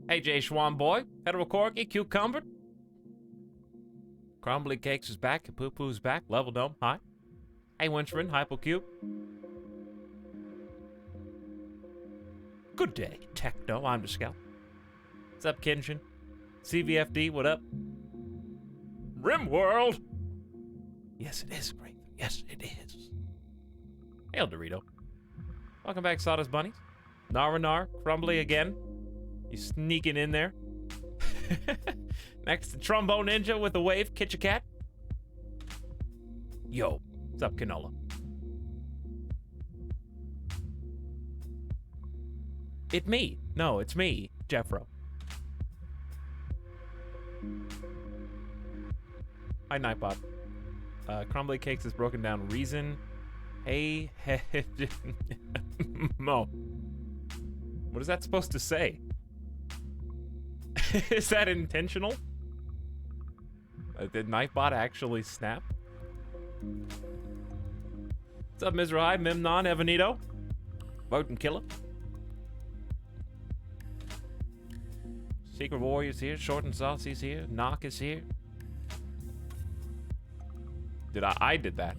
Hey, Jay Schwan boy. Hetero Corky, Cucumber. Crumbly Cakes is back. Poo Poo's back. Level Dome, hi. Hey, Winchman, Hypocube. Good day, Techno. I'm the Scout. What's up, Kenshin? CVFD, what up? RimWorld! Yes, it is great. Yes, it is. Hail, Dorito. Welcome back, Sawdust Bunnies. Naranar, Crumbly again. You sneaking in there. Next to Trombone Ninja with a wave, Kitcha Cat. Yo, what's up, Canola? It me. No, it's me, Jeffro. Hi, Nightbot. Crumbly Cakes is broken down. Reason. Hey, Mo. What is that supposed to say? Is that intentional? Did Nightbot actually snap? What's up, Mizrahi, Mimnon, Evanito? Vote Killer. Secret Warrior's here. Short and Saucy's here. Knock is here. I did that.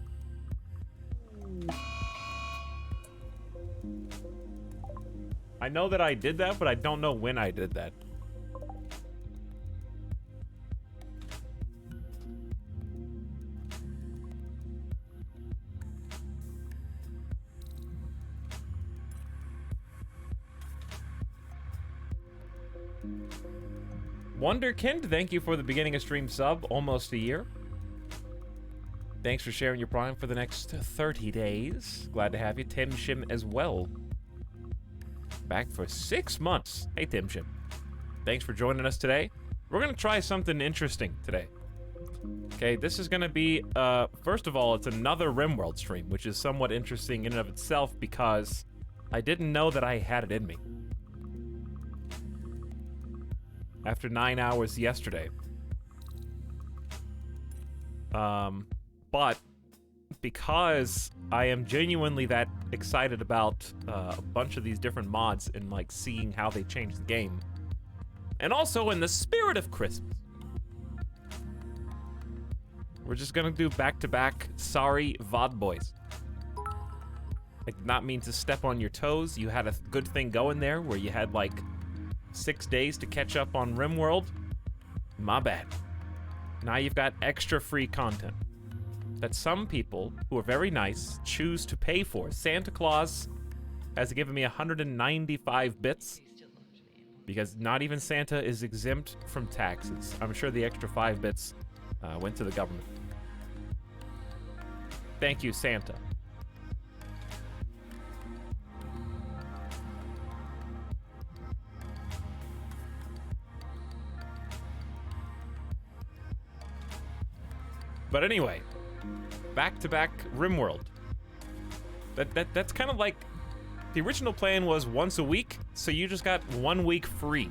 I know that I did that, but I don't know when I did that. Wonderkind, thank you for the beginning of stream sub, almost a year. Thanks for sharing your Prime for the next 30 days. Glad to have you. Tim Shim as well. Back for 6 months. Hey, Tim Shim. Thanks for joining us today. We're going to try something interesting today. Okay, this is going to be, first of all, it's another RimWorld stream, which is somewhat interesting in and of itself because I didn't know that I had it in me. After 9 hours yesterday. But because I am genuinely that excited about a bunch of these different mods and like seeing how they change the game, and also in the spirit of Christmas, we're just gonna do back-to-back sorry VOD boys. I did not mean to step on your toes. You had a good thing going there where you had like 6 days to catch up on RimWorld. My bad. Now you've got extra free content that some people who are very nice choose to pay for. Santa Claus has given me 195 bits because not even Santa is exempt from taxes. I'm sure the extra 5 bits went to the government. Thank you, Santa. But anyway, back-to-back RimWorld. That's kind of like, the original plan was once a week, so you just got 1 week free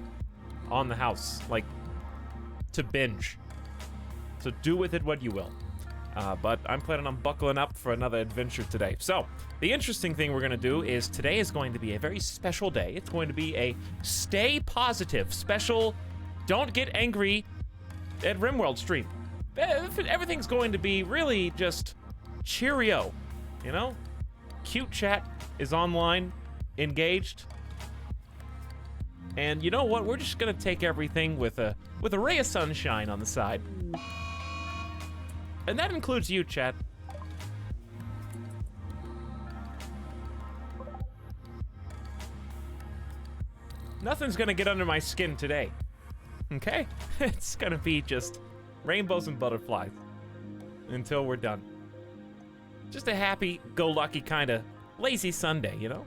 on the house, like, to binge. So do with it what you will. But I'm planning on buckling up for another adventure today. So, the interesting thing we're gonna do is today is going to be a very special day. It's going to be a stay positive, special, don't get angry at RimWorld stream. Everything's going to be really just cheerio, you know? Cute chat is online, engaged. And you know what? We're just gonna take everything with a ray of sunshine on the side. And that includes you, chat. Nothing's gonna get under my skin today. Okay? It's gonna be just rainbows and butterflies until we're done. Just a happy-go-lucky kind of lazy Sunday, you know?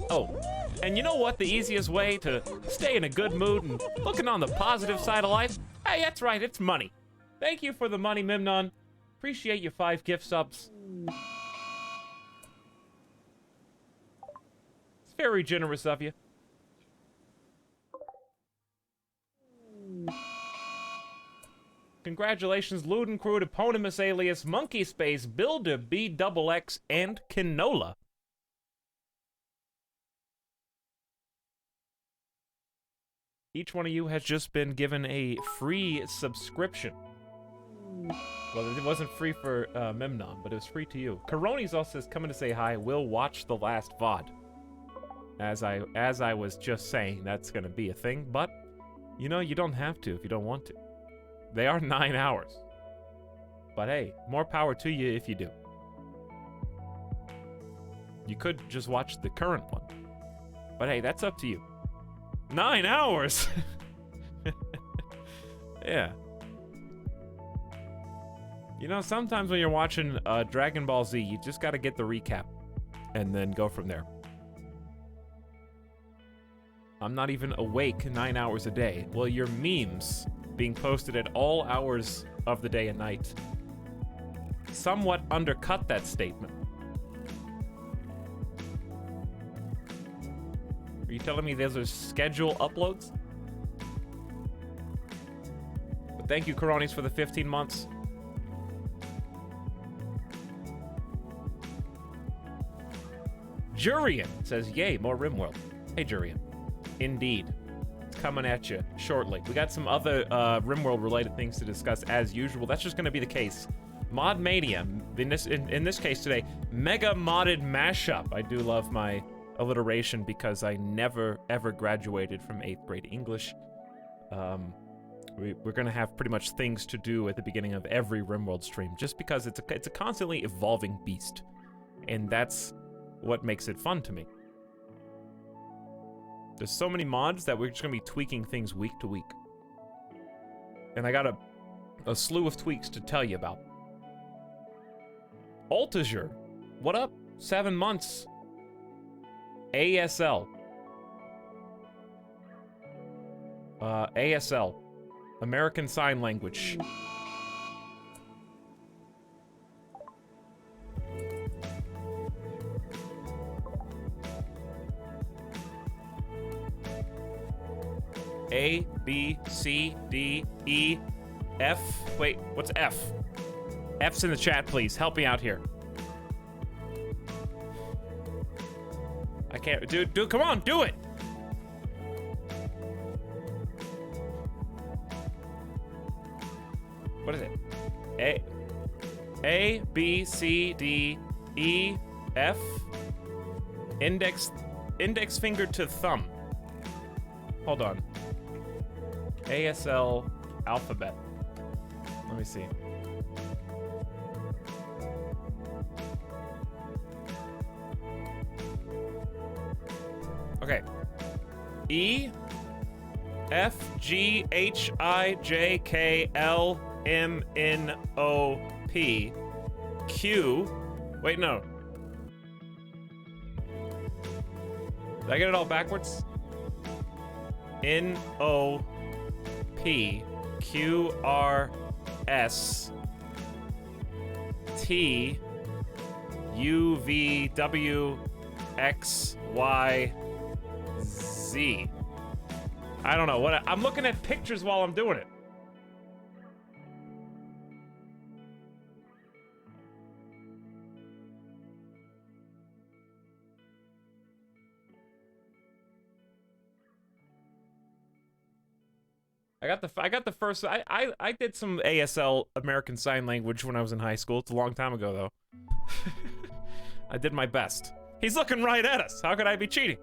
Oh, and you know what the easiest way to stay in a good mood and looking on the positive side of life? Hey, that's right, it's money. Thank you for the money, Mimnon. Appreciate your 5 gift subs. It's very generous of you. Congratulations, Ludencrude, Eponymous Alias, Monkey Space, Builder, BXX, and Kinola. Each one of you has just been given a free subscription. Well, it wasn't free for Memnon, but it was free to you. Coronies also says, coming to say hi, will watch the last VOD. As I was just saying, that's gonna be a thing, but, you know, you don't have to if you don't want to. They are 9 hours. But hey, more power to you if you do. You could just watch the current one. But hey, that's up to you. 9 hours! Yeah. You know, sometimes when you're watching Dragon Ball Z, you just gotta get the recap. And then go from there. I'm not even awake 9 hours a day. Well, your memes being posted at all hours of the day and night somewhat undercut that statement. Are you telling me those are schedule uploads? But thank you, Coronies, for the 15 months. Jurian says, yay, more RimWorld. Hey, Jurian. Indeed. It's coming at you shortly. We got some other RimWorld-related things to discuss as usual. That's just going to be the case. Mod Mania, in this case today, MegaModded Mashup. I do love my alliteration because I never, ever graduated from 8th grade English. We're going to have pretty much things to do at the beginning of every RimWorld stream, just because it's a constantly evolving beast. And that's what makes it fun to me. There's so many mods that we're just gonna be tweaking things week to week. And I got a slew of tweaks to tell you about. Altager, what up? 7 months. ASL. ASL. American Sign Language. A, B, C, D, E, F. Wait, what's F? F's in the chat, please. Help me out here. I can't. Dude, come on, do it! What is it? A, B, C, D, E, F. Index finger to thumb. Hold on. ASL alphabet. Let me see. Okay. E, F, G, H, I, J, K, L, M, N, O, P, Q. Wait, no. Did I get it all backwards? N, O, P, Q, R, S, T, U, V, W, X, Y, Z. I don't know what I'm looking at pictures while I'm doing it. I got the first. I did some ASL, American Sign Language, when I was in high school. It's a long time ago, though. I did my best. He's looking right at us. How could I be cheating?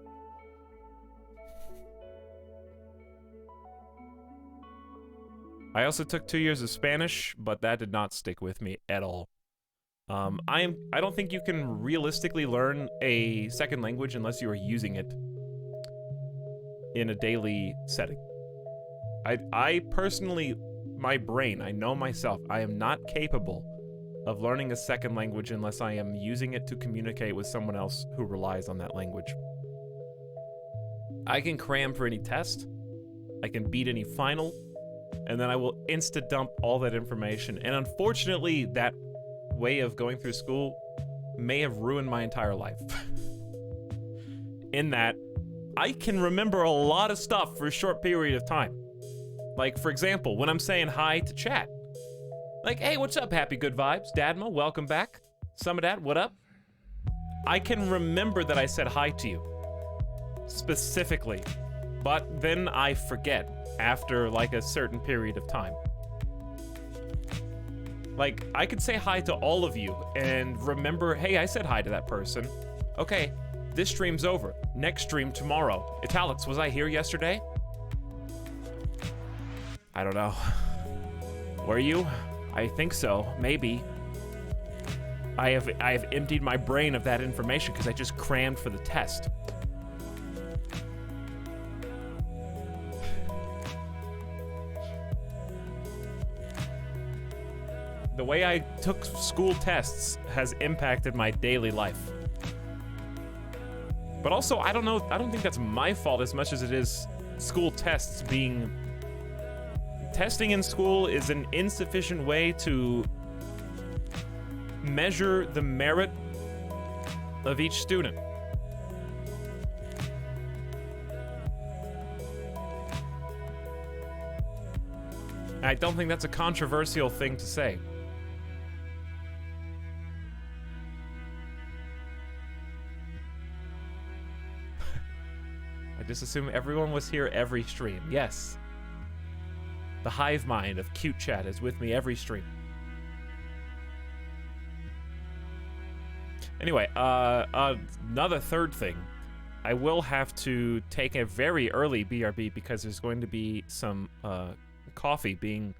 I also took 2 years of Spanish, but that did not stick with me at all. I don't think you can realistically learn a second language unless you are using it in a daily setting. I personally, my brain, I know myself, I am not capable of learning a second language unless I am using it to communicate with someone else who relies on that language. I can cram for any test, I can beat any final, and then I will insta-dump all that information. And unfortunately, that way of going through school may have ruined my entire life. In that, I can remember a lot of stuff for a short period of time. Like, for example, when I'm saying hi to chat, Like, hey, what's up, Happy Good Vibes? Dadma, welcome back. Summadad, what up? I can remember that I said hi to you. Specifically. But then I forget after, like, a certain period of time. Like, I could say hi to all of you and remember, hey, I said hi to that person. Okay, this stream's over. Next stream tomorrow. Etalyx, was I here yesterday? I don't know. Were you? I think so. Maybe. I have emptied my brain of that information because I just crammed for the test. The way I took school tests has impacted my daily life. But also, I don't know, I don't think that's my fault as much as it is school tests being... Testing in school is an insufficient way to measure the merit of each student. I don't think that's a controversial thing to say. I just assume everyone was here every stream. Yes. The hive mind of cute chat is with me every stream. Anyway, another third thing. I will have to take a very early BRB because there's going to be some coffee being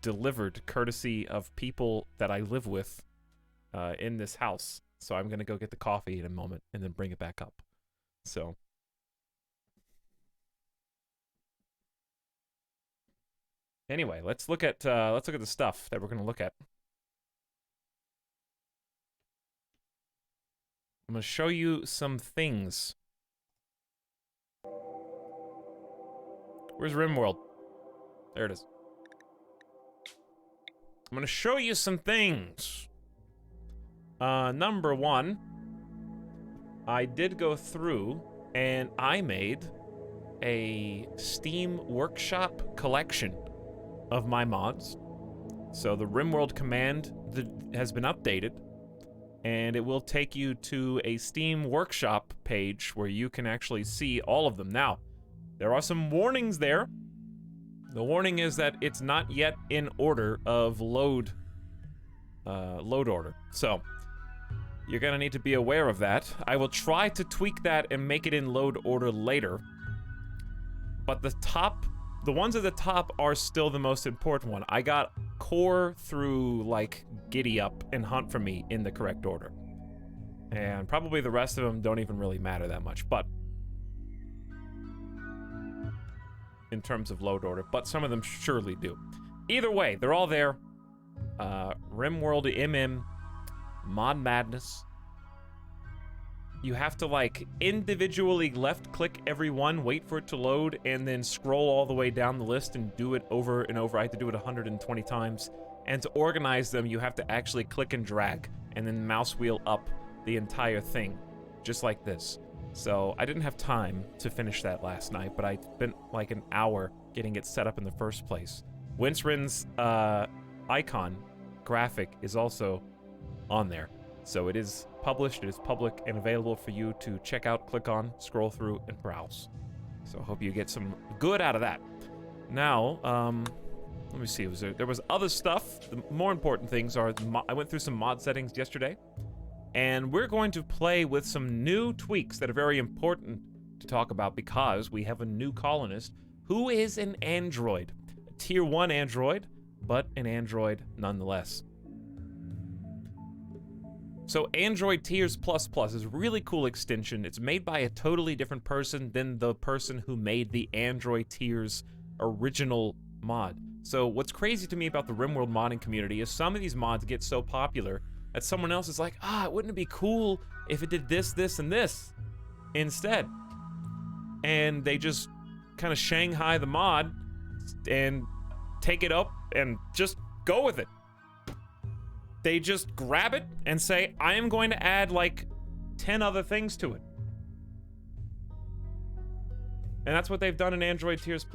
delivered courtesy of people that I live with in this house. So I'm going to go get the coffee in a moment and then bring it back up. So... Anyway, let's look at the stuff that we're gonna look at. I'm gonna show you some things. Where's RimWorld? There it is. I'm gonna show you some things. Number one, I did go through and I made a Steam Workshop collection of my mods. So the RimWorld command has been updated, and it will take you to a Steam Workshop page where you can actually see all of them. Now, there are some warnings there. The warning is that it's not yet in order of load order. So, you're gonna need to be aware of that. I will try to tweak that and make it in load order later. But the ones at the top are still the most important one. I got Core through, like, Giddy Up and Hunt for Me in the correct order. And probably the rest of them don't even really matter that much, but... in terms of load order, but some of them surely do. Either way, they're all there. RimWorld MM, Mod Madness. You have to, like, individually left-click every one, wait for it to load, and then scroll all the way down the list and do it over and over. I had to do it 120 times. And to organize them, you have to actually click and drag, and then mouse wheel up the entire thing, just like this. So, I didn't have time to finish that last night, but I spent, like, an hour getting it set up in the first place. Winsrin's icon graphic is also on there. So it is published, it is public, and available for you to check out, click on, scroll through, and browse. So I hope you get some good out of that. Now, let me see, there was other stuff. The more important things are, I went through some mod settings yesterday, and we're going to play with some new tweaks that are very important to talk about because we have a new colonist who is an android. A tier 1 android, but an android nonetheless. So Android Tiers++ is a really cool extension. It's made by a totally different person than the person who made the Android Tiers original mod. So what's crazy to me about the RimWorld modding community is some of these mods get so popular that someone else is like, wouldn't it be cool if it did this, this, and this instead? And they just kind of Shanghai the mod and take it up and just go with it. They just grab it and say, I am going to add like 10 other things to it. And that's what they've done in Android Tiers++.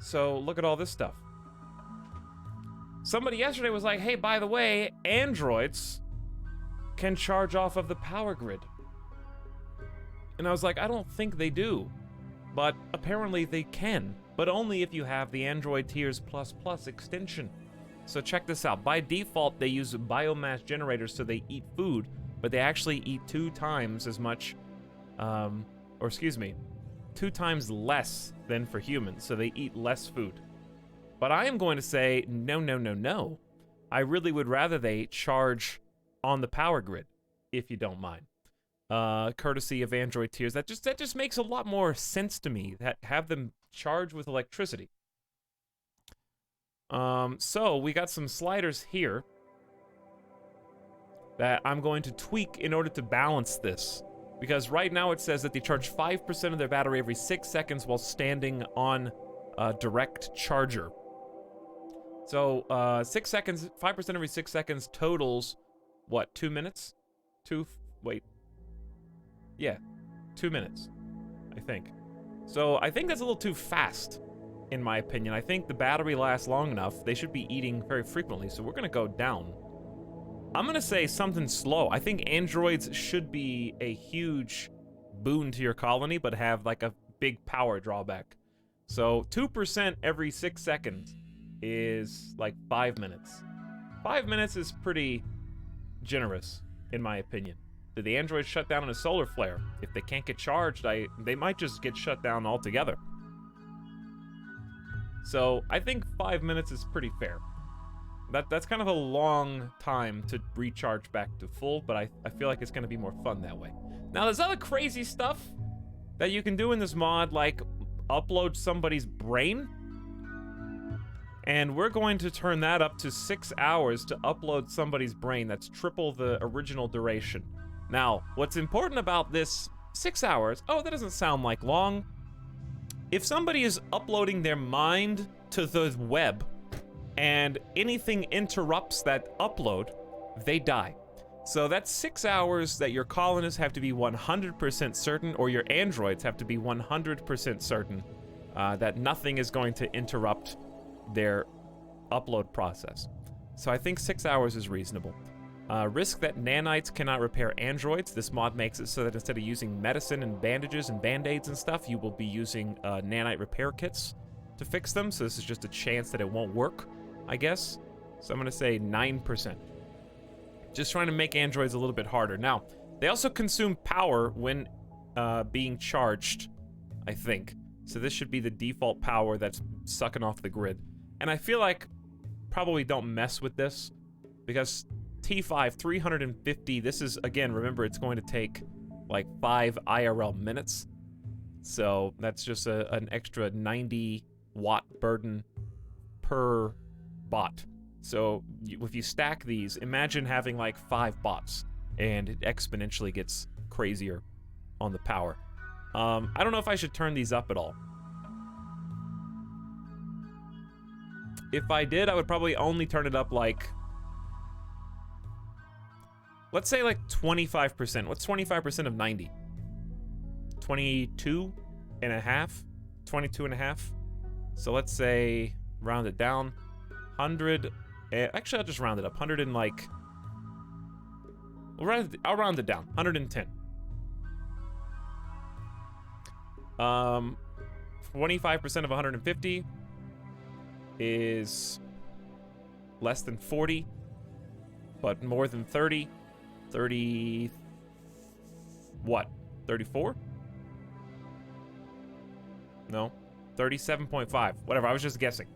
So look at all this stuff. somebody yesterday was like, hey, by the way, androids can charge off of the power grid. And I was like, I don't think they do. But apparently they can, but only if you have the Android Tiers++ extension. So check this out. By default, they use biomass generators so they eat food, but they actually eat 2 times as much, 2 times less than for humans, so they eat less food. But I am going to say, no, no, no, no. I really would rather they charge on the power grid, if you don't mind. Courtesy of Android Tiers. That just makes a lot more sense to me, that have them charge with electricity. So we got some sliders here that I'm going to tweak in order to balance this. Because right now it says that they charge 5% of their battery every 6 seconds while standing on a direct charger. So, 6 seconds, 5% every 6 seconds totals, what, 2 minutes? 2 minutes, I think. So I think that's a little too fast, in my opinion. I think the battery lasts long enough. They should be eating very frequently, so we're gonna go down. I'm gonna say something slow. I think androids should be a huge boon to your colony, but have like a big power drawback. So 2% every 6 seconds is like 5 minutes. 5 minutes is pretty generous, in my opinion. Do the androids shut down in a solar flare? If they can't get charged, they might just get shut down altogether. So I think 5 minutes is pretty fair. That's kind of a long time to recharge back to full, but I feel like it's going to be more fun that way. Now, there's other crazy stuff that you can do in this mod, like upload somebody's brain. And we're going to turn that up to 6 hours to upload somebody's brain. That's triple the original duration. Now, what's important about this 6 hours, oh, that doesn't sound like long. If somebody is uploading their mind to the web and anything interrupts that upload, they die. So that's 6 hours that your colonists have to be 100% certain, or your androids have to be 100% certain that nothing is going to interrupt their upload process. So I think 6 hours is reasonable. Risk that nanites cannot repair androids. This mod makes it so that instead of using medicine and bandages and band-aids and stuff, you will be using nanite repair kits to fix them. So this is just a chance that it won't work, I guess. So I'm gonna say 9%. Just trying to make androids a little bit harder. Now, they also consume power when being charged, I think. So this should be the default power that's sucking off the grid. And I feel like probably don't mess with this, because T5, 350, this is, again, remember, it's going to take like 5 IRL minutes. So that's just an extra 90 watt burden per bot. So if you stack these, imagine having like 5 bots, and it exponentially gets crazier on the power. I don't know if I should turn these up at all. If I did, I would probably only turn it up like, let's say like 25%. What's 25% of 90? 22 and a half? 22 and a half? So let's say, round it down, 100, actually I'll just round it up, 100 and like, I'll round it down, 110. 25% of 150 is less than 40, but more than 30. 30, what, 34? No, 37.5, whatever, I was just guessing.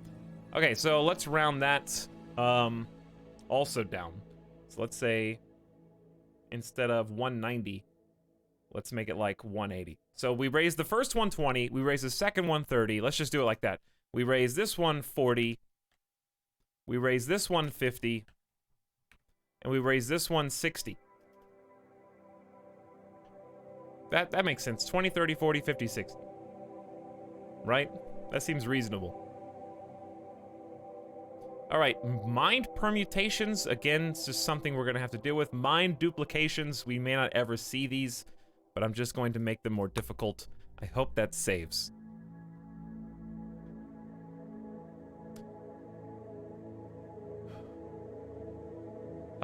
Okay, so let's round that also down. So let's say, instead of 190, let's make it like 180. So we raised the first one 20, we raised the second one 30, let's just do it like that. We raised this one 40, we raised this one 50, and we raised this one 60. That makes sense. 20, 30, 40, 50, 60. Right? That seems reasonable. Alright, mind permutations. Again, it's just something we're going to have to deal with. Mind duplications. We may not ever see these, but I'm just going to make them more difficult. I hope that saves.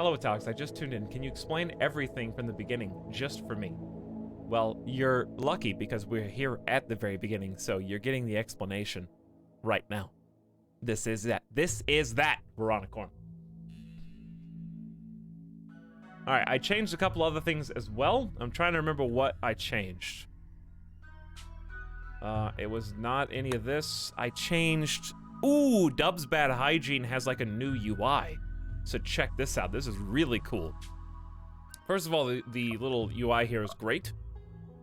Hello, Etalyx. I just tuned in. Can you explain everything from the beginning, just for me? Well, you're lucky because we're here at the very beginning, so you're getting the explanation right now. This is that. This is that, Veronicorn. Alright, I changed a couple other things as well. I'm trying to remember what I changed. It was not any of this. I changed... Ooh, Dub's Bad Hygiene has like a new UI. So check this out. This is really cool. First of all, the little UI here is great.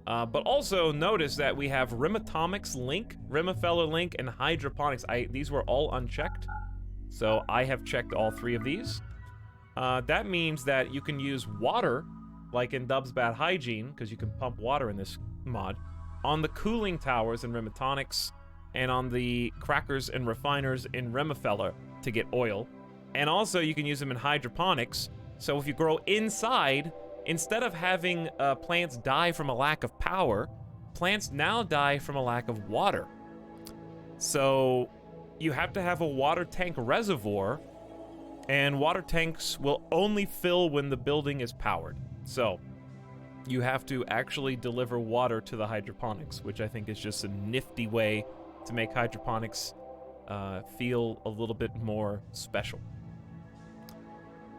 But also notice that we have Rimatomics link, Rimafeller link, and Hydroponics. These were all unchecked. So I have checked all three of these. That means that you can use water, like in Dub's Bad Hygiene, because you can pump water in this mod, on the cooling towers in Rimatonics, and on the crackers and refiners in Rimafeller to get oil. And also you can use them in hydroponics, so if you grow inside, instead of having plants die from a lack of power, plants now die from a lack of water. So you have to have a water tank reservoir, and water tanks will only fill when the building is powered. So you have to actually deliver water to the hydroponics, which I think is just a nifty way to make hydroponics feel a little bit more special.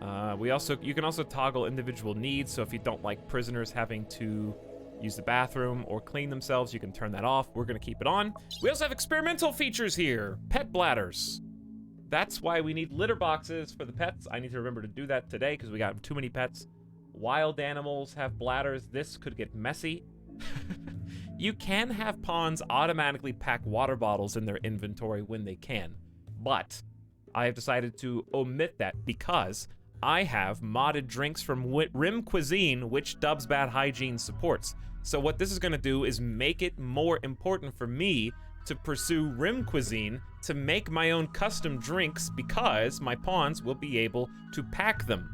You can also toggle individual needs, so if you don't like prisoners having to use the bathroom or clean themselves, you can turn that off. We're gonna keep it on. We also have experimental features here. Pet bladders. That's why we need litter boxes for the pets. I need to remember to do that today because we got too many pets. Wild animals have bladders. This could get messy. You can have ponds automatically pack water bottles in their inventory when they can, but I have decided to omit that because I have modded drinks from Rim Cuisine, which Dub's Bad Hygiene supports. So what this is gonna do is make it more important for me to pursue Rim Cuisine to make my own custom drinks because my pawns will be able to pack them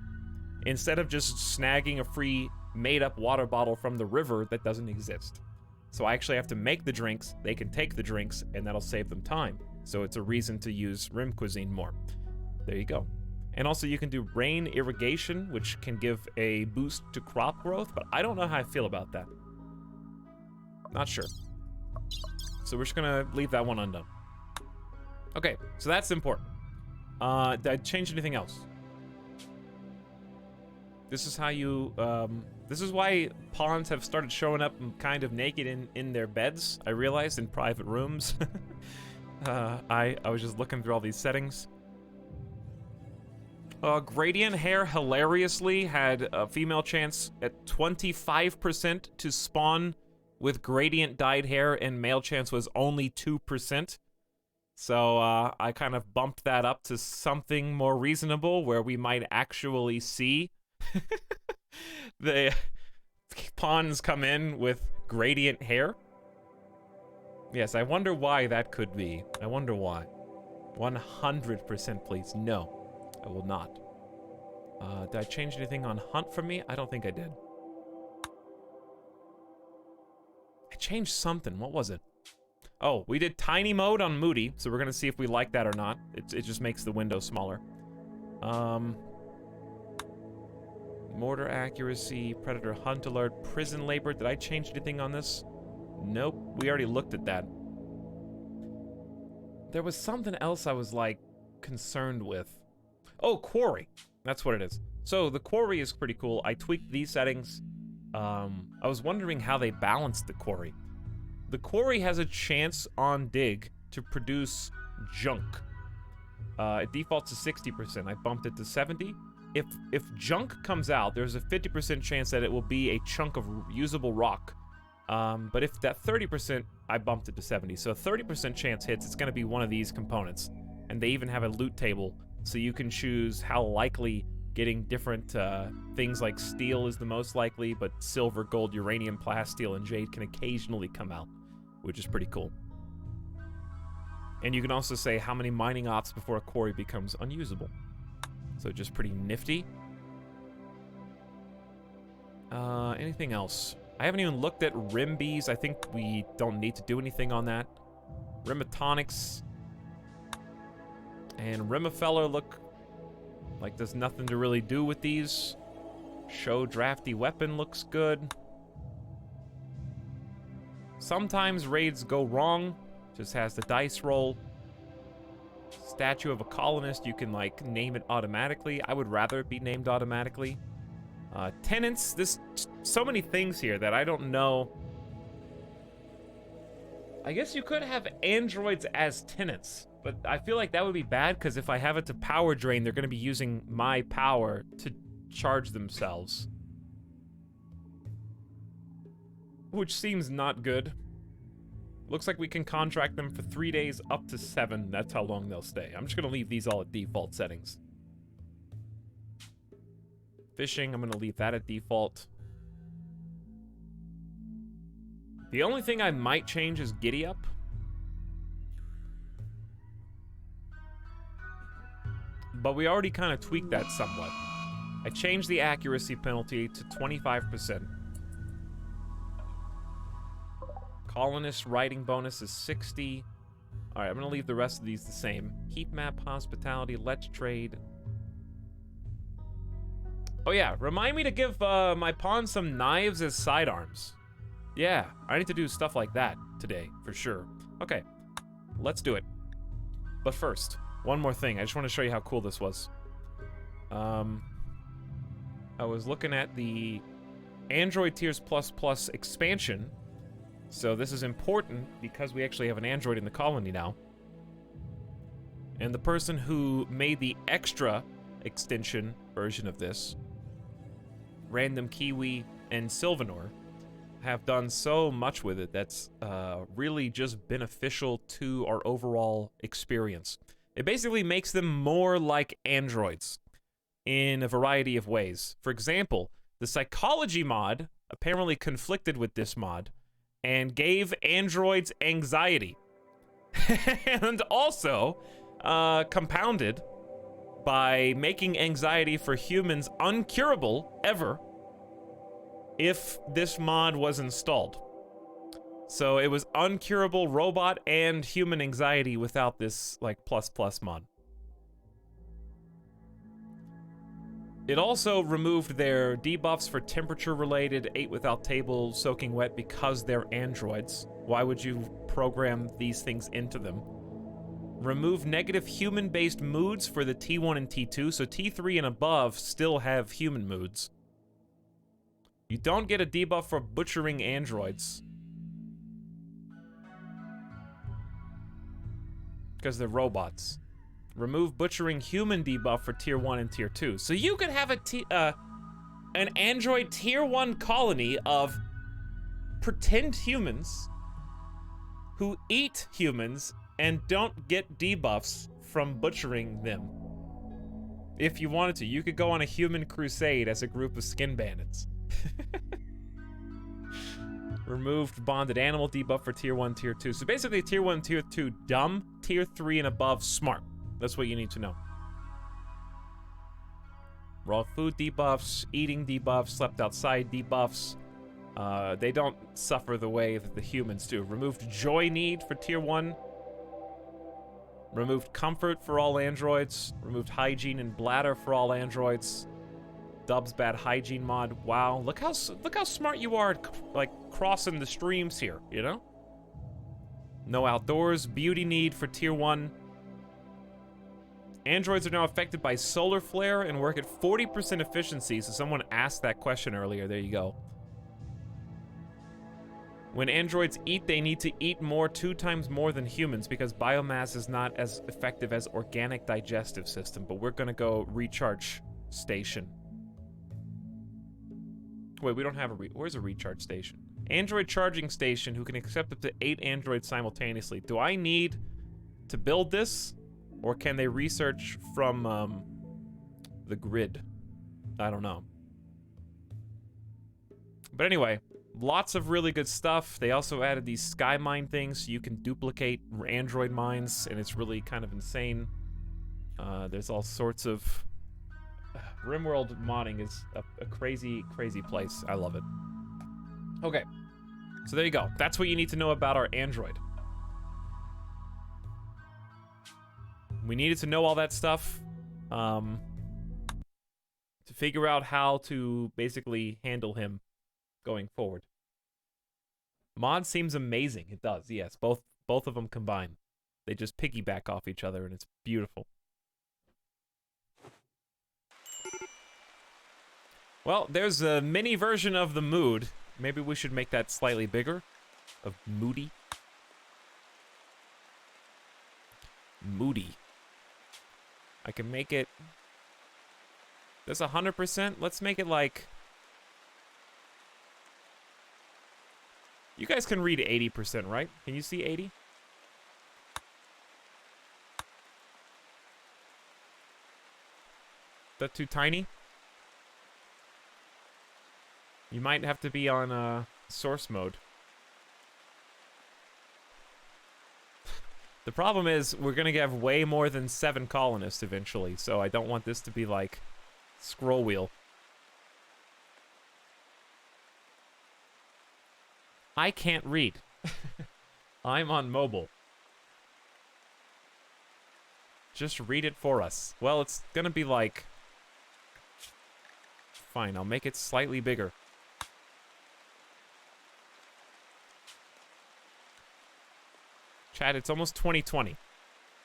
instead of just snagging a free made-up water bottle from the river that doesn't exist. So I actually have to make the drinks, they can take the drinks, and that'll save them time. So it's a reason to use Rim Cuisine more. There you go. And also you can do rain irrigation, which can give a boost to crop growth, but I don't know how I feel about that. Not sure. So we're just gonna leave that one undone. Okay, so that's important. Did I change anything else? This is how you, this is why pawns have started showing up kind of naked in their beds, I realized, in private rooms. I was just looking through all these settings. Gradient hair hilariously had a female chance at 25% to spawn with gradient dyed hair, and male chance was only 2%. So I kind of bumped that up to something more reasonable where we might actually see the pawns come in with gradient hair. Yes, I wonder why that could be. I wonder why. 100% please. No, I will not. Did I change anything on hunt for me? I don't think I did. I changed something. What was it? Oh, we did tiny mode on Moody, so we're gonna see if we like that or not. It just makes the window smaller. Mortar accuracy, predator hunt alert, prison labor. Did I change anything on this? Nope, we already looked at that. There was something else I was, like, concerned with. Oh, quarry. That's what it is. So, the quarry is pretty cool. I tweaked these settings. I was wondering how they balanced the quarry. The quarry has a chance on dig to produce junk. It defaults to 60%. I bumped it to 70. If junk comes out, there's a 50% chance that it will be a chunk of usable rock. But if that 30%, I bumped it to 70. So a 30% chance hits, it's gonna be one of these components. And they even have a loot table, so you can choose how likely getting different things like steel is the most likely, but silver, gold, uranium, plasteel, and jade can occasionally come out, which is pretty cool. And you can also say how many mining ops before a quarry becomes unusable. So just pretty nifty. Anything else? I haven't even looked at rim bees. I think we don't need to do anything on that. Rimatonics and Rimafeller look Like, there's nothing to really do with these. Show drafty weapon looks good. Sometimes raids go wrong. Just has the dice roll. Statue of a colonist, you can, like, name it automatically. I would rather it be named automatically. Tenants, there's so many things here that I don't know. I guess you could have androids as tenants, but I feel like that would be bad, because if I have it to power drain, they're going to be using my power to charge themselves. Which seems not good. Looks like we can contract them for 3 days up to 7. That's how long they'll stay. I'm just going to leave these all at default settings. Fishing, I'm going to leave that at default. The only thing I might change is Giddy Up. But we already kind of tweaked that somewhat. I changed the accuracy penalty to 25%. Colonist writing bonus is 60. Alright, I'm gonna leave the rest of these the same. Heat map, hospitality, let's trade. Oh yeah, remind me to give my pawn some knives as sidearms. Yeah, I need to do stuff like that today, for sure. Okay, let's do it. But first, one more thing. I just want to show you how cool this was. I was looking at the Android Tiers ++ expansion. So this is important because we actually have an android in the colony now. And the person who made the extra extension version of this, Random Kiwi and Sylvanor, have done so much with it that's really just beneficial to our overall experience. It basically makes them more like androids in a variety of ways. For example, the psychology mod apparently conflicted with this mod and gave androids anxiety. And also compounded by making anxiety for humans uncurable ever if this mod was installed. So it was uncurable robot and human anxiety without this, like, ++ mod. It also removed their debuffs for temperature-related, ate without table, soaking wet, because they're androids. Why would you program these things into them? Remove negative human-based moods for the T1 and T2, so T3 and above still have human moods. You don't get a debuff for butchering androids, because they're robots. Remove butchering human debuff for Tier 1 and Tier 2. So you could have an android Tier 1 colony of pretend humans who eat humans and don't get debuffs from butchering them. If you wanted to, you could go on a human crusade as a group of skin bandits. Removed bonded animal debuff for Tier 1, Tier 2. So basically, Tier 1, Tier 2, dumb. Tier 3 and above, smart. That's what you need to know. Raw food debuffs, eating debuffs, slept outside debuffs. They don't suffer the way that the humans do. Removed joy need for Tier 1. Removed comfort for all androids. Removed hygiene and bladder for all androids. Dub's bad hygiene mod. Wow, look how smart you are, like, crossing the streams here, you know? No outdoors. Beauty need for Tier 1. Androids are now affected by solar flare and work at 40% efficiency, so someone asked that question earlier. There you go. When androids eat, they need to eat more, 2 times more than humans, because biomass is not as effective as organic digestive system, but we're gonna go recharge station. Wait, we don't have a where's a recharge station? Android charging station who can accept up to 8 androids simultaneously. Do I need to build this? Or can they research from the grid? I don't know. But anyway, lots of really good stuff. They also added these sky mine things so you can duplicate android mines, and it's really kind of insane. There's all sorts of... RimWorld modding is a crazy, crazy place. I love it. Okay, so there you go. That's what you need to know about our android. We needed to know all that stuff. to figure out how to basically handle him going forward. Mod seems amazing. It does, yes. Both of them combined. They just piggyback off each other, and it's beautiful. Well, there's a mini version of the mood. Maybe we should make that slightly bigger. Of moody. Moody. I can make it... That's 100%. Let's make it like... You guys can read 80%, right? Can you see 80? Is that too tiny? You might have to be on source mode. The problem is, we're gonna have way more than 7 colonists eventually, so I don't want this to be like scroll wheel. I can't read. I'm on mobile. Just read it for us. Well, it's gonna be like... Fine, I'll make it slightly bigger. Chat, it's almost 2020.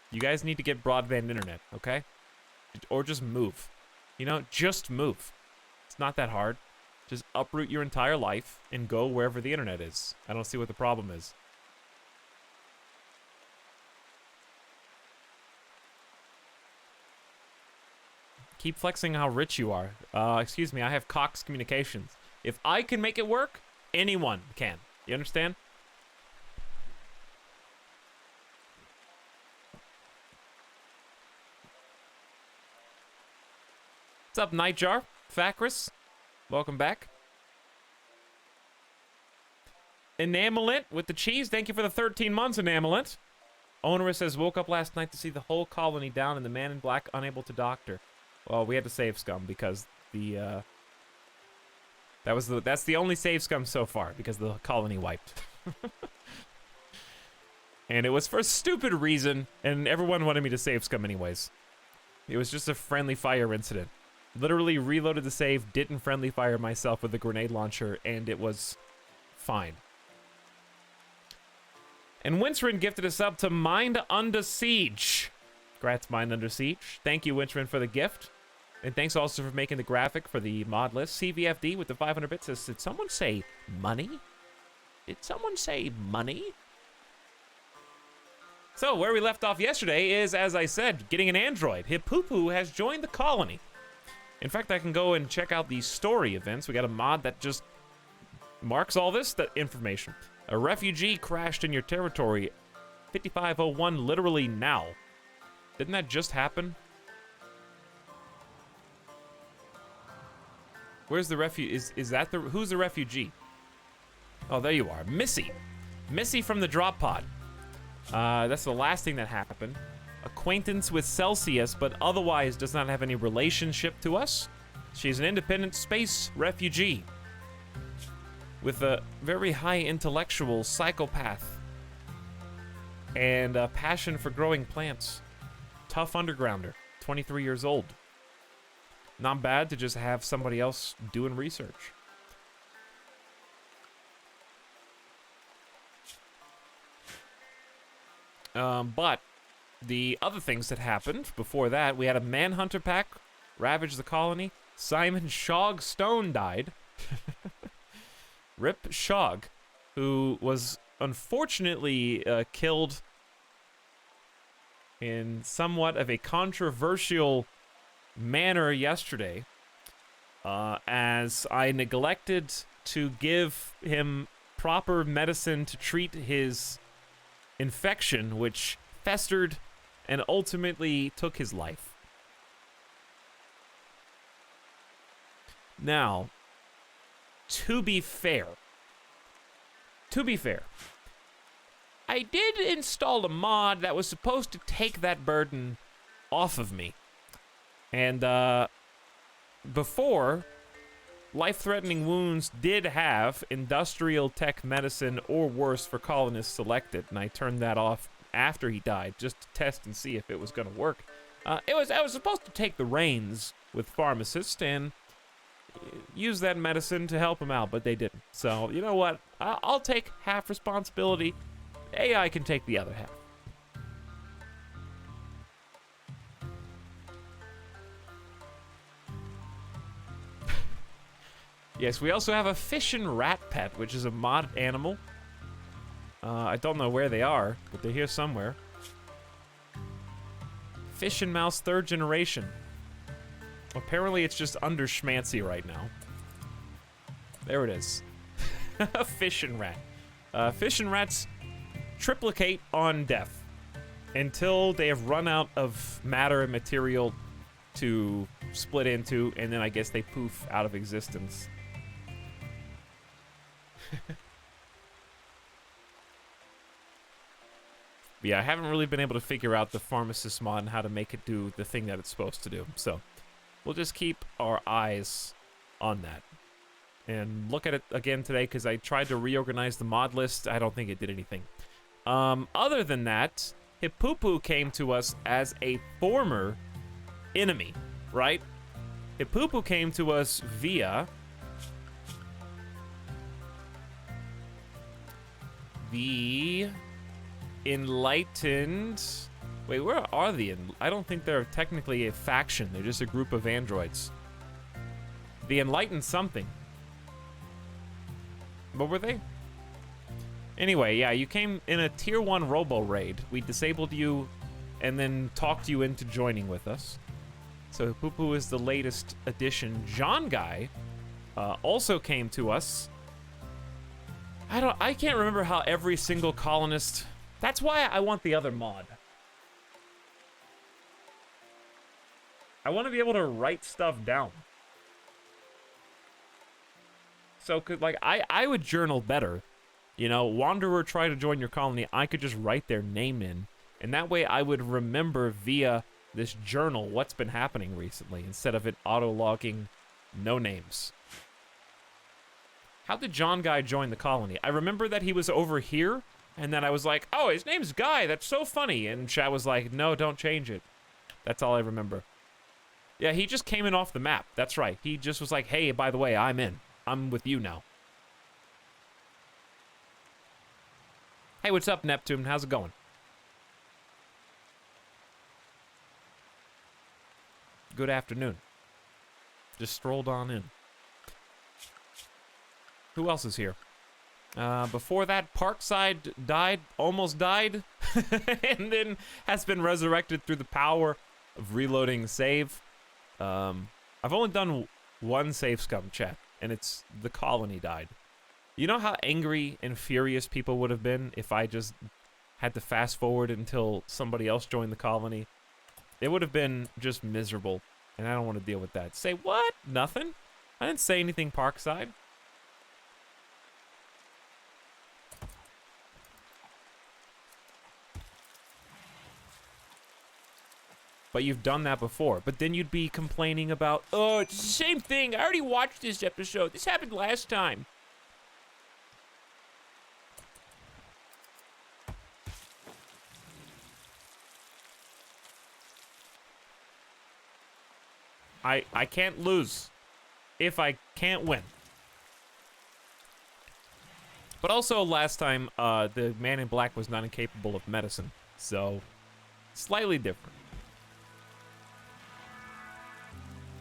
You guys need to get broadband internet, okay? Or just move. You know, just move. It's not that hard. Just uproot your entire life and go wherever the internet is. I don't see what the problem is. Keep flexing how rich you are. Excuse me, I have Cox Communications. If I can make it work, anyone can. You understand? What's up, Nightjar? Facris? Welcome back. Enamelint with the cheese. Thank you for the 13 months, Enamelint. Onerous says, woke up last night to see the whole colony down and the man in black unable to doctor. Well, we had to save scum because the, that's the only save scum so far because the colony wiped. And it was for a stupid reason, and everyone wanted me to save scum anyways. It was just a friendly fire incident. Literally reloaded the save, didn't friendly fire myself with the grenade launcher, and it was fine. And Winchrin gifted us up to Mind Under Siege. Congrats, Mind Under Siege. Thank you, Winchrin, for the gift. And thanks also for making the graphic for the mod list. CVFD with the 500 bits says, did someone say money? Did someone say money? So, where we left off yesterday is, as I said, getting an android. Hippoopoo has joined the colony. In fact, I can go and check out the story events. We got a mod that just marks all this information. A refugee crashed in your territory. 5501 literally now. Didn't that just happen? Where's the is that the, who's the refugee? Oh, there you are. Missy. Missy from the drop pod. That's the last thing that happened. Acquaintance with Celsius, but otherwise does not have any relationship to us. She's an independent space refugee with a very high intellectual psychopath and a passion for growing plants. Tough undergrounder, 23 years old. Not bad to just have somebody else doing research. But the other things that happened before that, we had a manhunter pack ravage the colony. Simon Shog Stone died. Rip Shog, who was unfortunately killed in somewhat of a controversial manner yesterday, as I neglected to give him proper medicine to treat his infection, which festered and ultimately took his life. Now, to be fair, I did install a mod that was supposed to take that burden off of me. And, before, life-threatening wounds did have industrial tech medicine or worse for colonists selected, and I turned that off after he died just to test and see if it was going to work. I was supposed to take the reins with pharmacists and use that medicine to help him out, but they didn't. So, you know what? I'll take half responsibility. AI can take the other half. Yes, we also have a fish and rat pet, which is a modded animal. I don't know where they are, but they're here somewhere. Fish and mouse 3rd generation. Apparently it's just under schmancy right now. There it is. Fish and rat. Fish and rats triplicate on death until they have run out of matter and material to split into, and then I guess they poof out of existence. Yeah, I haven't really been able to figure out the pharmacist mod and how to make it do the thing that it's supposed to do. So we'll just keep our eyes on that. And look at it again today, because I tried to reorganize the mod list. I don't think it did anything. Other than that, Hippoopoo came to us as a former enemy, right? Hippoopoo came to us via the Enlightened... Wait, where are the... I don't think they're technically a faction. They're just a group of androids. The Enlightened something. What were they? Anyway, yeah, you came in a tier 1 robo raid. We disabled you and then talked you into joining with us. So Poo-Poo is the latest addition. John Guy also came to us. I can't remember how every single colonist... That's why I want the other mod. I want to be able to write stuff down. So, like, I would journal better. You know, Wanderer try to join your colony, I could just write their name in. And that way I would remember via this journal what's been happening recently, instead of it auto-logging no names. How did John Guy join the colony? I remember that he was over here, and then I was like, oh, his name's Guy, that's so funny. And chat was like, no, don't change it. That's all I remember. Yeah, he just came in off the map. That's right. He just was like, hey, by the way, I'm in. I'm with you now. Hey, what's up, Neptune? How's it going? Good afternoon. Just strolled on in. Who else is here? Before that, Parkside died, almost died, and then has been resurrected through the power of reloading save. I've only done one save scum chat, and it's the colony died. You know how angry and furious people would have been if I just had to fast forward until somebody else joined the colony? It would have been just miserable, and I don't want to deal with that. Say what? Nothing? I didn't say anything, Parkside. But you've done that before. But then you'd be complaining about, oh, it's the same thing. I already watched this episode. This happened last time. I can't lose if I can't win. But also last time, the man in black was not incapable of medicine. So, slightly different.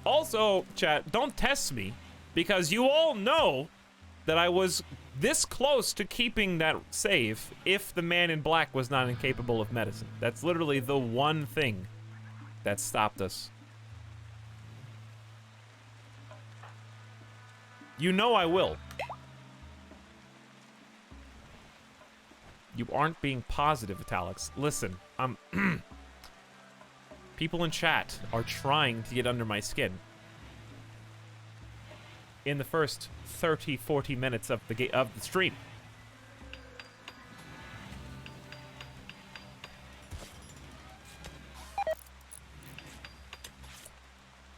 Also, chat, don't test me, because you all know that I was this close to keeping that save if the man in black was not incapable of medicine. That's literally the one thing that stopped us. You know I will. You aren't being positive, Etalyx. Listen, people in chat are trying to get under my skin. In the first 30, 40 minutes of the stream.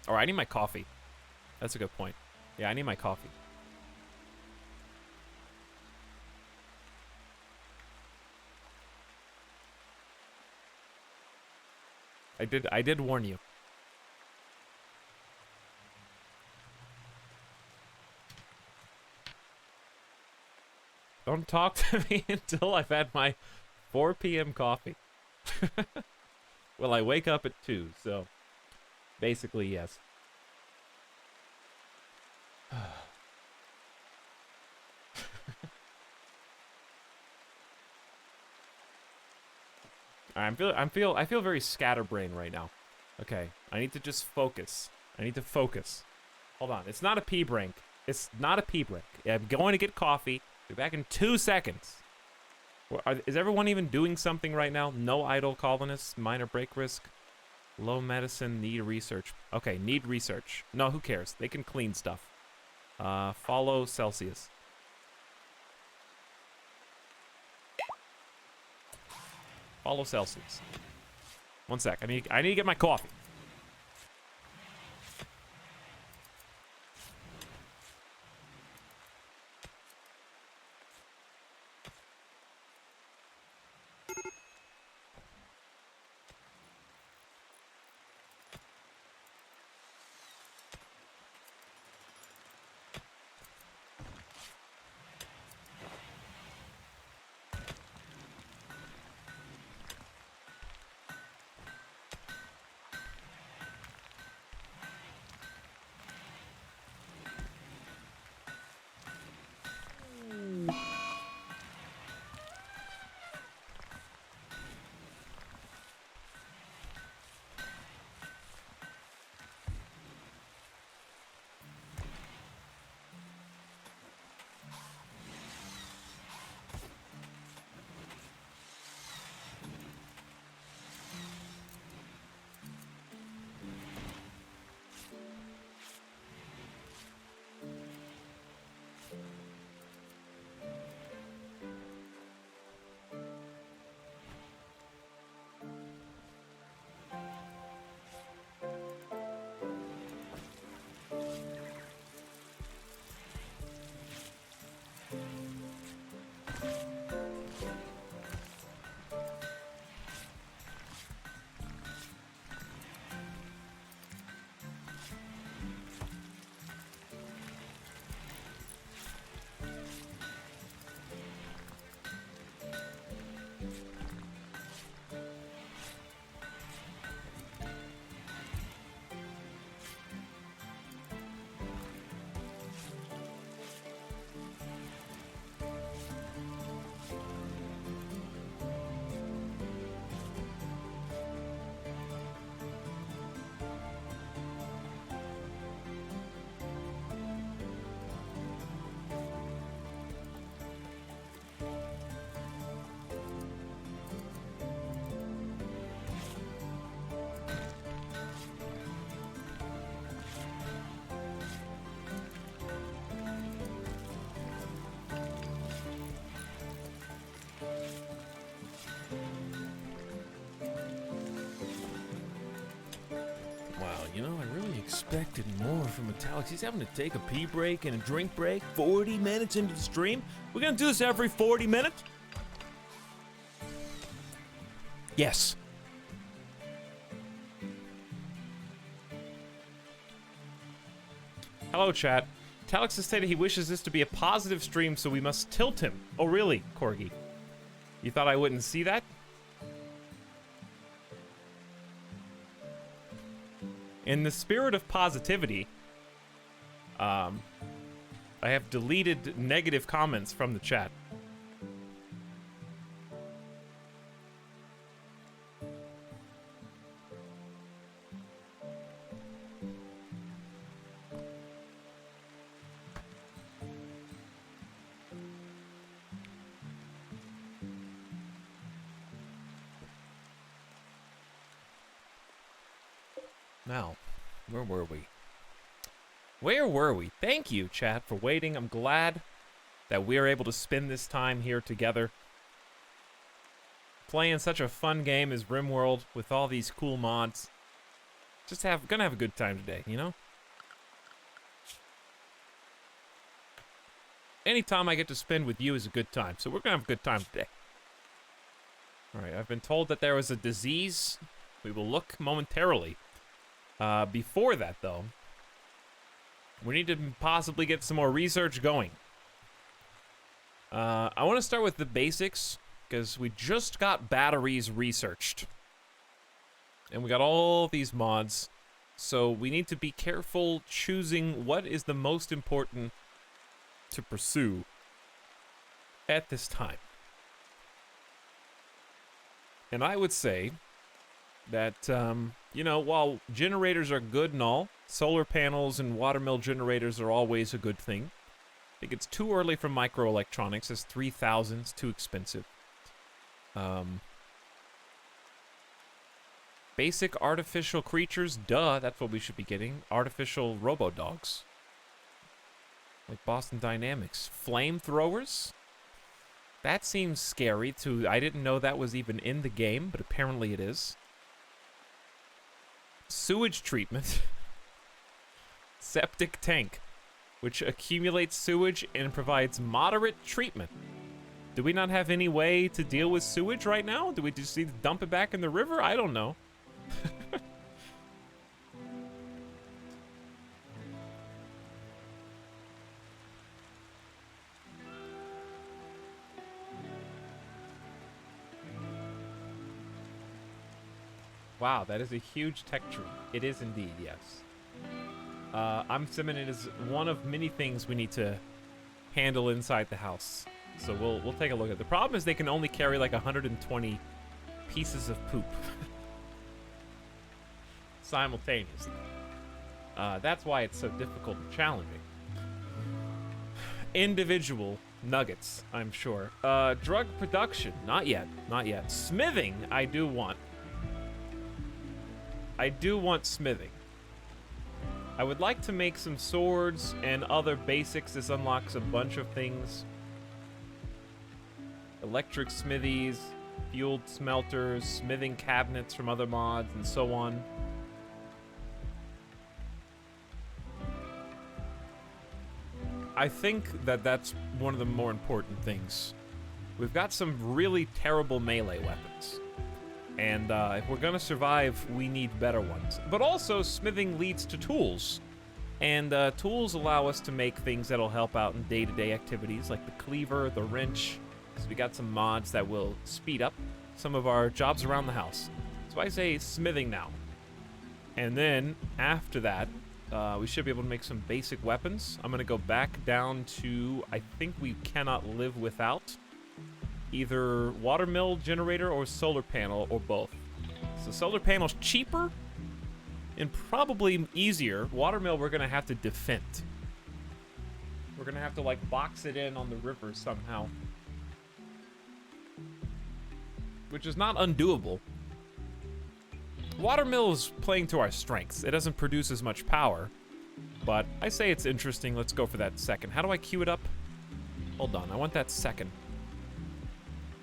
All right, I need my coffee. That's a good point. Yeah, I need my coffee. I did warn you. Don't talk to me until I've had my 4 p.m. coffee. Well, I wake up at 2, so basically, yes. I feel very scatterbrained right now. Okay, I need to just focus. I need to focus. Hold on, it's not a pee break. It's not a pee break. I'm going to get coffee. Be back in 2 seconds. Is everyone even doing something right now? No idle colonists, minor break risk, low medicine, need research. Okay, need research. No, who cares? They can clean stuff. Follow Celsius. Follow Celsius. 1 sec. I need to get my coffee. You know, I really expected more from Etalyx. He's having to take a pee break and a drink break 40 minutes into the stream. We're gonna do this every 40 minutes? Yes. Hello, chat. Etalyx has stated he wishes this to be a positive stream, so we must tilt him. Oh, really, Corgi? You thought I wouldn't see that? In the spirit of positivity, I have deleted negative comments from the chat. Now, where were we? Where were we? Thank you, chat, for waiting. I'm glad that we're able to spend this time here together. Playing such a fun game as RimWorld with all these cool mods. Gonna have a good time today, you know? Anytime I get to spend with you is a good time, so we're gonna have a good time today. Alright, I've been told that there was a disease. We will look momentarily. Before that, though, we need to possibly get some more research going. I want to start with the basics, because we just got batteries researched. And we got all these mods, so we need to be careful choosing what is the most important to pursue at this time. And I would say that, you know, while generators are good and all, solar panels and watermill generators are always a good thing. I think it's too early for microelectronics, as 3,000 is too expensive. Basic artificial creatures, duh, that's what we should be getting. Artificial robo-dogs. Like Boston Dynamics. Flamethrowers? That seems scary too. I didn't know that was even in the game, but apparently it is. Sewage treatment. Septic tank, which accumulates sewage and provides moderate treatment. Do we not have any way to deal with sewage right now? Do we just need to dump it back in the river? I don't know. Wow, that is a huge tech tree. It is indeed, yes. I'm assuming it is one of many things we need to handle inside the house. So we'll take a look at it. The problem is they can only carry like 120 pieces of poop simultaneously. That's why it's so difficult and challenging. Individual nuggets, I'm sure. Drug production, not yet, not yet. Smithing, I do want. I do want smithing. I would like to make some swords and other basics. This unlocks a bunch of things. Electric smithies, fueled smelters, smithing cabinets from other mods, and so on. I think that that's one of the more important things. We've got some really terrible melee weapons. And if we're gonna survive, we need better ones. But also, smithing leads to tools. And tools allow us to make things that'll help out in day-to-day activities, like the cleaver, the wrench. So we got some mods that will speed up some of our jobs around the house. So I say smithing now. And then, after that, we should be able to make some basic weapons. I'm gonna go back down to, I think we cannot live without either watermill generator or solar panel, or both. So solar panel's cheaper and probably easier. Watermill we're gonna have to defend. We're gonna have to like box it in on the river somehow, which is not undoable. Watermill is playing to our strengths. It doesn't produce as much power, but I say it's interesting. Let's go for that second. How do I queue it up? Hold on, I want that second.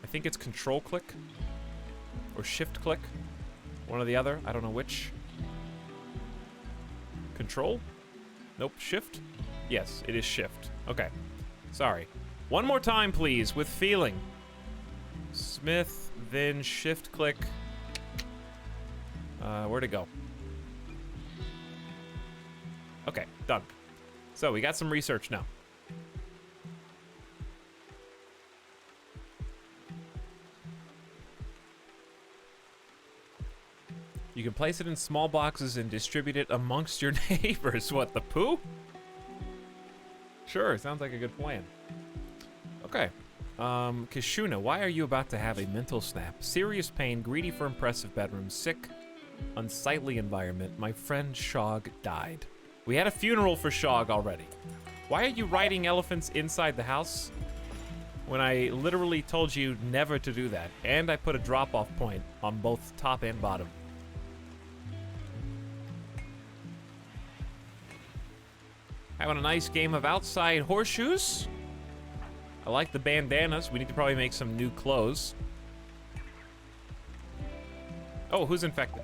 I think it's control click or shift click, one or the other. I don't know which. Control? Nope, shift? Yes, it is shift. Okay, sorry. One more time, please, with feeling. Smith, then shift click. Where'd it go? Okay, done. So we got some research now. You can place it in small boxes and distribute it amongst your neighbors. What, the poo? Sure, sounds like a good plan. Okay. Kishuna, why are you about to have a mental snap? Serious pain, greedy for impressive bedroom, sick, unsightly environment. My friend Shog died. We had a funeral for Shog already. Why are you riding elephants inside the house when I literally told you never to do that? And I put a drop-off point on both top and bottom. Having a nice game of outside horseshoes. I like the bandanas. We need to probably make some new clothes. Oh, who's infected?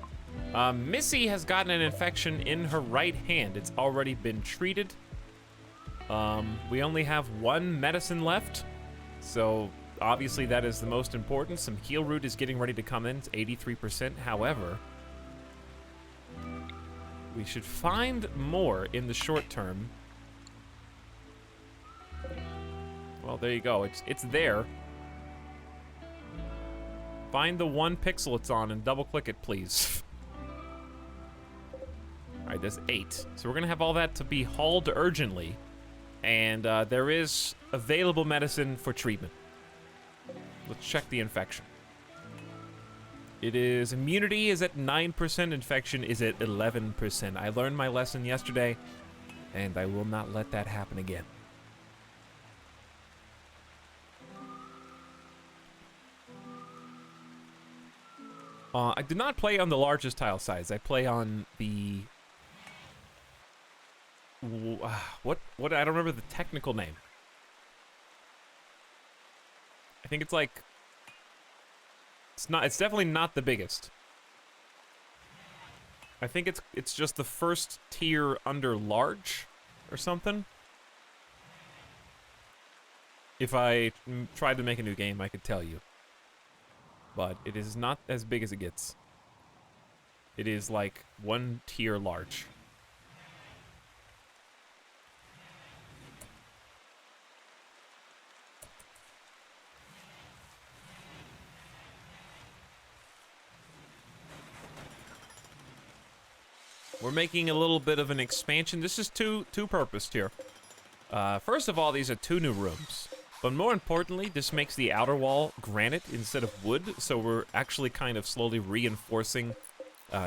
Missy has gotten an infection in her right hand. It's already been treated. We only have one medicine left. So, obviously that is the most important. Some heal root is getting ready to come in. It's 83%. However, we should find more in the short term. Well, there you go. It's there. Find the 1 pixel it's on and double-click it, please. All right, there's 8. So we're gonna have all that to be hauled urgently. And there is available medicine for treatment. Let's check the infection. It is, immunity is at 9%, infection is at 11%. I learned my lesson yesterday, and I will not let that happen again. I did not play on the largest tile size. I play on the... What? I don't remember the technical name. I think it's like... It's definitely not the biggest. I think it's just the first tier under large or something. If I tried to make a new game, I could tell you. But it is not as big as it gets. It is like 1 tier large. We're making a little bit of an expansion. This is two-purposed here. First of all, these are 2 new rooms. But more importantly, this makes the outer wall granite instead of wood, so we're actually kind of slowly reinforcing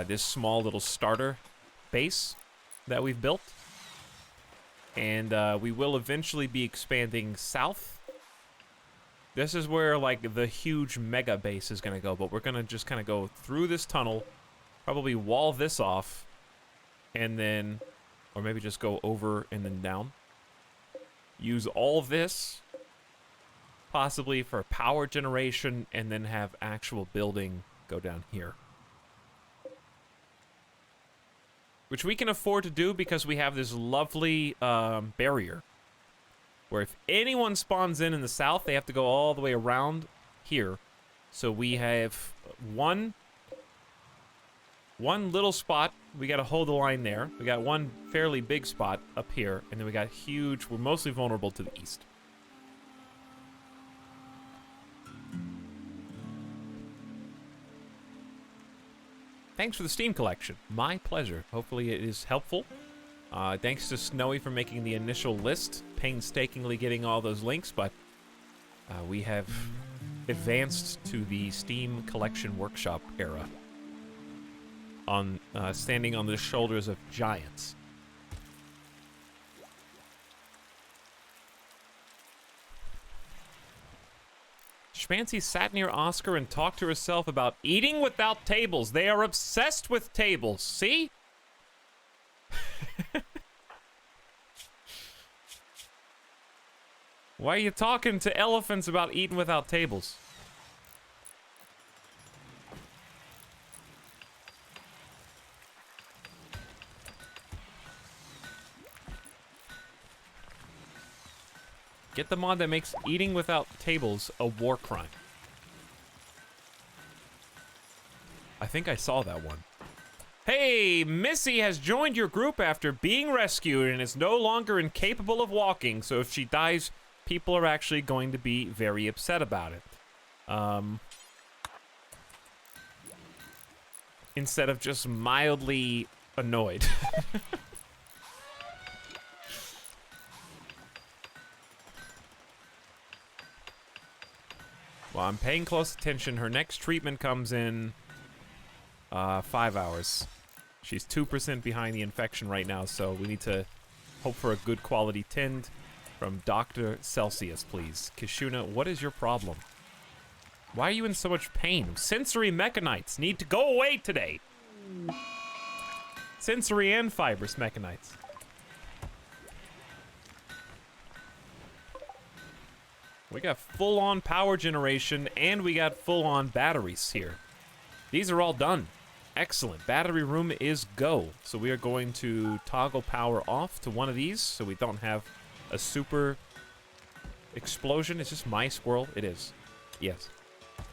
this small little starter base that we've built. And we will eventually be expanding south. This is where, like, the huge mega base is gonna go, but we're gonna just kind of go through this tunnel, probably wall this off, and then, or maybe just go over and then down. Use all this, possibly for power generation, and then have actual building go down here. Which we can afford to do because we have this lovely barrier. Where if anyone spawns in the south, they have to go all the way around here. So we have one little spot. We got to hold the line there. We got one fairly big spot up here. And then we got huge. We're mostly vulnerable to the east. Thanks for the Steam collection. My pleasure. Hopefully it is helpful. Thanks to Snowy for making the initial list, painstakingly getting all those links, but we have advanced to the Steam collection workshop era. On standing on the shoulders of giants. Schmancy sat near Oscar and talked to herself about eating without tables. They are obsessed with tables. See? Why are you talking to elephants about eating without tables? Get the mod that makes eating without tables a war crime. I think I saw that one. Hey, Missy has joined your group after being rescued and is no longer incapable of walking, so if she dies, people are actually going to be very upset about it. Instead of just mildly annoyed. Well, I'm paying close attention. Her next treatment comes in 5 hours. She's 2% behind the infection right now, so we need to hope for a good quality tend from Dr. Celsius, please. Kishuna, what is your problem? Why are you in so much pain? Sensory mechanites need to go away today. Sensory and fibrous mechanites. We got full-on power generation, and we got full-on batteries here. These are all done. Excellent. Battery room is go. So we are going to toggle power off to one of these, so we don't have a super explosion. It's just my squirrel. It is. Yes.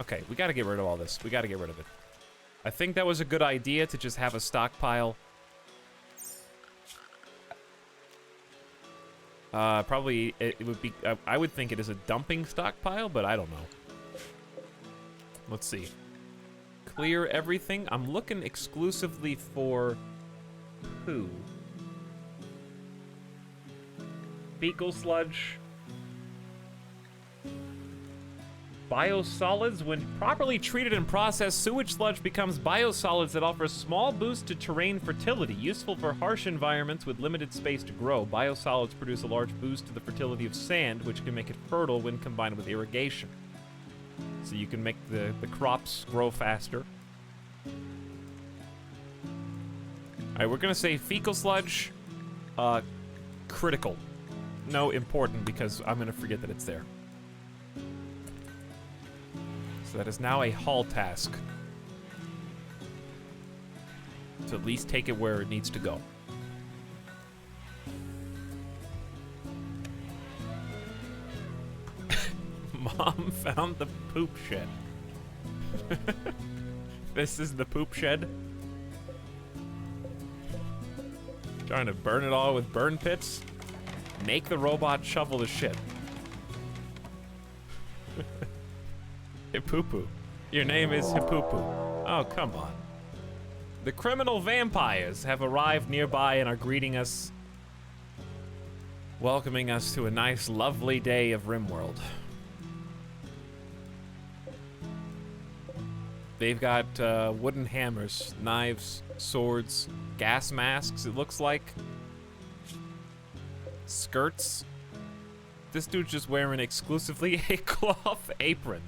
Okay, we got to get rid of all this. We got to get rid of it. I think that was a good idea to just have a stockpile Probably it would be. I would think it is a dumping stockpile, but I don't know. Let's see. Clear everything. I'm looking exclusively for poo. Fecal sludge. Biosolids. When properly treated and processed, sewage sludge becomes biosolids that offer a small boost to terrain fertility. Useful for harsh environments with limited space to grow. Biosolids produce a large boost to the fertility of sand, which can make it fertile when combined with irrigation. So you can make the crops grow faster. Alright, we're gonna say fecal sludge, critical. No, important, because I'm gonna forget that it's there. So that is now a haul task. To at least take it where it needs to go. Mom found the poop shed. This is the poop shed. Trying to burn it all with burn pits. Make the robot shovel the shit. Hippoopoo. Your name is Hippoopoo. Oh, come on. The criminal vampires have arrived nearby and are greeting us, welcoming us to a nice, lovely day of RimWorld. They've got wooden hammers, knives, swords, gas masks, it looks like. Skirts. This dude's just wearing exclusively a cloth apron.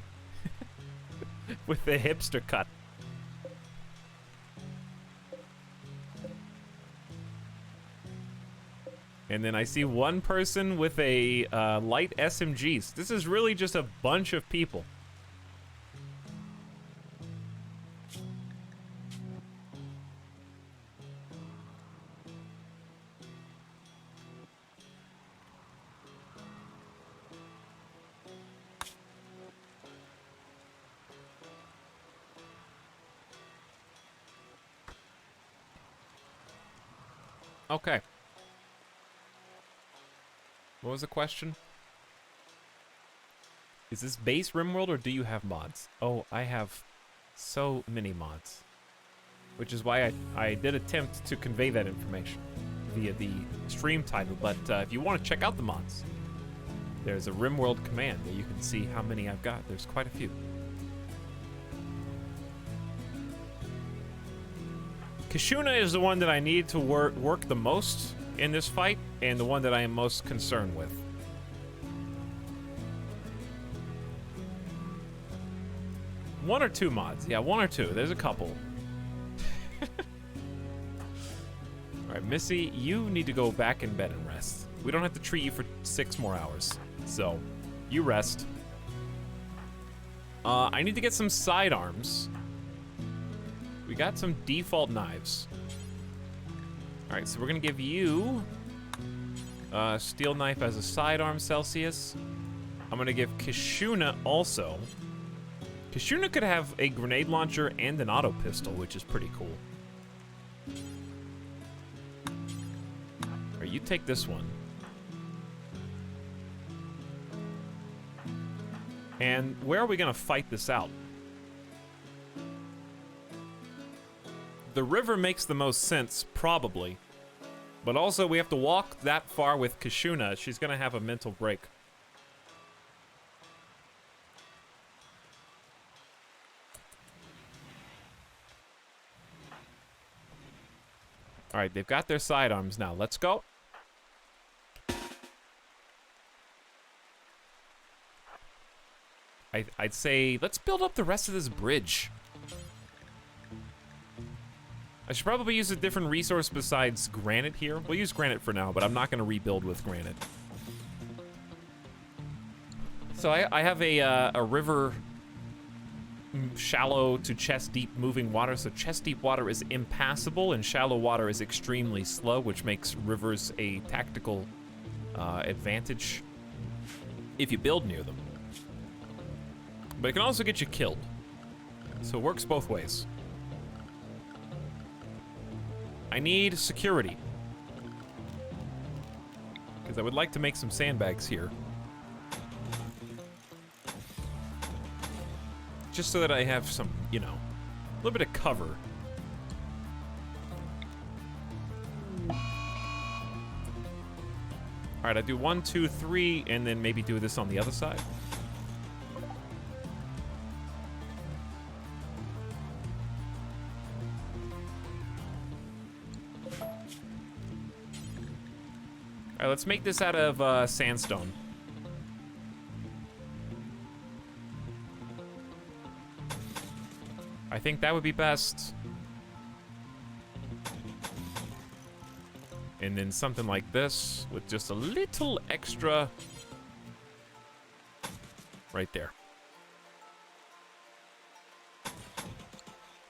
With the hipster cut. And then I see one person with a light SMGs. This is really just a bunch of people. Okay. What was the question? Is this base RimWorld or do you have mods? Oh, I have so many mods. Which is why I did attempt to convey that information via the stream title, but if you want to check out the mods, there's a RimWorld command where you can see how many I've got. There's quite a few. Kashuna is the one that I need to work the most in this fight, and the one that I am most concerned with. One or two mods. Yeah, one or two. There's a couple. Alright, Missy, you need to go back in bed and rest. We don't have to treat you for 6 more hours. So, you rest. I need to get some sidearms. We got some default knives. Alright, so we're gonna give you steel knife as a sidearm, Celsius. I'm gonna give Kashuna also. Kashuna could have a grenade launcher and an auto pistol, which is pretty cool. Alright, you take this one. And where are we gonna fight this out? The river makes the most sense, probably. But also, we have to walk that far with Kashuna. She's gonna have a mental break. Alright, they've got their sidearms now. Let's go. I'd say, let's build up the rest of this bridge. I should probably use a different resource besides granite here. We'll use granite for now, but I'm not going to rebuild with granite. So I have a river shallow to chest deep moving water. So chest deep water is impassable and shallow water is extremely slow, which makes rivers a tactical advantage if you build near them. But it can also get you killed. So it works both ways. I need security. because I would like to make some sandbags here. Just so that I have some, you know, a little bit of cover. All right, I do 1, 2, 3, and then maybe do this on the other side. All right, let's make this out of sandstone. I think that would be best. And then something like this with just a little extra right there.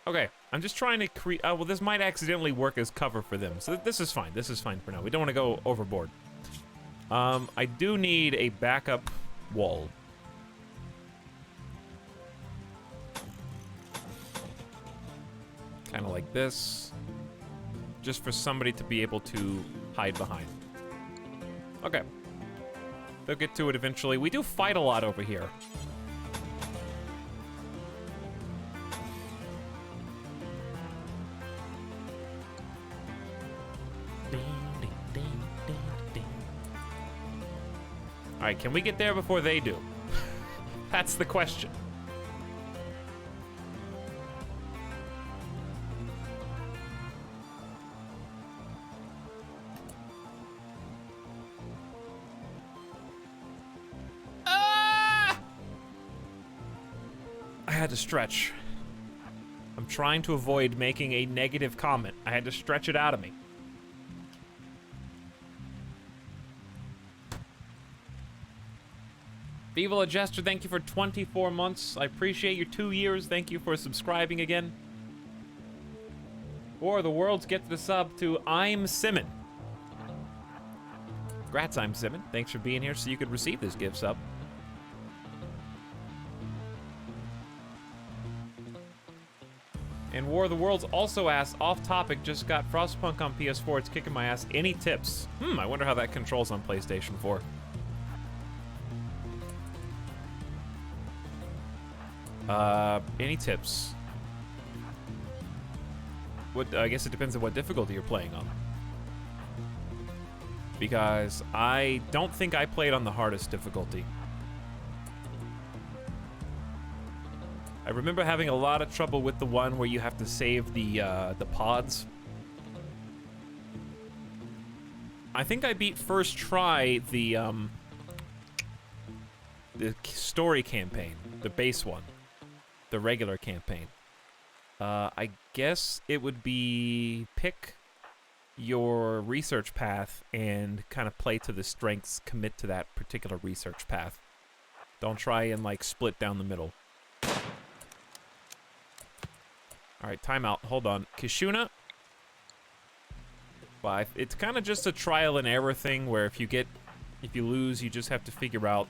Okay, I'm just trying to create, well, this might accidentally work as cover for them. So this is fine. This is fine for now. We don't want to go overboard. I do need a backup wall. Kind of like this. Just for somebody to be able to hide behind. Okay. They'll get to it eventually. We do fight a lot over here. Alright, can we get there before they do? That's the question. I had to stretch. I'm trying to avoid making a negative comment. I had to stretch it out of me. Viva Jester, thank you for 24 months. I appreciate your 2 years. Thank you for subscribing again. Or the world's get the sub to I'm Simon. Congrats, I'm Simon. Thanks for being here so you could receive this gift sub. And War of the Worlds also asked, off topic, just got Frostpunk on PS4, it's kicking my ass. Any tips? I wonder how that controls on PlayStation 4. Any tips? What, I guess it depends on what difficulty you're playing on. Because I don't think I played on the hardest difficulty. I remember having a lot of trouble with the one where you have to save the pods. I think I beat first try the story campaign, the base one, the regular campaign. I guess it would be pick your research path and kind of play to the strengths, commit to that particular research path. Don't try and like split down the middle. All right, timeout. Hold on. Kishuna. 5. It's kind of just a trial and error thing where if you lose, you just have to figure out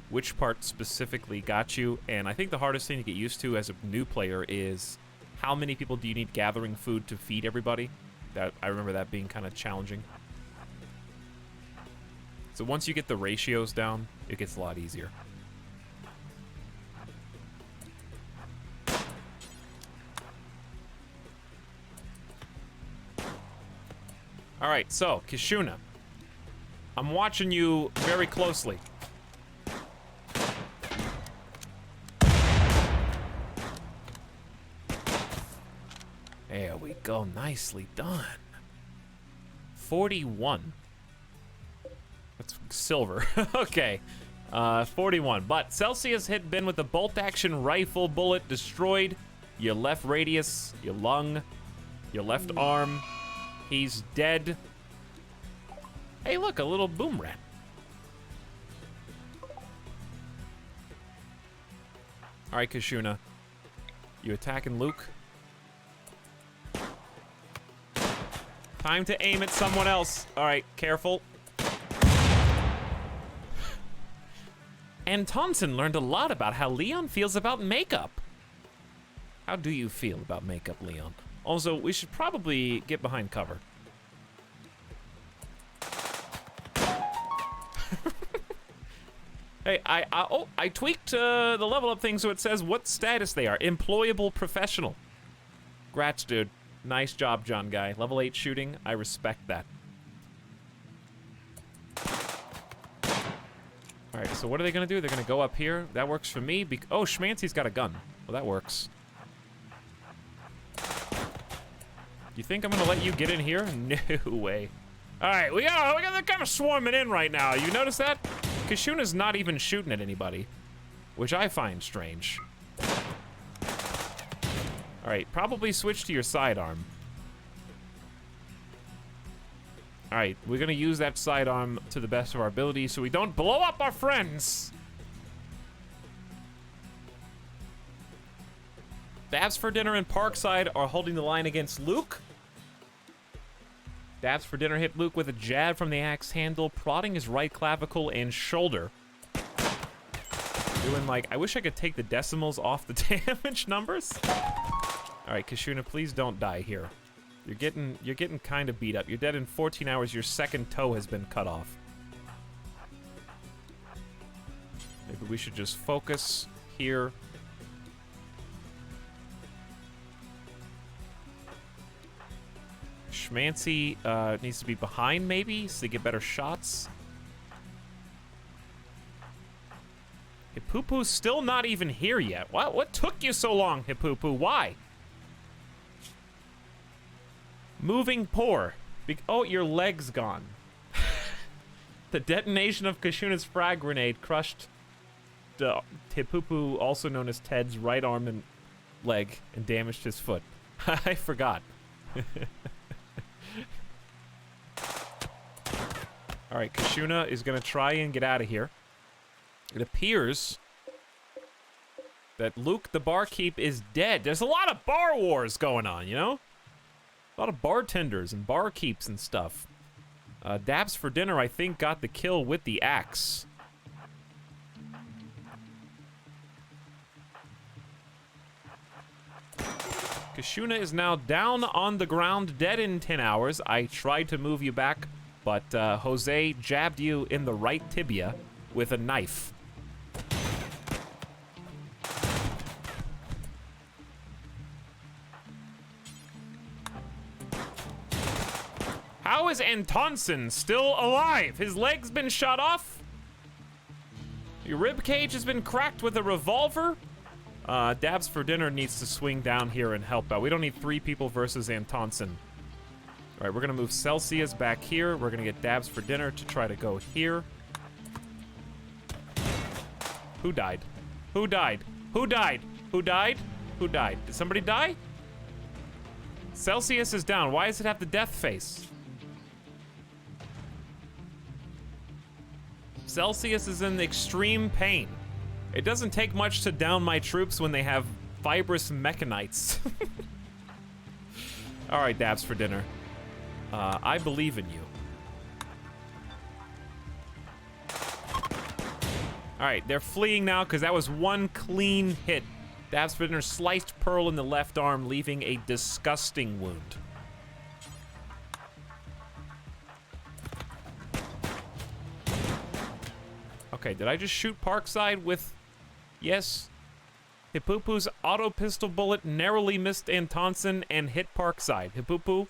which part specifically got you. And I think the hardest thing to get used to as a new player is how many people do you need gathering food to feed everybody? I remember that being kind of challenging. So once you get the ratios down, it gets a lot easier. All right, so, Kishuna. I'm watching you very closely. There we go, nicely done. 41. That's silver, okay. 41, but Celsius hit Ben with a bolt-action rifle bullet, destroyed your left radius, your lung, your left arm. He's dead. Hey, look, a little boom rat. All right, Kishuna. You attacking Luke? Time to aim at someone else. All right, careful. And Thompson learned a lot about how Leon feels about makeup. How do you feel about makeup, Leon? Also, we should probably get behind cover. Hey, I tweaked the level up thing so it says what status they are. Employable professional. Grats, dude. Nice job, John Guy. Level 8 shooting. I respect that. All right, so what are they gonna do? They're gonna go up here. That works for me. Oh, Schmancy's got a gun. Well, that works. You think I'm gonna let you get in here? No way. All right, we got they're kind of swarming in right now. You notice that? Kashuna's not even shooting at anybody, which I find strange. All right, probably switch to your sidearm. All right, we're gonna use that sidearm to the best of our ability so we don't blow up our friends. Dabs for Dinner and Parkside are holding the line against Luke. Dabs for Dinner hit Luke with a jab from the axe handle, prodding his right clavicle and shoulder. Doing like, I wish I could take the decimals off the damage numbers. All right, Kashuna, please don't die here. You're getting kind of beat up. You're dead in 14 hours. Your second toe has been cut off. Maybe we should just focus here. Schmancy needs to be behind, maybe, so they get better shots. Hippoopoo's still not even here yet. What took you so long, Hippoopoo? Why? Moving poor. Oh, your leg's gone. The detonation of Kashuna's frag grenade crushed Hippoopoo, also known as Ted's, right arm and leg and damaged his foot. I forgot. All right, Kashuna is going to try and get out of here. It appears that Luke the barkeep is dead. There's a lot of bar wars going on, you know? A lot of bartenders and barkeeps and stuff. Dabs for Dinner, I think, got the kill with the axe. Kashuna is now down on the ground, dead in 10 hours. I tried to move you back, but Jose jabbed you in the right tibia with a knife. How is Antonsen still alive? His leg's been shot off? Your rib cage has been cracked with a revolver? Dabs for Dinner needs to swing down here and help out. We don't need 3 people versus Antonsen. All right, we're gonna move Celsius back here. We're gonna get Dabs for Dinner to try to go here. Who died? Who died? Who died? Who died? Who died? Did somebody die? Celsius is down. Why does it have the death face? Celsius is in extreme pain. It doesn't take much to down my troops when they have fibrous mechanites. All right, Dabs for Dinner. I believe in you. All right, they're fleeing now because that was one clean hit. Dabs for Dinner sliced Pearl in the left arm, leaving a disgusting wound. Okay, did I just shoot Parkside with... Yes. Hippoopoo's auto pistol bullet narrowly missed Antonsen and hit Parkside. Hippoopoo,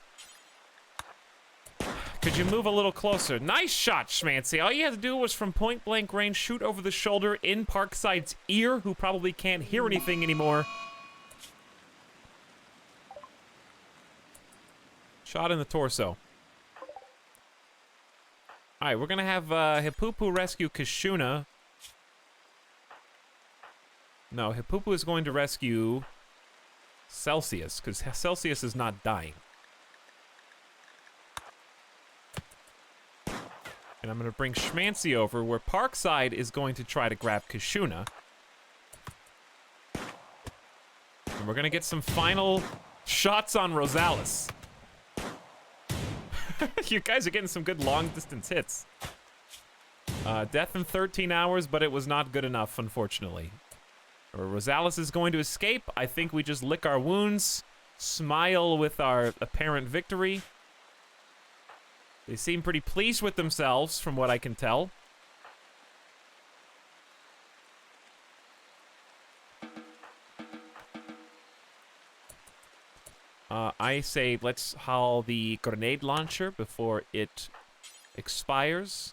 could you move a little closer? Nice shot, Schmancy. All you had to do was from point blank range shoot over the shoulder in Parkside's ear, who probably can't hear anything anymore. Shot in the torso. All right, we're gonna have Hippoopoo rescue Kashuna. No, Hippoopoo is going to rescue Celsius, because Celsius is not dying. And I'm going to bring Schmancy over, where Parkside is going to try to grab Kashuna. And we're going to get some final shots on Rosales. You guys are getting some good long-distance hits. Death in 13 hours, but it was not good enough, unfortunately. Rosales is going to escape. I think we just lick our wounds, smile with our apparent victory. They seem pretty pleased with themselves, from what I can tell. I say let's haul the grenade launcher before it expires.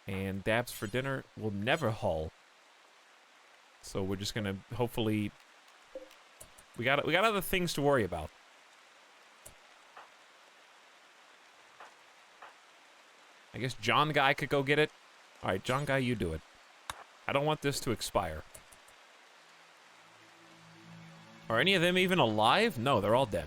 And dabs for dinner will never haul. So we're just gonna hopefully... We got other things to worry about. I guess John Guy could go get it. Alright, John Guy, you do it. I don't want this to expire. Are any of them even alive? No, they're all dead.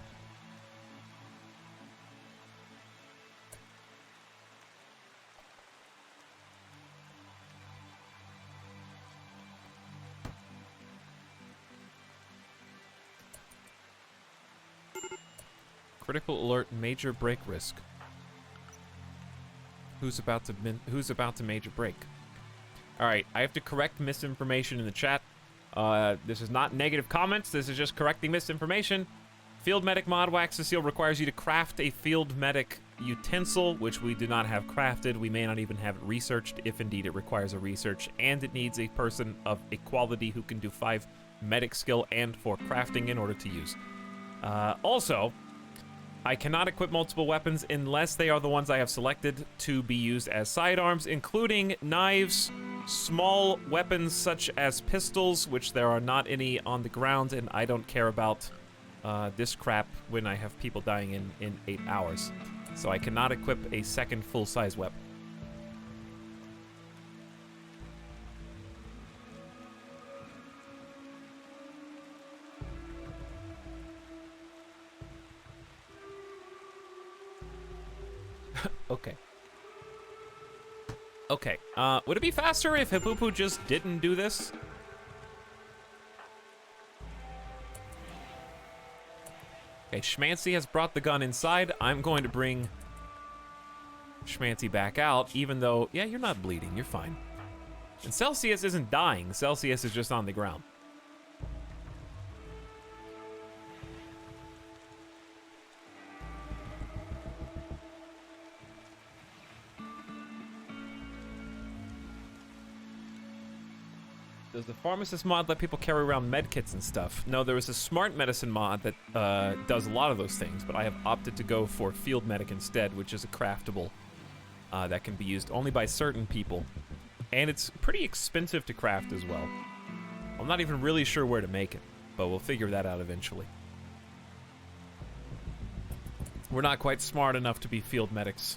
Critical alert, major break risk. Who's about to major break? All right, I have to correct misinformation in the chat. This is not negative comments. This is just correcting misinformation. Field Medic Mod Wax Seal requires you to craft a Field Medic utensil, which we do not have crafted. We may not even have it researched, if indeed it requires a research, and it needs a person of equality who can do 5 medic skill and 4 crafting in order to use. Also, I cannot equip multiple weapons unless they are the ones I have selected to be used as sidearms, including knives, small weapons such as pistols, which there are not any on the ground, and I don't care about this crap when I have people dying in 8 hours. So I cannot equip a second full-size weapon. Okay. Okay, would it be faster if Hippoopoo just didn't do this? Okay, Schmancy has brought the gun inside. I'm going to bring Schmancy back out, even though, yeah, you're not bleeding, you're fine. And Celsius isn't dying, Celsius is just on the ground. Does the pharmacist mod let people carry around medkits and stuff? No, there is a smart medicine mod that does a lot of those things, but I have opted to go for field medic instead, which is a craftable that can be used only by certain people. And it's pretty expensive to craft as well. I'm not even really sure where to make it, but we'll figure that out eventually. We're not quite smart enough to be field medics.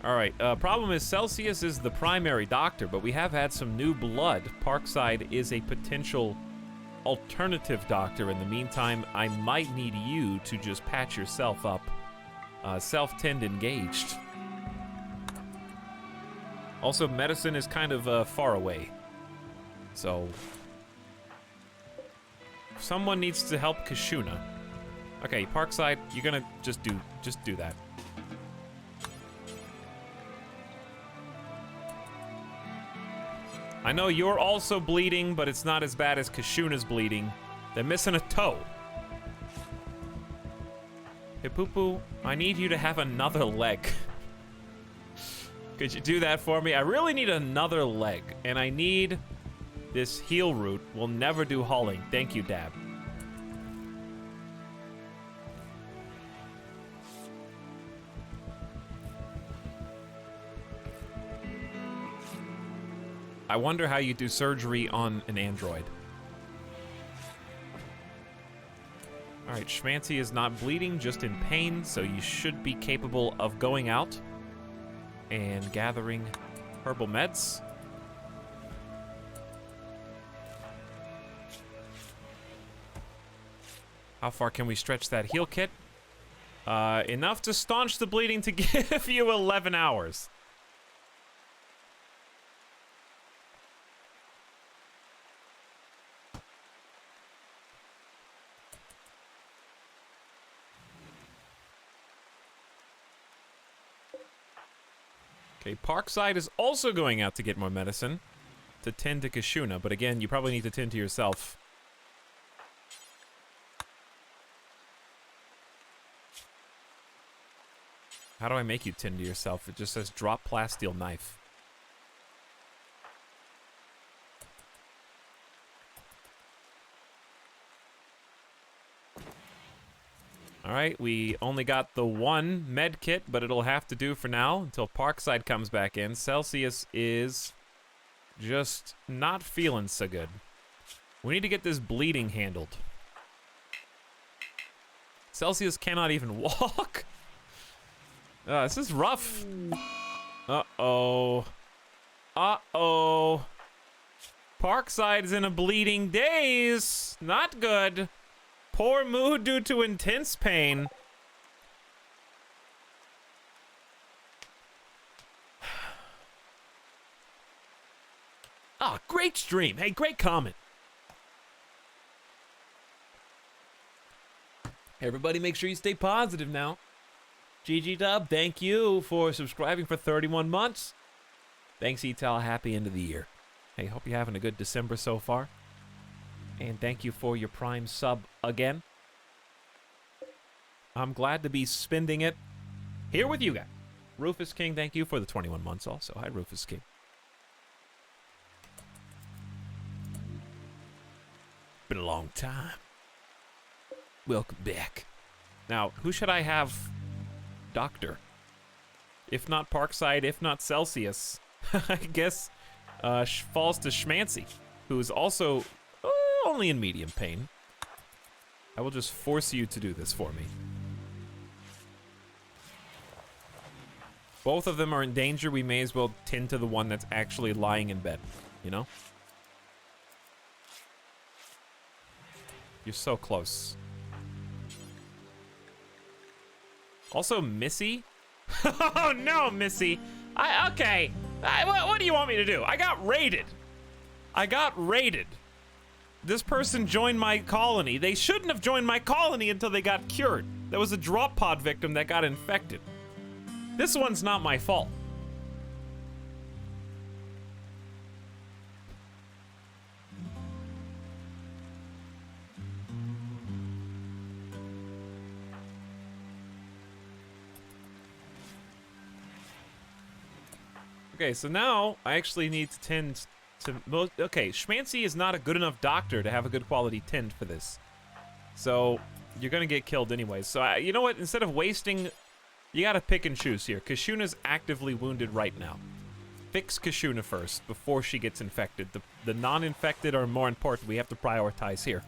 Alright, problem is Celsius is the primary doctor, but we have had some new blood. Parkside is a potential alternative doctor. In the meantime, I might need you to just patch yourself up. Self-tend engaged. Also, medicine is kind of far away. So, someone needs to help Kashuna. Okay, Parkside, you're gonna just do that. I know you're also bleeding, but it's not as bad as Kashuna's bleeding. They're missing a toe. Hippoopoo, I need you to have another leg. Could you do that for me? I really need another leg, and I need this heal route. We'll never do hauling. Thank you, Dab. I wonder how you do surgery on an android. Alright, Schmancy is not bleeding, just in pain, so you should be capable of going out and gathering herbal meds. How far can we stretch that heal kit? Enough to staunch the bleeding to give you 11 hours. Okay, Parkside is also going out to get more medicine to tend to Kashuna, but again, you probably need to tend to yourself. How do I make you tend to yourself? It just says drop plasteel knife. All right, we only got the one med kit, but it'll have to do for now until Parkside comes back in. Celsius is just not feeling so good. We need to get this bleeding handled. Celsius cannot even walk. This is rough. Uh-oh. Uh-oh. Parkside is in a bleeding daze. Not good. Poor mood due to intense pain. Ah, great stream. Hey, great comment. Everybody make sure you stay positive now. GG Dub, thank you for subscribing for 31 months. Thanks, Etal. Happy end of the year. Hey, hope you're having a good December so far. And thank you for your Prime sub again. I'm glad to be spending it here with you guys. Rufus King, thank you for the 21 months also. Hi, Rufus King. Been a long time. Welcome back. Now, who should I have doctor? If not Parkside, if not Celsius, I guess falls to Schmancy, who is also only in medium pain. I will just force you to do this for me. Both of them are in danger. We may as well tend to the one that's actually lying in bed, you know? You're so close. Also, Missy? Oh no, Missy. Okay. What do you want me to do? I got raided. I got raided. This person joined my colony. They shouldn't have joined my colony until they got cured. There was a drop pod victim that got infected. This one's not my fault. Okay, so now I actually need to tend to okay, Schmancy is not a good enough doctor to have a good quality tend for this. So you're gonna get killed anyways. So you know what? Instead of wasting, you gotta pick and choose here. Kashuna's actively wounded right now. Fix Kashuna first before she gets infected. The non-infected are more important. We have to prioritize here.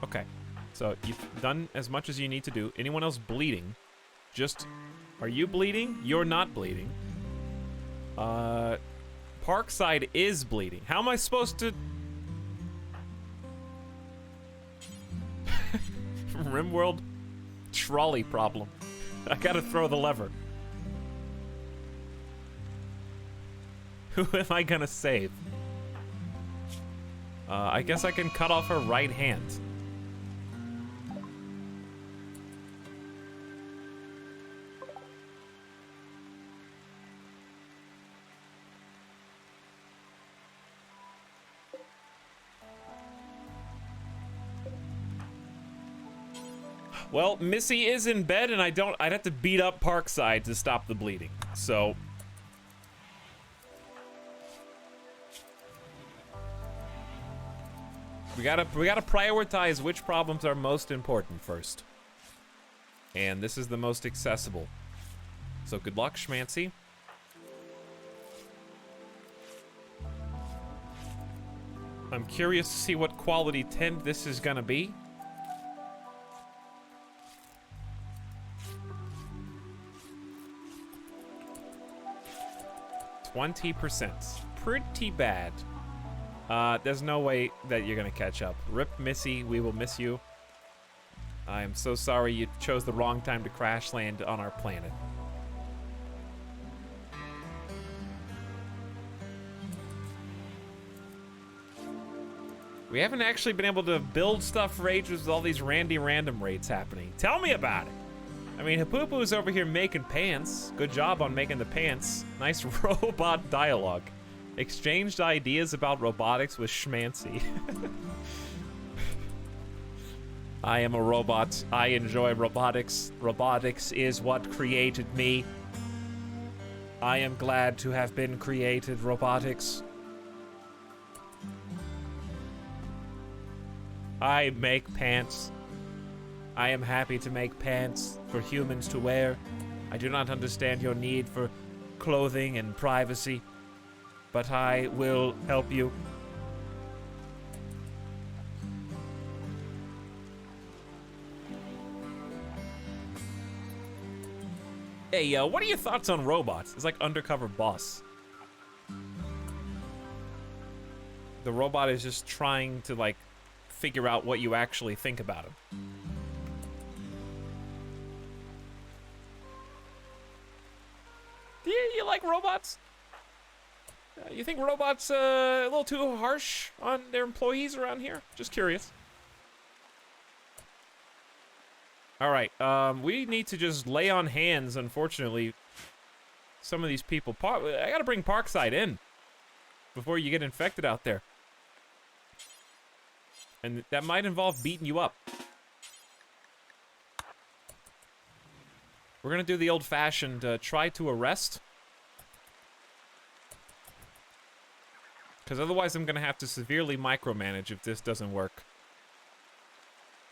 Okay. So you've done as much as you need to do. Anyone else bleeding? Just, are you bleeding? You're not bleeding. Parkside is bleeding. How am I supposed to? RimWorld trolley problem. I gotta throw the lever. Who am I gonna save? I guess I can cut off her right hand. Well, Missy is in bed, and I'd have to beat up Parkside to stop the bleeding. So we gotta prioritize which problems are most important first. And this is the most accessible. So good luck, Schmancy. I'm curious to see what quality tend this is gonna be. 20%. Pretty bad. There's no way that you're gonna catch up. Rip Missy, we will miss you. I am so sorry you chose the wrong time to crash land on our planet. We haven't actually been able to build stuff for ages with all these random raids happening. Tell me about it. I mean, Hapupu's over here making pants. Good job on making the pants. Nice robot dialogue. Exchanged ideas about robotics with Schmancy. I am a robot. I enjoy robotics. Robotics is what created me. I am glad to have been created, robotics. I make pants. I am happy to make pants for humans to wear. I do not understand your need for clothing and privacy, but I will help you. Hey, what are your thoughts on robots? It's like undercover boss. The robot is just trying to, like, figure out what you actually think about him. Do you like robots? You think robots a little too harsh on their employees around here? Just curious. All right, we need to just lay on hands, unfortunately. Some of these people, I gotta bring Parkside in before you get infected out there. And that might involve beating you up. We're gonna do the old-fashioned try to arrest. Because otherwise I'm gonna have to severely micromanage if this doesn't work.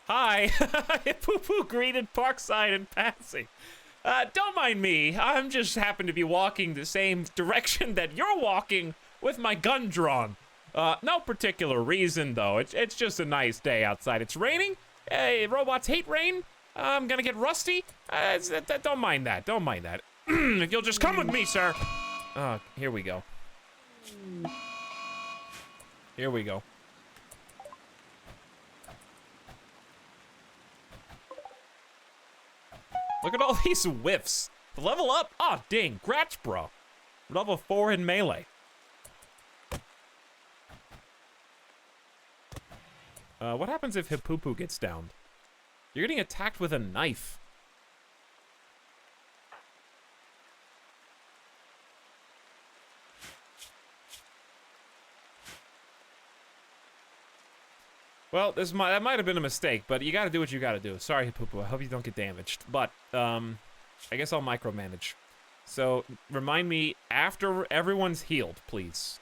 Hi! Poo-poo greeted Parkside in passing. Don't mind me. I'm just happen to be walking the same direction that you're walking with my gun drawn. No particular reason, though. It's just a nice day outside. It's raining. Hey, robots hate rain. I'm gonna get rusty. Don't mind that. Don't mind that. If you'll just come with me, sir. Here we go. Here we go. Look at all these whiffs. Level up. Oh, dang. Grats, bro. Level 4 in melee. What happens if Hippoopoo gets downed? You're getting attacked with a knife. Well, that might have been a mistake, but you gotta do what you gotta do. Sorry, Hippoopoo. I hope you don't get damaged. But, I guess I'll micromanage. So, remind me after everyone's healed, please.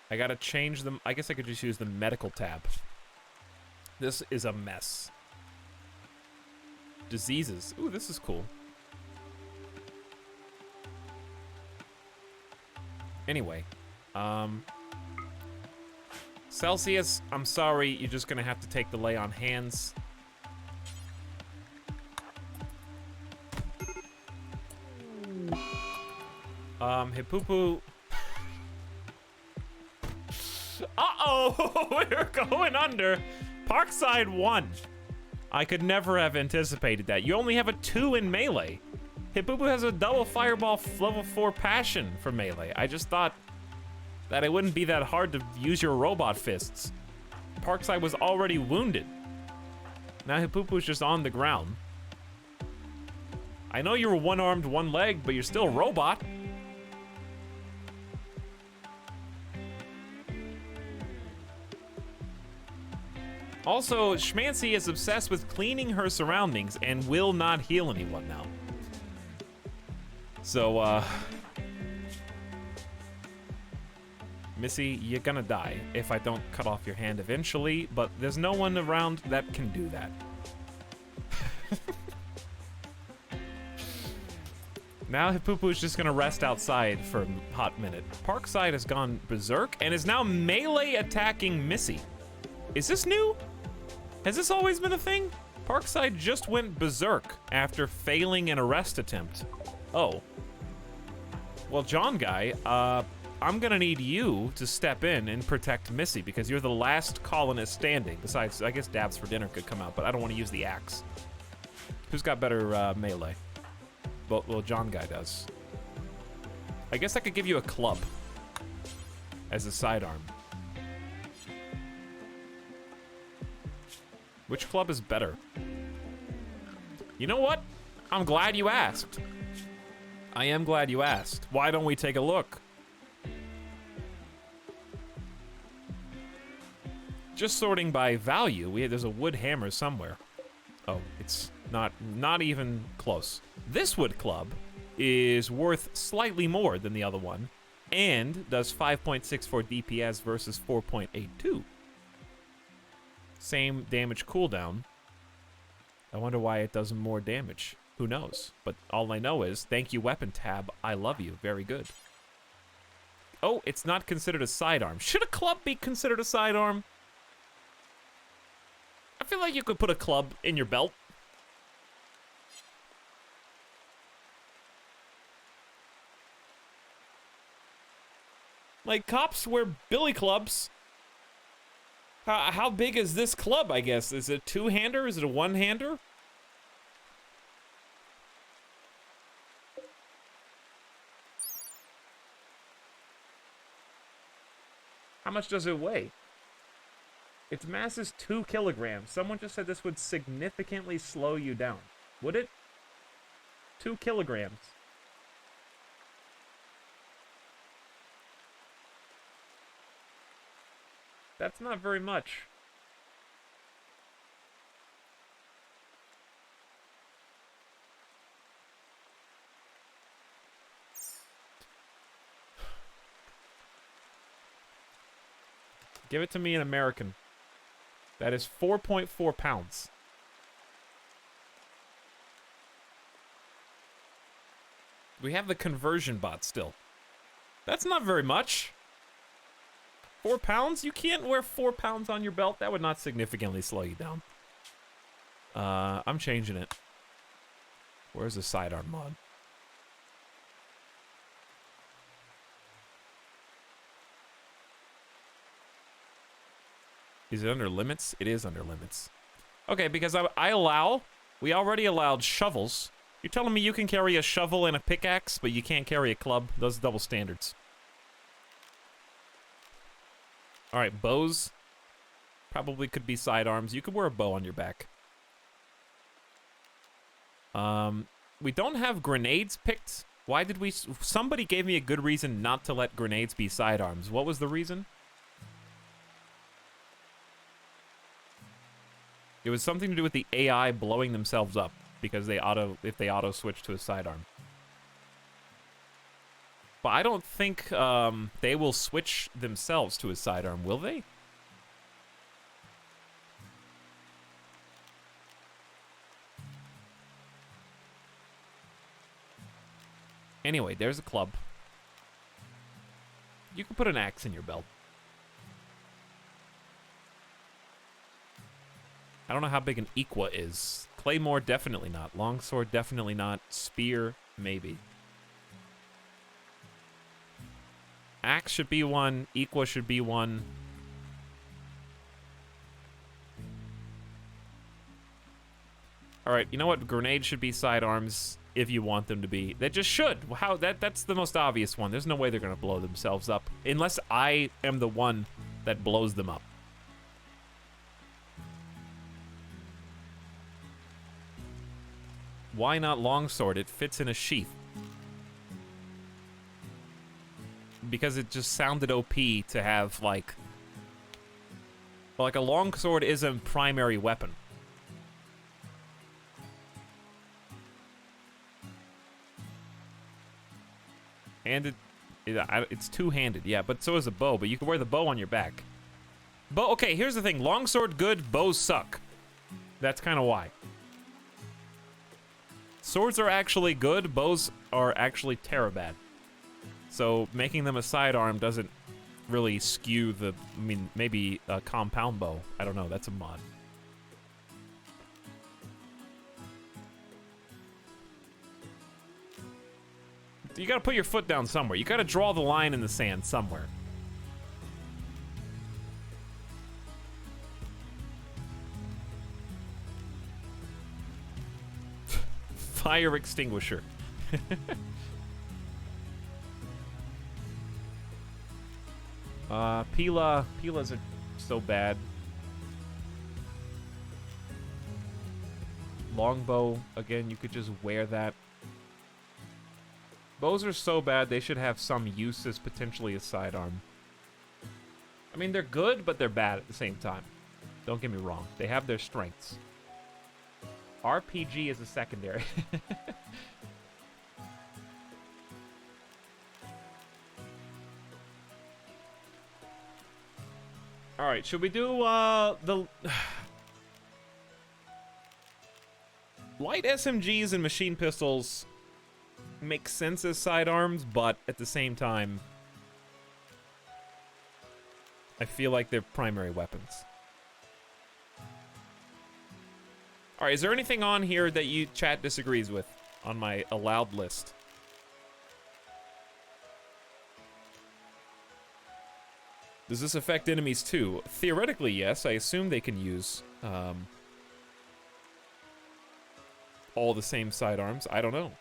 I gotta change them. I guess I could just use the medical tab. This is a mess. Diseases. Ooh, this is cool. Anyway, Celsius, I'm sorry, you're just gonna have to take the lay on hands. Hippoopoo. Uh-oh, we're going under. Parkside won. I could never have anticipated that. You only have a 2 in melee. Hippoopoo has a double fireball level 4 passion for melee. I just thought that it wouldn't be that hard to use your robot fists. Parkside was already wounded. Now Hippoopoo's just on the ground. I know you're one-armed, one-legged, but you're still a robot. Also, Schmancy is obsessed with cleaning her surroundings and will not heal anyone now. So, Missy, you're gonna die if I don't cut off your hand eventually, but there's no one around that can do that. Now Hippoopoo's just gonna rest outside for a hot minute. Parkside has gone berserk and is now melee attacking Missy. Is this new? Has this always been a thing? Parkside just went berserk after failing an arrest attempt. Oh. Well, John Guy, I'm gonna need you to step in and protect Missy because you're the last colonist standing. Besides, I guess Dabs for Dinner could come out, but I don't want to use the axe. Who's got better melee? Well, John Guy does. I guess I could give you a club as a sidearm. Which club is better? You know what? I'm glad you asked. I am glad you asked. Why don't we take a look? Just sorting by value, there's a wood hammer somewhere. Oh, it's not even close. This wood club is worth slightly more than the other one and does 5.64 DPS versus 4.82. Same damage cooldown. I wonder why it does more damage. Who knows? But all I know is, thank you, weapon tab. I love you. Very good. Oh, it's not considered a sidearm. Should a club be considered a sidearm? I feel like you could put a club in your belt. Like, cops wear billy clubs. How big is this club, I guess? Is it a two-hander? Is it a one-hander? How much does it weigh? Its mass is 2 kilograms. Someone just said this would significantly slow you down. Would it? 2 kilograms. That's not very much. Give it to me in American. That is 4.4 pounds. We have the conversion bot still. That's not very much. 4 pounds? You can't wear 4 pounds on your belt. That would not significantly slow you down. I'm changing it. Where's the sidearm mod? Is it under limits? It is under limits. Okay, because we already allowed shovels. You're telling me you can carry a shovel and a pickaxe, but you can't carry a club? Those are double standards. Alright, bows. Probably could be sidearms. You could wear a bow on your back. We don't have grenades picked. Why did we... Somebody gave me a good reason not to let grenades be sidearms. What was the reason? It was something to do with the AI blowing themselves up because if they auto switch to a sidearm. But I don't think they will switch themselves to a sidearm, will they? Anyway, there's a club. You can put an axe in your belt. I don't know how big an Equa is. Claymore, definitely not. Longsword, definitely not. Spear, maybe. Axe should be one. Equa should be one. Alright, you know what? Grenade should be sidearms if you want them to be. They just should. That's the most obvious one. There's no way they're going to blow themselves up. Unless I am the one that blows them up. Why not longsword? It fits in a sheath. Because it just sounded OP to have, like a longsword is a primary weapon. And it's two-handed, yeah, but so is a bow, but you can wear the bow on your back. Bow, okay, here's the thing. Longsword, good. Bows suck. That's kind of why. Swords are actually good, bows are actually terabad. So making them a sidearm doesn't really skew the... I mean, maybe a compound bow. I don't know, that's a mod. You gotta put your foot down somewhere. You gotta draw the line in the sand somewhere. Fire extinguisher. Pilas are so bad. Longbow, again, you could just wear that. Bows are so bad, they should have some use as potentially a sidearm. I mean, they're good, but they're bad at the same time. Don't get me wrong. They have their strengths. RPG is a secondary. All right, should we do the light SMGs and machine pistols? Make sense as sidearms, but at the same time, I feel like they're primary weapons. All right, is there anything on here that you chat disagrees with on my allowed list? Does this affect enemies too? Theoretically, yes. I assume they can use all the same sidearms. I don't know.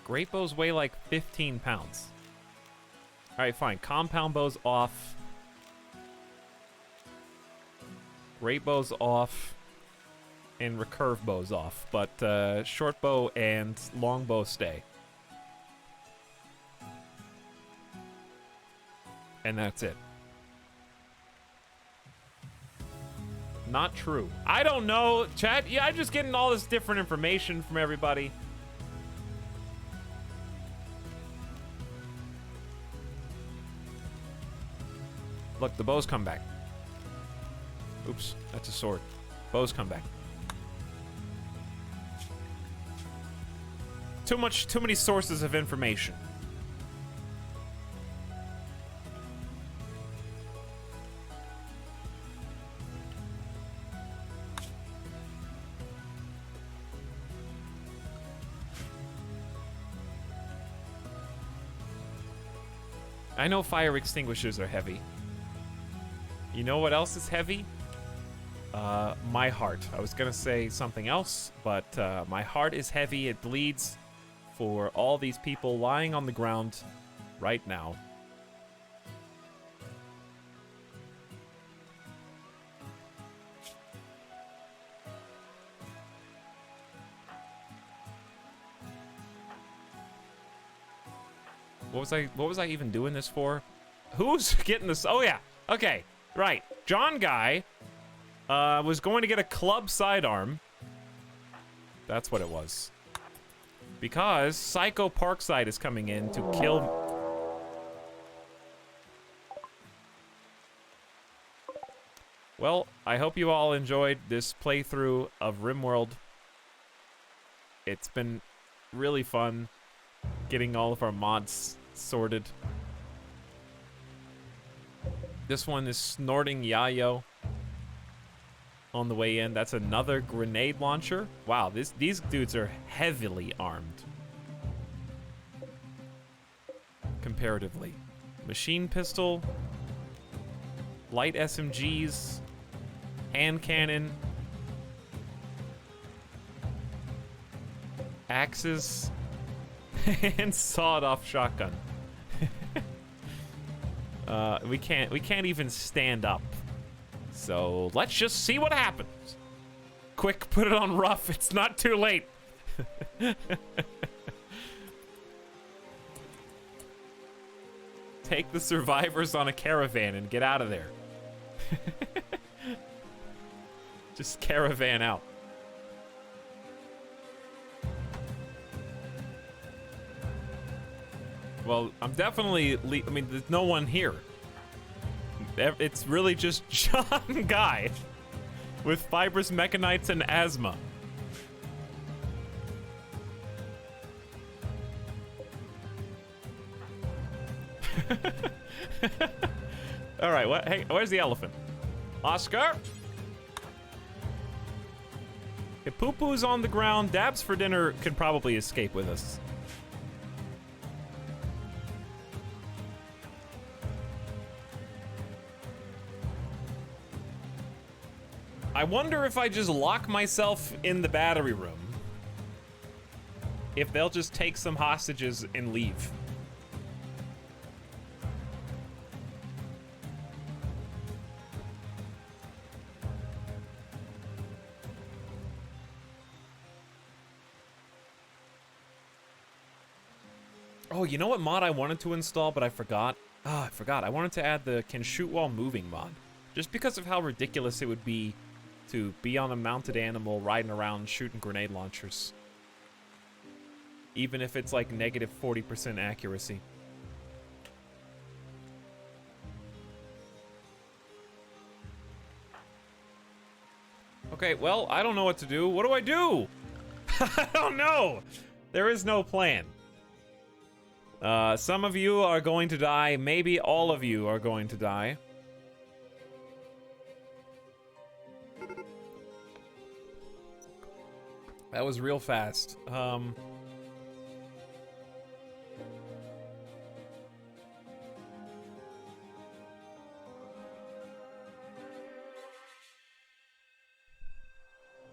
Great bows weigh like 15 pounds. All right, fine. Compound bows off. Great bows off. And recurve bows off. But short bow and long bow stay. And that's it. Not true. I don't know, chat. Yeah, I'm just getting all this different information from everybody. Look, the bows come back. Oops, that's a sword. Bows come back. Too many sources of information. I know fire extinguishers are heavy. You know what else is heavy? My heart. I was gonna say something else, but my heart is heavy. It bleeds for all these people lying on the ground right now. What was I even doing this for? Who's getting this? Oh yeah. Okay. Right. John Guy was going to get a club sidearm. That's what it was. Because Psycho Parkside is coming in to kill... Well, I hope you all enjoyed this playthrough of RimWorld. It's been really fun getting all of our mods sorted. This one is Snorting Yayo on the way in. That's another grenade launcher. Wow, these dudes are heavily armed. Comparatively. Machine pistol, light SMGs, hand cannon, axes, and sawed-off shotgun. We can't even stand up. So let's just see what happens. Quick, put it on rough. It's not too late. Take the survivors on a caravan and get out of there. Just caravan out. Well, I'm definitely... I mean, there's no one here. It's really just John Guy with fibrous mechanites and asthma. All right, what? Hey, where's the elephant? Oscar? If Poo-Poo's on the ground, Dabs for dinner can probably escape with us. I wonder if I just lock myself in the battery room, if they'll just take some hostages and leave. Oh, you know what mod I wanted to install, but I forgot? Ah, I forgot. I wanted to add the can shoot while moving mod. Just because of how ridiculous it would be to be on a mounted animal riding around shooting grenade launchers. Even if it's like negative 40% accuracy. Okay, well, I don't know what to do. What do I do? I don't know. There is no plan. Some of you are going to die. Maybe all of you are going to die. That was real fast.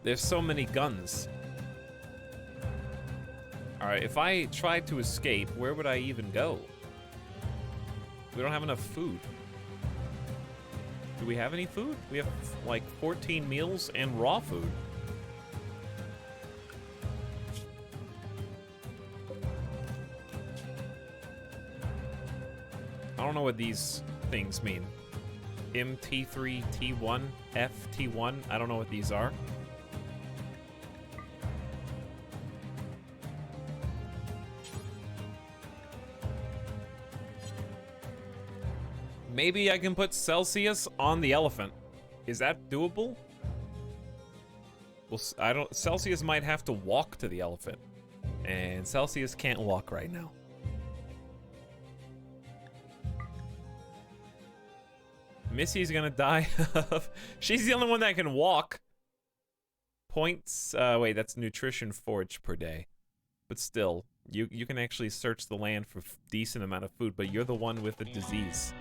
There's so many guns. Alright, if I tried to escape, where would I even go? We don't have enough food. Do we have any food? We have like 14 meals and raw food. I don't know what these things mean. MT3, T1, F, T1. I don't know what these are. Maybe I can put Celsius on the elephant. Is that doable? Well, I don't. Celsius might have to walk to the elephant, and Celsius can't walk right now. Missy's gonna die. She's the only one that can walk. Points. Wait, that's nutrition forage per day. But still, you can actually search the land for decent amount of food, but you're the one with the disease.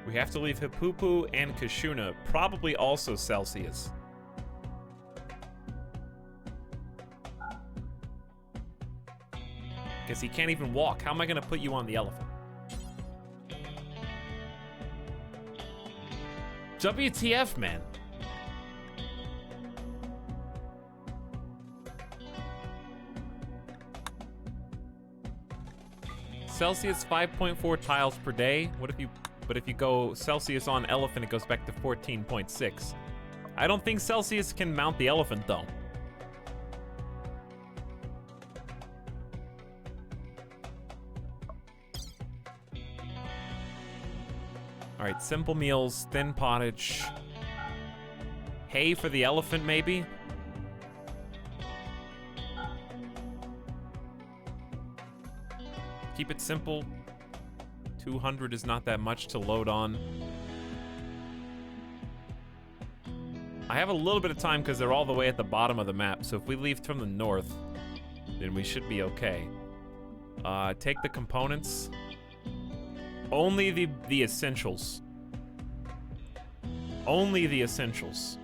We have to leave Hipupu and Kashuna, probably also Celsius. Because he can't even walk. How am I going to put you on the elephant? WTF, man. Celsius 5.4 tiles per day. What if you... But if you go Celsius on elephant, it goes back to 14.6. I don't think Celsius can mount the elephant, though. All right, simple meals, thin pottage. Hay for the elephant, maybe? Keep it simple. 200 is not that much to load on. I have a little bit of time because they're all the way at the bottom of the map, so if we leave from the north, then we should be okay. Take the components. Only the essentials. Only the essentials.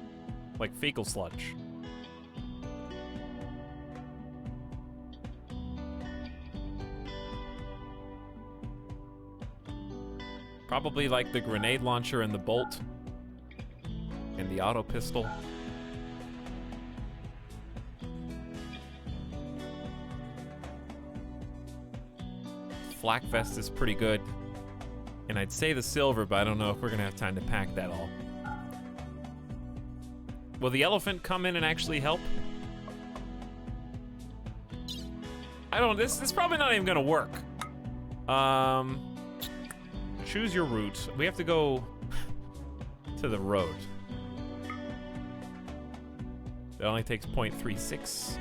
Like fecal sludge. Probably like the grenade launcher and the bolt. And the auto pistol. Flak vest is pretty good. And I'd say the silver, but I don't know if we're gonna have time to pack that all. Will the elephant come in and actually help? I don't, this is probably not even gonna work. Choose your route. We have to go to the road. That only takes 0.36.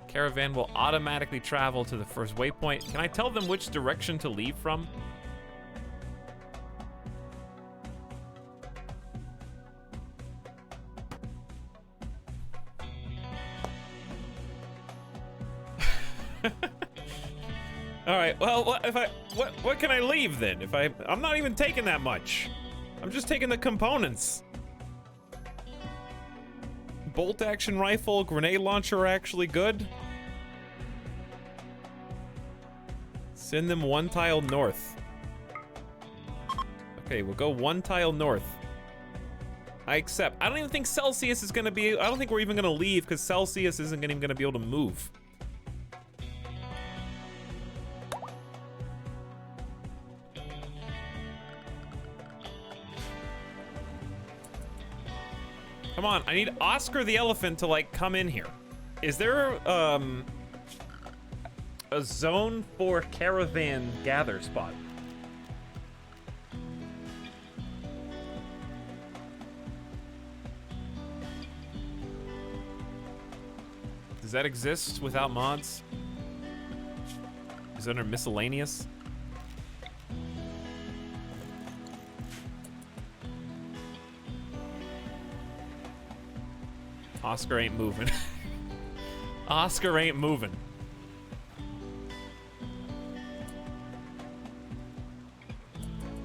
Caravan will automatically travel to the first waypoint. Can I tell them which direction to leave from? All right. Well, what can I leave then? If I'm not even taking that much. I'm just taking the components. Bolt action rifle, grenade launcher are actually good. Send them one tile north. Okay, we'll go one tile north. I accept. I don't even think Celsius is gonna be. I don't think we're even gonna leave because Celsius isn't even gonna be able to move. Come on, I need Oscar the elephant to, like, come in here. Is there, a zone for caravan gather spot? Does that exist without mods? Is it under miscellaneous? Oscar ain't moving. Oscar ain't moving.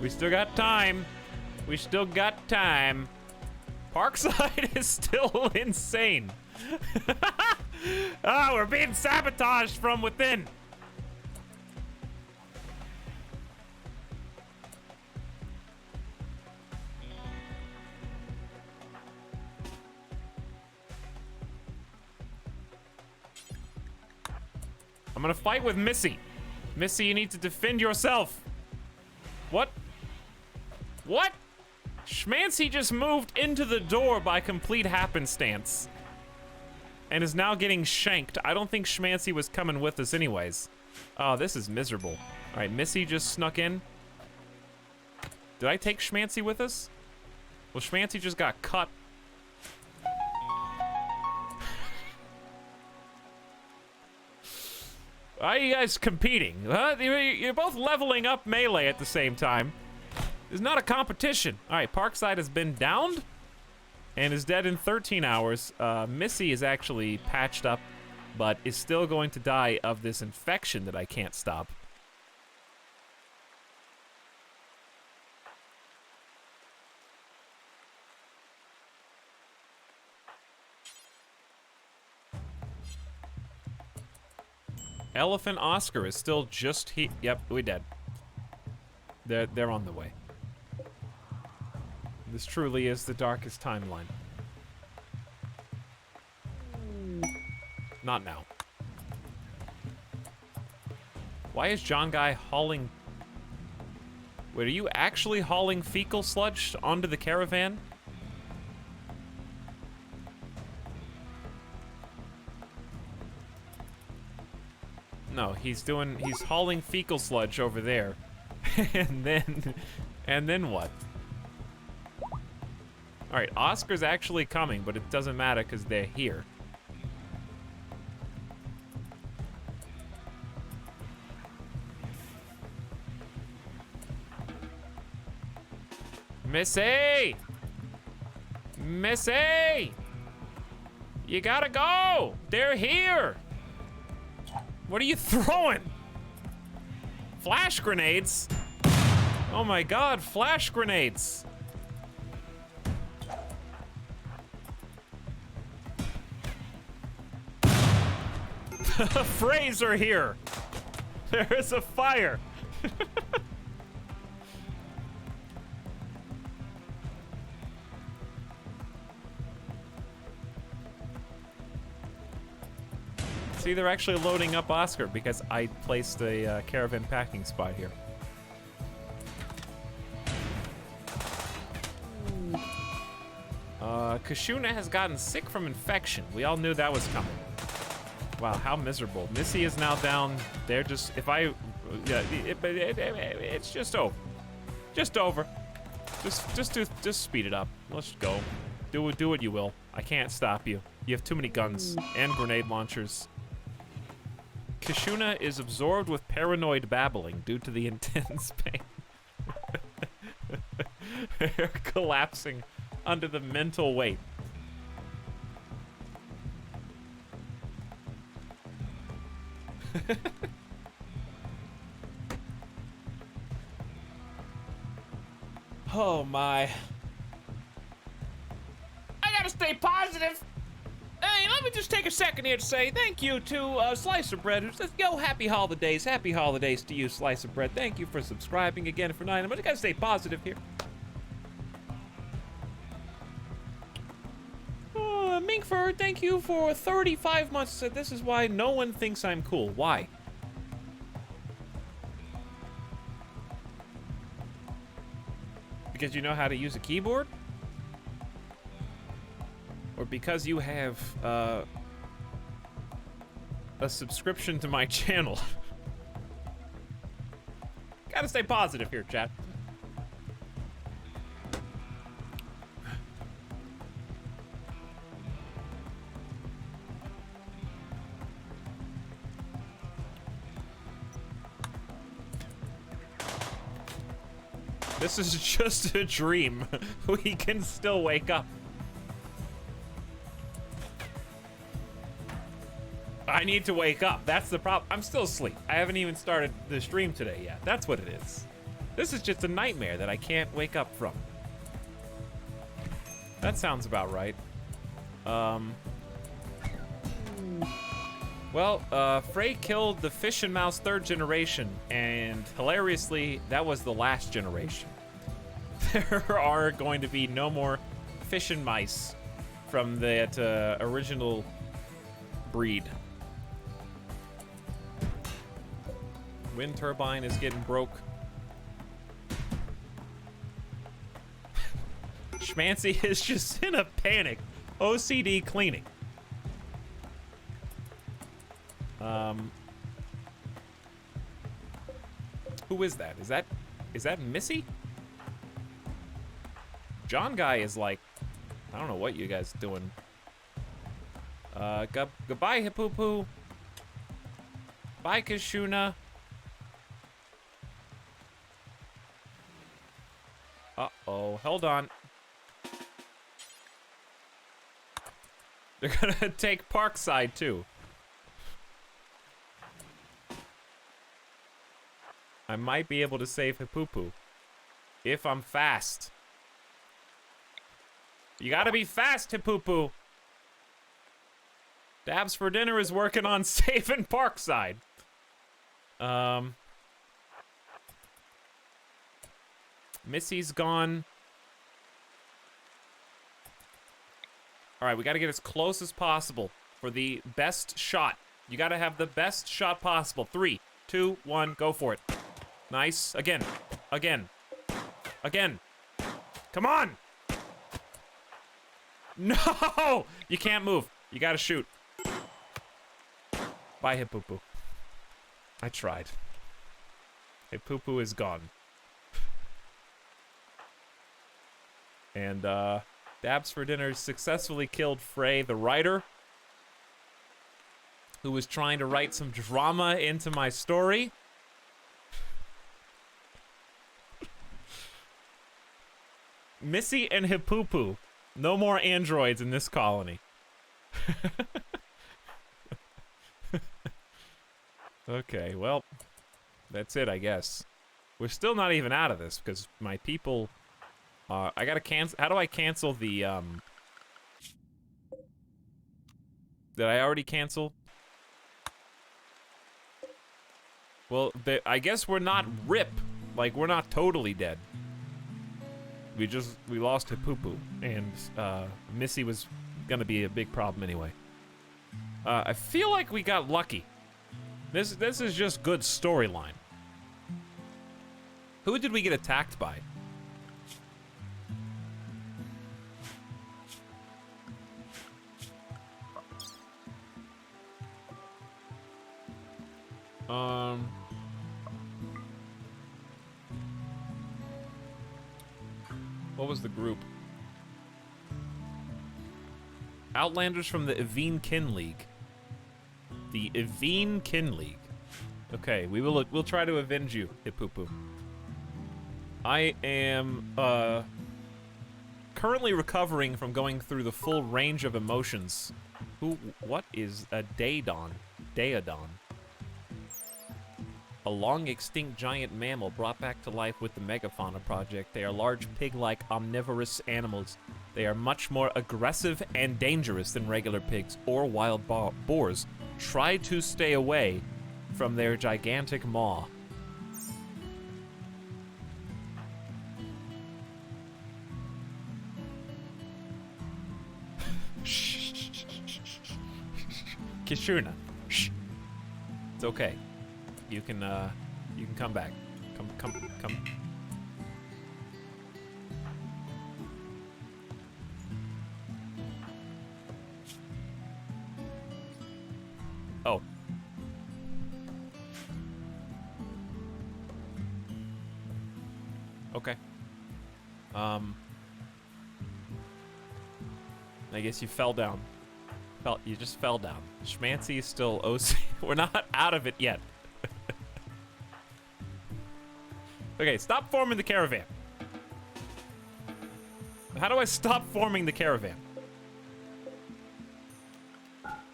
We still got time. We still got time. Parkside is still insane. Ah, we're being sabotaged from within. I'm gonna fight with Missy. Missy, you need to defend yourself. What? What? Schmancy just moved into the door by complete happenstance. And is now getting shanked. I don't think Schmancy was coming with us anyways. Oh, this is miserable. All right, Missy just snuck in. Did I take Schmancy with us? Well, Schmancy just got cut. Why are you guys competing? Huh? You're both leveling up melee at the same time. It's not a competition. All right, Parkside has been downed and is dead in 13 hours. Missy is actually patched up, but is still going to die of this infection that I can't stop. Elephant Oscar is still just yep, we dead. They're on the way. This truly is the darkest timeline. Not now. Why is John Guy hauling... Wait, are you actually hauling fecal sludge onto the caravan? No, he's hauling fecal sludge over there. and then what? All right, Oscar's actually coming, but it doesn't matter because they're here. Missy! Missy! You gotta go! They're here! What are you throwing? Flash grenades? Oh my god, flash grenades! Frays are here! There is a fire! See, they're actually loading up Oscar because I placed a caravan packing spot here. Kashuna has gotten sick from infection. We all knew that was coming. Wow, how miserable. Missy is now down. They're just, if I, yeah, it's just over. Just over. Just speed it up. Let's go. Do what you will. I can't stop you. You have too many guns and grenade launchers. Kashuna is absorbed with paranoid babbling due to the intense pain. They're collapsing under the mental weight. Oh my. I gotta stay positive. Hey, let me just take a second here to say thank you to Slice of Bread, who says, yo, happy holidays to you, Slice of Bread. Thank you for subscribing again for 9. I'm gonna stay positive here. Minkfur, thank you for 35 months. Said this is why no one thinks I'm cool. Why? Because you know how to use a keyboard? or because you have a subscription to my channel. Gotta stay positive here, chat. This is just a dream. We can still wake up. I need to wake up. That's the problem. I'm still asleep. I haven't even started the stream today yet. That's what it is. This is just a nightmare that I can't wake up from. That sounds about right. Well, Frey killed the fish and mouse 3rd generation, and hilariously, that was the last generation. There are going to be no more fish and mice from that original breed. Wind turbine is getting broke. Schmancy is just in a panic. OCD cleaning. Who is that? Is that Missy? John guy is like, I don't know what you guys doing. Goodbye, Hippoopoo. Bye, Kashuna. Uh-oh, hold on. They're gonna take Parkside, too. I might be able to save Hippoopoo. If I'm fast. You gotta be fast, Hippoopoo. Dabs for Dinner is working on saving Parkside. Missy's gone. Alright, we gotta get as close as possible for the best shot. You gotta have the best shot possible. 3, 2, 1, go for it. Nice. Again. Again. Again. Come on! No! You can't move. You gotta shoot. Bye, Hippoopoo. I tried. Hippoopoo is gone. And, Dabs for Dinner successfully killed Frey, the writer, who was trying to write some drama into my story. Missy and Hippoopoo. No more androids in this colony. Okay, well, that's it, I guess. We're still not even out of this, because my people... I gotta cancel... How do I cancel the, Did I already cancel? Well, I guess we're not RIP. Like, we're not totally dead. We lost Hippoopoo, and, Missy was gonna be a big problem anyway. I feel like we got lucky. This is just good storyline. Who did we get attacked by? What was the group? Outlanders from the Evine Kin League. The Evine Kin League. Okay, we'll try to avenge you, Hippoopoo. I am currently recovering from going through the full range of emotions. What is a Daedon? Daedon. A long-extinct giant mammal brought back to life with the Megafauna Project. They are large pig-like omnivorous animals. They are much more aggressive and dangerous than regular pigs or wild boars. Try to stay away from their gigantic maw. Kishuna. Shh. It's okay. You can come back. Come. I guess you fell down. You just fell down. Schmancy is still OC. We're not out of it yet. Okay, stop forming the caravan. How do I stop forming the caravan?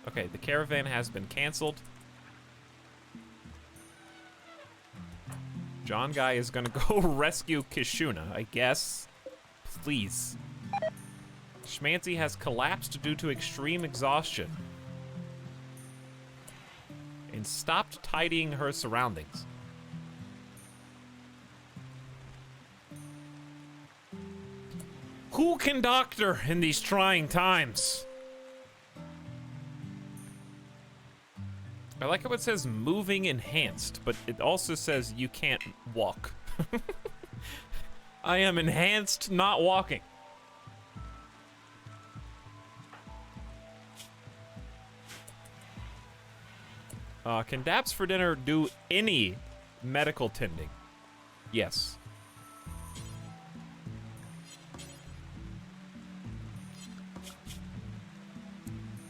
Okay, the caravan has been canceled. John Guy is gonna go rescue Kishuna, I guess. Please. Schmancy has collapsed due to extreme exhaustion and stopped tidying her surroundings. Who can doctor in these trying times? I like how it says moving enhanced, but it also says you can't walk. I am enhanced, not walking. Can Daps for dinner do any medical tending? Yes.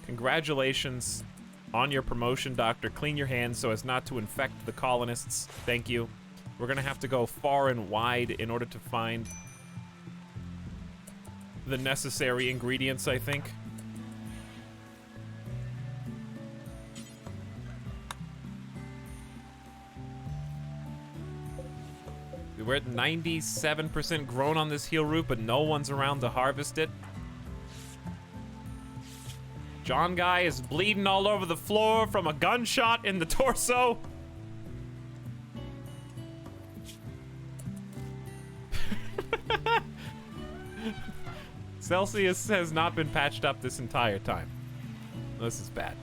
Congratulations on your promotion, Doctor. Clean your hands so as not to infect the colonists. Thank you. We're gonna have to go far and wide in order to find the necessary ingredients, I think. We're at 97% grown on this heal root, but no one's around to harvest it. John Guy is bleeding all over the floor from a gunshot in the torso. Celsius has not been patched up this entire time. This is bad.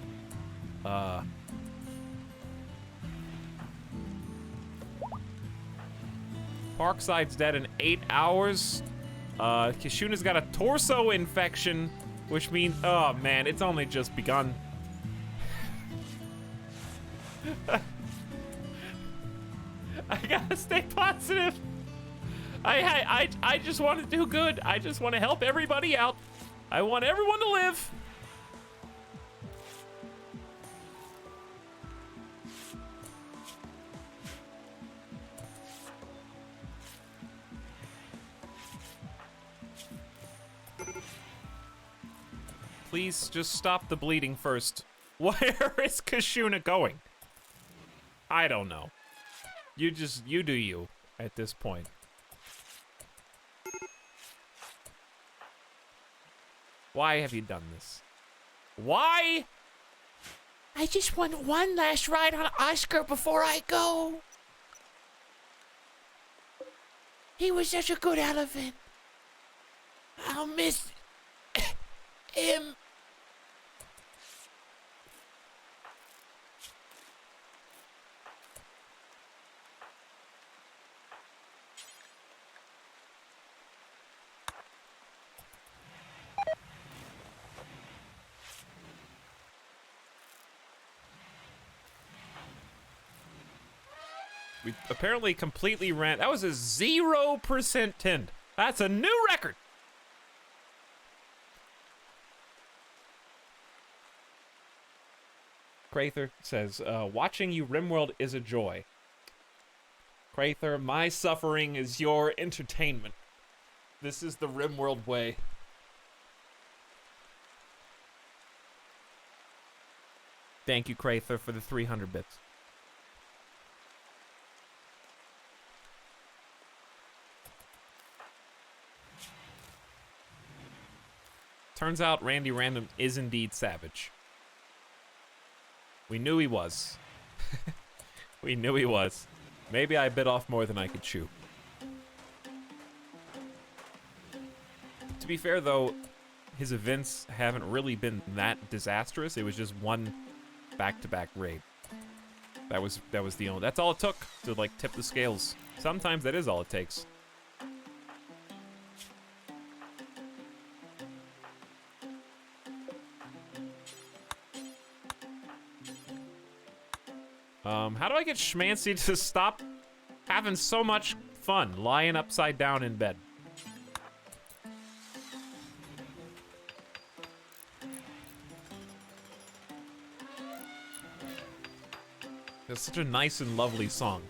Parkside's dead in 8 hours. Kishuna's got a torso infection, which means, oh man, it's only just begun. I gotta stay positive. I just want to do good. I just want to help everybody out. I want everyone to live. Please just stop the bleeding first. Where is Kishuna going? I don't know. You do you at this point. Why have you done this? Why? I just want one last ride on Oscar before I go. He was such a good elephant. I'll miss him. We apparently completely ran. That was a 0% tend. That's a new record. Crather says, watching you RimWorld is a joy. Crather, my suffering is your entertainment. This is the RimWorld way. Thank you, Crather, for the 300 bits. Turns out Randy Random is indeed savage. We knew he was. We knew he was. Maybe I bit off more than I could chew. To be fair, though, his events haven't really been that disastrous. It was just one back-to-back raid. That was the only. That's all it took to like tip the scales. Sometimes that is all it takes. How do I get Schmancy to stop having so much fun lying upside down in bed? It's such a nice and lovely song.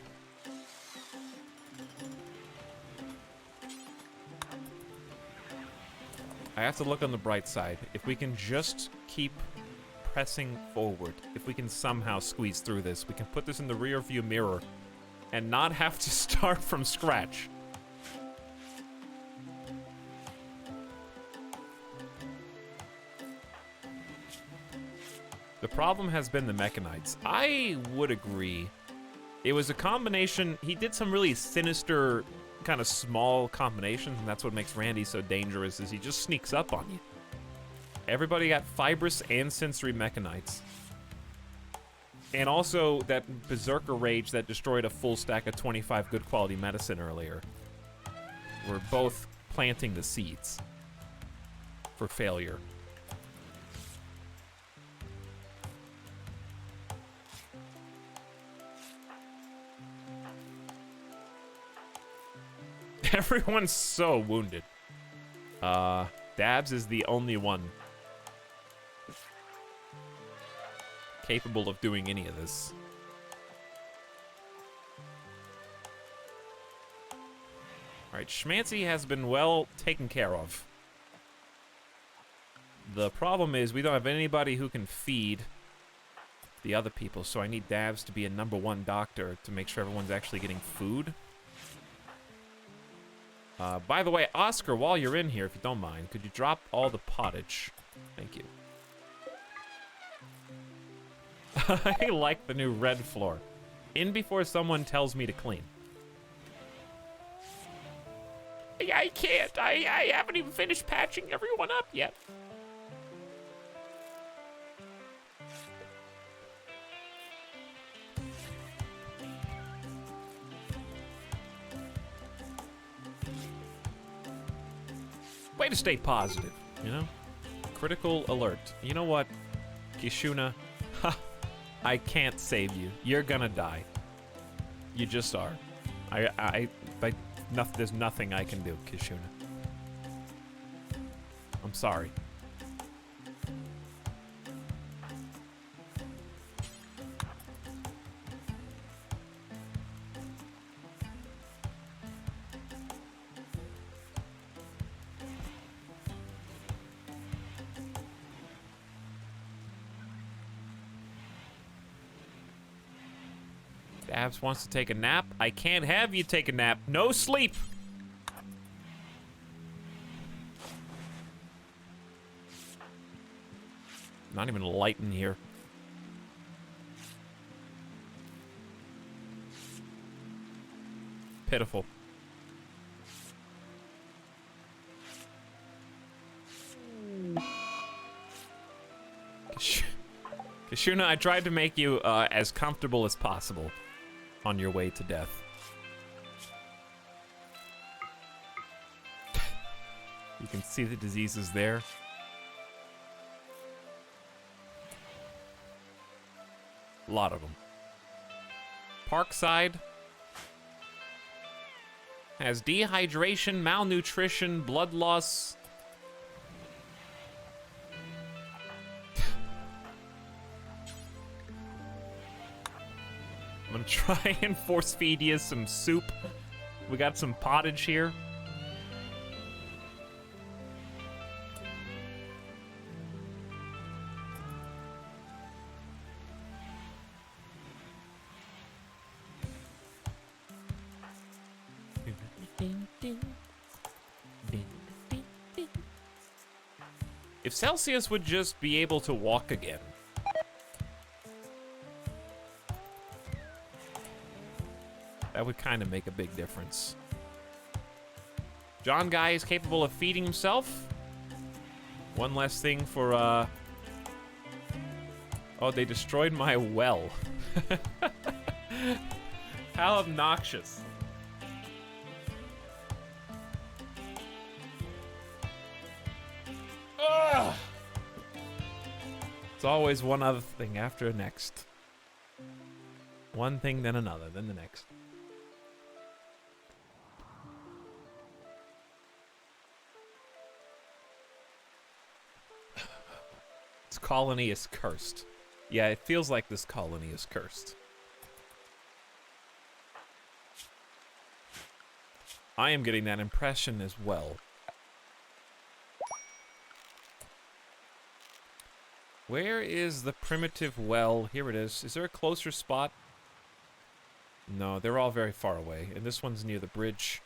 I have to look on the bright side. If we can just keep pressing forward, if we can somehow squeeze through this, we can put this in the rear view mirror and not have to start from scratch. The problem has been the Mechanites. I would agree. It was a combination. He did some really sinister, kind of small combinations, and that's what makes Randy so dangerous, is he just sneaks up on you. Everybody got fibrous and sensory Mechanites. And also that Berserker Rage that destroyed a full stack of 25 good quality medicine earlier. We're both planting the seeds for failure. Everyone's so wounded. Dabs is the only one capable of doing any of this. Alright, Schmancy has been well taken care of. The problem is we don't have anybody who can feed the other people, so I need Dabs to be a #1 doctor to make sure everyone's actually getting food. By the way, Oscar, while you're in here, if you don't mind, could you drop all the pottage? Thank you. I like the new red floor. In before someone tells me to clean. I can't. I haven't even finished patching everyone up yet. Way to stay positive, you know? Critical alert. You know what, Kishuna? Ha! I can't save you. You're gonna die. You just are. There's nothing I can do, Kishuna. I'm sorry. Abs wants to take a nap. I can't have you take a nap. No sleep. Not even light in here. Pitiful. Kashuna, I tried to make you as comfortable as possible on your way to death. You can see the diseases there. A lot of them. Parkside has dehydration, malnutrition, blood loss. I'm gonna try and force feed you some soup. We got some pottage here. If Celsius would just be able to walk again. That would kind of make a big difference. John Guy is capable of feeding himself. One less thing for, Oh, they destroyed my well. How obnoxious. Ugh! It's always one other thing after the next. One thing, then another, then the next. This colony is cursed. Yeah, it feels like this colony is cursed. I am getting that impression as well. Where is the primitive well? Here it is. Is there a closer spot? No, they're all very far away. And this one's near the bridge.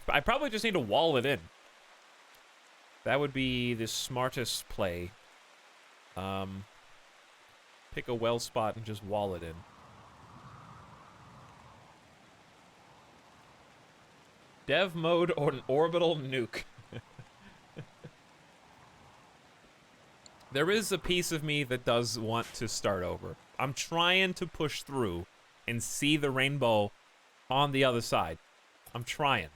I probably just need to wall it in. That would be the smartest play. Pick a well spot and just wall it in. Dev mode or an orbital nuke. There is a piece of me that does want to start over. I'm trying to push through and see the rainbow on the other side. I'm trying.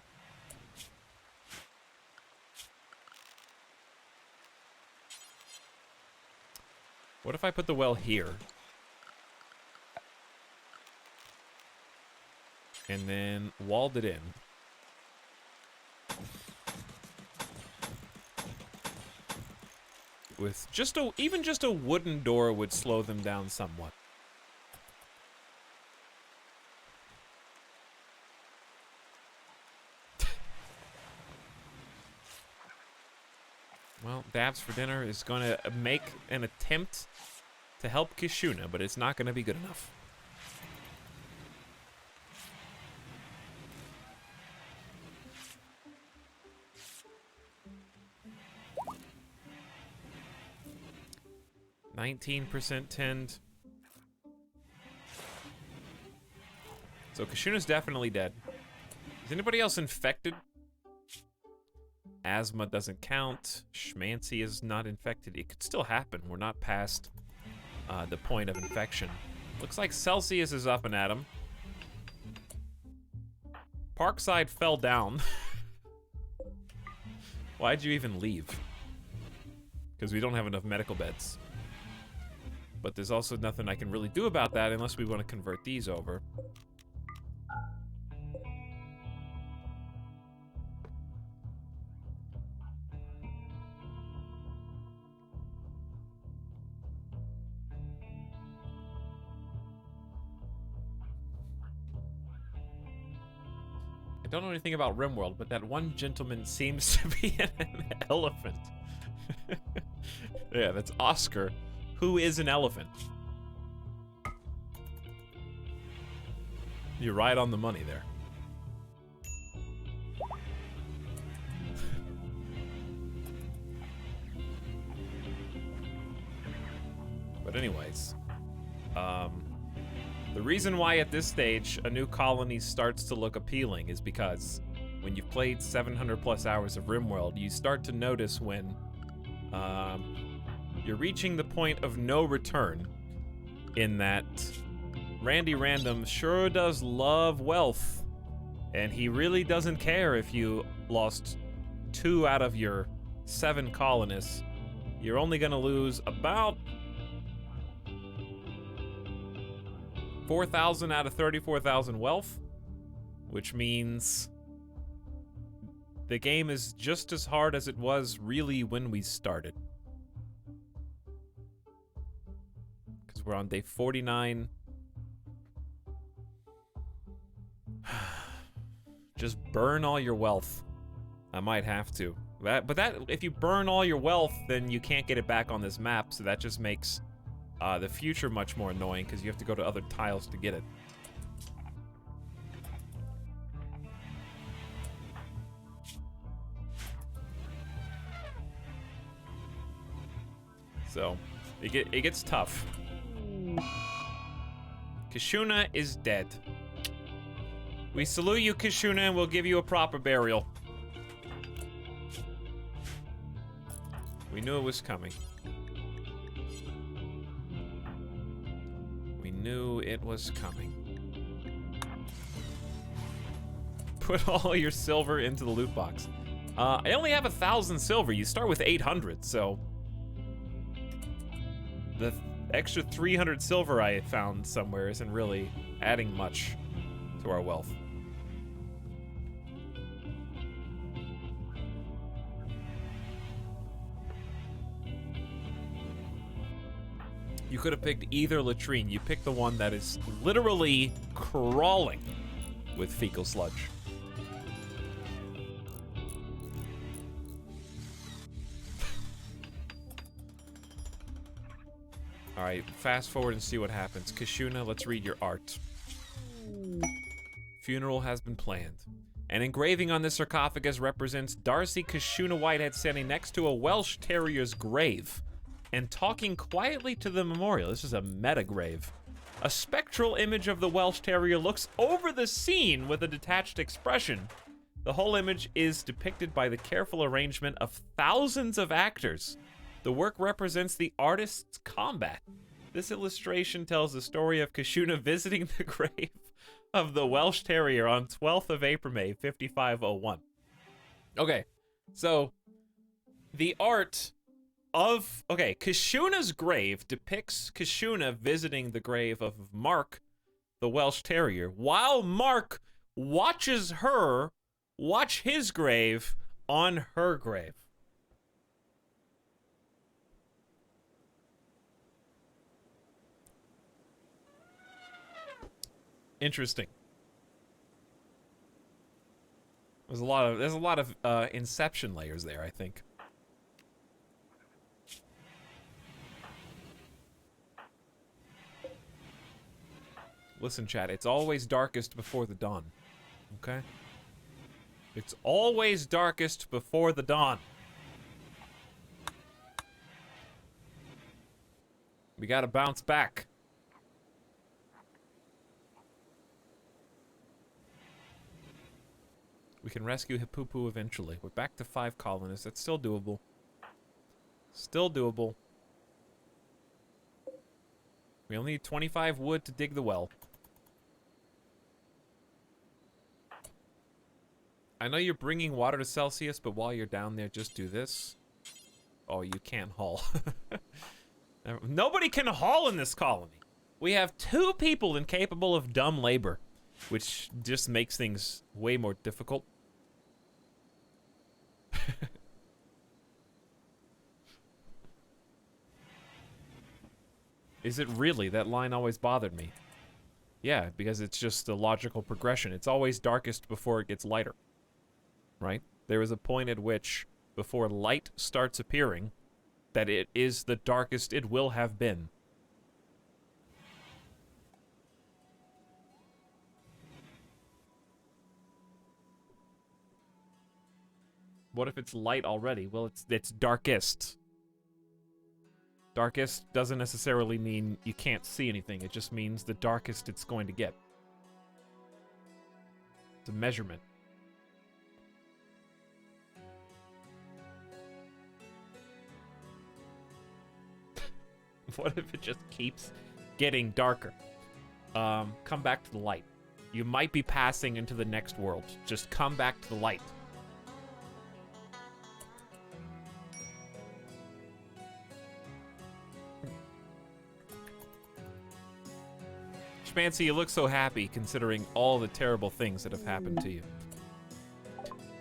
What if I put the well here? And then walled it in. With just even just a wooden door would slow them down somewhat. Well, Dabs for Dinner is going to make an attempt to help Kishuna, but it's not going to be good enough. %, tend. So Kishuna's definitely dead. Is anybody else infected? Asthma doesn't count. Schmancy is not infected. It could still happen. We're not past the point of infection. Looks like Celsius is up and at him. Parkside fell down. Why'd you even leave? Because we don't have enough medical beds. But there's also nothing I can really do about that unless we want to convert these over. I don't know anything about RimWorld, but that one gentleman seems to be an elephant. Yeah, that's Oscar, who is an elephant. You're right on the money there. But anyways, the reason why at this stage a new colony starts to look appealing is because when you've played 700 plus hours of RimWorld, you start to notice when you're reaching the point of no return, in that Randy Random sure does love wealth, and he really doesn't care if you lost 2 out of your 7 colonists. You're only gonna lose about 4,000 out of 34,000 wealth, which means the game is just as hard as it was really when we started. Because we're on day 49. Just burn all your wealth. I might have to. But if you burn all your wealth, then you can't get it back on this map, so that just makes the future much more annoying because you have to go to other tiles to get it. So, it gets tough. Kishuna is dead. We salute you, Kishuna, and we'll give you a proper burial. We knew it was coming. We knew it was coming. Put all your silver into the loot box. I only have 1,000 silver. You start with 800, so the extra 300 silver I found somewhere isn't really adding much to our wealth. You could have picked either latrine. You picked the one that is literally crawling with fecal sludge. All right, fast forward and see what happens. Kashuna, let's read your art. Funeral has been planned. An engraving on this sarcophagus represents Darcy Kashuna Whitehead standing next to a Welsh Terrier's grave and talking quietly to the memorial. This is a meta grave. A spectral image of the Welsh Terrier looks over the scene with a detached expression. The whole image is depicted by the careful arrangement of thousands of actors. The work represents the artist's combat. This illustration tells the story of Kashuna visiting the grave of the Welsh Terrier on 12th of April, 5501. Okay, so the art of... Okay, Kashuna's grave depicts Kashuna visiting the grave of Mark, the Welsh Terrier, while Mark watches her watch his grave on her grave. Interesting. There's a lot of inception layers there, I think. Listen, chat, it's always darkest before the dawn. Okay? It's always darkest before the dawn. We gotta bounce back. We can rescue Hippoopoo eventually. We're back to 5 colonists. That's still doable. Still doable. We only need 25 wood to dig the well. I know you're bringing water to Celsius, but while you're down there, just do this. Oh, you can't haul. Nobody can haul in this colony. We have 2 people incapable of dumb labor, which just makes things way more difficult. Is it really? That line always bothered me. Yeah, because it's just a logical progression. It's always darkest before it gets lighter. Right? There is a point at which, before light starts appearing, that it is the darkest it will have been. What if it's light already? Well, it's darkest. Darkest doesn't necessarily mean you can't see anything. It just means the darkest it's going to get. It's a measurement. What if it just keeps getting darker? Come back to the light. You might be passing into the next world. Just come back to the light. Schmancy, you look so happy considering all the terrible things that have happened to you.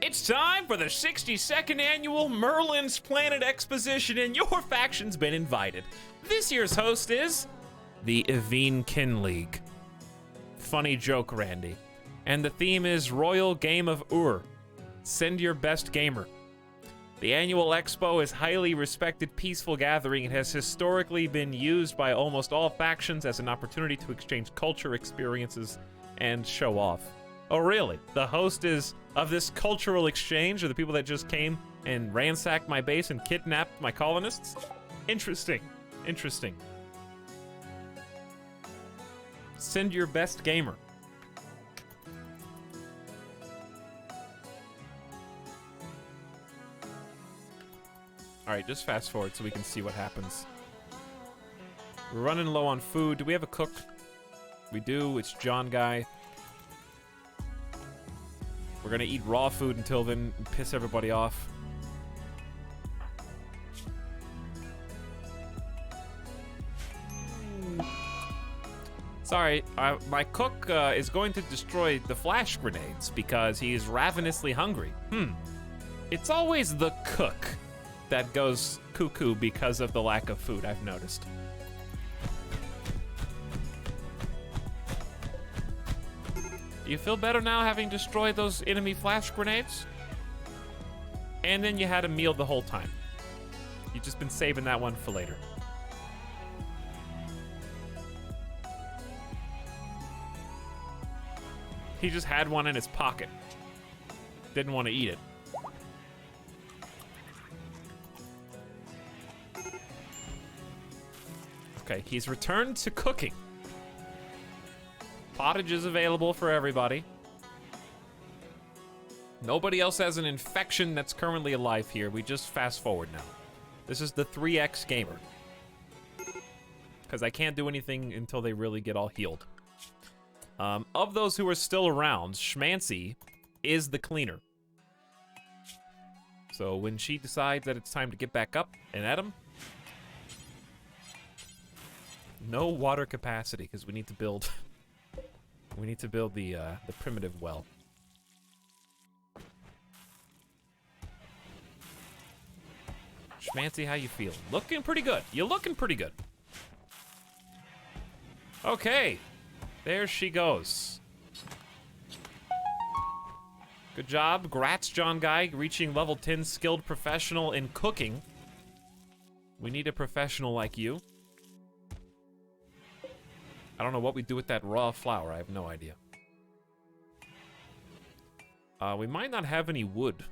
It's time for the 62nd annual Merlin's Planet Exposition, and your faction's been invited. This year's host is the Eveen League. Funny joke, Randy. And the theme is Royal Game of Ur. Send your best gamer. The annual expo is highly respected, peaceful gathering. It has historically been used by almost all factions as an opportunity to exchange culture, experiences, and show off. Oh, really? The host of this cultural exchange are the people that just came and ransacked my base and kidnapped my colonists? Interesting. Interesting. Send your best gamer. Alright, just fast forward so we can see what happens. We're running low on food. Do we have a cook? We do. It's John Guy. We're gonna eat raw food until then and piss everybody off. Sorry, my cook is going to destroy the flash grenades because he is ravenously hungry. It's always the cook that goes cuckoo because of the lack of food, I've noticed. Do you feel better now having destroyed those enemy flash grenades? And then you had a meal the whole time. You've just been saving that one for later. He just had one in his pocket. Didn't want to eat it. Okay, he's returned to cooking. Pottage is available for everybody. Nobody else has an infection that's currently alive here. We just fast forward now. This is the 3X gamer. Because I can't do anything until they really get all healed. Of those who are still around, Schmancy is the cleaner. So when she decides that it's time to get back up and at him, no water capacity because we need to build. We need to build the primitive well. Schmancy, how you feeling? Looking pretty good. You're looking pretty good. Okay, there she goes. Good job. Grats, John Guy, reaching level 10 skilled professional in cooking. We need a professional like you. I don't know what we do with that raw flour. I have no idea. We might not have any wood.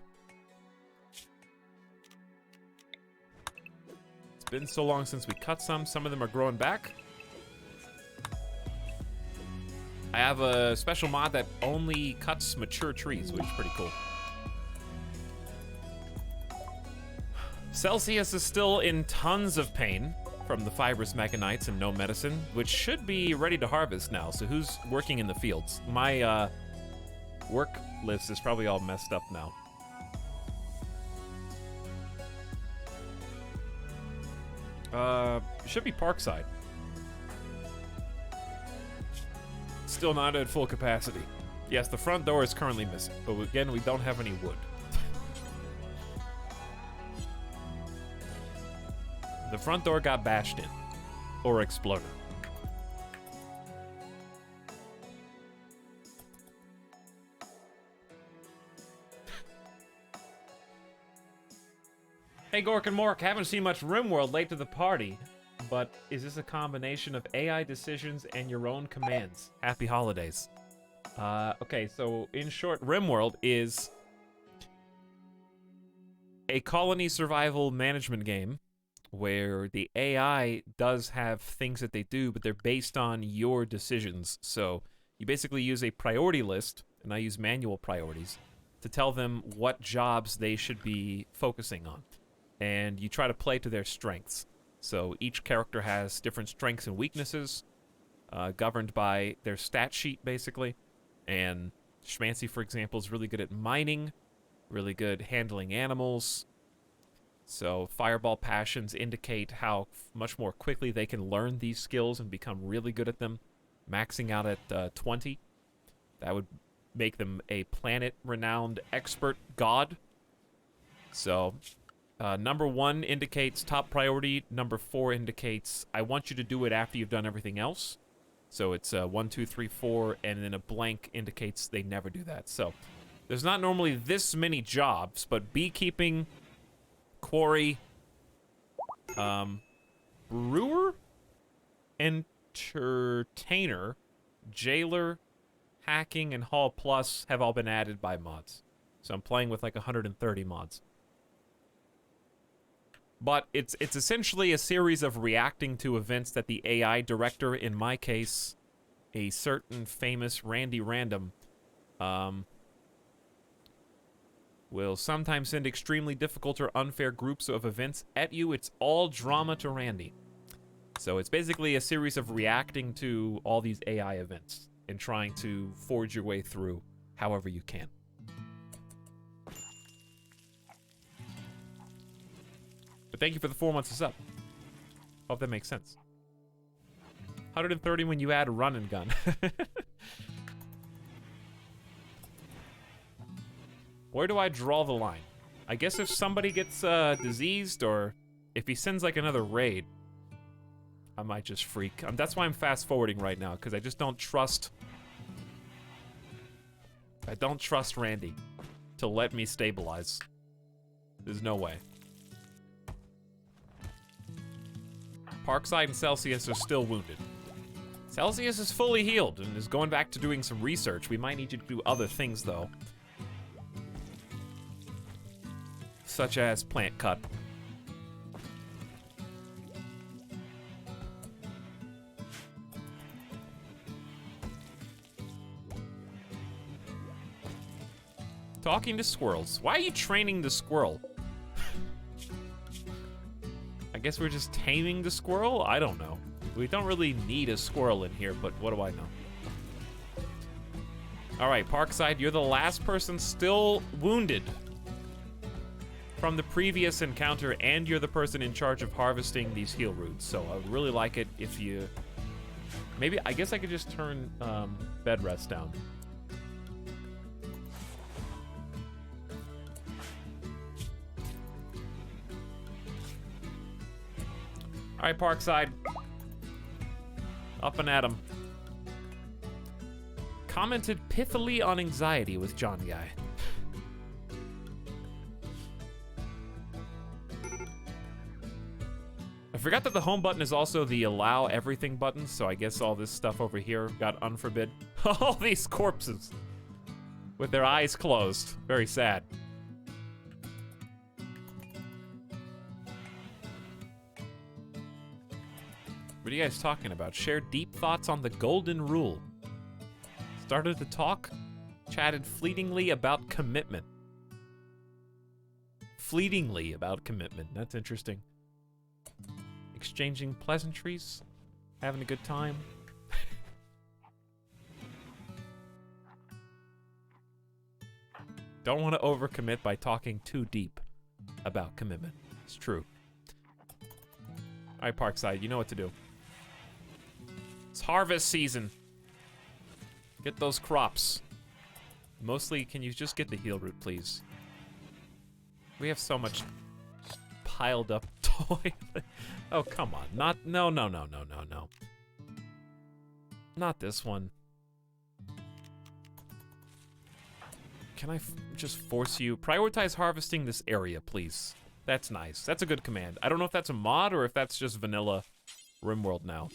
It's been so long since we cut some. Some of them are growing back. I have a special mod that only cuts mature trees, which is pretty cool. Celsius is still in tons of pain from the fibrous mechanites and no medicine, which should be ready to harvest now. So who's working in the fields? My work list is probably all messed up now. Should be Parkside. Still not at full capacity. Yes, the front door is currently missing, but again, we don't have any wood. The front door got bashed in. Or exploded. Hey, Gork and Mork, haven't seen much RimWorld late to the party, but is this a combination of AI decisions and your own commands? Happy holidays. Okay, so in short, RimWorld is a colony survival management game where the AI does have things that they do, but they're based on your decisions. So you basically use a priority list, and I use manual priorities, to tell them what jobs they should be focusing on. And you try to play to their strengths. So each character has different strengths and weaknesses, governed by their stat sheet, basically. And Schmancy, for example, is really good at mining, really good handling animals. So Fireball Passions indicate how much more quickly they can learn these skills and become really good at them, maxing out at 20. That would make them a planet-renowned expert god. So number 1 indicates top priority. Number 4 indicates I want you to do it after you've done everything else. So it's 1, 2, 3, 4, and then a blank indicates they never do that. So there's not normally this many jobs, but beekeeping, quarry, brewer, entertainer, jailer, hacking, and hall plus have all been added by mods. So I'm playing with like 130 mods. But it's essentially a series of reacting to events that the AI director, in my case, a certain famous Randy Random, will sometimes send extremely difficult or unfair groups of events at you. It's all drama to Randy. So it's basically a series of reacting to all these AI events and trying to forge your way through however you can. But thank you for the 4 months of sub. Hope that makes sense. 130 when you add run and gun. Where do I draw the line? I guess if somebody gets diseased, or if he sends like another raid, I might just freak. That's why I'm fast forwarding right now, because I just don't trust. I don't trust Randy to let me stabilize. There's no way. Parkside and Celsius are still wounded. Celsius is fully healed and is going back to doing some research. We might need you to do other things, though. Such as plant cut. Talking to squirrels. Why are you training the squirrel? I guess we're just taming the squirrel? I don't know. We don't really need a squirrel in here, but what do I know? All right, Parkside, you're the last person still wounded from the previous encounter, and you're the person in charge of harvesting these heal roots. So I would really like it if you... Maybe, I guess I could just turn bed rest down. All right, Parkside. Up and at 'em. Commented pithily on anxiety with John Guy. I forgot that the home button is also the allow everything button, so I guess all this stuff over here got unforbid. All these corpses with their eyes closed. Very sad. What are you guys talking about? Share deep thoughts on the golden rule. Started to talk, chatted fleetingly about commitment. Fleetingly about commitment. That's interesting. Exchanging pleasantries, having a good time. Don't want to overcommit by talking too deep about commitment. It's true. All right, Parkside, you know what to do. It's harvest season. Get those crops. Mostly, can you just get the heal root, please? We have so much piled up toilet. Oh, come on. No. Not this one. Can I just force you? Prioritize harvesting this area, please. That's nice. That's a good command. I don't know if that's a mod or if that's just vanilla RimWorld now.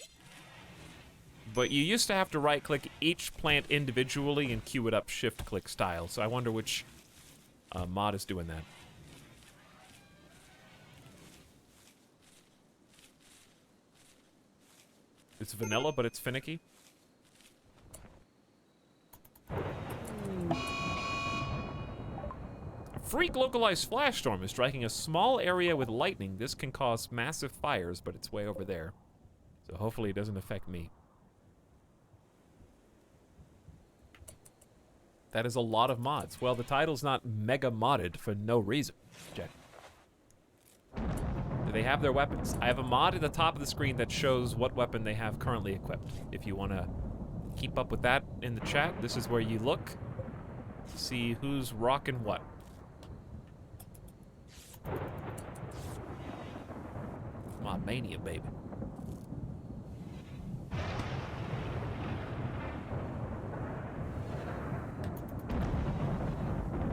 But you used to have to right-click each plant individually and queue it up shift-click style, so I wonder which mod is doing that. It's vanilla, but it's finicky. A freak localized flash storm is striking a small area with lightning. This can cause massive fires, but it's way over there. So hopefully it doesn't affect me. That is a lot of mods. Well, the title's not mega modded for no reason, Jack. Do they have their weapons? I have a mod at the top of the screen that shows what weapon they have currently equipped. If you want to keep up with that in the chat, this is where you look to see who's rocking what. Mod mania, baby.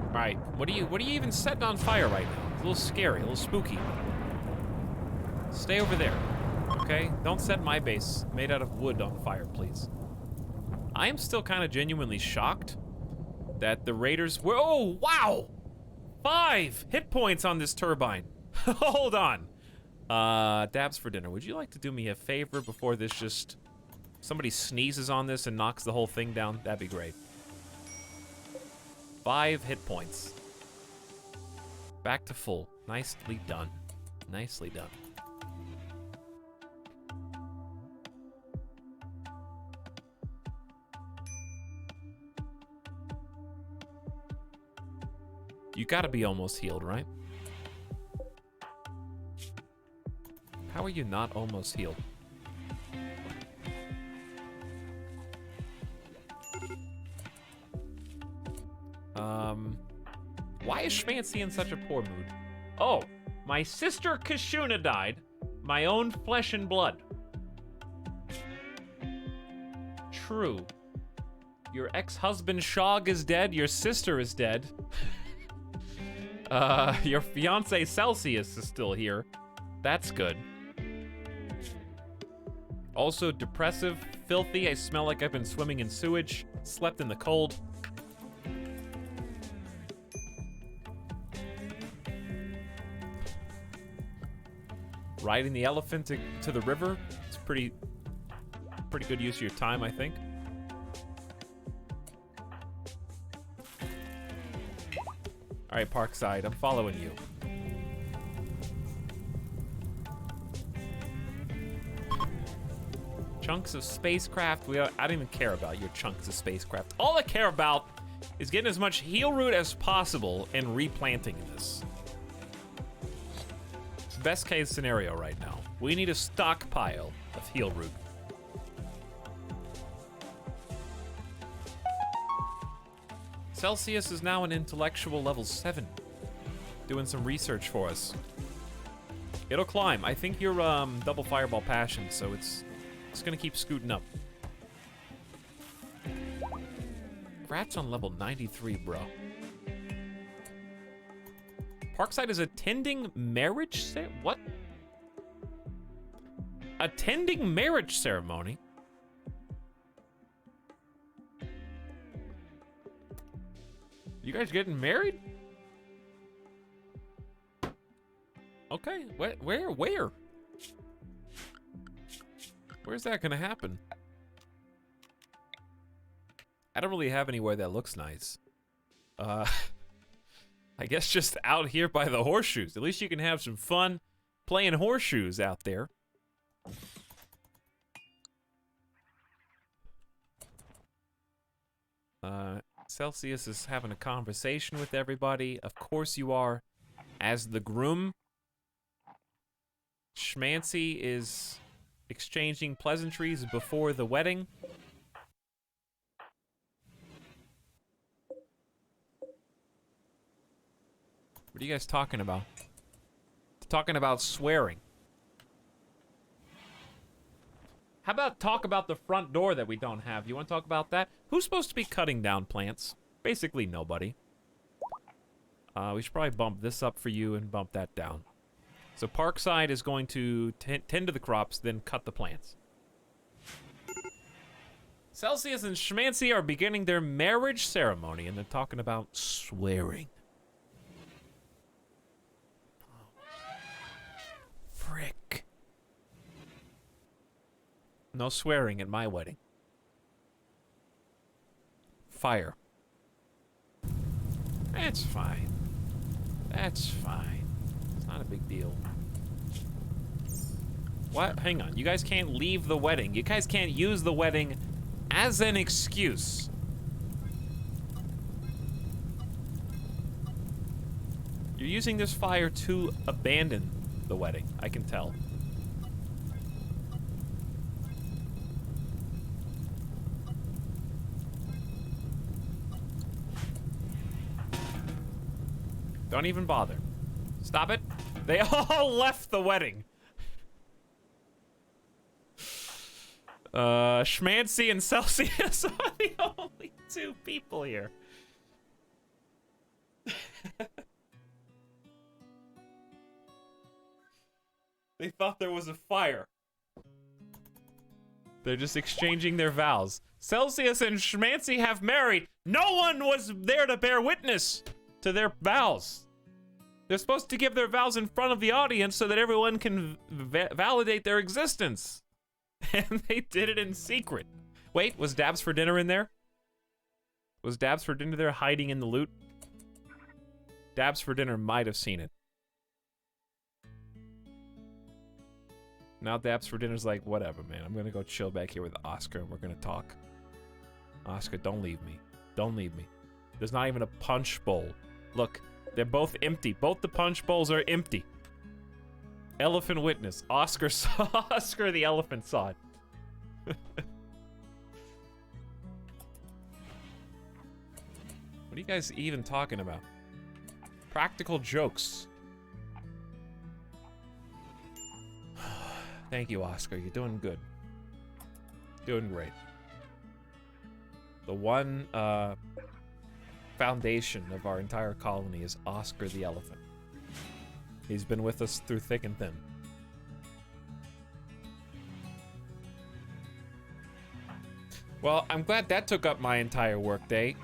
Alright, what are you even setting on fire right now? It's a little scary, a little spooky. Stay over there, okay? Don't set my base made out of wood on fire, please. I am still kind of genuinely shocked that the raiders were— oh, wow! 5 hit points on this turbine. Hold on. Dabs for dinner. Would you like to do me a favor before this just— somebody sneezes on this and knocks the whole thing down? That'd be great. 5 hit points. Back to full. Nicely done. Nicely done. You gotta be almost healed, right? How are you not almost healed? Why is Schmancy in such a poor mood? Oh, my sister Kashuna died. My own flesh and blood. True. Your ex-husband Shog is dead. Your sister is dead. Your fiance Celsius is still here. That's good. Also, depressive filthy. I smell like I've been swimming in sewage. Slept in the cold. Riding the elephant to the river. It's pretty good use of your time, I think. All right, Parkside, I'm following you. Chunks of spacecraft. I don't even care about your chunks of spacecraft. All I care about is getting as much heal root as possible and replanting this. Best case scenario right now. We need a stockpile of heal root. Celsius is now an intellectual level 7. Doing some research for us. It'll climb. I think you're double fireball passion, so it's gonna keep scooting up. Rat's on level 93, bro. Parkside is attending marriage what? Attending marriage ceremony? You guys getting married? Okay, where? Where's that gonna happen? I don't really have anywhere that looks nice. I guess just out here by the horseshoes. At least you can have some fun playing horseshoes out there. Celsius is having a conversation with everybody. Of course you are, as the groom. Schmancy is exchanging pleasantries before the wedding. What are you guys talking about? Talking about swearing. How about talk about the front door that we don't have? You want to talk about that? Who's supposed to be cutting down plants? Basically nobody. We should probably bump this up for you and bump that down. So Parkside is going to tend to the crops, then cut the plants. Celsius and Schmancy are beginning their marriage ceremony, and they're talking about swearing. Frick. No swearing at my wedding. Fire. That's fine. That's fine. It's not a big deal. What? Hang on. You guys can't leave the wedding. You guys can't use the wedding as an excuse. You're using this fire to abandon the wedding. I can tell. Don't even bother. Stop it. They all left the wedding. Schmancy and Celsius are the only two people here. They thought there was a fire. They're just exchanging their vows. Celsius and Schmancy have married. No one was there to bear witness to their vows. They're supposed to give their vows in front of the audience so that everyone can validate their existence. And they did it in secret. Wait, was Dabs for Dinner in there? Was Dabs for Dinner there hiding in the loot? Dabs for Dinner might have seen it. Now Dabs for Dinner's like, whatever, man. I'm gonna go chill back here with Oscar and we're gonna talk. Oscar, don't leave me. Don't leave me. There's not even a punch bowl. Look, they're both empty. Both the punch bowls are empty. Elephant witness. Oscar saw Oscar the elephant saw it. What are you guys even talking about? Practical jokes. Thank you, Oscar. You're doing good. Doing great. The one foundation of our entire colony is Oscar the elephant. He's been with us through thick and thin. Well, I'm glad that took up my entire workday.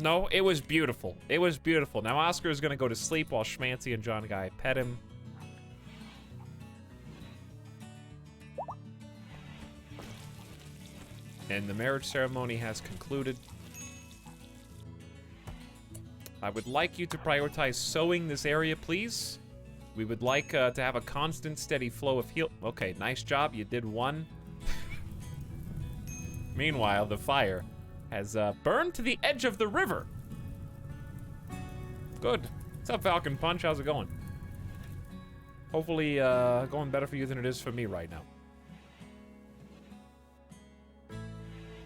No, it was beautiful. It was beautiful. Now Oscar is gonna go to sleep while Schmancy and John Guy pet him. And the marriage ceremony has concluded. I would like you to prioritize sewing this area, please. We would like to have a constant, steady flow of heal. Okay, nice job. You did one. Meanwhile, the fire has burned to the edge of the river. Good. What's up, Falcon Punch? How's it going? Hopefully, going better for you than it is for me right now.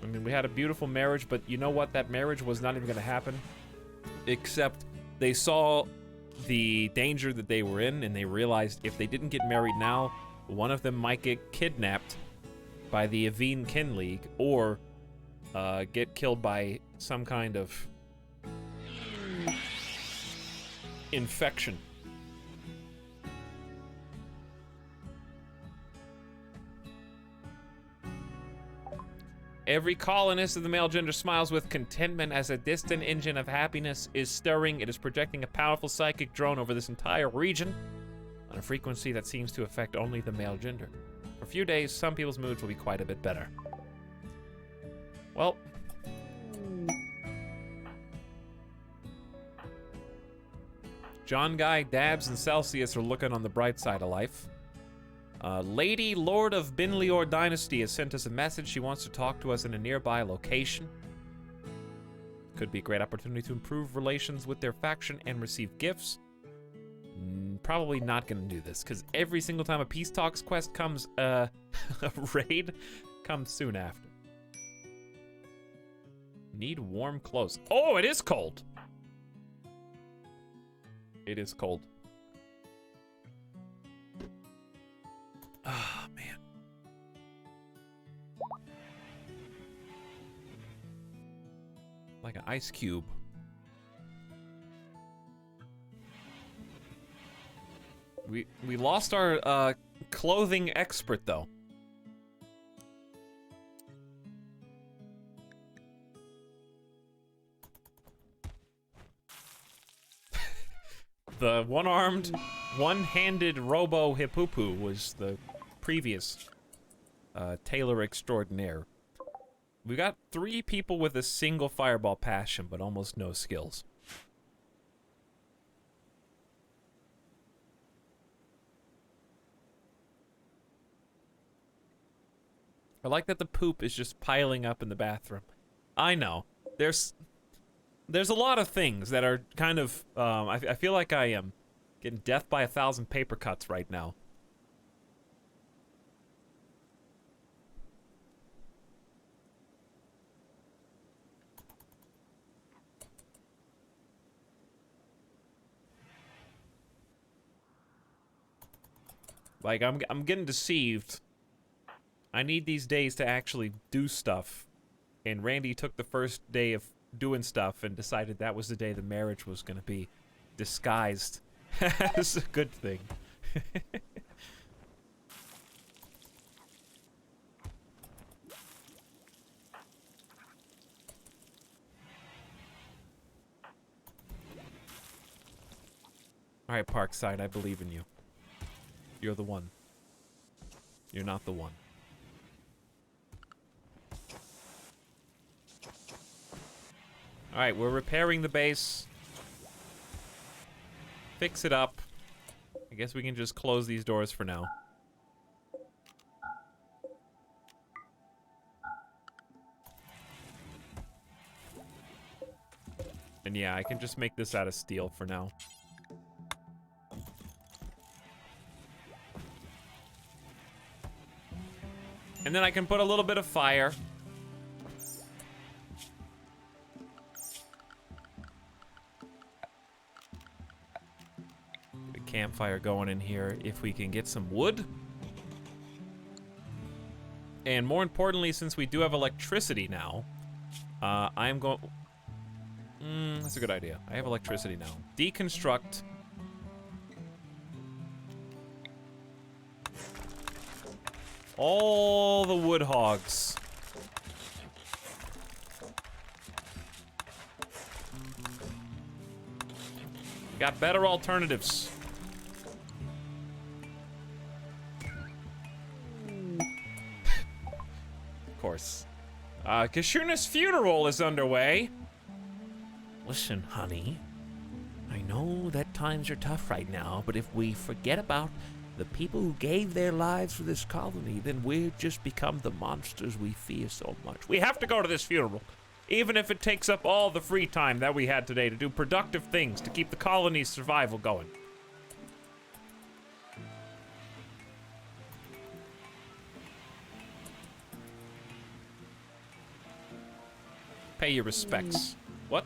I mean, we had a beautiful marriage, but you know what? That marriage was not even going to happen. Except they saw the danger that they were in, and they realized if they didn't get married now, one of them might get kidnapped by the Aveen Kin League, or get killed by some kind of infection. Every colonist of the male gender smiles with contentment as a distant engine of happiness is stirring. It is projecting a powerful psychic drone over this entire region on a frequency that seems to affect only the male gender. For a few days, some people's moods will be quite a bit better. Well, John Guy, Dabs, and Celsius are looking on the bright side of life. Lady Lord of Binlior Dynasty has sent us a message. She wants to talk to us in a nearby location. Could be a great opportunity to improve relations with their faction and receive gifts. Probably not gonna do this, because every single time a Peace Talks quest comes, a raid comes soon after. Need warm clothes. Oh, it is cold! It is cold. Ah, oh, man. Like an ice cube. We lost our clothing expert though. The one-armed, one-handed Robo Hippoopoo was the previous tailor extraordinaire. We got 3 people with a single fireball passion, but almost no skills. I like that the poop is just piling up in the bathroom. I know. There's a lot of things that are kind of, I feel like I am getting death by 1,000 paper cuts right now. Like, I'm getting deceived. I need these days to actually do stuff. And Randy took the first day of doing stuff and decided that was the day the marriage was gonna be disguised as a good thing. Alright, Parkside, I believe in you. You're the one. You're not the one. Alright, we're repairing the base. Fix it up. I guess we can just close these doors for now. And yeah, I can just make this out of steel for now. And then I can put a little bit of fire. Get a campfire going in here if we can get some wood. And more importantly, since we do have electricity now, I'm going... that's a good idea. I have electricity now. Deconstruct. All the wood hogs. Got better alternatives. Of course. Kashuna's funeral is underway. Listen, honey. I know that times are tough right now, but if we forget about the people who gave their lives for this colony, then we've just become the monsters we fear so much. We have to go to this funeral, even if it takes up all the free time that we had today to do productive things to keep the colony's survival going. Pay your respects. What?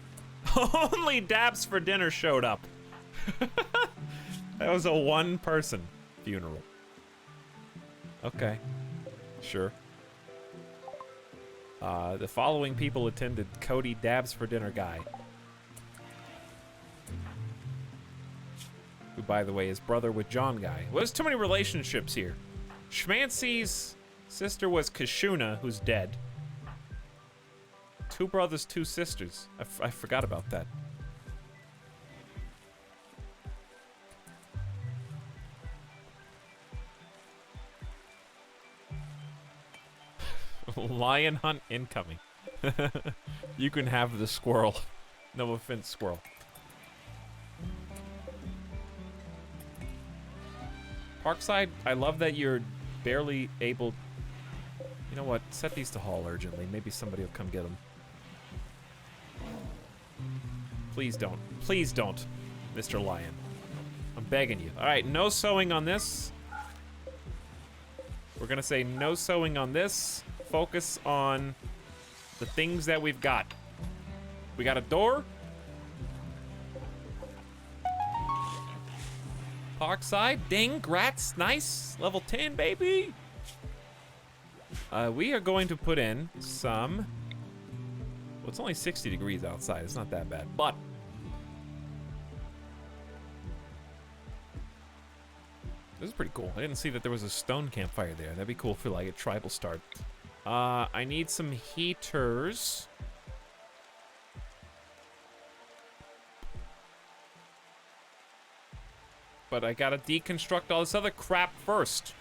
Only Dabs for dinner showed up. That was a one-person funeral. Okay. Sure. The following people attended Cody Dabs for dinner guy. Who, by the way, is brother with John guy. Well, there's too many relationships here. Schmancy's sister was Kashuna, who's dead. 2 brothers, 2 sisters. I forgot about that. Lion hunt incoming. You can have the squirrel. No offense, squirrel. Parkside, I love that you're barely able... You know what? Set these to haul urgently. Maybe somebody will come get them. Please don't. Please don't, Mr. Lion. I'm begging you. All right, no sewing on this. We're gonna say no sewing on this. Focus on the things that we've got. We got a door. Parkside, ding, grats, nice. Level 10, baby. We are going to put in some... Well, it's only 60 degrees outside. It's not that bad, but... This is pretty cool. I didn't see that there was a stone campfire there. That'd be cool for, like, a tribal start. I need some heaters. But I gotta deconstruct all this other crap first.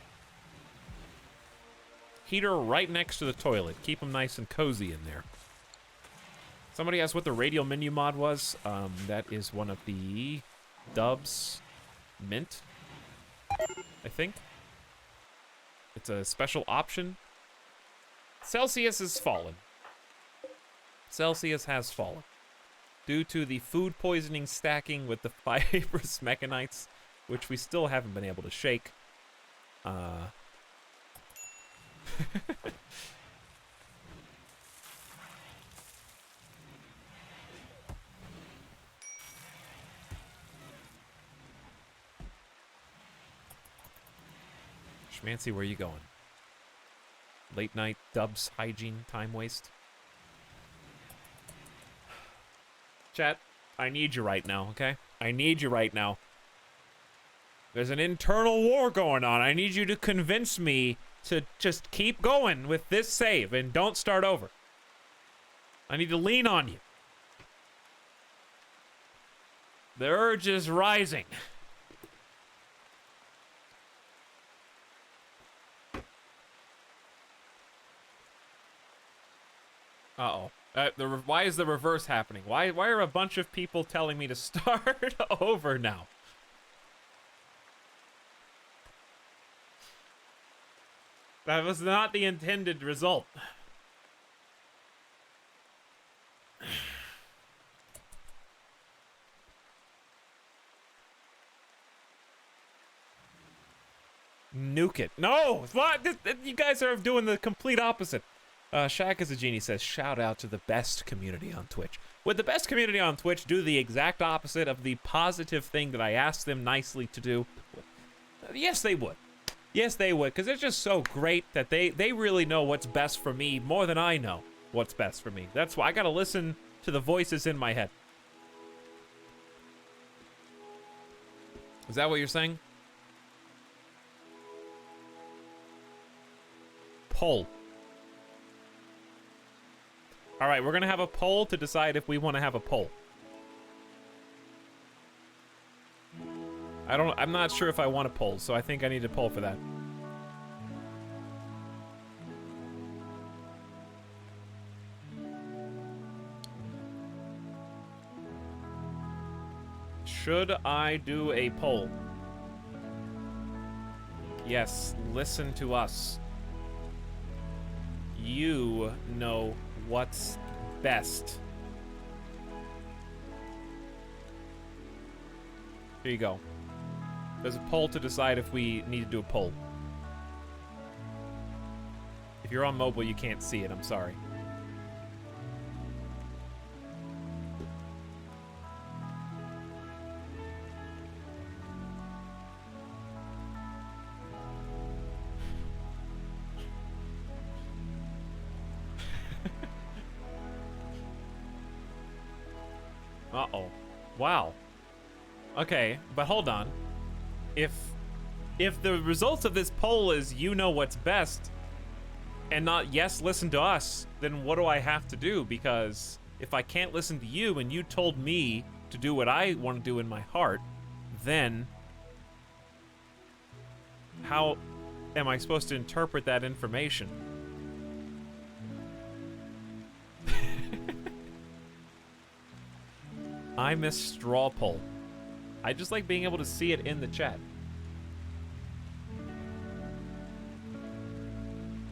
Heater right next to the toilet. Keep them nice and cozy in there. Somebody asked what the radial menu mod was. That is one of the Dubs Mint, I think. It's a special option. Celsius has fallen. Celsius has fallen. Due to the food poisoning stacking with the fibrous mechanites, which we still haven't been able to shake. Schmancy, where are you going? Late night Dubs hygiene time waste. Chat, I need you right now, okay? I need you right now. There's an internal war going on. I need you to convince me to just keep going with this save and don't start over. I need to lean on you. The urge is rising. Uh-oh. Why is the reverse happening? Why are a bunch of people telling me to start over now? That was not the intended result. Nuke it. No! What? You guys are doing the complete opposite. Shaq as a Genie says, shout out to the best community on Twitch. Would the best community on Twitch do the exact opposite of the positive thing that I asked them nicely to do? Yes, they would. Yes, they would, because they're just so great that they really know what's best for me more than I know what's best for me. That's why I gotta listen to the voices in my head. Is that what you're saying? Poll. All right, we're gonna have a poll to decide if we want to have a poll. I'm not sure if I want to poll, so I think I need to poll for that. Should I do a poll? Yes, listen to us. You know what's best. Here you go. There's a poll to decide if we need to do a poll. If you're on mobile, you can't see it. I'm sorry. Uh-oh. Wow. Okay, but hold on. If the results of this poll is you know what's best and not yes, listen to us, then what do I have to do? Because if I can't listen to you and you told me to do what I want to do in my heart, then how am I supposed to interpret that information? I miss straw poll. I just like being able to see it in the chat.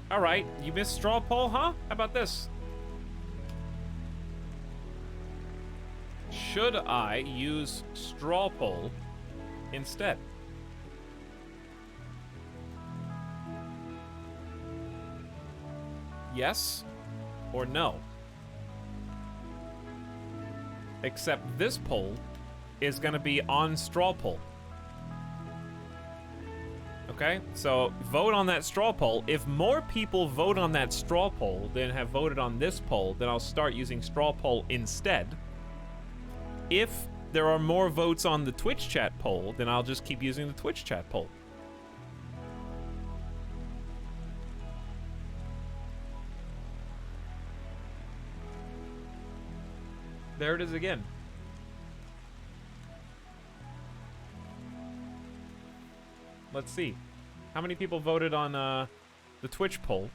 Alright, you missed straw poll, huh? How about this? Should I use straw poll instead? Yes or no? Except this poll is going to be on straw poll. Okay, so vote on that straw poll. If more people vote on that straw poll than have voted on this poll, then I'll start using straw poll instead. If there are more votes on the Twitch chat poll, then I'll just keep using the Twitch chat poll. There it is again. Let's see. How many people voted on the Twitch poll?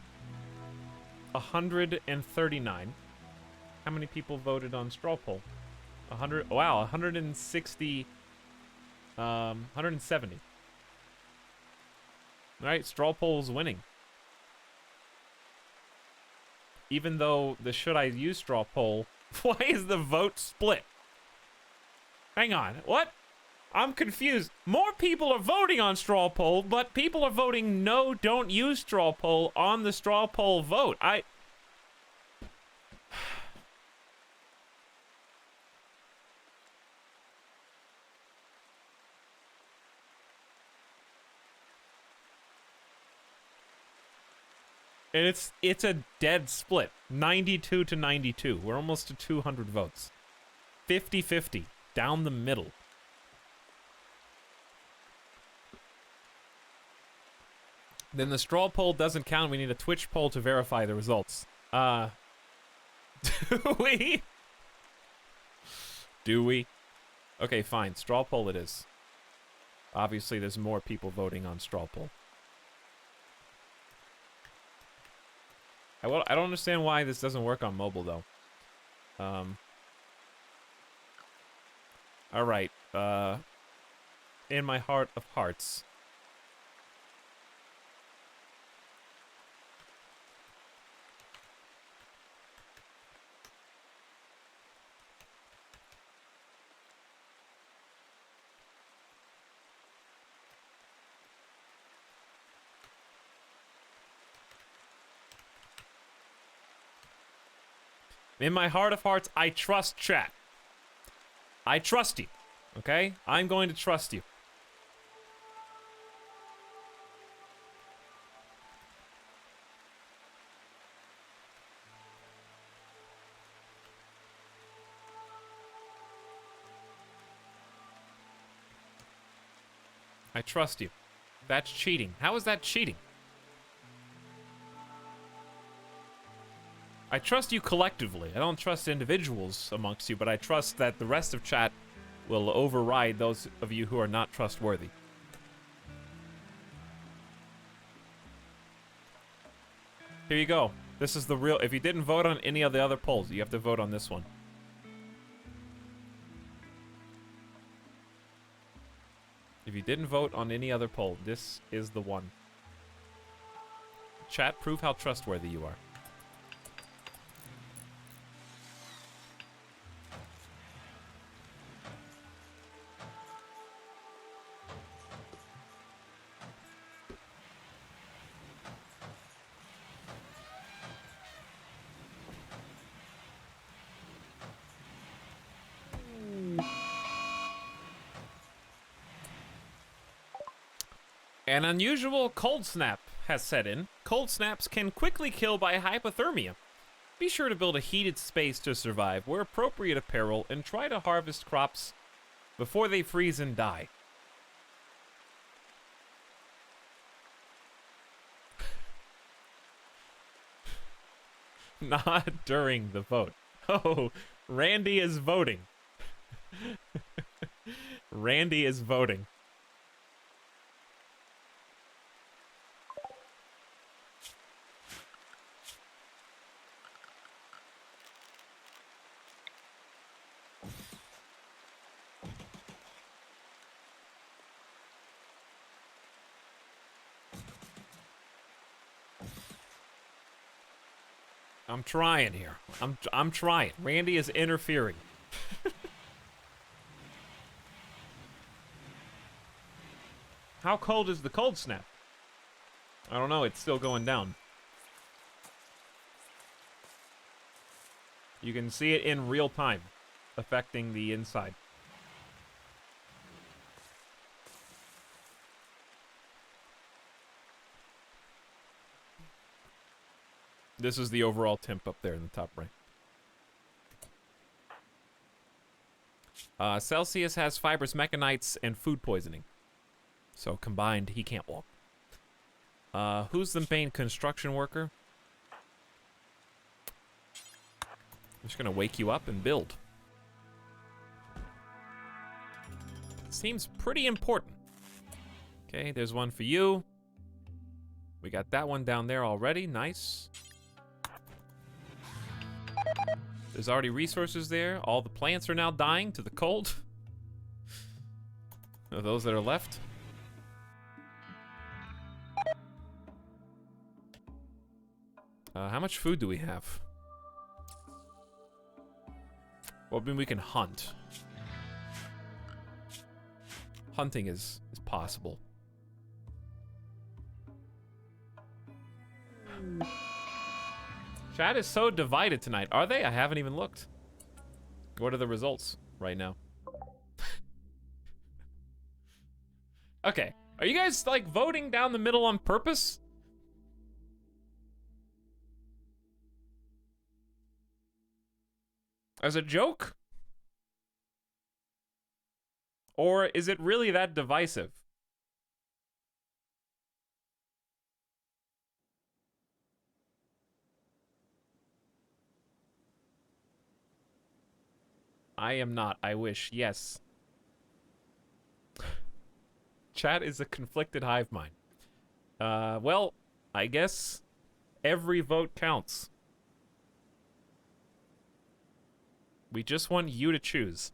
139. How many people voted on straw poll? 100. Wow, 160. 170. All right, straw poll's winning. Even though the should I use straw poll, why is the vote split? Hang on, what? I'm confused. More people are voting on straw poll, but people are voting no, don't use straw poll on the straw poll vote. And it's a dead split. 92 to 92. We're almost to 200 votes. 50-50. Down the middle. Then the straw poll doesn't count. We need a Twitch poll to verify the results. Do we? Do we? Okay, fine. Straw poll it is. Obviously, there's more people voting on straw poll. I don't understand why this doesn't work on mobile, though. Alright. In my heart of hearts. In my heart of hearts, I trust chat. I trust you, okay? I'm going to trust you. I trust you. That's cheating. How is that cheating? I trust you collectively. I don't trust individuals amongst you, but I trust that the rest of chat will override those of you who are not trustworthy. Here you go. This is the real... If you didn't vote on any of the other polls, you have to vote on this one. If you didn't vote on any other poll, this is the one. Chat, prove how trustworthy you are. An unusual cold snap has set in. Cold snaps can quickly kill by hypothermia. Be sure to build a heated space to survive, wear appropriate apparel, and try to harvest crops before they freeze and die. Not during the vote. Oh, Randy is voting. Randy is voting. I'm trying here. I'm trying. Randy is interfering. How cold is the cold snap? I don't know. It's still going down. You can see it in real time, affecting the inside. This is the overall temp up there in the top right. Celsius has fibrous mechanites and food poisoning. So combined, he can't walk. Who's the main construction worker? I'm just gonna wake you up and build. Seems pretty important. Okay, there's one for you. We got that one down there already, nice. There's already resources there. All the plants are now dying to the cold. Those that are left. How much food do we have? Well, I mean, we can hunt. Hunting is possible. Chat is so divided tonight. Are they? I haven't even looked. What are the results right now? Okay. Are you guys, like, voting down the middle on purpose? As a joke? Or is it really that divisive? I am not. I wish. Yes. Chat is a conflicted hive mind. Well, I guess every vote counts. We just want you to choose.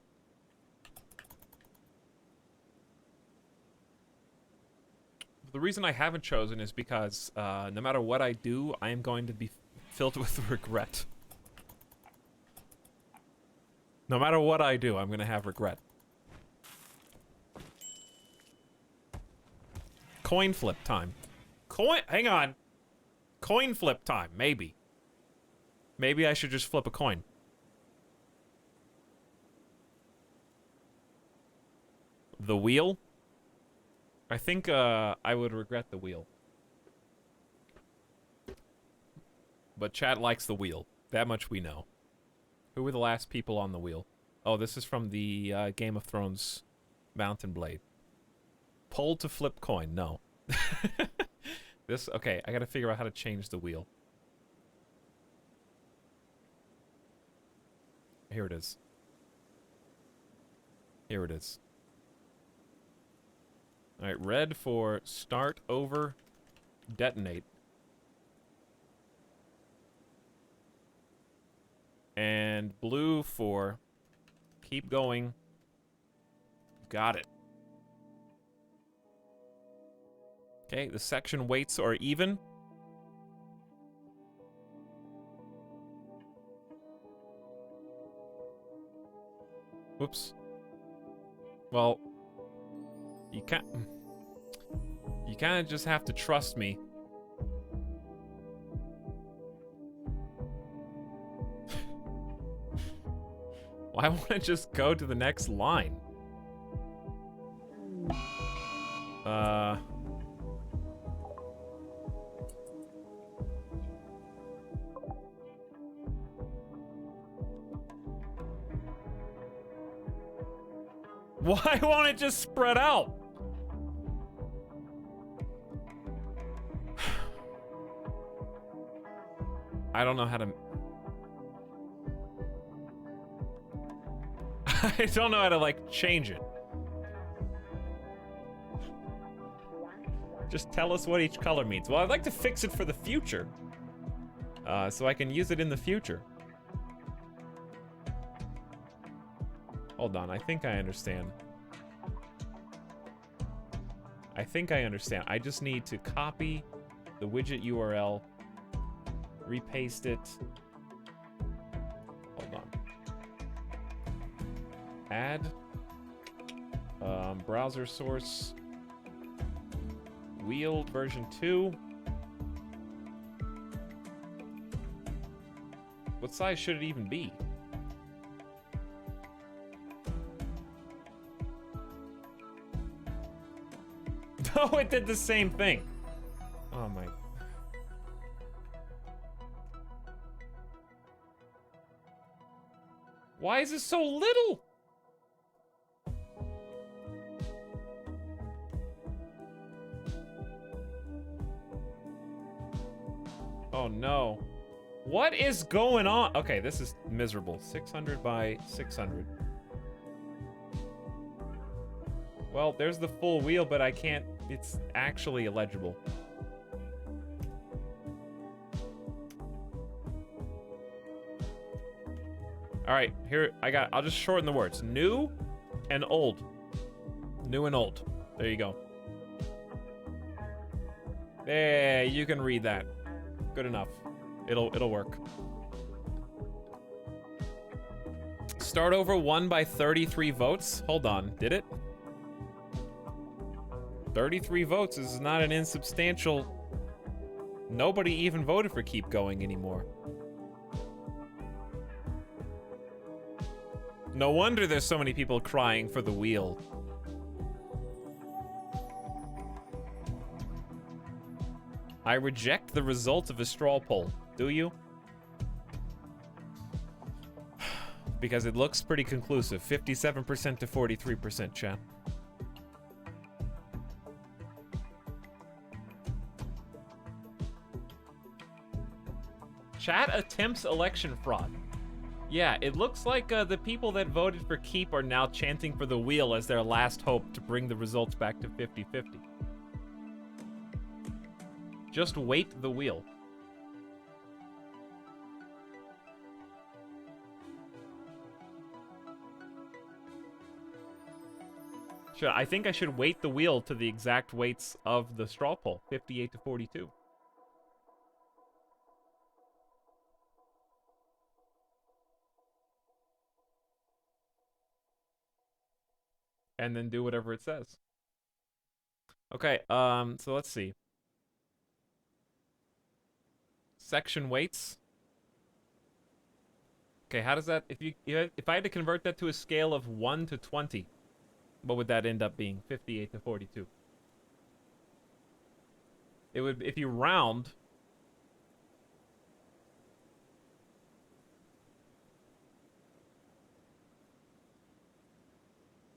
The reason I haven't chosen is because no matter what I do, I am going to be filled with regret. No matter what I do, I'm gonna have regret. Coin flip time. Hang on. Coin flip time, maybe. Maybe I should just flip a coin. The wheel? I think, I would regret the wheel. But chat likes the wheel. That much we know. Who were the last people on the wheel? Oh, this is from the Game of Thrones Mountain Blade. Pull to flip coin. No. This, okay, I gotta figure out how to change the wheel. Here it is. Here it is. All right, red for start over, detonate. And blue for keep going. Got it. Okay, the section weights are even. Whoops. Well, you can't. You kind of just have to trust me. Why won't it just go to the next line? Why won't it just spread out? I don't know how to... I don't know how to, like, change it. Just tell us what each color means. Well, I'd like to fix it for the future. So I can use it in the future. Hold on, I think I understand. I think I understand. I just need to copy the widget URL, repaste it. Hold on. Add browser source wheel version 2. What size should it even be? Oh, it did the same thing. Oh my. Why is it so little? Oh no. What is going on? Okay, this is miserable. 600 by 600. Well, there's the full wheel, but I can't... It's actually illegible. Alright, here, I'll just shorten the words. New and old. New and old. There you go. There, you can read that. Good enough. It'll work. Start over won by 33 votes. Hold on, did it? 33 votes is not an insubstantial... Nobody even voted for keep going anymore. No wonder there's so many people crying for the wheel. I reject the result of a straw poll. Do you? Because it looks pretty conclusive. 57% to 43%, chat. Chat attempts election fraud. Yeah, it looks like the people that voted for keep are now chanting for the wheel as their last hope to bring the results back to 50-50. Just wait the wheel. I think I should weight the wheel to the exact weights of the straw poll, 58 to 42. And then do whatever it says. Okay, so let's see. Section weights. Okay, how does that, if I had to convert that to a scale of 1 to 20, what would that end up being? 58 to 42. It would, if you round,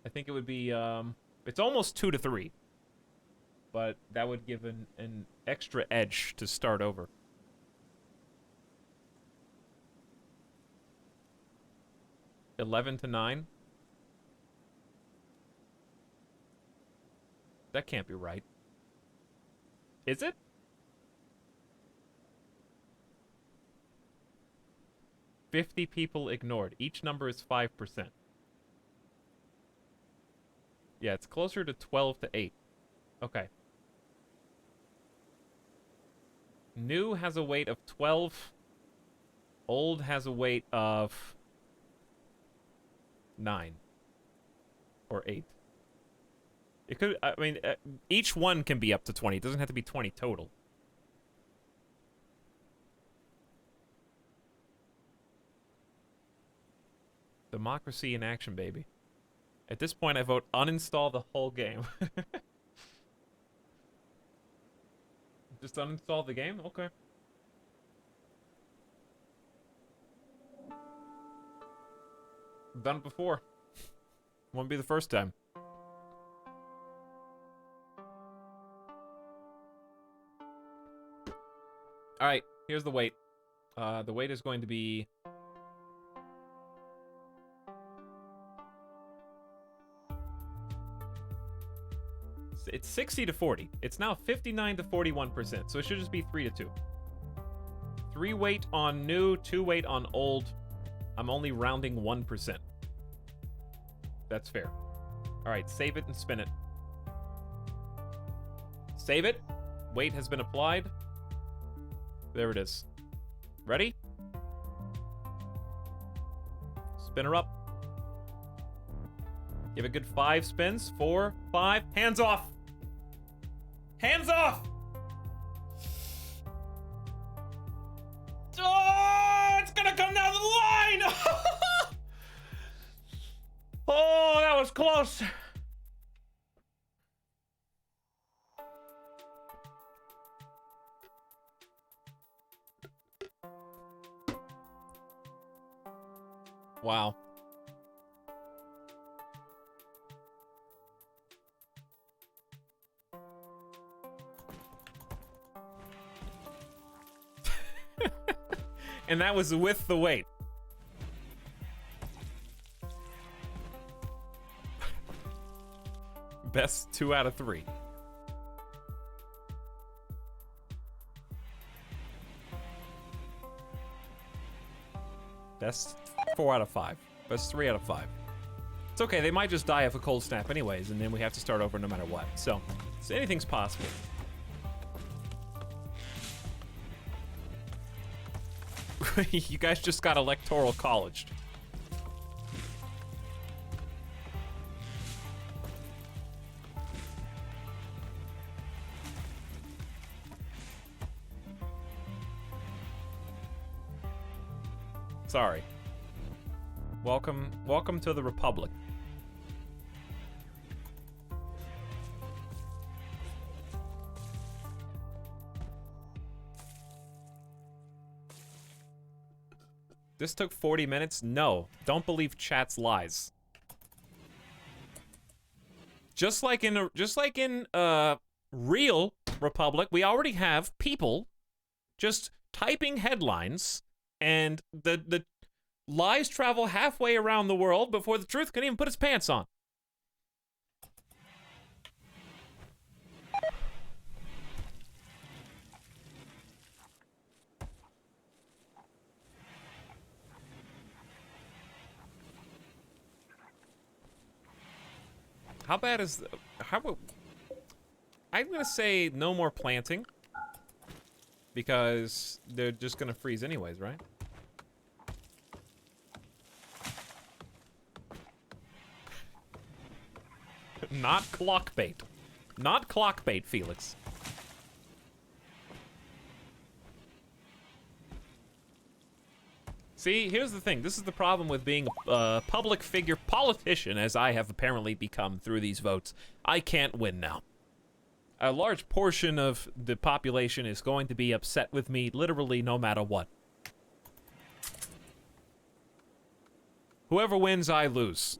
I think it would be, it's almost 2 to 3. But that would give an extra edge to start over. $11 to 9. That can't be right. Is it? "50 people ignored. Each number is 5%. Yeah, it's closer to 12 to 8. Okay. New has a weight of 12. Old has a weight of 9. Or 8. It could, I mean, each one can be up to 20. It doesn't have to be 20 total. Democracy in action, baby. At this point, I vote uninstall the whole game. Just uninstall the game? Okay. I've done it before. Won't be the first time. Alright, here's the weight. The weight is going to be... It's 60 to 40. It's now 59 to 41%, so it should just be 3 to 2. 3 weight on new, 2 weight on old. I'm only rounding 1%. That's fair. Alright, save it and spin it. Save it. Weight has been applied. There it is. Ready? Spin her up. Give it good 5 spins. 4, 5. Hands off! Hands off! Oh, it's gonna come down the line! Oh, that was close. Wow. And that was with the weight. Best 2 out of 3. Best 4 out of 5. Best 3 out of 5. It's okay, they might just die of a cold snap anyways, and then we have to start over no matter what. So anything's possible. You guys just got electoral colleged. Sorry. Welcome to the Republic. This took 40 minutes? No. Don't believe chat's lies. Just like in real Republic, we already have people just typing headlines, and the lies travel halfway around the world before the truth can even put its pants on. How bad is... I'm gonna say no more planting. Because they're just gonna freeze anyways, right? Not clock bait. Not clock bait, Felix. See, here's the thing. This is the problem with being a public figure politician, as I have apparently become through these votes. I can't win now. A large portion of the population is going to be upset with me literally no matter what. Whoever wins, I lose.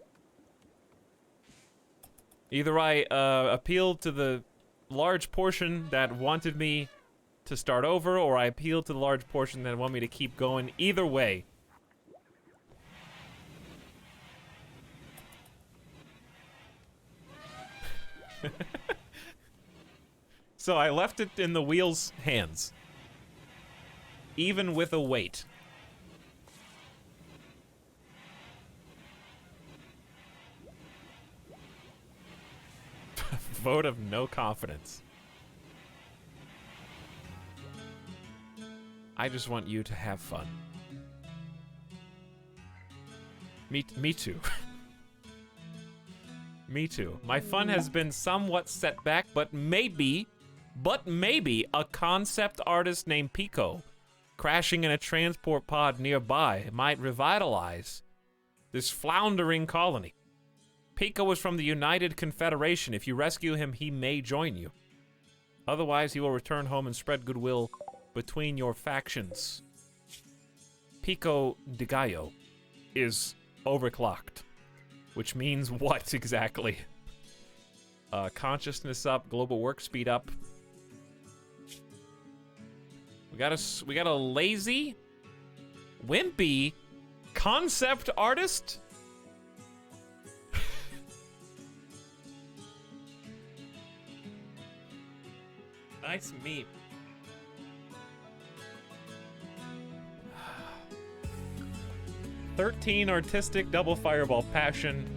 Either I appeal to the large portion that wanted me to start over, or I appeal to the large portion that want me to keep going. Either way. So I left it in the wheel's hands. Even with a weight. Vote of no confidence. I just want you to have fun. Me too. Me too. My fun has been somewhat set back, but maybe a concept artist named Pico crashing in a transport pod nearby might revitalize this floundering colony. Pico is from the United Confederation. If you rescue him, he may join you. Otherwise, he will return home and spread goodwill between your factions. Pico de Gallo is overclocked. Which means what exactly? Consciousness up, global work speed up. We got a lazy, wimpy concept artist? Nice meat. "13 artistic, double fireball, passion,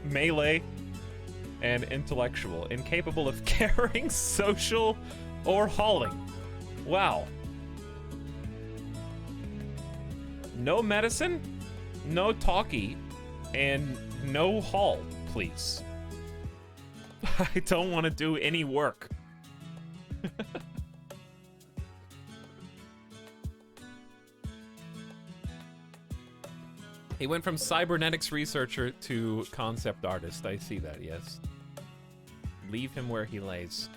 melee, and intellectual. Incapable of caring, social, or hauling." Wow. No medicine, no talkie, and no haul, please. I don't want to do any work. He went from cybernetics researcher to concept artist. I see that, yes. Leave him where he lays.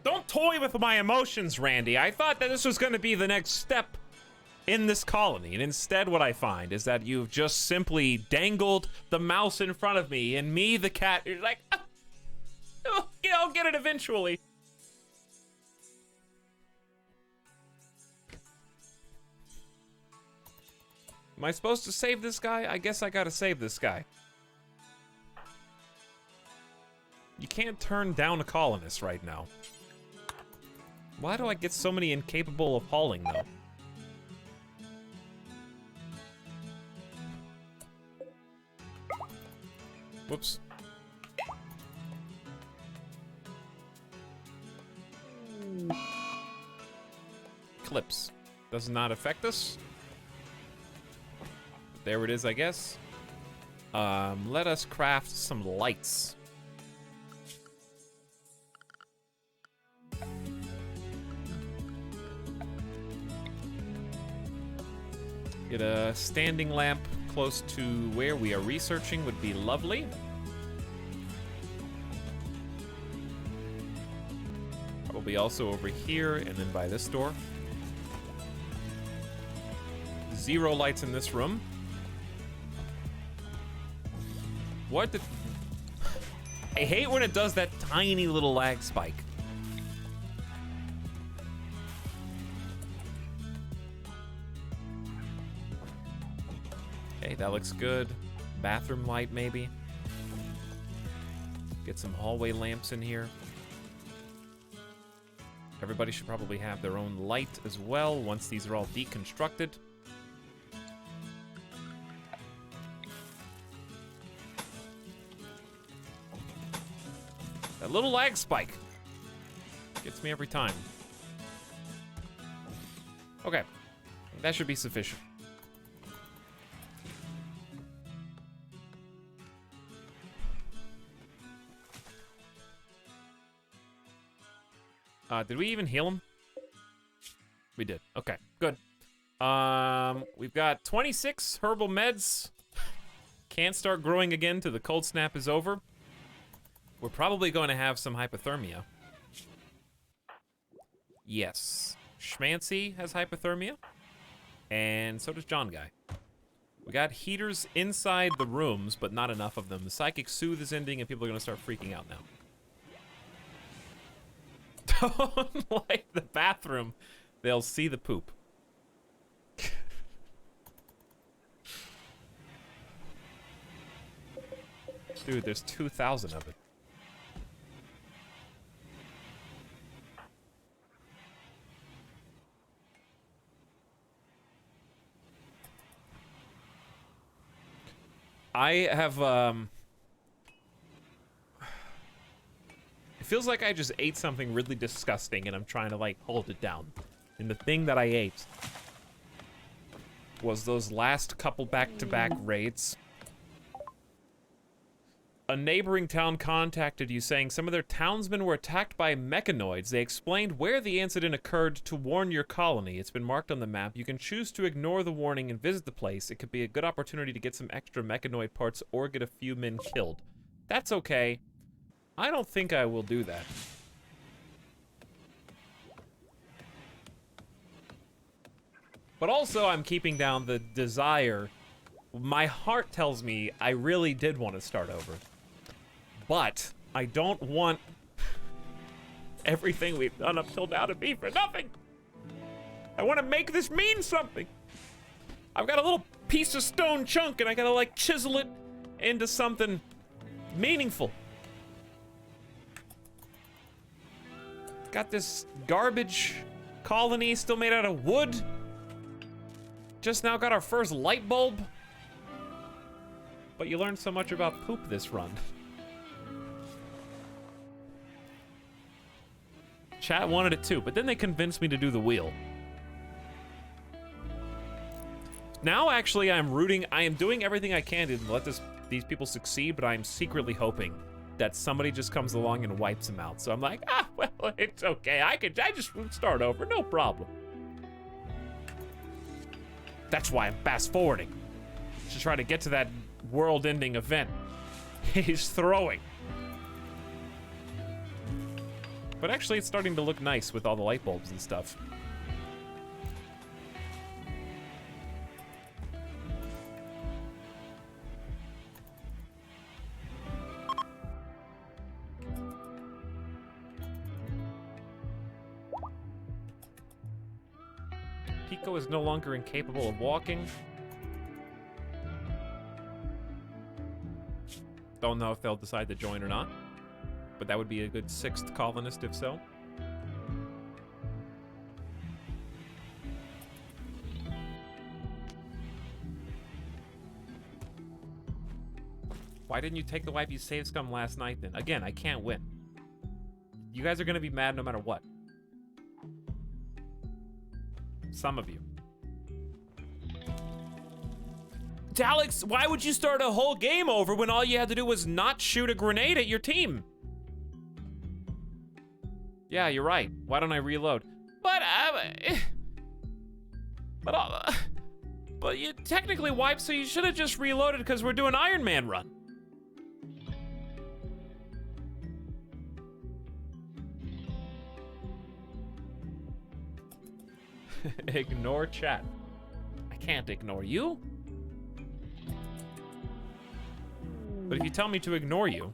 Don't toy with my emotions, Randy. I thought that this was going to be the next step in this colony, and instead what I find is that you've just simply dangled the mouse in front of me, and me, the cat, you're like, yeah, I'll get it eventually. Am I supposed to save this guy? I guess I gotta save this guy. You can't turn down a colonist right now. Why do I get so many incapable of hauling, though? Whoops. Clips. Does not affect us. There it is, I guess. Let us craft some lights. Get a standing lamp close to where we are researching would be lovely. Probably also over here and then by this door. 0 lights in this room. What the... I hate when it does that tiny little lag spike. Okay, that looks good. Bathroom light, maybe. Get some hallway lamps in here. Everybody should probably have their own light as well once these are all deconstructed. That little lag spike gets me every time. Okay, that should be sufficient. Did we even heal him? We did. Okay, good. We've got 26 herbal meds. Can't start growing again till the cold snap is over. We're probably going to have some hypothermia. Yes. Schmancy has hypothermia. And so does John Guy. We got heaters inside the rooms, but not enough of them. The Psychic Soothe is ending, and people are going to start freaking out now. Don't light the bathroom. They'll see the poop. Dude, there's 2,000 of it. I have, it feels like I just ate something really disgusting and I'm trying to, like, hold it down. And the thing that I ate was those last couple back-to-back raids. A neighboring town contacted you saying some of their townsmen were attacked by mechanoids. They explained where the incident occurred to warn your colony. It's been marked on the map. You can choose to ignore the warning and visit the place. It could be a good opportunity to get some extra mechanoid parts or get a few men killed. That's okay. I don't think I will do that. But also, I'm keeping down the desire. My heart tells me I really did want to start over. But I don't want everything we've done up till now to be for nothing. I want to make this mean something. I've got a little piece of stone chunk and I gotta like chisel it into something meaningful. Got this garbage colony still made out of wood. Just now got our first light bulb. But you learned so much about poop this run. Chat wanted it too, but then they convinced me to do the wheel. Now, actually, I am doing everything I can to let these people succeed, but I'm secretly hoping that somebody just comes along and wipes them out. So I'm like, well, it's okay. I just start over, no problem. That's why I'm fast forwarding. To try to get to that world-ending event. He's throwing. But actually, it's starting to look nice with all the light bulbs and stuff. Pico is no longer incapable of walking. Don't know if they'll decide to join or not. But that would be a good 6th colonist if so. Why didn't you take the wipe you save scum last night then? Again, I can't win. You guys are gonna be mad no matter what. Some of you. Etalyx, why would you start a whole game over when all you had to do was not shoot a grenade at your team? Yeah, you're right. Why don't I reload? But you technically wiped, so you should have just reloaded because we're doing Iron Man run. Ignore chat. I can't ignore you. But if you tell me to ignore you,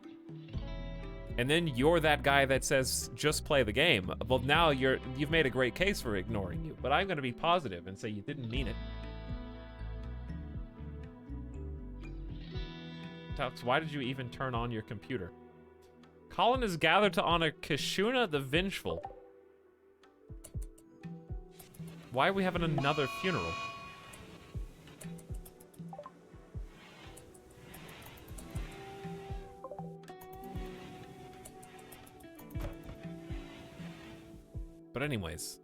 and then you're that guy that says, just play the game, well, now you've made a great case for ignoring you. But I'm gonna be positive and say you didn't mean it. Tux, why did you even turn on your computer? Colin is gathered to honor Kishuna the Vengeful. Why are we having another funeral? But anyways,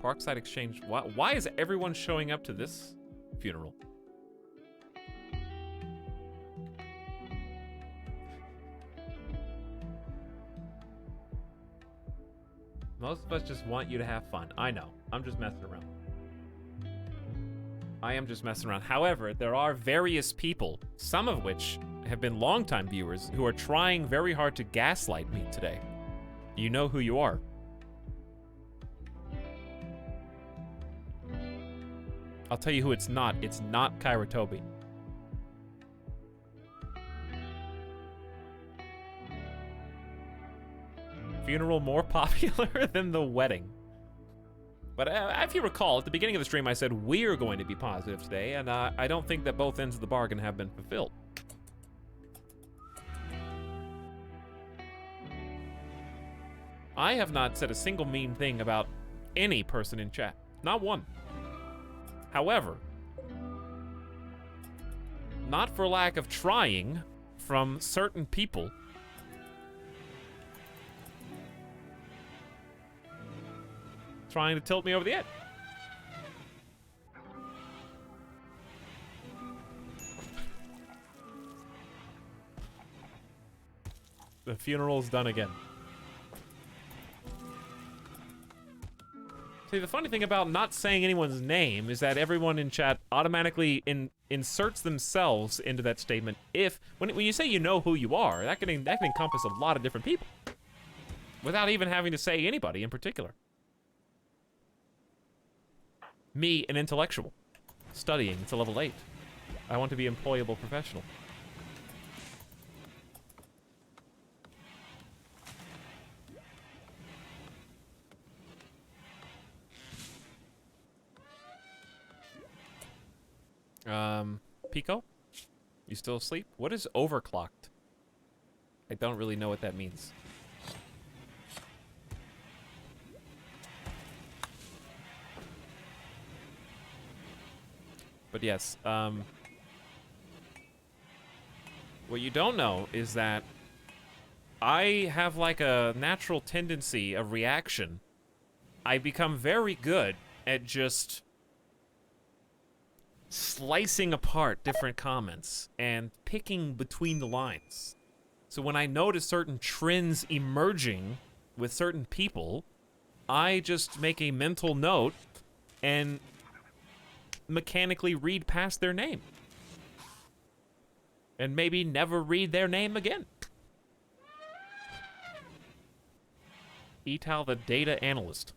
Parkside Exchange. Why is everyone showing up to this funeral? Most of us just want you to have fun. I know. I'm just messing around. I am just messing around. However, there are various people, some of which have been longtime viewers, who are trying very hard to gaslight me today. You know who you are. I'll tell you who it's not. It's not Kairatobi. Funeral more popular than the wedding. But if you recall, at the beginning of the stream, I said we're going to be positive today, and I don't think that both ends of the bargain have been fulfilled. I have not said a single mean thing about any person in chat. Not one. However, not for lack of trying from certain people, trying to tilt me over the edge. The funeral's done again. See, the funny thing about not saying anyone's name is that everyone in chat automatically inserts themselves into that statement. When you say you know who you are, that can encompass a lot of different people without even having to say anybody in particular. Me, an intellectual, studying to level 8. I want to be employable professional. Pico? You still asleep? What is overclocked? I don't really know what that means. But yes, what you don't know is that I have like a natural tendency of reaction. I become very good at just slicing apart different comments and picking between the lines. So when I notice certain trends emerging with certain people, I just make a mental note and mechanically read past their name. And maybe never read their name again. Etal the data analyst.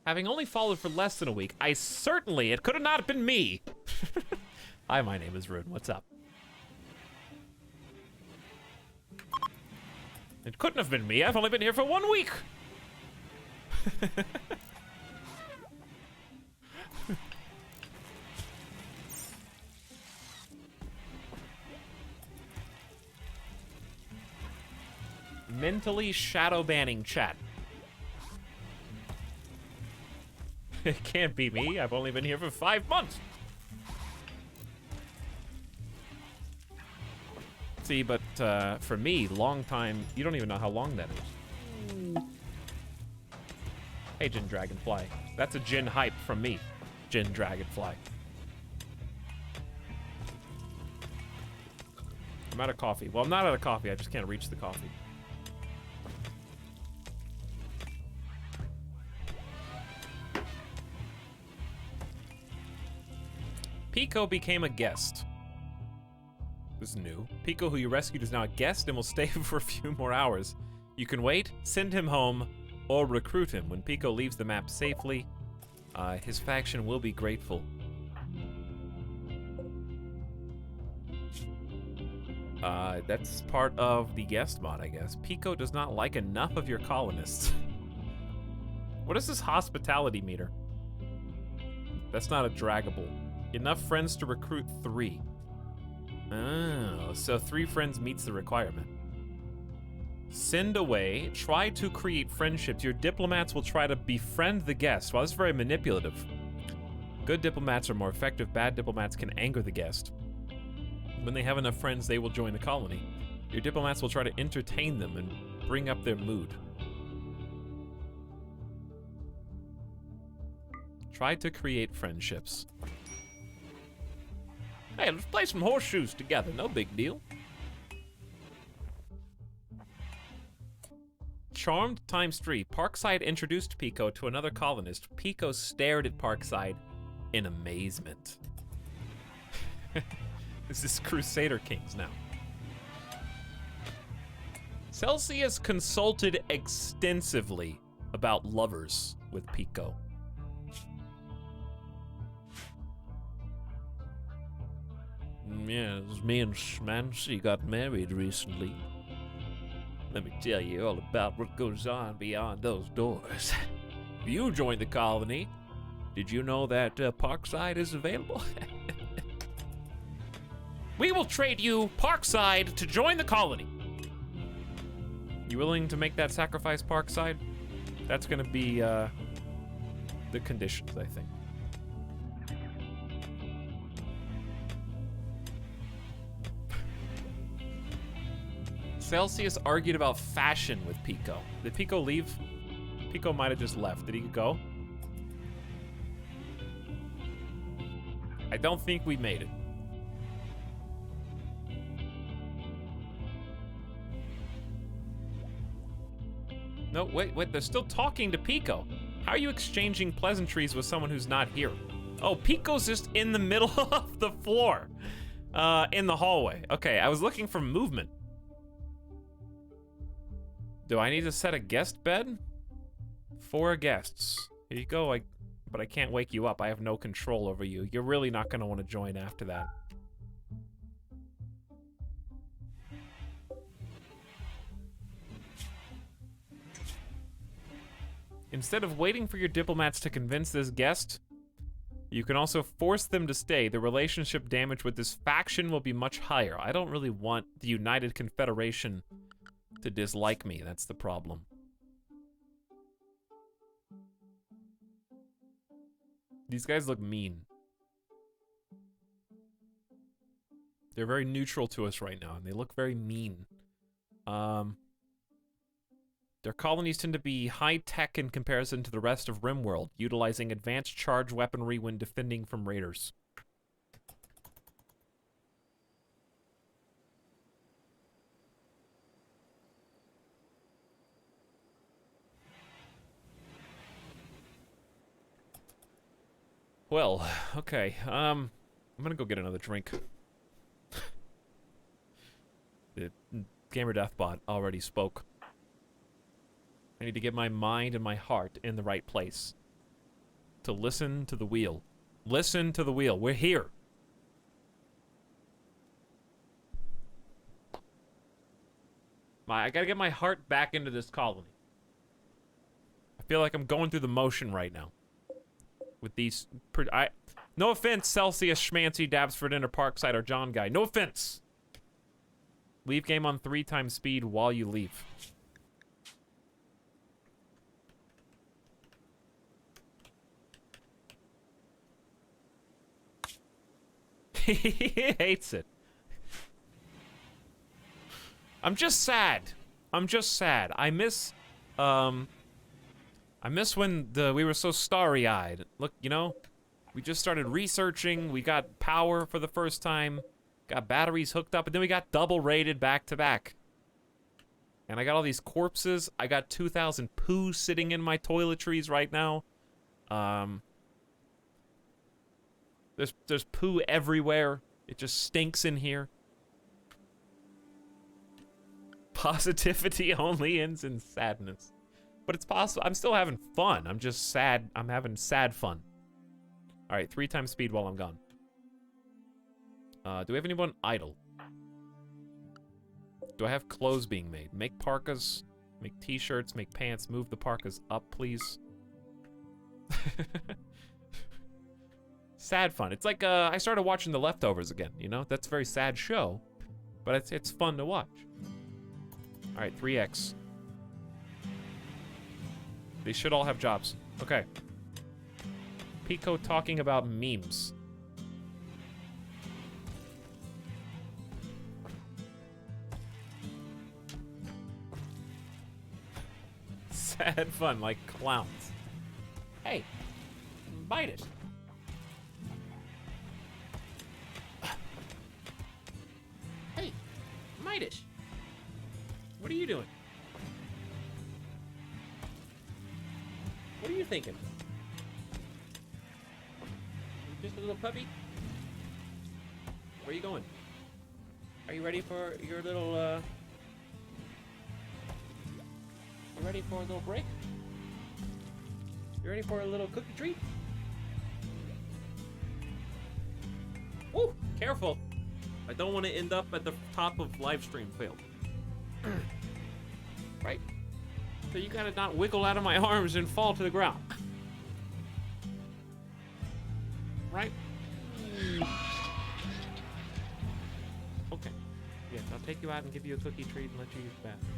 Having only followed for less than a week, it could have not been me. Hi, my name is Rune. What's up? It couldn't have been me. I've only been here for 1 week. Mentally shadow banning chat. It can't be me. I've only been here for 5 months. See, but for me, long time, you don't even know how long that is. Hey, Jin Dragonfly. That's a Jin hype from me, Jin Dragonfly. I'm out of coffee. Well, I'm not out of coffee. I just can't reach the coffee. Pico became a guest. This is new. Pico, who you rescued, is now a guest and will stay for a few more hours. You can wait, send him home, or recruit him. When Pico leaves the map safely, his faction will be grateful. That's part of the guest mod, I guess. Pico does not like enough of your colonists. What is this hospitality meter? That's not a draggable. Enough friends to recruit 3. Oh, so 3 friends meets the requirement. Send away, try to create friendships. Your diplomats will try to befriend the guest. Well, that's very manipulative. Good diplomats are more effective. Bad diplomats can anger the guest. When they have enough friends, they will join the colony. Your diplomats will try to entertain them and bring up their mood. Try to create friendships. Hey, let's play some horseshoes together. No big deal. Charmed ×3. Parkside introduced Pico to another colonist. Pico stared at Parkside in amazement. This is Crusader Kings now. Celsius consulted extensively about lovers with Pico. Yes, me and Schmancy got married recently. Let me tell you all about what goes on beyond those doors. If you join the colony, did you know that Parkside is available? We will trade you Parkside to join the colony. You willing to make that sacrifice, Parkside? That's gonna be the conditions, I think. Celsius argued about fashion with Pico. Did Pico leave? Pico might have just left. Did he go? I don't think we made it. No, wait, they're still talking to Pico. How are you exchanging pleasantries with someone who's not here? Oh, Pico's just in the middle of the floor. In the hallway. Okay, I was looking for movement. Do I need to set a guest bed? 4 guests. Here you go, but I can't wake you up. I have no control over you. You're really not gonna want to join after that. Instead of waiting for your diplomats to convince this guest, you can also force them to stay. The relationship damage with this faction will be much higher. I don't really want the United Confederation to dislike me. That's the problem. These guys look mean. They're very neutral to us right now, and they look very mean. Their colonies tend to be high-tech in comparison to the rest of RimWorld, utilizing advanced charge weaponry when defending from raiders. Well, okay, I'm gonna go get another drink. The Gamer Deathbot already spoke. I need to get my mind and my heart in the right place. To listen to the wheel. Listen to the wheel. We're here. I gotta get my heart back into this colony. I feel like I'm going through the motion right now. With these... no offense, Celsius, Schmancy, Dabsford, Inner Parkside, or John Guy. No offense! Leave game on 3 times speed while you leave. He hates it. I'm just sad. I'm just sad. I miss when we were so starry-eyed. Look, you know, we just started researching. We got power for the first time. Got batteries hooked up, and then we got double raided back to back. And I got all these corpses. I got 2,000 poo sitting in my toiletries right now. There's poo everywhere. It just stinks in here. Positivity only ends in sadness. But it's possible. I'm still having fun. I'm just sad. I'm having sad fun. All right, 3 times speed while I'm gone. Do we have anyone idle? Do I have clothes being made? Make parkas, make t-shirts, make pants. Move the parkas up, please. Sad fun. It's like I started watching The Leftovers again, you know? That's a very sad show, but it's fun to watch. All right, 3x. They should all have jobs. Okay. Pico talking about memes. Sad fun, like clowns. Hey, bite it. Hey, Midas. What are you doing? What are you thinking? Just a little puppy? Where are you going? Are you ready for your little, You ready for a little break? You ready for a little cookie treat? Woo! Careful. I don't want to end up at the top of live stream failed. Right? So you gotta not wiggle out of my arms and fall to the ground. Right? Okay. Yeah, I'll take you out and give you a cookie treat and let you use the bathroom.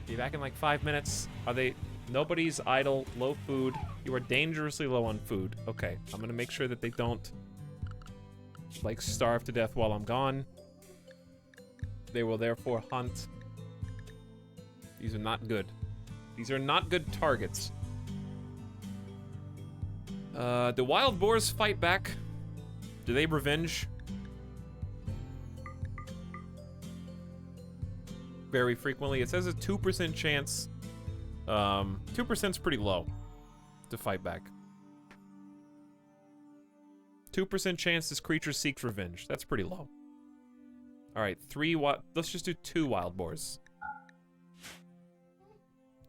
Be back in like 5 minutes. Are they... Nobody's idle, low food. You are dangerously low on food. Okay, I'm gonna make sure that they don't, like, starve to death while I'm gone. They will therefore hunt. These are not good. These are not good targets. The wild boars fight back. Do they revenge? Very frequently. It says a 2% chance. 2%'s pretty low to fight back. 2% chance this creature seeks revenge. That's pretty low. Alright, let's just do 2 wild boars.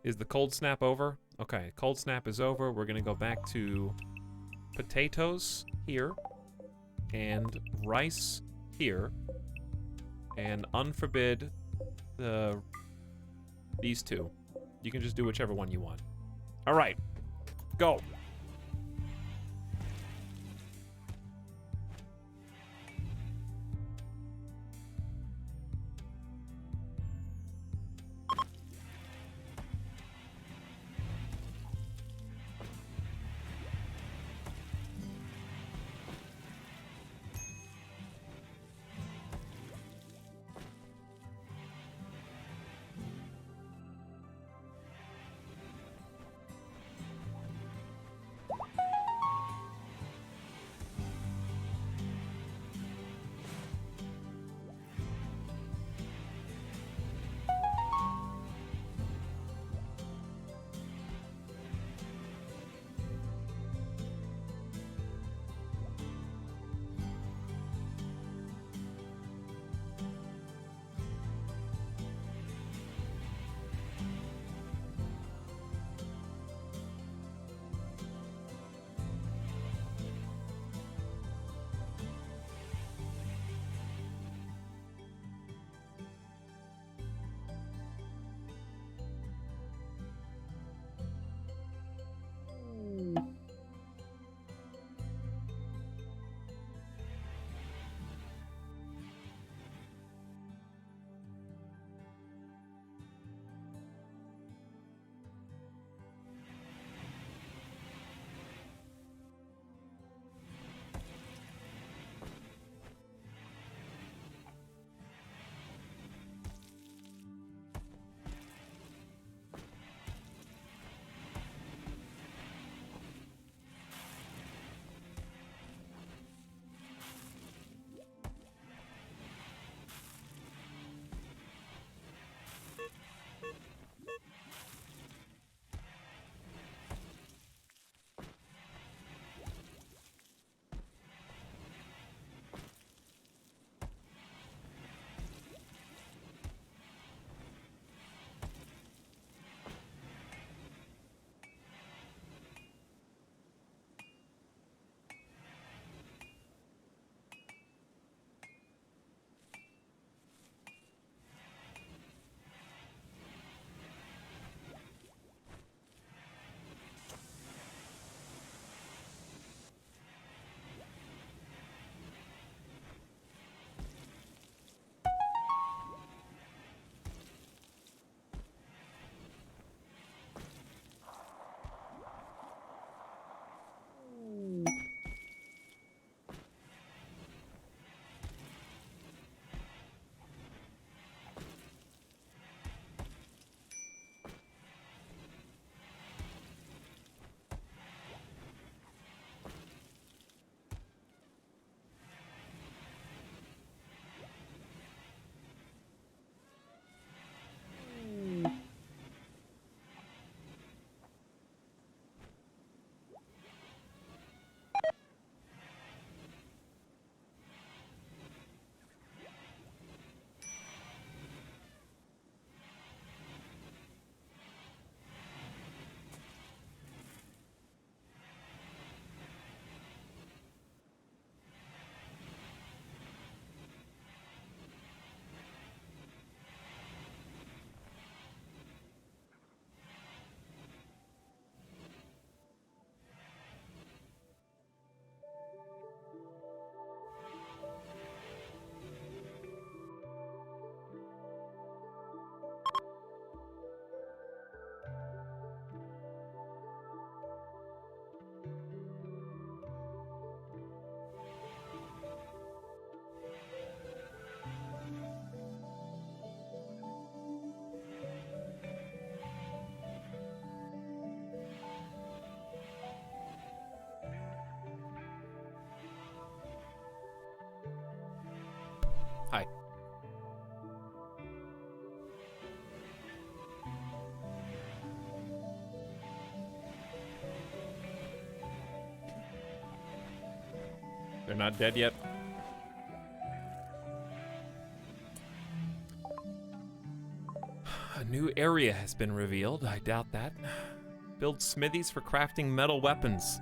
Is the cold snap over? Okay, cold snap is over. We're gonna go back to potatoes here. And rice here. And unforbid these 2. You can just do whichever one you want. All right, go. They're not dead yet. A new area has been revealed. I doubt that. Build smithies for crafting metal weapons.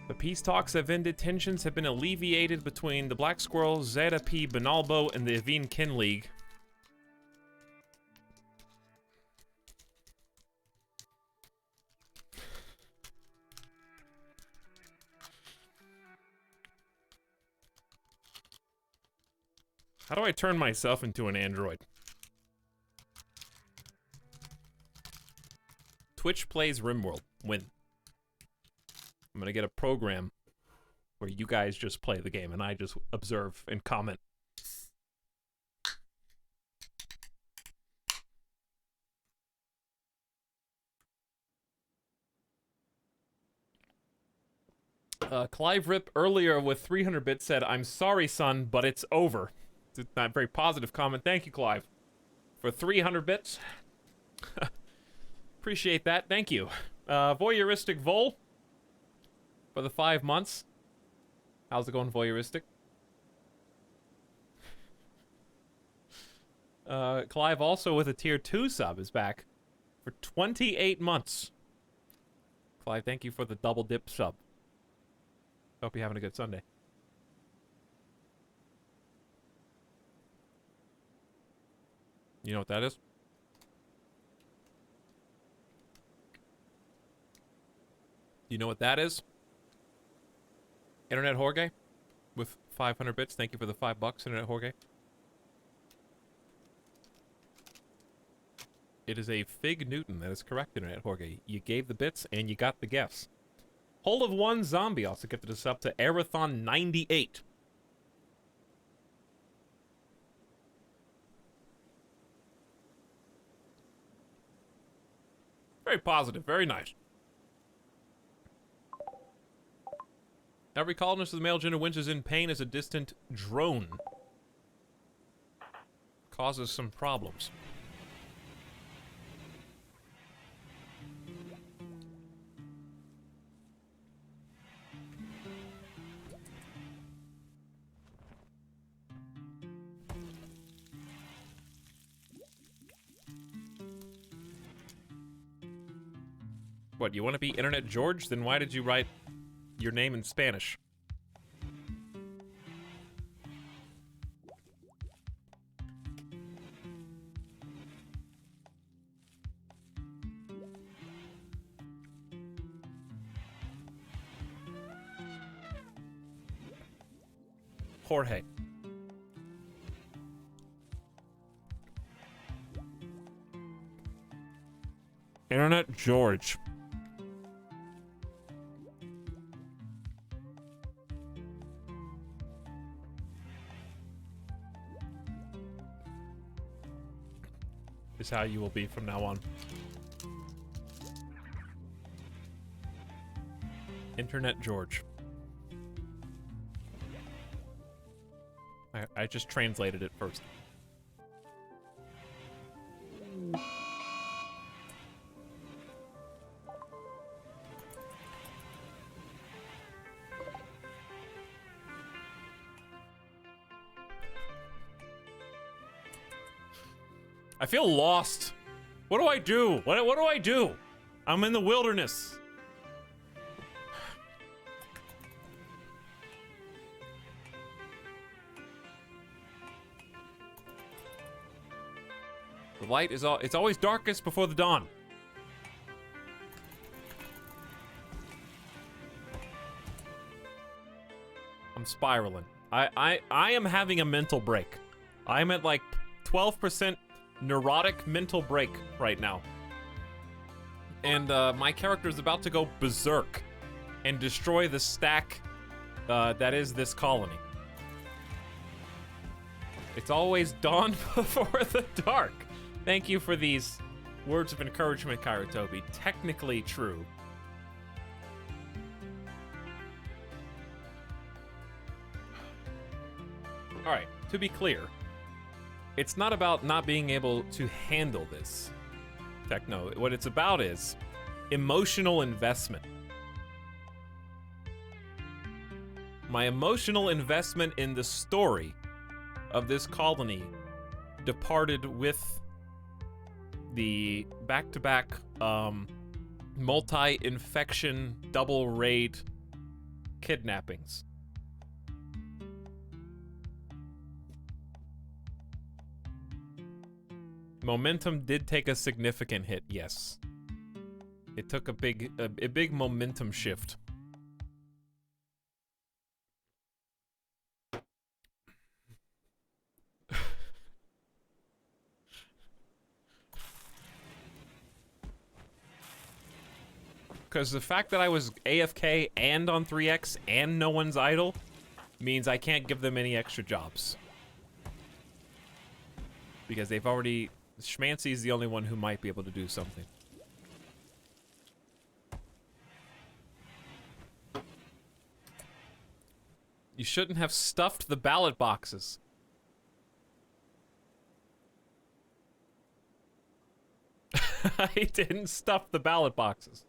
The peace talks have ended. Tensions have been alleviated between the Black Squirrel, Zeta P. Bonalbo, and the Aveen Kin League. How do I turn myself into an android? Twitch plays RimWorld. Win. I'm gonna get a program where you guys just play the game and I just observe and comment. Clive Rip earlier with 300 bits said, "I'm sorry, son, but it's over." It's a very positive comment. Thank you, Clive, for 300 bits. Appreciate that. Thank you. Voyeuristic Vol for the 5 months. How's it going, Voyeuristic? Clive also with a tier 2 sub is back for 28 months. Clive, thank you for the double dip sub. Hope you're having a good Sunday. You know what that is? You know what that is? Internet Jorge with 500 bits. Thank you for the $5, Internet Jorge. It is a Fig Newton. That is correct, Internet Jorge. You gave the bits and you got the guess. Whole of One Zombie also gifted us up to Arathon 98. Very positive, very nice. Every colonist of the male gender winches in pain as a distant drone. Causes some problems. What, you want to be Internet George? Then why did you write your name in Spanish? Jorge. Internet George. Is how you will be from now on. Internet George. I just translated it first. I feel lost. What do I do? What do I do? I'm in the wilderness. The light is it's always darkest before the dawn. I'm spiraling. I am having a mental break. I'm at like 12% neurotic mental break right now. And my character is about to go berserk and destroy the stack that is this colony. It's always dawn before the dark. Thank you for these words of encouragement, Kairotobi. Technically true. Alright, to be clear, it's not about not being able to handle this, Techno. What it's about is emotional investment. My emotional investment in the story of this colony departed with the back-to-back multi-infection double raid kidnappings. Momentum did take a significant hit, yes. It took a big momentum shift. Because the fact that I was AFK and on 3X and no one's idle means I can't give them any extra jobs. Because they've already... Schmancy's the only one who might be able to do something. You shouldn't have stuffed the ballot boxes. I didn't stuff the ballot boxes.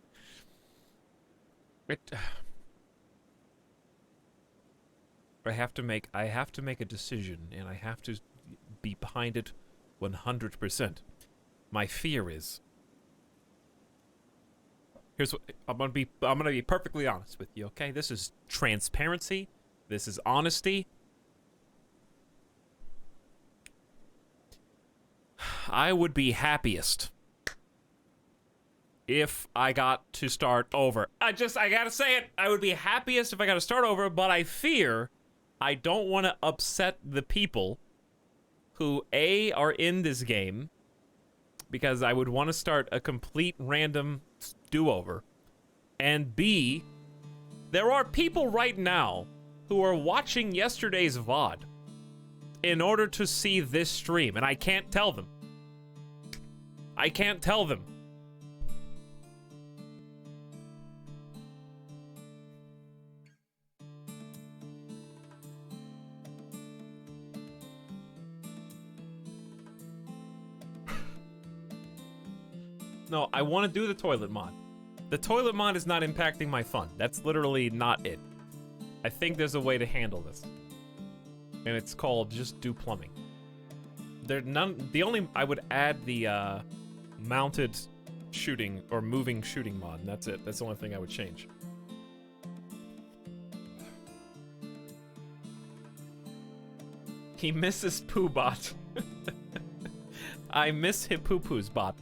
I have to make a decision, and I have to be behind it 100%. My fear is... Here's what I'm gonna be perfectly honest with you, okay? This is transparency. This is honesty. I would be happiest if I got to start over. I gotta say it. I would be happiest if I got to start over, but I fear I don't want to upset the people who, A, are in this game, because I would want to start a complete random do-over, and B, there are people right now who are watching yesterday's VOD in order to see this stream, and I can't tell them. I can't tell them. No, I want to do the toilet mod. The toilet mod is not impacting my fun. That's literally not it. I think there's a way to handle this. And it's called just do plumbing. I would add the mounted shooting or moving shooting mod, and that's it. That's the only thing I would change. He misses Poo Bot. I miss hip Poo Poo's bot.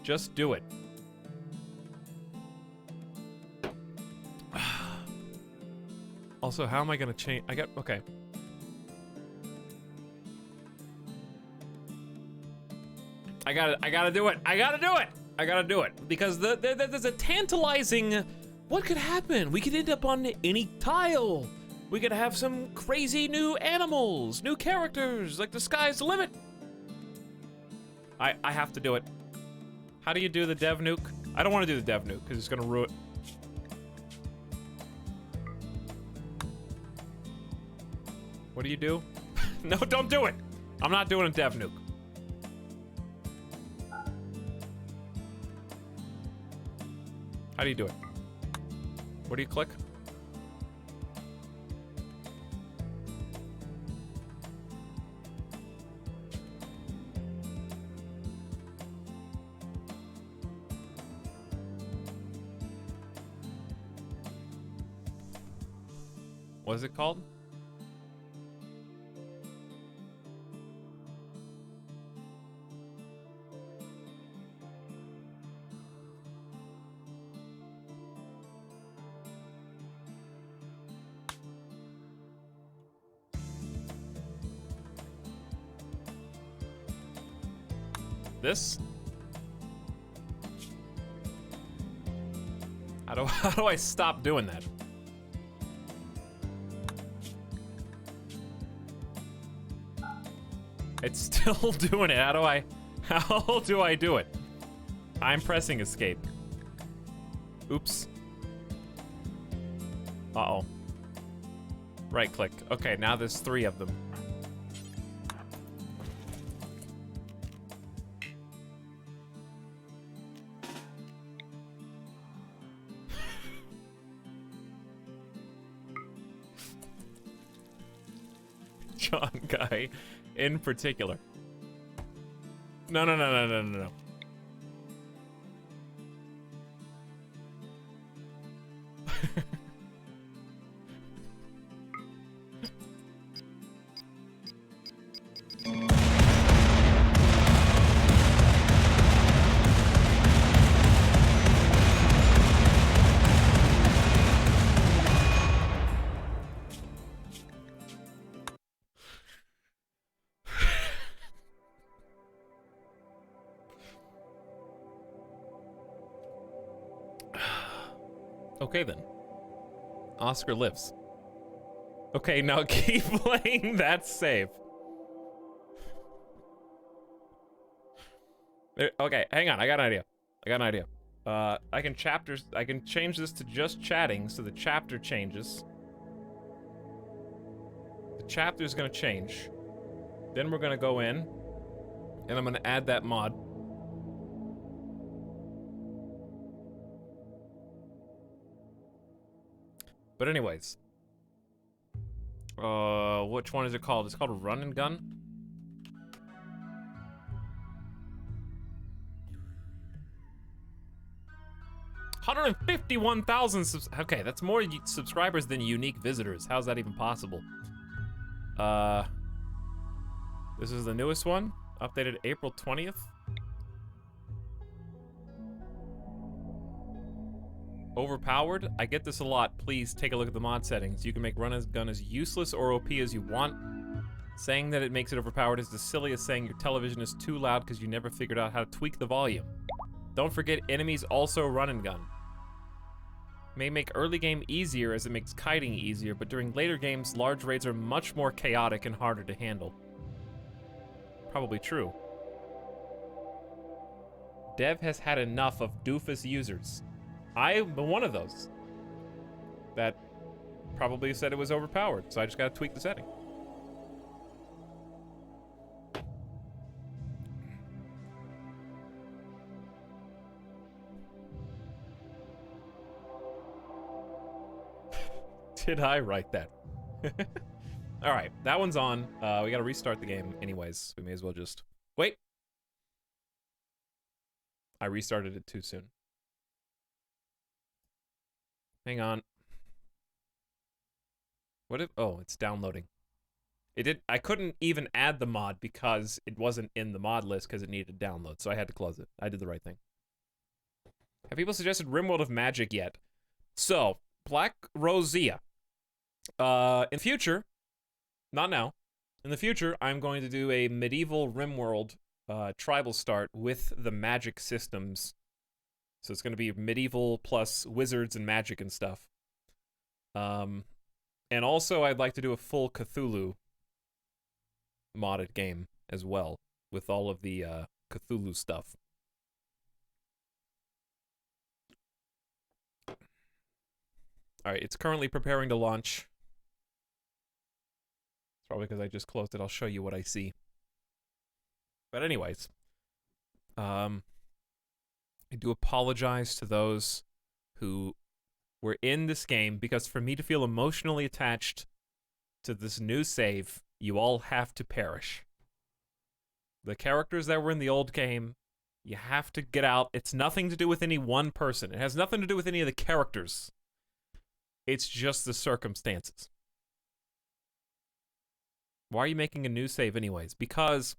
Just do it. Also, how am I gonna change? Okay. I gotta do it. I gotta do it. Because there's a tantalizing... What could happen? We could end up on any tile. We could have some crazy new animals, new characters, like the sky's the limit. I have to do it. How do you do the dev nuke? I don't want to do the dev nuke, because it's gonna ruin... What do you do? No, don't do it! I'm not doing a dev nuke. How do you do it? Where do you click? What is it called? This? How do I stop doing that? It's still doing it. How do I do it? I'm pressing escape. Oops. Uh-oh. Right click. Okay, now there's 3 of them. John guy in particular. No, no, no, no, no, no, no. Okay then. Oscar lives. Okay, now keep playing that save. Okay, hang on, I got an idea. I can change this to just chatting so the chapter changes. The chapter's gonna change. Then we're gonna go in, and I'm gonna add that mod. But anyways. Which one is it called? It's called a run and gun? $151,000 subs- Okay, that's more subscribers than unique visitors. How's that even possible? This is the newest one. Updated April 20th. Overpowered? I get this a lot. Please take a look at the mod settings. You can make run and gun as useless or OP as you want. Saying that it makes it overpowered is the silly as saying your television is too loud because you never figured out how to tweak the volume. Don't forget, enemies also run and gun. May make early game easier as it makes kiting easier, but during later games, large raids are much more chaotic and harder to handle. Probably true. Dev has had enough of doofus users. I'm one of those that probably said it was overpowered, so I just gotta tweak the setting. Did I write that? Alright, that one's on. We gotta restart the game anyways. We may as well just... Wait! I restarted it too soon. Hang on. What if... Oh, it's downloading. It did... I couldn't even add the mod because it wasn't in the mod list because it needed to download, so I had to close it. I did the right thing. Have people suggested RimWorld of Magic yet? So, Black Rosea. In future, not now, in the future, I'm going to do a medieval RimWorld tribal start with the magic systems. So it's going to be medieval plus wizards and magic and stuff. And also, I'd like to do a full Cthulhu modded game as well, with all of the Cthulhu stuff. Alright, it's currently preparing to launch. It's probably because I just closed it. I'll show you what I see. But anyways, I do apologize to those who were in this game, because for me to feel emotionally attached to this new save, you all have to perish. The characters that were in the old game, you have to get out. It's nothing to do with any one person. It has nothing to do with any of the characters. It's just the circumstances. Why are you making a new save anyways? Because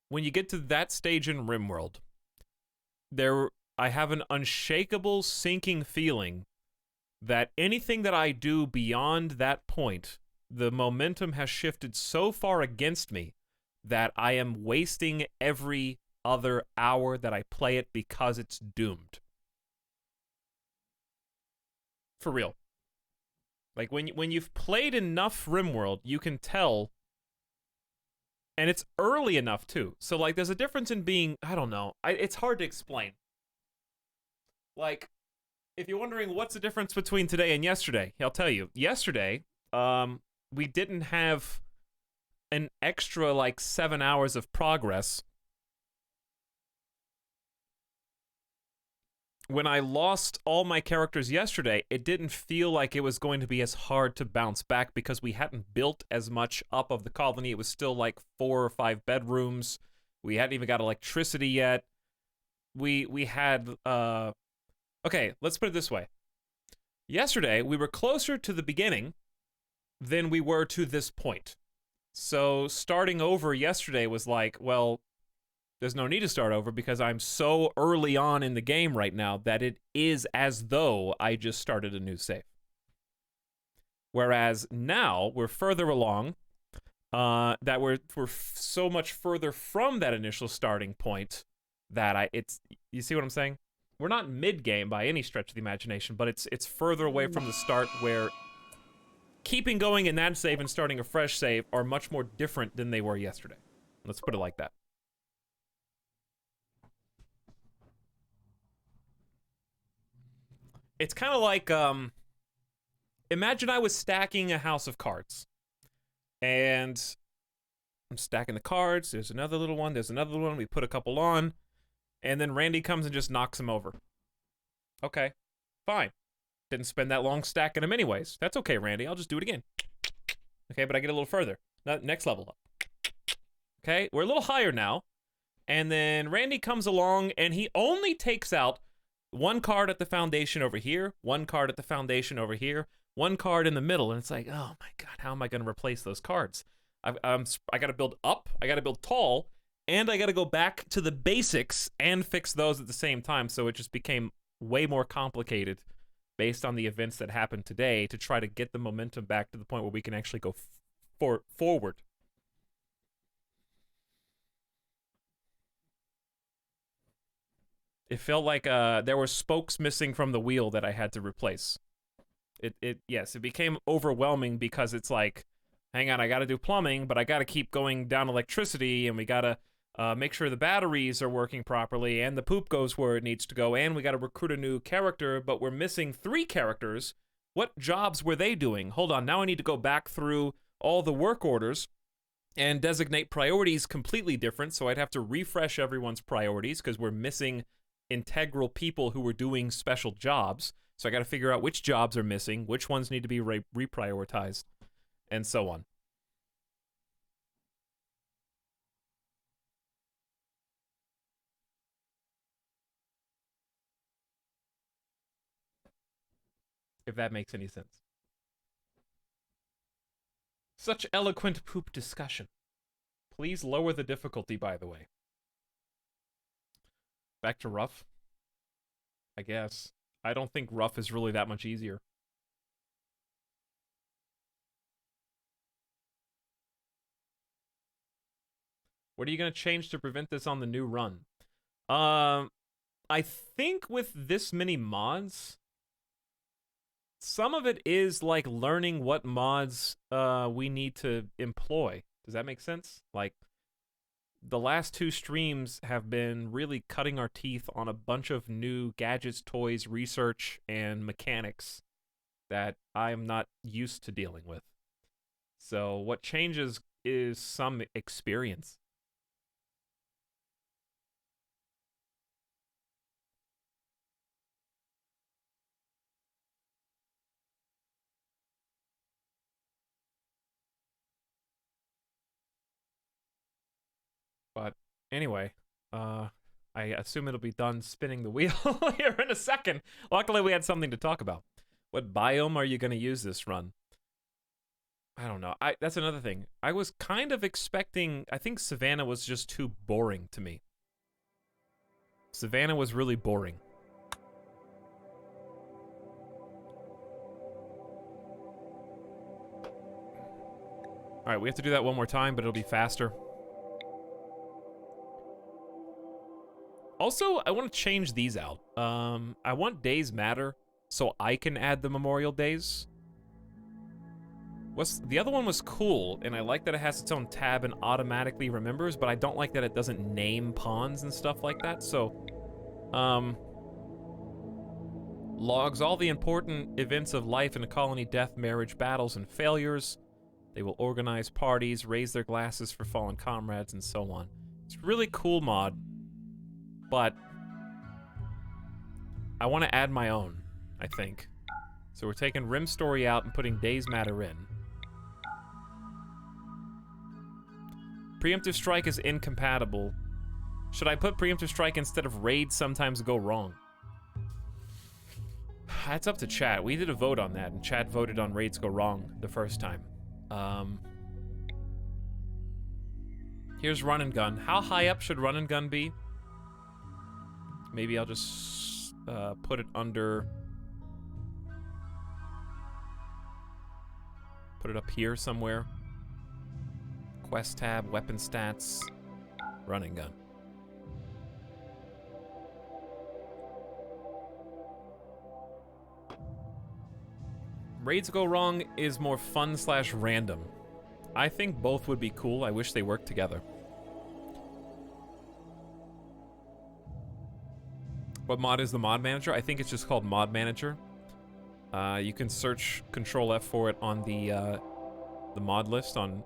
when you get to that stage in RimWorld, I have an unshakable sinking feeling that anything that I do beyond that point, the momentum has shifted so far against me that I am wasting every other hour that I play it because it's doomed. For real. Like, when you've played enough RimWorld, you can tell, and it's early enough, too. So, like, there's a difference in being, I don't know, it's hard to explain. Like, if you're wondering what's the difference between today and yesterday, I'll tell you. Yesterday, we didn't have an extra, like, 7 hours of progress. when I lost all my characters yesterday, it didn't feel like it was going to be as hard to bounce back because we hadn't built as much up of the colony. It was still like 4 or 5 bedrooms. We hadn't even got electricity yet. We had okay, let's put it this way. Yesterday, we were closer to the beginning than we were to this point. So starting over yesterday was like, well, there's no need to start over because I'm so early on in the game right now that it is as though I just started a new save. Whereas now we're further along, that we're so much further from that initial starting point that you see what I'm saying? We're not mid-game by any stretch of the imagination, but it's further away from the start where keeping going in that save and starting a fresh save are much more different than they were yesterday. Let's put it like that. It's kind of like, imagine I was stacking a house of cards. And I'm stacking the cards, there's another little one, we put a couple on, and then Randy comes and just knocks them over. Okay, fine. Didn't spend that long stacking them anyways. That's okay, Randy, I'll just do it again. Okay, but I get a little further. Next level up. Okay, we're a little higher now. And then Randy comes along, and he only takes out one card at the foundation over here, one card at the foundation over here, one card in the middle, and it's like, oh my god, how am I going to replace those cards? I got to build up, I got to build tall, and I got to go back to the basics and fix those at the same time, so it just became way more complicated based on the events that happened today to try to get the momentum back to the point where we can actually go forward. It felt like there were spokes missing from the wheel that I had to replace. Yes, it became overwhelming because it's like, hang on, I gotta do plumbing, but I gotta keep going down electricity, and we gotta make sure the batteries are working properly, and the poop goes where it needs to go, and we gotta recruit a new character, but we're missing 3 characters. What jobs were they doing? Hold on, now I need to go back through all the work orders and designate priorities completely different, so I'd have to refresh everyone's priorities because we're missing integral people who were doing special jobs. So I got to figure out which jobs are missing, which ones need to be reprioritized, and so on. If that makes any sense. Such eloquent poop discussion. Please lower the difficulty, by the way. Back to rough? I guess. I don't think rough is really that much easier. What are you going to change to prevent this on the new run? I think with this many mods, some of it is like learning what mods we need to employ. Does that make sense? Like, the last 2 streams have been really cutting our teeth on a bunch of new gadgets, toys, research, and mechanics that I'm not used to dealing with. So what changes is some experience. But anyway, I assume it'll be done spinning the wheel here in a second. Luckily, we had something to talk about. What biome are you going to use this run? I don't know. That's another thing. I was kind of expecting... I think Savannah was just too boring to me. Savannah was really boring. Alright, we have to do that one more time, but it'll be faster. Also, I want to change these out. I want days matter so I can add the memorial days. The other one was cool, and I like that it has its own tab and automatically remembers, but I don't like that it doesn't name pawns and stuff like that, so... logs all the important events of life in a colony, death, marriage, battles, and failures. They will organize parties, raise their glasses for fallen comrades, and so on. It's a really cool mod. But I want to add my own, I think. So we're taking Rim Story out and putting Days Matter in. Preemptive Strike is incompatible. Should I put Preemptive Strike instead of Raids sometimes go wrong? That's up to chat. We did a vote on that, and chat voted on Raids go wrong the first time. Here's Run and Gun. How high up should Run and Gun be? Maybe I'll just put it under... Put it up here somewhere. Quest tab, weapon stats, Run and Gun. Raids Go Wrong is more fun / random. I think both would be cool. I wish they worked together. What mod is the mod manager? I think it's just called mod manager. You can search Control F for it on the mod list on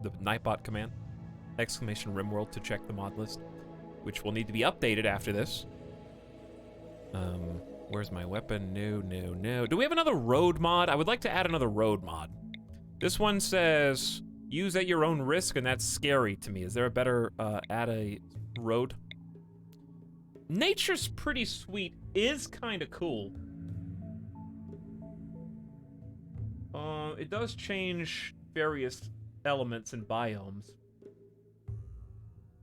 the Nightbot command. Exclamation RimWorld to check the mod list, which will need to be updated after this. Where's my weapon? No. Do we have another road mod? I would like to add another road mod. This one says, use at your own risk, and that's scary to me. Is there a better, add a road? Nature's pretty sweet. Is kind of cool. It does change various elements and biomes.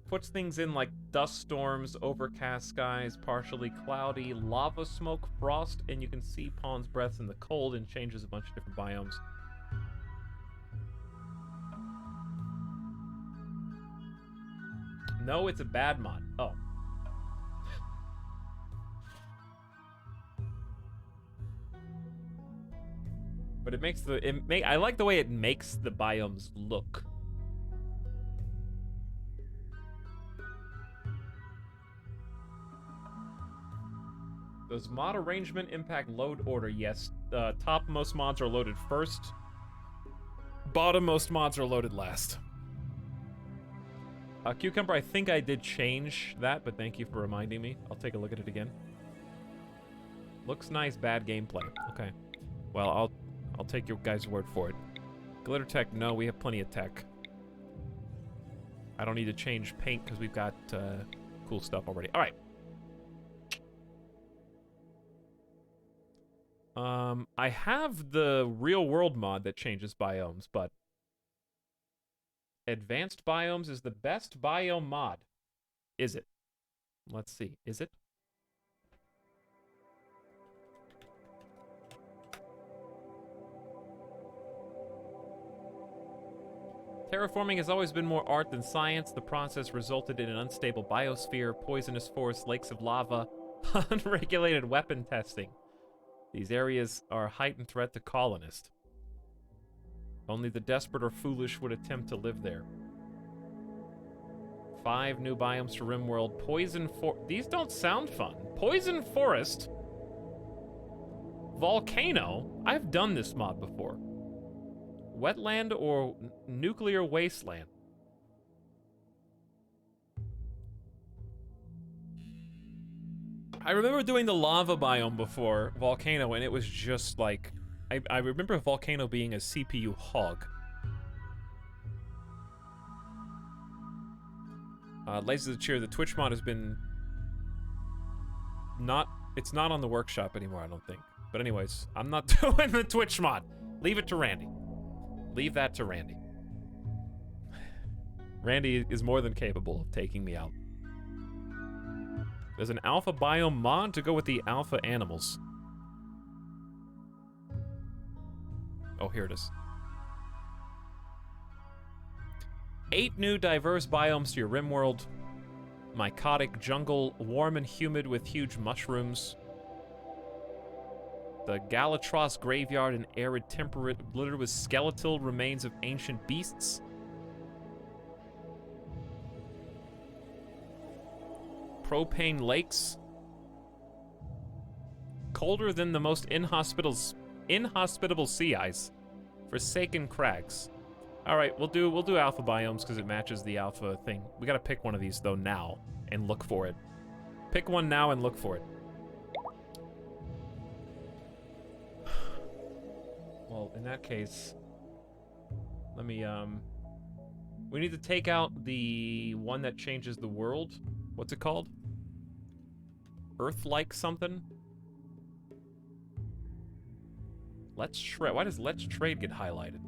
Puts things in like dust storms, overcast skies, partially cloudy, lava smoke, frost, and you can see Pawn's breaths in the cold, and changes a bunch of different biomes. No, it's a bad mod. Oh. But it makes I like the way it makes the biomes look. Does mod arrangement impact load order? Yes. Topmost mods are loaded first. Bottommost mods are loaded last. Cucumber, I think I did change that, but thank you for reminding me. I'll take a look at it again. Looks nice, bad gameplay. Okay. Well, I'll take your guys' word for it. Glitter tech, no, we have plenty of tech. I don't need to change paint because we've got cool stuff already. All right. I have the real world mod that changes biomes, but advanced biomes is the best biome mod. Is it? Let's see. Is it? Terraforming has always been more art than science. The process resulted in an unstable biosphere, poisonous forests, lakes of lava, unregulated weapon testing. These areas are a heightened threat to colonists. Only the desperate or foolish would attempt to live there. 5 new biomes to RimWorld. Poison forest. These don't sound fun. Poison forest. Volcano. I've done this mod before. Wetland or nuclear wasteland. I remember doing the lava biome before, volcano, and it was just like... I remember volcano being a CPU hog. Lazy the Cheer, the Twitch mod has been... It's not on the workshop anymore, I don't think. But anyways, I'm not doing the Twitch mod. Leave it to Randy. Leave that to Randy. Randy is more than capable of taking me out. There's an alpha biome mod to go with the alpha animals. Oh, here it is. 8 new diverse biomes to your RimWorld. Mycotic jungle, warm and humid with huge mushrooms. The Galatros graveyard, an arid temperate littered with skeletal remains of ancient beasts. Propane lakes. Colder than the most inhospitable sea ice. Forsaken crags. All right, we'll do alpha biomes because it matches the alpha thing. We gotta pick one of these though now and look for it. Pick one now and look for it. Well, in that case, let me, we need to take out the one that changes the world. What's it called? Earth-like something? Let's trade. Why does let's trade get highlighted?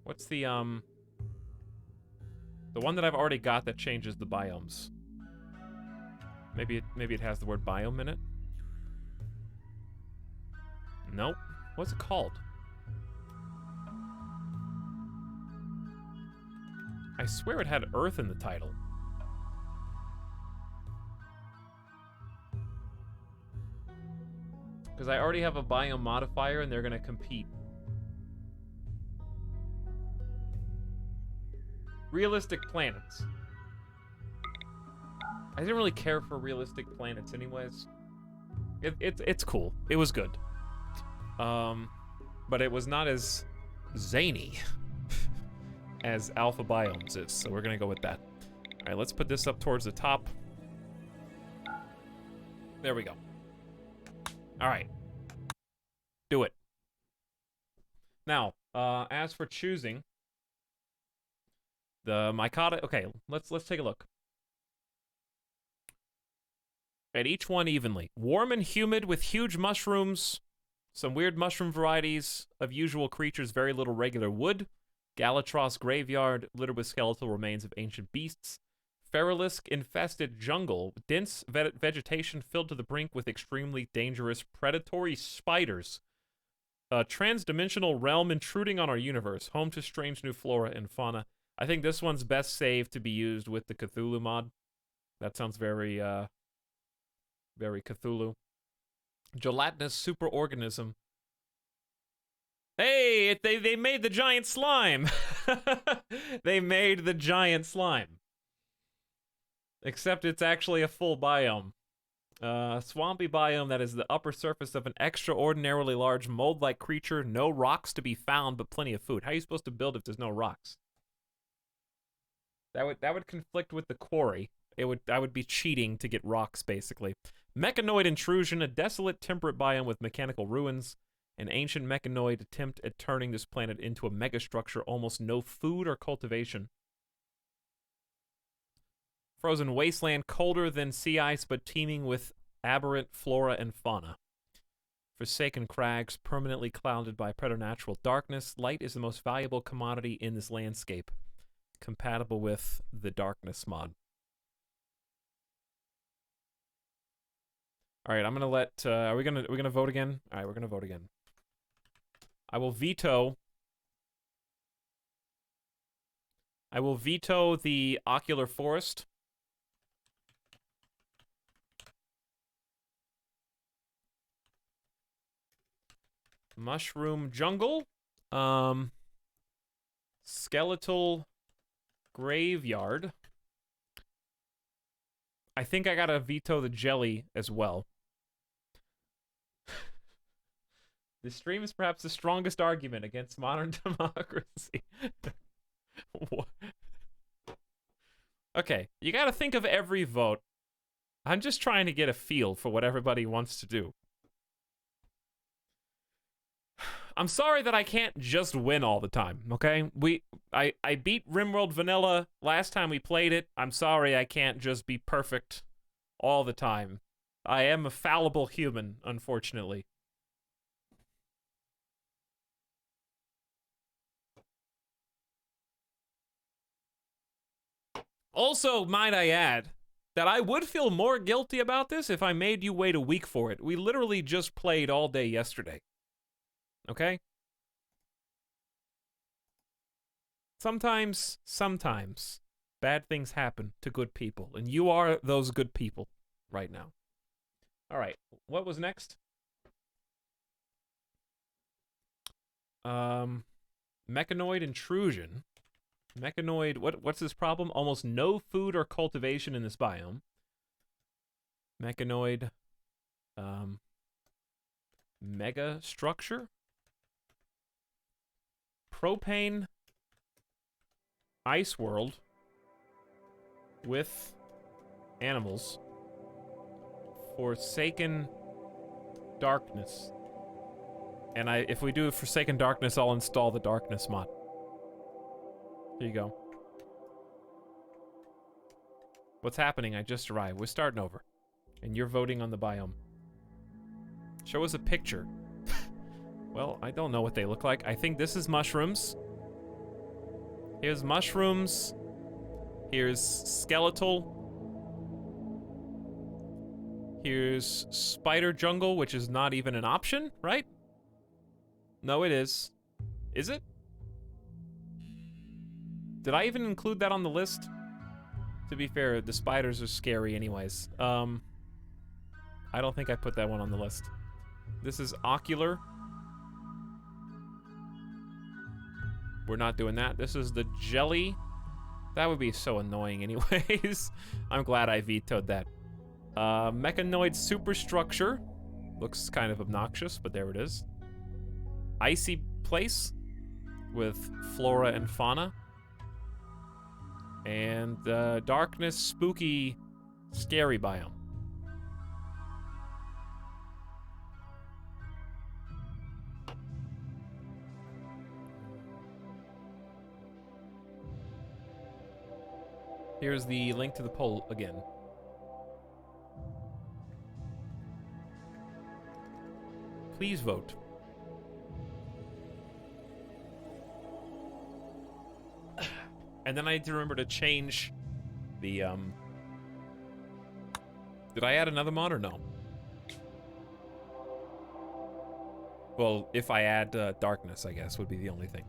What's the one that I've already got that changes the biomes? Maybe it has the word biome in it? Nope. What's it called? I swear it had Earth in the title. Because I already have a biome modifier and they're gonna compete. Realistic planets. I didn't really care for realistic planets anyways. It's cool. It was good. But it was not as zany as Alpha Biomes is, so we're gonna go with that. Alright, let's put this up towards the top. There we go. Alright. Do it. Now, as for choosing the mycota, okay, let's take a look. At each one evenly. Warm and humid with huge mushrooms, some weird mushroom varieties of usual creatures, very little regular wood. Galatros graveyard, littered with skeletal remains of ancient beasts. Feralisk-infested jungle, dense vegetation filled to the brink with extremely dangerous predatory spiders. A transdimensional realm intruding on our universe, home to strange new flora and fauna. I think this one's best saved to be used with the Cthulhu mod. That sounds very, very Cthulhu. Gelatinous superorganism. Hey, they made the giant slime. They made the giant slime. Except it's actually a full biome. Swampy biome that is the upper surface of an extraordinarily large mold-like creature. No rocks to be found, but plenty of food. How are you supposed to build if there's no rocks? That would conflict with the quarry. I would be cheating to get rocks, basically. Mechanoid intrusion, a desolate temperate biome with mechanical ruins. An ancient mechanoid attempt at turning this planet into a megastructure. Almost no food or cultivation. Frozen wasteland, colder than sea ice, but teeming with aberrant flora and fauna. Forsaken crags, permanently clouded by preternatural darkness. Light is the most valuable commodity in this landscape. Compatible with the darkness mod. All right, I'm gonna let. Are we gonna vote again? All right, we're gonna vote again. I will veto the ocular forest. Mushroom jungle. Skeletal graveyard. I think I gotta veto the jelly as well. This stream is perhaps the strongest argument against modern democracy. Okay, you gotta think of every vote. I'm just trying to get a feel for what everybody wants to do. I'm sorry that I can't just win all the time, okay? I beat RimWorld Vanilla last time we played it. I'm sorry I can't just be perfect all the time. I am a fallible human, unfortunately. Also, might I add, that I would feel more guilty about this if I made you wait a week for it. We literally just played all day yesterday. Okay? Sometimes, bad things happen to good people, and you are those good people right now. All right, what was next? Mechanoid intrusion. Mechanoid, what's this problem? Almost no food or cultivation in this biome. Mechanoid, mega structure. Propane ice world with animals. Forsaken Darkness. And if we do Forsaken Darkness, I'll install the Darkness mod. Here you go. What's happening? I just arrived. We're starting over. And you're voting on the biome. Show us a picture. Well, I don't know what they look like. I think this is mushrooms. Here's mushrooms. Here's skeletal. Here's spider jungle, which is not even an option, right? No, it is. Is it? Did I even include that on the list? To be fair, the spiders are scary anyways. I don't think I put that one on the list. This is ocular. We're not doing that. This is the jelly. That would be so annoying anyways. I'm glad I vetoed that. Mechanoid superstructure. Looks kind of obnoxious, but there it is. Icy place with flora and fauna. And darkness, spooky, scary biome. Here's the link to the poll again. Please vote. And then I need to remember to change the, Did I add another mod or no? Well, if I add darkness, I guess, would be the only thing.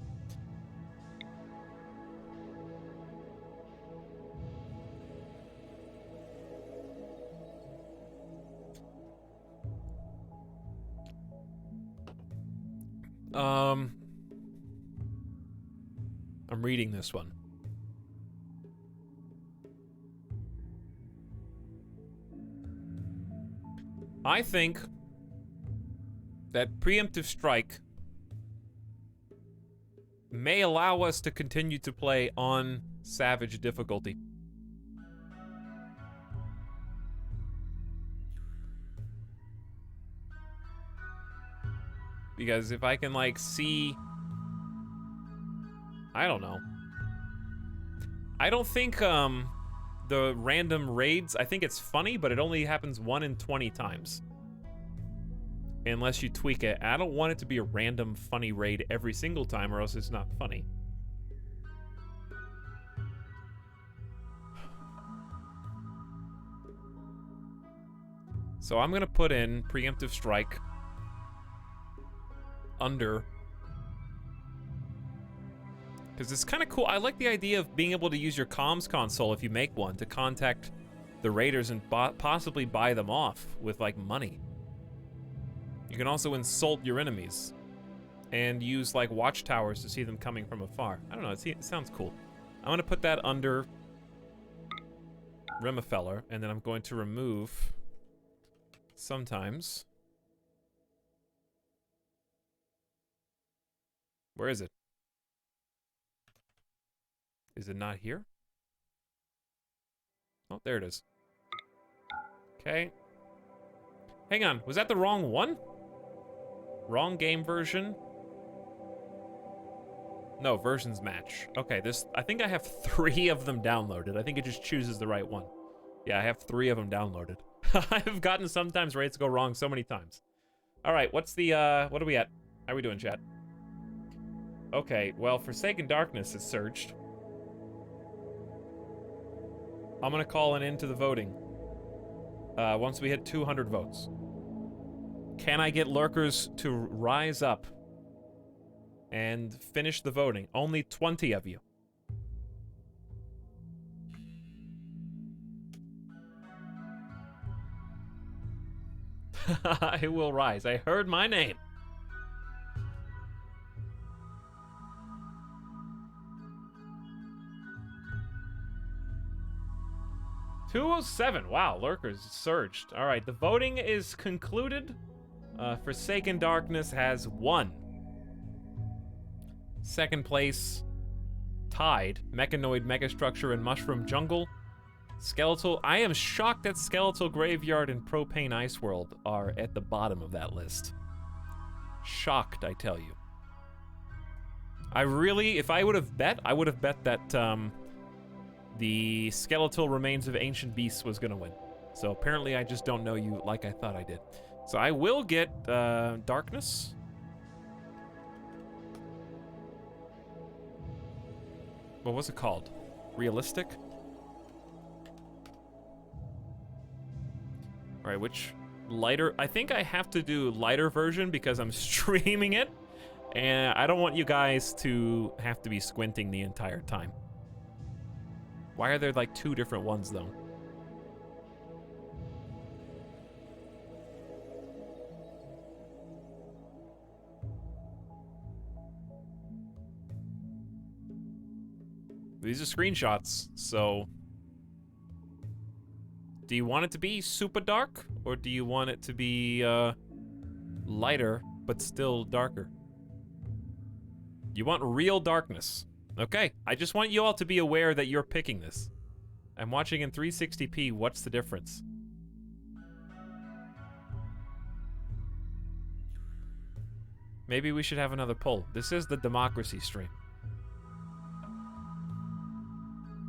I'm reading this one. I think that preemptive strike may allow us to continue to play on Savage difficulty. Because if I can, like, see... I don't know. I don't think, the random raids, I think it's funny, but it only happens 1 in 20 times. Unless you tweak it. I don't want it to be a random funny raid every single time, or else it's not funny. So I'm gonna put in preemptive strike under, because it's kind of cool. I like the idea of being able to use your comms console, if you make one, to contact the raiders and possibly buy them off with, like, money. You can also insult your enemies and use, like, watchtowers to see them coming from afar. I don't know, it sounds cool. I'm gonna put that under Rimifeller, and then I'm going to remove sometimes. Where is it? Is it not here? Oh, there it is. Okay. Hang on, was that the wrong one? Wrong game version? No, versions match. Okay, this, I think I have 3 of them downloaded. I think it just chooses the right one. Yeah, I have 3 of them downloaded. I've gotten sometimes raids go wrong so many times. All right, what's the, what are we at? How are we doing, chat? Okay, well, Forsaken Darkness is surged. I'm gonna call an end to the voting. Once we hit 200 votes. Can I get lurkers to rise up and finish the voting? Only 20 of you. I will rise. I heard my name. $207. Wow, lurkers surged. All right, the voting is concluded. Forsaken Darkness has won. Second place, tied, Mechanoid Megastructure and Mushroom Jungle. Skeletal. I am shocked that Skeletal Graveyard and Propane Ice World are at the bottom of that list. Shocked, I tell you. I really, if I would have bet, I would have bet that the Skeletal Remains of Ancient Beasts was gonna win. So apparently I just don't know you like I thought I did. So I will get Darkness. What was it called? Realistic? Alright, which lighter? I think I have to do lighter version because I'm streaming it. And I don't want you guys to have to be squinting the entire time. Why are there like two different ones though? These are screenshots, so... Do you want it to be super dark? Or do you want it to be, lighter, but still darker? You want real darkness. Okay, I just want you all to be aware that you're picking this. I'm watching in 360p, what's the difference? Maybe we should have another poll. This is the democracy stream.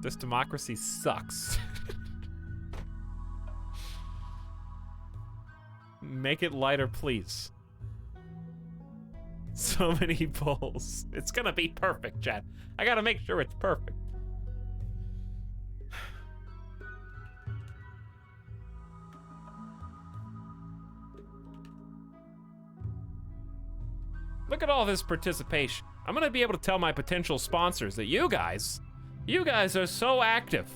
This democracy sucks. Make it lighter, please. So many polls. It's gonna be perfect, chat. I gotta make sure it's perfect. Look at all this participation. I'm gonna be able to tell my potential sponsors that you guys are so active.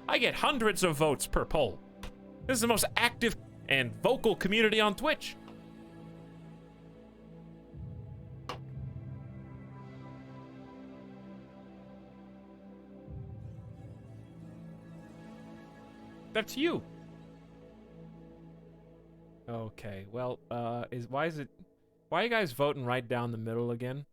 I get hundreds of votes per poll. This is the most active and vocal community on Twitch. That's you. Okay, well, why are you guys voting right down the middle again?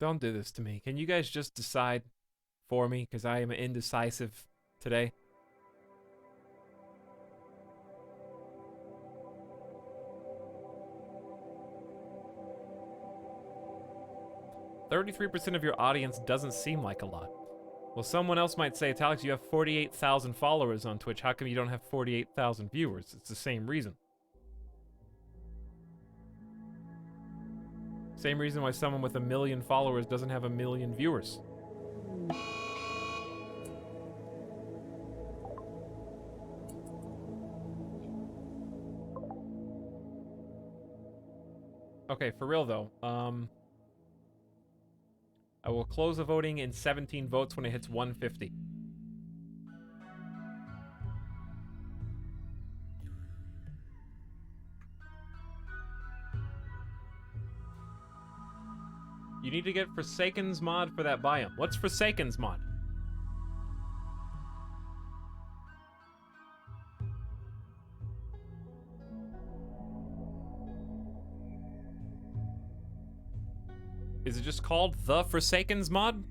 Don't do this to me. Can you guys just decide for me? Because I am indecisive today. "33% of your audience doesn't seem like a lot." Well, someone else might say, Etalyx, you have 48,000 followers on Twitch. How come you don't have 48,000 viewers? It's the same reason. Same reason why someone with 1 million followers doesn't have 1 million viewers. Okay, for real though, I will close the voting in 17 votes when it hits 150. You need to get Forsaken's mod for that biome. What's Forsaken's mod? Is it just called the Forsaken's mod?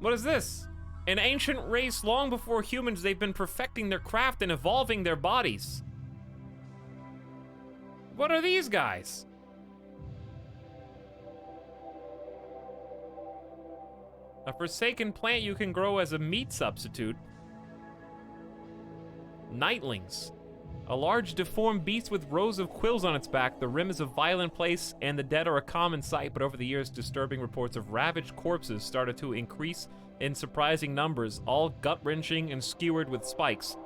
What is this? An ancient race long before humans, they've been perfecting their craft and evolving their bodies. What are these guys? A forsaken plant you can grow as a meat substitute. Nightlings. A large deformed beast with rows of quills on its back. The rim is a violent place and the dead are a common sight, but over the years disturbing reports of ravaged corpses started to increase in surprising numbers, all gut-wrenching and skewered with spikes.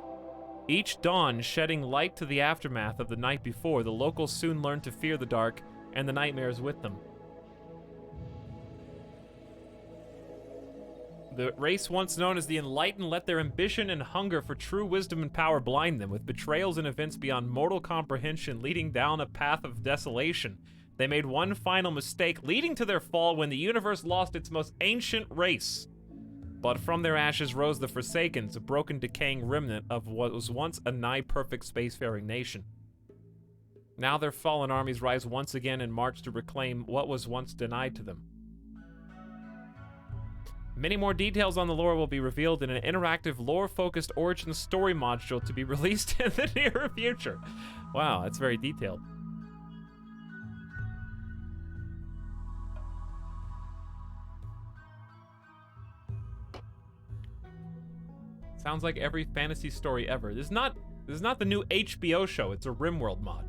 Each dawn shedding light to the aftermath of the night before, the locals soon learned to fear the dark and the nightmares with them. The race once known as the Enlightened let their ambition and hunger for true wisdom and power blind them, with betrayals and events beyond mortal comprehension leading down a path of desolation. They made one final mistake, leading to their fall when the universe lost its most ancient race. But from their ashes rose the Forsakens, a broken, decaying remnant of what was once a nigh-perfect spacefaring nation. Now their fallen armies rise once again and march to reclaim what was once denied to them. Many more details on the lore will be revealed in an interactive, lore-focused origin story module to be released in the near future. Wow, that's very detailed. Sounds like every fantasy story ever. This is not the new HBO show, it's a RimWorld mod.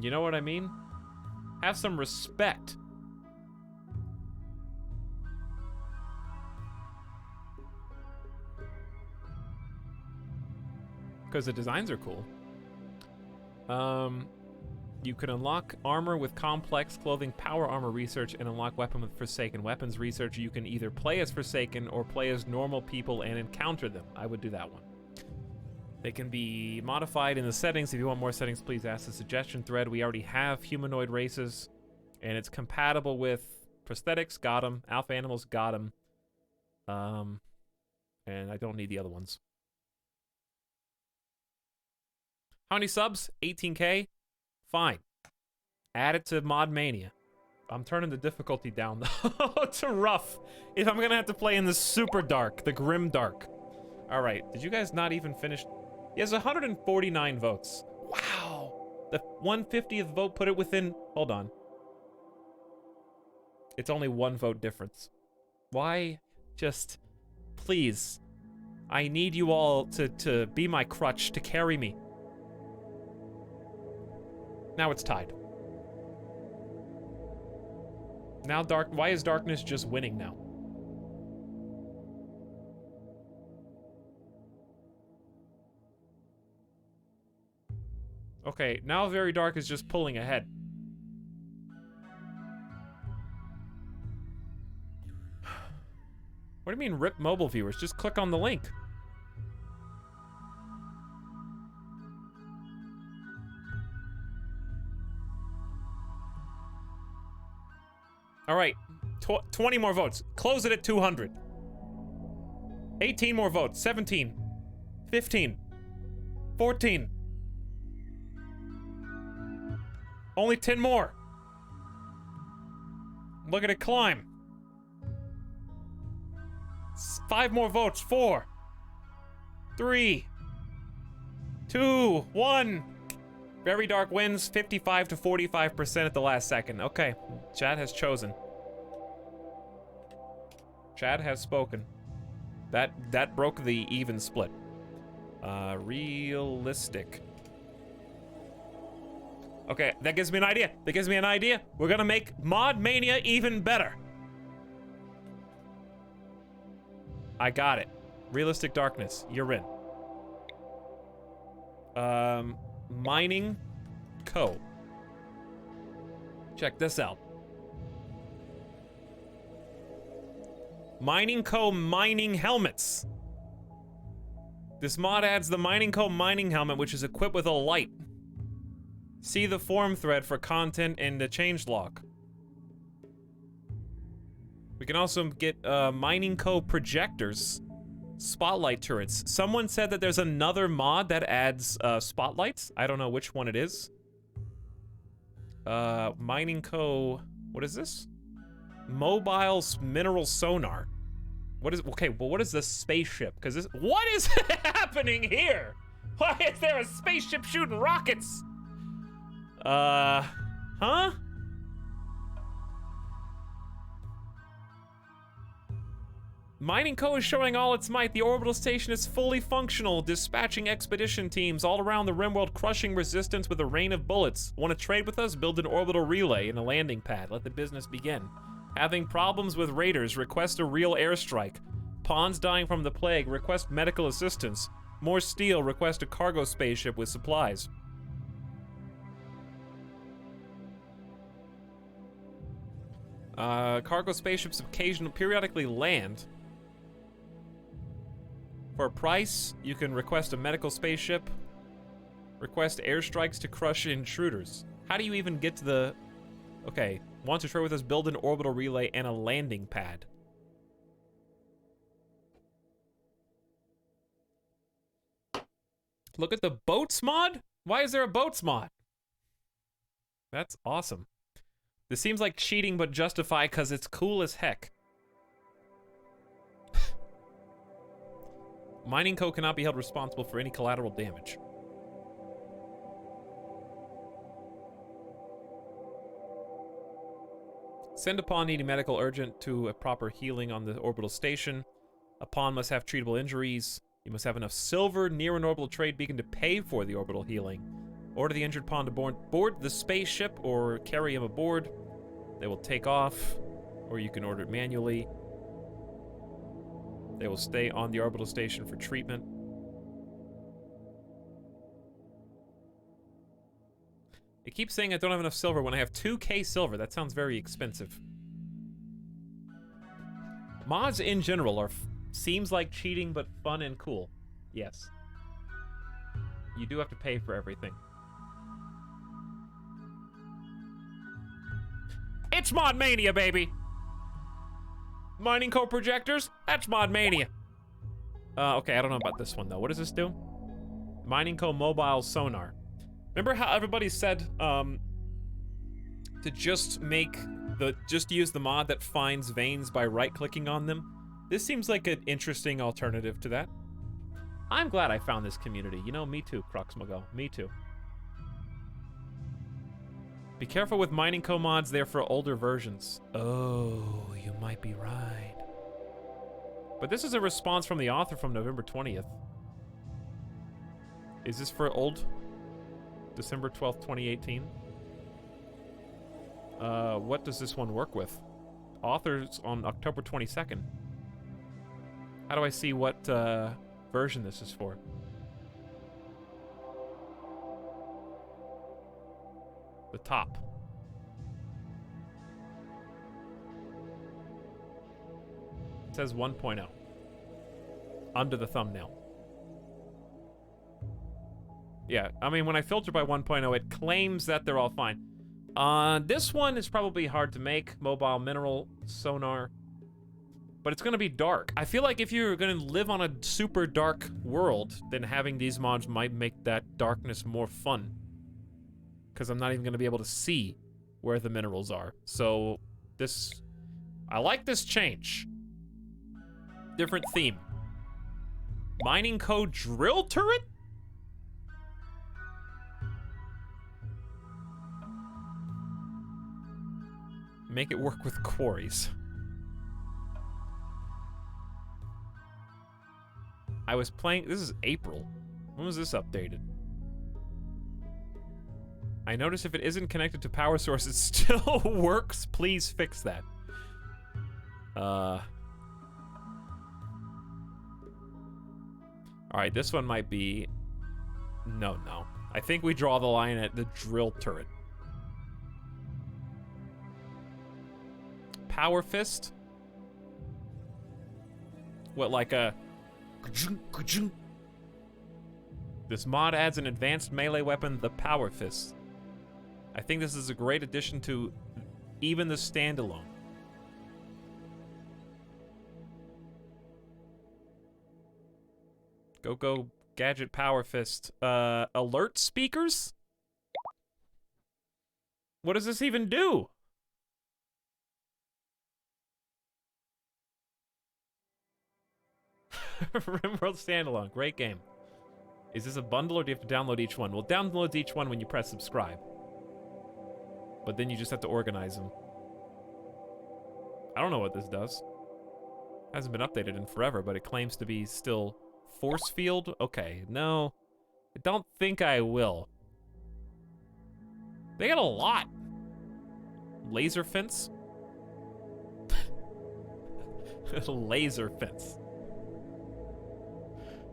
You know what I mean? Have some respect. Because the designs are cool. You can unlock armor with complex clothing, power armor research, and unlock weapon with Forsaken weapons research. You can either play as Forsaken or play as normal people and encounter them. I would do that one. They can be modified in the settings. If you want more settings, please ask the suggestion thread. We already have humanoid races, and it's compatible with prosthetics, got them. Alpha animals, got them. And I don't need the other ones. How many subs? 18K? Fine. Add it to Mod Mania. I'm turning the difficulty down, though. It's rough. If I'm gonna have to play in the super dark, the grim dark. All right, did you guys not even finish? He has 149 votes. Wow. The 150th vote put it within, hold on. It's only 1 vote difference. Why? Just, please. I need you all to be my crutch, to carry me. Now it's tied. Now why is darkness just winning now? Okay, now Very Dark is just pulling ahead. What do you mean rip mobile viewers? Just click on the link. All right, 20 more votes. Close it at 200. 18 more votes. 17. 15. 14. Only 10 more. Look at it climb. 5 more votes. 4. 3. 2. 1. Very Dark wins 55 to 45% at the last second. Okay, Chad has chosen. Chad has spoken. That broke the even split. Realistic. Okay, that gives me an idea. That gives me an idea. We're gonna make Mod Mania even better. I got it. Realistic Darkness, you're in. Mining Co. Check this out. Mining Co. mining helmets. This mod adds the Mining Co. mining helmet, which is equipped with a light. See the forum thread for content and the changelog. We can also get Mining Co. projectors. Spotlight turrets. Someone said that there's another mod that adds spotlights. I don't know which one it is. Mining Co. What is this? Mobile mineral sonar. What is? Okay, well, what is this spaceship? Because this. What is happening here? Why is there a spaceship shooting rockets? Huh? Mining Co. is showing all its might. The orbital station is fully functional, dispatching expedition teams all around the RimWorld, crushing resistance with a rain of bullets. Want to trade with us? Build an orbital relay and a landing pad. Let the business begin. Having problems with raiders? Request a real airstrike. Pawns dying from the plague? Request medical assistance. More steel? Request a cargo spaceship with supplies. Cargo spaceships periodically land. For a price, you can request a medical spaceship, request airstrikes to crush intruders. How do you even get to the... Okay, want to trade with us, build an orbital relay and a landing pad. Look at the boats mod? Why is there a boats mod? That's awesome. This seems like cheating, but justified because it's cool as heck. Mining Co. cannot be held responsible for any collateral damage. Send a pawn needing medical urgent to a proper healing on the orbital station. A pawn must have treatable injuries. You must have enough silver near an orbital trade beacon to pay for the orbital healing. Order the injured pawn to board the spaceship or carry him aboard. They will take off, or you can order it manually. They will stay on the orbital station for treatment. It keeps saying I don't have enough silver when I have 2k silver. That sounds very expensive. Mods in general are seems like cheating, but fun and cool. Yes. You do have to pay for everything. It's Mod Mania, baby! Mining Co projectors? That's Mod Mania. Okay, I don't know about this one, though. What does this do? Mining Co mobile sonar. Remember how everybody said, to just use the mod that finds veins by right-clicking on them? This seems like an interesting alternative to that. I'm glad I found this community. You know, me too, Cruxmago. Me too. Be careful with Mining Co mods, they're for older versions. Oh, you might be right. But this is a response from the author from November 20th. Is this for old December 12th, 2018? What does this one work with? Authors on October 22nd. How do I see what version this is for? The top. It says 1.0 under the thumbnail. Yeah, I mean, when I filter by 1.0, it claims that they're all fine. This one is probably hard to make, mobile mineral sonar, but it's gonna be dark. I feel like if you're gonna live on a super dark world, then having these mods might make that darkness more fun. Because I'm not even gonna be able to see where the minerals are. So, I like this change. Different theme. Mining Co drill turret? Make it work with quarries. I was playing, this is April. When was this updated? I notice if it isn't connected to power source, it still works. Please fix that. Alright, this one might be... No. I think we draw the line at the drill turret. Power fist? What, like a... This mod adds an advanced melee weapon, the Power Fist. I think this is a great addition to even the standalone. Go, Gadget Power Fist. Alert speakers? What does this even do? RimWorld Standalone, great game. Is this a bundle or do you have to download each one? Well, download each one when you press subscribe. But then you just have to organize them. I don't know what this does. Hasn't been updated in forever, but it claims to be still force field. Okay, no. I don't think I will. They got a lot. Laser fence? Laser fence.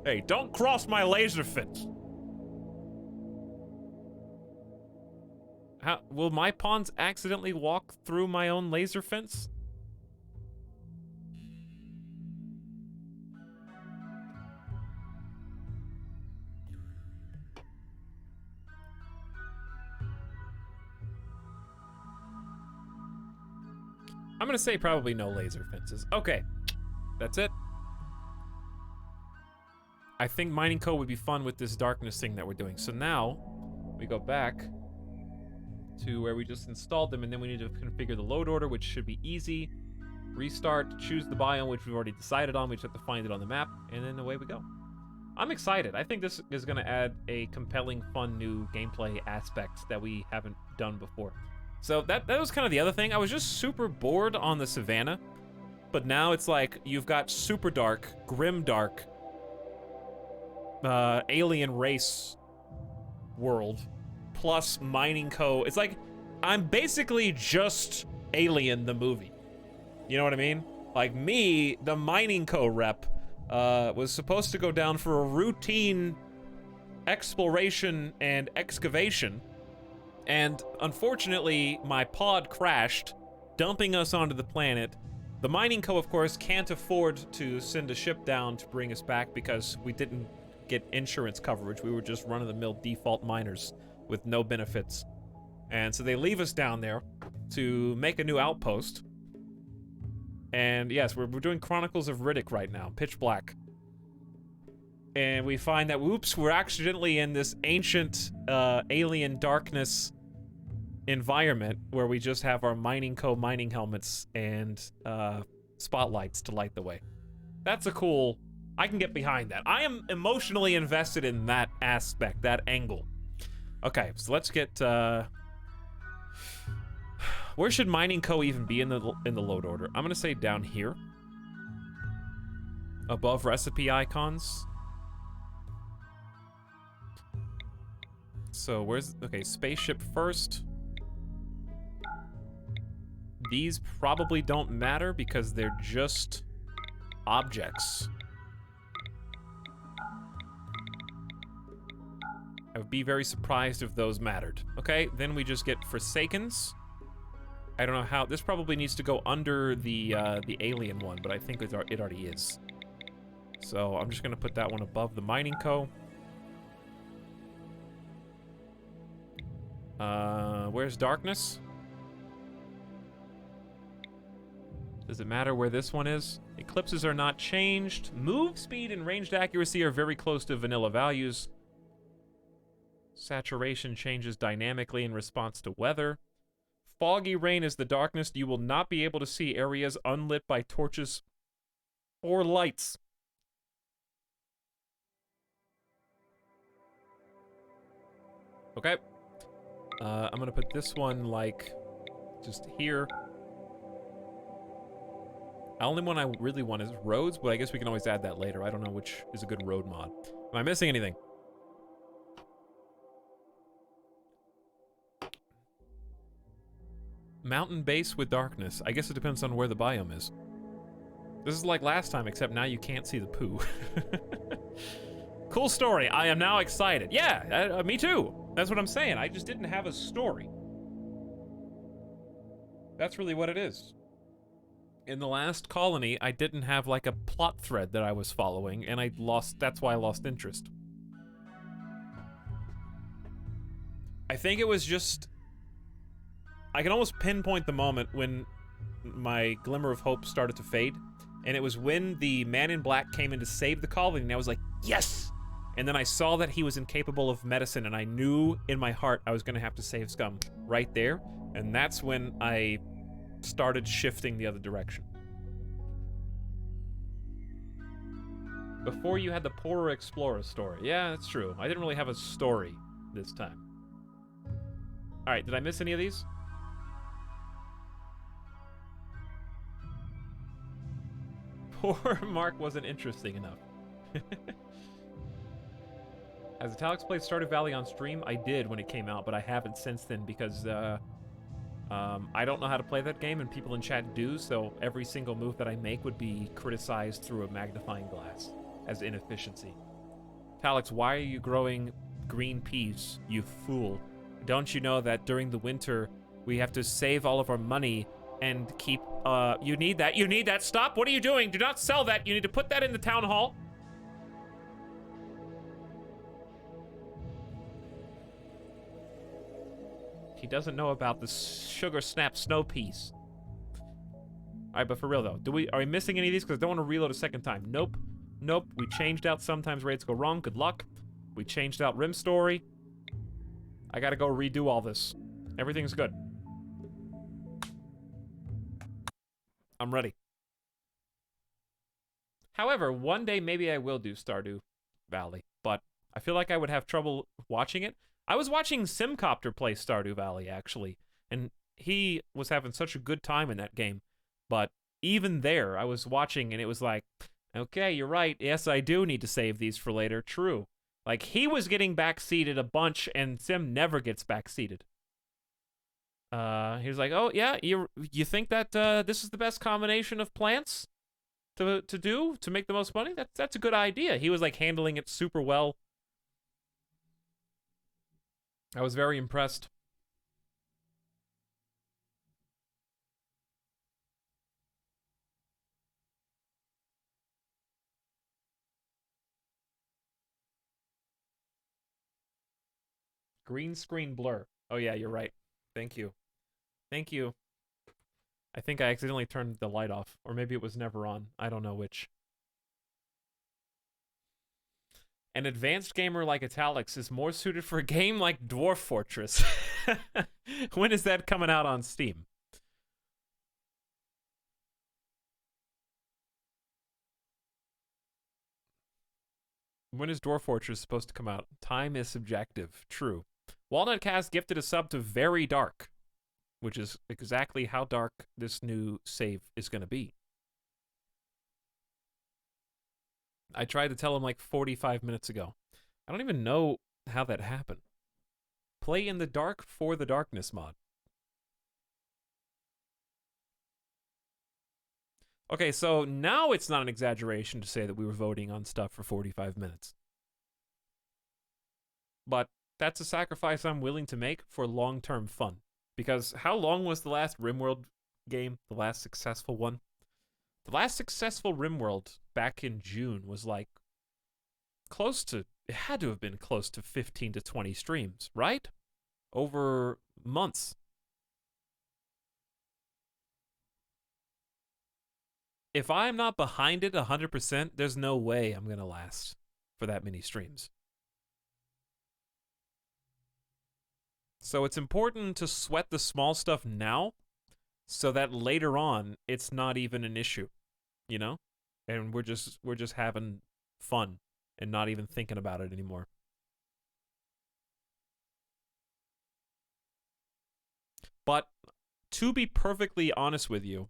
Hey, don't cross my laser fence. How will my pawns accidentally walk through my own laser fence? I'm gonna say probably no laser fences. Okay, that's it. I think Mining Co. would be fun with this darkness thing that we're doing. So now, we go back to where we just installed them, and then we need to configure the load order, which should be easy. Restart, choose the biome, which we've already decided on. We just have to find it on the map, and then away we go. I'm excited. I think this is going to add a compelling, fun, new gameplay aspect that we haven't done before. So that was kind of the other thing. I was just super bored on the savannah, but now it's like you've got super dark, grim dark, alien race world, plus Mining Co. It's like I'm basically just Alien the movie. You know what I mean? Like me, the Mining Co. rep, was supposed to go down for a routine exploration and excavation, and unfortunately my pod crashed, dumping us onto the planet. The Mining Co., of course, can't afford to send a ship down to bring us back because we didn't get insurance coverage. We were just run-of-the-mill default miners with no benefits. And so they leave us down there to make a new outpost. And yes, we're doing Chronicles of Riddick right now, pitch black. And we find that, whoops, we're accidentally in this ancient alien darkness environment where we just have our Mining Co. mining helmets and spotlights to light the way. That's a cool... I can get behind that. I am emotionally invested in that aspect, that angle. Okay, so let's get... where should Mining Co. even be in the load order? I'm gonna say down here. Above recipe icons. So where's... Okay, spaceship first. These probably don't matter because they're just objects. I would be very surprised if those mattered. Okay, then we just get Forsakens. I don't know how... This probably needs to go under the alien one, but I think it already is. So I'm just going to put that one above the Mining Co. Where's Darkness? Does it matter where this one is? Eclipses are not changed. Move speed and ranged accuracy are very close to vanilla values. Saturation changes dynamically in response to weather. Foggy rain is the darkness. You will not be able to see areas unlit by torches or lights. Okay. I'm gonna put this one, like, just here. The only one I really want is roads, but I guess we can always add that later. I don't know which is a good road mod. Am I missing anything? Mountain base with darkness. I guess it depends on where the biome is. This is like last time, except now you can't see the poo. Cool story. I am now excited. Yeah, me too. That's what I'm saying. I just didn't have a story. That's really what it is. In the last colony, I didn't have like a plot thread that I was following, and that's why I lost interest. I think it was just... I can almost pinpoint the moment when my glimmer of hope started to fade, and it was when the man in black came in to save the colony, and I was like, yes! And then I saw that he was incapable of medicine, and I knew in my heart I was gonna have to save Scum right there, and that's when I started shifting the other direction. Before you had the Poorer Explorer story. Yeah, that's true. I didn't really have a story this time. Alright, did I miss any of these? Poor Mark wasn't interesting enough. Has Etalyx played Stardew Valley on stream? I did when it came out, but I haven't since then because I don't know how to play that game, and people in chat do, so every single move that I make would be criticized through a magnifying glass as inefficiency. Etalyx, why are you growing green peas, you fool? Don't you know that during the winter we have to save all of our money and keep... you need that, stop, what are you doing? Do not sell that, you need to put that in the town hall. He doesn't know about the sugar snap snow peas. All right, but for real though, are we missing any of these? Because I don't want to reload a second time. Nope. Nope, we changed out sometimes raids go wrong. Good luck. We changed out Rim Story. I gotta go redo all this. Everything's good. I'm ready. However, one day maybe I will do Stardew Valley, but I feel like I would have trouble watching it. I was watching Simcopter play Stardew Valley, actually, and he was having such a good time in that game. But even there, I was watching, and it was like, okay, you're right. Yes, I do need to save these for later. True. Like, he was getting backseated a bunch, and Sim never gets backseated. He was like, oh, yeah, you think that this is the best combination of plants to do to make the most money? That's a good idea. He was, like, handling it super well. I was very impressed. Green screen blur. Oh, yeah, you're right. Thank you. Thank you. I think I accidentally turned the light off, or maybe it was never on. I don't know which. An advanced gamer like Etalyx is more suited for a game like Dwarf Fortress. When is that coming out on Steam? When is Dwarf Fortress supposed to come out? Time is subjective. True. WalnutCast gifted a sub to Very Dark, which is exactly how dark this new save is going to be. I tried to tell him like 45 minutes ago. I don't even know how that happened. Play in the dark for the darkness mod. Okay, so now it's not an exaggeration to say that we were voting on stuff for 45 minutes. But that's a sacrifice I'm willing to make for long-term fun. Because how long was the last RimWorld game? The last successful one? The last successful RimWorld back in June was like close to, it had to have been close to 15 to 20 streams, right? Over months. If I'm not behind it 100%, there's no way I'm going to last for that many streams. So it's important to sweat the small stuff now so that later on it's not even an issue, you know? And we're just having fun and not even thinking about it anymore. But to be perfectly honest with you,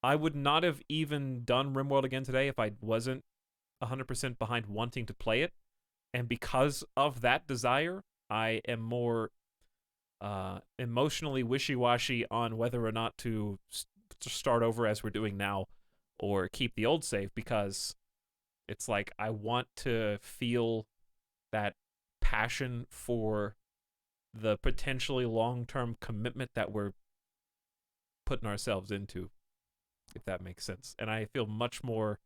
I would not have even done RimWorld again today if I wasn't 100% behind wanting to play it. And because of that desire, I am more emotionally wishy-washy on whether or not to start over as we're doing now or keep the old save, because it's like I want to feel that passion for the potentially long-term commitment that we're putting ourselves into, if that makes sense. And I feel much more...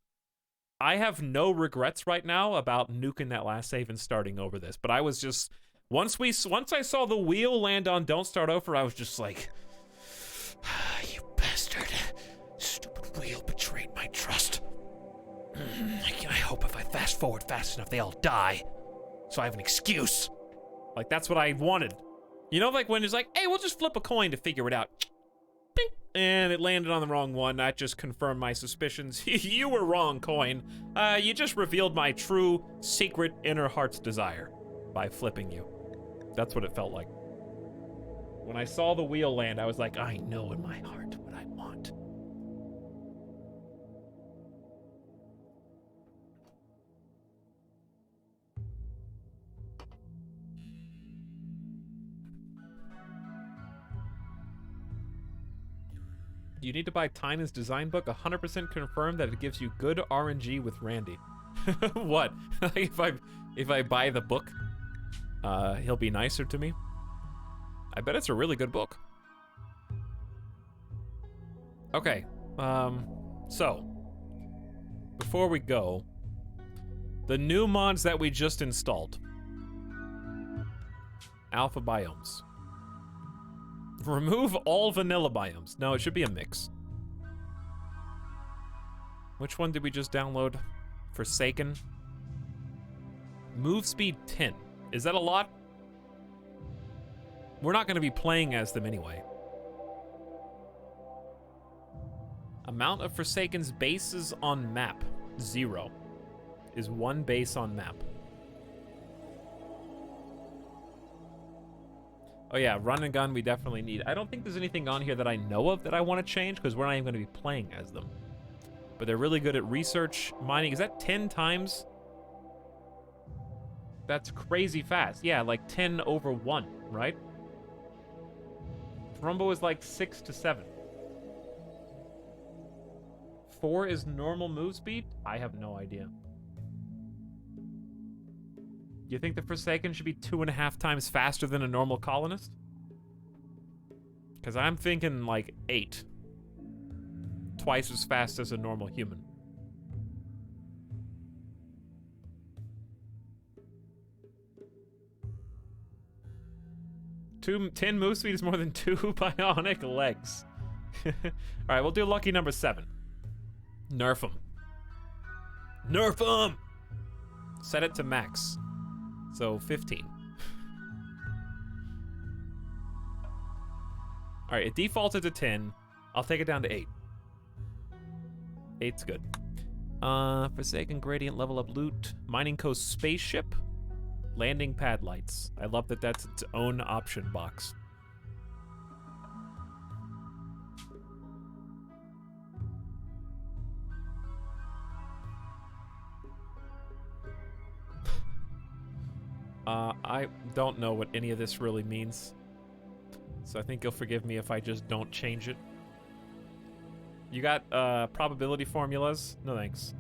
I have no regrets right now about nuking that last save and starting over this, but I was just... Once I saw the wheel land on Don't Start Over, I was just like, you bastard. Stupid wheel betrayed my trust. I hope if I fast forward fast enough, they all die. So I have an excuse. Like, that's what I wanted. You know, like when it's like, hey, we'll just flip a coin to figure it out. Bing! And it landed on the wrong one. That just confirmed my suspicions. You were wrong, coin. You just revealed my true, secret, inner heart's desire by flipping you. That's what it felt like. When I saw the wheel land, I was like, I know in my heart what I want. You need to buy Tyna's design book. 100% confirmed that it gives you good RNG with Randy. What? if I buy the book, he'll be nicer to me? I bet it's a really good book. Okay, so before we go, the new mods that we just installed. Alpha biomes. Remove all vanilla biomes. No, it should be a mix. Which one did we just download Forsaken. Move speed 10. Is that a lot? We're not going to be playing as them anyway. Amount of Forsaken's bases on map. 0. Is 1 base on map. Oh yeah, run and gun we definitely need. I don't think there's anything on here that I know of that I want to change because we're not even going to be playing as them. But they're really good at research mining. Is that 10 times? That's crazy fast. Yeah, like 10 over 1, right? Rumbo is like 6 to 7. 4 is normal move speed? I have no idea. You think the Forsaken should be 2.5 times faster than a normal colonist? Because I'm thinking like 8. Twice as fast as a normal human. Two, 10 move speed is more than 2 bionic legs. Alright, we'll do lucky number 7. Nerf him. Nerf him! Set it to max. So 15. Alright, it defaulted to 10. I'll take it down to 8. 8's good. Forsaken gradient level up loot. Mining Coast spaceship. Landing pad lights. I love that that's its own option box. I don't know what any of this really means. So I think you'll forgive me if I just don't change it. You got probability formulas? No thanks.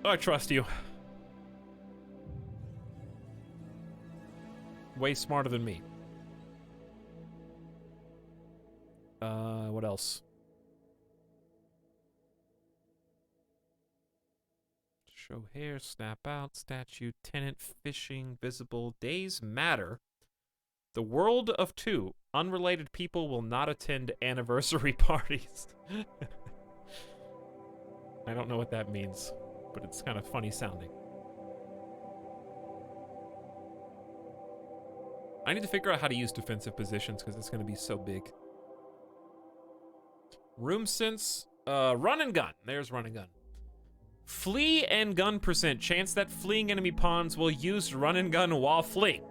I trust you. Way smarter than me. What else? Show hair, snap out, statue, tenant, fishing, visible, days matter. The world of 2. Unrelated people will not attend anniversary parties. I don't know what that means, but it's kind of funny sounding. I need to figure out how to use defensive positions because it's going to be so big. Room sense, run and gun. There's run and gun. Flee and gun percent. Chance that fleeing enemy pawns will use run and gun while fleeing.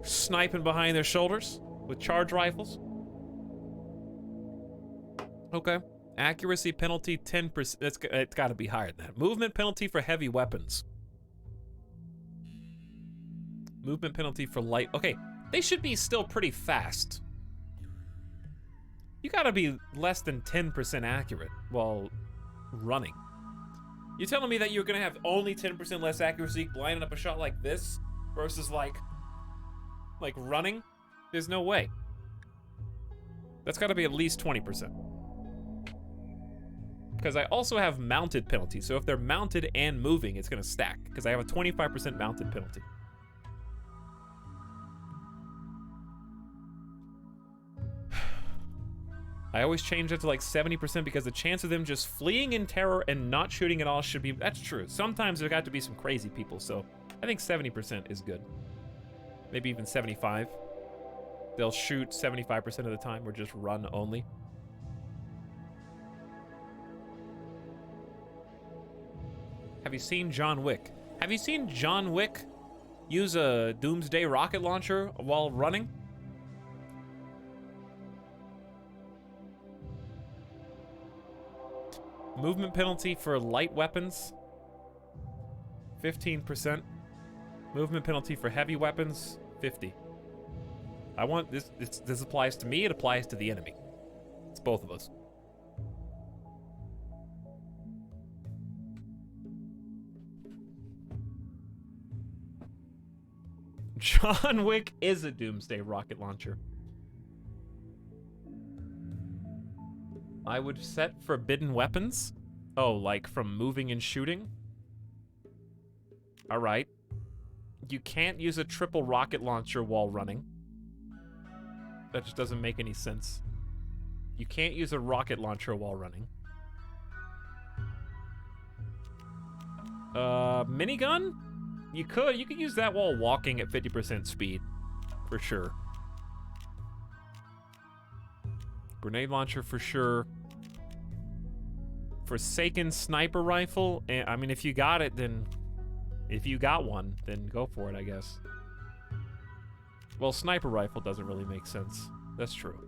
Sniping behind their shoulders with charge rifles. Okay. Accuracy penalty 10%. It's got to be higher than that. Movement penalty for heavy weapons. Movement penalty for light. Okay, they should be still pretty fast. You gotta be less than 10% accurate while running. You telling me that you're gonna have only 10% less accuracy lining up a shot like this versus like running? There's no way. That's gotta be at least 20%. Because I also have mounted penalty, so if they're mounted and moving, it's gonna stack. Because I have a 25% mounted penalty. I always change it to like 70% because the chance of them just fleeing in terror and not shooting at all should be... That's true. Sometimes there got to be some crazy people, so I think 70% is good. Maybe even 75. They'll shoot 75% of the time or just run only. Have you seen John Wick? Have you seen John Wick use a doomsday rocket launcher while running? Movement penalty for light weapons, 15%. Movement penalty for heavy weapons, 50. I want this. This applies to me. It applies to the enemy. It's both of us. John Wick is a doomsday rocket launcher. I would set forbidden weapons. Oh, like from moving and shooting? Alright. You can't use a triple rocket launcher while running. That just doesn't make any sense. You can't use a rocket launcher while running. Minigun? You could use that while walking at 50% speed. For sure. Grenade launcher for sure. Forsaken sniper rifle? I mean, if you got it, then... If you got one, then go for it, I guess. Well, sniper rifle doesn't really make sense. That's true.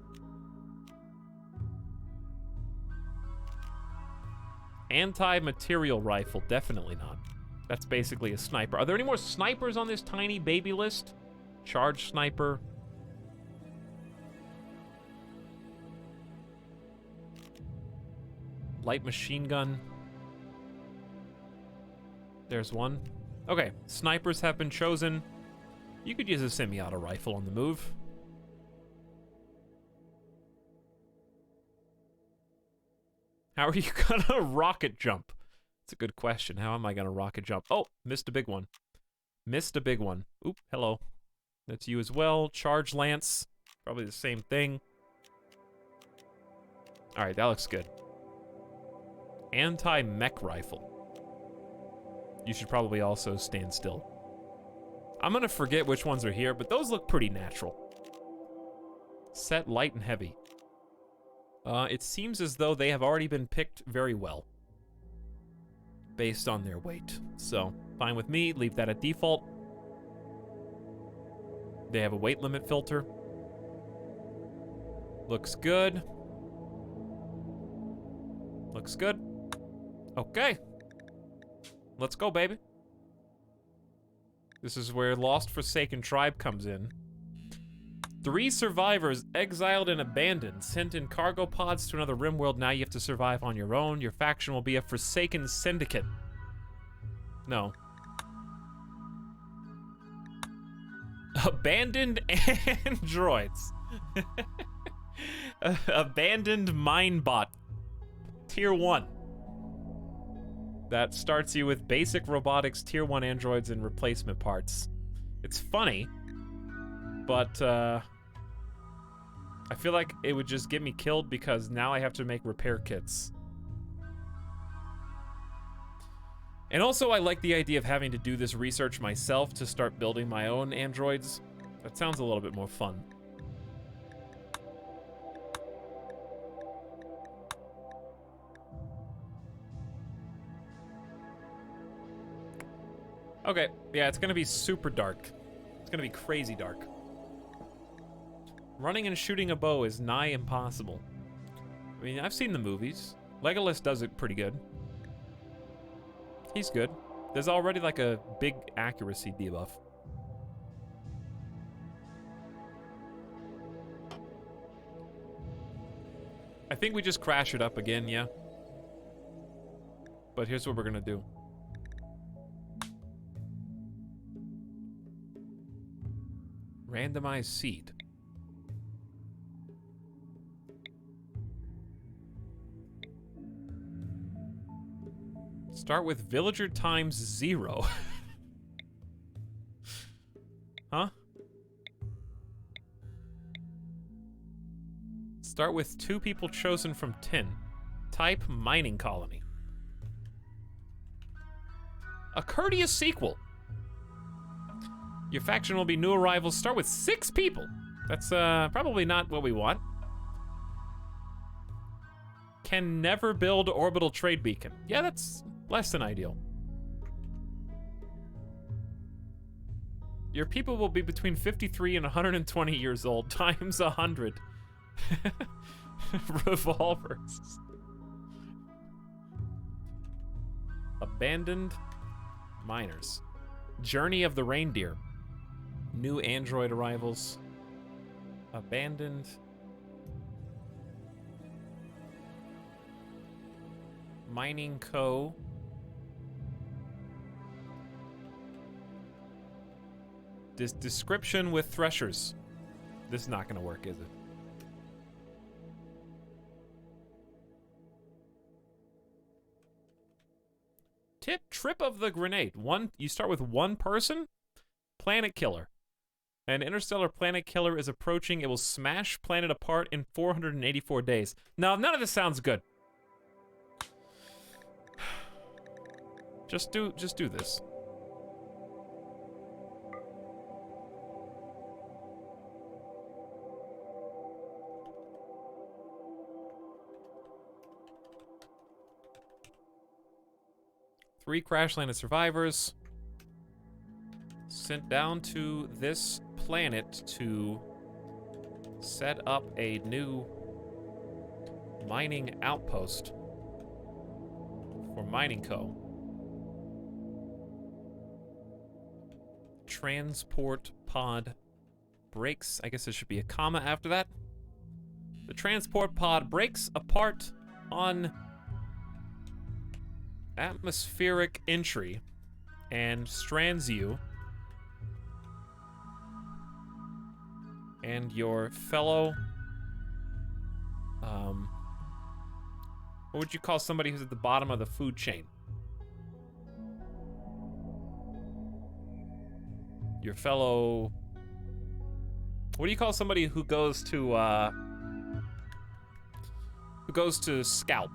Anti-material rifle, definitely not. That's basically a sniper. Are there any more snipers on this tiny baby list? Charge sniper. Light machine gun. There's one. Okay, snipers have been chosen. You could use a semi-auto rifle on the move. How are you gonna rocket jump? That's a good question. How am I gonna rocket jump? Oh, missed a big one. Missed a big one. Oop, hello. That's you as well. Charge lance. Probably the same thing. Alright, that looks good. Anti-mech rifle. You should probably also stand still. I'm gonna forget which ones are here, but those look pretty natural. Set light and heavy. It seems as though they have already been picked very well. Based on their weight. So, fine with me, leave that at default. They have a weight limit filter. Looks good. Looks good. Okay. Let's go, baby. This is where Lost Forsaken Tribe comes in. 3 survivors exiled and abandoned, sent in cargo pods to another RimWorld. Now you have to survive on your own. Your faction will be a Forsaken Syndicate. No. Abandoned androids. Abandoned Minebot. Tier 1. That starts you with basic robotics, tier 1 androids, and replacement parts. It's funny, but I feel like it would just get me killed because now I have to make repair kits. And also, I like the idea of having to do this research myself to start building my own androids. That sounds a little bit more fun. Okay, yeah, it's gonna be super dark. It's gonna be crazy dark. Running and shooting a bow is nigh impossible. I mean, I've seen the movies. Legolas does it pretty good. He's good. There's already like a big accuracy debuff. I think we just crash it up again, yeah. But here's what we're gonna do. Randomized seed. Start with villager times 0. Huh? Start with 2 people chosen from 10. Type mining colony. A courteous sequel. Your faction will be new arrivals. Start with 6 people. That's probably not what we want. Can never build orbital trade beacon. Yeah, that's less than ideal. Your people will be between 53 and 120 years old, times 100. Revolvers. Abandoned miners. Journey of the Reindeer. New android arrivals. Abandoned. Mining Co. This description with threshers. This is not gonna work, is it? Trip of the grenade. You start with 1 person, planet killer. An interstellar planet killer is approaching. It will smash planet apart in 484 days. Now, none of this sounds good. Just do this. Three crash landed survivors sent down to this planet to set up a new mining outpost for Mining Co. Transport pod breaks. I guess there should be a comma after that. The transport pod breaks apart on atmospheric entry and strands you and your fellow, what would you call somebody who's at the bottom of the food chain? Your fellow, what do you call somebody who goes to scout?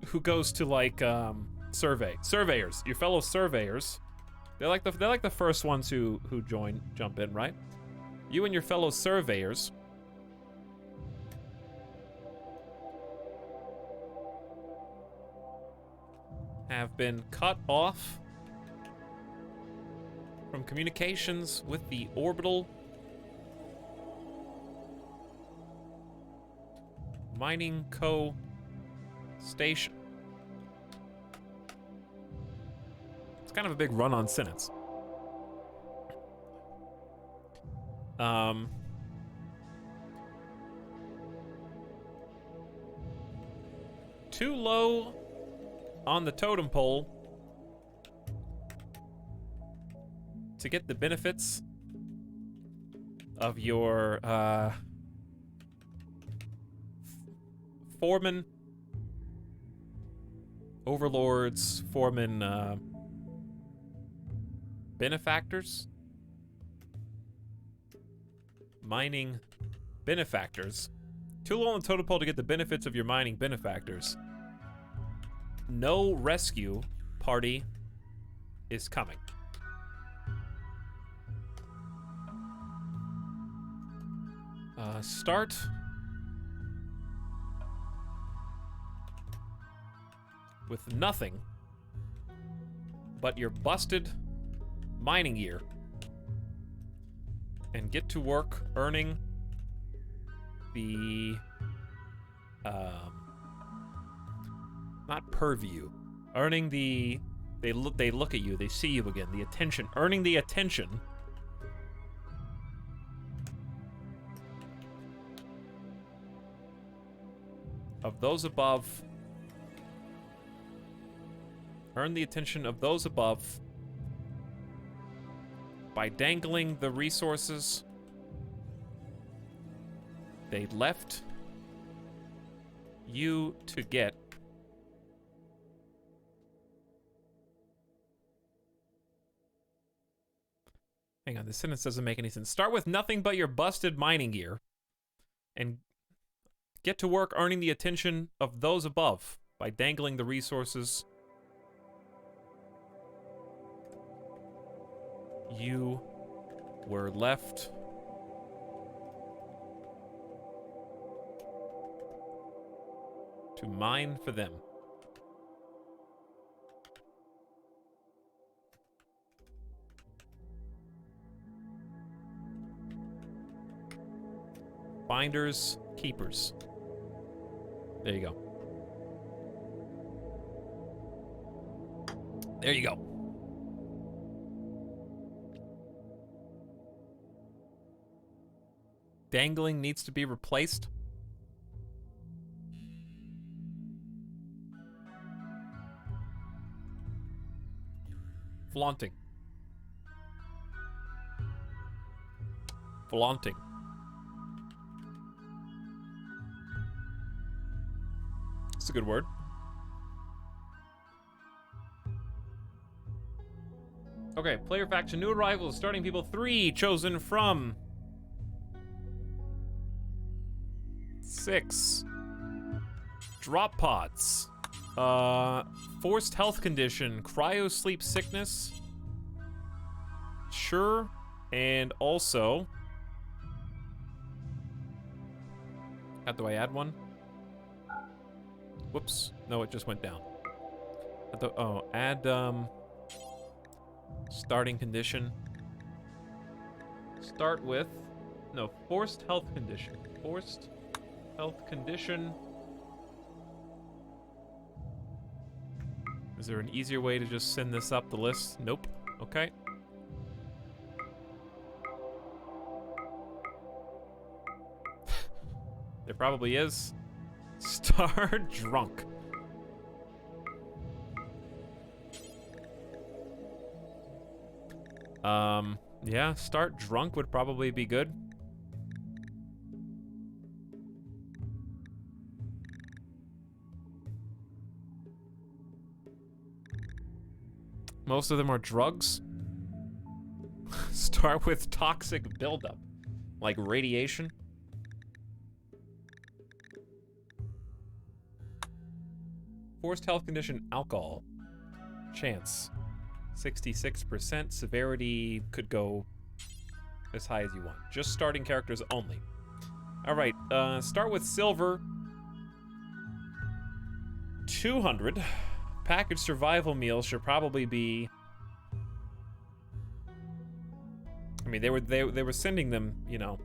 Who goes to like surveyors? Your fellow surveyors. They're like the first ones who jump in, right? You and your fellow surveyors have been cut off from communications with the orbital Mining Co. station. It's kind of a big run-on sentence. Too low on the totem pole to get the benefits of your foreman, overlords, foreman, benefactors, mining benefactors. Too low on the totem pole to get the benefits of your mining benefactors. No rescue party is coming. Start with nothing but your busted mining gear and get to work earning the not purview, earning the they look at you, they see you again, the attention, earning the attention of those above. Earn the attention of those above by dangling the resources they left you to get. Hang on, this sentence doesn't make any sense. Start with nothing but your busted mining gear and get to work earning the attention of those above by dangling the resources you were left to mine for them. Finders, keepers. There you go. There you go. Dangling needs to be replaced. Flaunting. Flaunting. It's a good word. Okay, player faction, new arrivals, starting people 3, chosen from 6. Drop pods. Forced health condition, cryo sleep sickness. Sure, and also, how do I add one? Whoops, no, it just went down. Add, starting condition. Start with, no, forced health condition. Forced health condition. Is there an easier way to just send this up the list? Nope. Okay. There probably is. Start drunk. Yeah, start drunk would probably be good. Most of them are drugs. Start with toxic buildup, like radiation. Forced health condition, alcohol. Chance, 66%. Severity could go as high as you want. Just starting characters only. All right, start with silver. 200. Packaged survival meals should probably be. I mean, they were sending them, you know.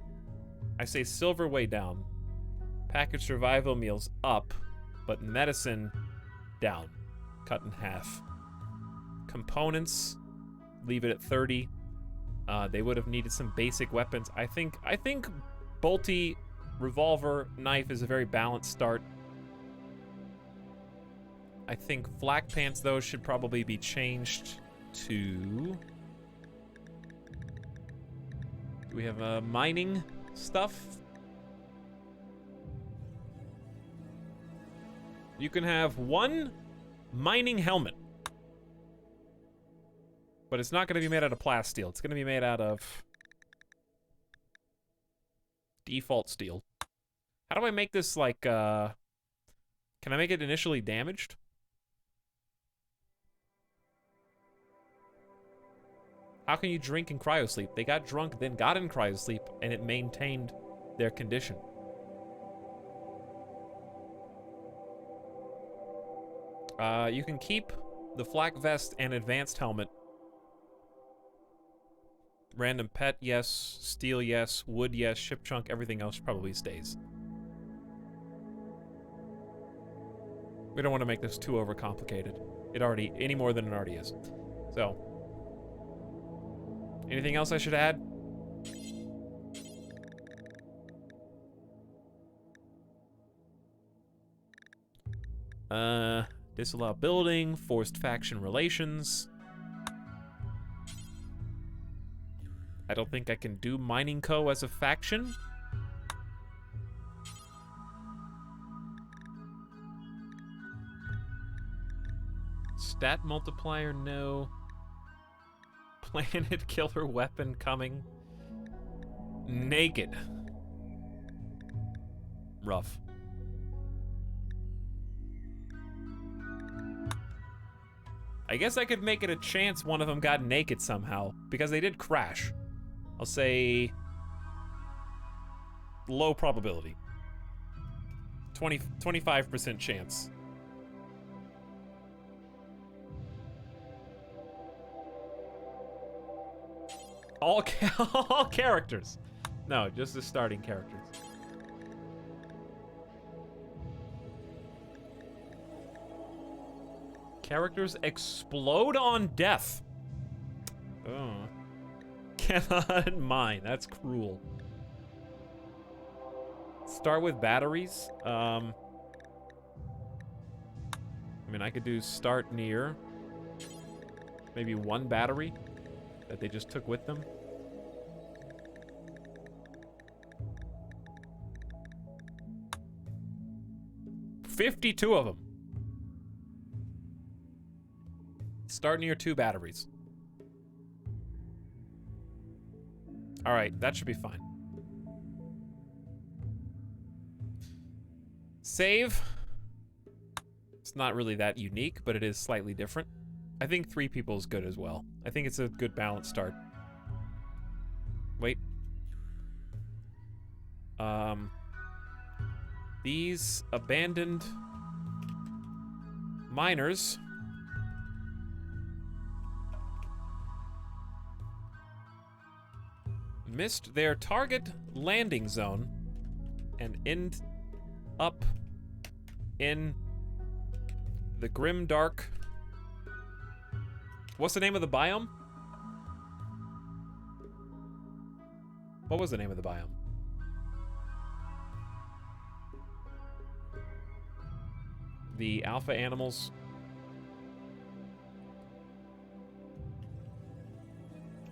I say silver way down. Packaged survival meals up, but medicine down, cut in half. Components, leave it at 30. They would have needed some basic weapons. I think bolty, revolver, knife is a very balanced start. I think flak pants, though, should probably be changed to... Do we have mining stuff? You can have one mining helmet. But it's not going to be made out of plasteel. It's going to be made out of default steel. How do I make this, like, can I make it initially damaged? How can you drink in cryosleep? They got drunk, then got in cryosleep, and it maintained their condition. You can keep the flak vest and advanced helmet. Random pet, yes. Steel, yes. Wood, yes. Ship chunk, everything else probably stays. We don't want to make this too overcomplicated. Any more than it already is. So, anything else I should add? Disallow building, forced faction relations. I don't think I can do Mining Co. as a faction. Stat multiplier, no. Planet killer weapon coming. Naked. Rough. I guess I could make it a chance one of them got naked somehow, because they did crash. I'll say low probability. 25% chance. All characters. No, just the starting characters. Characters explode on death. Oh. Cannot mine. That's cruel. Start with batteries. I mean, I could do start near. Maybe one battery that they just took with them. $52 of them. Start near 2 batteries. All right, that should be fine. Save. It's not really that unique, but it is slightly different. I think 3 people is good as well. I think it's a good balanced start. Wait. These abandoned miners missed their target landing zone and end up in the grim dark. What's the name of the biome? What was the name of the biome? The alpha animals.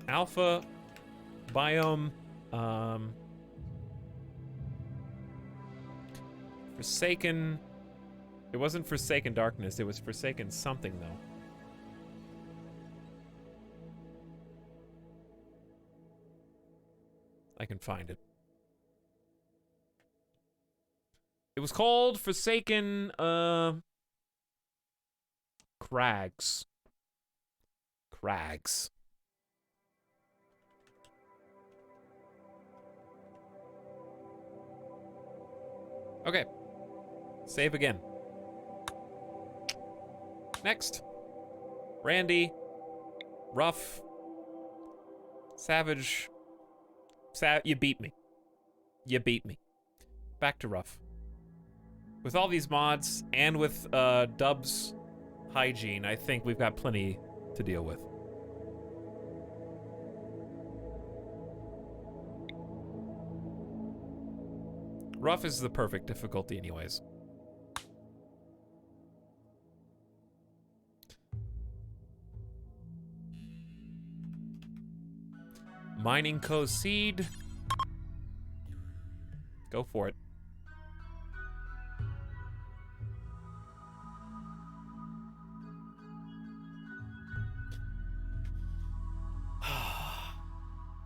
Alpha biome. Forsaken. It wasn't Forsaken Darkness, it was Forsaken something, though. I can find it. It was called Forsaken, Crags. Crags. Okay. Save again. Next. Randy. Rough. Savage. You beat me. You beat me. Back to Rough. With all these mods, and with Dub's hygiene, I think we've got plenty to deal with. Rough is the perfect difficulty anyways. Mining Co. Seed. Go for it.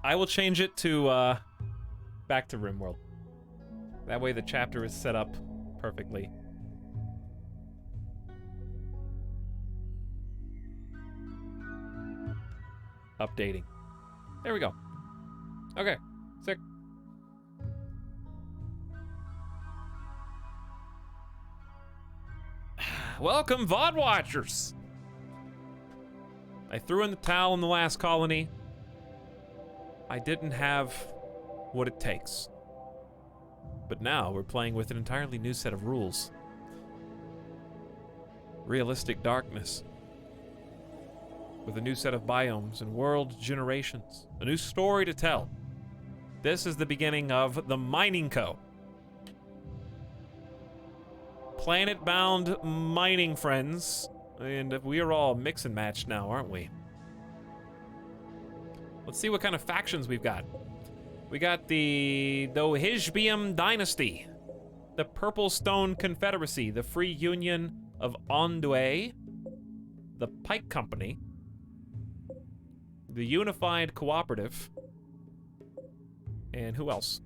I will change it to back to RimWorld. That way the chapter is set up perfectly. Updating. There we go. Okay, sick. Welcome, VOD watchers! I threw in the towel in the last colony. I didn't have what it takes. But now we're playing with an entirely new set of rules. Realistic darkness. With a new set of biomes and world generations. A new story to tell. This is the beginning of the Mining Co. Planet-bound mining friends. And we are all mix and match now, aren't we? Let's see what kind of factions we've got. We got the Dohijbium Dynasty, the Purple Stone Confederacy, the Free Union of Ondue, the Pike Company, the Unified Cooperative, and who else?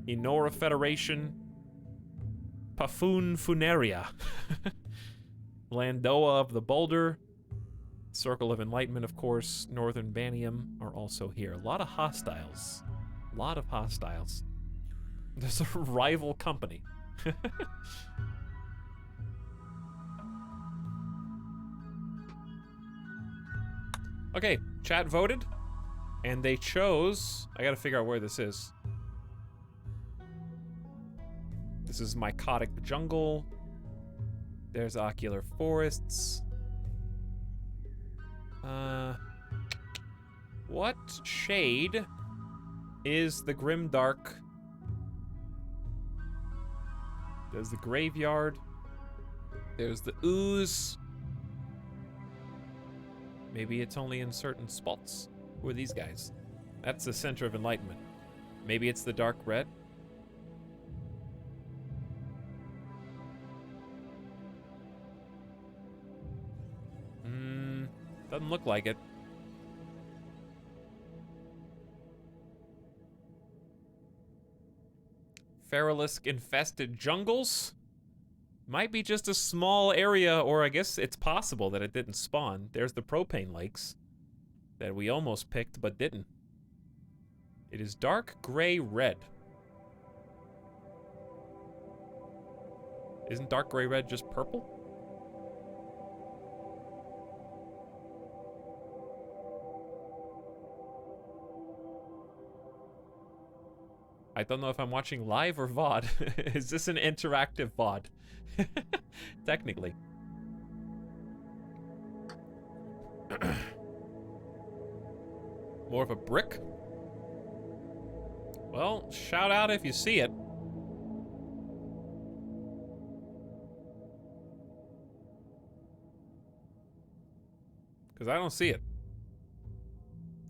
Enora Federation, Pafun Funeria, Landoa of the Boulder, Circle of Enlightenment, of course, Northern Banium are also here. A lot of hostiles. A lot of hostiles. There's a rival company. Okay, chat voted, and they chose... I gotta figure out where this is. This is Mycotic Jungle. There's Ocular Forests. What shade is the Grimdark? There's the Graveyard. There's the Ooze. Maybe it's only in certain spots. Who are these guys? That's the Center of Enlightenment. Maybe it's the Dark Red. Doesn't look like it. Feralisk infested jungles. Might be just a small area, or I guess it's possible that it didn't spawn. There's the propane lakes that we almost picked but didn't. It is dark gray red. Isn't dark gray red just purple? I don't know if I'm watching live or VOD. Is this an interactive VOD? Technically. More of a brick? Well, shout out if you see it. Because I don't see it.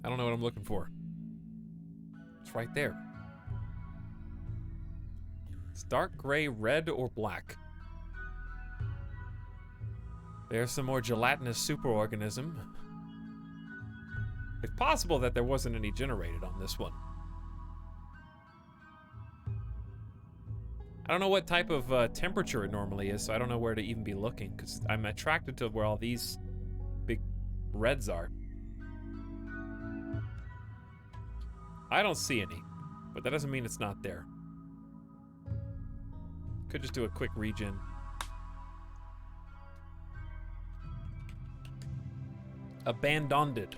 I don't know what I'm looking for. It's right there. It's dark gray, red, or black. There's some more gelatinous superorganism. It's possible that there wasn't any generated on this one. I don't know what type of temperature it normally is, so I don't know where to even be looking, because I'm attracted to where all these big reds are. I don't see any, but that doesn't mean it's not there. Could just do a quick regen. Abandoned.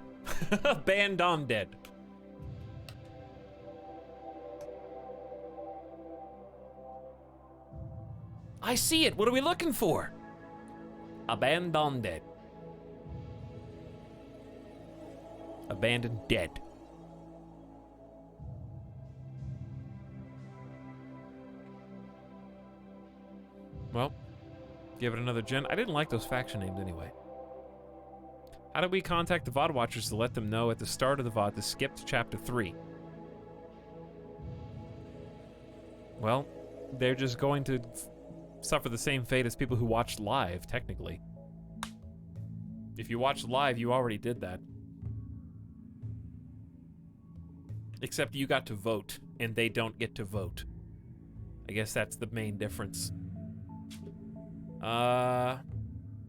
Abandoned. I see it. What are we looking for? Abandoned. Abandoned dead. Well, give it another gen. I didn't like those faction names anyway. How do we contact the VOD watchers to let them know at the start of the VOD to skip to chapter 3? Well, they're just going to suffer the same fate as people who watched live, technically. If you watched live, you already did that. Except you got to vote, and they don't get to vote. I guess that's the main difference.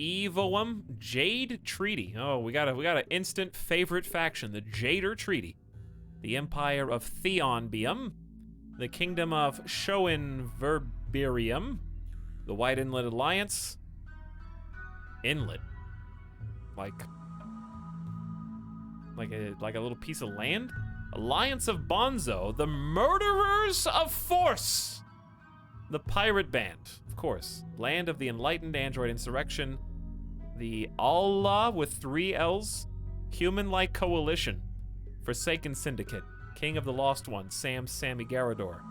Evoum Jade Treaty. Oh, we got an instant favorite faction, the Jader Treaty. The Empire of Theonbium, the Kingdom of Schoenverberium, the White Inlet Alliance. Inlet. Like a little piece of land? Alliance of Bonzo, the Murderers of Force. The Pirate Band, of course. Land of the Enlightened Android Insurrection. The Allah with 3 L's. Human-like Coalition. Forsaken Syndicate. King of the Lost Ones, Sammy Garador.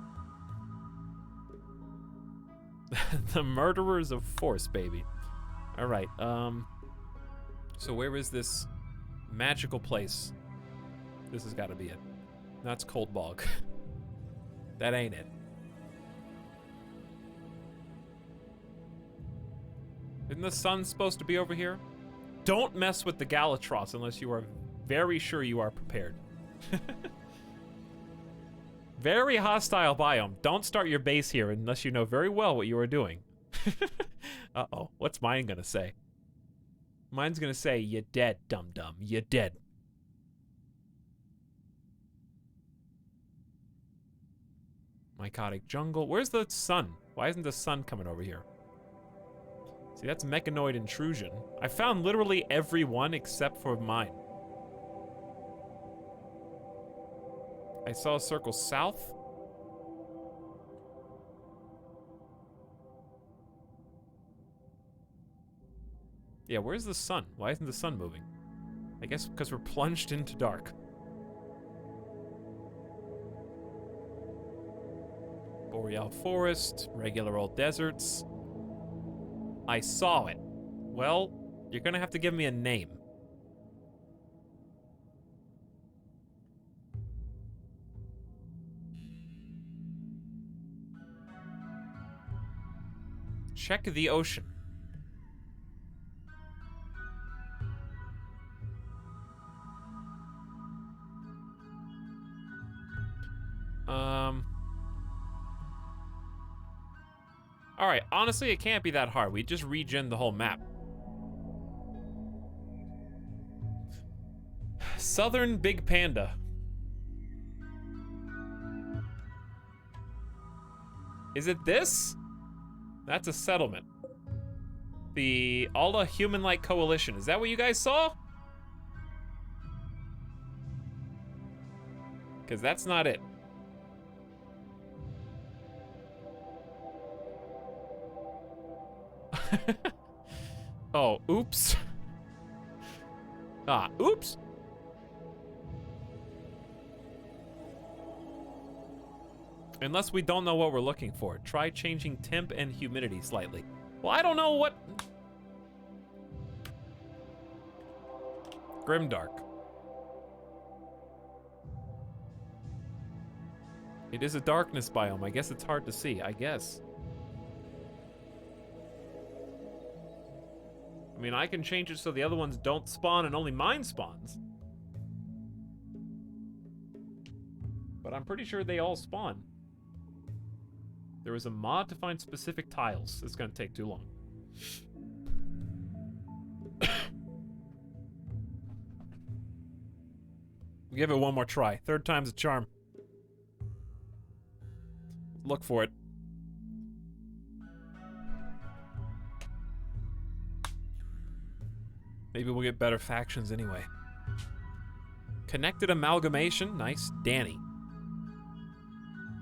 The Murderers of Force, baby. Alright, so where is this magical place? This has got to be it. That's Cold Bog. That ain't it. Isn't the sun supposed to be over here? Don't mess with the Galatros unless you are very sure you are prepared. Very hostile biome. Don't start your base here unless you know very well what you are doing. Uh-oh. What's mine gonna say? Mine's gonna say, "You dead, dum-dum. You dead." Mycotic jungle. Where's the sun? Why isn't the sun coming over here? See, that's mechanoid intrusion. I found literally every one except for mine. I saw a circle south. Yeah, where's the sun? Why isn't the sun moving? I guess because we're plunged into dark. Boreal forest, regular old deserts. I saw it. Well, you're gonna have to give me a name. Check the ocean. All right, honestly, it can't be that hard. We just regen the whole map. Southern Big Panda. Is it this? That's a settlement. The Alda Human-like Coalition. Is that what you guys saw? Because that's not it. Oh, oops. Ah, oops. Unless we don't know what we're looking for. Try changing temp and humidity slightly. Well, I don't know what... Grimdark. It is a darkness biome. I guess it's hard to see, I guess. I mean, I can change it so the other ones don't spawn and only mine spawns. But I'm pretty sure they all spawn. There is a mod to find specific tiles. It's gonna take too long. Give it one more try. Third time's a charm. Look for it. Maybe we'll get better factions anyway. Connected amalgamation. Nice. Danny.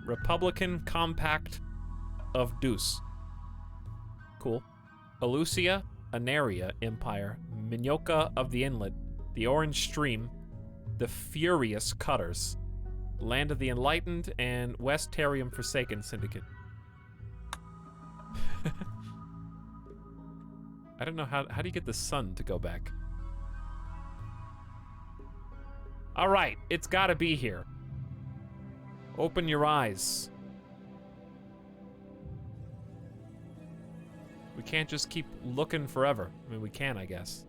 Republican Compact of Deuce. Cool. Elusia, Anaria Empire, Minyoka of the Inlet, the Orange Stream, the Furious Cutters, Land of the Enlightened, and Westarium Forsaken Syndicate. I don't know how do you get the sun to go back? All right, it's gotta be here. Open your eyes. We can't just keep looking forever. I mean, we can, I guess.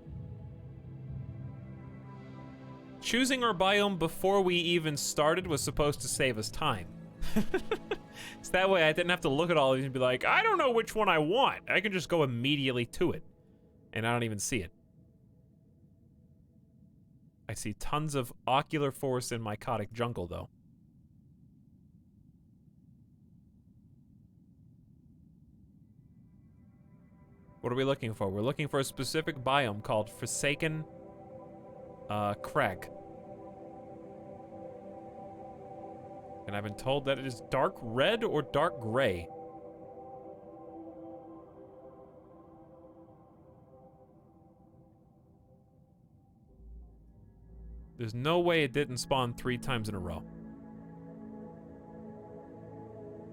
Choosing our biome before we even started was supposed to save us time. So that way I didn't have to look at all of these and be like, I don't know which one I want. I can just go immediately to it. And I don't even see it. I see tons of ocular forest and mycotic jungle, though. What are we looking for? We're looking for a specific biome called Forsaken Crag. And I've been told that it is dark red or dark gray. There's no way it didn't spawn 3 times in a row.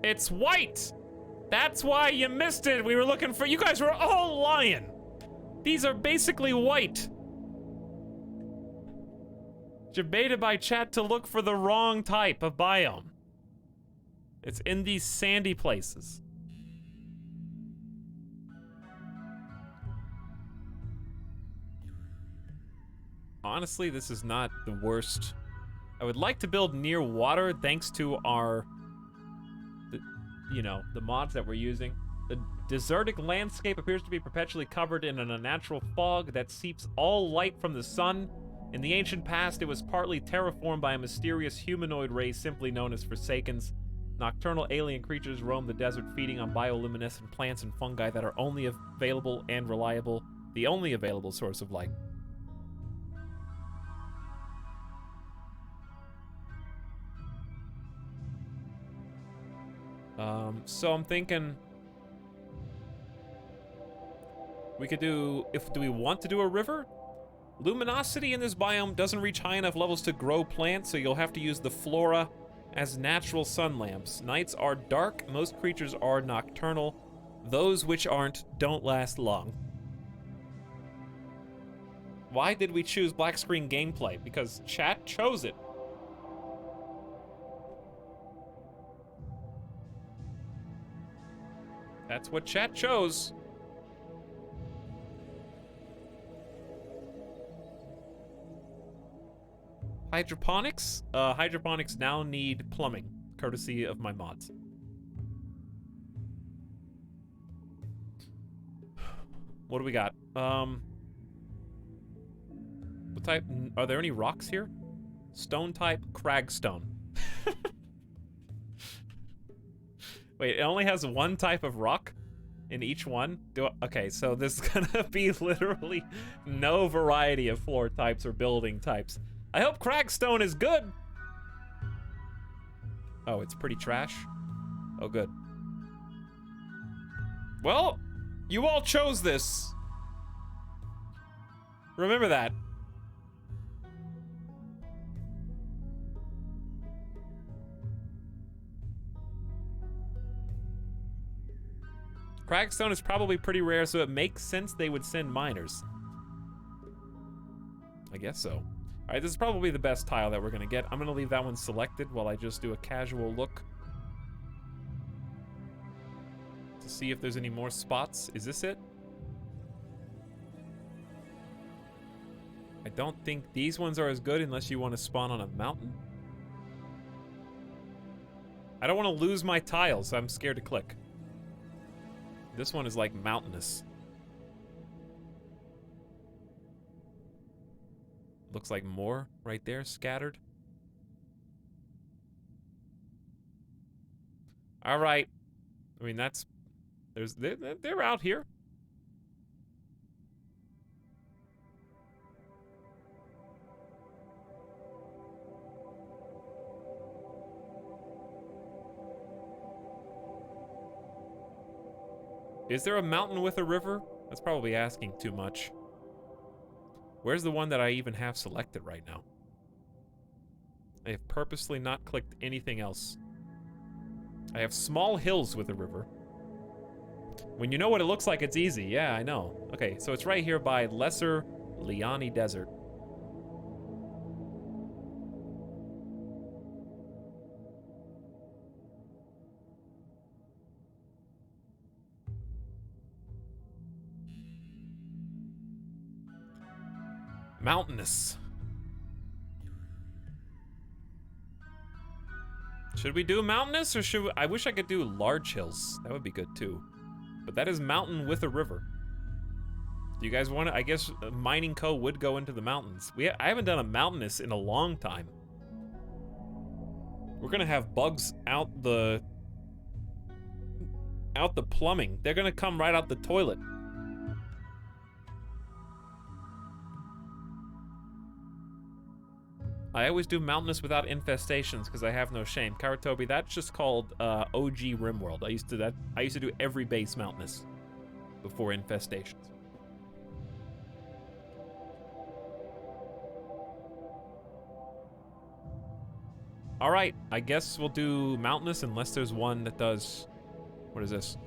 It's white! That's why you missed it. We were looking for... You guys were all lying. These are basically white. Debated by chat to look for the wrong type of biome. It's in these sandy places. Honestly, this is not the worst. I would like to build near water thanks to our... the mods that we're using. The desertic landscape appears to be perpetually covered in an unnatural fog that seeps all light from the sun. In the ancient past, it was partly terraformed by a mysterious humanoid race simply known as Forsakens. Nocturnal alien creatures roam the desert, feeding on bioluminescent plants and fungi that are only available and reliable, the only available source of light. So I'm thinking we could do, do we want to do a river? Luminosity in this biome doesn't reach high enough levels to grow plants, so you'll have to use the flora as natural sun lamps. Nights are dark, most creatures are nocturnal. Those which aren't don't last long. Why did we choose black screen gameplay? Because chat chose it. That's what chat chose. Hydroponics? Hydroponics now need plumbing, courtesy of my mods. What do we got? What type? Are there any rocks here? Stone type, cragstone. Wait, it only has one type of rock in each one? Okay, so there's gonna be literally no variety of floor types or building types. I hope cragstone is good. Oh, it's pretty trash? Oh, good. Well, you all chose this. Remember that. Cragstone is probably pretty rare, so it makes sense they would send miners. I guess so. All right, this is probably the best tile that we're gonna get. I'm gonna leave that one selected while I just do a casual look to see if there's any more spots. Is this it? I don't think these ones are as good unless you want to spawn on a mountain. I don't want to lose my tiles, so I'm scared to click. This one is like mountainous. Looks like more right there scattered. All right. I mean, that's they're out here. Is there a mountain with a river? That's probably asking too much. Where's the one that I even have selected right now? I have purposely not clicked anything else. I have small hills with a river. When you know what it looks like, it's easy. Yeah, I know. Okay, so it's right here by Lesser Liani Desert. Mountainous. Should we do mountainous, or should we, I wish I could do large hills. That would be good too. But that is mountain with a river. Do you guys want to? I guess Mining Co. would go into the mountains. I haven't done a mountainous in a long time. We're gonna have bugs out the plumbing. They're gonna come right out the toilet. I always do mountainous without infestations because I have no shame. Karatobi, that's just called OG RimWorld. I used to do every base mountainous before infestations. All right, I guess we'll do mountainous unless there's one that does. What is this?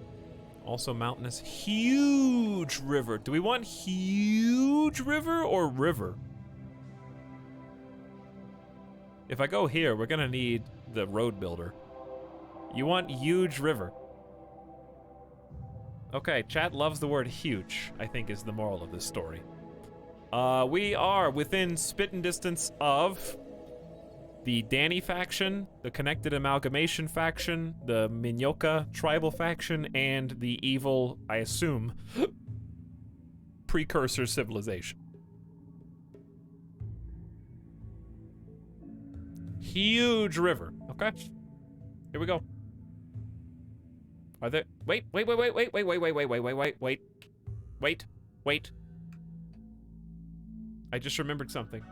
Also mountainous. Huge river. Do we want huge river or river? If I go here, we're gonna need the road builder. You want huge river. Okay, chat loves the word huge, I think is the moral of this story. We are within spitting distance of the Danny faction, the Connected Amalgamation faction, the Minyoka tribal faction, and the evil, I assume, precursor civilization. Huge river. Okay. Here we go. Are there... Wait. I just remembered something.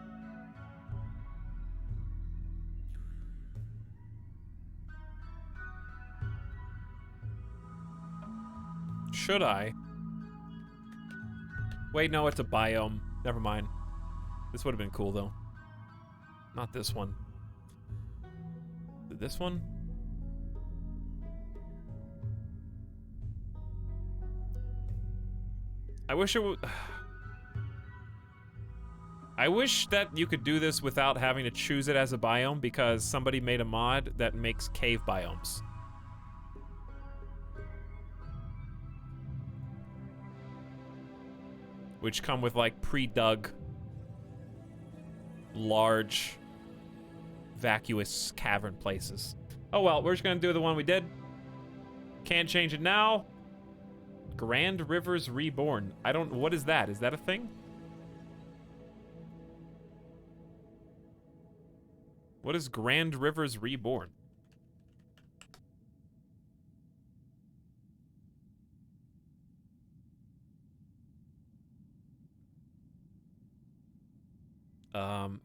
Should I? Wait, no, it's a biome. Never mind. This would have been cool, though. Not this one. This one? I wish it would... I wish that you could do this without having to choose it as a biome, because somebody made a mod that makes cave biomes. Which come with, like, pre-dug, large, vacuous cavern places. Oh well, we're just gonna do the one we did. Can't change it now. Grand Rivers Reborn. I don't... What is that? Is that a thing? What is Grand Rivers Reborn?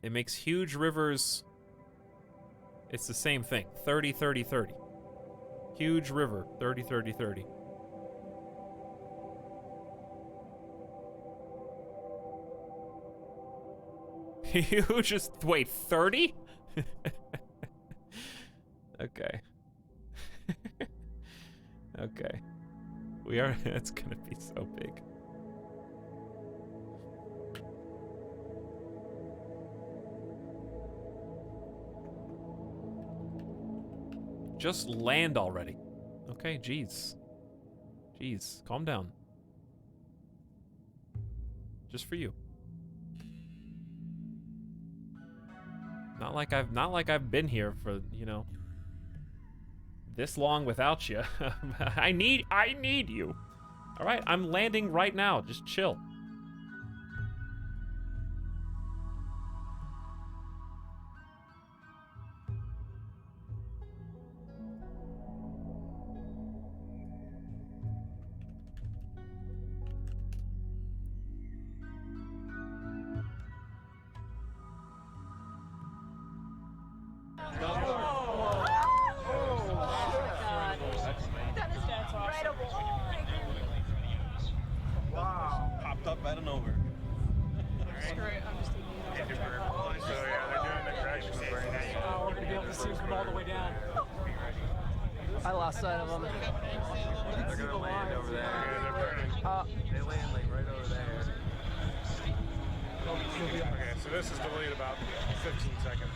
It makes huge rivers... It's the same thing. 30, 30, 30. Huge river. 30, 30, 30. You just... Wait, 30? Okay. Okay. We are... It's gonna be so big. Just land already. Okay, jeez. Jeez, calm down. Just for you. Not like I've been here for, you know, this long without you. I need you. All right, I'm landing right now. Just chill. I lost sight of them. They're gonna land over there. They land like right over there. Okay, so this is delayed about 15 seconds.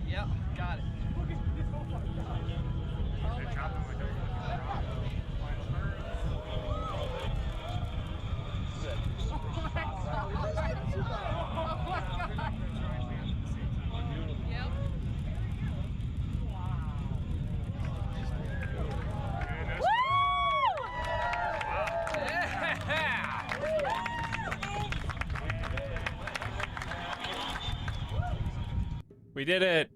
Yep, got it. We did it!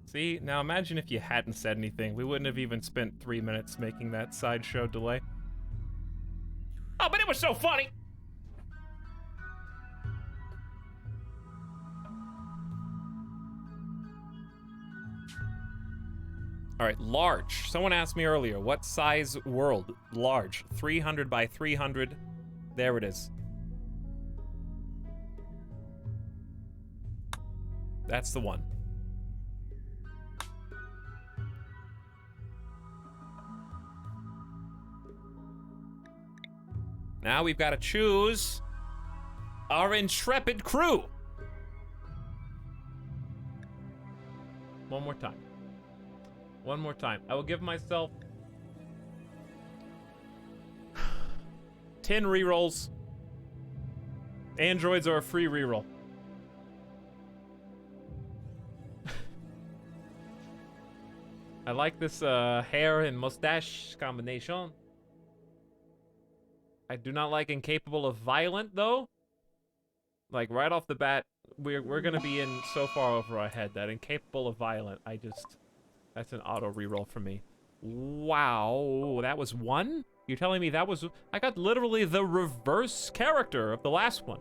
See, now imagine if you hadn't said anything. We wouldn't have even spent 3 minutes making that sideshow delay. Oh, but it was so funny! Alright, large. Someone asked me earlier, what size world? Large. 300 by 300. There it is. That's the one. Now we've got to choose our intrepid crew. One more time. One more time. I will give myself 10 rerolls. Androids are a free reroll. I like this hair and mustache combination. I do not like incapable of violent, though. Like, right off the bat, we're gonna be in so far over our head that incapable of violent, that's an auto reroll for me. Wow, that was 1? You're telling me that was... I got literally the reverse character of the last one.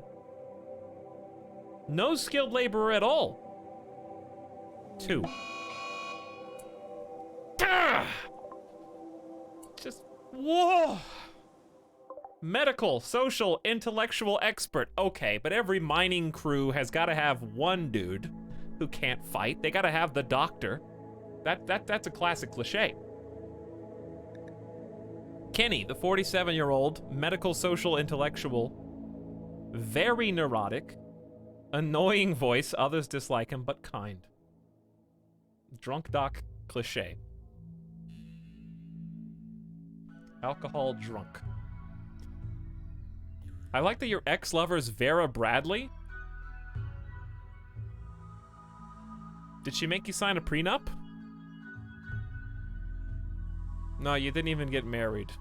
No skilled laborer at all. 2. Just, whoa. Medical, social, intellectual expert. Okay, but every mining crew has got to have one dude who can't fight. They got to have the doctor. That's a classic cliche. Kenny, the 47-year-old, medical, social, intellectual, very neurotic, annoying voice, others dislike him, but kind. Drunk doc cliche. Alcohol drunk. I like that your ex-lover's Vera Bradley. Did she make you sign a prenup? No, you didn't even get married.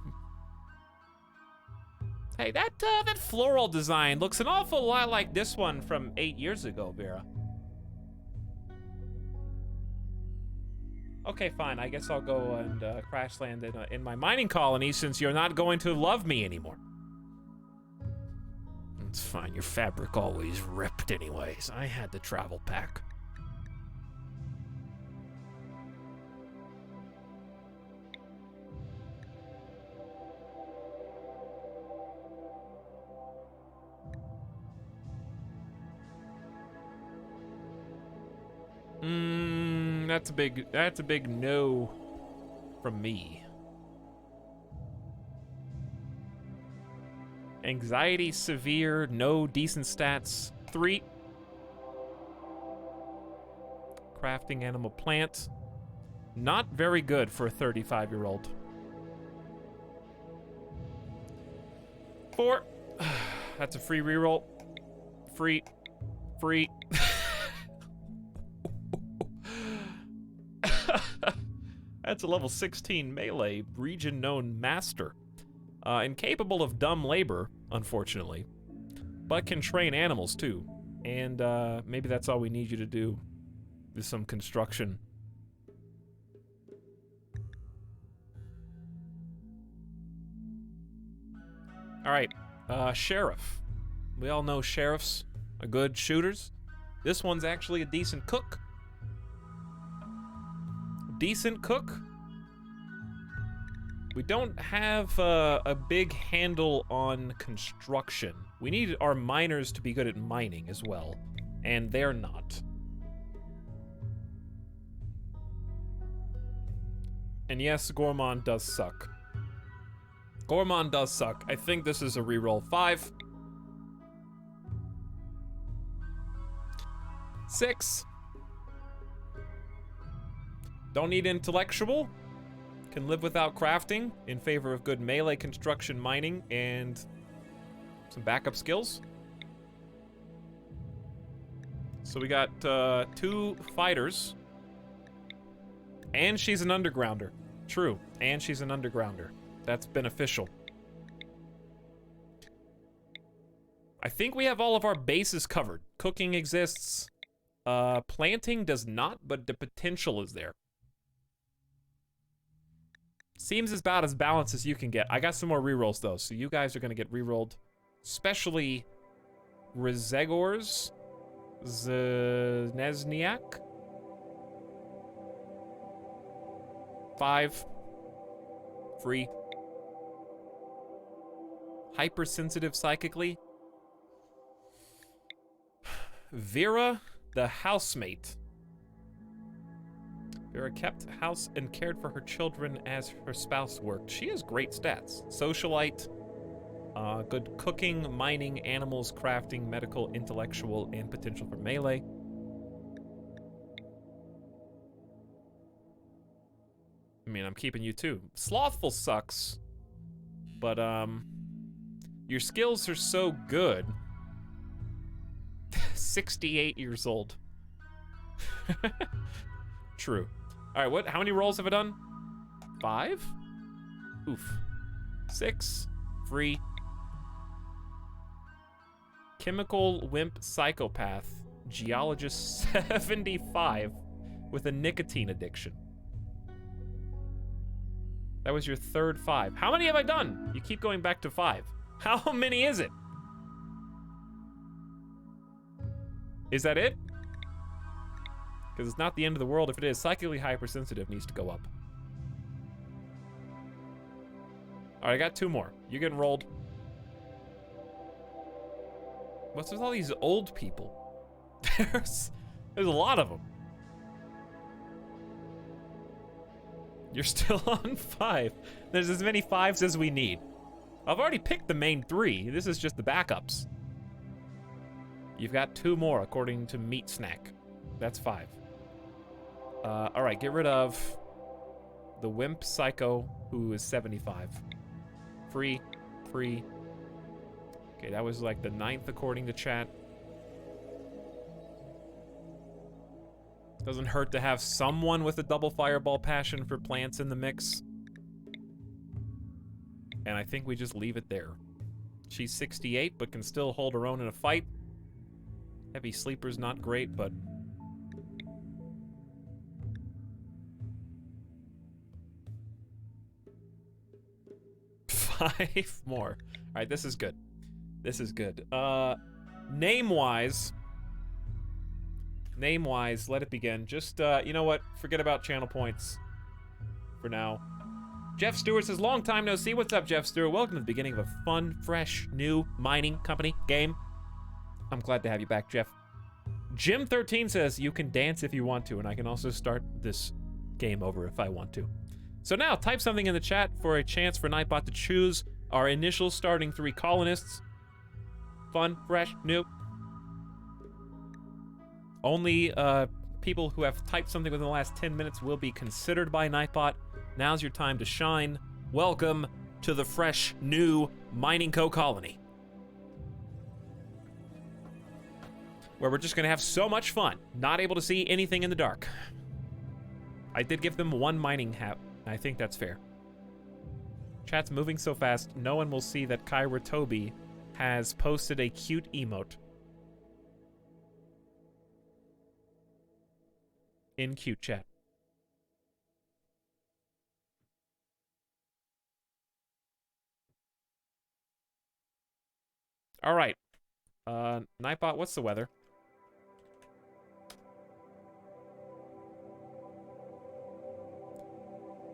Hey, that floral design looks an awful lot like this one from 8 years ago, Vera. Okay, fine. I guess I'll go and crash land in my mining colony since you're not going to love me anymore. It's fine. Your fabric always ripped anyways. I had the travel pack. That's a big no from me. Anxiety severe, no decent stats, 3. Crafting animal plant. Not very good for a 35-year-old. 4. That's a free reroll. Free. That's a level 16 melee, region-known master. Incapable of dumb labor, unfortunately, but can train animals, too. And maybe that's all we need you to do, is some construction. All right, sheriff. We all know sheriffs are good shooters. This one's actually a decent cook. Decent cook. We don't have a big handle on construction. We need our miners to be good at mining as well, and they're not. And yes, Gourmand does suck. Gourmand does suck. I think this is a reroll. 5. 6. Don't need intellectual. Can live without crafting in favor of good melee construction, mining, and some backup skills. So we got 2 fighters. And she's an undergrounder. True. And she's an undergrounder. That's beneficial. I think we have all of our bases covered. Cooking exists. Planting does not, but the potential is there. Seems about as balanced as you can get. I got some more rerolls, though, so you guys are going to get rerolled. Especially Rezegor's Znesniak. 5. Free. Hypersensitive psychically. Vera, the housemate. Vera kept house and cared for her children as her spouse worked. She has great stats. Socialite, good cooking, mining, animals, crafting, medical, intellectual, and potential for melee. I mean, I'm keeping you too. Slothful sucks, but your skills are so good. 68 years old. True. All right, how many rolls have I done? 5? Oof. 6. Free. Chemical wimp psychopath. Geologist 75 with a nicotine addiction. That was your third 5. How many have I done? You keep going back to 5. How many is it? Is that it? Because it's not the end of the world if it is. Psychically hypersensitive needs to go up. All right, I got 2 more. You're getting rolled. What's with all these old people? There's a lot of them. You're still on 5. There's as many 5s as we need. I've already picked the main 3. This is just the backups. You've got 2 more, according to Meat Snack. That's 5. All right, get rid of the Wimp Psycho, who is 75. Free. Okay, that was like the 9th according to chat. Doesn't hurt to have someone with a double fireball passion for plants in the mix. And I think we just leave it there. She's 68, but can still hold her own in a fight. Heavy sleeper's not great, but... Five more. Alright, this is good. This is good. Name-wise, let it begin. Just, you know what? Forget about channel points for now. Jeff Stewart says, long time no see. What's up, Jeff Stewart? Welcome to the beginning of a fun, fresh, new mining company game. I'm glad to have you back, Jeff. Jim13 says, you can dance if you want to, and I can also start this game over if I want to. So now, type something in the chat for a chance for Nightbot to choose our initial starting 3 colonists. Fun, fresh, new. Only people who have typed something within the last 10 minutes will be considered by Nightbot. Now's your time to shine. Welcome to the fresh, new Mining Co. colony. Where we're just gonna have so much fun, not able to see anything in the dark. I did give them 1 mining hat. I think that's fair. Chat's moving so fast, no one will see that Kyra Toby has posted a cute emote. In cute chat. All right. Nightbot, what's the weather?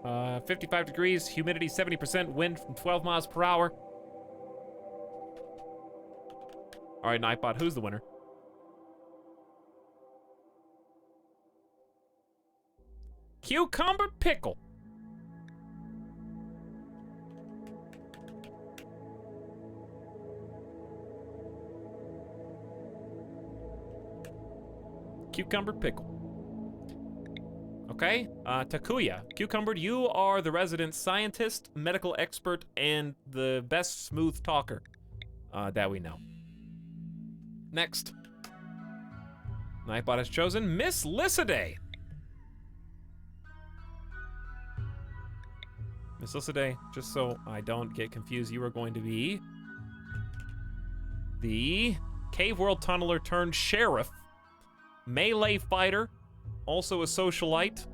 Uh, 55 degrees, humidity 70%, wind from 12 miles per hour. All right, Nightbot, who's the winner? Cucumber pickle. Cucumber pickle. Okay, Takuya. Cucumber, you are the resident scientist, medical expert, and the best smooth talker that we know. Next. Nightbot has chosen Miss Lycidae. Miss Lycidae, just so I don't get confused, you are going to be the Cave World Tunneler turned sheriff, melee fighter, also a socialite,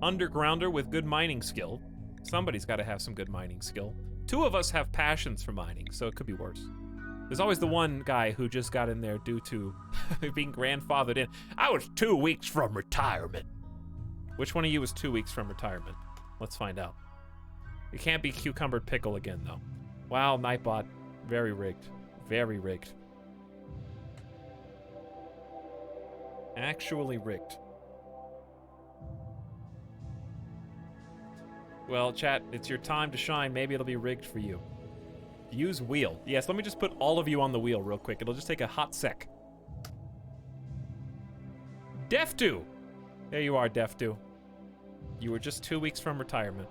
undergrounder with good mining skill. Somebody's got to have some good mining skill. 2 of us have passions for mining, so it could be worse. There's always the one guy who just got in there due to being grandfathered in. I was 2 weeks from retirement. Which one of you was 2 weeks from retirement? Let's find out. It can't be Cucumber Pickle again, though. Wow, Nightbot. Very rigged. Very rigged. Actually rigged. Well, chat, it's your time to shine. Maybe it'll be rigged for you. Use wheel. Yes, let me just put all of you on the wheel real quick. It'll just take a hot sec. Deftu! There you are, Deftu. You were just 2 weeks from retirement.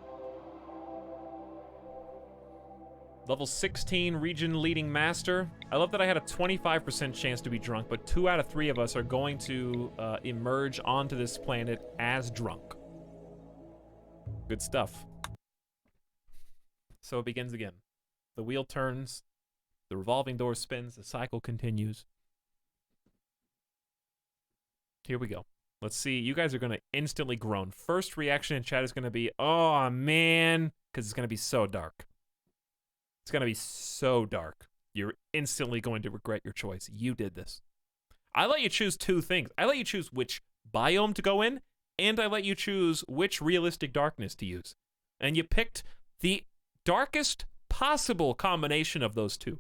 Level 16 region leading master. I love that I had a 25% chance to be drunk, but 2 out of 3 of us are going to emerge onto this planet as drunk. Good stuff. So it begins again. The wheel turns, the revolving door spins, the cycle continues. Here we go. Let's see. You guys are going to instantly groan. First reaction in chat is going to be, oh man, because it's going to be so dark. It's going to be so dark. You're instantly going to regret your choice. You did this. I let you choose 2 things. I let you choose which biome to go in, and I let you choose which realistic darkness to use. And you picked the darkest possible combination of those 2.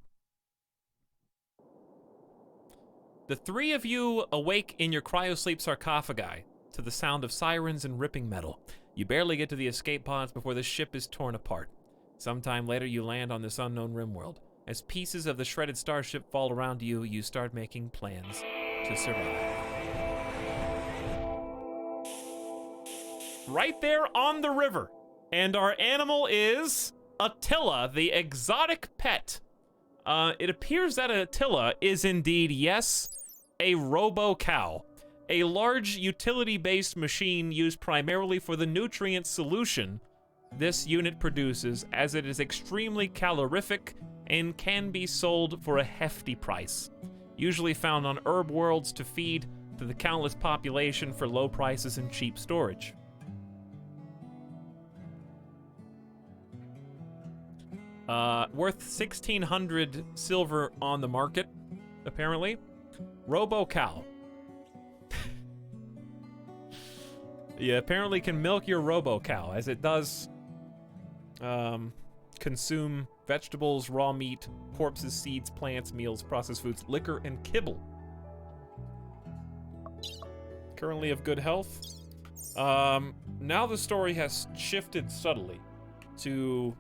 The 3 of you awake in your cryosleep sarcophagi to the sound of sirens and ripping metal. You barely get to the escape pods before the ship is torn apart. Sometime later, you land on this unknown RimWorld. As pieces of the shredded starship fall around you, you start making plans to survive. Right there on the river. And our animal is Attila, the exotic pet It appears that Attila is indeed, yes, a robo-cow. A large utility-based machine used primarily for the nutrient solution this unit produces, as it is extremely calorific and can be sold for a hefty price. Usually found on herb worlds to feed to the countless population for low prices and cheap storage. Worth 1,600 silver on the market, apparently. Robo-cow. You apparently can milk your robo-cow, as it does consume vegetables, raw meat, corpses, seeds, plants, meals, processed foods, liquor, and kibble. Currently of good health. Now the story has shifted subtly to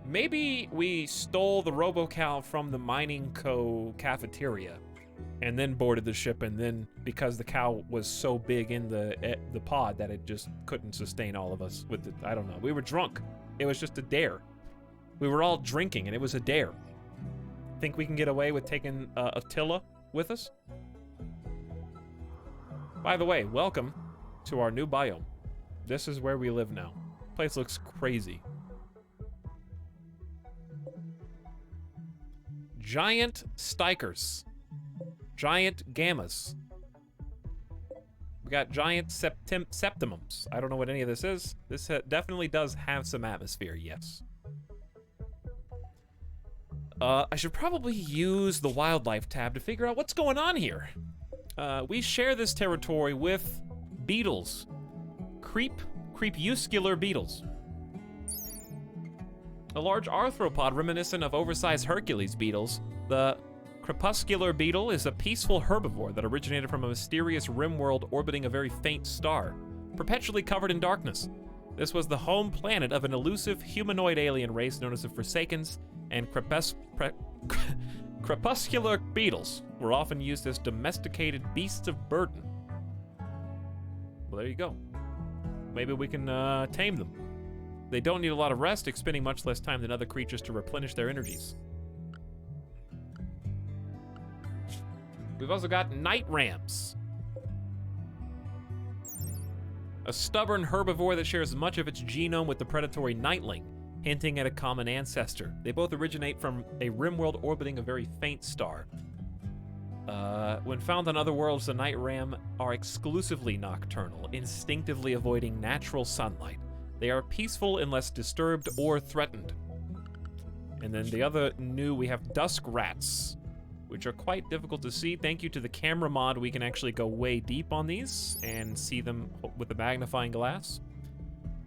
maybe we stole the robo-cow from the Mining Co. cafeteria and then boarded the ship, and then because the cow was so big in the pod that it just couldn't sustain all of us with I don't know. We were drunk. It was just a dare. We were all drinking and it was a dare. Think we can get away with taking Attila with us? By the way, welcome to our new biome. This is where we live now. Place looks crazy. Giant stikers. Giant gammas. We got giant septimums. I don't know what any of this is. This definitely does have some atmosphere, yes. I should probably use the wildlife tab to figure out what's going on here. We share this territory with beetles. Crepuscular beetles. A large arthropod reminiscent of oversized Hercules beetles, the crepuscular beetle is a peaceful herbivore that originated from a mysterious RimWorld orbiting a very faint star, perpetually covered in darkness. This was the home planet of an elusive humanoid alien race known as the Forsakens, and crepuscular beetles were often used as domesticated beasts of burden. Well, there you go. Maybe we can tame them. They don't need a lot of rest, expending much less time than other creatures to replenish their energies. We've also got night rams. A stubborn herbivore that shares much of its genome with the predatory nightling, hinting at a common ancestor. They both originate from a RimWorld orbiting a very faint star. When found on other worlds, the night ram are exclusively nocturnal, instinctively avoiding natural sunlight. They are peaceful unless disturbed or threatened. And then the other new, we have dusk rats, which are quite difficult to see. Thank you to the camera mod, we can actually go way deep on these and see them with a magnifying glass.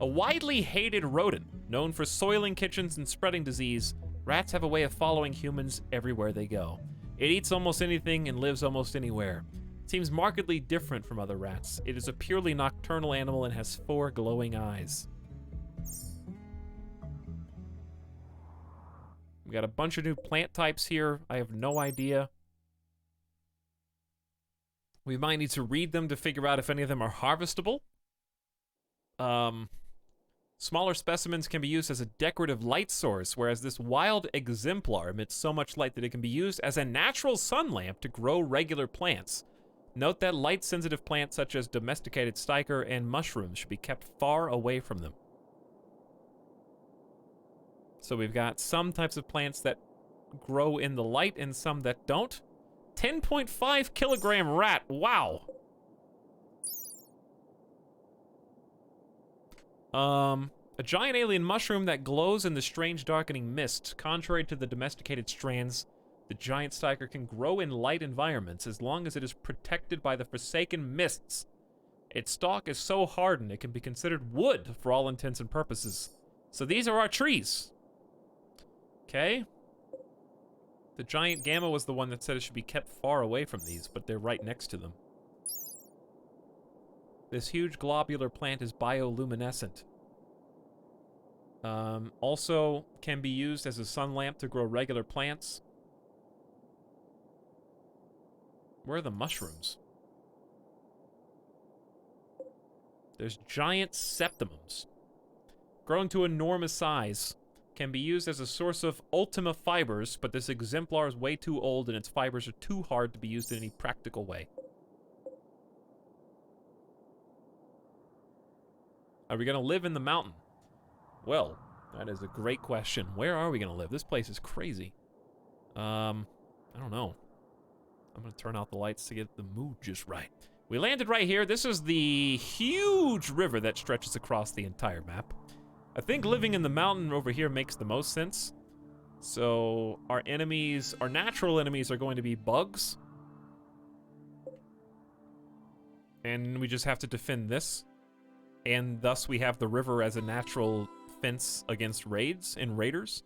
A widely hated rodent, known for soiling kitchens and spreading disease, rats have a way of following humans everywhere they go. It eats almost anything and lives almost anywhere. It seems markedly different from other rats. It is a purely nocturnal animal and has 4 glowing eyes. We got a bunch of new plant types here. I have no idea. We might need to read them to figure out if any of them are harvestable. Smaller specimens can be used as a decorative light source, whereas this wild exemplar emits so much light that it can be used as a natural sun lamp to grow regular plants. Note that light-sensitive plants such as domesticated stiker and mushrooms should be kept far away from them. So we've got some types of plants that grow in the light and some that don't. 10.5 kilogram rat, wow. A giant alien mushroom that glows in the strange darkening mist. Contrary to the domesticated strands, the giant stiker can grow in light environments as long as it is protected by the forsaken mists. Its stalk is so hardened it can be considered wood for all intents and purposes. So these are our trees. Okay. The giant gamma was the one that said it should be kept far away from these, but they're right next to them. This huge globular plant is bioluminescent. Also can be used as a sun lamp to grow regular plants. Where are the mushrooms? There's giant septimums. Growing to enormous size. can be used as a source of Ultima fibers, but this exemplar is way too old and its fibers are too hard to be used in any practical way. Are we gonna live in the mountain? Well, that is a great question. Where are we gonna live? This place is crazy. I don't know. I'm gonna turn out the lights to get the mood just right. We landed right here. This is the huge river that stretches across the entire map. I think living in the mountain over here makes the most sense. So our enemies, our natural enemies are going to be bugs. And we just have to defend this. And thus we have the river as a natural fence against raids and raiders.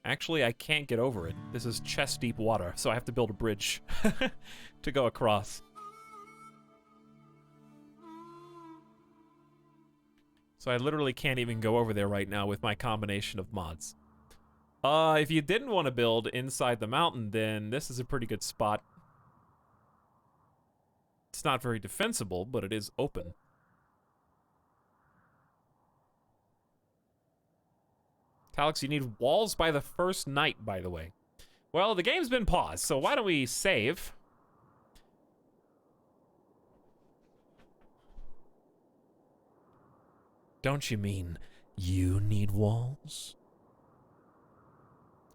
Actually, I can't get over it. This is chest deep water, so I have to build a bridge to go across. So I literally can't even go over there right now with my combination of mods. If you didn't want to build inside the mountain, then this is a pretty good spot. It's not very defensible, but it is open. Etalyx, you need walls by the first night, by the way. Well, the game's been paused, so why don't we save? Don't you mean you need walls?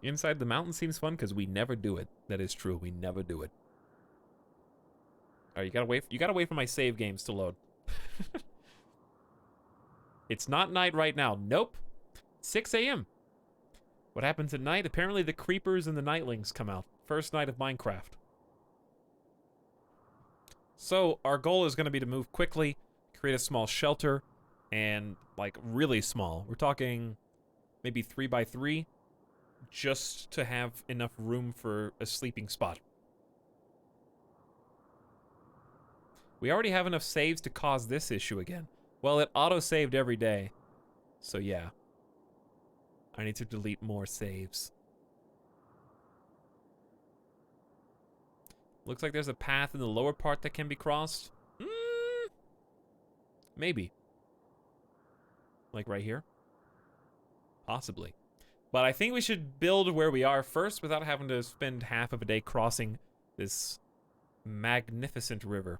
Inside the mountain seems fun because we never do it. That is true, we never do it. Alright, you gotta wait for my save games to load. It's not night right now. Nope. 6 a.m. What happens at night? Apparently the creepers and the nightlings come out. First night of Minecraft. So, our goal is going to be to move quickly, create a small shelter, and, like, really small. We're talking maybe 3x3, just to have enough room for a sleeping spot. We already have enough saves to cause this issue again. Well, it auto-saved every day, so yeah. I need to delete more saves. Looks like there's a path in the lower part that can be crossed. Maybe. Like right here? Possibly. But I think we should build where we are first without having to spend half of a day crossing this magnificent river.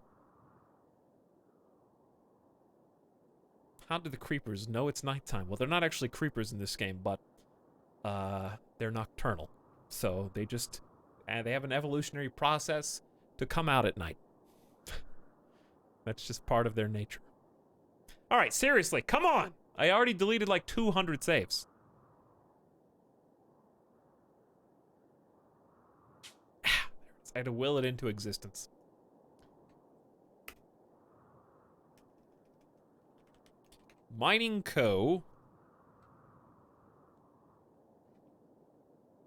How do the creepers know it's nighttime? Well, they're not actually creepers in this game, but they're nocturnal. So they just, they have an evolutionary process to come out at night. That's just part of their nature. All right, seriously, come on! I already deleted like 200 saves. I had to will it into existence. Mining Co.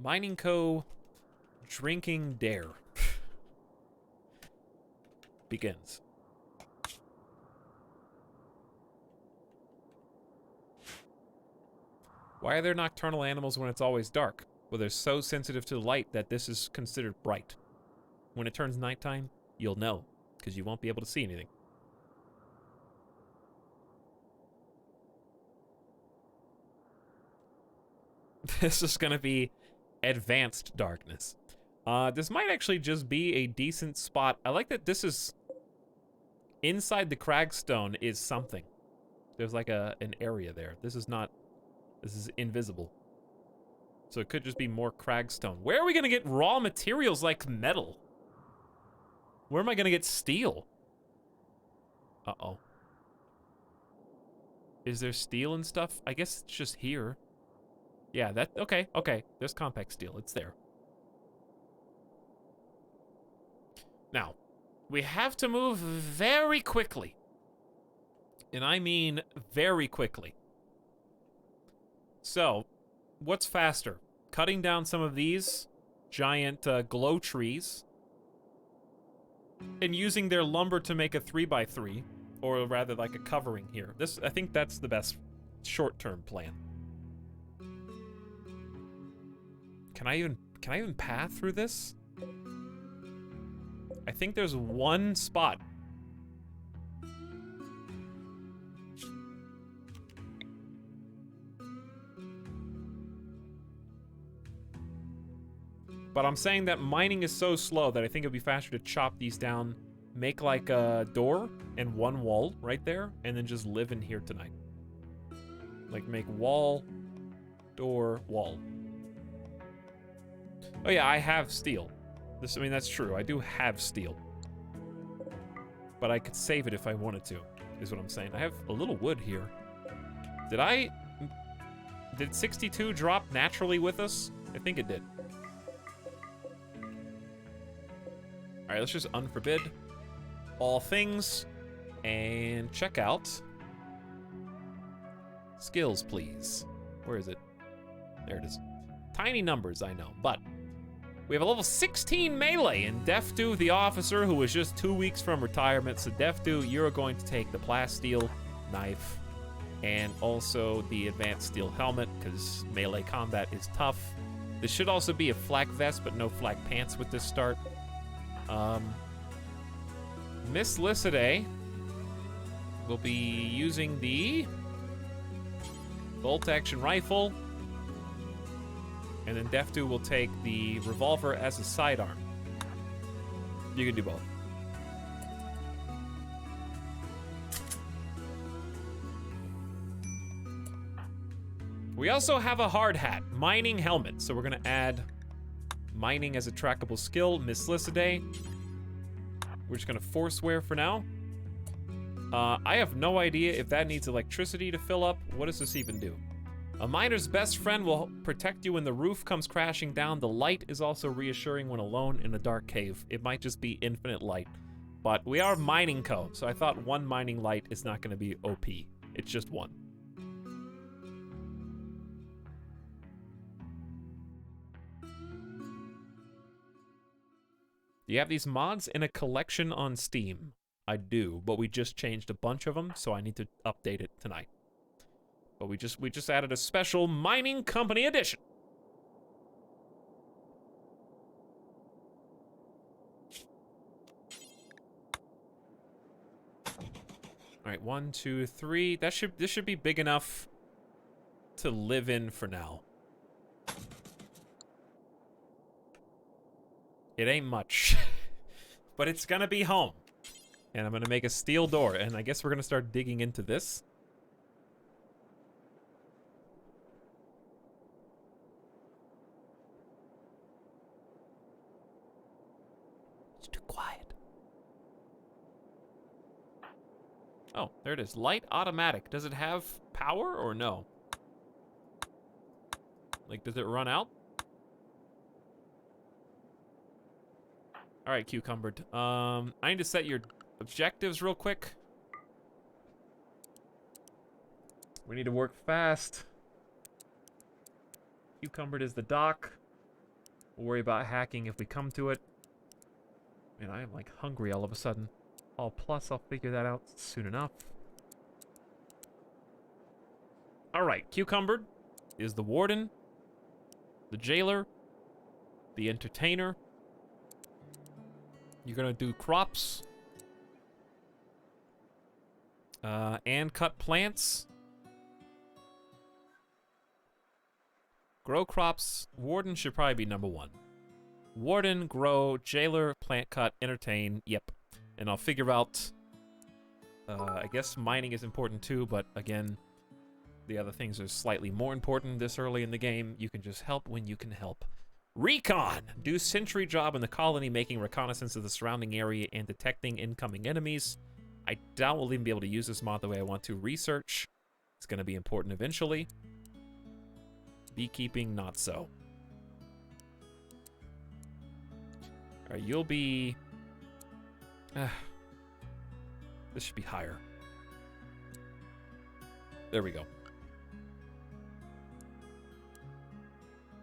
Mining Co. Drinking Dare. Begins. Why are there nocturnal animals when it's always dark? Well, they're so sensitive to light that this is considered bright. When it turns nighttime, you'll know, because you won't be able to see anything. This is going to be advanced darkness. This might actually just be a decent spot. I like that this is... Inside the cragstone is something. There's like an area there. This is not... This is invisible. So it could just be more cragstone. Where are we going to get raw materials like metal? Where am I going to get steel? Uh-oh. Is there steel and stuff? I guess it's just here. Yeah, that... Okay. There's compact steel. It's there. Now, we have to move very quickly. And I mean very quickly. So, what's faster? Cutting down some of these giant glow trees and using their lumber to make a 3x3, or rather like a covering here. This, I think that's the best short-term plan. Can I even path through this? I think there's one spot. But I'm saying that mining is so slow that I think it would be faster to chop these down, make like a door and one wall right there, and then just live in here tonight. Like make wall, door, wall. Oh yeah, I have steel. I mean, that's true. I do have steel. But I could save it if I wanted to, is what I'm saying. I have a little wood here. Did 62 drop naturally with us? I think it did. All right, let's just unforbid all things and check out skills, please. Where is it? There it is. Tiny numbers, I know, but we have a level 16 melee in Defdu, the officer who was just 2 weeks from retirement. So Defdu, you're going to take the plasteel knife and also the advanced steel helmet because melee combat is tough. This should also be a flak vest, but no flak pants with this start. Miss Lycidae will be using the bolt-action rifle, and then Defdu will take the revolver as a sidearm. You can do both. We also have a hard hat, mining helmet, so we're gonna add mining as a trackable skill. Miss Lycidae, we're just gonna force wear for now. I have no idea if that needs electricity to fill up. What does this even do? A miner's best friend will protect you when the roof comes crashing down. The light is also reassuring when alone in a dark cave. It might just be infinite light. But we are mining code, so I thought one mining light is not gonna be OP. It's just one. Do you have these mods in a collection on Steam? I do, but we just changed a bunch of them, so I need to update it tonight. But we just added a special mining company edition. All right, 1, 2, 3. This should be big enough to live in for now. It ain't much, but it's gonna be home. And I'm gonna make a steel door, and I guess we're gonna start digging into this. It's too quiet. Oh, there it is. Light automatic. Does it have power or no? Like, does it run out? All right, Cucumbered. I need to set your objectives real quick. We need to work fast. Cucumbered is the dock. We'll worry about hacking if we come to it. Man, I am like hungry all of a sudden. Oh, plus I'll figure that out soon enough. All right, Cucumbered is the warden, the jailer, the entertainer. You're gonna do crops. And cut plants. Grow crops. Warden should probably be number 1. Warden, grow, jailer, plant cut, entertain. Yep. And I'll figure out... I guess mining is important too, but again, the other things are slightly more important this early in the game. You can just help when you can help. Recon! Do sentry job in the colony, making reconnaissance of the surrounding area and detecting incoming enemies. I doubt we'll even be able to use this mod the way I want to. Research. It's going to be important eventually. Beekeeping, not so. Alright, you'll be... this should be higher. There we go.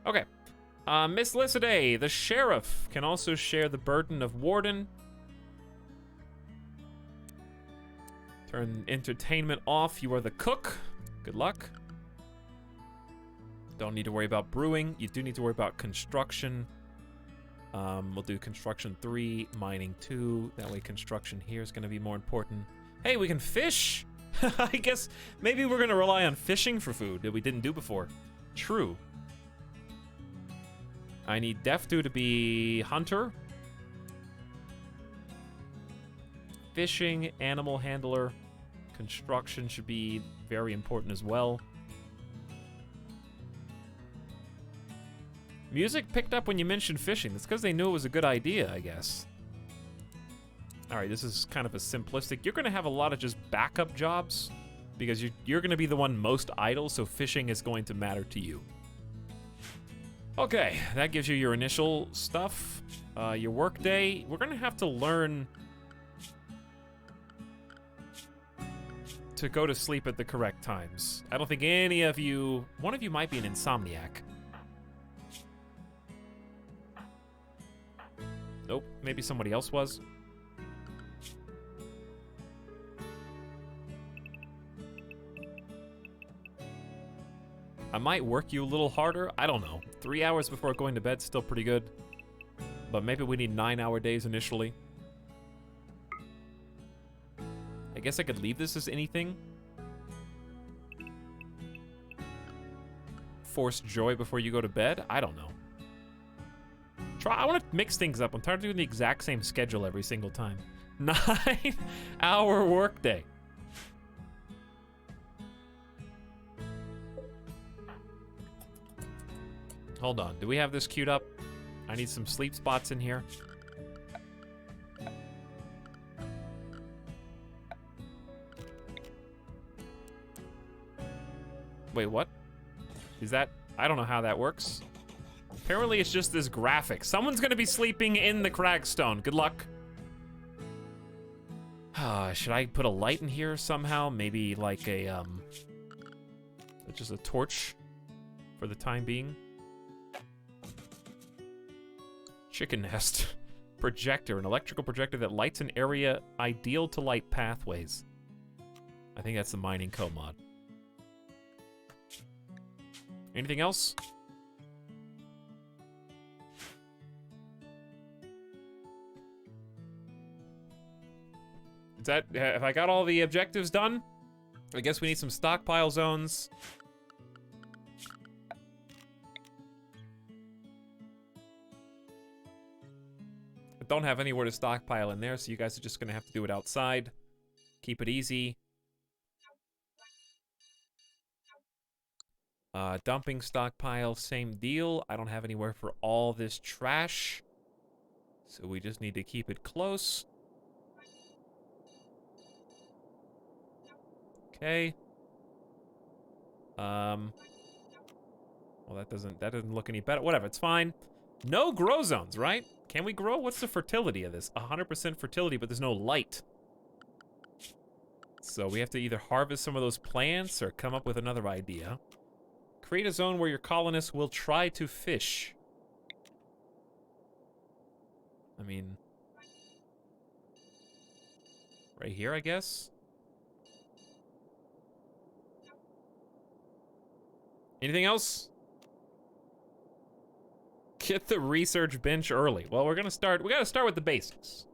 Okay. Miss Lycidae, the sheriff, can also share the burden of warden. Turn entertainment off. You are the cook. Good luck. Don't need to worry about brewing. You do need to worry about construction. We'll do construction 3, mining 2. That way construction here is going to be more important. Hey, we can fish! I guess maybe we're going to rely on fishing for food that we didn't do before. True. I need Def2 to be hunter. Fishing, animal handler, construction should be very important as well. Music picked up when you mentioned fishing. That's because they knew it was a good idea, I guess. All right, this is kind of a simplistic. You're going to have a lot of just backup jobs because you're going to be the one most idle, so fishing is going to matter to you. Okay, that gives you your initial stuff. Your work day. We're going to have to learn to go to sleep at the correct times. I don't think any of you... One of you might be an insomniac. Nope, maybe somebody else was. I might work you a little harder. I don't know. 3 hours before going to bed, still pretty good. But maybe we need 9-hour days initially. I guess I could leave this as anything. Forced joy before you go to bed? I don't know. I want to mix things up. I'm tired of doing the exact same schedule every single time. 9-hour workday. Hold on. Do we have this queued up? I need some sleep spots in here. Wait, what? Is that... I don't know how that works. Apparently it's just this graphic. Someone's gonna be sleeping in the Cragstone. Good luck. Should I put a light in here somehow? Maybe like a, just a torch for the time being. Chicken nest. Projector. An electrical projector that lights an area ideal to light pathways. I think that's the mining co-mod. Anything else? Is that, have I got all the objectives done? I guess we need some stockpile zones. I don't have anywhere to stockpile in there, so you guys are just gonna have to do it outside. Keep it easy. Dumping stockpile, same deal. I don't have anywhere for all this trash. So we just need to keep it close. Okay. Well, that doesn't look any better. Whatever, it's fine. No grow zones, right? Can we grow? What's the fertility of this? 100% fertility, but there's no light. So we have to either harvest some of those plants or come up with another idea. Create a zone where your colonists will try to fish. I mean... right here, I guess? Anything else? Get the research bench early. Well, we gotta start with the basics.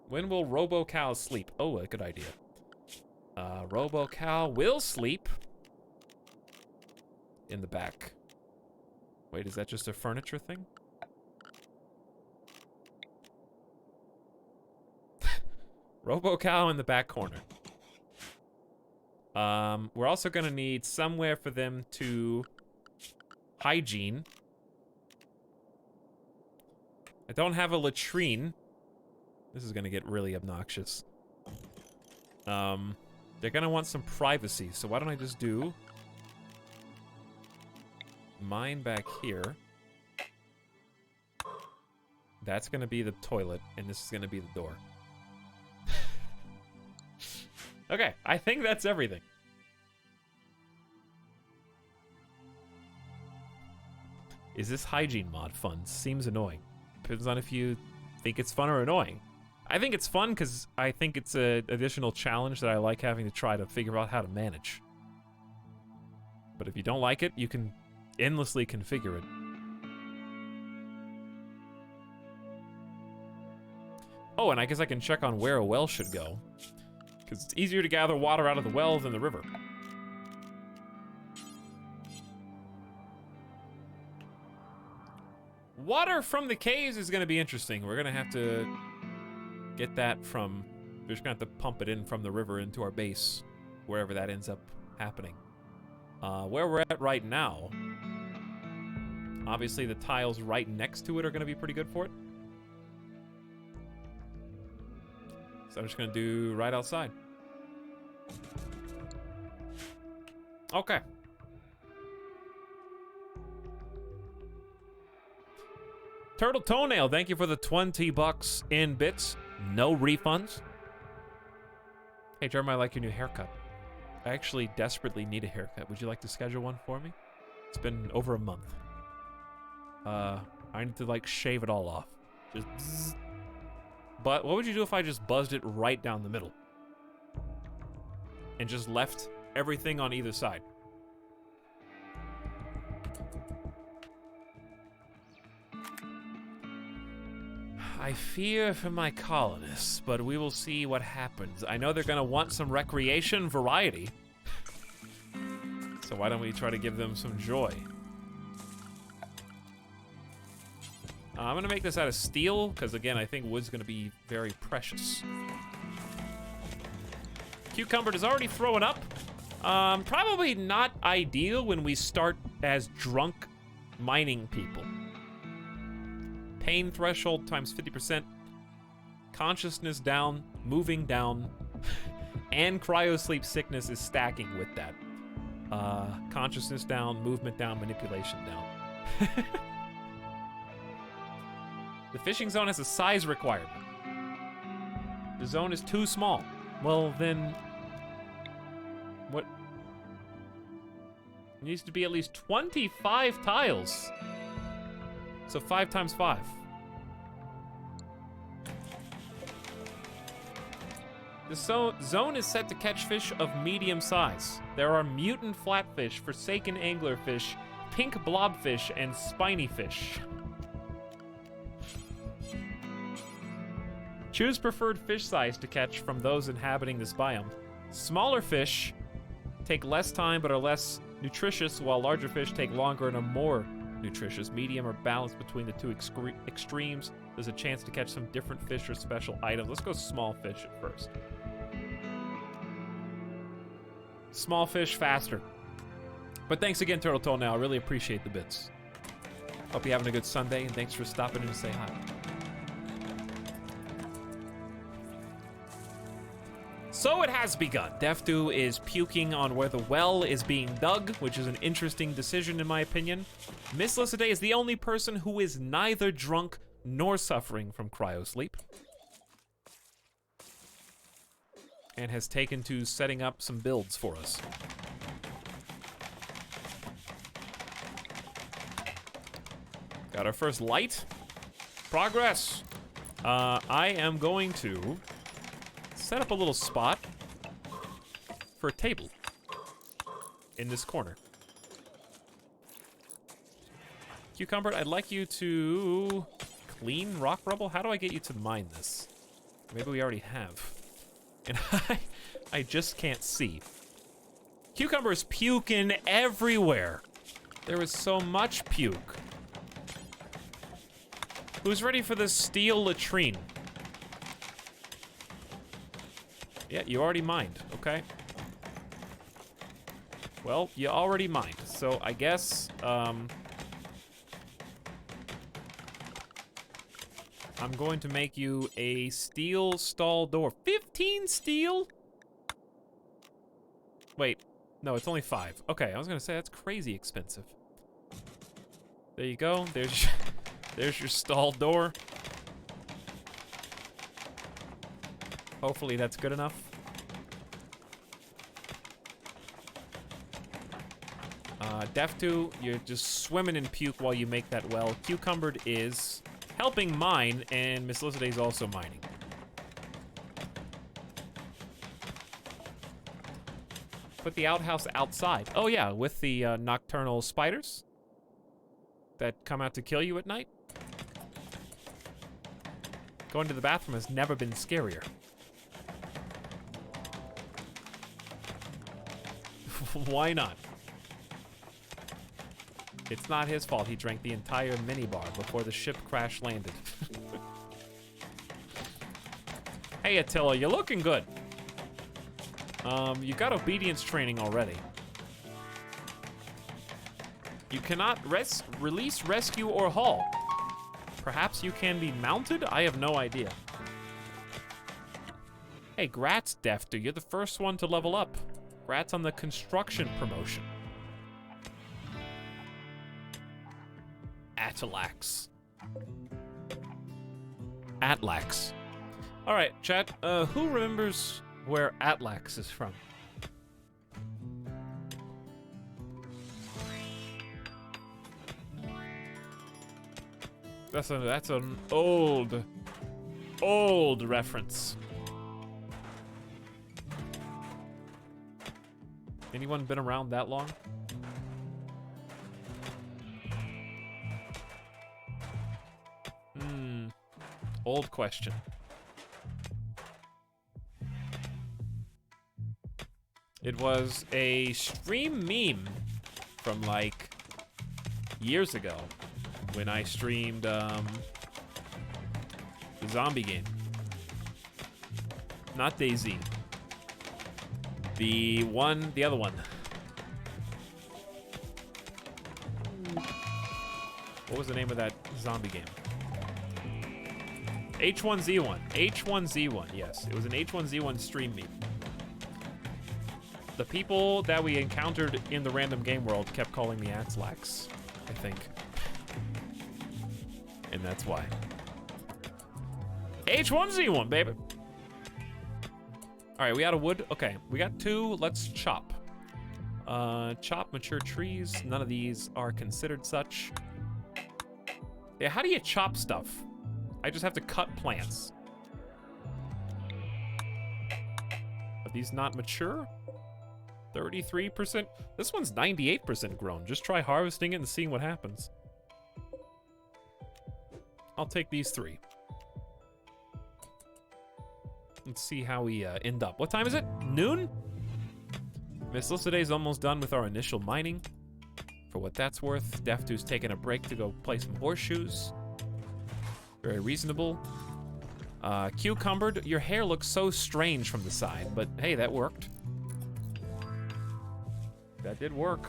When will Robo-Cow sleep? Oh, a good idea. Robo-Cow will sleep in the back. Wait, is that just a furniture thing? Robo-Cow in the back corner. We're also gonna need somewhere for them to hygiene. I don't have a latrine. This is gonna get really obnoxious. They're gonna want some privacy, so why don't I just do mine back here. That's gonna be the toilet, and this is gonna be the door. Okay, I think that's everything. Is this hygiene mod fun? Seems annoying. Depends on if you think it's fun or annoying. I think it's fun because I think it's an additional challenge that I like having to try to figure out how to manage. But if you don't like it, you can endlessly configure it. Oh, and I guess I can check on where a well should go. Because it's easier to gather water out of the well than the river. Water from the caves is gonna be interesting. We're gonna have to get that from, we're just gonna have to pump it in from the river into our base, wherever that ends up happening. Where we're at right now, obviously the tiles right next to it are gonna be pretty good for it. So I'm just gonna do right outside. Okay. Turtle Toenail, thank you for the 20 bucks in bits. No refunds. Hey, Jeremiah, I like your new haircut. I actually desperately need a haircut. Would you like to schedule one for me? It's been over a month. I need to, like, shave it all off. Just bzzz. But what would you do if I just buzzed it right down the middle? And just left everything on either side? I fear for my colonists, but we will see what happens. I know they're gonna want some recreation variety. So why don't we try to give them some joy? I'm gonna make this out of steel, because again, I think wood's gonna be very precious. Cucumber is already throwing up. Probably not ideal when we start as drunk mining people. Pain threshold times 50%. Consciousness down, moving down, and cryosleep sickness is stacking with that. Consciousness down, movement down, manipulation down. The fishing zone has a size requirement. The zone is too small. Well, then... what? It needs to be at least 25 tiles. So 5 times 5. The zone is set to catch fish of medium size. There are mutant flatfish, forsaken anglerfish, pink blobfish, and spiny fish. Choose preferred fish size to catch from those inhabiting this biome. Smaller fish take less time but are less nutritious, while larger fish take longer and are more nutritious. Medium or balanced between the two extremes. There's a chance to catch some different fish or special items. Let's go small fish at first. Small fish faster. But thanks again, Turtle Toenail. I really appreciate the bits. Hope you're having a good Sunday, and thanks for stopping in to say hi. So it has begun. Defdu is puking on where the well is being dug, which is an interesting decision in my opinion. Miss Lissaday is the only person who is neither drunk nor suffering from cryosleep. And has taken to setting up some builds for us. Got our first light. Progress. I am going to set up a little spot for a table in this corner. Cucumber, I'd like you to clean rock rubble. How do I get you to mine this? Maybe we already have. And I just can't see. Cucumber is puking everywhere. There is so much puke. Who's ready for this steel latrine? Yeah, you already mined, okay. Well, you already mined, so I guess, I'm going to make you a steel stall door. 15 steel? Wait, no, it's only 5. Okay, I was gonna say, that's crazy expensive. There you go, there's your stall door. Hopefully that's good enough. Deftu, you're just swimming in puke while you make that well. Cucumbered is helping mine, and Miss Lissaday is also mining. Put the outhouse outside. Oh yeah, with the nocturnal spiders that come out to kill you at night. Going to the bathroom has never been scarier. Why not? It's not his fault he drank the entire minibar before the ship crash landed. Hey, Attila, you're looking good. You got obedience training already. You cannot release, rescue, or haul. Perhaps you can be mounted? I have no idea. Hey, Grat's Defter, you're the first one to level up. Grat's on the construction promotion. Etalyx. Etalyx. All right, chat. Who remembers where Etalyx is from? That's an old reference. Anyone been around that long? Old question. It was a stream meme from like years ago when I streamed the zombie game. Not DayZ. The other one. What was the name of that zombie game? H1Z1. H1Z1, yes. It was an H1Z1 stream meme. The people that we encountered in the random game world kept calling me Etalyx, I think. And that's why. H1Z1, baby! Alright, we out of wood? Okay, we got 2. Let's chop. Chop mature trees. None of these are considered such. Yeah, how do you chop stuff? I just have to cut plants. Are these not mature? 33%? This one's 98% grown. Just try harvesting it and seeing what happens. I'll take these 3. Let's see how we end up. What time is it? Noon? Miss Lissaday's almost done with our initial mining. For what that's worth, Deftu's taking a break to go play some horseshoes. Very reasonable. Cucumbered, your hair looks so strange from the side, but hey, that worked. That did work.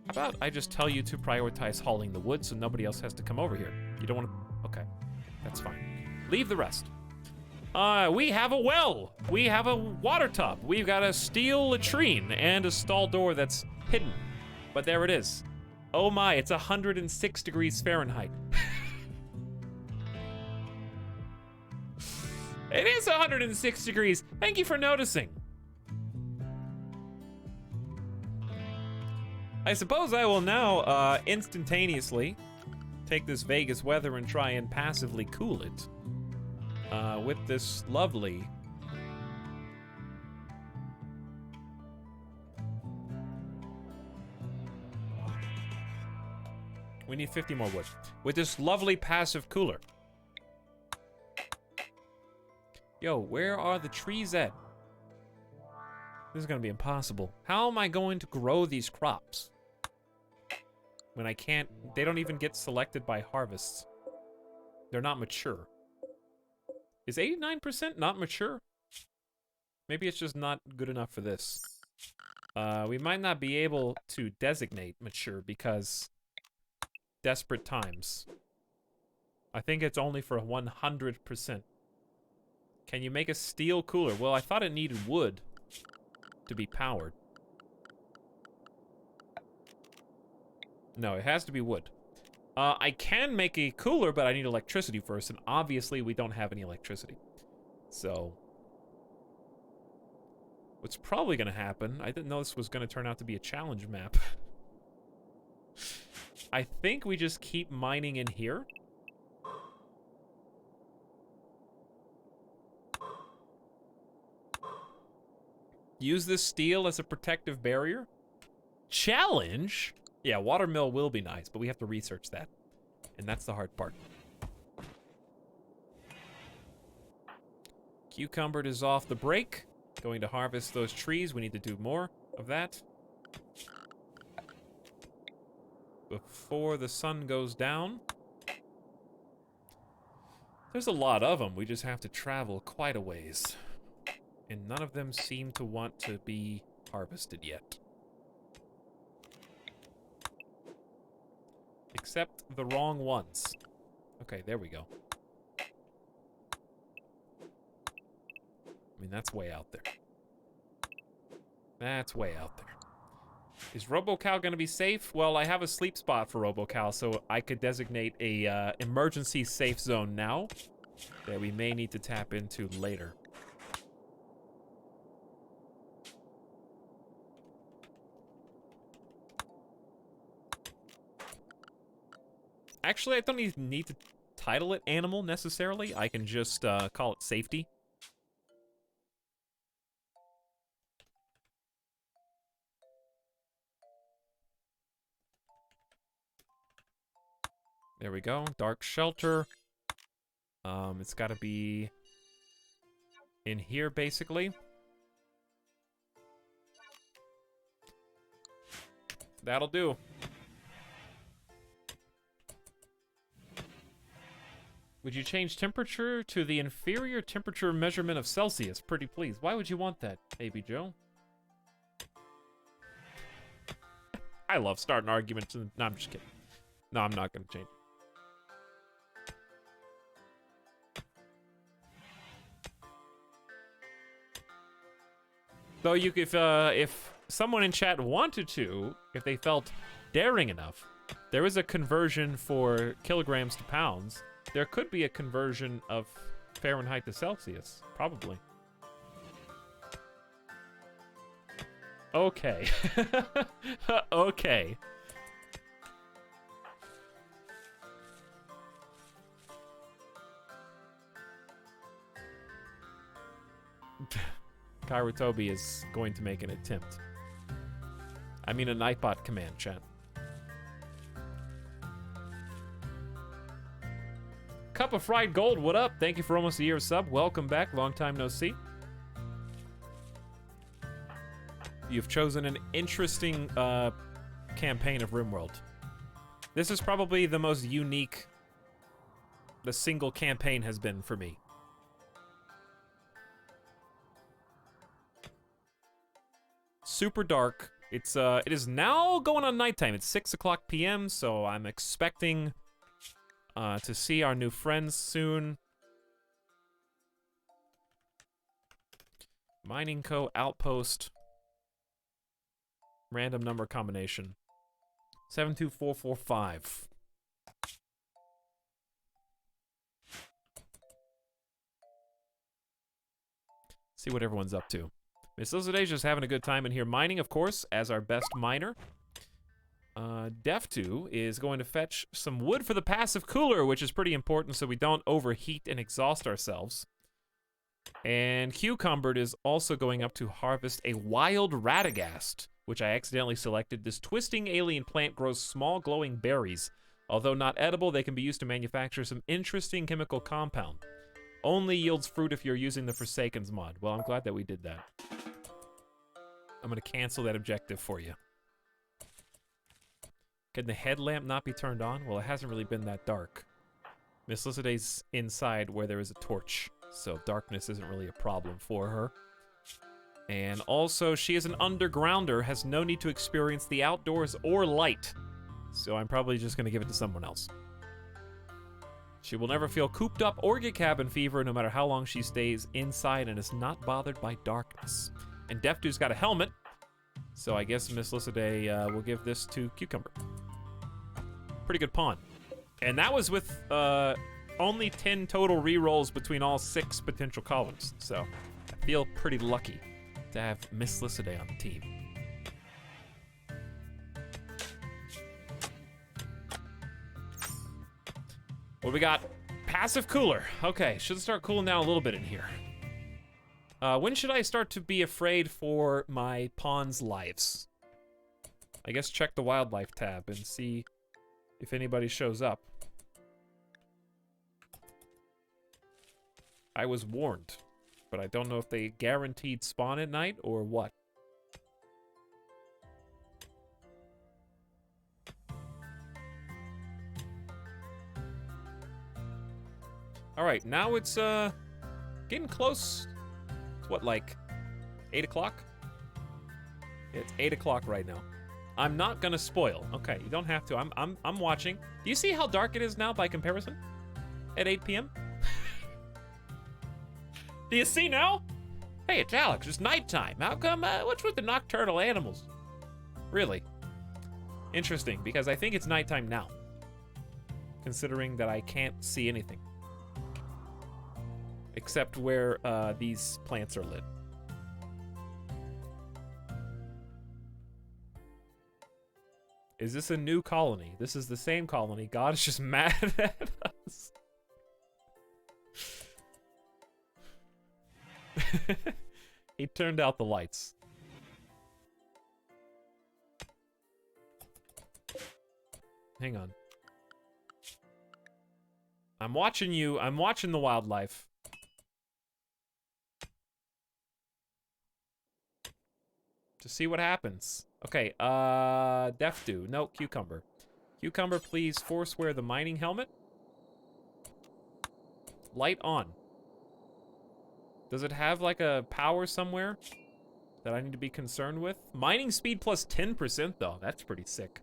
How about I just tell you to prioritize hauling the wood so nobody else has to come over here? You don't want to... Okay, that's fine. Leave the rest. We have a well. We have a water tub. We've got a steel latrine and a stall door that's hidden. But there it is. Oh my, it's 106 degrees Fahrenheit. It is 106 degrees. Thank you for noticing. I suppose I will now instantaneously take this Vegas weather and try and passively cool it with this lovely... We need 50 more wood. With this lovely passive cooler. Yo, where are the trees at? This is gonna be impossible. How am I going to grow these crops? When I can't, they don't even get selected by harvests. They're not mature. Is 89% not mature? Maybe it's just not good enough for this. We might not be able to designate mature because desperate times. I think it's only for 100%. Can you make a steel cooler? Well, I thought it needed wood to be powered. No, it has to be wood. I can make a cooler, but I need electricity first, and obviously we don't have any electricity. So, what's probably gonna happen, I didn't know this was gonna turn out to be a challenge map. I think we just keep mining in here. Use this steel as a protective barrier. Challenge? Yeah, watermill will be nice, but we have to research that. And that's the hard part. Cucumbered is off the break. Going to harvest those trees. We need to do more of that. before the sun goes down. There's a lot of them. We just have to travel quite a ways. And none of them seem to want to be harvested yet. Except the wrong ones. Okay, there we go. I mean, that's way out there. That's way out there. Is RoboCal gonna be safe? Well, I have a sleep spot for RoboCal, so I could designate a emergency safe zone now that we may need to tap into later. Actually, I don't even need to title it animal necessarily. I can just call it safety. There we go. Dark shelter. It's got to be in here, basically. That'll do. Would you change temperature to the inferior temperature measurement of Celsius? Pretty please. Why would you want that, AB Joe? I love starting arguments. No, I'm just kidding. No, I'm not going to change it. Though you, if someone in chat wanted to, if they felt daring enough, there is a conversion for kilograms to pounds. There could be a conversion of Fahrenheit to Celsius, probably. Okay. Okay. Kairotobi is going to make an attempt. I mean a Nightbot command, chat. Cup of Fried Gold, what up? Thank you for almost a year of sub. Welcome back. Long time no see. You've chosen an interesting campaign of RimWorld. This is probably the most unique the single campaign has been for me. Super dark. It's it is now going on nighttime. It's 6 o'clock p.m., so I'm expecting to see our new friends soon. Mining Co. Outpost. Random number combination. 72445. See what everyone's up to. Miss Lizarday's just having a good time in here mining, of course, as our best miner. Def2 is going to fetch some wood for the passive cooler, which is pretty important so we don't overheat and exhaust ourselves. And Cucumbered is also going up to harvest a wild Radagast, which I accidentally selected. This twisting alien plant grows small glowing berries. Although not edible, they can be used to manufacture some interesting chemical compound. Only yields fruit if you're using the Forsakens mod. Well, I'm glad that we did that. I'm gonna cancel that objective for you. Can the headlamp not be turned on? Well, it hasn't really been that dark. Miss Lizarday's inside where there is a torch, so darkness isn't really a problem for her. And also, she is an undergrounder, has no need to experience the outdoors or light. So I'm probably just gonna give it to someone else. She will never feel cooped up or get cabin fever no matter how long she stays inside and is not bothered by darkness. And Def2's got a helmet, so I guess Miss Lizarday will give this to Cucumber. Pretty good pawn. And that was with only 10 total rerolls between all 6 potential columns, so I feel pretty lucky to have Miss Lizarday on the team. What do we got? Passive cooler. Okay, should start cooling down a little bit in here. When should I start to be afraid for my pawn's lives? I guess check the wildlife tab and see if anybody shows up. I was warned, but I don't know if they guaranteed spawn at night or what. All right, now it's getting close. It's what, like 8 o'clock? It's 8 o'clock right now. I'm not gonna spoil. Okay, you don't have to. I'm watching. Do you see how dark it is now by comparison? At 8 p.m. Do you see now? Hey, Etalyx, it's nighttime. How come? What's with the nocturnal animals? Really? Interesting, because I think it's nighttime now. Considering that I can't see anything. Except where these plants are lit. Is this a new colony? This is the same colony. God is just mad at us. He turned out the lights. Hang on. I'm watching you. I'm watching the wildlife. To see what happens. Okay, Def Do. No, Cucumber. Cucumber, please force wear the mining helmet. Light on. Does it have like a power somewhere that I need to be concerned with? Mining speed plus 10% though. That's pretty sick.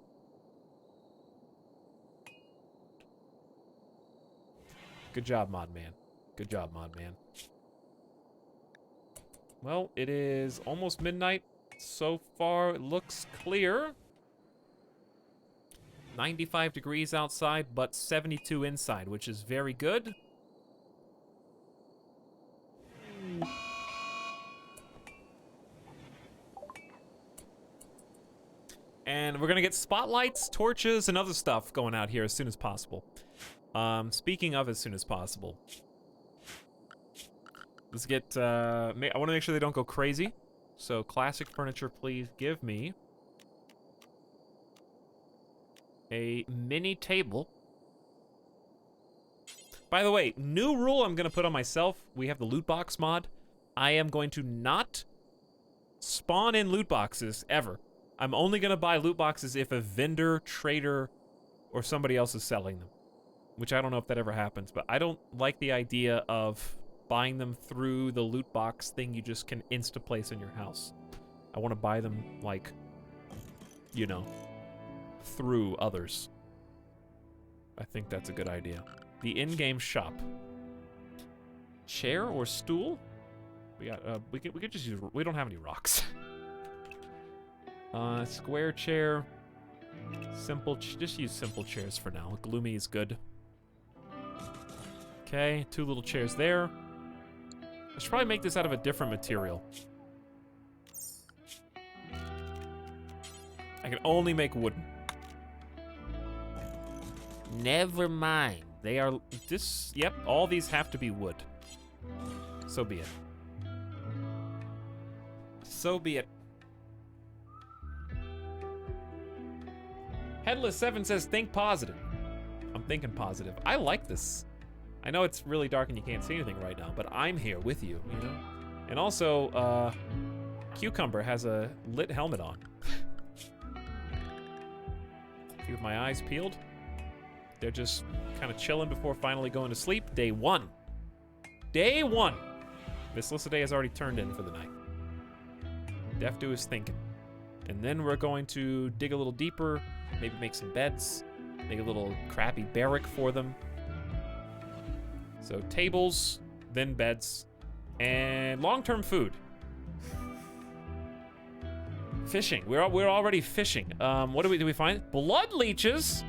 Good job, Mod Man. Good job, Mod Man. Well, it is almost midnight. So far, it looks clear. 95 degrees outside, but 72 inside, which is very good. And we're gonna get spotlights, torches, and other stuff going out here as soon as possible. Speaking of as soon as possible. Let's get, I wanna make sure they don't go crazy. So, classic furniture, please give me a mini table. By the way, new rule I'm gonna put on myself. We have the loot box mod. I am going to not spawn in loot boxes ever. I'm only gonna buy loot boxes if a vendor, trader, or somebody else is selling them. Which I don't know if that ever happens, but I don't like the idea of buying them through the loot box thing you just can insta-place in your house. I want to buy them, like, you know, through others. I think that's a good idea. The in-game shop. Chair or stool? We got, we could just use, we don't have any rocks. Square chair. Simple, just use simple chairs for now. Gloomy is good. Okay, 2 little chairs there. I should probably make this out of a different material. I can only make wooden. Never mind. They are, yep, all these have to be wood. So be it. So be it. Headless7 says, think positive. I'm thinking positive. I like this. I know it's really dark and you can't see anything right now, but I'm here with you, you know? And also, Cucumber has a lit helmet on. Keep my eyes peeled. They're just kind of chilling before finally going to sleep. Day 1. Day 1. Miss Lissaday has already turned in for the night. Defdo is thinking. And then we're going to dig a little deeper, maybe make some beds, make a little crappy barrack for them. So tables, then beds, and long-term food. Fishing. We're already fishing. What do we find? Blood leeches.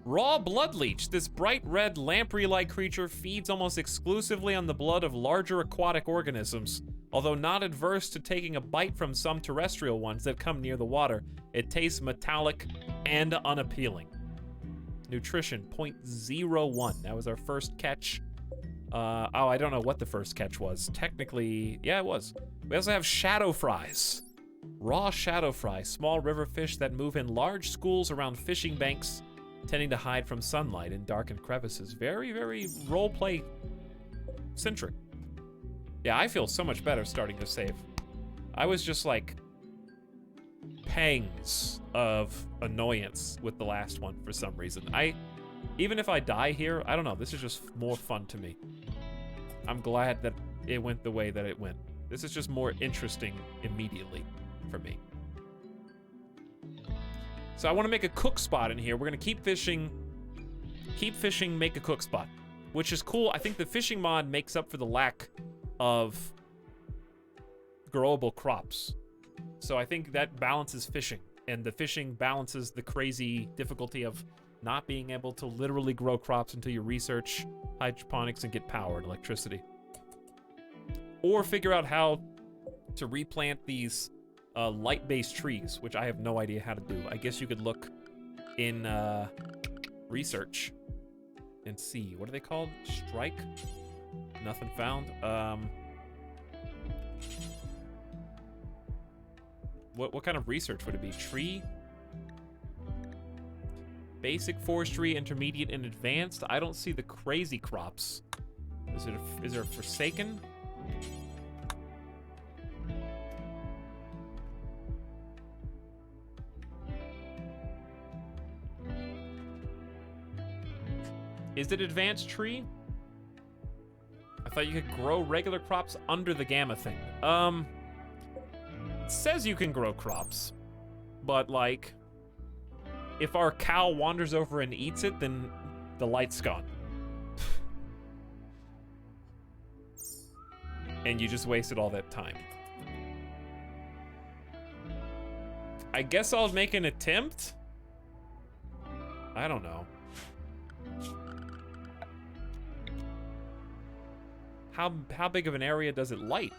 Raw blood leech. This bright red lamprey-like creature feeds almost exclusively on the blood of larger aquatic organisms. Although not adverse to taking a bite from some terrestrial ones that come near the water, it tastes metallic and unappealing. Nutrition, 0.01. That was our first catch. Oh, I don't know what the first catch was. Technically, yeah, it was. We also have shadow fries. Raw shadow fry, small river fish that move in large schools around fishing banks, tending to hide from sunlight in darkened crevices. Very, very roleplay centric. Yeah, I feel so much better starting to save. I was just like pangs of annoyance with the last one for some reason. Even if I die here, I don't know. This is just more fun to me. I'm glad that it went the way that it went. This is just more interesting immediately for me. So I want to make a cook spot in here. We're going to keep fishing, make a cook spot, which is cool. I think the fishing mod makes up for the lack of growable crops. So I think that balances fishing, and the fishing balances the crazy difficulty of not being able to literally grow crops until you research hydroponics and get power and electricity. Or figure out how to replant these light-based trees, which I have no idea how to do. I guess you could look in research and see. What are they called? Strike? Nothing found. What kind of research would it be? Tree? Basic forestry, intermediate, and advanced. I don't see the crazy crops. Is there a forsaken? Is it advanced tree? I thought you could grow regular crops under the gamma thing. It says you can grow crops, but like, if our cow wanders over and eats it, then the light's gone. And you just wasted all that time. I guess I'll make an attempt? I don't know. How big of an area does it light?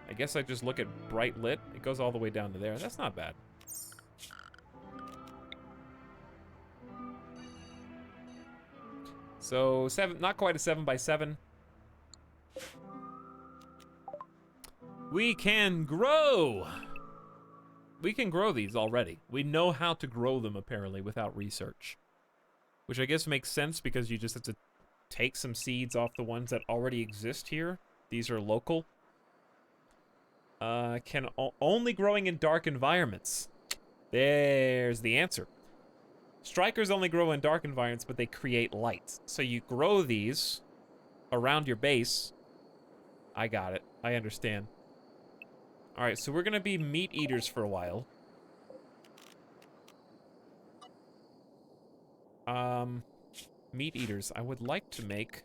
I guess I just look at bright lit. It goes all the way down to there. That's not bad. So not quite a 7x7. We can grow. We can grow these already. We know how to grow them apparently without research. Which I guess makes sense because you just have to take some seeds off the ones that already exist here. These are local. Only growing in dark environments. There's the answer. Strikers only grow in dark environments, but they create light. So you grow these around your base. I got it. I understand. Alright, so we're gonna be meat eaters for a while. Meat eaters. I would like to make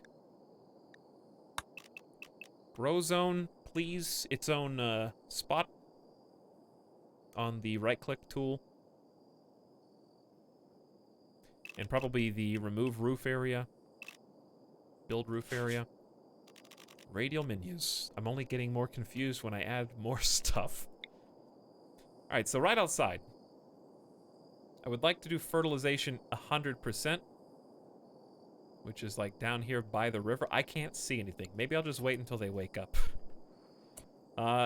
grow zone, please, its own spot on the right-click tool. And probably the remove roof area. Build roof area. Radial menus. I'm only getting more confused when I add more stuff. Alright, so right outside. I would like to do fertilization 100%. Which is like down here by the river. I can't see anything. Maybe I'll just wait until they wake up.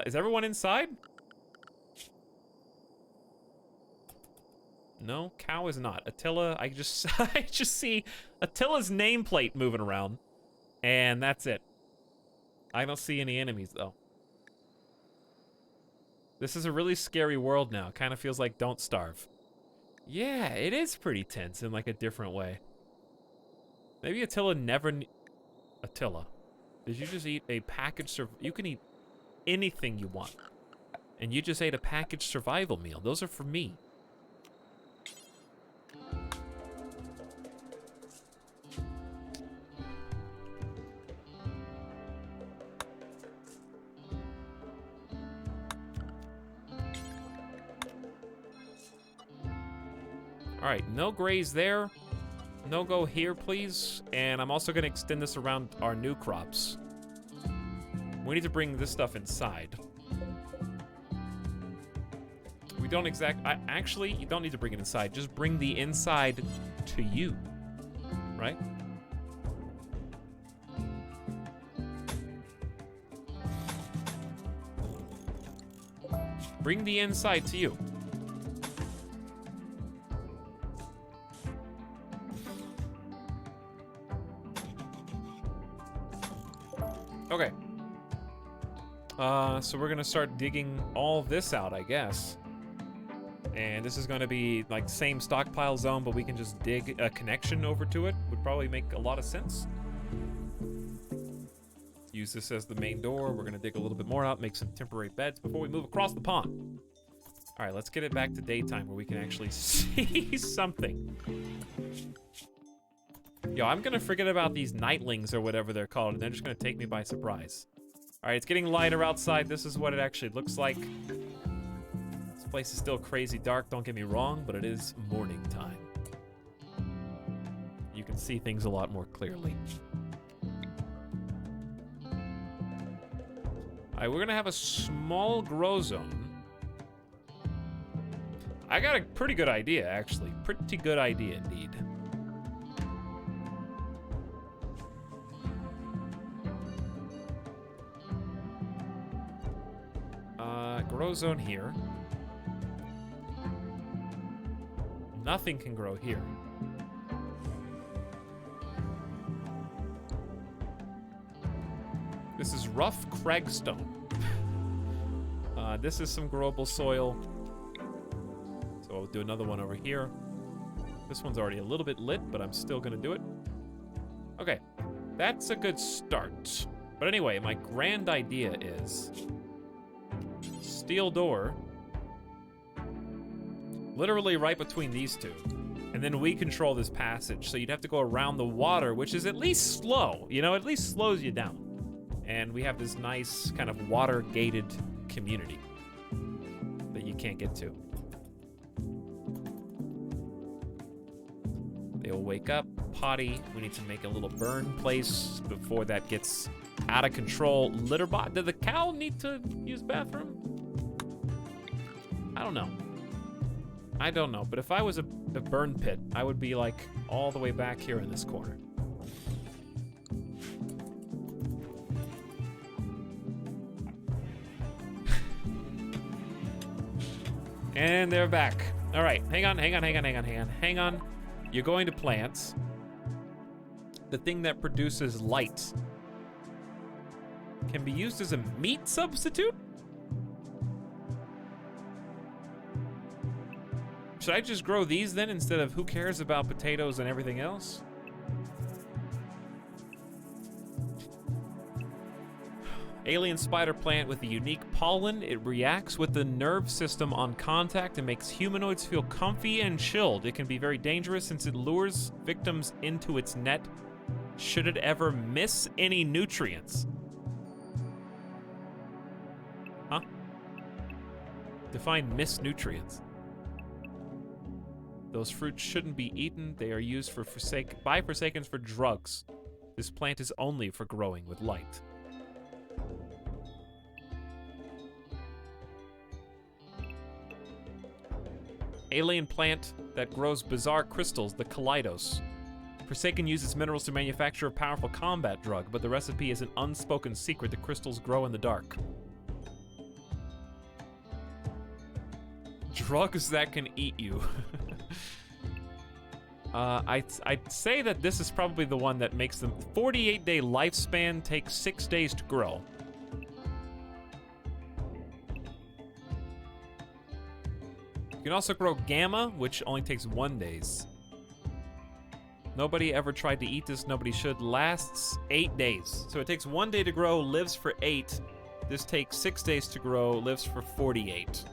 Is everyone inside? No, cow is not. Attila, I just see Attila's nameplate moving around. And that's it. I don't see any enemies though. This is a really scary world now. Kind of feels like Don't Starve. Yeah, it is pretty tense in like a different way. Maybe Attila never... Attila, did you just eat a packaged... You can eat anything you want. And you just ate a packaged survival meal. Those are for me. Alright, no graze there. No go here, please. And I'm also going to extend this around our new crops. We need to bring this stuff inside. We don't actually, you don't need to bring it inside. Just bring the inside to you. Right? Bring the inside to you. Okay. So we're gonna start digging all this out, I guess. And this is going to be like same stockpile zone, but we can just dig a connection over to it. Would probably make a lot of sense. Use this as the main door. We're going to dig a little bit more out, make some temporary beds before we move across the pond. All right, let's get it back to daytime where we can actually see something. Yo, I'm going to forget about these nightlings or whatever they're called, and they're just going to take me by surprise. All right, it's getting lighter outside. This is what it actually looks like. This place is still crazy dark, don't get me wrong, but it is morning time. You can see things a lot more clearly. All right, we're gonna have a small grow zone. I got a pretty good idea, actually. Pretty good idea, indeed. Grow zone here. Nothing can grow here. This is rough cragstone. This is some growable soil. So I'll do another one over here. This one's already a little bit lit, but I'm still gonna do it. Okay, that's a good start. But anyway, my grand idea is steel door, literally right between these two. And then we control this passage. So you'd have to go around the water, which is at least slow, you know, at least slows you down. And we have this nice kind of water-gated community that you can't get to. They'll wake up, potty. We need to make a little burn place before that gets out of control. Litter box. Did the cow need to use bathroom? I don't know. I don't know, but if I was a burn pit, I would be like all the way back here in this corner. And they're back. All right, hang on. You're going to plant the thing that produces light. Can be used as a meat substitute? Should I just grow these then instead of who cares about potatoes and everything else? Alien spider plant with a unique pollen. It reacts with the nerve system on contact and makes humanoids feel comfy and chilled. It can be very dangerous since it lures victims into its net should it ever miss any nutrients. Huh? Define miss nutrients. Those fruits shouldn't be eaten. They are used by Forsakens for drugs. This plant is only for growing with light. Alien plant that grows bizarre crystals, the Kaleidos. Forsaken uses minerals to manufacture a powerful combat drug, but the recipe is an unspoken secret. The crystals grow in the dark. Drugs that can eat you. I'd say that this is probably the one that makes them 48-day lifespan, takes 6 days to grow. You can also grow Gamma, which only takes 1 day. Nobody ever tried to eat this, nobody should. Lasts 8 days. So it takes 1 day to grow, lives for 8. This takes 6 days to grow, lives for 48.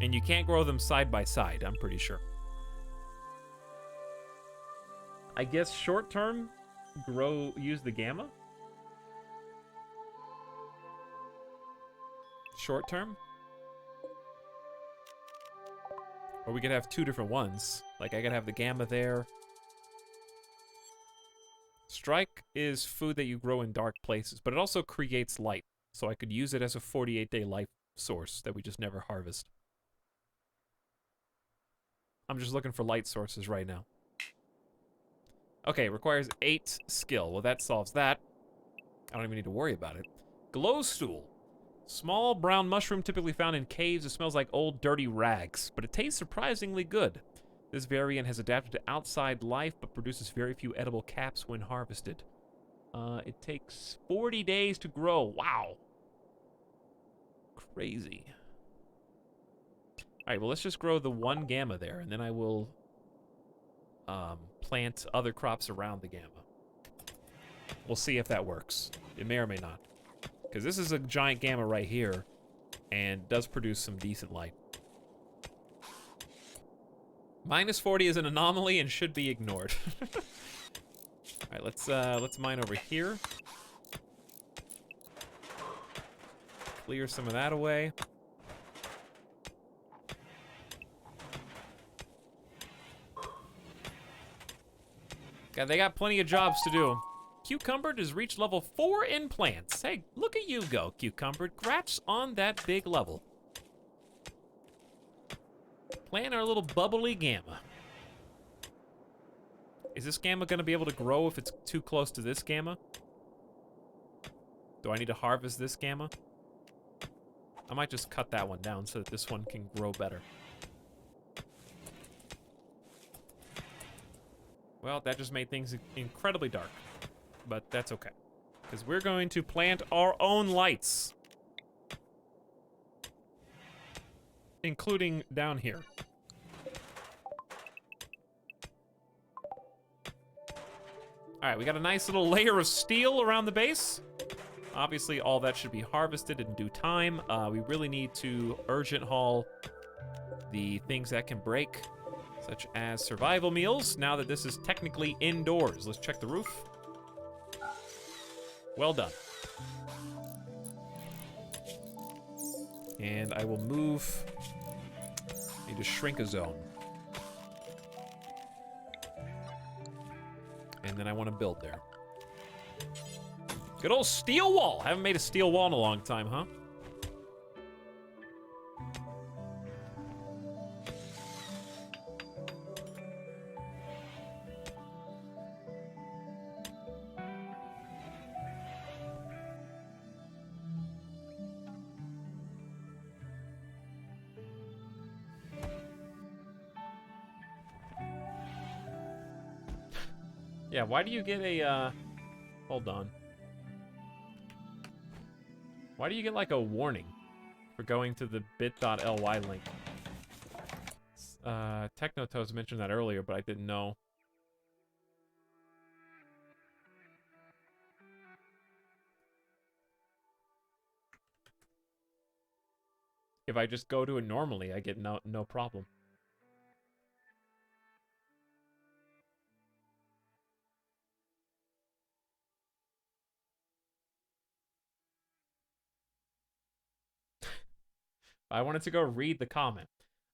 And you can't grow them side by side, I'm pretty sure. I guess short term, use the Gamma? Short term? Or we could have 2 different ones. Like I could have the Gamma there. Strike is food that you grow in dark places, but it also creates light. So I could use it as a 48-day life source that we just never harvest. I'm just looking for light sources right now. Okay, requires 8 skill. Well, that solves that. I don't even need to worry about it. Glow stool. Small brown mushroom typically found in caves. It smells like old dirty rags, but it tastes surprisingly good. This variant has adapted to outside life, but produces very few edible caps when harvested. It takes 40 days to grow. Wow. Crazy. Alright, well, let's just grow the one gamma there, and then I will plant other crops around the gamma. We'll see if that works. It may or may not. Because this is a giant gamma right here, and does produce some decent light. Minus 40 is an anomaly and should be ignored. Alright, let's mine over here. Clear some of that away. God, they got plenty of jobs to do. Cucumber has reached level 4 in plants. Hey, look at you go, Cucumber. Congrats on that big level. Plant our little bubbly gamma. Is this gamma gonna be able to grow if it's too close to this gamma? Do I need to harvest this gamma? I might just cut that one down so that this one can grow better. Well, that just made things incredibly dark. But that's okay. Because we're going to plant our own lights. Including down here. Alright, we got a nice little layer of steel around the base. Obviously, all that should be harvested in due time. We really need to urgent haul the things that can break, such as survival meals, now that this is technically indoors. Let's check the roof. Well done. And I will move. Need to shrink a zone. And then I want to build there. Good old steel wall. Haven't made a steel wall in a long time, huh? Yeah, why do you get a, hold on. Why do you get, like, a warning for going to the bit.ly link? Technotoes mentioned that earlier, but I didn't know. If I just go to it normally, I get no problem. I wanted to go read the comment.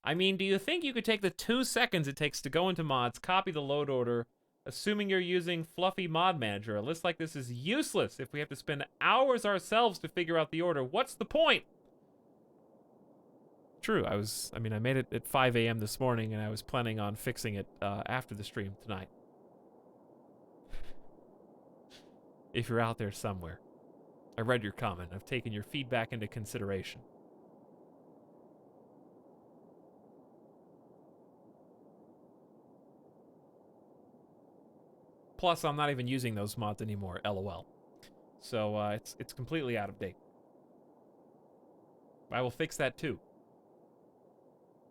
I mean, do you think you could take the 2 seconds it takes to go into mods, copy the load order, assuming you're using Fluffy Mod Manager? A list like this is useless if we have to spend hours ourselves to figure out the order. What's the point? True, I made it at 5 a.m. this morning, and I was planning on fixing it after the stream tonight. If you're out there somewhere. I read your comment. I've taken your feedback into consideration. Plus, I'm not even using those mods anymore, LOL. So, it's completely out of date. I will fix that too.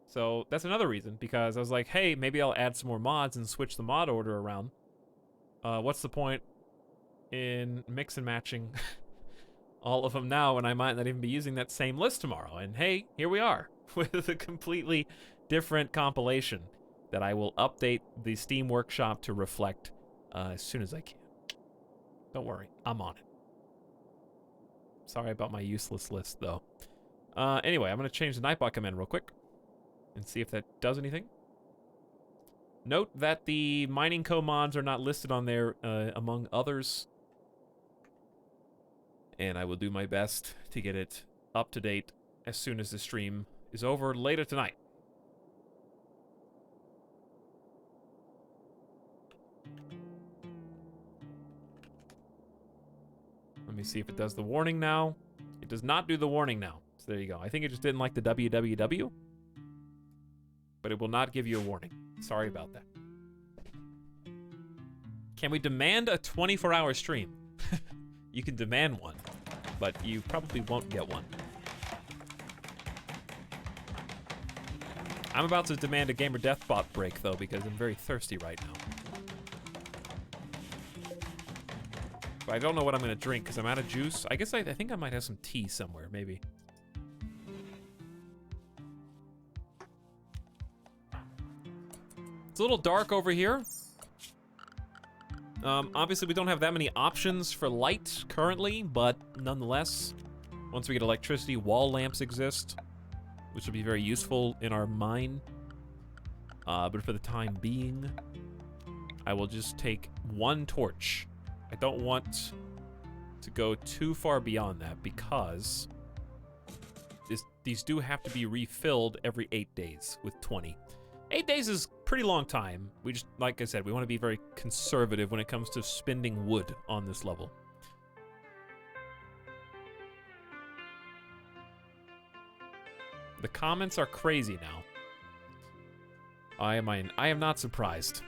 So, that's another reason, because I was like, hey, maybe I'll add some more mods and switch the mod order around. What's the point in mix and matching all of them now when I might not even be using that same list tomorrow? And hey, here we are, with a completely different compilation that I will update the Steam Workshop to reflect as soon as I can. Don't worry, I'm on it. Sorry about my useless list, though. Anyway, I'm going to change the Nightbot command real quick and see if that does anything. Note that the Mining Co mods are not listed on there, among others. And I will do my best to get it up to date as soon as the stream is over later tonight. Let me see if it does the warning now. It does not do the warning now. So there you go. I think it just didn't like the www. But it will not give you a warning. Sorry about that. Can we demand a 24-hour stream? You can demand one, but you probably won't get one. I'm about to demand a gamer death bot break though because I'm very thirsty right now. But I don't know what I'm gonna drink because I'm out of juice. I guess I think I might have some tea somewhere, maybe. It's a little dark over here. Obviously we don't have that many options for light currently, but nonetheless, once we get electricity, wall lamps exist, which will be very useful in our mine. But for the time being, I will just take one torch. I don't want to go too far beyond that because these do have to be refilled every 8 days with 20. 8 days is a pretty long time. We just, like I said, we want to be very conservative when it comes to spending wood on this level. The comments are crazy now. I am not surprised.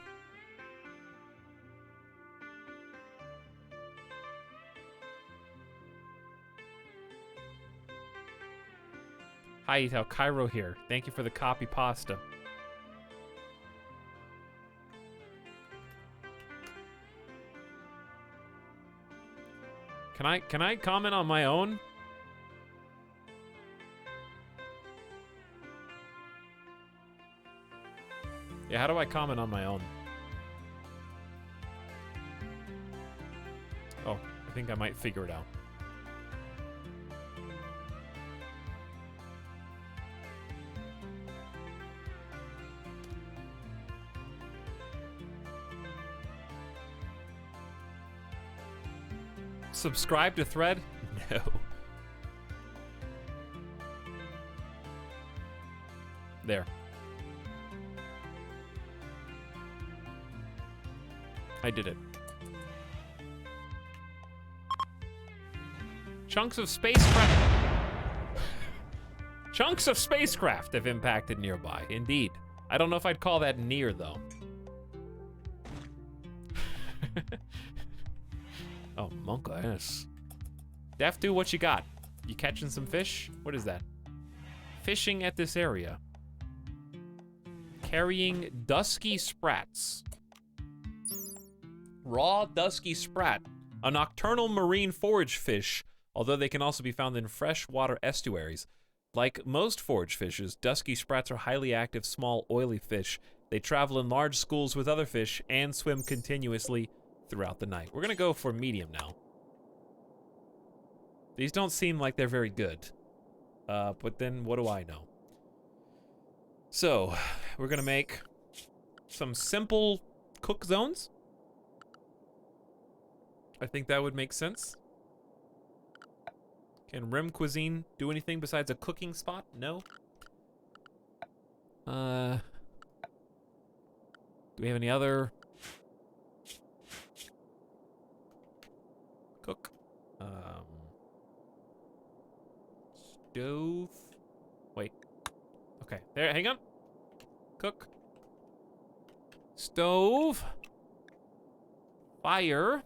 Hi, Ito, Cairo here. Thank you for the copy pasta. Can I comment on my own? Yeah, how do I comment on my own? Oh, I think I might figure it out. Subscribe to Thread? No. There. I did it. Chunks of spacecraft. Chunks of spacecraft have impacted nearby. Indeed. I don't know if I'd call that near, though. Oh, monk ass. Def, do what you got. You catching some fish? What is that? Fishing at this area. Carrying dusky sprats. Raw dusky sprat. A nocturnal marine forage fish, although they can also be found in freshwater estuaries. Like most forage fishes, dusky sprats are highly active, small, oily fish. They travel in large schools with other fish and swim continuously throughout the night. We're gonna go for medium now. These don't seem like they're very good. But then what do I know? So, we're gonna make some simple cook zones. I think that would make sense. Can Rim Cuisine do anything besides a cooking spot? No. Do we have any other cook? Stove. Wait. Okay. There. Hang on. Cook. Stove. Fire.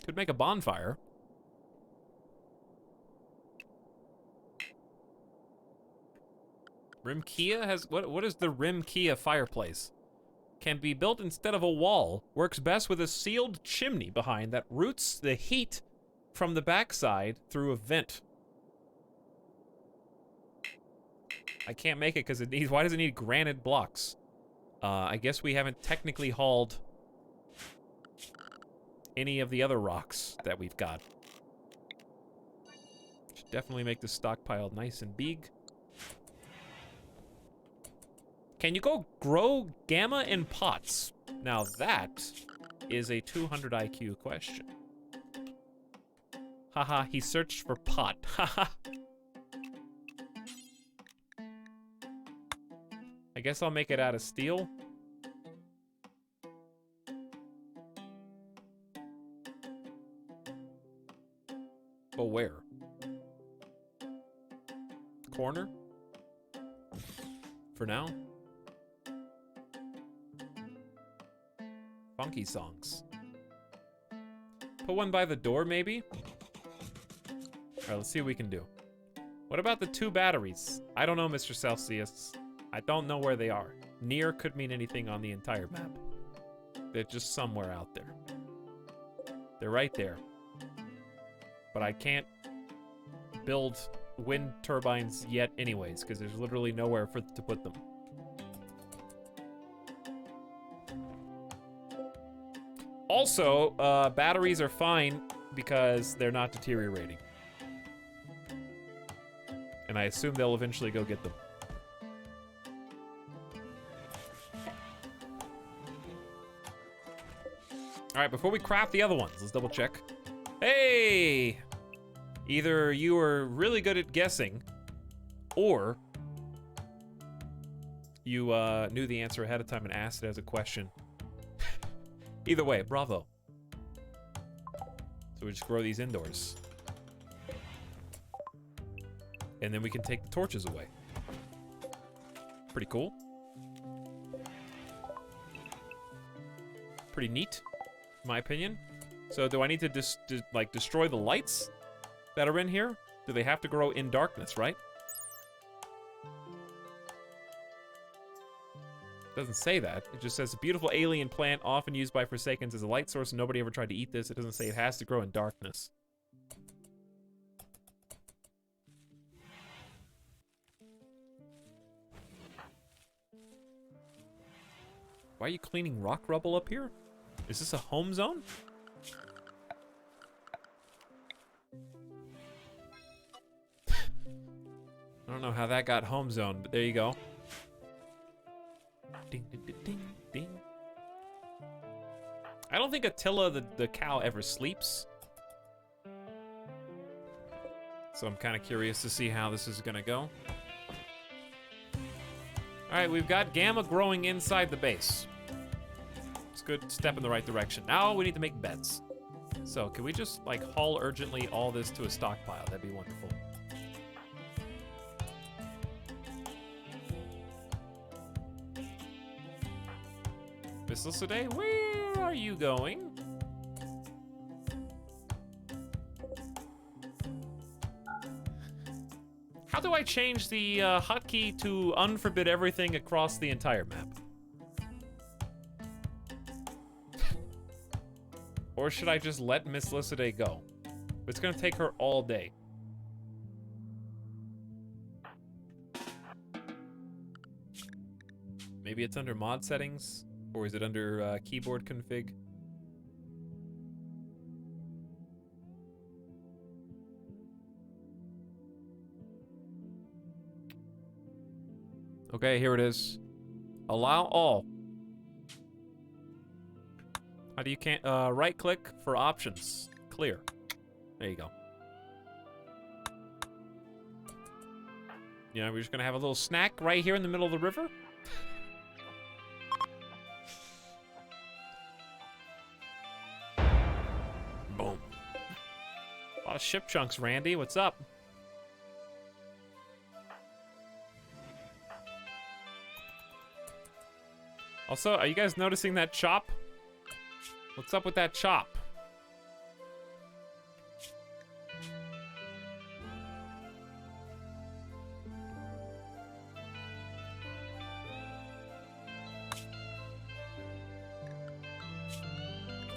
Could make a bonfire. Rim Kia has what is the Rim Kia fireplace? Can be built instead of a wall. Works best with a sealed chimney behind that routes the heat from the backside through a vent. I can't make it because it needs. Why does it need granite blocks? I guess we haven't technically hauled any of the other rocks that we've got. Should definitely make the stockpile nice and big. Can you go grow gamma in pots? Now that is a 200 IQ question. Haha, he searched for pot. Haha. I guess I'll make it out of steel. But where? Corner? For now? Funky songs. Put one by the door, maybe? Alright, let's see what we can do. What about the 2 batteries? I don't know, Mr. Celsius. I don't know where they are. Near could mean anything on the entire map. They're just somewhere out there. They're right there. But I can't build wind turbines yet anyways, because there's literally nowhere to put them. Also, batteries are fine because they're not deteriorating. And I assume they'll eventually go get them. Alright, before we craft the other ones, let's double check. Hey! Either you were really good at guessing, or you knew the answer ahead of time and asked it as a question. Either way, bravo. So we just grow these indoors. And then we can take the torches away. Pretty cool. Pretty neat, in my opinion. So do I need to like destroy the lights that are in here? Do they have to grow in darkness, right? Doesn't say that. It just says a beautiful alien plant often used by Forsakens as a light source and nobody ever tried to eat this. It doesn't say it has to grow in darkness. Why are you cleaning rock rubble up here? Is this a home zone? I don't know how that got home zone, but there you go. Ding, ding, ding, ding, ding. I don't think Attila the cow ever sleeps. So I'm kind of curious to see how this is gonna go. All right, we've got Gamma growing inside the base. It's a good step in the right direction. Now we need to make beds. So can we just like haul urgently all this to a stockpile? That'd be wonderful. Bisselsade, where are you going? How do I change the hotkey to unforbid everything across the entire map? Or should I just let Miss Lycidae go? It's gonna take her all day. Maybe it's under mod settings? Or is it under keyboard config? Okay, here it is. Allow all. How do you right click for options? Clear. There you go. You know, we're just gonna have a little snack right here in the middle of the river. Boom. A lot of ship chunks, Randy. What's up? Also, are you guys noticing that chop? What's up with that chop?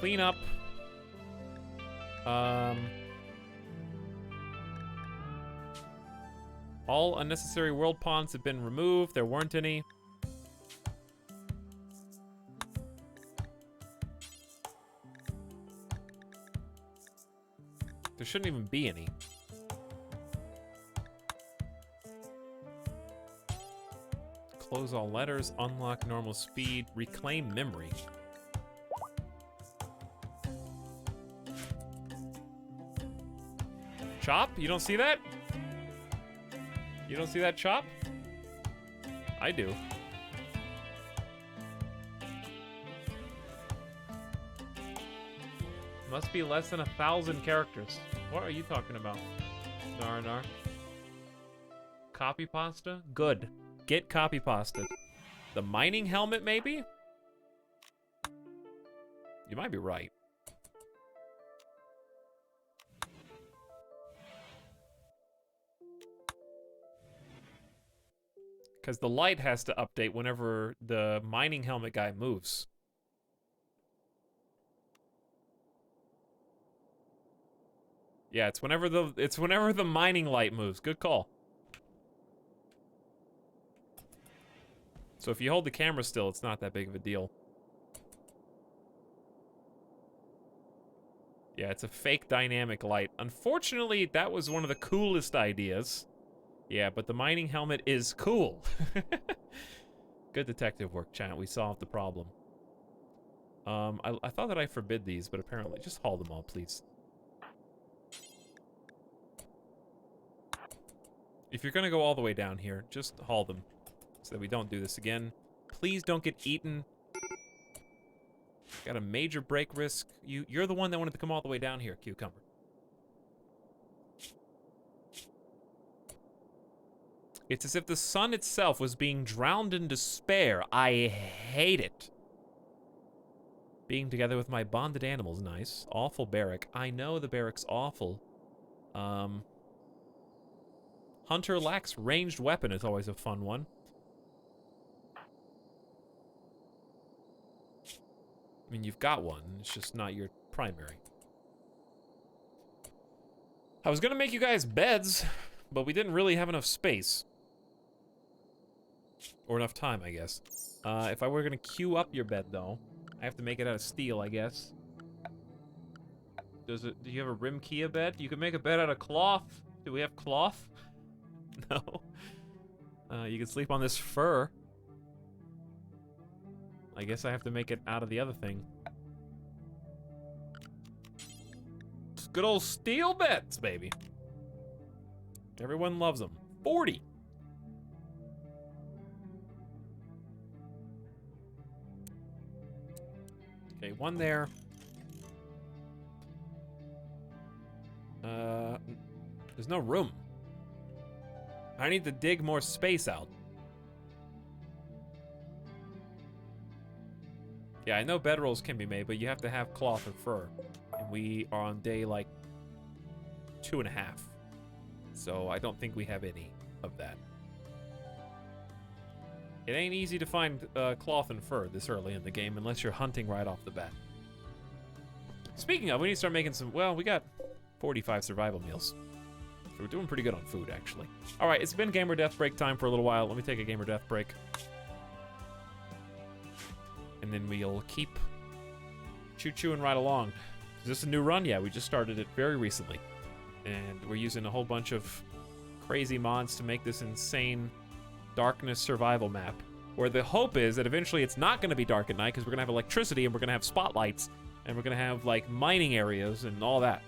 Clean up. All unnecessary world ponds have been removed. There weren't any. There shouldn't even be any. Close all letters, unlock normal speed, reclaim memory. Chop? You don't see that? You don't see that, Chop? I do. Must be less than 1,000 characters. What are you talking about? Nar. Copy pasta? Good. Get copy pasta. The mining helmet, maybe? You might be right. Because the light has to update whenever the mining helmet guy moves. Yeah, it's whenever the mining light moves. Good call. So if you hold the camera still, it's not that big of a deal. Yeah, it's a fake dynamic light. Unfortunately, that was one of the coolest ideas. Yeah, but the mining helmet is cool. Good detective work, chat. We solved the problem. I thought that I forbid these, but apparently, just haul them all, please. If you're gonna go all the way down here, just haul them, so that we don't do this again. Please don't get eaten. Got a major break risk. You're the one that wanted to come all the way down here, Cucumber. It's as if the sun itself was being drowned in despair. I hate it. Being together with my bonded animals, nice. Awful barrack. I know the barrack's awful. Hunter lacks ranged weapon is always a fun one. I mean, you've got one. It's just not your primary. I was gonna make you guys beds, but we didn't really have enough space. Or enough time, I guess. If I were gonna queue up your bed, though, I have to make it out of steel, I guess. Do you have a RimKia bed? You can make a bed out of cloth. Do we have cloth? No. You can sleep on this fur. I guess I have to make it out of the other thing. It's good old steel beds, baby. Everyone loves them. 40. Okay, one there. There's no room. I need to dig more space out. Yeah, I know bedrolls can be made, but you have to have cloth or fur. And we are on day, like, 2.5. So I don't think we have any of that. It ain't easy to find cloth and fur this early in the game unless you're hunting right off the bat. Speaking of, we need to start making some... Well, we got 45 survival meals. So we're doing pretty good on food, actually. All right, it's been gamer death break time for a little while. Let me take a gamer death break. And then we'll keep choo-chooing right along. Is this a new run? Yeah, we just started it very recently. And we're using a whole bunch of crazy mods to make this insane darkness survival map. Where the hope is that eventually it's not going to be dark at night because we're going to have electricity and we're going to have spotlights. And we're going to have, like, mining areas and all that.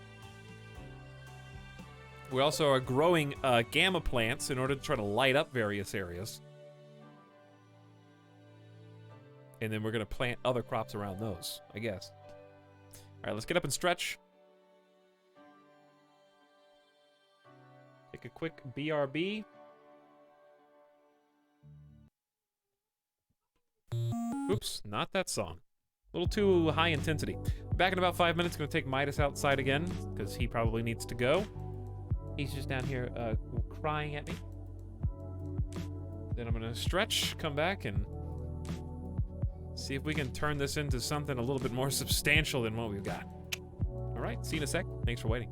We also are growing gamma plants in order to try to light up various areas. And then we're going to plant other crops around those, I guess. All right, let's get up and stretch. Take a quick BRB. Oops, not that song. A little too high intensity. Back in about 5 minutes, going to take Midas outside again, because he probably needs to go. He's just down here crying at me. Then I'm going to stretch, come back, and see if we can turn this into something a little bit more substantial than what we've got. All right, see you in a sec. Thanks for waiting.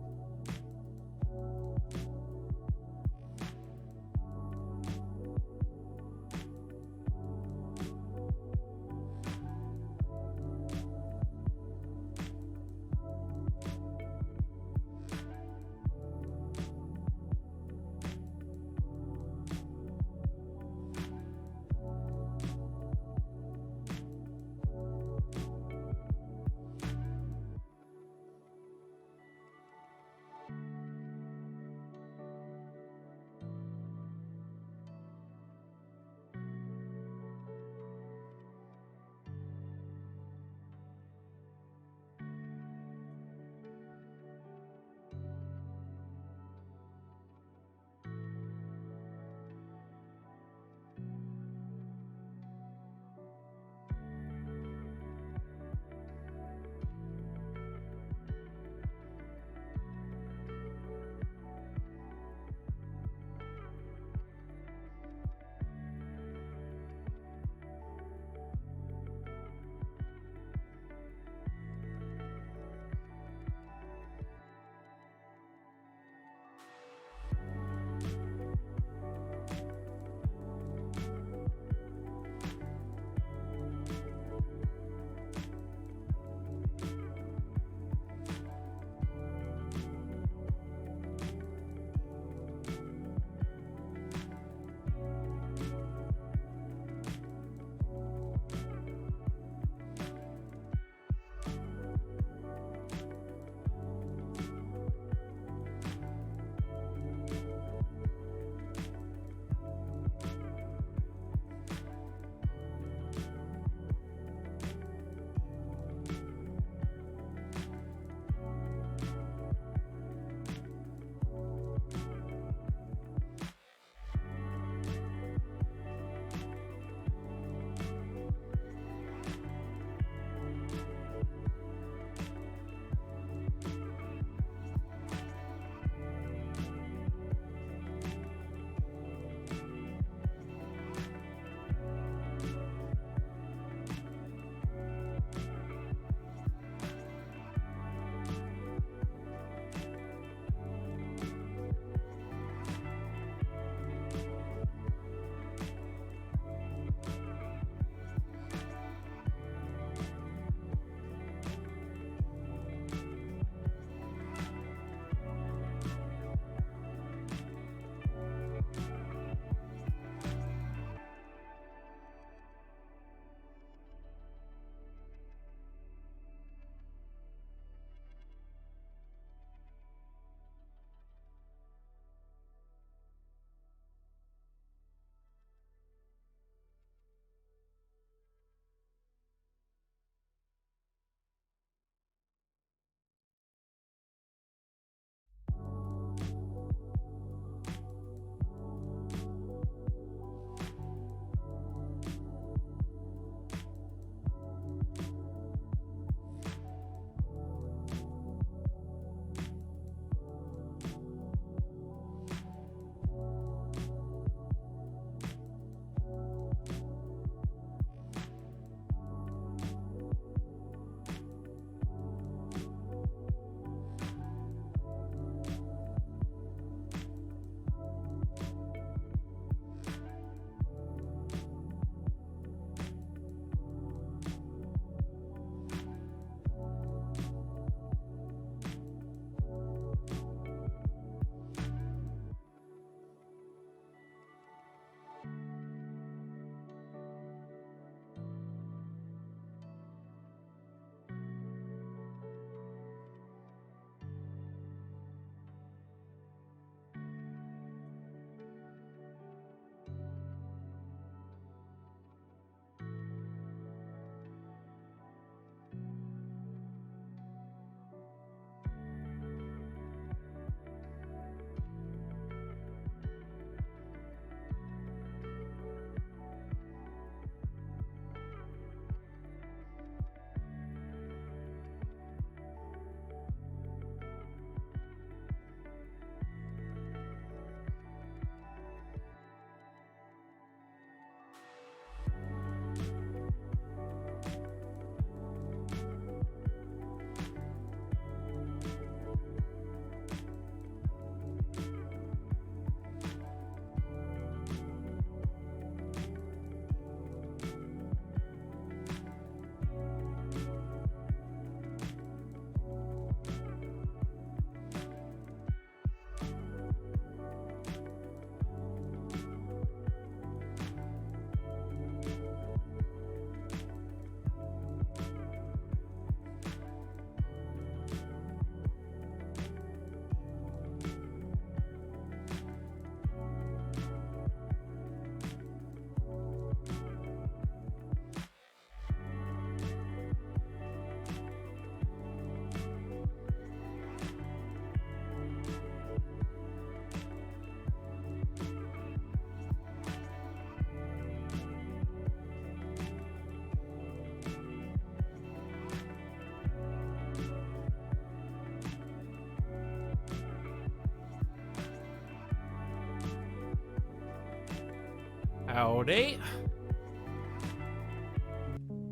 Howdy.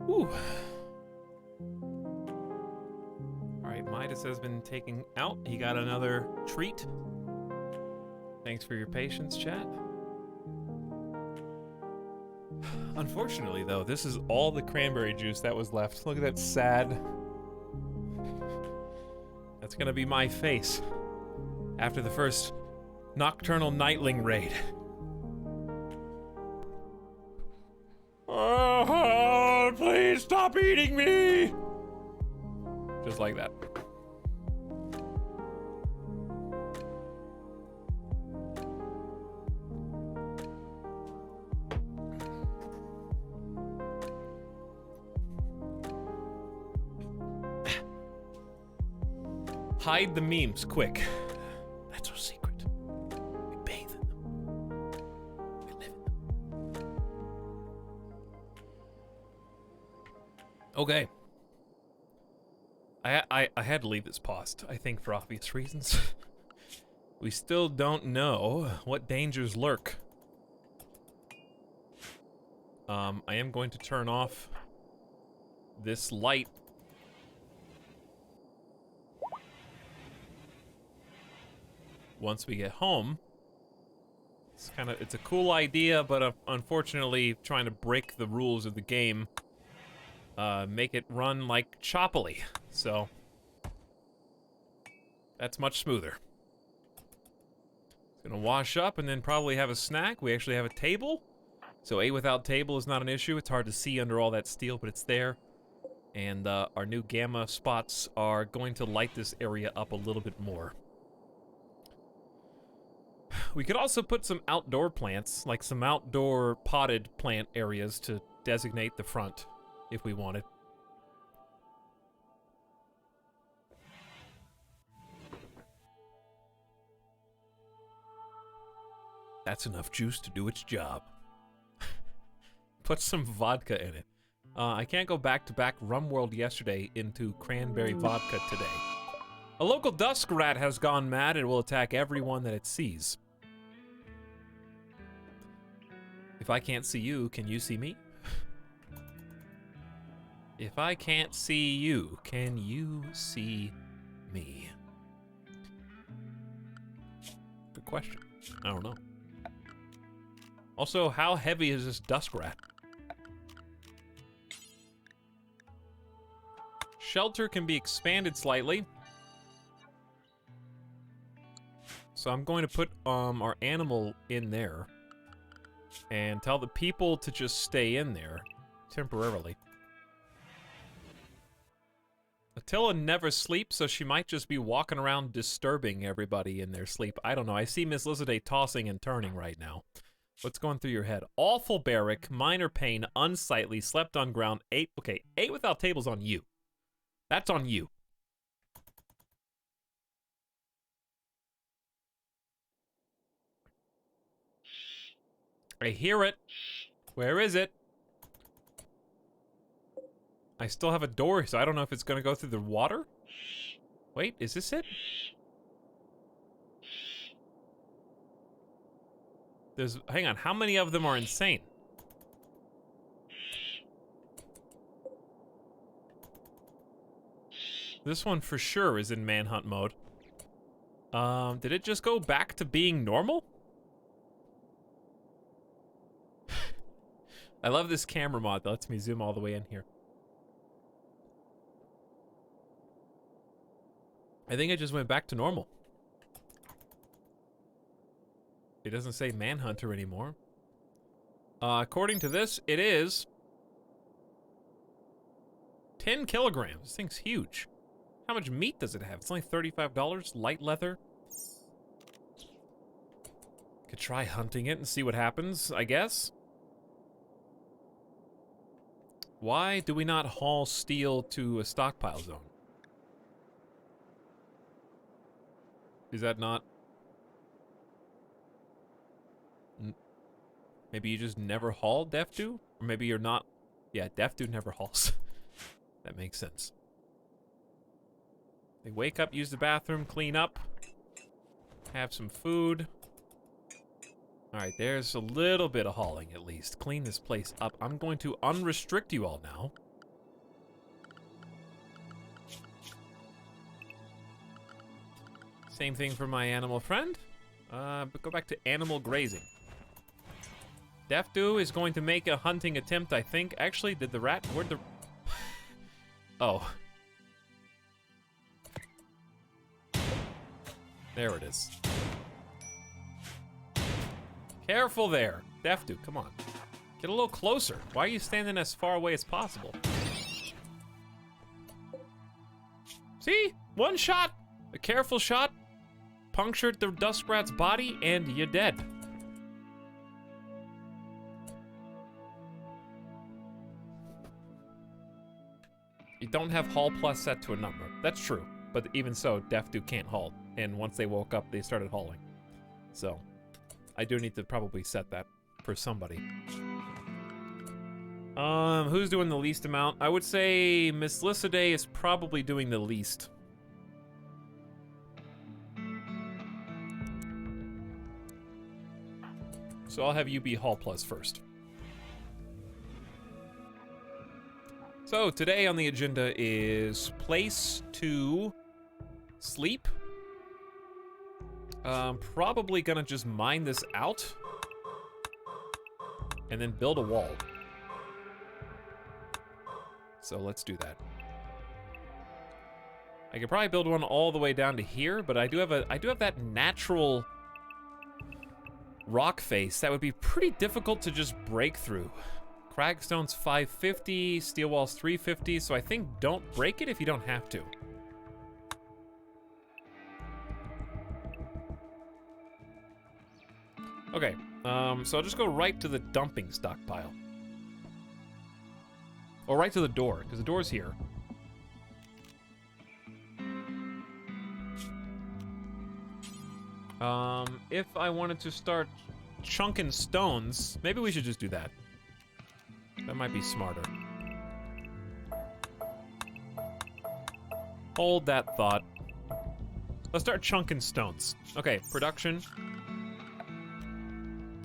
Whew. Alright, Midas has been taken out. He got another treat. Thanks for your patience, chat. Unfortunately, though, this is all the cranberry juice that was left. Look at that sad... That's gonna be my face after the first Nocturnal Nightling raid. Oh, please stop eating me! Just like that. Hide the memes, quick. That's our secret. We bathe in them. We live in them. Okay. I had to leave this paused, I think, for obvious reasons. We still don't know what dangers lurk. I am going to turn off this light. Once we get home. It's a cool idea, but unfortunately trying to break the rules of the game, make it run like choppily, so that's much smoother. It's gonna wash up and then probably have a snack. We actually have a table, so A without table is not an issue. It's hard to see under all that steel, but it's there. And our new gamma spots are going to light this area up a little bit more. We could also put some outdoor plants, like some outdoor potted plant areas to designate the front, if we wanted. That's enough juice to do its job. Put some vodka in it. I can't go back-to-back RimWorld yesterday into cranberry vodka today. A local dusk rat has gone mad and will attack everyone that it sees. If I can't see you, can you see me? If I can't see you, can you see me? Good question. I don't know. Also, how heavy is this dusk rat? Shelter can be expanded slightly. So I'm going to put our animal in there and tell the people to just stay in there temporarily. Attila never sleeps, so she might just be walking around disturbing everybody in their sleep. I don't know. I see Miss Lizarday tossing and turning right now. What's going through your head? Awful barrack, minor pain, unsightly, slept on ground, ate. Okay, ate without tables on you. That's on you. I hear it. Where is it? I still have a door, so I don't know if it's gonna go through the water. Wait, is this it? Hang on, how many of them are insane? This one for sure is in manhunt mode. Did it just go back to being normal? I love this camera mod that lets me zoom all the way in here. I think it just went back to normal. It doesn't say Manhunter anymore. According to this, it is 10 kilograms. This thing's huge. How much meat does it have? It's only $35. Light leather. Could try hunting it and see what happens, I guess. Why do we not haul steel to a stockpile zone? Is that not... Maybe you just never haul Defdu? Or maybe you're not... Yeah, Defdu never hauls. That makes sense. They wake up, use the bathroom, clean up, have some food. Alright, there's a little bit of hauling at least. Clean this place up. I'm going to unrestrict you all now. Same thing for my animal friend. But go back to animal grazing. Defdu is going to make a hunting attempt, I think. Actually, did the rat... Where'd the... Oh. There it is. Careful there. Defdu, come on. Get a little closer. Why are you standing as far away as possible? See? One shot. A careful shot. Punctured the duskrat's body, and you're dead. You don't have haul plus set to a number. That's true. But even so, Defdu can't haul. And once they woke up, they started hauling. So, I do need to probably set that for somebody. Who's doing the least amount? I would say Miss Lissaday is probably doing the least. So I'll have you be haul plus first. So today on the agenda is place to sleep. Probably gonna just mine this out and then build a wall. So let's do that. I could probably build one all the way down to here, but I do have that natural rock face that would be pretty difficult to just break through. Cragstone's 550, steel wall's 350, so I think don't break it if you don't have to. Okay, so I'll just go right to the dumping stockpile. Or right to the door, because the door's here. If I wanted to start chunking stones, maybe we should just do that. That might be smarter. Hold that thought. Let's start chunking stones. Okay, production.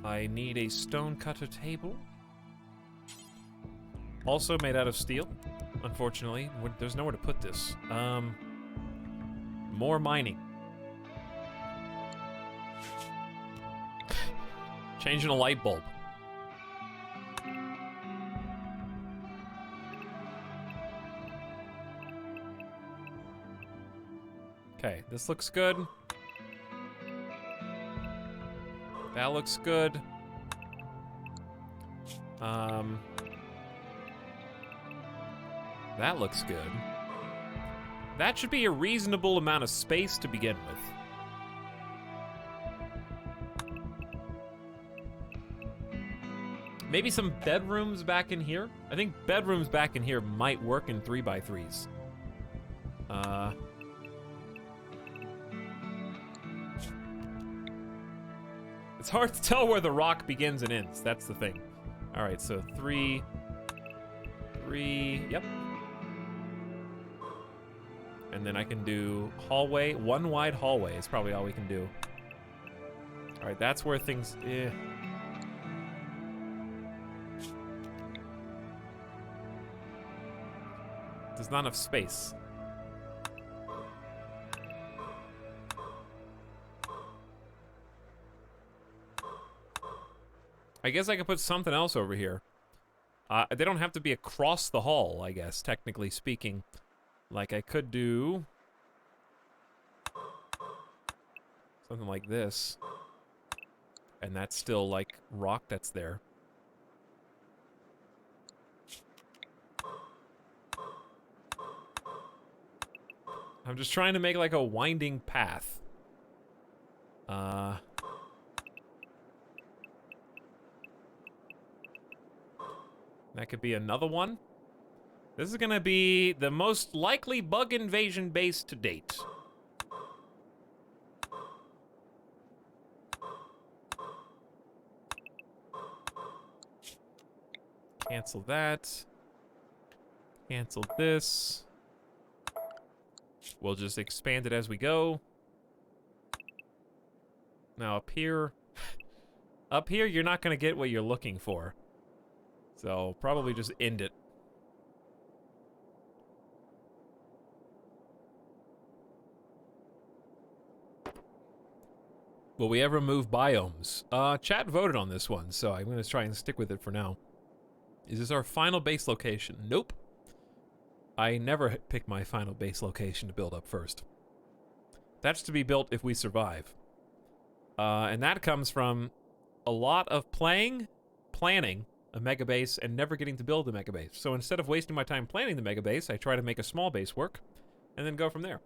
I need a stone cutter table. Also made out of steel, unfortunately. There's nowhere to put this. More mining. Changing a light bulb. Okay, this looks good. That looks good. That looks good. That should be a reasonable amount of space to begin with. Maybe some bedrooms back in here. I think bedrooms back in here might work in 3x3s. It's hard to tell where the rock begins and ends. That's the thing. All right, so 3, yep. And then I can do hallway. One wide hallway is probably all we can do. All right, that's where things... There's not enough space. I guess I could put something else over here. They don't have to be across the hall, I guess, technically speaking. Like, I could do something like this. And that's still, like, rock that's there. I'm just trying to make, like, a winding path. That could be another one. This is gonna be the most likely bug invasion base to date. Cancel that. Cancel this. We'll just expand it as we go. Now up here. Up here, you're not going to get what you're looking for. So, probably just end it. Will we ever move biomes? Chat voted on this one, so I'm going to try and stick with it for now. Is this our final base location? Nope. I never pick my final base location to build up first. That's to be built if we survive. And that comes from a lot of planning a mega base and never getting to build a mega base. So instead of wasting my time planning the mega base, I try to make a small base work and then go from there.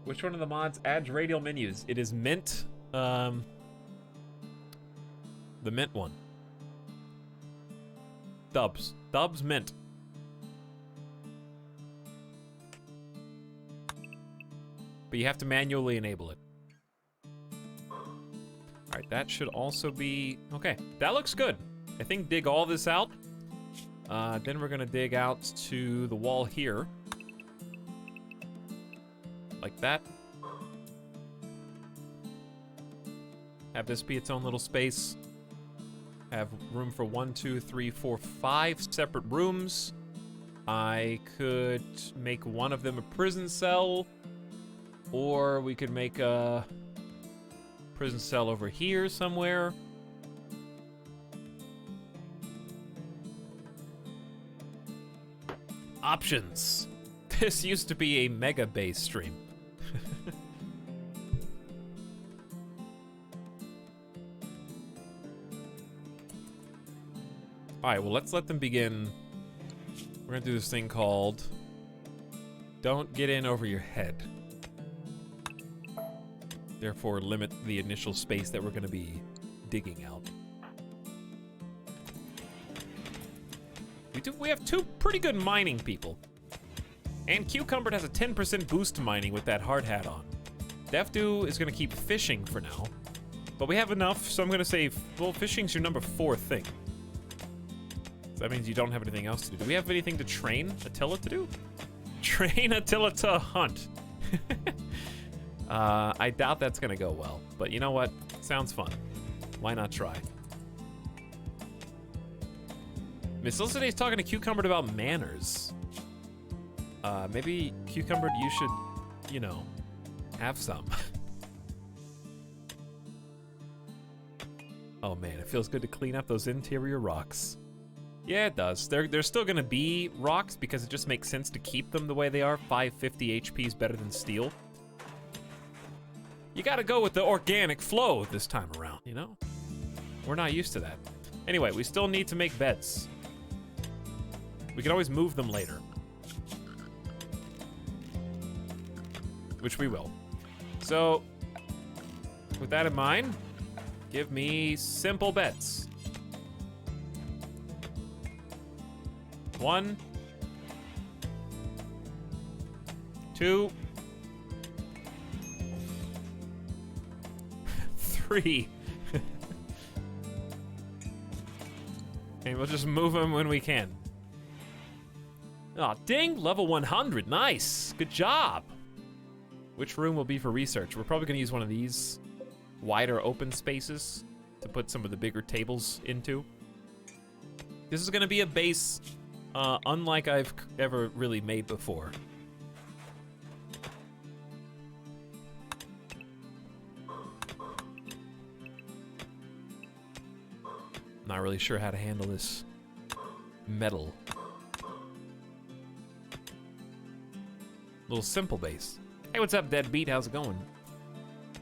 Which one of the mods adds radial menus? It is Mint, the Mint one. Dubs Mint. But you have to manually enable it. Alright, that should also be... Okay, that looks good. I think dig all this out. Then we're gonna dig out to the wall here. Like that. Have this be its own little space. Have room for 1, 2, 3, 4, 5 separate rooms. I could make one of them a prison cell. Or we could make a prison cell over here somewhere. Options. This used to be a mega base stream. Alright, well, let's let them begin. We're gonna do this thing called Don't Get In Over Your Head. Therefore, limit the initial space that we're gonna be digging out. We have 2 pretty good mining people. And Cucumber has a 10% boost to mining with that hard hat on. Defdu is gonna keep fishing for now. But we have enough, so I'm gonna say, well, fishing's your number 4 thing. So that means you don't have anything else to do. Do we have anything to train Attila to do? Train Attila to hunt. I doubt that's gonna go well. But you know what? Sounds fun. Why not try? Miss Felicitay's talking to Cucumber about manners. Maybe, Cucumber, you should, you know, have some. Oh man, it feels good to clean up those interior rocks. Yeah, it does. They're still gonna be rocks because it just makes sense to keep them the way they are. 550 HP is better than steel. You gotta go with the organic flow this time around, you know? We're not used to that. Anyway, we still need to make beds. We can always move them later. Which we will. So, with that in mind, give me simple beds. 1, 2, 3. And we'll just move them when we can. Aw, ding! Level 100, nice! Good job! Which room will be for research? We're probably gonna use one of these wider open spaces to put some of the bigger tables into. This is gonna be a base unlike I've ever really made before. Not really sure how to handle this metal. Little simple base. Hey, what's up, Deadbeat? How's it going?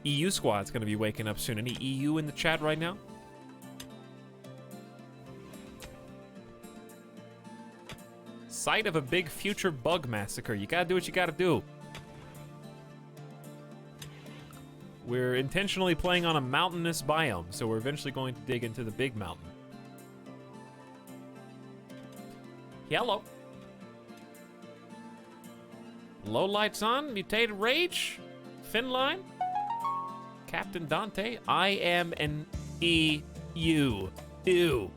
EU squad's gonna be waking up soon. Any EU in the chat right now? Site of a big future bug massacre. You gotta do what you gotta do. We're intentionally playing on a mountainous biome, so we're eventually going to dig into the big mountain. Hello. Low lights on, mutated rage, Finline, Captain Dante. I am an EU. Ew.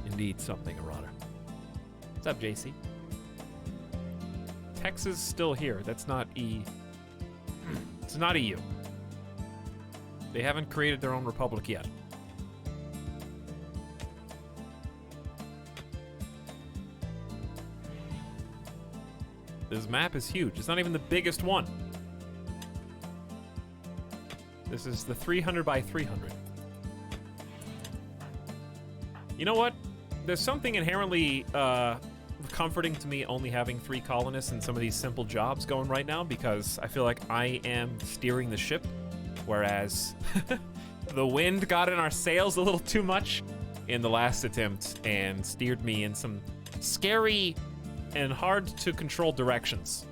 Indeed, something or other. What's up, JC? Texas still here. That's not E. It's not EU. They haven't created their own republic yet. This map is huge. It's not even the biggest one. This is the 300 by 300. You know what? There's something inherently comforting to me only having 3 colonists and some of these simple jobs going right now, because I feel like I am steering the ship, whereas the wind got in our sails a little too much in the last attempt and steered me in some scary and hard to control directions.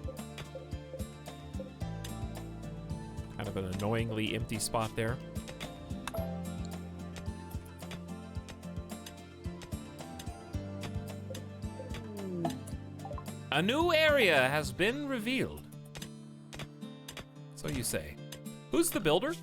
Kind of an annoyingly empty spot there. A new area has been revealed. So you say. Who's the builder?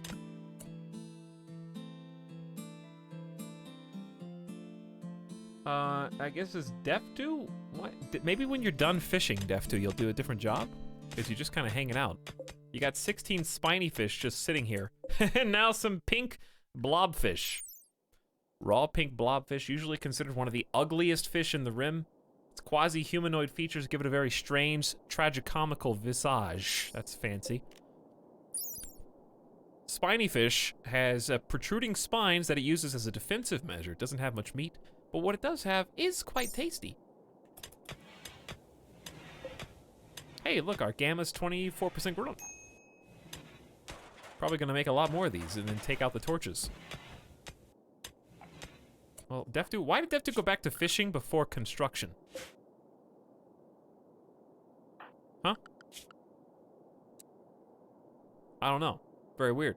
I guess it's Def2? What? Maybe when you're done fishing, Def2, you'll do a different job? Because you're just kind of hanging out. You got 16 spiny fish just sitting here. And now some pink blobfish. Raw pink blobfish, usually considered one of the ugliest fish in the Rim. Its quasi-humanoid features give it a very strange, tragicomical visage. That's fancy. Spiny fish has protruding spines that it uses as a defensive measure. It doesn't have much meat, but what it does have is quite tasty. Hey, look, our gamma's 24% grown. Probably gonna make a lot more of these and then take out the torches. Well, Def2, why did Def2 go back to fishing before construction? Huh? I don't know. Very weird.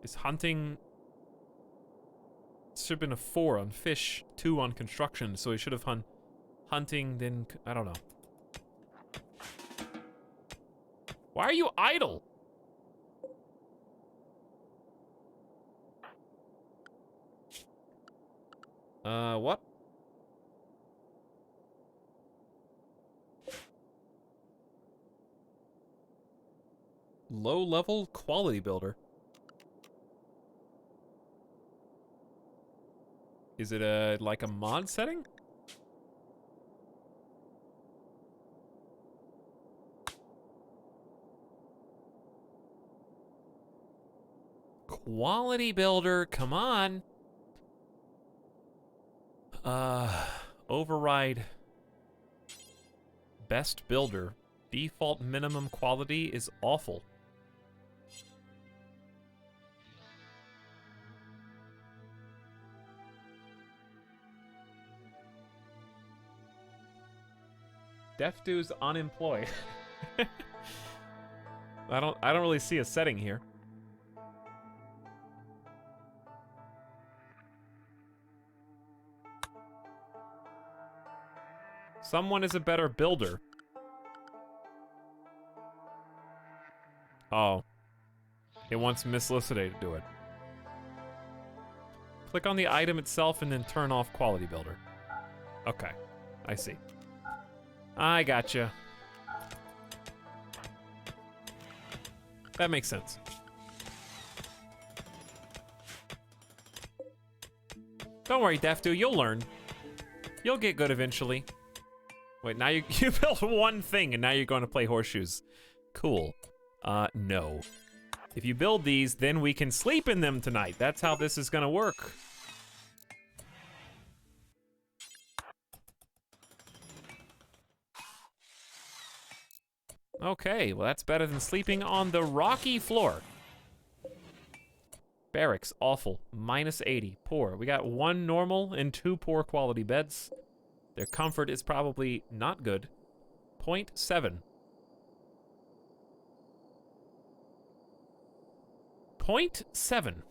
Is hunting... It should have been a 4 on fish, 2 on construction, so he should have hunting, then... I don't know. Why are you idle? What? Low-level quality builder. Is it like a mod setting? Quality builder, come on. Override best builder. Default minimum quality is awful. Def2's unemployed. I don't really see a setting here. Someone is a better builder. Oh. It wants Miss Liciday to do it. Click on the item itself and then turn off quality builder. Okay. I see. I gotcha. That makes sense. Don't worry, Def2, you'll learn. You'll get good eventually. Wait, now you built one thing and now you're going to play horseshoes. Cool. No. If you build these, then we can sleep in them tonight. That's how this is gonna work. Okay, well that's better than sleeping on the rocky floor. Barracks, awful. -80, poor. We got 1 normal and 2 poor quality beds. Their comfort is probably not good. 0.7. 0.7.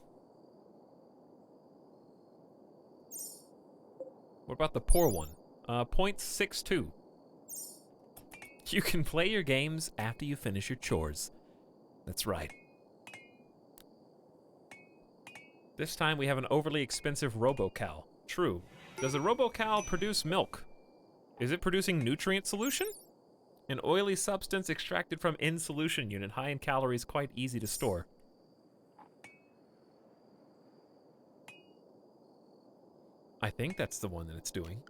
What about the poor one? 0.62. You can play your games after you finish your chores. That's right. This time we have an overly expensive robo-cow. True. Does a robo-cow produce milk? Is it producing nutrient solution? An oily substance extracted from in solution unit, high in calories, quite easy to store. I think that's the one that it's doing.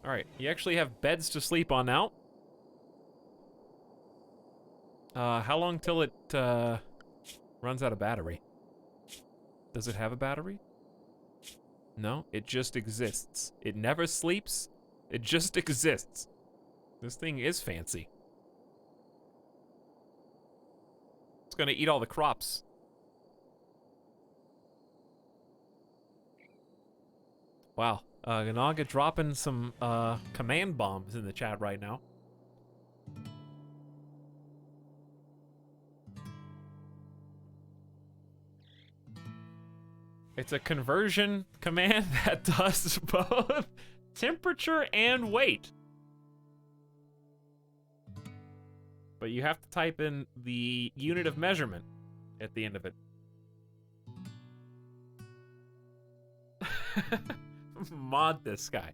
Alright, you actually have beds to sleep on now. How long till it runs out of battery? Does it have a battery? No, it just exists. It never sleeps, it just exists. This thing is fancy. It's gonna eat all the crops. Wow, Ganaga dropping some command bombs in the chat right now. It's a conversion command that does both temperature and weight. But you have to type in the unit of measurement at the end of it. Mod this guy.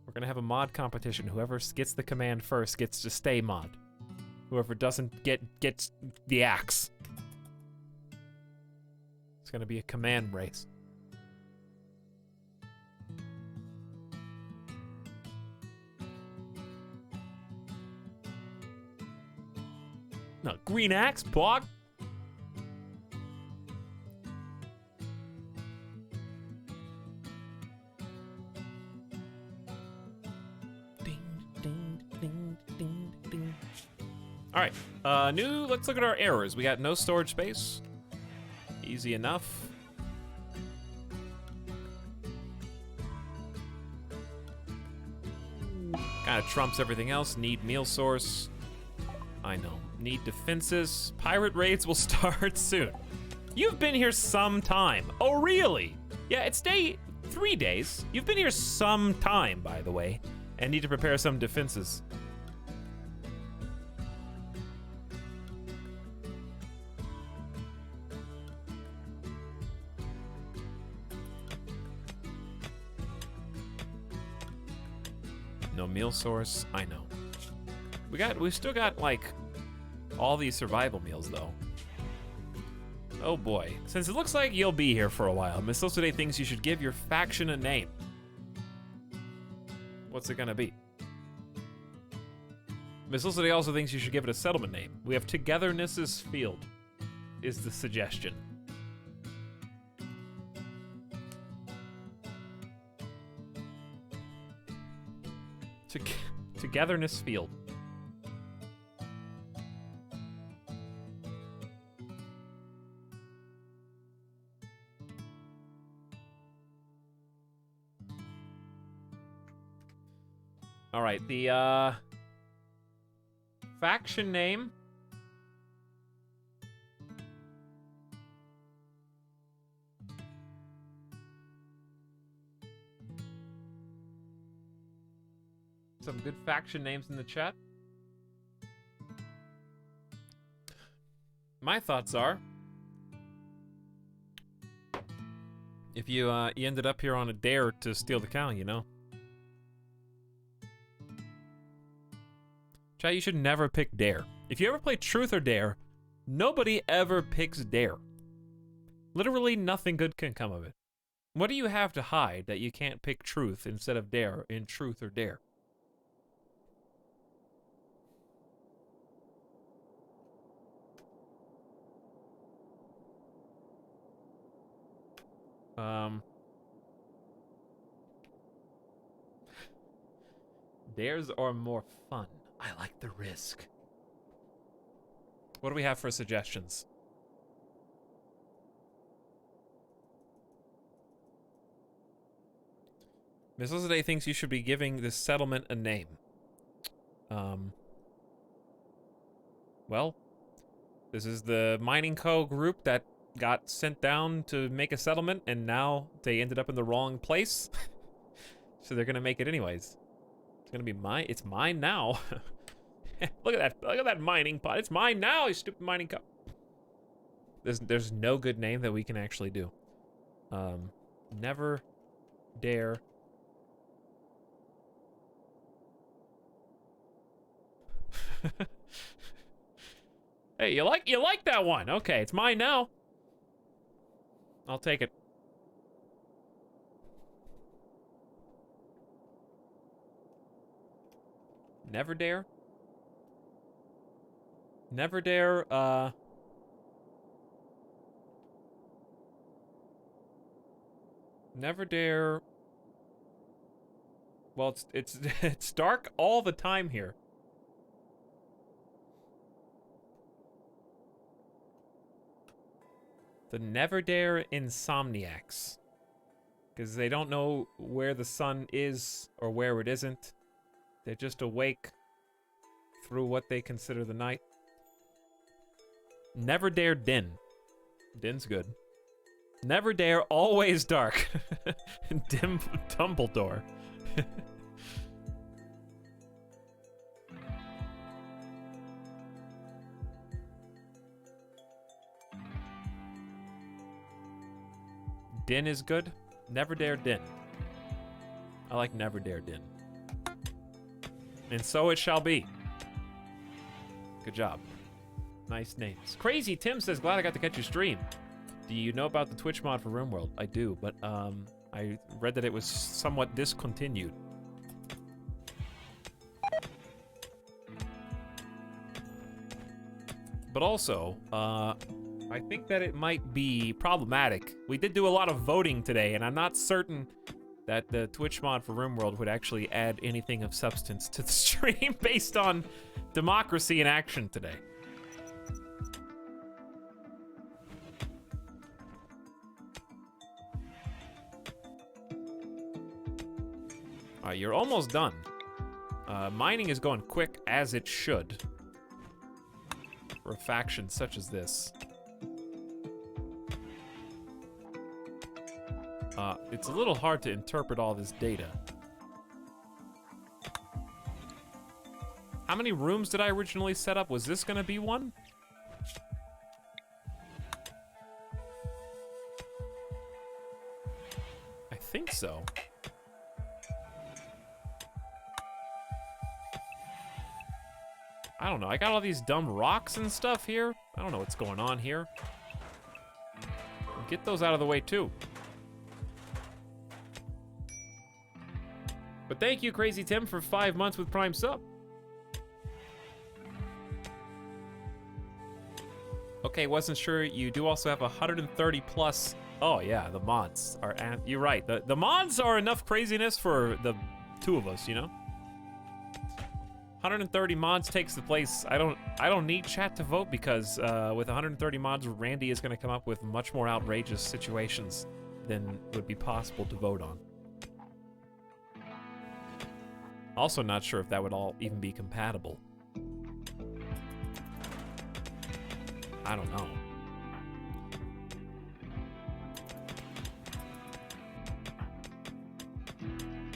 We're gonna have a mod competition. Whoever gets the command first gets to stay mod. Whoever doesn't gets the axe. It's gonna be a command race. No, green axe, Pog. Ding, ding, ding, ding, ding. All right, let's look at our errors. We got no storage space. Easy enough. Kind of trumps everything else. Need meal source. I know. Need defenses. Pirate raids will start soon. You've been here some time. Oh, really? Yeah, it's 3 days. You've been here some time, by the way, and need to prepare some defenses. No meal source. I know. We've still got like all these survival meals though. Oh boy. Since it looks like you'll be here for a while, Miss Ilsude thinks you should give your faction a name. What's it gonna be? Miss Ilsude also thinks you should give it a settlement name. We have Togetherness's Field is the suggestion. Togetherness Field. All right, the faction name. Some good faction names in the chat. My thoughts are, if you ended up here on a dare to steal the cow, you know. Chat, you should never pick dare. If you ever play truth or dare, nobody ever picks dare. Literally nothing good can come of it. What do you have to hide that you can't pick truth instead of dare in truth or dare? Dares are more fun. I like the risk. What do we have for suggestions? Miss Elizabeth thinks you should be giving this settlement a name. Well, this is the Mining Co. group that got sent down to make a settlement, and now they ended up in the wrong place. So they're gonna make it anyways. It's gonna be mine. It's mine now. Look at that! Look at that mining pot. It's mine now, you stupid mining cup. There's no good name that we can actually do. Never dare. Hey, you like that one? Okay, it's mine now. I'll take it. Never dare. Never dare, never dare. Well, it's dark all the time here. The Never Dare Insomniacs. Because they don't know where the sun is or where it isn't. They're just awake through what they consider the night. Never Dare Din. Din's good. Never Dare Always Dark. Dim Dumbledore. Din is good. Never Dare Din. I like Never Dare Din. And so it shall be. Good job. Nice names. Crazy Tim says, glad I got to catch your stream. Do you know about the Twitch mod for RimWorld? I do, but I read that it was somewhat discontinued. But also, I think that it might be problematic. We did do a lot of voting today, and I'm not certain that the Twitch mod for RimWorld would actually add anything of substance to the stream based on democracy in action today. Alright, you're almost done. Mining is going quick, as it should. For a faction such as this. It's a little hard to interpret all this data. How many rooms did I originally set up? Was this gonna be one? I think so. I don't know. I got all these dumb rocks and stuff here. I don't know what's going on here. Get those out of the way too. But thank you, Crazy Tim, for 5 months with Prime Sub. Okay, wasn't sure. You do also have 130 plus. Oh yeah, the mods are. You're right. The mods are enough craziness for the two of us, you know. 130 mods takes the place. I don't need chat to vote because with 130 mods, Randy is going to come up with much more outrageous situations than would be possible to vote on. Also not sure if that would all even be compatible. I don't know.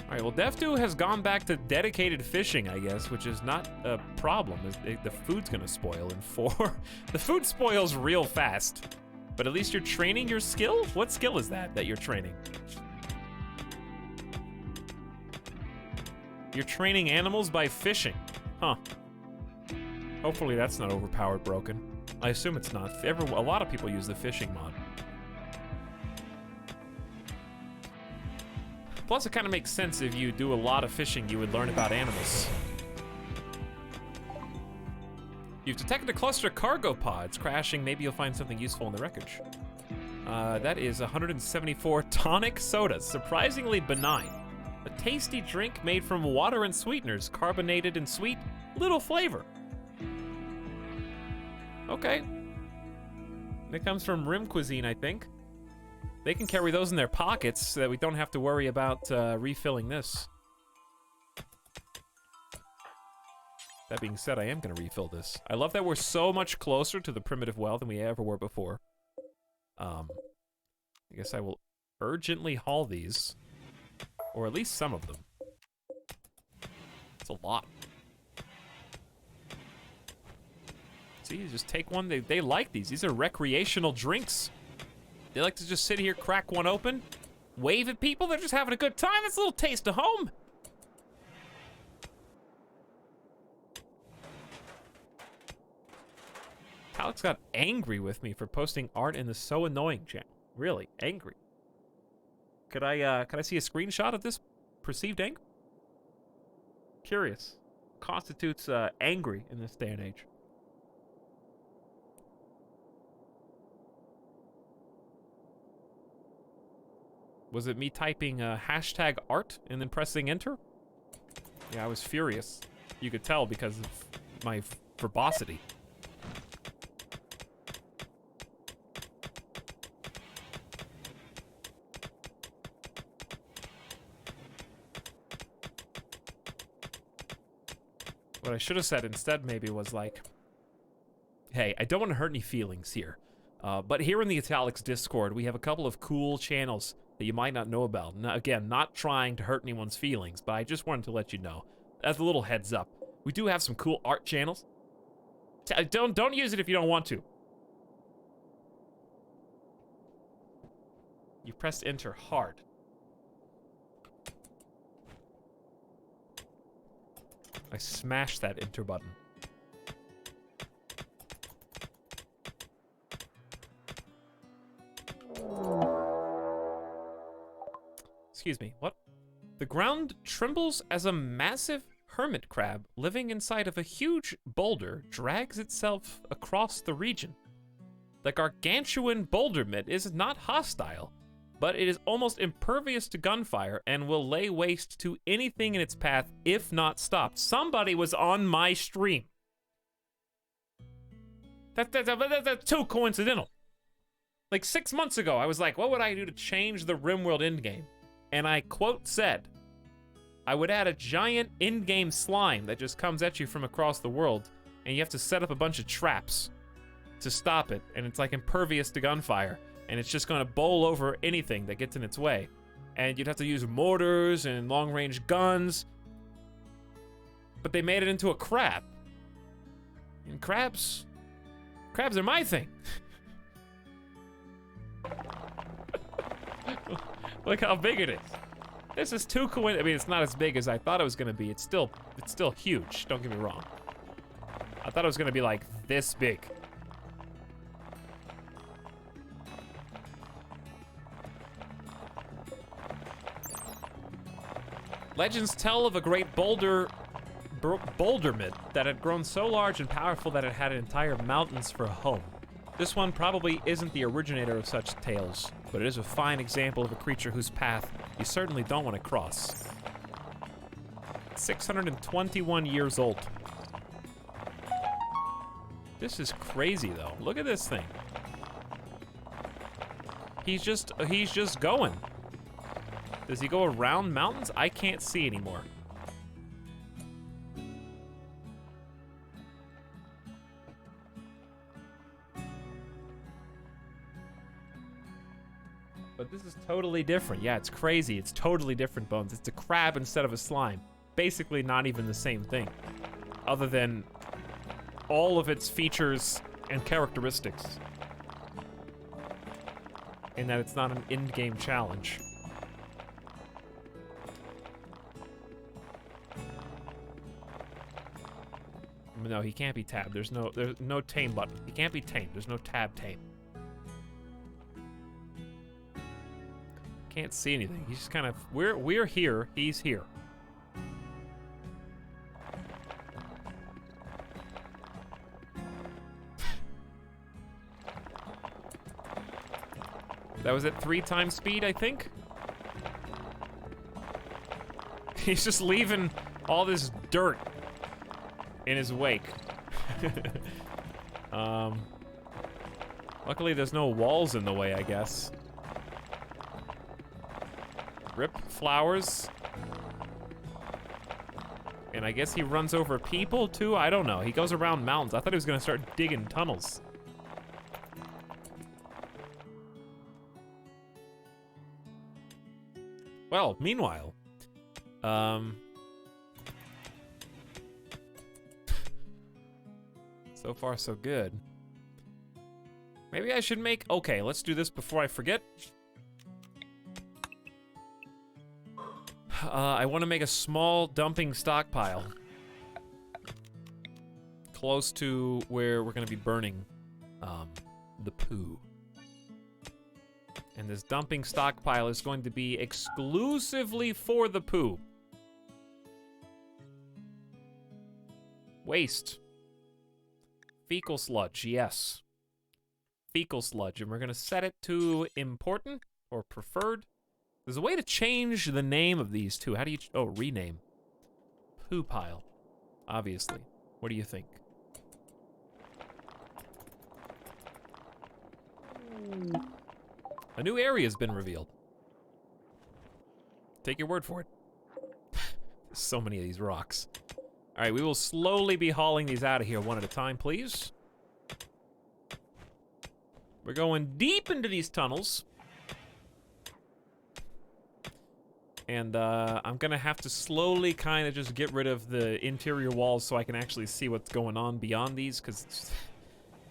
Alright, well, Def2 has gone back to dedicated fishing, I guess, which is not a problem. The food's gonna spoil in 4. The food spoils real fast. But at least you're training your skill? What skill is that you're training? You're training animals by fishing. Huh. Hopefully that's not overpowered broken. I assume it's not. A lot of people use the fishing mod. Plus, it kind of makes sense if you do a lot of fishing, you would learn about animals. You've detected a cluster of cargo pods crashing. Maybe you'll find something useful in the wreckage. That is 174 tonic sodas. Surprisingly benign. A tasty drink made from water and sweeteners, carbonated and sweet, little flavor. Okay. It comes from Rim Cuisine, I think. They can carry those in their pockets so that we don't have to worry about refilling this. That being said, I am going to refill this. I love that we're so much closer to the primitive well than we ever were before. I guess I will urgently haul these. Or at least some of them. It's a lot. See, you just take one. They like these. These are recreational drinks. They like to just sit here, crack one open, wave at people. They're just having a good time. That's a little taste of home. Etalyx got angry with me for posting art in the So Annoying channel. Really, angry. Could I see a screenshot of this perceived anger? Curious. Constitutes angry in this day and age. Was it me typing hashtag art and then pressing enter? Yeah, I was furious. You could tell because of my verbosity. What I should have said instead maybe was like, hey, I don't want to hurt any feelings here, but here in the Etalyx Discord, we have a couple of cool channels that you might not know about. Now, again, not trying to hurt anyone's feelings, but I just wanted to let you know, as a little heads up, we do have some cool art channels. Don't use it if you don't want to. You pressed enter hard. I smashed that enter button. Excuse me, what? The ground trembles as a massive hermit crab living inside of a huge boulder drags itself across the region. The gargantuan boulder myth is not hostile, but it is almost impervious to gunfire and will lay waste to anything in its path if not stopped. Somebody was on my stream. That's too coincidental. Like 6 months ago, I was like, what would I do to change the RimWorld endgame? And I quote said, I would add a giant in-game slime that just comes at you from across the world, and you have to set up a bunch of traps to stop it, and it's like impervious to gunfire, and it's just gonna bowl over anything that gets in its way. And you'd have to use mortars and long-range guns, but they made it into a crab. And crabs are my thing. Look how big it is. This is too cool. I mean, it's not as big as I thought it was gonna be. It's still huge, don't get me wrong. I thought it was gonna be like this big. Legends tell of a great boulder myth that had grown so large and powerful that it had entire mountains for a home. This one probably isn't the originator of such tales, but it is a fine example of a creature whose path you certainly don't want to cross. 621 years old. This is crazy though. Look at this thing. He's just going. Does he go around mountains? I can't see anymore. But this is totally different. Yeah, it's crazy. It's totally different, Bones. It's a crab instead of a slime. Basically not even the same thing. Other than all of its features and characteristics. In that it's not an in-game challenge. No, he can't be tabbed. There's no tame button. He can't be tamed. There's no tab tame. Can't see anything. He's just kind of we're here. He's here. That was at 3 times speed, I think. He's just leaving all this dirt in his wake. Luckily there's no walls in the way, I guess. Rip flowers. And I guess he runs over people too? I don't know. He goes around mountains. I thought he was gonna start digging tunnels. Well, meanwhile, so far so good. Maybe I should make... Okay, let's do this before I forget. I want to make a small dumping stockpile. Close to where we're going to be burning the poo. And this dumping stockpile is going to be exclusively for the poo. Waste. Fecal sludge, yes. Fecal sludge, and we're gonna set it to important or preferred. There's a way to change the name of these two. How do you, oh, rename. Poo pile, obviously. What do you think? A new area has been revealed. Take your word for it. So many of these rocks. All right, we will slowly be hauling these out of here one at a time, please. We're going deep into these tunnels. And I'm gonna have to slowly kind of just get rid of the interior walls so I can actually see what's going on beyond these, because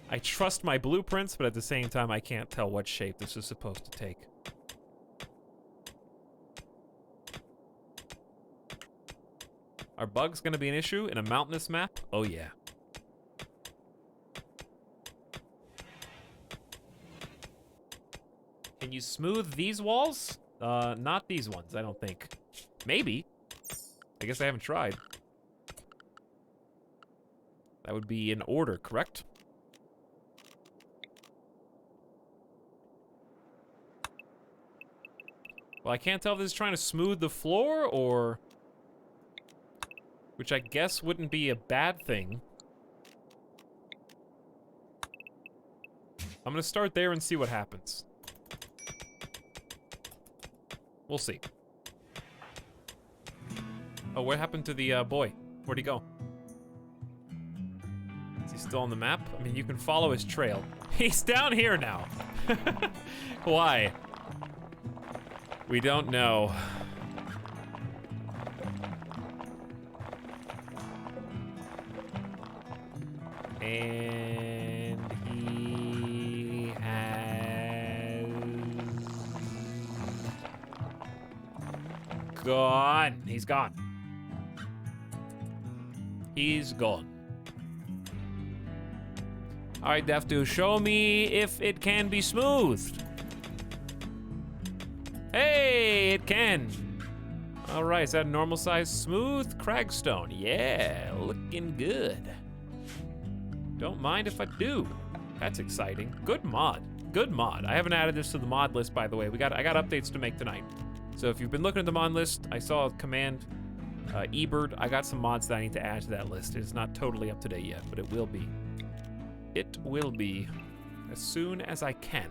I trust my blueprints, but at the same time I can't tell what shape this is supposed to take. Are bugs gonna be an issue in a mountainous map? Oh yeah. Can you smooth these walls? Not these ones, I don't think. Maybe. I guess I haven't tried. That would be in order, correct? Well, I can't tell if this is trying to smooth the floor or... Which I guess wouldn't be a bad thing. I'm gonna start there and see what happens. We'll see. Oh, what happened to the boy? Where'd he go? Is he still on the map? I mean, you can follow his trail. He's down here now. Why? We don't know. And he has gone. He's gone. He's gone. All right, Defdo, show me if it can be smoothed. Hey, it can. All right, is that a normal size smooth cragstone? Yeah, looking good. Don't mind if I do. That's exciting. Good mod. Good mod. I haven't added this to the mod list, by the way. I got updates to make tonight. So if you've been looking at the mod list, I saw a command, eBird. I got some mods that I need to add to that list. It's not totally up to date yet, but it will be. It will be as soon as I can.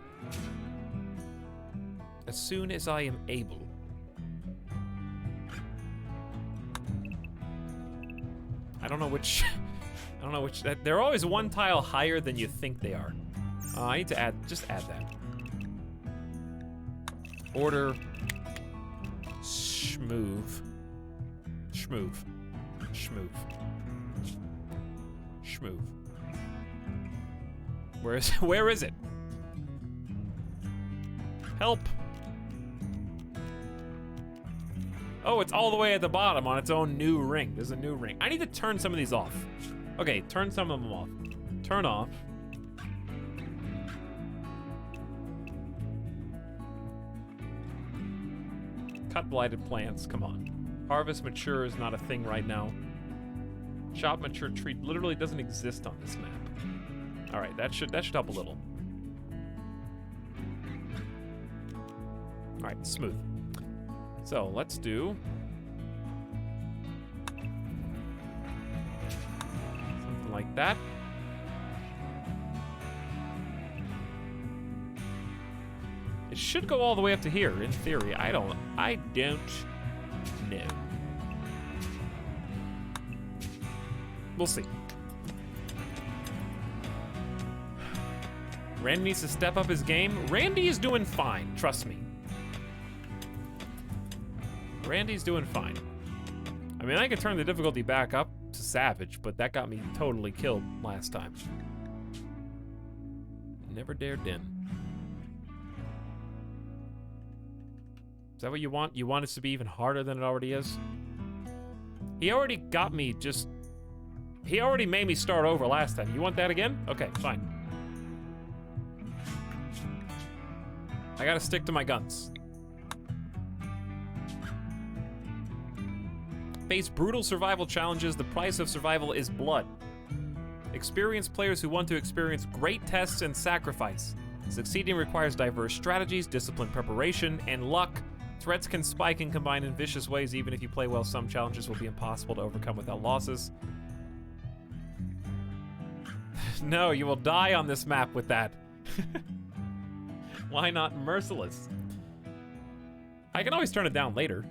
As soon as I am able. I don't know which... I don't know which... They're always one tile higher than you think they are. I need to add... Just add that. Order... Schmoove. Schmoove. Schmoove. Schmoove. Where is it? Help! Oh, it's all the way at the bottom on its own new ring. There's a new ring. I need to turn some of these off. Okay, turn some of them off. Turn off. Cut blighted plants, come on. Harvest mature is not a thing right now. Chop mature tree literally doesn't exist on this map. All right, that should help a little. All right, smooth. So let's do something like that. It should go all the way up to here, in theory. I don't know. We'll see. Randy needs to step up his game. Randy is doing fine, trust me. Randy's doing fine. I mean, I could turn the difficulty back up to Savage, but that got me totally killed last time. Never dare din. Is that what you want? You want it to be even harder than it already is? He already got me just... He already made me start over last time. You want that again? Okay, fine. I gotta stick to my guns. Face brutal survival challenges. The price of survival is blood. Experienced players who want to experience great tests and sacrifice. Succeeding requires diverse strategies, disciplined preparation, and luck. Threats can spike and combine in vicious ways. Even if you play well, some challenges will be impossible to overcome without losses. No, you will die on this map with that. Why not merciless? I can always turn it down later.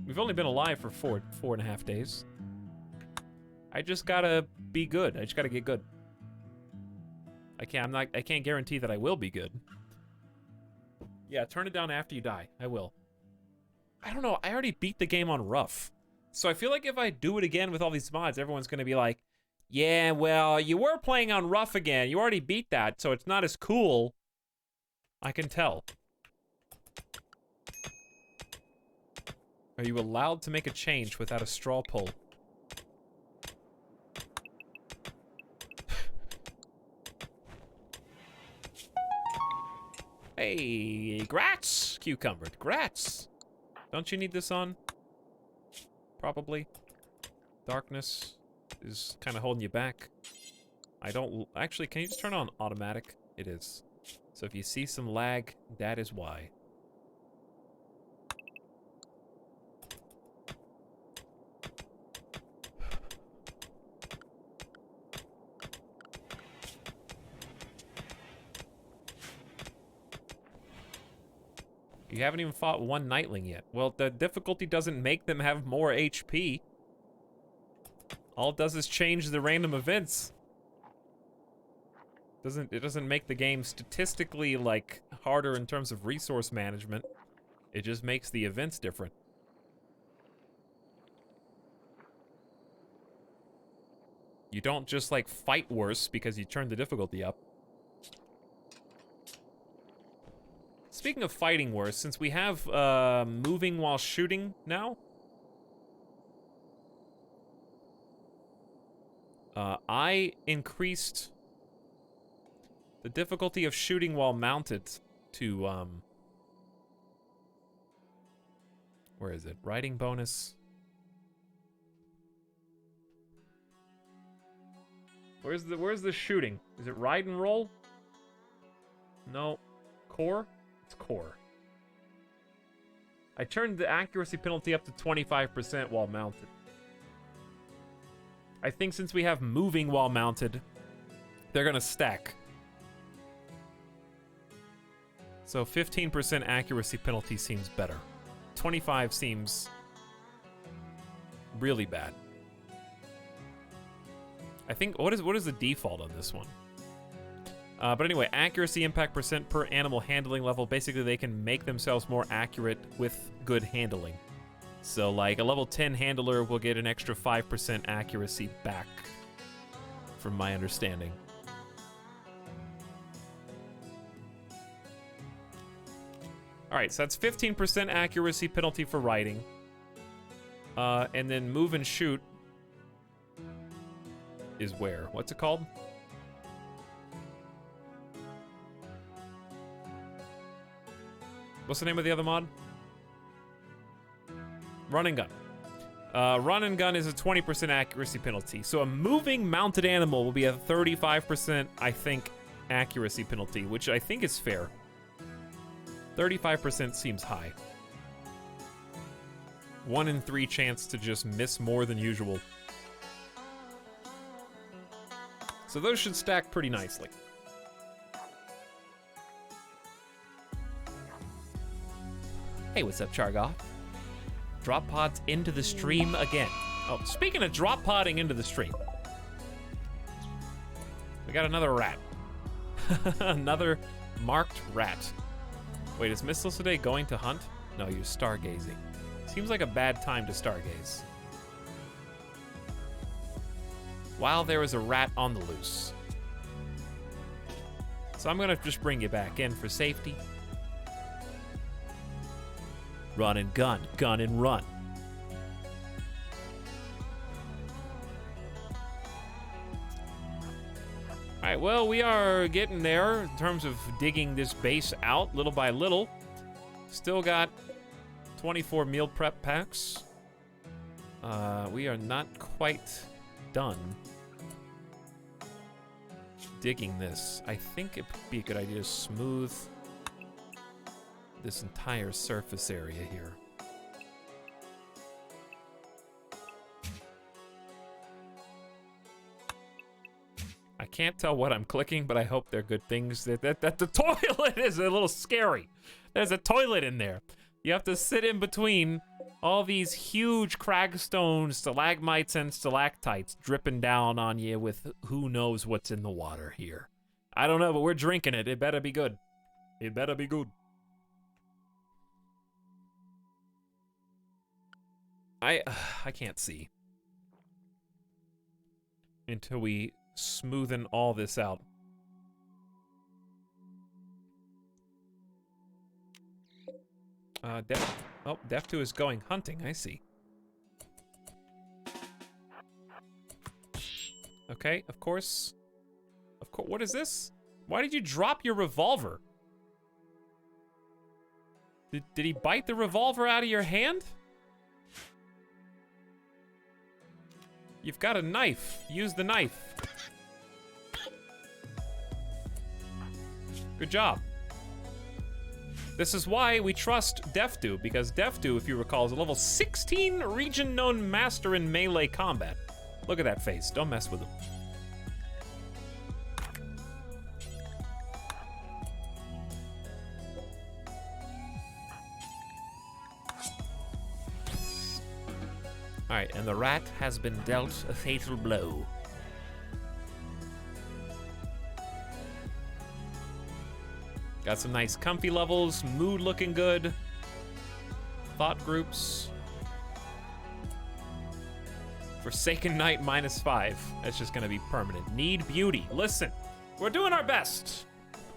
We've only been alive for 4.5 days. I just gotta be good. I just gotta get good. I can't guarantee that I will be good. Yeah, turn it down after you die. I will. I don't know. I already beat the game on rough. So I feel like if I do it again with all these mods, everyone's gonna be like, yeah, well, you were playing on rough again. You already beat that, so it's not as cool. I can tell. Are you allowed to make a change without a straw poll? Hey, grats! Cucumber, grats! Don't you need this on? Probably. Darkness is kind of holding you back. I don't... Actually, can you just turn on automatic? It is. So if you see some lag, that is why. You haven't even fought one Nightling yet. Well, the difficulty doesn't make them have more HP. All it does is change the random events. It doesn't make the game statistically, like, harder in terms of resource management. It just makes the events different. You don't just, like, fight worse because you turn the difficulty up. Speaking of fighting worse, since we have moving while shooting now, I increased the difficulty of shooting while mounted to, where is it? Riding bonus. Where's the shooting? Is it ride and roll? No. Core? It's core. I turned the accuracy penalty up to 25% while mounted. I think since we have moving while mounted, they're gonna stack. So 15% accuracy penalty seems better. 25 seems really bad. I think, what is the default on this one? But anyway, accuracy impact percent per animal handling level. Basically, they can make themselves more accurate with good handling. So, like, a level 10 handler will get an extra 5% accuracy back, from my understanding. Alright, so that's 15% accuracy penalty for riding. And then move and shoot is where? What's it called? What's the name of the other mod? Run and gun. Run and gun is a 20% accuracy penalty. So a moving mounted animal will be a 35%, I think, accuracy penalty, which I think is fair. 35% seems high. 1 in 3 chance to just miss more than usual. So those should stack pretty nicely. Hey, what's up, Chargoff? Drop pods into the stream again. Oh, speaking of drop podding into the stream, we got another rat. Another marked rat. Wait, is Missiles today going to hunt? No, you're stargazing. Seems like a bad time to stargaze. while there is a rat on the loose. So I'm gonna just bring you back in for safety. Run and gun, gun and run. All right, well, we are getting there in terms of digging this base out little by little. Still got 24 meal prep packs. We are not quite done digging this. I think it would be a good idea to smooth this entire surface area here. I can't tell what I'm clicking, but I hope they're good things. That the toilet is a little scary. There's a toilet in there. You have to sit in between all these huge cragstones, stalagmites and stalactites dripping down on you with who knows what's in the water here. I don't know, but we're drinking it. It better be good. It better be good. I can't see until we smoothen all this out. Def 2 is going hunting, I see. Okay, of course. What is this? Why did you drop your revolver? Did he bite the revolver out of your hand? You've got a knife. Use the knife. Good job. This is why we trust Def2, because Def2, if you recall, is a level 16 region-known master in melee combat. Look at that face. Don't mess with him. All right, and the rat has been dealt a fatal blow. Got some nice comfy levels, mood looking good. Thought groups. Forsaken Knight -5. That's just gonna be permanent. Need beauty. Listen, we're doing our best.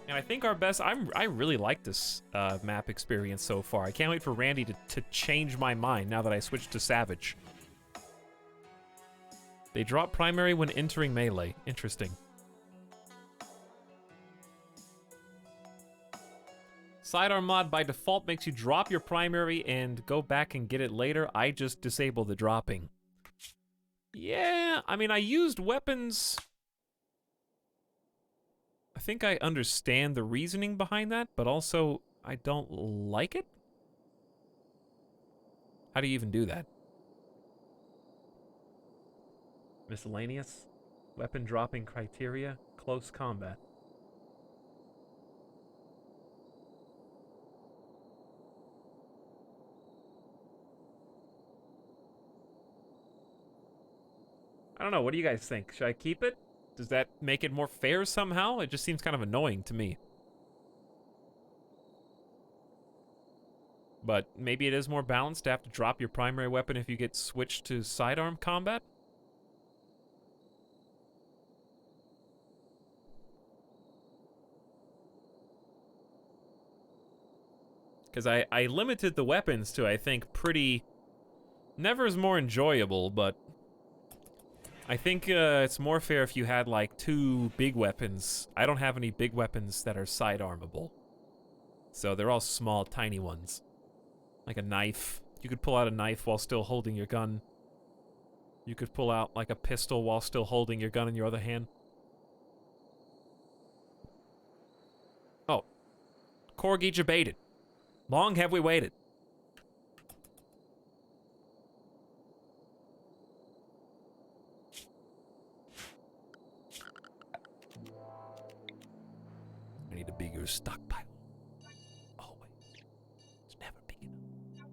And I think our best, I really like this map experience so far. I can't wait for Randy to change my mind now that I switched to Savage. They drop primary when entering melee. Interesting. Sidearm mod by default makes you drop your primary and go back and get it later. I just disable the dropping. Yeah, I mean, I used weapons. I think I understand the reasoning behind that, but also I don't like it. How do you even do that? Miscellaneous? Weapon dropping criteria? Close combat. I don't know, what do you guys think? Should I keep it? Does that make it more fair somehow? It just seems kind of annoying to me. But maybe it is more balanced to have to drop your primary weapon if you get switched to sidearm combat? Because I limited the weapons to, I think, pretty... Never is more enjoyable, but... I think it's more fair if you had, like, 2 big weapons. I don't have any big weapons that are sidearmable. So they're all small, tiny ones. Like a knife. You could pull out a knife while still holding your gun. You could pull out, like, a pistol while still holding your gun in your other hand. Oh. Corgi debated. Long have we waited. I need a bigger stockpile. Always. It's never big enough.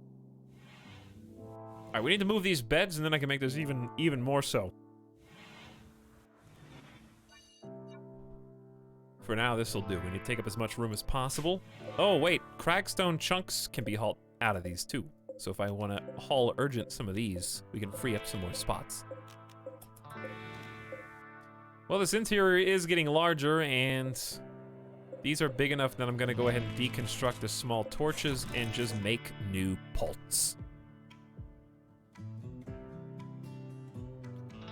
Alright, we need to move these beds and then I can make this even more so. For now, this will do. We need to take up as much room as possible. Oh, wait. Cragstone chunks can be hauled out of these, too. So if I want to haul urgent some of these, we can free up some more spots. Well, this interior is getting larger, and these are big enough that I'm gonna go ahead and deconstruct the small torches and just make new pults.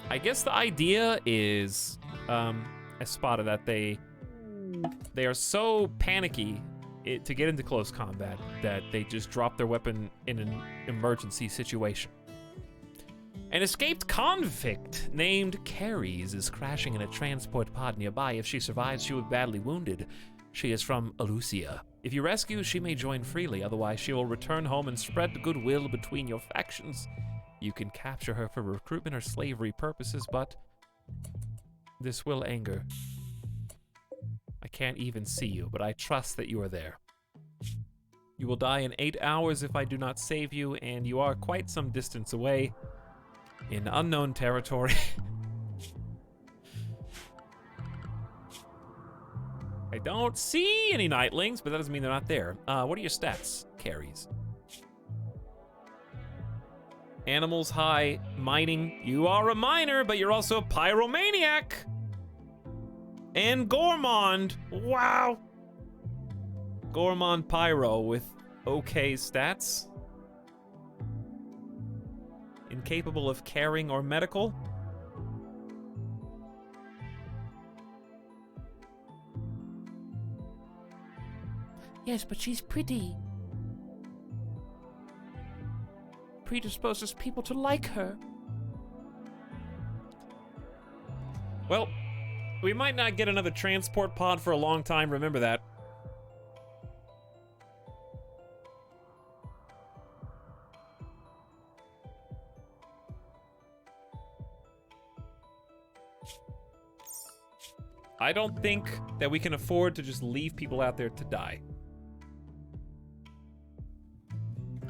I guess the idea is, I spotted that they are so panicky to get into close combat that they just drop their weapon in an emergency situation. An escaped convict named Carries is crashing in a transport pod nearby. If she survives, she will be badly wounded. She is from Alucia. If you rescue, she may join freely. Otherwise, she will return home and spread the goodwill between your factions. You can capture her for recruitment or slavery purposes, but this will anger. I can't even see you, but I trust that you are there. You will die in 8 hours if I do not save you, and you are quite some distance away in unknown territory. I don't see any nightlings, but that doesn't mean they're not there. What are your stats? Carries. Animals high, mining. You are a miner, but you're also a pyromaniac. And gourmand. Wow. Gourmand pyro with okay stats. Incapable of caring or medical. Yes, but she's pretty. Predisposes people to like her. Well, we might not get another transport pod for a long time, remember that. I don't think that we can afford to just leave people out there to die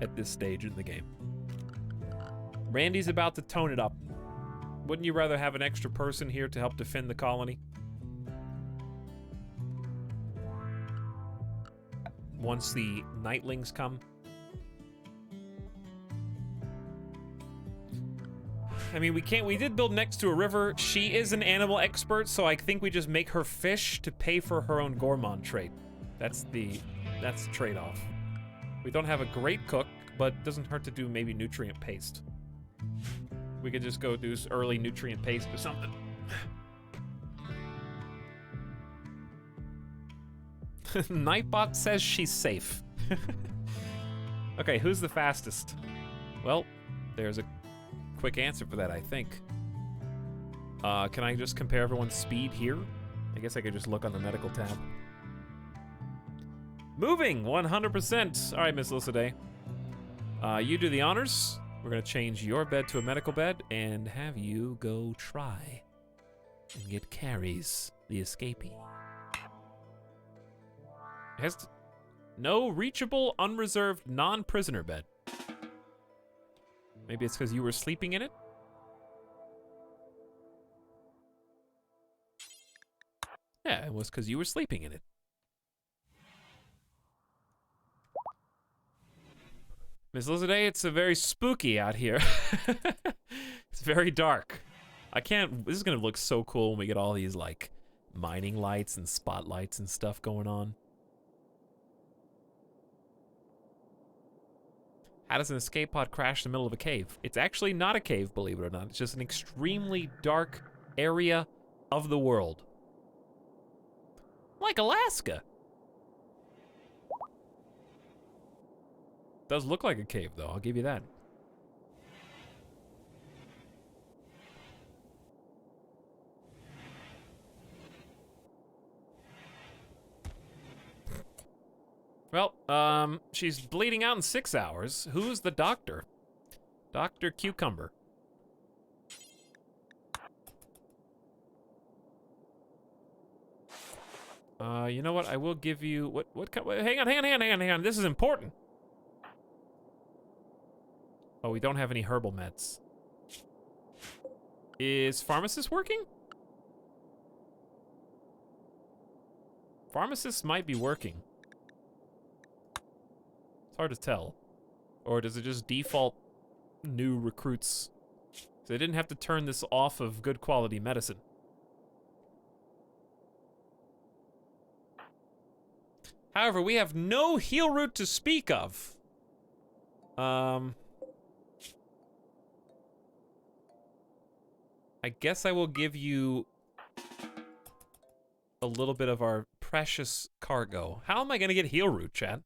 at this stage in the game. Randy's about to tone it up. Wouldn't you rather have an extra person here to help defend the colony? Once the nightlings come. I mean, we did build next to a river. She is an animal expert, so I think we just make her fish to pay for her own gourmand trait. That's the trade-off. We don't have a great cook, but it doesn't hurt to do maybe nutrient paste. We could just go do early nutrient paste or something. Nightbot says she's safe. Okay, who's the fastest? Well, there's a quick answer for that, I think. Can I just compare everyone's speed here? I guess I could just look on the medical tab. Moving, 100%. All right, Miss Lucidae. You do the honors. We're gonna change your bed to a medical bed and have you go try and get Carries, the escapee. It has no reachable, unreserved, non-prisoner bed. Maybe it's because you were sleeping in it? Yeah, it was because you were sleeping in it. Miss Lizidae, it's a very spooky out here. It's very dark. This is gonna look so cool when we get all these, like, mining lights and spotlights and stuff going on. How does an escape pod crash in the middle of a cave? It's actually not a cave, believe it or not. It's just an extremely dark area of the world. Like Alaska. Does look like a cave, though. I'll give you that. Well, she's bleeding out in 6 hours. Who's the doctor? Dr. Cucumber. You know what? I will give you... Hang on. This is important. Oh, we don't have any herbal meds. Is pharmacist working? Pharmacist might be working. It's hard to tell. Or does it just default new recruits? So they didn't have to turn this off of good quality medicine. However, we have no heal route to speak of. I guess I will give you a little bit of our precious cargo. How am I gonna get heal root, chat?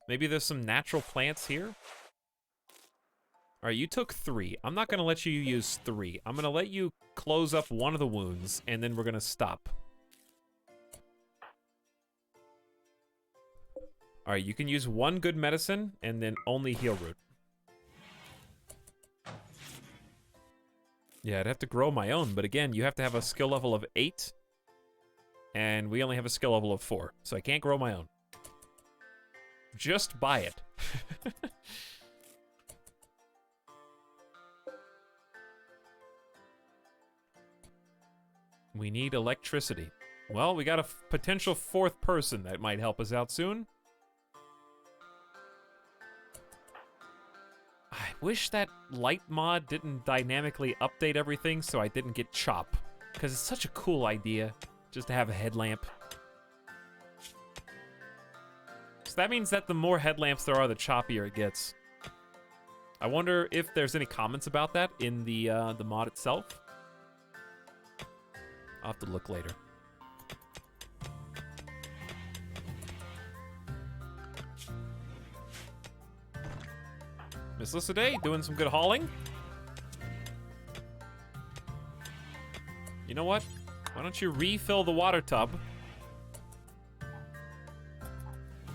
Maybe there's some natural plants here? All right, you took 3. I'm not gonna let you use 3. I'm gonna let you close up one of the wounds, and then we're gonna stop. All right, you can use 1 good medicine, and then only heal root. Yeah, I'd have to grow my own, but again, you have to have a skill level of 8, and we only have a skill level of 4, so I can't grow my own. Just buy it. We need electricity. Well, we got a potential 4th person that might help us out soon. I wish that light mod didn't dynamically update everything so I didn't get chop. Because it's such a cool idea just to have a headlamp. So that means that the more headlamps there are, the choppier it gets. I wonder if there's any comments about that in the mod itself. I'll have to look later. Miss Lissaday doing some good hauling. You know what? Why don't you refill the water tub?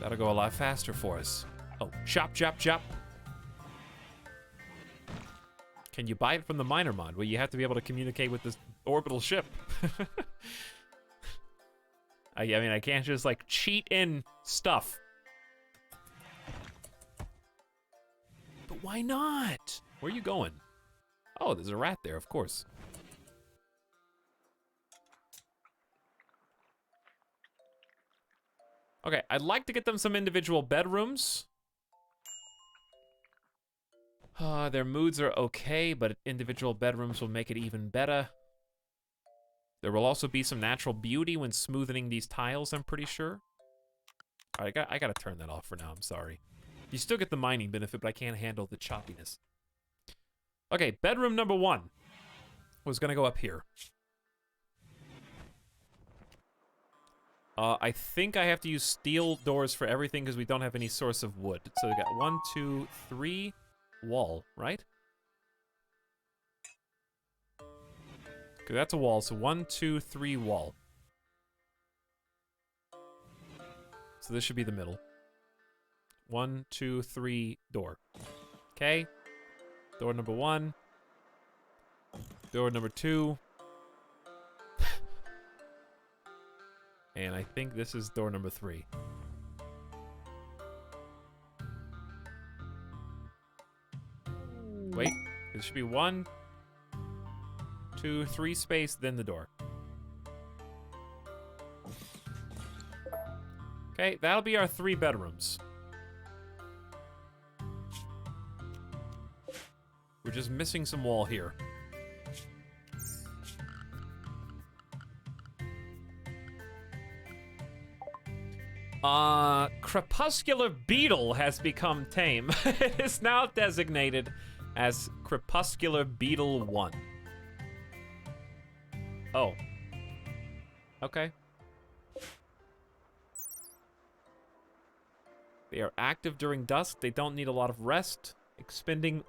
That'll go a lot faster for us. Oh, chop, chop, chop. Can you buy it from the miner mod? Well, you have to be able to communicate with this orbital ship. I mean, I can't just, like, cheat in stuff. But why not? Where are you going? Oh, there's a rat there, of course. Okay, I'd like to get them some individual bedrooms. Their moods are okay, but individual bedrooms will make it even better. There will also be some natural beauty when smoothing these tiles, I'm pretty sure. All right, I gotta turn that off for now, I'm sorry. You still get the mining benefit, but I can't handle the choppiness. Okay, bedroom number 1 was gonna go up here. I think I have to use steel doors for everything because we don't have any source of wood. So we got 1, 2, 3 wall, right? Okay, that's a wall. So 1, 2, 3 wall. So this should be the middle. 1, 2, 3 door. Okay. Door number 1. Door number 2. And I think this is door number 3. Wait, it should be 1, 2, 3 space, then the door. Okay, that'll be our 3 bedrooms. We're just missing some wall here. Crepuscular Beetle has become tame. It is now designated as Crepuscular Beetle 1. Oh. Okay. They are active during dusk. They don't need a lot of rest, expending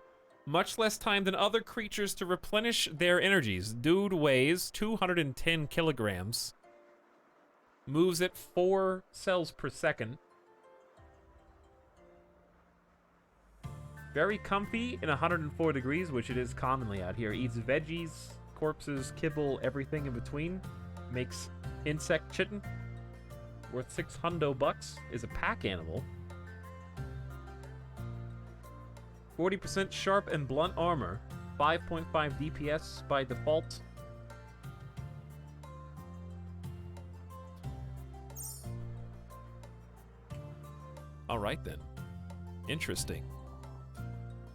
much less time than other creatures to replenish their energies. Dude weighs 210 kilograms. Moves at 4 cells per second. Very comfy in 104 degrees, which it is commonly out here. Eats veggies, corpses, kibble, everything in between. Makes insect chitin. Worth $600. Is a pack animal. 40% sharp and blunt armor. 5.5 DPS by default. All right, then. Interesting.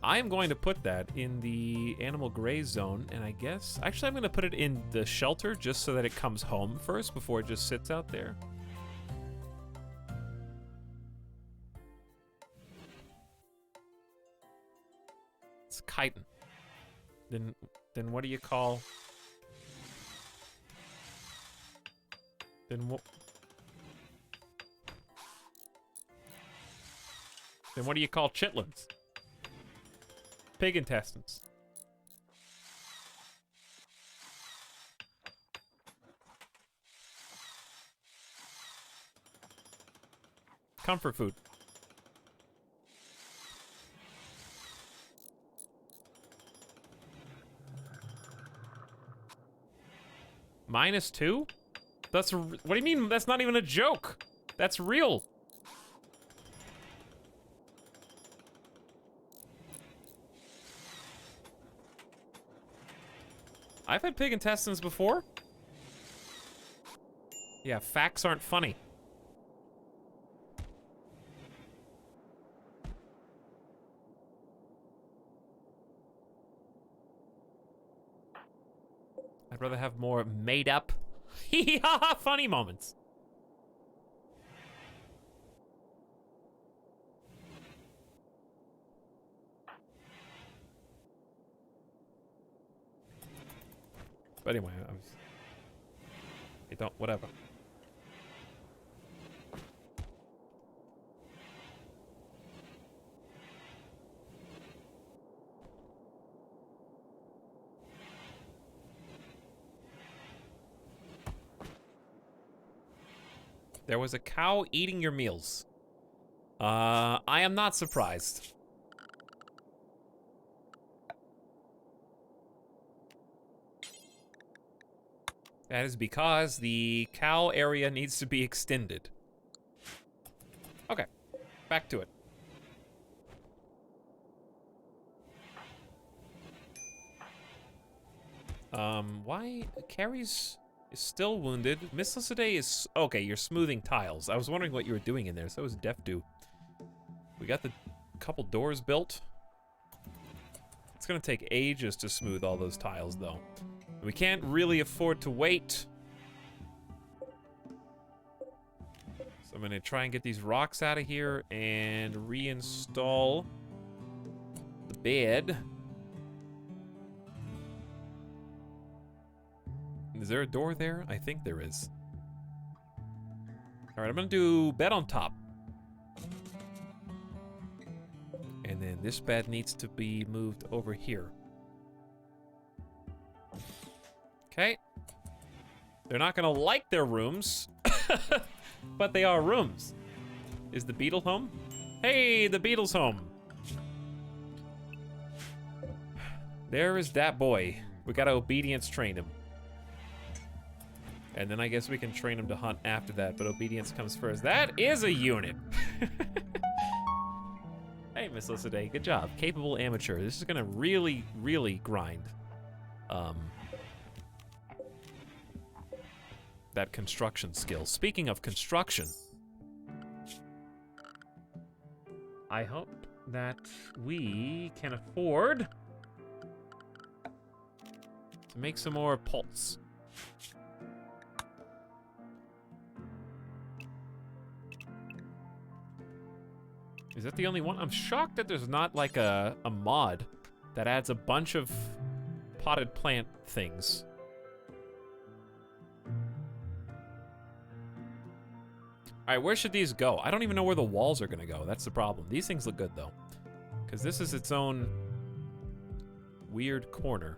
I am going to put that in the animal graze zone, and I guess... Actually, I'm going to put it in the shelter just so that it comes home first before it just sits out there. It's chitin. Then what do you call? Then what? Then what do you call chitlins? Pig intestines. Comfort food. -2? That's what do you mean? That's not even a joke. That's real. I've had pig intestines before. Yeah, facts aren't funny. I'd rather have more made up, funny moments. But anyway, whatever. There was a cow eating your meals. I am not surprised. That is because the cow area needs to be extended. Okay, back to it. Why? Carrie's is still wounded. Miss Lissaday is... Okay, you're smoothing tiles. I was wondering what you were doing in there. So was Defdu. We got the couple doors built. It's gonna take ages to smooth all those tiles, though. We can't really afford to wait. So I'm gonna try and get these rocks out of here and reinstall the bed. Is there a door there? I think there is. All right, I'm gonna do bed on top. And then this bed needs to be moved over here. Okay. They're not gonna like their rooms, but they are rooms. Is the beetle home? Hey, the beetle's home. There is that boy. We gotta obedience train him. And then I guess we can train him to hunt after that, but obedience comes first. That is a unit. Hey, Miss Lissaday, good job. Capable amateur. This is gonna really, really grind. That construction skill. Speaking of construction, I hope that we can afford to make some more pulse. Is that the only one? I'm shocked that there's not like a mod that adds a bunch of potted plant things. All right, where should these go? I don't even know where the walls are gonna go. That's the problem. These things look good though, because this is its own weird corner.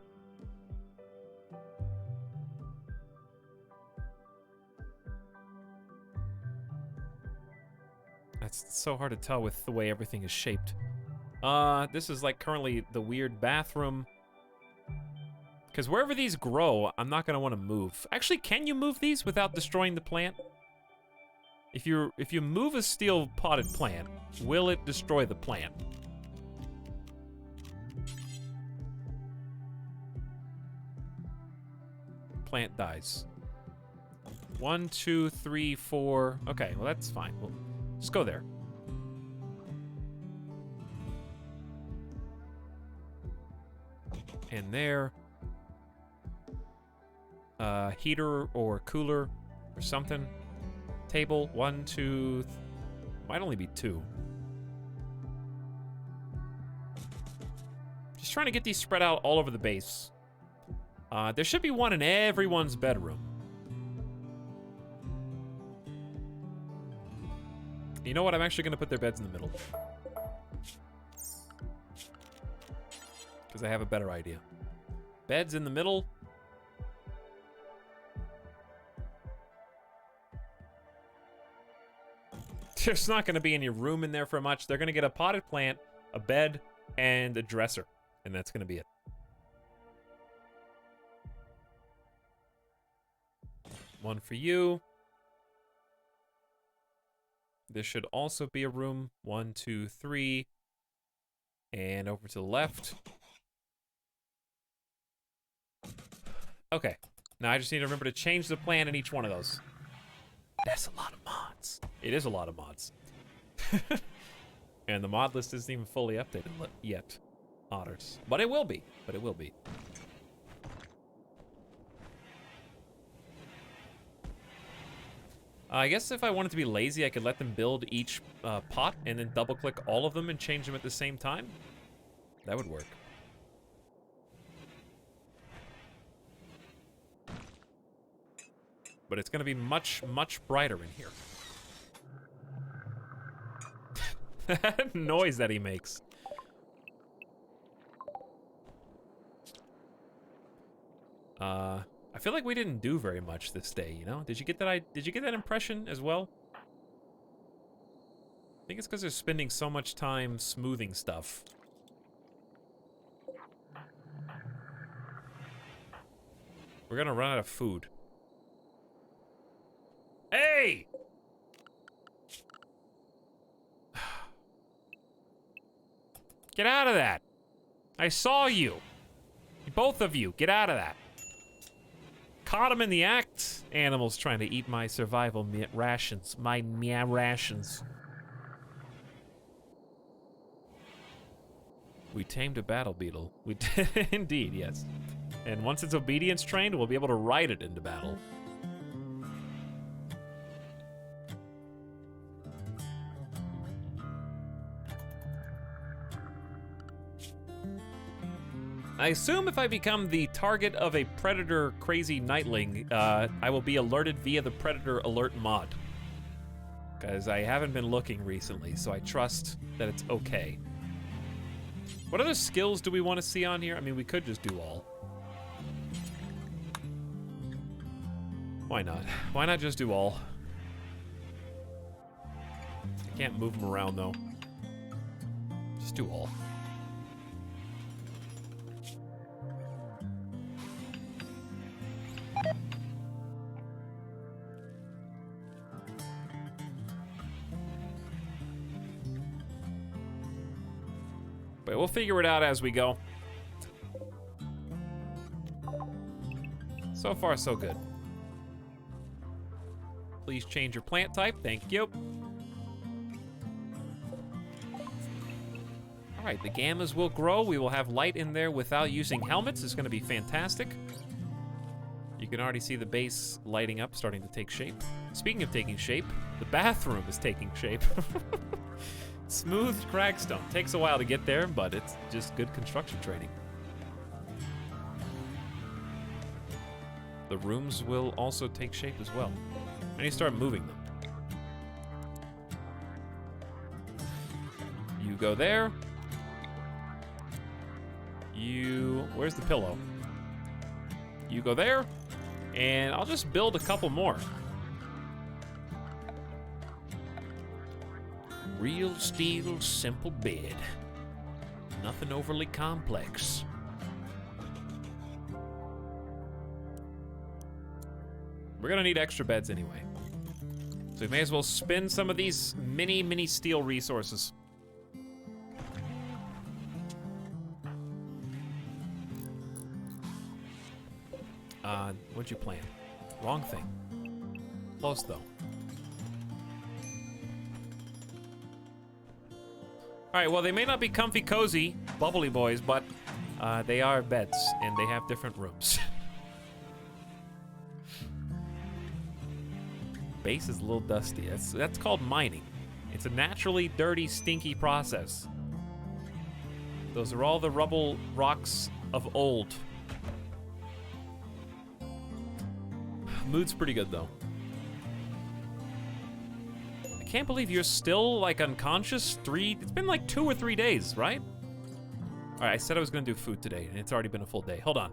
That's so hard to tell with the way everything is shaped. This is like currently the weird bathroom. Because wherever these grow, I'm not gonna want to move. Actually, can you move these without destroying the plant? If you move a steel potted plant, will it destroy the plant? Plant dies. 1, 2, 3, 4. Okay, well that's fine. We'll just go there. And there. Heater or cooler or something. Table, 1, 2, might only be 2. Just trying to get these spread out all over the base. There should be one in everyone's bedroom. You know what? I'm actually going to put their beds in the middle. Because I have a better idea. Beds in the middle. There's not going to be any room in there for much. They're going to get a potted plant, a bed, and a dresser. And that's going to be it. One for you. This should also be a room. 1, 2, 3. And over to the left. Okay. Now I just need to remember to change the plan in each one of those. That's a lot of mods. It is a lot of mods. And the mod list isn't even fully updated yet. Otters. But it will be. But it will be. I guess if I wanted to be lazy, I could let them build each pot and then double-click all of them and change them at the same time. That would work. But it's going to be much, much brighter in here. That noise that he makes. I feel like we didn't do very much this day, you know? Did you get that impression as well? I think it's because they're spending so much time smoothing stuff. We're gonna run out of food. Hey! Get out of that. I saw you. Both of you, get out of that. Caught him in the act. Animals trying to eat my survival rations. My meow rations. We tamed a battle beetle. We did indeed, yes. And once it's obedience trained, we'll be able to ride it into battle. I assume if I become the target of a predator crazy nightling, I will be alerted via the predator alert mod. Because I haven't been looking recently, so I trust that it's okay. What other skills do we want to see on here? I mean, we could just do all. Why not? Why not just do all? I can't move them around, though. Just do all. But we'll figure it out as we go. So far, so good. Please change your plant type. Thank you. All right, the gammas will grow. We will have light in there without using helmets. It's going to be fantastic. You can already see the base lighting up, starting to take shape. Speaking of taking shape, the bathroom is taking shape. Smooth cragstone. Takes a while to get there, but it's just good construction training. The rooms will also take shape as well. I need to start moving them. You go there. Where's the pillow? You go there, and I'll just build a couple more. Real steel, simple bed. Nothing overly complex. We're gonna need extra beds anyway. So we may as well spend some of these mini steel resources. What'd you plan? Wrong thing. Close though. Alright, well, they may not be comfy, cozy, bubbly boys, but they are beds, and they have different rooms. Base is a little dusty. That's called mining. It's a naturally dirty, stinky process. Those are all the rubble rocks of old. Mood's pretty good, though. I can't believe you're still, like, unconscious. It's been like 2 or 3 days, right? All right, I said I was gonna do food today, and it's already been a full day. Hold on.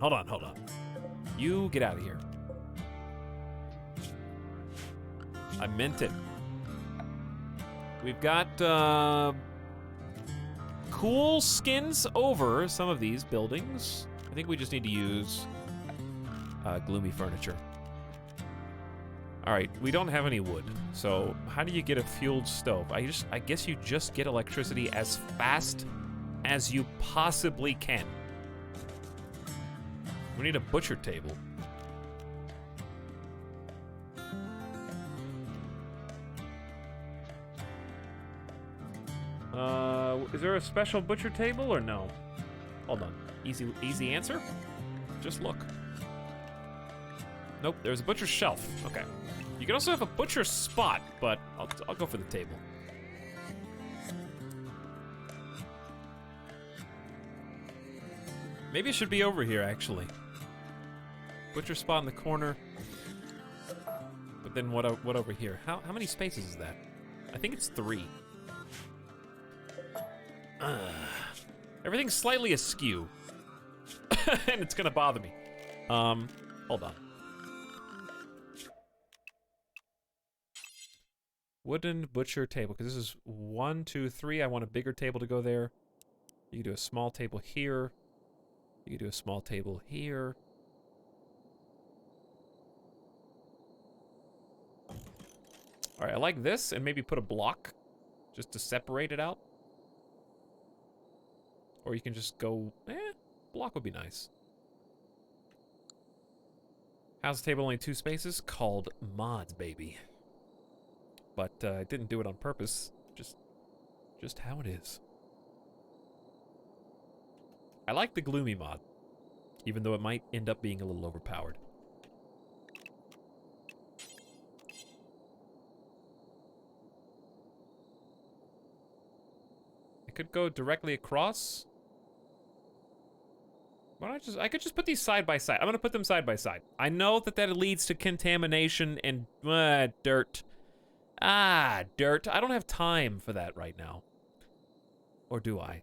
You get out of here. I meant it. We've got, cool skins over some of these buildings. I think we just need to use, gloomy furniture. All right, we don't have any wood, so how do you get a fueled stove? I guess you just get electricity as fast as you possibly can. We need a butcher table. Is there a special butcher table or no? Hold on. Easy answer? Just look. Nope, there's a butcher shelf. Okay. You can also have a butcher spot, but I'll go for the table. Maybe it should be over here, actually. Butcher spot in the corner. But then what over here? How many spaces is that? I think it's 3. Everything's slightly askew. And it's gonna bother me. Hold on. Wooden butcher table, because this is 1, 2, 3. I want a bigger table to go there. You can do a small table here. You can do a small table here. All right, I like this, and maybe put a block just to separate it out. Or you can just go, block would be nice. How's the table only 2 spaces? Called mods, baby. But I didn't do it on purpose. Just how it is. I like the gloomy mod, even though it might end up being a little overpowered. I could go directly across. Why don't I could just put these side by side. I'm gonna put them side by side. I know that leads to contamination and dirt. Dirt. I don't have time for that right now. Or do I?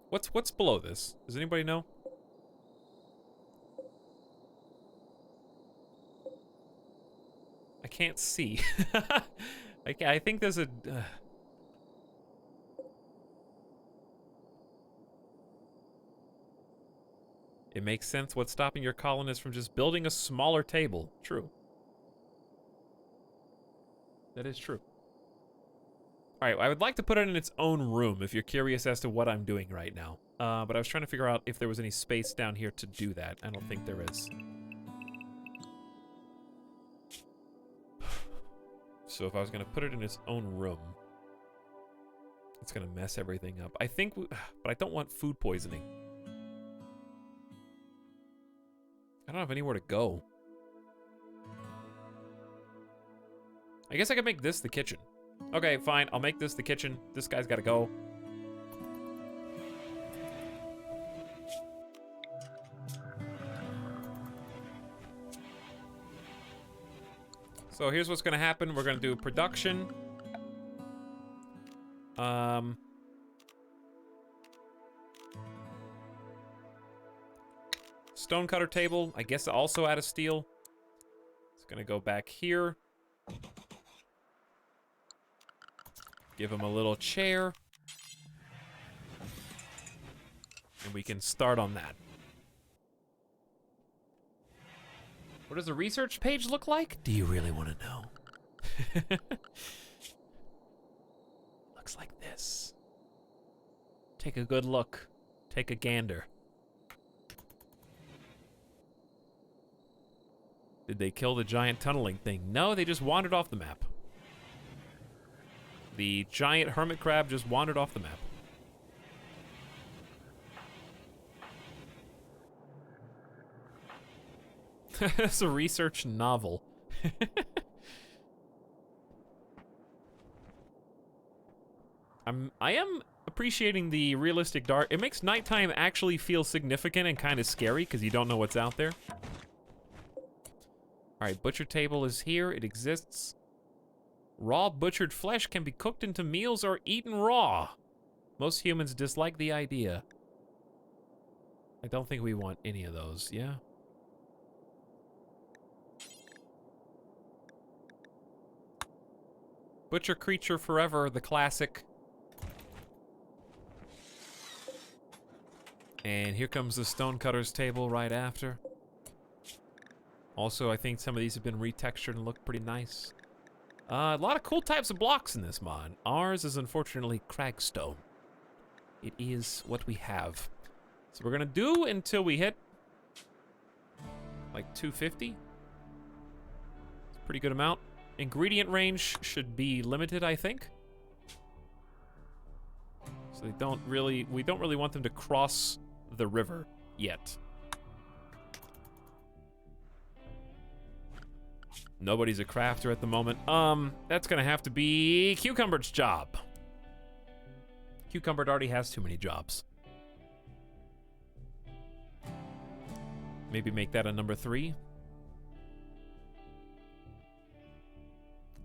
What's below this? Does anybody know? I can't see. I think there's a... It makes sense what's stopping your colonists from just building a smaller table. True. That is true. All right, I would like to put it in its own room if you're curious as to what I'm doing right now. But I was trying to figure out if there was any space down here to do that. I don't think there is. So if I was gonna put it in its own room, it's gonna mess everything up. I think, but I don't want food poisoning. I don't have anywhere to go. I guess I could make this the kitchen. Okay, fine. I'll make this the kitchen. This guy's gotta go. So here's what's gonna happen. We're gonna do production. Stonecutter table, I guess also out of steel. It's gonna go back here. Give him a little chair. And we can start on that. What does the research page look like? Do you really want to know? Looks like this. Take a good look. Take a gander. Did they kill the giant tunneling thing? No, they just wandered off the map. The giant hermit crab just wandered off the map. It's a research novel. I am appreciating the realistic dark. It makes nighttime actually feel significant and kind of scary because you don't know what's out there. All right, butcher table is here. It exists. Raw butchered flesh can be cooked into meals or eaten raw. Most humans dislike the idea. I don't think we want any of those, yeah? Butcher creature forever, the classic. And here comes the stonecutter's table right after. Also, I think some of these have been retextured and look pretty nice. A lot of cool types of blocks in this mod. Ours is unfortunately cragstone. It is what we have. So we're gonna do until we hit like 250. It's a pretty good amount. Ingredient range should be limited, I think. So we don't really want them to cross the river yet. Nobody's a crafter at the moment. That's gonna have to be Cucumber's job. Cucumber already has too many jobs. Maybe make that a number 3.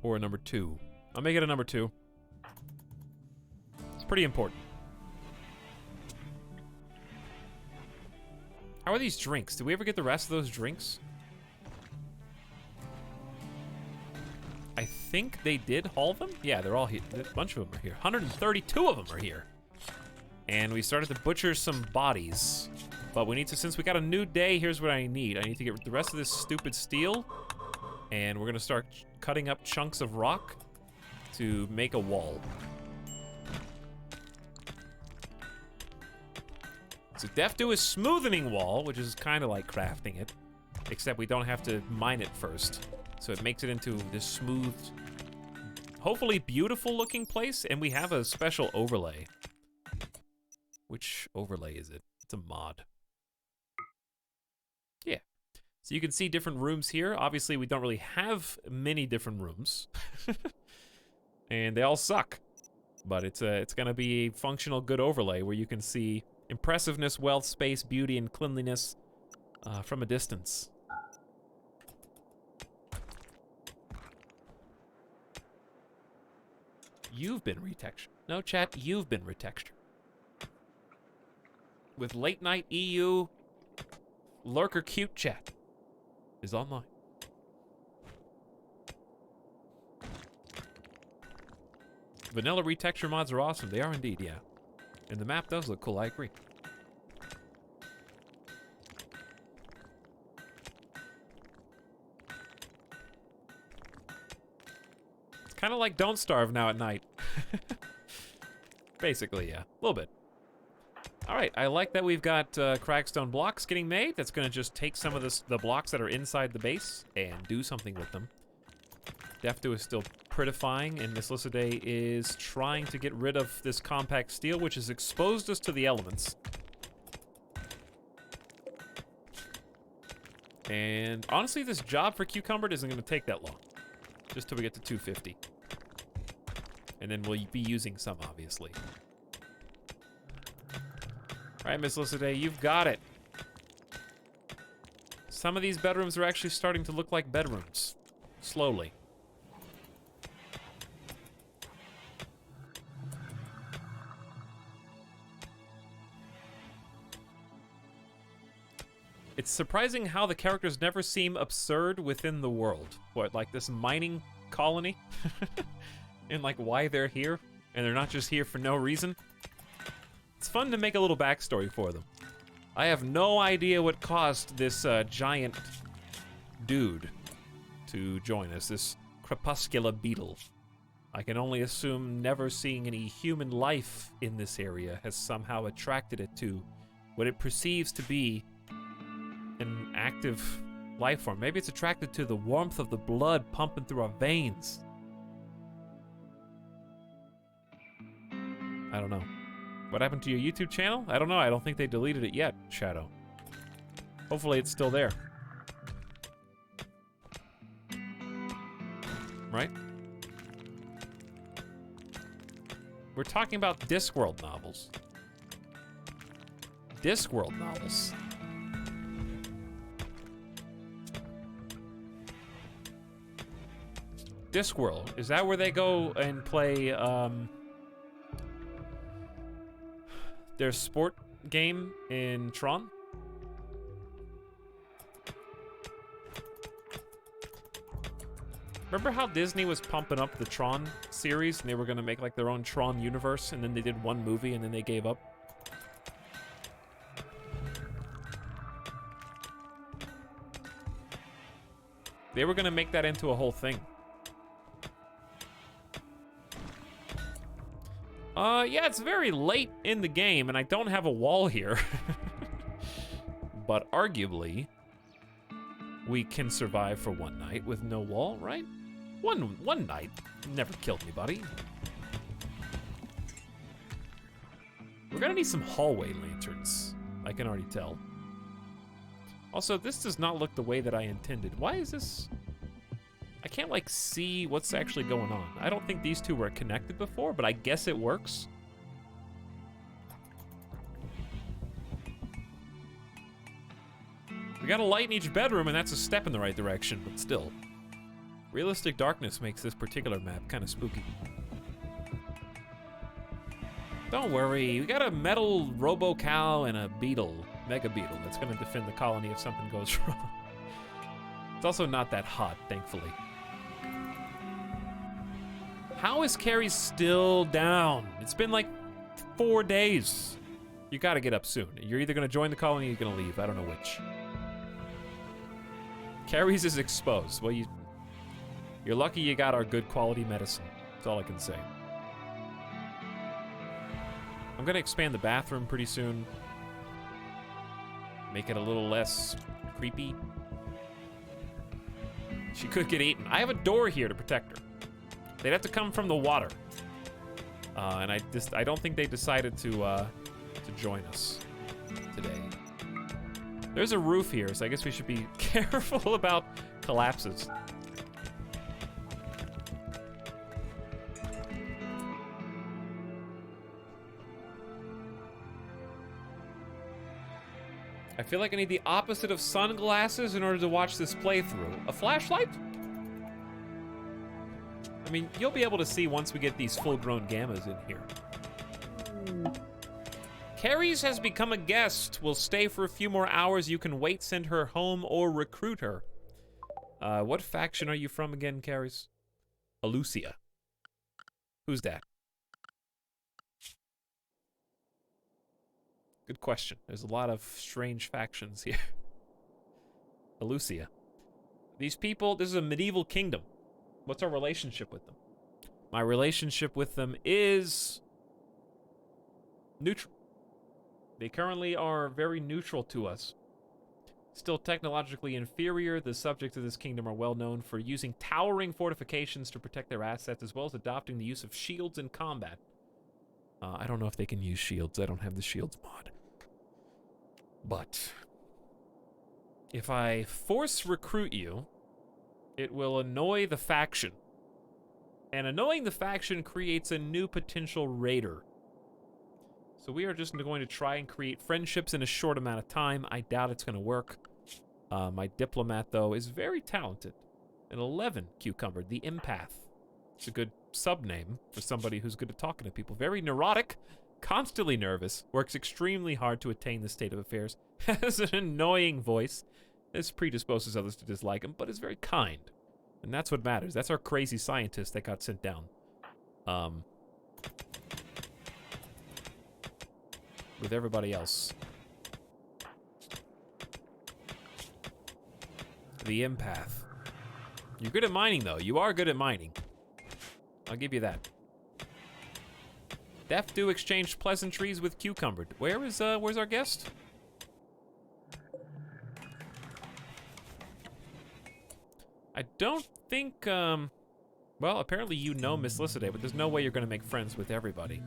Or a number 2. I'll make it a number 2. It's pretty important. How are these drinks? Did we ever get the rest of those drinks? I think they did haul them. Yeah, they're all here. A bunch of them are here. 132 of them are here. And we started to butcher some bodies. But we need to, since we got a new day, here's what I need. I need to get the rest of this stupid steel. And we're gonna start cutting up chunks of rock to make a wall. So Def do is smoothening wall, which is kind of like crafting it. Except we don't have to mine it first. So it makes it into this smooth, hopefully beautiful looking place. And we have a special overlay. Which overlay is it? It's a mod. Yeah. So you can see different rooms here. Obviously, we don't really have many different rooms. And they all suck. But it's gonna be a functional good overlay where you can see impressiveness, wealth, space, beauty, and cleanliness from a distance. You've been retextured. No, chat, you've been retextured. With late night EU, lurker cute chat is online. Vanilla retexture mods are awesome. They are indeed, yeah. And the map does look cool, I agree. It's kind of like Don't Starve now at night. Basically, yeah. A little bit. All right, I like that we've got cragstone blocks getting made. That's gonna just take some of the blocks that are inside the base and do something with them. Defdo is still prettifying, and Miss Lycidae is trying to get rid of this compact steel, which has exposed us to the elements. And honestly, this job for Cucumber isn't gonna take that long. Just till we get to 250. And then we'll be using some, obviously. All right, Miss Lycidae, you've got it. Some of these bedrooms are actually starting to look like bedrooms. Slowly. It's surprising how the characters never seem absurd within the world. What, like this mining colony? And like why they're here? And they're not just here for no reason? It's fun to make a little backstory for them. I have no idea what caused this giant dude to join us, this crepuscular beetle. I can only assume never seeing any human life in this area has somehow attracted it to what it perceives to be an active life form. Maybe it's attracted to the warmth of the blood pumping through our veins. I don't know. What happened to your YouTube channel? I don't know. I don't think they deleted it yet, Shadow. Hopefully it's still there. Right? We're talking about Discworld novels. Discworld novels. Discworld. Is that where they go and play their sport game in Tron? Remember how Disney was pumping up the Tron series and they were gonna make like their own Tron universe, and then they did one movie and then they gave up? They were gonna make that into a whole thing. Yeah, it's very late in the game and I don't have a wall here. But arguably, we can survive for one night with no wall, right? One night never killed anybody. We're gonna need some hallway lanterns, I can already tell. Also, this does not look the way that I intended. Why is this? I can't like see what's actually going on. I don't think these two were connected before, but I guess it works. We got a light in each bedroom, and that's a step in the right direction, but still. Realistic darkness makes this particular map kind of spooky. Don't worry, we got a metal robo-cow and a beetle, mega beetle, that's gonna defend the colony if something goes wrong. It's also not that hot, thankfully. How is Carrie still down? It's been like 4 days. You gotta get up soon. You're either gonna join the colony or you're gonna leave. I don't know which. Carrie's is exposed. Well, you're lucky you got our good quality medicine. That's all I can say. I'm gonna expand the bathroom pretty soon. Make it a little less creepy. She could get eaten. I have a door here to protect her. They'd have to come from the water. And I don't think they decided to join us today. There's a roof here, so I guess we should be careful about collapses. I feel like I need the opposite of sunglasses in order to watch this playthrough. A flashlight? I mean, you'll be able to see once we get these full-grown gammas in here. Carrie's has become a guest. Will stay for a few more hours. You can wait, send her home, or recruit her. What faction are you from again, Carrie's? Alucia. Who's that? Good question. There's a lot of strange factions here. Alucia. These people, this is a medieval kingdom. What's our relationship with them? My relationship with them is neutral. They currently are very neutral to us. Still technologically inferior, the subjects of this kingdom are well known for using towering fortifications to protect their assets, as well as adopting the use of shields in combat. I don't know if they can use shields. I don't have the shields mod. But if I force recruit you, it will annoy the faction. And annoying the faction creates a new potential raider. So we are just going to try and create friendships in a short amount of time. I doubt it's going to work. My diplomat, though, is very talented. An 11 cucumber, the empath. It's a good sub-name for somebody who's good at talking to people. Very neurotic, constantly nervous, works extremely hard to attain this state of affairs, has an annoying voice. This predisposes others to dislike him, but is very kind. And that's what matters. That's our crazy scientist that got sent down. With everybody else. The empath. You're good at mining, though. You are good at mining. I'll give you that. Deaf do exchange pleasantries with Cucumber. Where's our guest? I don't think, well, apparently you know Miss Lycidae, but there's no way you're gonna make friends with everybody.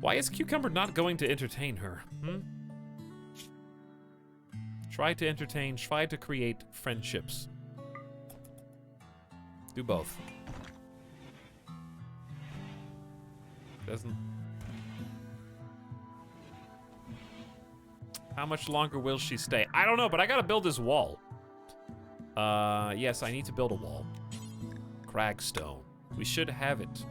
Why is Cucumber not going to entertain her? Try to entertain, try to create friendships. Do both. Doesn't... How much longer will she stay? I don't know, but I gotta build this wall. Yes, I need to build a wall. Cragstone. We should have it.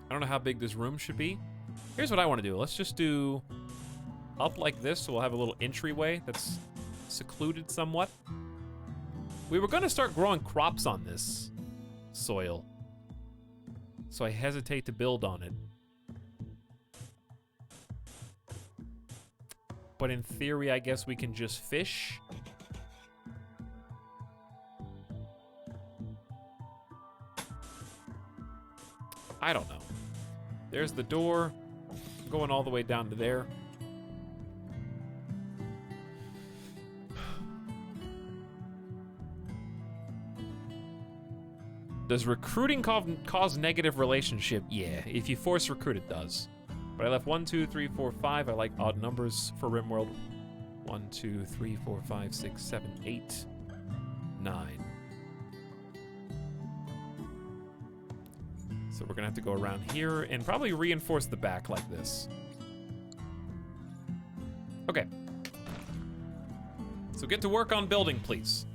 I don't know how big this room should be. Here's what I want to do. Let's just do up like this, so we'll have a little entryway that's secluded somewhat. We were going to start growing crops on this soil, so I hesitate to build on it. But in theory, I guess we can just fish. I don't know. There's the door, going all the way down to there. Does recruiting cause negative relationship? Yeah, if you force recruit, it does. But I left 1, 2, 3, 4, 5. I like odd numbers for RimWorld. 1, 2, 3, 4, 5, 6, 7, 8, 9. So we're gonna have to go around here and probably reinforce the back like this. Okay. So get to work on building, please.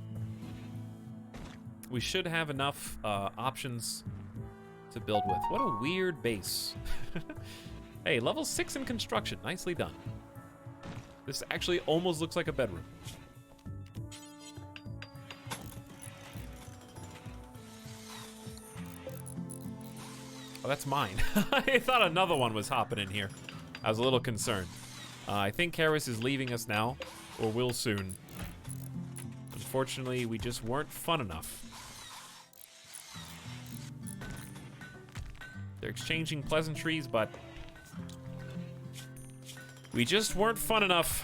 We should have enough options to build with. What a weird base. Hey, level 6 in construction. Nicely done. This actually almost looks like a bedroom. Oh, that's mine. I thought another one was hopping in here. I was a little concerned. I think Karis is leaving us now, or will soon. Unfortunately, we just weren't fun enough. They're exchanging pleasantries, but we just weren't fun enough.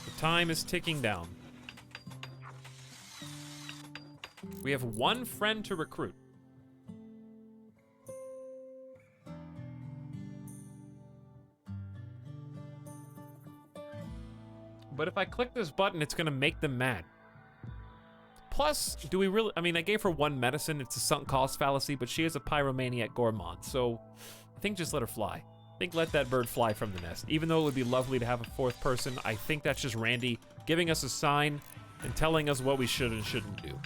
The time is ticking down. We have one friend to recruit. But if I click this button, it's gonna make them mad. Plus, do we really, I mean, I gave her one medicine, it's a sunk cost fallacy, but she is a pyromaniac gourmand, so I think just let her fly. I think let that bird fly from the nest. Even though it would be lovely to have a fourth person, I think that's just Randy giving us a sign and telling us what we should and shouldn't do.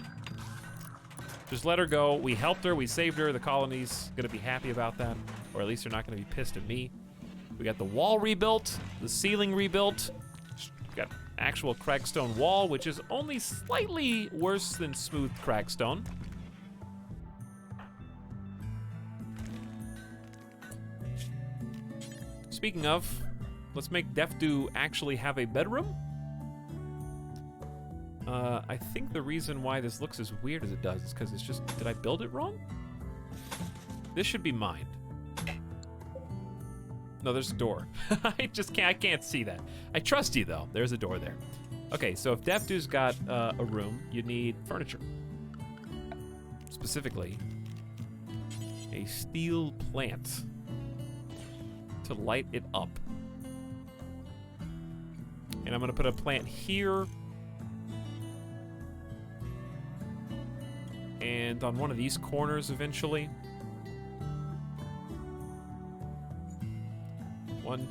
Just let her go. We helped her, we saved her, the colony's gonna be happy about that, or at least they're not gonna be pissed at me. We got the wall rebuilt, the ceiling rebuilt, got actual cragstone wall, which is only slightly worse than smooth cragstone. Speaking of, let's make Defdu actually have a bedroom. I think the reason why this looks as weird as it does is because it's just, did I build it wrong? This should be mined. No, there's a door. I can't see that. I trust you though, there's a door there. Okay, so if Defdu's got a room, you need furniture. Specifically, a steel plant to light it up. And I'm gonna put a plant here. And on one of these corners eventually. 1,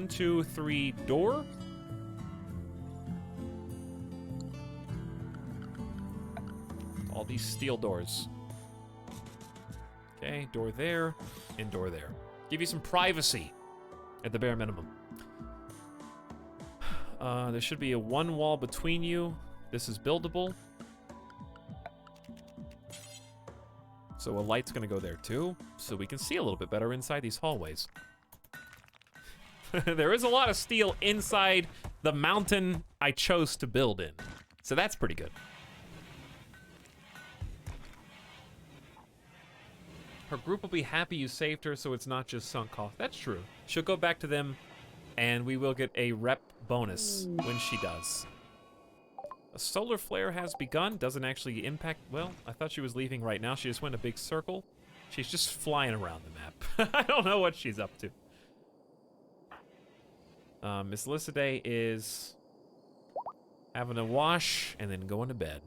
2, 3, door. All these steel doors. Okay, door there and door there. Give you some privacy at the bare minimum. There should be a one wall between you. This is buildable. So a light's gonna go there too, so we can see a little bit better inside these hallways. There is a lot of steel inside the mountain I chose to build in, so that's pretty good. Her group will be happy you saved her, so it's not just sunk cost. That's true. She'll go back to them, and we will get a rep bonus when she does. A solar flare has begun. Doesn't actually impact... Well, I thought she was leaving right now. She just went a big circle. She's just flying around the map. I don't know what she's up to. Miss Lycidae is having a wash and then going to bed.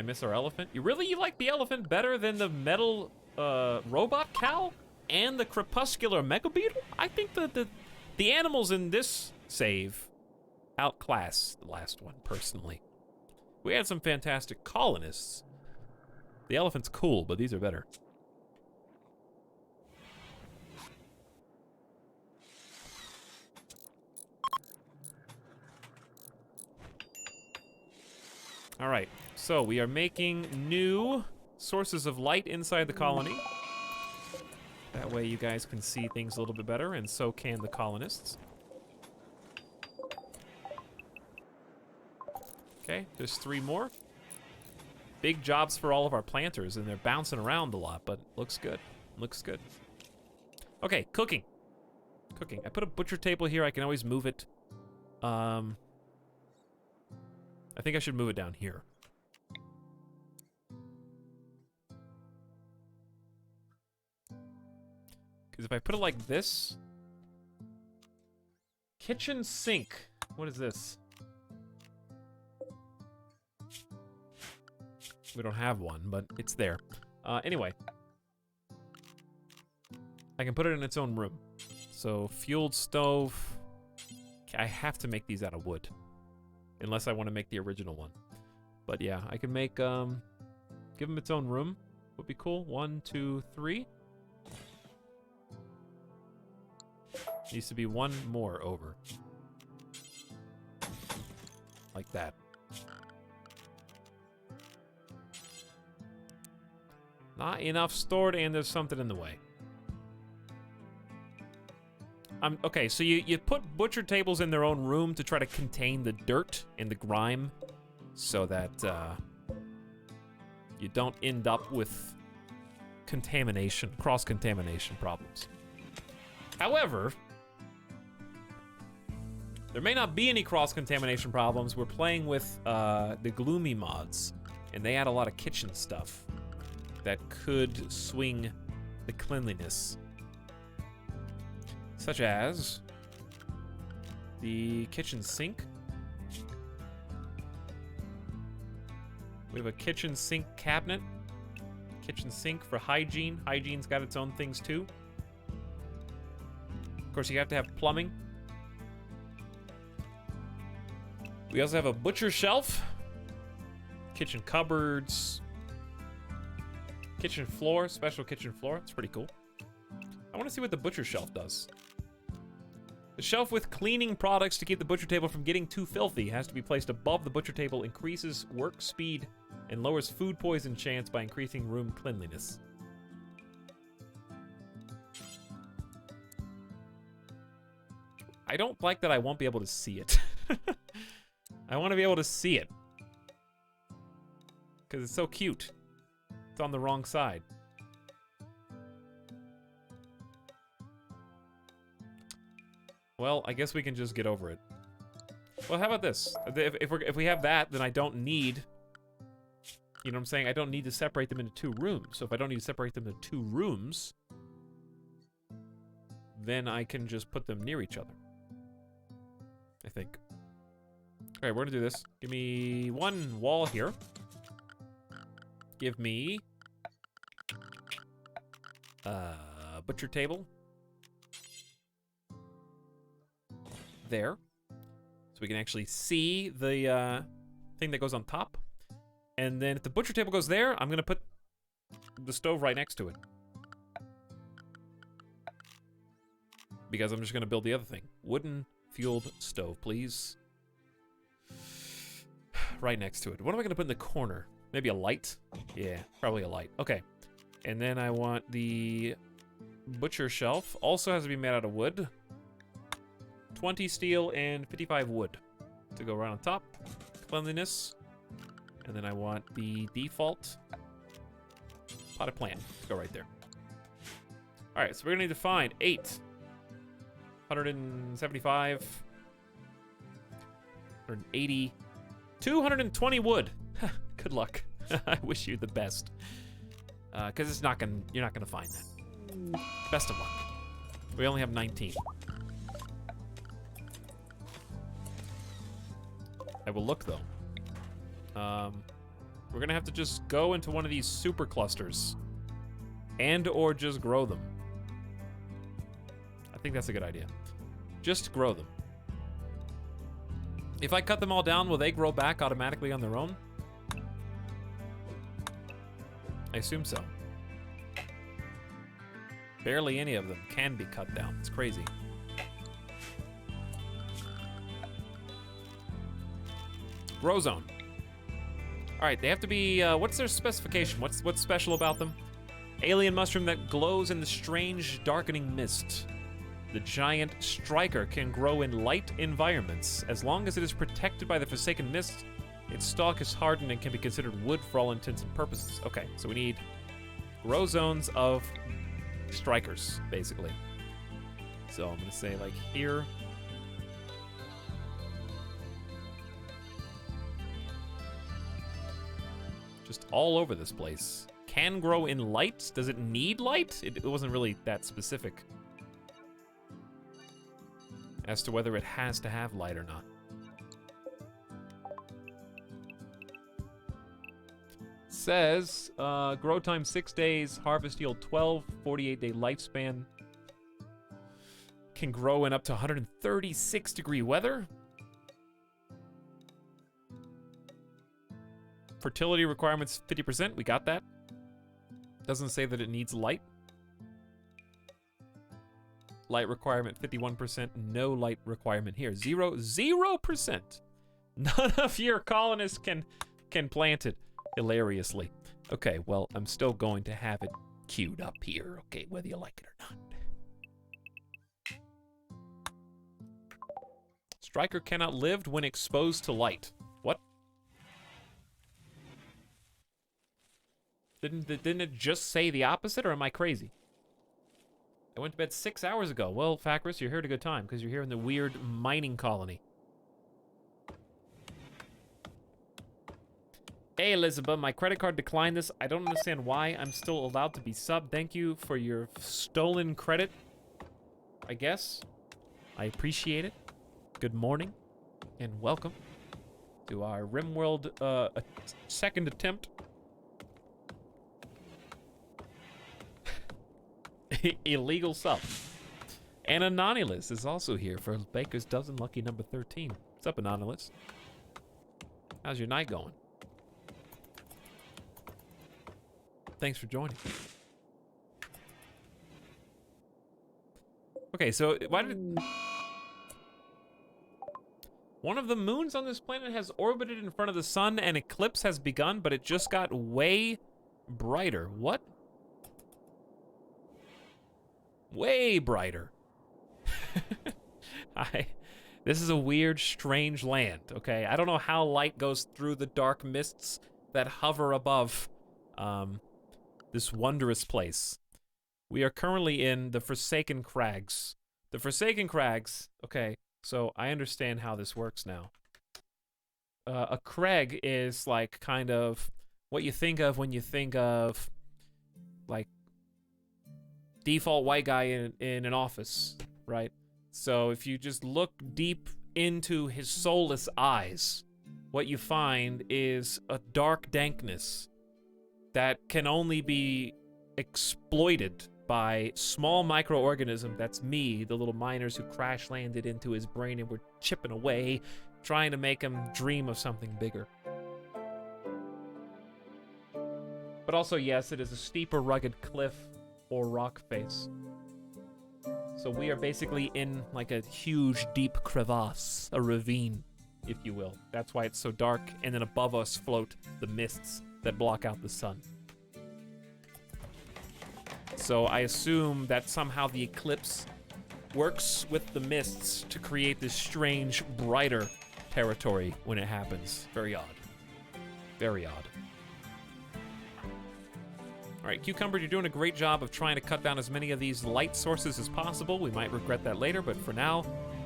I miss our elephant. You like the elephant better than the metal robot cow and the crepuscular mega beetle? I think the animals in this save outclass the last one, personally. We had some fantastic colonists. The elephant's cool, but these are better. All right, so we are making new sources of light inside the colony. That way you guys can see things a little bit better, and so can the colonists. Okay, there's 3 more. Big jobs for all of our planters, and they're bouncing around a lot, but looks good. Looks good. Okay, cooking. Cooking. I put a butcher table here. I can always move it. I think I should move it down here. Because if I put it like this... Kitchen sink. What is this? We don't have one, but it's there. Anyway. I can put it in its own room. So, fueled stove. I have to make these out of wood. Unless I want to make the original one. But yeah, I can make, give them its own room. Would be cool. 1, 2, 3. Needs to be 1 more over. Like that. Not enough stored, and there's something in the way. Okay, so you put butcher tables in their own room to try to contain the dirt and the grime so that you don't end up with contamination, cross-contamination problems. However, there may not be any cross-contamination problems. We're playing with the Gloomy mods, and they add a lot of kitchen stuff that could swing the cleanliness. Such as the kitchen sink. We have a kitchen sink cabinet. Kitchen sink for hygiene. Hygiene's got its own things too. Of course, you have to have plumbing. We also have a butcher shelf. Kitchen cupboards. Kitchen floor, special kitchen floor. It's pretty cool. I want to see what the butcher shelf does. The shelf with cleaning products to keep the butcher table from getting too filthy has to be placed above the butcher table, increases work speed, and lowers food poison chance by increasing room cleanliness. I don't like that I won't be able to see it. I want to be able to see it. Because it's so cute. It's on the wrong side. Well, I guess we can just get over it. Well, how about this? If we have that, then I don't need... You know what I'm saying? I don't need to separate them into 2 rooms. So if I don't need to separate them into 2 rooms, then I can just put them near each other. I think. Alright, we're gonna do this. Give me 1 wall here. Give me... butcher table. There. So we can actually see the thing that goes on top. And then if the butcher table goes there, I'm gonna put the stove right next to it. Because I'm just gonna build the other thing. Wooden fueled stove, please. Right next to it. What am I gonna put in the corner? Maybe a light? Yeah, probably a light. Okay. And then I want the butcher shelf. Also has to be made out of wood. 20 steel and 55 wood to go right on top. Cleanliness. And then I want the default potted plant to go right there. All right, so we're gonna need to find 8, 175, 180, 220 wood. Good luck. I wish you the best. Because you're not gonna find that. Best of luck. We only have 19. I will look though. We're gonna have to just go into one of these super clusters. And or just grow them. I think that's a good idea. Just grow them. If I cut them all down, will they grow back automatically on their own? I assume so. Barely any of them can be cut down. It's crazy. Grow zone. All right, they have to be, what's their specification? What's special about them? Alien mushroom that glows in the strange darkening mist. The giant striker can grow in light environments. As long as it is protected by the forsaken mist, its stalk is hardened and can be considered wood for all intents and purposes. Okay, so we need grow zones of strikers, basically. So I'm gonna say like here. Just all over this place. Can grow in light? Does it need light? It wasn't really that specific as to whether it has to have light or not. Says, grow time 6 days, harvest yield 12, 48-day lifespan. Can grow in up to 136-degree weather. Fertility requirements 50%, we got that. Doesn't say that it needs light. Light requirement 51%, no light requirement here. 0%. None of your colonists can plant it, hilariously. Okay, well, I'm still going to have it queued up here, okay, whether you like it or not. Striker cannot live when exposed to light. What? Didn't it just say the opposite, or am I crazy? I went to bed 6 hours ago. Well, Fakris, you're here at a good time, because you're here in the weird mining colony. Hey, Elizabeth, my credit card declined this. I don't understand why I'm still allowed to be sub. Thank you for your stolen credit, I guess. I appreciate it. Good morning, and welcome to our RimWorld second attempt. Illegal sub. And Anonymous is also here for Baker's Dozen Lucky number 13. What's up, Anonymous? How's your night going? Thanks for joining. Okay, so why did... One of the moons on this planet has orbited in front of the sun and eclipse has begun, but it just got way brighter. What? Way brighter. This is a weird, strange land, okay? I don't know how light goes through the dark mists that hover above this wondrous place. We are currently in the Forsaken Crags. The Forsaken Crags, okay, so I understand how this works now. A crag is like kind of what you think of when you think of like default white guy in an office, right? So if you just look deep into his soulless eyes, what you find is a dark dankness that can only be exploited by small microorganism. That's me, the little miners who crash landed into his brain and were chipping away, trying to make him dream of something bigger. But also, yes, it is a steep or rugged cliff or rock face. So we are basically in like a huge deep crevasse, a ravine, if you will. That's why it's so dark, and then above us float the mists that block out the sun. So I assume that somehow the eclipse works with the mists to create this strange, brighter territory when it happens. Very odd. Very odd. All right, Cucumber, you're doing a great job of trying to cut down as many of these light sources as possible. We might regret that later, but for now,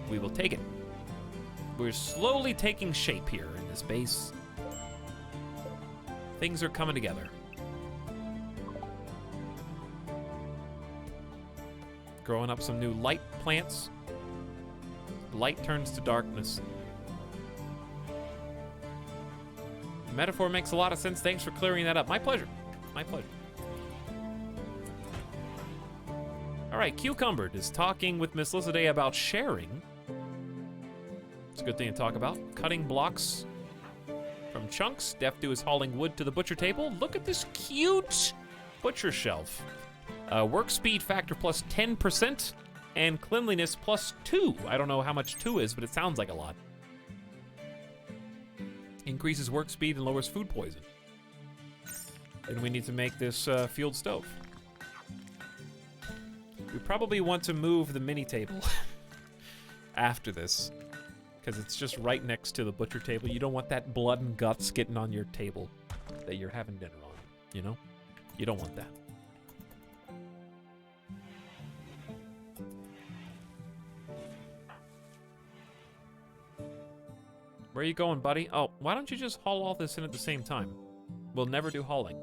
we will take it. We're slowly taking shape here in this base. Things are coming together. Growing up some new light plants. Light turns to darkness. Metaphor makes a lot of sense. Thanks for clearing that up. My pleasure. My pleasure. All right, Cucumbered is talking with Miss Lizzie about sharing. It's a good thing to talk about. Cutting blocks from chunks. Defdo is hauling wood to the butcher table. Look at this cute butcher shelf. Work speed factor plus 10% and cleanliness plus 2. I don't know how much 2 is, but it sounds like a lot. Increases work speed and lowers food poison. And we need to make this fueled stove. We probably want to move the mini table after this, because it's just right next to the butcher table. You don't want that blood and guts getting on your table that you're having dinner on, you know? You don't want that. Where are you going, buddy? Oh, why don't you just haul all this in at the same time? We'll never do hauling.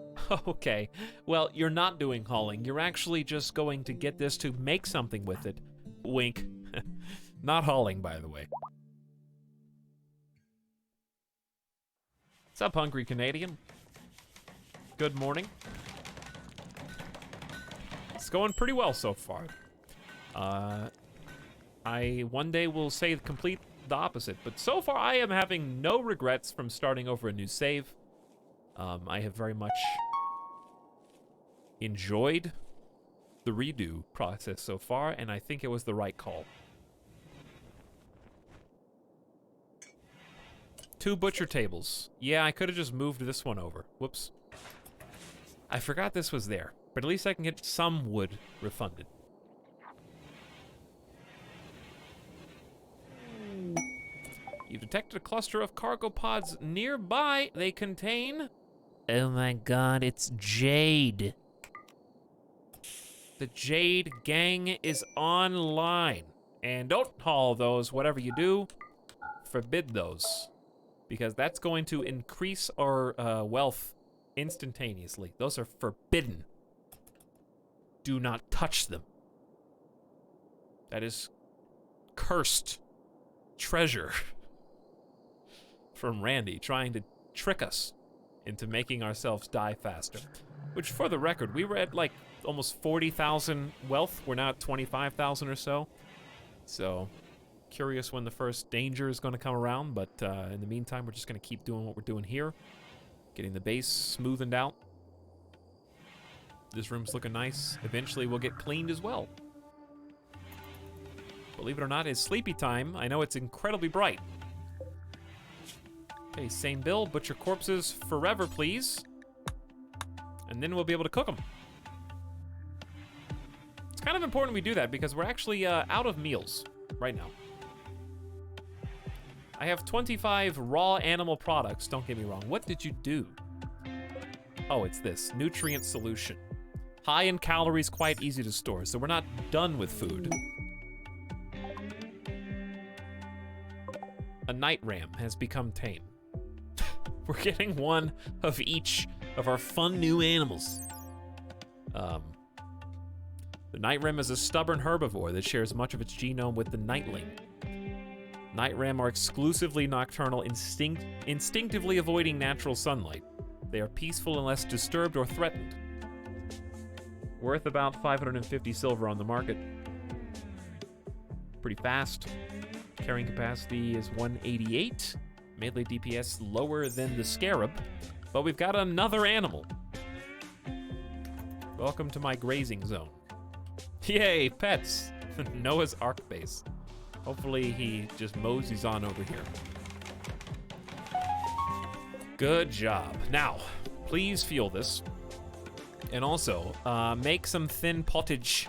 Okay, well, you're not doing hauling. You're actually just going to get this to make something with it. Wink. Not hauling, by the way. What's up, Hungry Canadian? Good morning. It's going pretty well so far. I one day will say complete the opposite, but so far I am having no regrets from starting over a new save. I have very much enjoyed the redo process so far, and I think it was the right call. 2 butcher tables. Yeah, I could have just moved this one over. Whoops. I forgot this was there, but at least I can get some wood refunded. You've detected a cluster of cargo pods nearby. They contain... Oh my god, it's Jade. The Jade gang is online. And don't haul those, whatever you do. Forbid those. Because that's going to increase our wealth instantaneously. Those are forbidden. Do not touch them. That is cursed treasure from Randy trying to trick us into making ourselves die faster. Which, for the record, we were at like almost 40,000 wealth. We're now at 25,000 or so. So, curious when the first danger is going to come around, but in the meantime, we're just going to keep doing what we're doing here. Getting the base smoothened out. This room's looking nice. Eventually, we'll get cleaned as well. Believe it or not, it's sleepy time. I know it's incredibly bright. Okay, same bill. Butcher corpses forever, please. And then we'll be able to cook them. It's kind of important we do that because we're actually out of meals right now. I have 25 raw animal products, don't get me wrong. What did you do? Oh, it's this. Nutrient solution. High in calories, quite easy to store, so we're not done with food. A night ram has become tame. We're getting one of each of our fun new animals. The night ram is a stubborn herbivore that shares much of its genome with the nightling. Night ram are exclusively nocturnal, instinctively avoiding natural sunlight. They are peaceful unless disturbed or threatened. Worth about 550 silver on the market. Pretty fast. Carrying capacity is 188. Melee DPS lower than the scarab, but we've got another animal. Welcome to my grazing zone. Yay, pets! Noah's Ark base. Hopefully he just moseys on over here. Good job. Now, please fuel this. And also, make some thin pottage.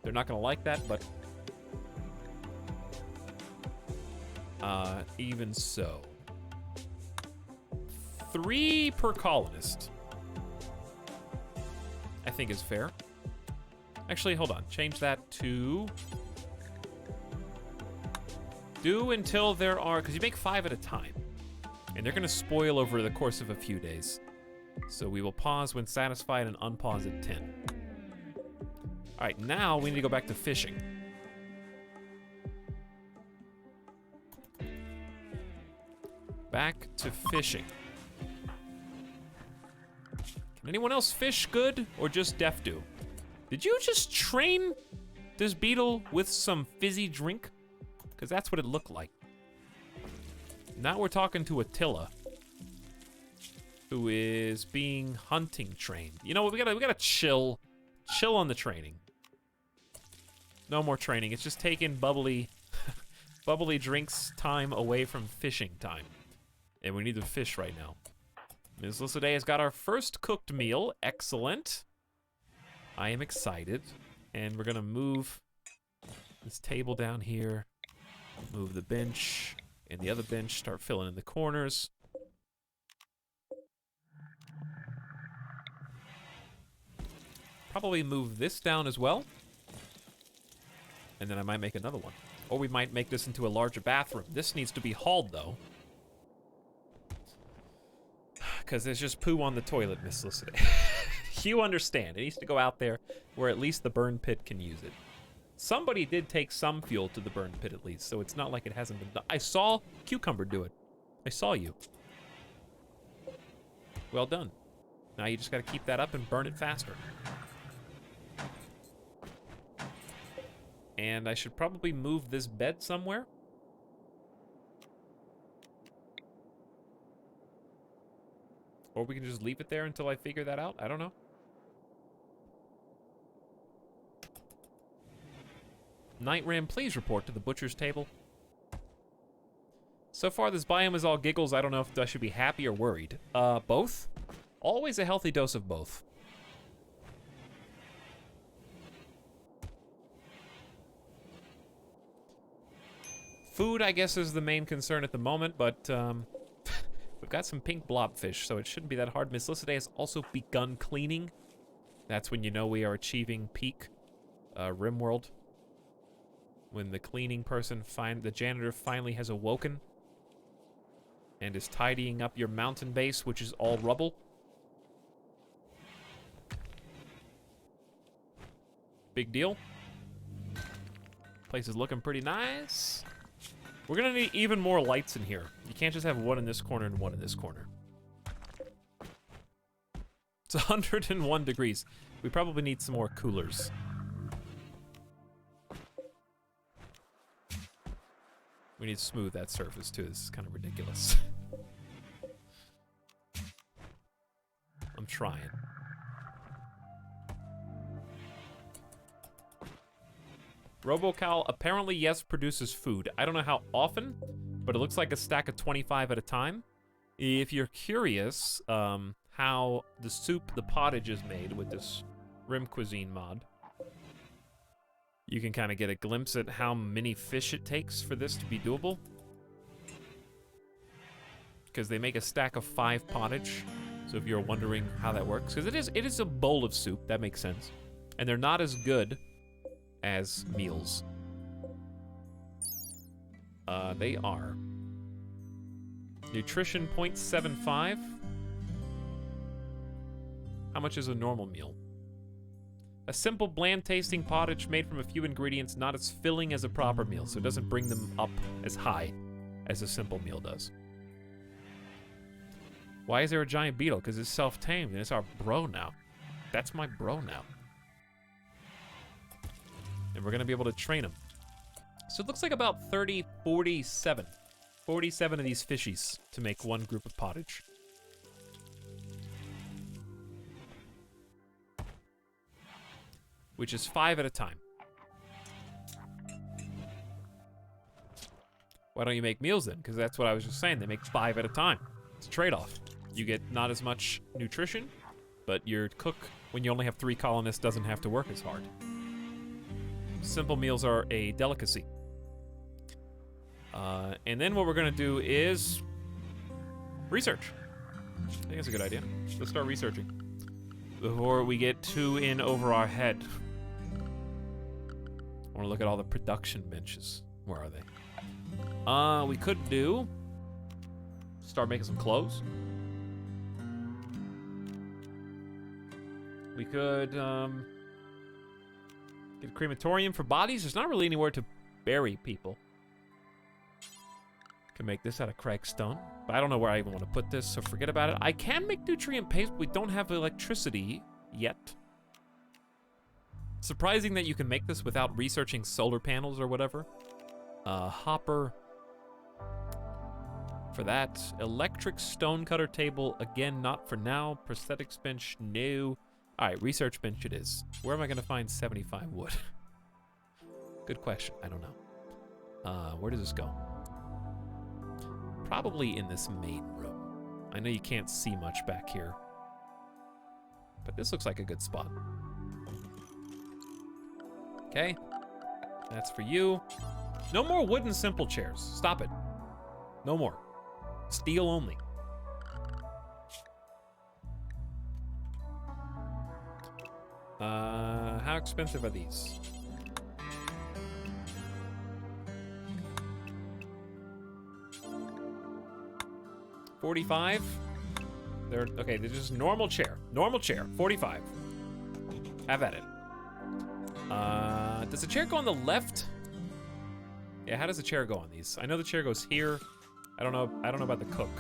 They're not gonna like that, but... even so. 3 per colonist. I think is fair. Actually, hold on. Change that to... do until there are... because you make 5 at a time. And they're going to spoil over the course of a few days. So we will pause when satisfied and unpause at 10. Alright, now we need to go back to fishing. back to fishing. Can anyone else fish good or just Def do? Did you just train this beetle with some fizzy drink? Because that's what it looked like. Now we're talking to Attila, who is being hunting trained. You know what? We gotta chill on the training. No more training. It's just taking bubbly drinks time away from fishing time, and we need to fish right now. Ms. Lissaday has got our first cooked meal. Excellent. I am excited. And we're gonna move this table down here. Move the bench and the other bench. Start filling in the corners. Probably move this down as well. And then I might make another one. Or we might make this into a larger bathroom. This needs to be hauled, though. Because there's just poo on the toilet, Miss Lissaday. You understand. It needs to go out there where at least the burn pit can use it. Somebody did take some fuel to the burn pit at least, so it's not like it hasn't been done. I saw Cucumber do it. I saw you. Well done. Now you just got to keep that up and burn it faster. And I should probably move this bed somewhere. Or we can just leave it there until I figure that out. I don't know. Night Ram, please report to the butcher's table. So far, this biome is all giggles. I don't know if I should be happy or worried. Both. Always a healthy dose of both. Food, I guess, is the main concern at the moment, but we've got some pink blobfish, so it shouldn't be that hard. Miss Lissaday has also begun cleaning. That's when you know we are achieving peak RimWorld. When the cleaning person, the janitor finally has awoken and is tidying up your mountain base, which is all rubble. Big deal. Place is looking pretty nice. We're gonna need even more lights in here. You can't just have one in this corner and one in this corner. It's 101 degrees. We probably need some more coolers. We need to smooth that surface too. This is kind of ridiculous. I'm trying. RoboCal apparently, yes, produces food. I don't know how often, but it looks like a stack of 25 at a time. If you're curious how the soup, the pottage is made with this Rim Cuisine mod, you can kind of get a glimpse at how many fish it takes for this to be doable. Because they make a stack of 5 pottage. So if you're wondering how that works, because it is a bowl of soup, that makes sense. And they're not as good as meals. They are. Nutrition 0.75. How much is a normal meal? A simple, bland-tasting pottage made from a few ingredients, not as filling as a proper meal, so it doesn't bring them up as high as a simple meal does. Why is there a giant beetle? Because it's self-tamed, and it's our bro now. That's my bro now. And we're going to be able to train him. So it looks like about 47 of these fishies to make one group of pottage. Which is 5 at a time. Why don't you make meals then? Because that's what I was just saying. They make 5 at a time. It's a trade-off. You get not as much nutrition, but your cook, when you only have 3 colonists, doesn't have to work as hard. Simple meals are a delicacy. And then what we're going to do is research. I think that's a good idea. Let's start researching before we get too in over our head. I want to look at all the production benches. Where are they? We could start making some clothes. We could get a crematorium for bodies. There's not really anywhere to bury people. Can make this out of cracked stone, but I don't know where I even want to put this, so forget about it. I can make nutrient paste, but we don't have electricity yet. Surprising that you can make this without researching solar panels or whatever. Hopper. For that. Electric stonecutter table, again, not for now. Prosthetics bench, no. All right, research bench it is. Where am I gonna find 75 wood? Good question, I don't know. Where does this go? Probably in this main room. I know you can't see much back here, but this looks like a good spot. Okay, that's for you. No more wooden simple chairs. Stop it. No more. Steel only. How expensive are these? $45. They're okay. They're just normal chair. Normal chair. $45. Have at it. Does the chair go on the left? Yeah. How does the chair go on these? I know the chair goes here. I don't know. I don't know about the cook.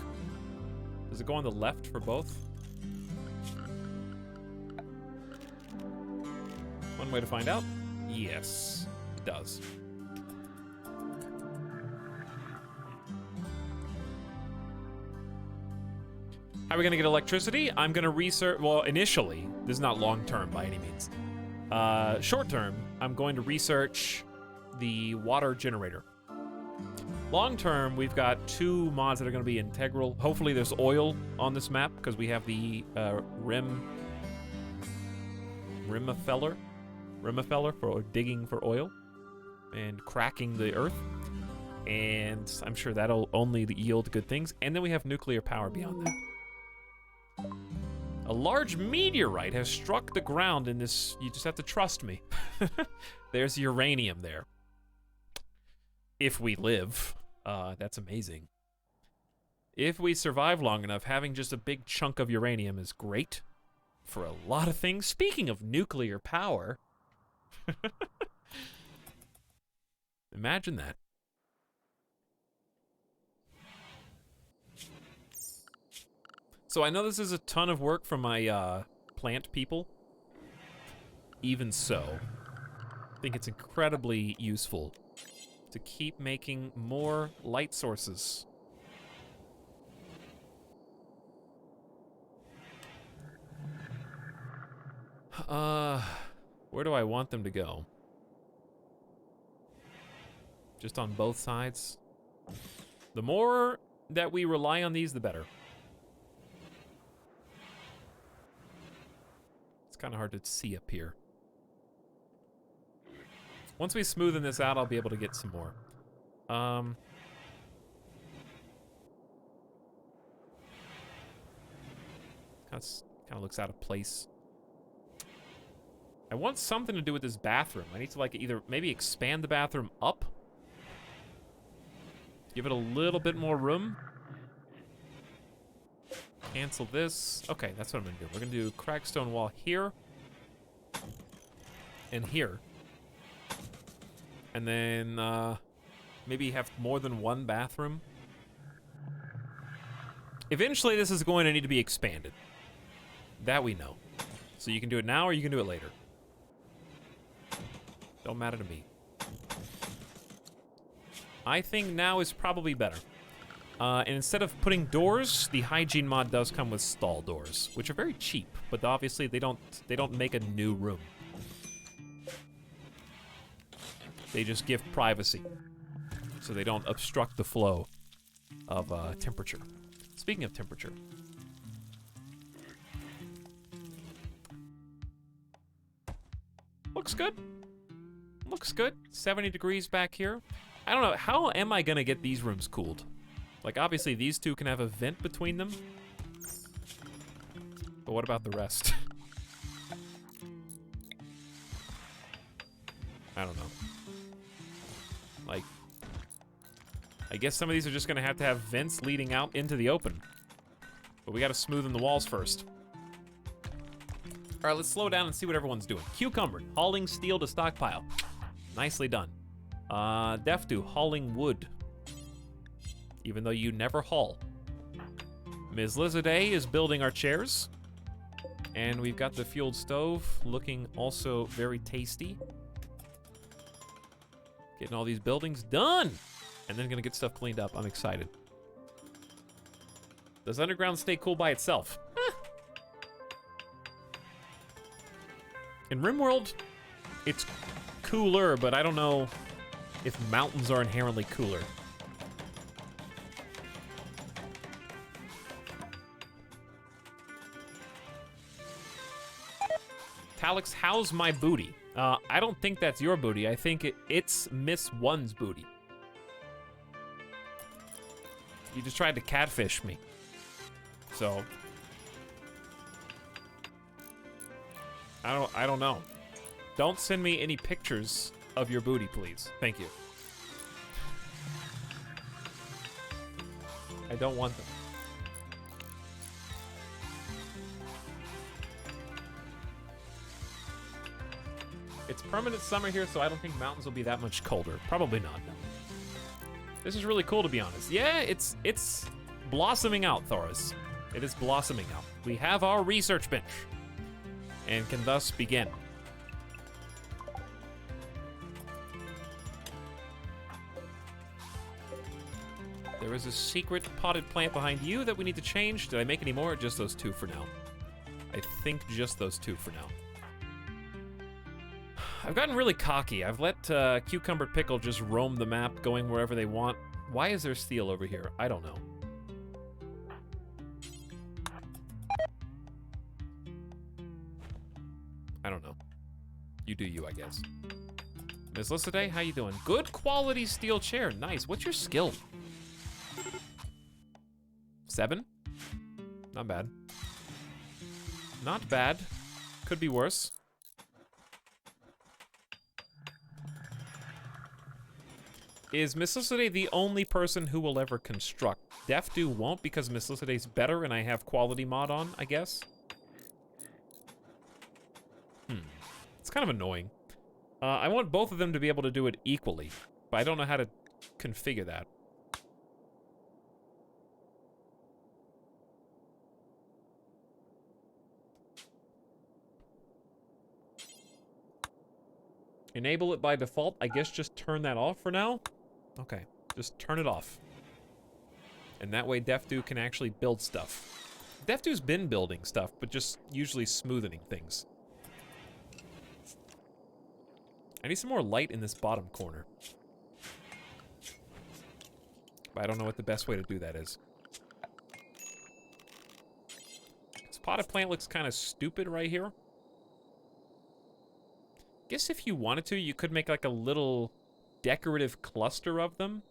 Does it go on the left for both? One way to find out. Yes, it does. How are we gonna get electricity? I'm gonna research, well, initially, this is not long-term by any means. Short-term, I'm going to research the water generator. Long-term, we've got 2 mods that are gonna be integral. Hopefully there's oil on this map, because we have the Rimmefeller for digging for oil and cracking the earth. And I'm sure that'll only yield good things. And then we have nuclear power beyond that. A large meteorite has struck the ground in this. You just have to trust me. There's uranium there. If we live, that's amazing. If we survive long enough, having just a big chunk of uranium is great for a lot of things. Speaking of nuclear power, imagine that. So I know this is a ton of work for my plant people. Even so, I think it's incredibly useful to keep making more light sources. Where do I want them to go? Just on both sides? The more that we rely on these, the better. It's kind of hard to see up here. Once we smoothen this out, I'll be able to get some more. Kind of looks out of place. I want something to do with this bathroom. I need to like either maybe expand the bathroom up. Give it a little bit more room. Cancel this. Okay, that's what I'm gonna do. We're gonna do cracked stone wall here. And here. And then maybe have more than one bathroom. Eventually this is going to need to be expanded. That we know. So you can do it now or you can do it later. Don't matter to me. I think now is probably better. And instead of putting doors, the hygiene mod does come with stall doors, which are very cheap, but obviously they don't make a new room. They just give privacy, so they don't obstruct the flow of temperature. Speaking of temperature. Looks good. Looks good. 70 degrees back here. I don't know, how am I gonna get these rooms cooled? Like, obviously, these two can have a vent between them. But what about the rest? I don't know. Like, I guess some of these are just gonna have to have vents leading out into the open. But we gotta smoothen the walls first. All right, let's slow down and see what everyone's doing. Cucumber, hauling steel to stockpile. Nicely done. Deftu, hauling wood. even though you never haul. Ms. Lizaday is building our chairs. And we've got the fueled stove looking also very tasty. Getting all these buildings done. And then gonna get stuff cleaned up. I'm excited. Does underground stay cool by itself? In RimWorld, it's cooler, but I don't know if mountains are inherently cooler. Etalyx, how's my booty? I don't think that's your booty. I think it's Miss One's booty. You just tried to catfish me. So I don't know. Don't send me any pictures of your booty, please. Thank you. I don't want them. It's permanent summer here, so I don't think mountains will be that much colder. Probably not, no. This is really cool, to be honest. Yeah, it's blossoming out, Thoris. It is blossoming out. We have our research bench and can thus begin. There is a secret potted plant behind you that we need to change. Did I make any more, or just those two for now? I think just those two for now. I've gotten really cocky. I've let Cucumber Pickle just roam the map, going wherever they want. Why is there steel over here? I don't know. I don't know. You do you, I guess. Ms. Lizaday, how you doing? Good quality steel chair. Nice. What's your skill? 7? Not bad. Not bad. Could be worse. Is Miss Lizaday the only person who will ever construct? DefDo won't, because Miss Lizaday's better and I have quality mod on, I guess. It's kind of annoying. I want both of them to be able to do it equally, but I don't know how to configure that. Enable it by default. I guess just turn that off for now. Okay, just turn it off. And that way DefDo can actually build stuff. DefDo's been building stuff, but just usually smoothing things. I need some more light in this bottom corner. But I don't know what the best way to do that is. This potted plant looks kind of stupid right here. Guess if you wanted to, you could make like a little decorative cluster of them.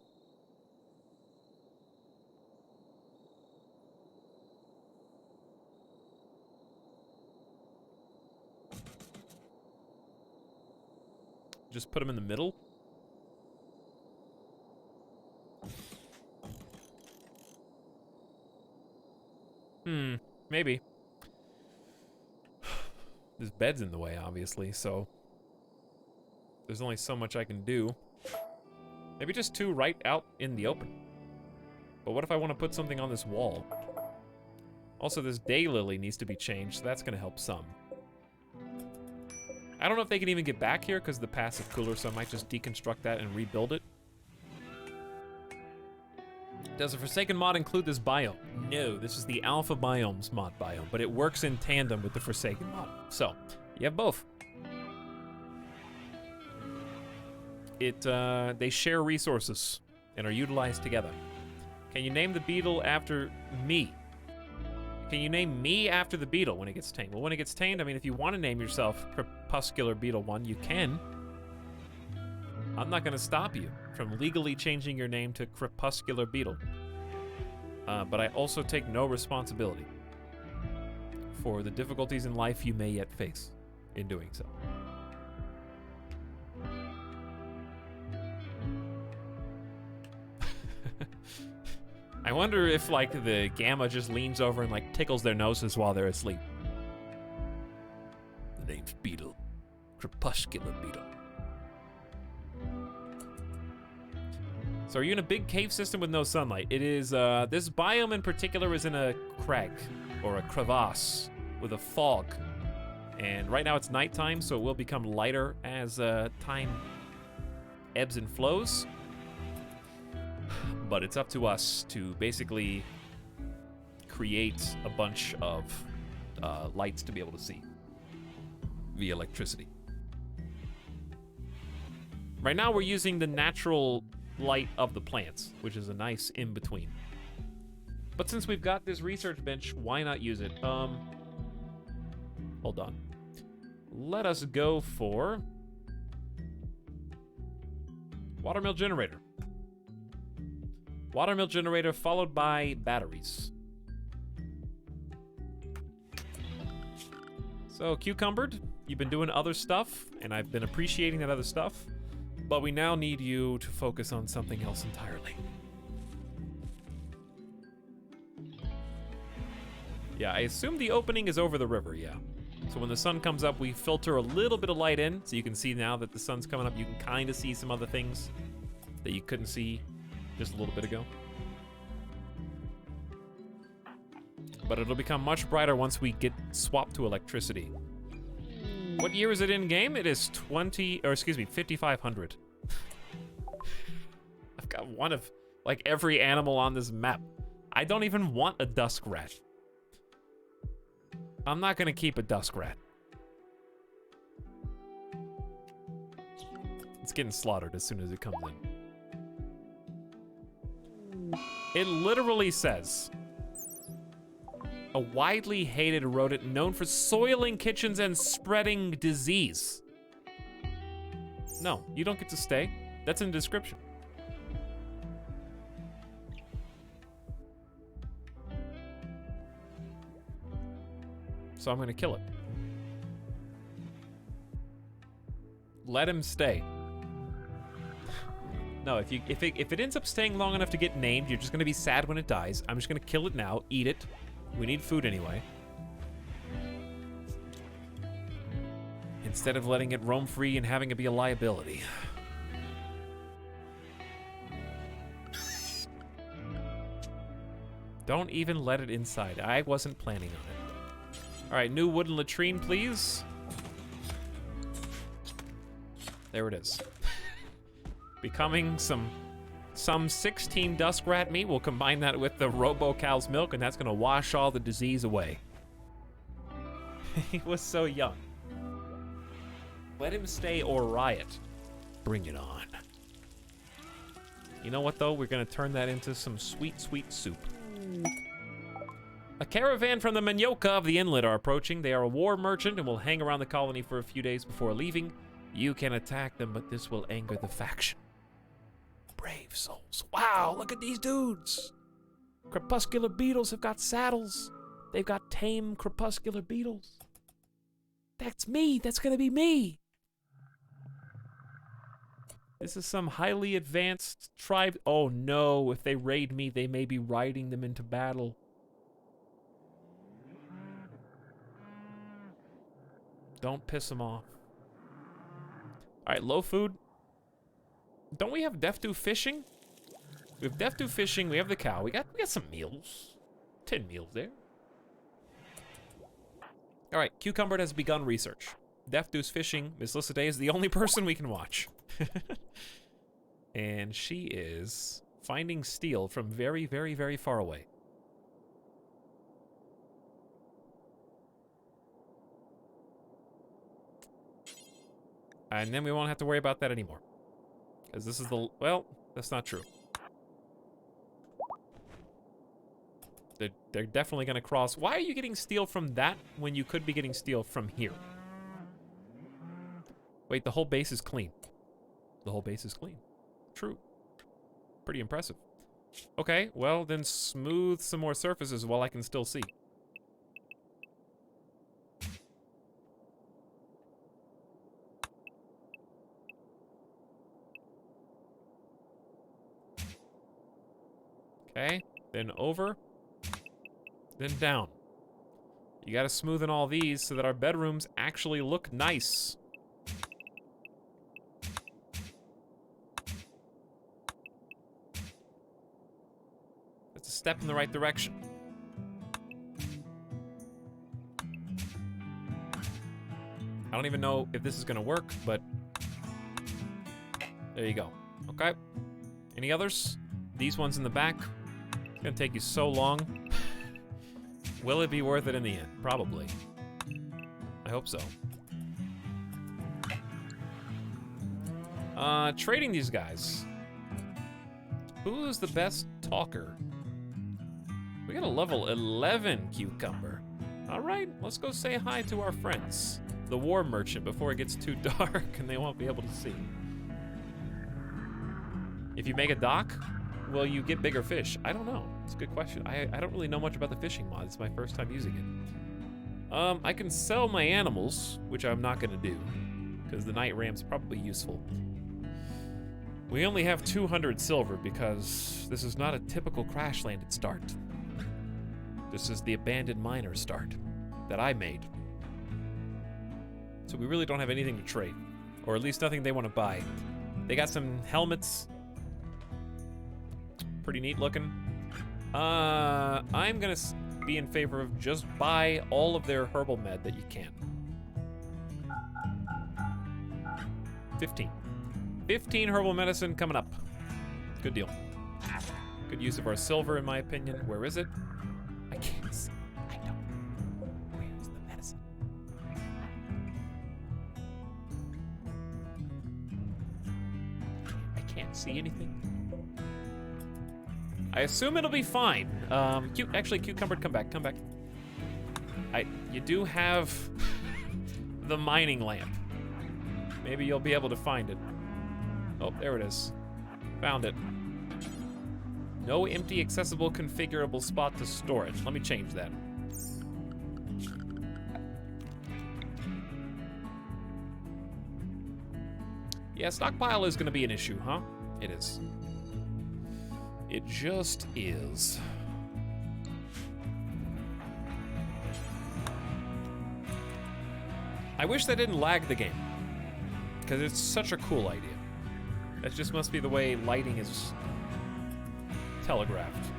Just put them in the middle. Maybe. This bed's in the way, obviously, so there's only so much I can do. Maybe just two right out in the open. But what if I want to put something on this wall? Also, this daylily needs to be changed, so that's going to help some. I don't know if they can even get back here because of the passive cooler, so I might just deconstruct that and rebuild it. Does the Forsaken mod include this biome? No, this is the Alpha Biomes mod biome, but it works in tandem with the Forsaken mod. So, you have both. They share resources and are utilized together. Can you name the beetle after me? Can you name me after the beetle when it gets tamed? Well, when it gets tamed, I mean, if you want to name yourself Crepuscular Beetle 1, you can. I'm not going to stop you from legally changing your name to Crepuscular Beetle. But I also take no responsibility for the difficulties in life you may yet face in doing so. I wonder if, like, the Gamma just leans over and, like, tickles their noses while they're asleep. The name's Beetle. Crepuscular Beetle. So are you in a big cave system with no sunlight? It is, this biome in particular is in a crag, or a crevasse, with a fog. And right now it's nighttime, so it will become lighter as time ebbs and flows. But it's up to us to basically create a bunch of lights to be able to see via electricity. Right now we're using the natural light of the plants, which is a nice in-between. But since we've got this research bench, why not use it? Hold on. Let us go for watermill generator. Watermill generator followed by batteries. So, Cucumbered, you've been doing other stuff, and I've been appreciating that other stuff, but we now need you to focus on something else entirely. Yeah, I assume the opening is over the river, yeah. So when the sun comes up, we filter a little bit of light in, so you can see now that the sun's coming up, you can kind of see some other things that you couldn't see just a little bit ago. But it'll become much brighter once we get swapped to electricity. What year is it in game? It is 5500. I've got one of like every animal on this map. I don't even want a dusk rat. I'm not gonna keep a dusk rat. It's getting slaughtered as soon as it comes in. It literally says, a widely hated rodent known for soiling kitchens and spreading disease. No, you don't get to stay. That's in the description. So I'm gonna kill it. Let him stay. No, if it ends up staying long enough to get named, you're just gonna be sad when it dies. I'm just gonna kill it now, eat it. We need food anyway. Instead of letting it roam free and having it be a liability. Don't even let it inside. I wasn't planning on it. All right, new wooden latrine, please. There it is. Becoming some 16 dusk rat meat. We'll combine that with the Robo Cow's milk, and that's gonna wash all the disease away. He was so young. Let him stay or riot. Bring it on. You know what, though? We're gonna turn that into some sweet, sweet soup. A caravan from the Manioka of the Inlet are approaching. They are a war merchant and will hang around the colony for a few days before leaving. You can attack them, but this will anger the faction. Brave souls. Wow, look at these dudes. Crepuscular beetles have got saddles. They've got tame crepuscular beetles. That's me. That's gonna be me. This is some highly advanced tribe. Oh no, if they raid me, they may be riding them into battle. Don't piss them off. All right, low food. Don't we have Death Do Fishing? We have Death Do Fishing. We have the cow. We got some meals. 10 meals there. All right, Cucumber has begun research. Death Do's Fishing. Miss Lissaday is the only person we can watch. And she is finding steel from very, very, very far away. And then we won't have to worry about that anymore. Because this is the... Well, that's not true. They're definitely going to cross. Why are you getting steel from that when you could be getting steel from here? Wait, the whole base is clean. The whole base is clean. True. Pretty impressive. Okay, well, then smooth some more surfaces while I can still see. Okay, then over, then down. You gotta smoothen all these so that our bedrooms actually look nice. It's a step in the right direction. I don't even know if this is gonna work, but there you go. Okay. Any others? These ones in the back. It's gonna take you so long. Will it be worth it in the end? Probably. I hope so. Trading these guys. Who is the best talker? We got a level 11 cucumber. All right, let's go say hi to our friends. The war merchant before it gets too dark and they won't be able to see. If you make a dock, will you get bigger fish? I don't know. It's a good question. I don't really know much about the fishing mod. It's my first time using it. I can sell my animals, which I'm not gonna do, because the night ram's probably useful. We only have 200 silver because this is not a typical crash landed start. This is the abandoned miner start that I made. So we really don't have anything to trade, or at least nothing they want to buy. They got some helmets. Pretty neat looking. I'm gonna be in favor of just buy all of their herbal med that you can. 15 herbal medicine coming up. Good deal. Good use of our silver, in my opinion. Where is it? I can't see. I don't. Where's the medicine? I can't see anything. I assume it'll be fine. Actually, Cucumber, come back, come back. You do have the mining lamp. Maybe you'll be able to find it. Oh, there it is. Found it. No empty, accessible, configurable spot to store it. Let me change that. Yeah, stockpile is gonna be an issue, huh? It is. It just is. I wish they didn't lag the game, because it's such a cool idea. That just must be the way lighting is telegraphed.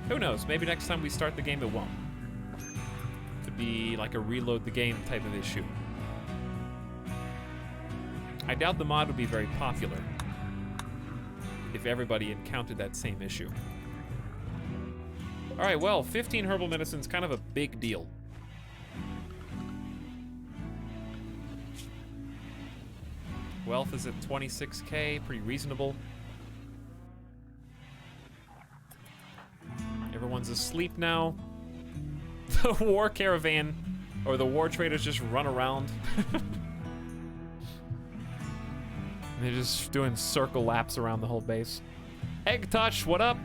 Who knows? Maybe next time we start the game, it won't. Could be like a reload the game type of issue. I doubt the mod would be very popular if everybody encountered that same issue. All right, well, 15 herbal medicine's kind of a big deal. Wealth is at 26k, pretty reasonable. Everyone's asleep now. The war caravan, or the war traders just run around. They're just doing circle laps around the whole base. Egg Touch, what up?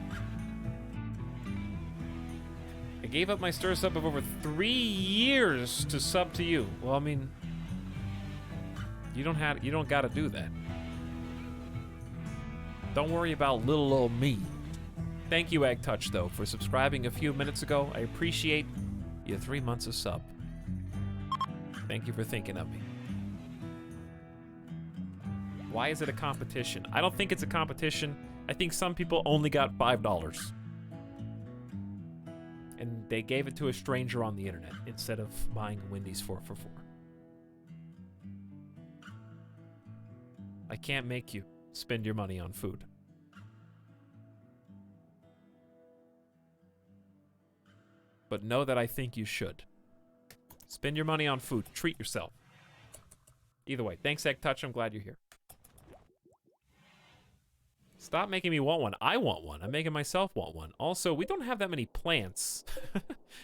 I gave up my stir sub of over 3 years to sub to you. Well, I mean, you don't gotta do that. Don't worry about little old me. Thank you, Egg Touch, though, for subscribing a few minutes ago. I appreciate your 3 months of sub. Thank you for thinking of me. Why is it a competition? I don't think it's a competition. I think some people only got $5. And they gave it to a stranger on the internet instead of buying Wendy's 4 for $4. I can't make you spend your money on food. But know that I think you should. Spend your money on food. Treat yourself. Either way, thanks, Egg Touch. I'm glad you're here. Stop making me want one. I want one. I'm making myself want one. Also, we don't have that many plants.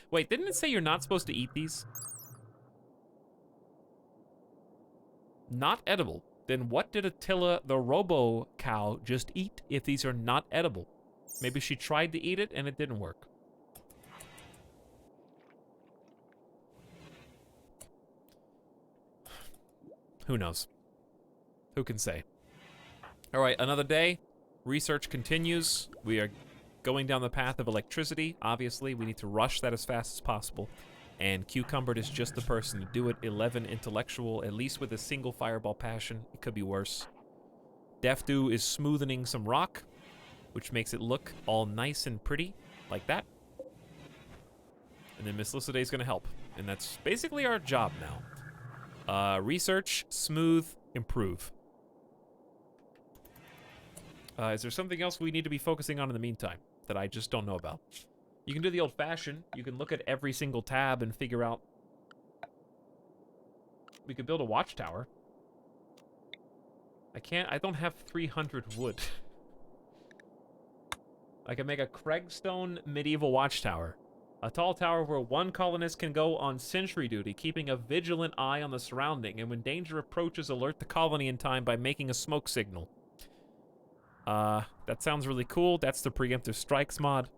Wait, didn't it say you're not supposed to eat these? Not edible. Then what did Attila the Robo Cow just eat if these are not edible? Maybe she tried to eat it and it didn't work. Who knows? Who can say? All right, another day. Research continues. We are going down the path of electricity. Obviously, we need to rush that as fast as possible. And Cucumbered is just the person to do it. 11 intellectual, at least with a single fireball passion. It could be worse. Defdu is smoothing some rock, which makes it look all nice and pretty. like that. And then Miss Lyssiday's gonna help. And that's basically our job now. Research, smooth, improve. Is there something else we need to be focusing on in the meantime that I just don't know about? You can do the old-fashioned. You can look at every single tab and figure out. We could build a watchtower. I don't have 300 wood. I can make a Craigstone medieval watchtower. A tall tower where one colonist can go on sentry duty, keeping a vigilant eye on the surrounding, and when danger approaches, alert the colony in time by making a smoke signal. That sounds really cool. That's the preemptive strikes mod.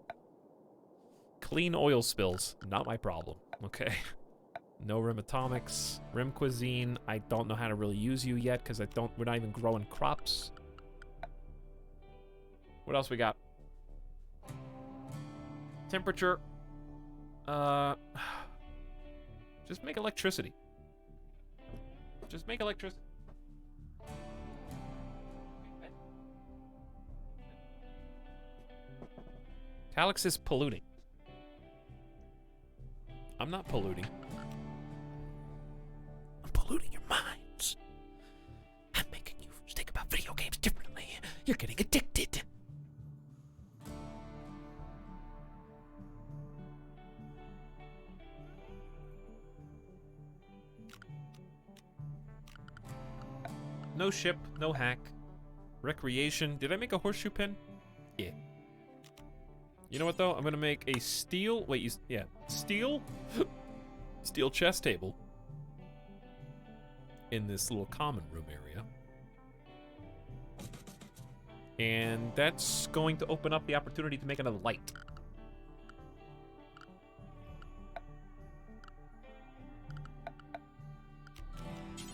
Clean oil spills. Not my problem. Okay. No Rim Atomics. Rim Cuisine. I don't know how to really use you yet, because we're not even growing crops. What else we got? Temperature. Just make electricity. Just make electricity. Etalyx is polluting. I'm not polluting. I'm polluting your minds. I'm making you think about video games differently. You're getting addicted. No ship, no hack. Recreation. Did I make a horseshoe pin? Yeah. You know what, though? I'm gonna make a steel... Wait, yeah. Steel? Steel chess table. In this little common room area. And that's going to open up the opportunity to make another light.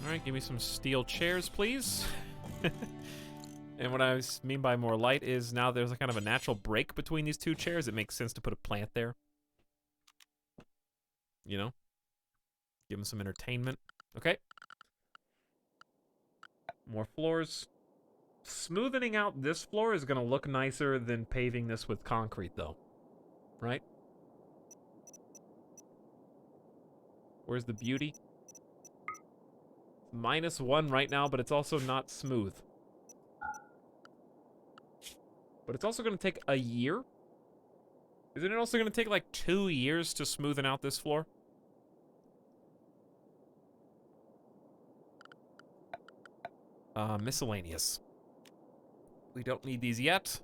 Alright, give me some steel chairs, please. And what I mean by more light is now there's a kind of a natural break between these two chairs. It makes sense to put a plant there. You know? Give them some entertainment. Okay. More floors. Smoothing out this floor is going to look nicer than paving this with concrete, though. Right? Where's the beauty? -1 right now, but it's also not smooth. But it's also going to take a year? Isn't it also going to take like 2 years to smoothen out this floor? Miscellaneous. We don't need these yet.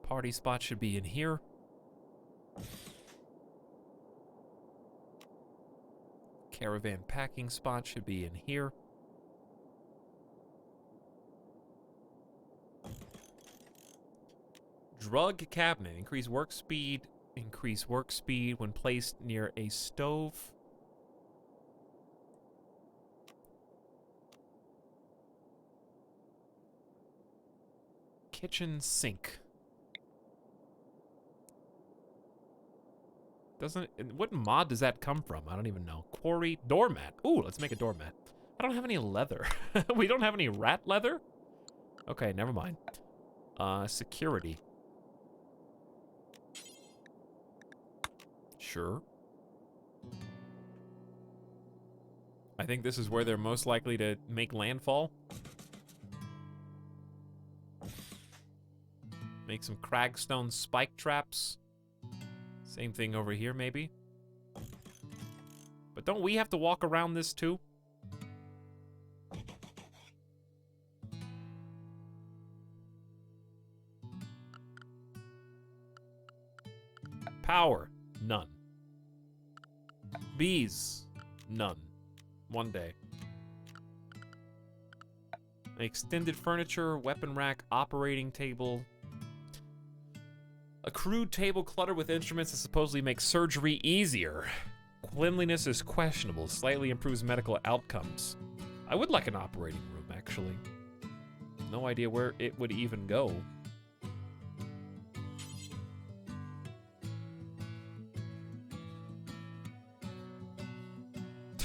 Party spot should be in here. Caravan packing spot should be in here. Drug cabinet. Increase work speed when placed near a stove. Kitchen sink. What mod does that come from? I don't even know. Quarry doormat. Ooh, let's make a doormat. I don't have any leather. We don't have any rat leather? Okay, never mind. Security. Sure. I think this is where they're most likely to make landfall. Make some cragstone spike traps. Same thing over here, maybe. But don't we have to walk around this too? Power, none. Bees, none. One day. Extended furniture, weapon rack, operating table. A crude table cluttered with instruments that supposedly makes surgery easier. Cleanliness is questionable, slightly improves medical outcomes. I would like an operating room, actually. No idea where it would even go.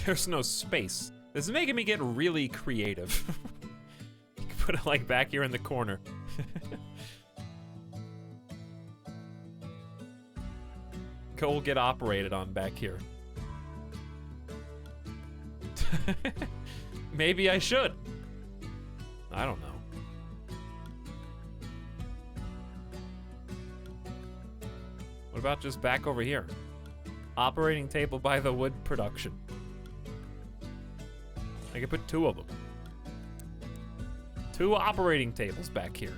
There's no space. This is making me get really creative. You can put it like back here in the corner. go get operated on back here. Maybe I should. I don't know. What about just back over here? Operating table by the wood production. I could put 2 of them. 2 operating tables back here.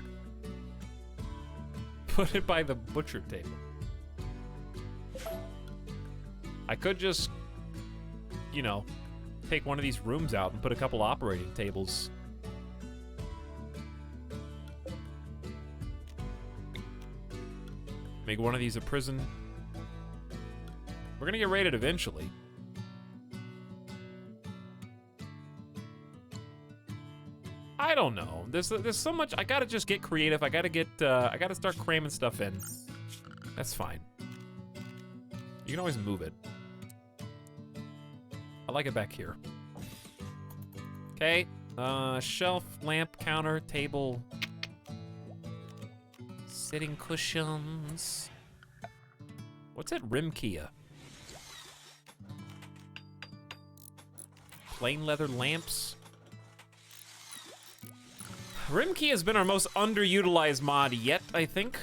Put it by the butcher table. I could just, you know, take one of these rooms out and put a couple operating tables. Make one of these a prison. We're gonna get raided eventually. I don't know. There's so much. I gotta just get creative. I gotta start cramming stuff in. That's fine. You can always move it. I like it back here. Okay. Shelf, lamp, counter, table. Sitting cushions. What's at RimKia? Plain leather lamps. RimKey has been our most underutilized mod yet, I think.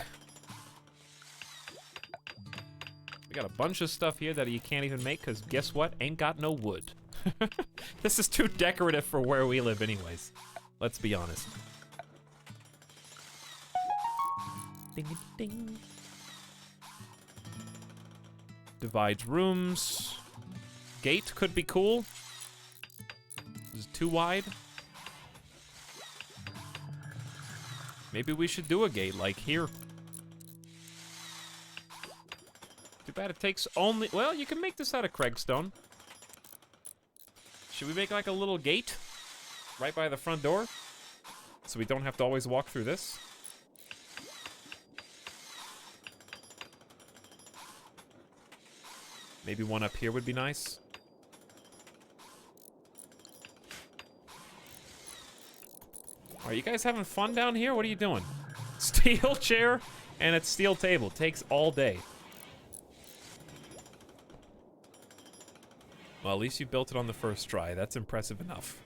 We got a bunch of stuff here that you can't even make, because guess what? Ain't got no wood. This is too decorative for where we live anyways. Let's be honest. Ding, ding. Divides rooms. Gate could be cool. This is too wide. Maybe we should do a gate like here. Too bad it takes only... Well, you can make this out of Craigstone. Should we make like a little gate right by the front door? So we don't have to always walk through this? Maybe one up here would be nice. Are you guys having fun down here? What are you doing? Steel chair and a steel table. Takes all day. Well, at least you built it on the first try. That's impressive enough.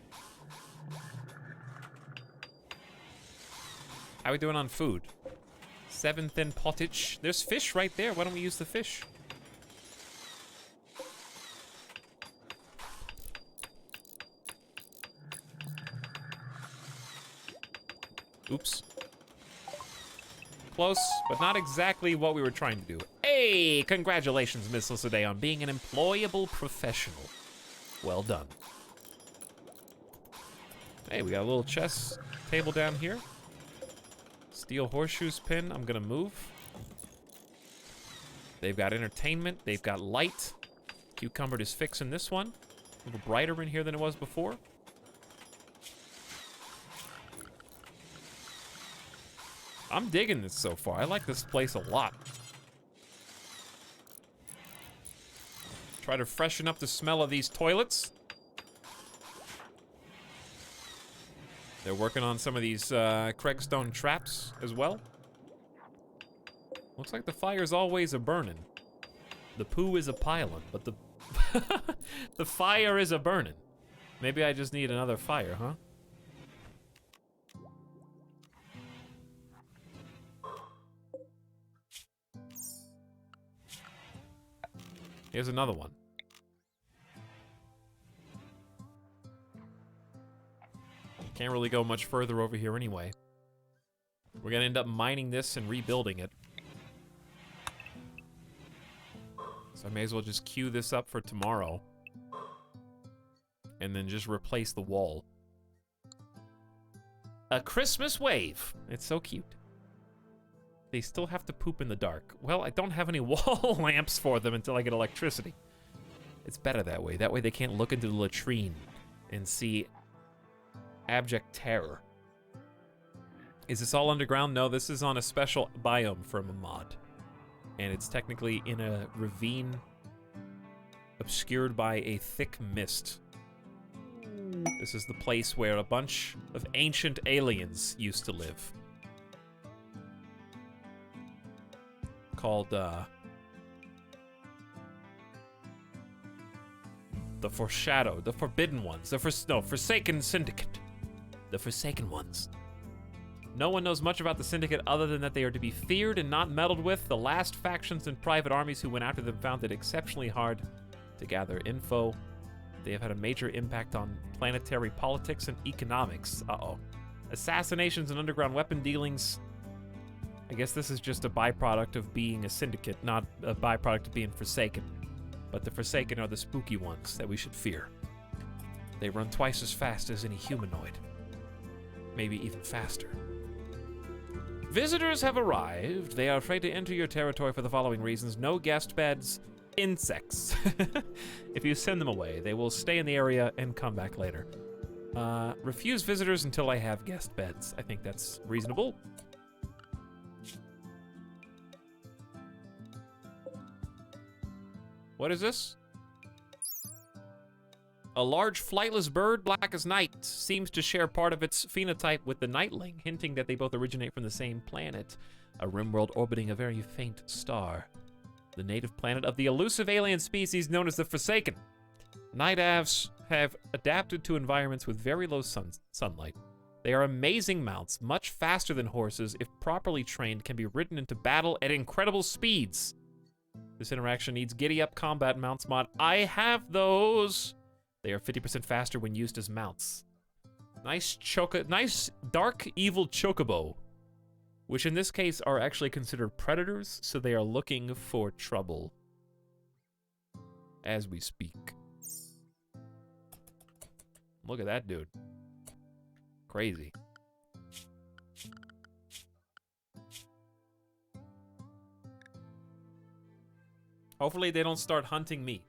How are we doing on food? 7 thin pottage. There's fish right there. Why don't we use the fish? Oops. Close, but not exactly what we were trying to do. Hey, congratulations, Miss Lissaday, on being an employable professional. Well done. Hey, we got a little chess table down here. Steel horseshoes pin, I'm gonna move. They've got entertainment, they've got light. Cucumber is fixing this one. A little brighter in here than it was before. I'm digging this so far. I like this place a lot. Try to freshen up the smell of these toilets. They're working on some of these Craigstone traps as well. Looks like the fire's always a-burning. The poo is a-piling, but the the fire is a-burning. Maybe I just need another fire, huh? Here's another one. Can't really go much further over here anyway. We're gonna end up mining this and rebuilding it. So I may as well just queue this up for tomorrow. And then just replace the wall. A Christmas wave! It's so cute. They still have to poop in the dark. Well, I don't have any wall lamps for them until I get electricity. It's better that way. That way they can't look into the latrine and see abject terror. Is this all underground? No, this is on a special biome from a mod. And it's technically in a ravine obscured by a thick mist. This is the place where a bunch of ancient aliens used to live. Called, The Foreshadowed, the Forbidden Ones, Forsaken Syndicate. The Forsaken Ones. No one knows much about the Syndicate other than that they are to be feared and not meddled with. The last factions and private armies who went after them found it exceptionally hard to gather info. They have had a major impact on planetary politics and economics. Uh-oh. Assassinations and underground weapon dealings. I guess this is just a byproduct of being a syndicate, not a byproduct of being Forsaken. But the Forsaken are the spooky ones that we should fear. They run twice as fast as any humanoid. Maybe even faster. Visitors have arrived. They are afraid to enter your territory for the following reasons. No guest beds. Insects. If you send them away, they will stay in the area and come back later. Refuse visitors until I have guest beds. I think that's reasonable. What is this? A large flightless bird, black as night, seems to share part of its phenotype with the nightling, hinting that they both originate from the same planet, a RimWorld orbiting a very faint star. The native planet of the elusive alien species known as the Forsaken. Night Avs have adapted to environments with very low sunlight. They are amazing mounts, much faster than horses, if properly trained, can be ridden into battle at incredible speeds. This interaction needs giddy-up combat mounts mod. I have those! They are 50% faster when used as mounts. Nice dark evil chocobo, which in this case are actually considered predators, so they are looking for trouble as we speak. Look at that dude. Crazy. Hopefully they don't start hunting me.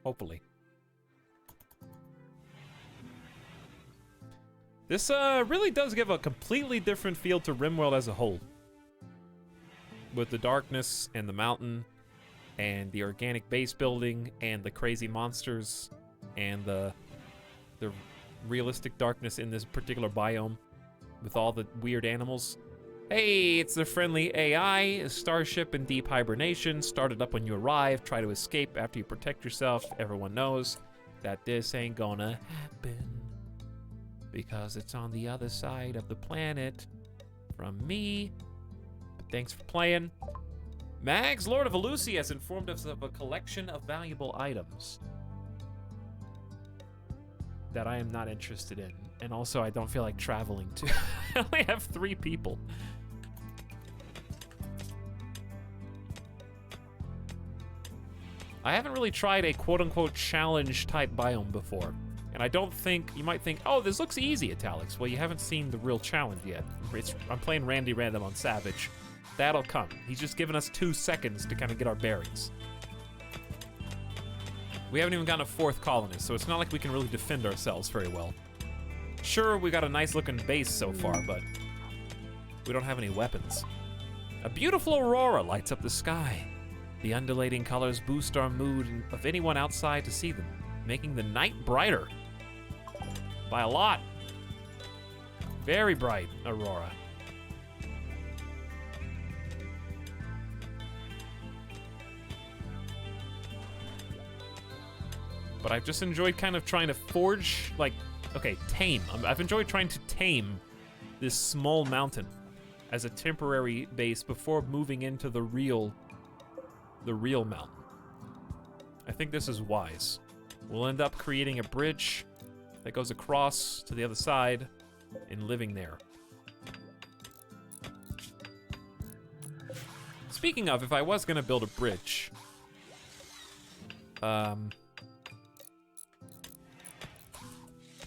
Hopefully. This really does give a completely different feel to RimWorld as a whole. With the darkness and the mountain and the organic base building and the crazy monsters and the realistic darkness in this particular biome with all the weird animals. Hey, it's the friendly AI, a starship in deep hibernation, started up when you arrive, try to escape after you protect yourself. Everyone knows that this ain't gonna happen because it's on the other side of the planet from me. But thanks for playing. Mags, Lord of Elusi, has informed us of a collection of valuable items that I am not interested in. And also, I don't feel like traveling to. I only have 3 people. I haven't really tried a quote-unquote challenge-type biome before. And I don't think, you might think, oh, this looks easy, Etalyx. Well, you haven't seen the real challenge yet. I'm playing Randy Random on Savage. That'll come. He's just given us 2 seconds to kind of get our bearings. We haven't even gotten a 4th colonist, so it's not like we can really defend ourselves very well. Sure, we got a nice-looking base so far, but we don't have any weapons. A beautiful aurora lights up the sky. The undulating colors boost our mood of anyone outside to see them, making the night brighter. By a lot. Very bright aurora. But I've just enjoyed kind of trying to forge, like, okay, tame. I've enjoyed trying to tame this small mountain as a temporary base before moving into the real mountain. I think this is wise. We'll end up creating a bridge that goes across to the other side and living there. Speaking of, if I was gonna build a bridge, how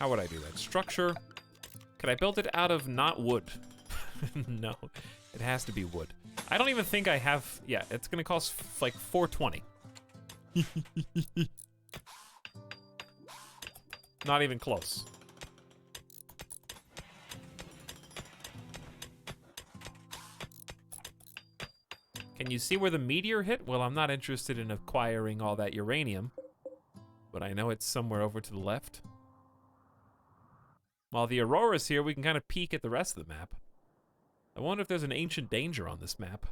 would I do that? Structure. Could I build it out of not wood? No, it has to be wood. I don't even think I have, yeah, it's gonna cost like $420. Not even close. Can you see where the meteor hit? Well, I'm not interested in acquiring all that uranium, but I know it's somewhere over to the left. While the aurora's here, we can kind of peek at the rest of the map. I wonder if there's an ancient danger on this map.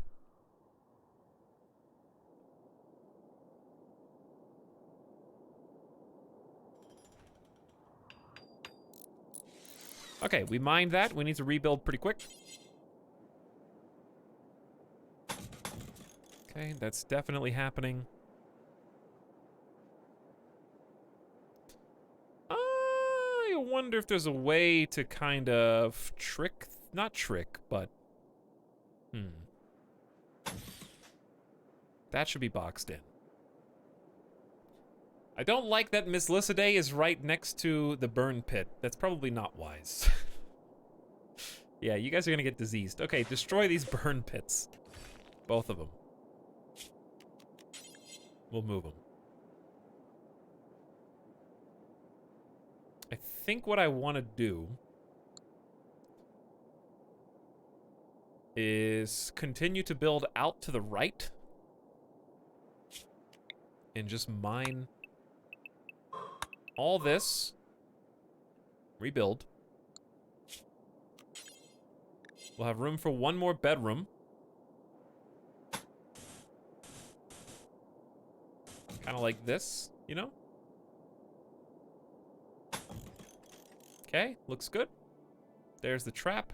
Okay, we mined that. We need to rebuild pretty quick. Okay, that's definitely happening. I wonder if there's a way to kind of trick, not trick, but that should be boxed in. I don't like that Miss Lycidae is right next to the burn pit. That's probably not wise. Yeah, you guys are gonna get diseased. Okay, destroy these burn pits. Both of them. We'll move them. I think what I want to do is continue to build out to the right and just mine all this, rebuild. We'll have room for one more bedroom. Kind of like this, you know? Okay, looks good. There's the trap.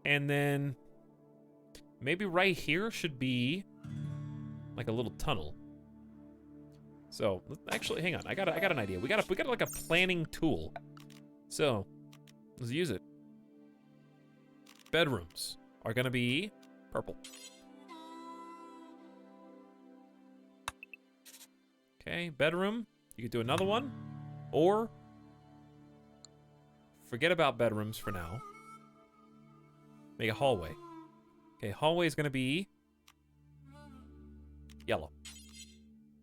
And then maybe right here should be like a little tunnel. So, actually, hang on. I got an idea. We got like a planning tool. So, let's use it. Bedrooms are gonna be purple. Okay, bedroom. You could do another one, or forget about bedrooms for now. Make a hallway. Okay, hallway is gonna be yellow.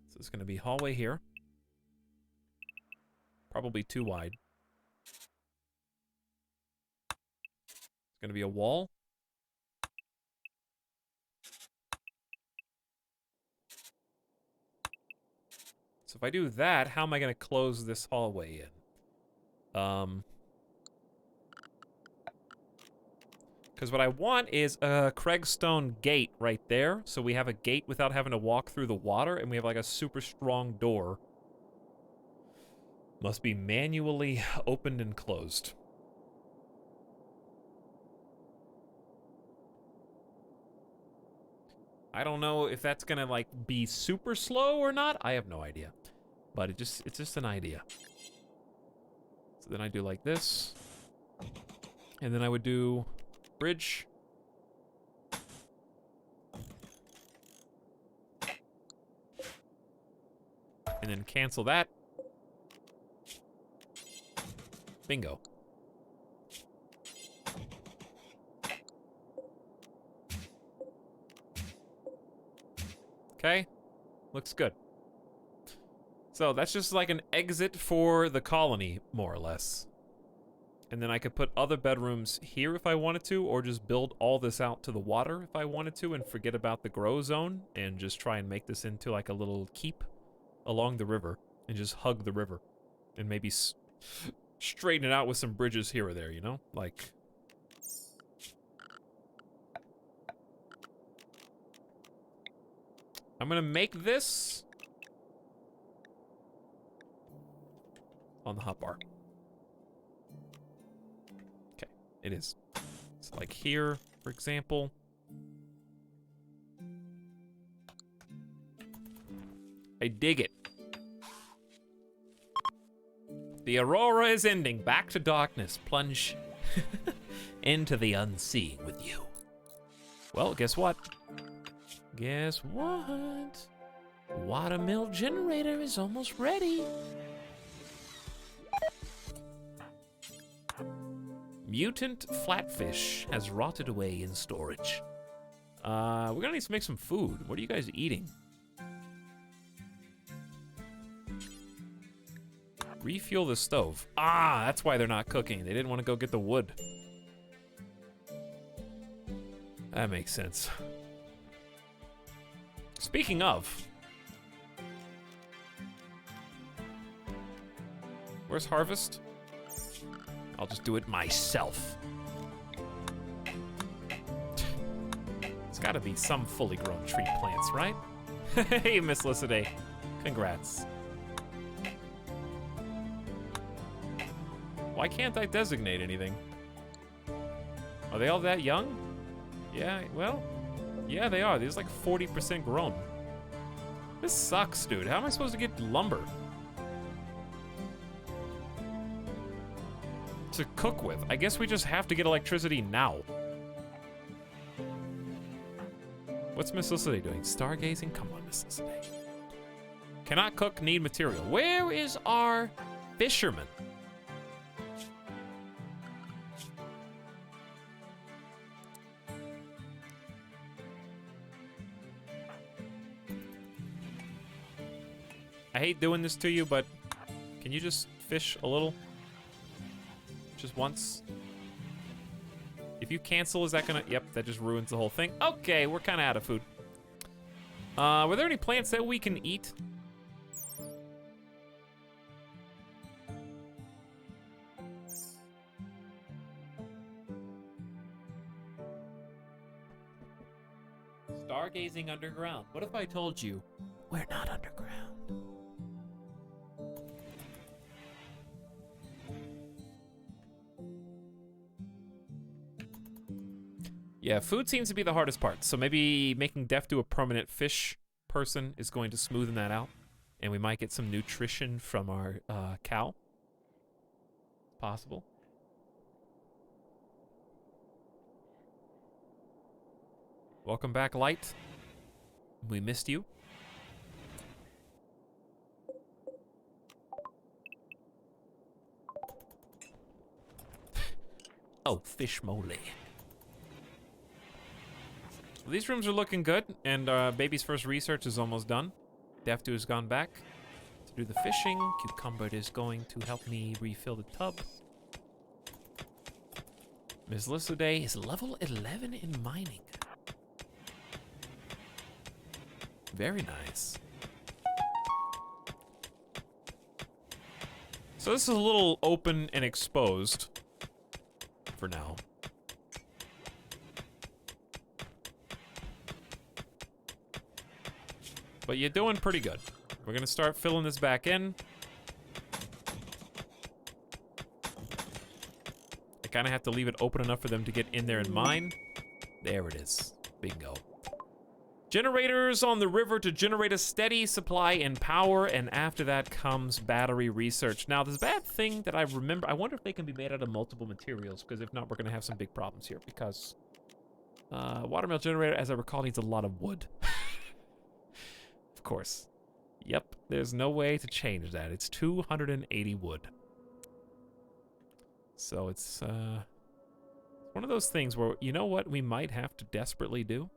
So it's gonna be hallway here. Probably too wide. It's gonna be a wall. So if I do that, how am I gonna close this hallway in? Because what I want is a Craigstone gate right there, so we have a gate without having to walk through the water, and we have like a super strong door. Must be manually opened and closed. I don't know if that's gonna like be super slow or not. I have no idea, but it's just an idea. So then I do like this, and then I would do bridge. And then cancel that. Bingo. Okay, looks good. So that's just like an exit for the colony, more or less. And then I could put other bedrooms here if I wanted to, or just build all this out to the water if I wanted to, and forget about the grow zone, and just try and make this into like a little keep along the river, and just hug the river, and maybe straighten it out with some bridges here or there, you know? Like... I'm gonna make this on the hotbar. Okay, it is. It's like here, for example. I dig it. The aurora is ending. Back to darkness. Plunge into the unseen with you. Well, guess what? Guess what? Watermill generator is almost ready. Mutant flatfish has rotted away in storage. We're gonna need to make some food. What are you guys eating? Refuel the stove. Ah, that's why they're not cooking. They didn't want to go get the wood. That makes sense. Speaking of, where's harvest? I'll just do it myself. There's gotta be some fully grown tree plants, right? Hey, Miss Lycidae, congrats. Why can't I designate anything? Are they all that young? Yeah, well, yeah, they are. There's like 40% grown. This sucks, dude. How am I supposed to get lumber to cook with? I guess we just have to get electricity now. What's Miss Felicity doing? Stargazing? Come on, Miss Felicity. Cannot cook, need material. Where is our fisherman? I hate doing this to you, but can you just fish a little? Just once? If you cancel, is that gonna... Yep, that just ruins the whole thing. Okay, we're kind of out of food. Were there any plants that we can eat? Stargazing underground. What if I told you we're not underground? Yeah, food seems to be the hardest part. So maybe making Def do a permanent fish person is going to smoothen that out. And we might get some nutrition from our cow. Possible. Welcome back, Light. We missed you. Oh, fish mole. Well, these rooms are looking good, and baby's first research is almost done. Deftu has gone back to do the fishing. Cucumber is going to help me refill the tub. Miss Lissaday is level 11 in mining. Very nice. So this is a little open and exposed for now. But you're doing pretty good. We're gonna start filling this back in. I kinda have to leave it open enough for them to get in there and mine. There it is. Bingo. Generators on the river to generate a steady supply and power, and after that comes battery research. Now, this bad thing that I remember, I wonder if they can be made out of multiple materials, because if not, we're gonna have some big problems here, because watermill generator, as I recall, needs a lot of wood. Of course. Yep, there's no way to change that. It's 280 wood. So it's one of those things where, you know what we might have to desperately do?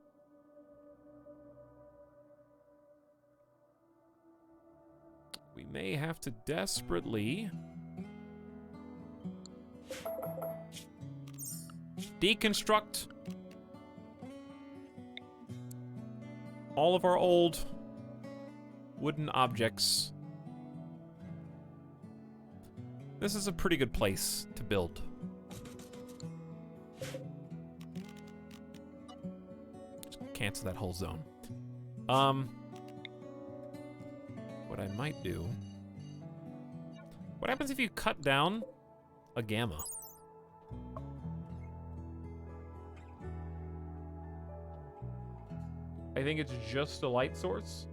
We may have to desperately deconstruct all of our old wooden objects. This is a pretty good place to build. Just cancel that whole zone. What I might do... What happens if you cut down a gamma? I think it's just a light source.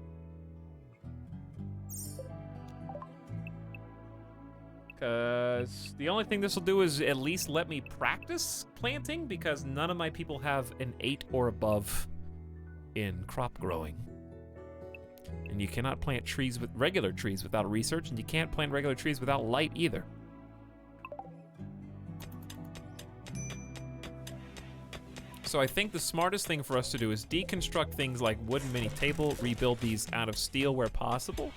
Because the only thing this will do is at least let me practice planting, because none of my people have an 8 or above in crop growing. And you cannot plant trees with regular trees without research, and you can't plant regular trees without light either. So I think the smartest thing for us to do is deconstruct things like wooden mini table, rebuild these out of steel where possible,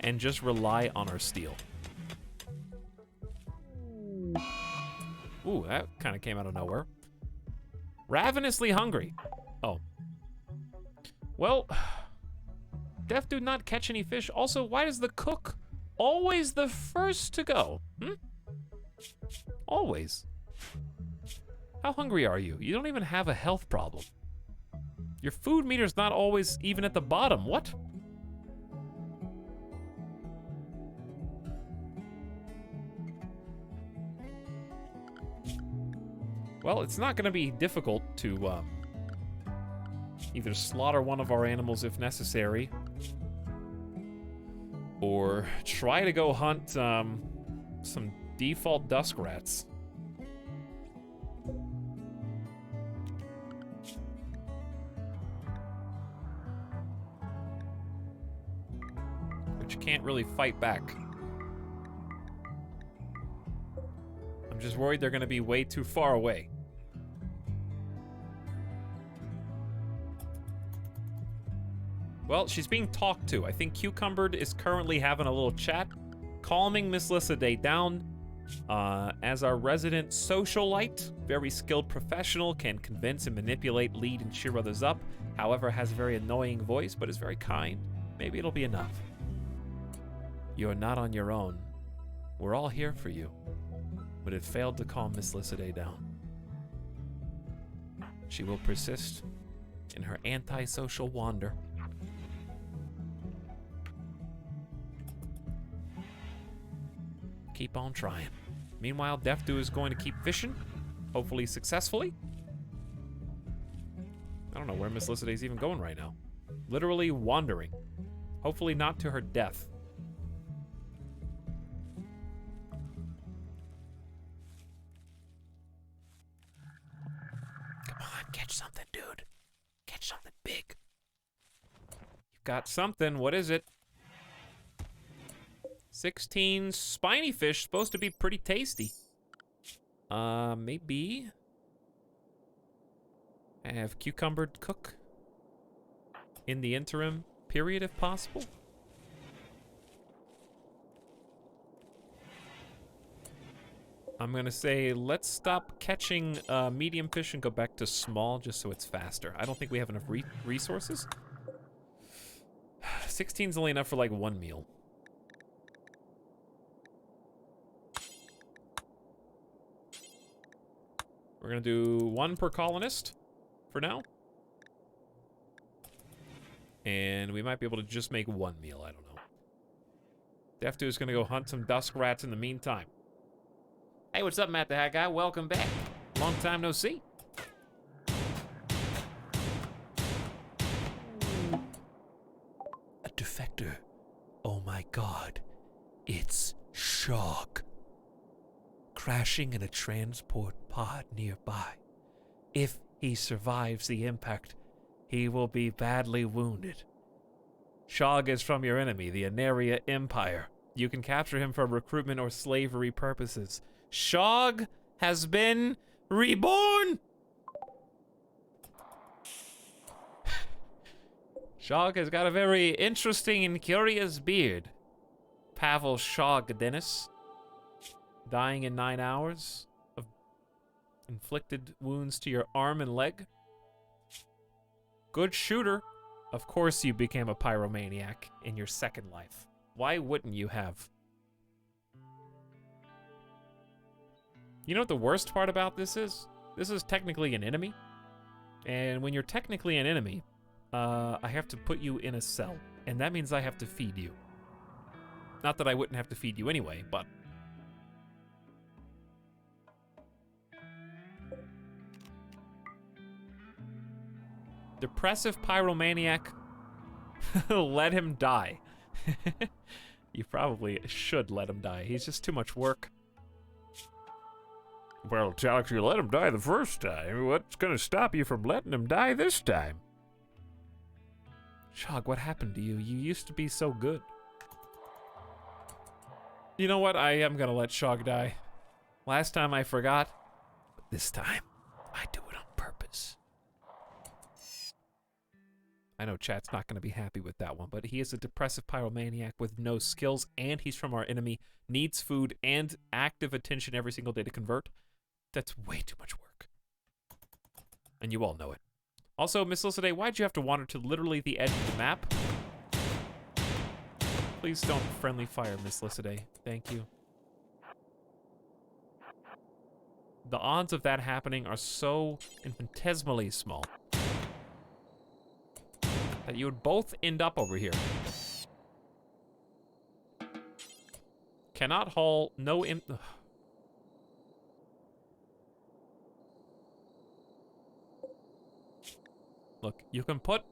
and just rely on our steel. Ooh, that kind of came out of nowhere. Ravenously hungry. Oh. Well, Def do not catch any fish. Also, why does the cook always the first to go? Always. How hungry are you? You don't even have a health problem. Your food meter's not always even at the bottom. What? Well, it's not going to be difficult to either slaughter one of our animals if necessary, or try to go hunt some default dusk rats. But you can't really fight back. I'm just worried they're going to be way too far away. Well, she's being talked to. I think Cucumbered is currently having a little chat, calming Miss Lissaday down. As our resident socialite, very skilled professional, can convince and manipulate, lead, and cheer others up. However, has a very annoying voice, but is very kind. Maybe it'll be enough. You're not on your own. We're all here for you. But it failed to calm Miss Lissaday down. She will persist in her antisocial wander. Keep on trying. Meanwhile, Defdu is going to keep fishing, hopefully successfully. I don't know where Miss Lissaday's even going right now. Literally wandering. Hopefully not to her death. Come on, catch something, dude. Catch something big. You've got something. What is it? 16 spiny fish, supposed to be pretty tasty. Maybe have Cucumbered cook in the interim period if possible. I'm gonna say let's stop catching medium fish and go back to small just so it's faster. I don't think we have enough resources. 16's only enough for like one meal. We're gonna do one per colonist for now. And we might be able to just make one meal, I don't know. Deftu is gonna go hunt some dusk rats in the meantime. Hey, what's up, Matt the Hat Guy? Welcome back. Long time no see. A defector. Oh my god. It's Shog. Crashing in a transport pod nearby. If he survives the impact, he will be badly wounded. Shog is from your enemy, the Anaria Empire. You can capture him for recruitment or slavery purposes. Shog has been reborn! Shog has got a very interesting and curious beard. Pavel Shog Dennis. Dying in 9 hours of inflicted wounds to your arm and leg. Good shooter. Of course you became a pyromaniac in your second life. Why wouldn't you have? You know what the worst part about this is? This is technically an enemy. And when you're technically an enemy, I have to put you in a cell. And that means I have to feed you. Not that I wouldn't have to feed you anyway, but... Depressive pyromaniac. Let him die. You probably should let him die. He's just too much work. Well, Etalyx, you let him die the first time. What's gonna stop you from letting him die this time? Shog, what happened to you? You used to be so good. You know what? I am gonna let Shog die. Last time I forgot, but this time I do it on purpose. I know chat's not going to be happy with that one, but he is a depressive pyromaniac with no skills, and he's from our enemy, needs food and active attention every single day to convert. That's way too much work. And you all know it. Also, Miss Lissaday, why'd you have to wander to literally the edge of the map? Please don't friendly fire, Miss Lissaday. Thank you. The odds of that happening are so infinitesimally small that you would both end up over here. Cannot haul, no Look, you can put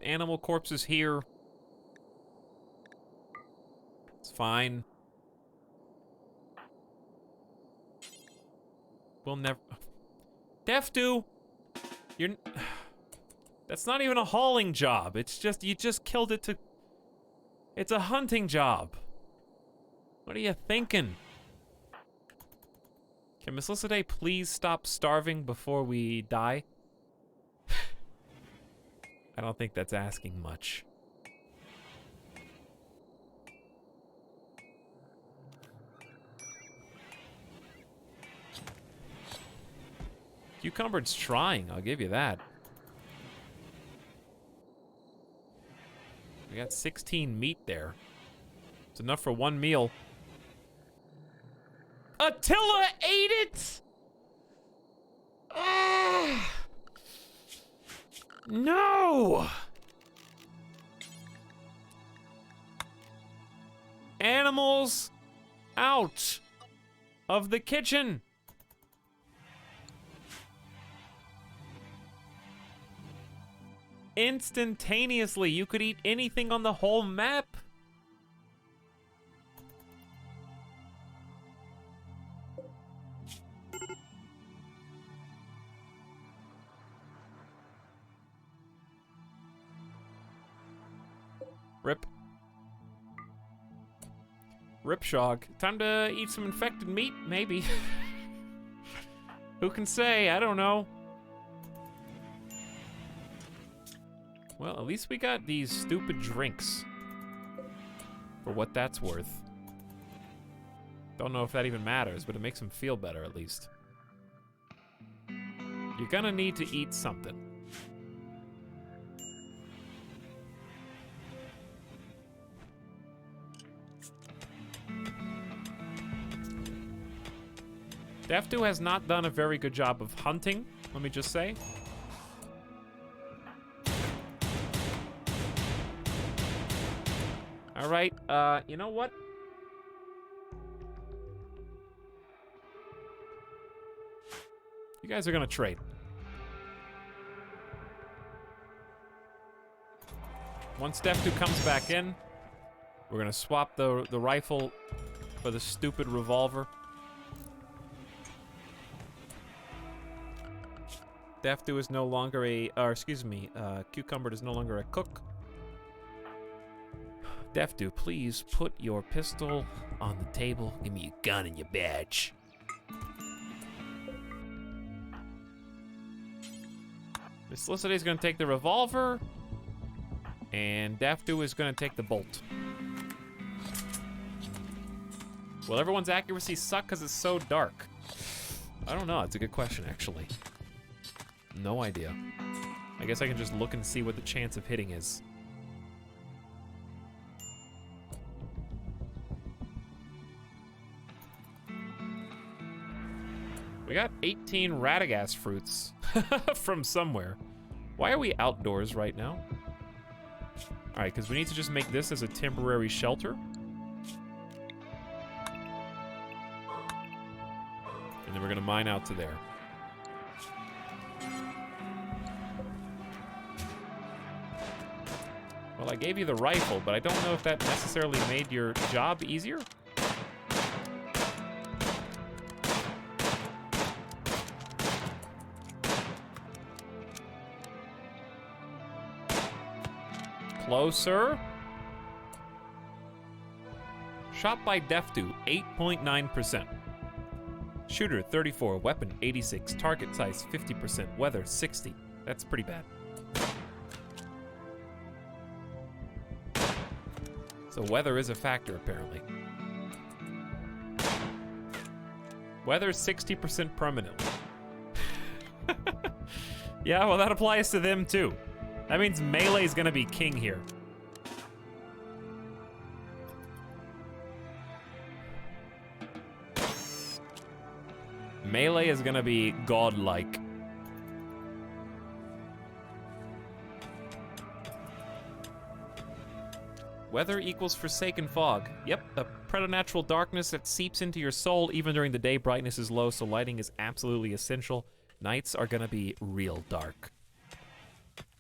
animal corpses here. It's fine. We'll never... Defdu! You're... That's not even a hauling job. It's just, you just killed it to... It's a hunting job. What are you thinking? Can Miss Lycidae please stop starving before we die? I don't think that's asking much. Cucumber's trying, I'll give you that. We got 16 meat there. It's enough for one meal. Attila ate it! Ah! No! Animals out of the kitchen. Instantaneously, you could eat anything on the whole map. Rip. Ripshog. Time to eat some infected meat, maybe. Who can say? I don't know. Well, at least we got these stupid drinks. For what that's worth. Don't know if that even matters, but it makes him feel better at least. You're gonna need to eat something. Defdu has not done a very good job of hunting, let me just say. All right, you know what? You guys are gonna trade. Once Defdu comes back in, we're gonna swap the rifle for the stupid revolver. Defdu is no longer a, Cucumber is no longer a cook. Defdu, please put your pistol on the table. Give me your gun and your badge. Miss Lycidae is gonna take the revolver, and Defdu is gonna take the bolt. Will everyone's accuracy suck because it's so dark? I don't know, it's a good question actually. No idea. I guess I can just look and see what the chance of hitting is. We got 18 Radagast fruits from somewhere. Why are we outdoors right now? All right, because we need to just make this as a temporary shelter. And then we're gonna mine out to there. Well, I gave you the rifle, but I don't know if that necessarily made your job easier. Closer. Shot by Defdu, 8.9%. Shooter, 34. Weapon, 86. Target size, 50%. Weather, 60. That's pretty bad. So weather is a factor, apparently. Weather, 60% permanently. Yeah, well, that applies to them, too. That means melee is gonna be king here. Melee is gonna be godlike. Weather equals Forsaken Fog. Yep, a preternatural darkness that seeps into your soul even during the day. Brightness is low, so lighting is absolutely essential. Nights are gonna be real dark.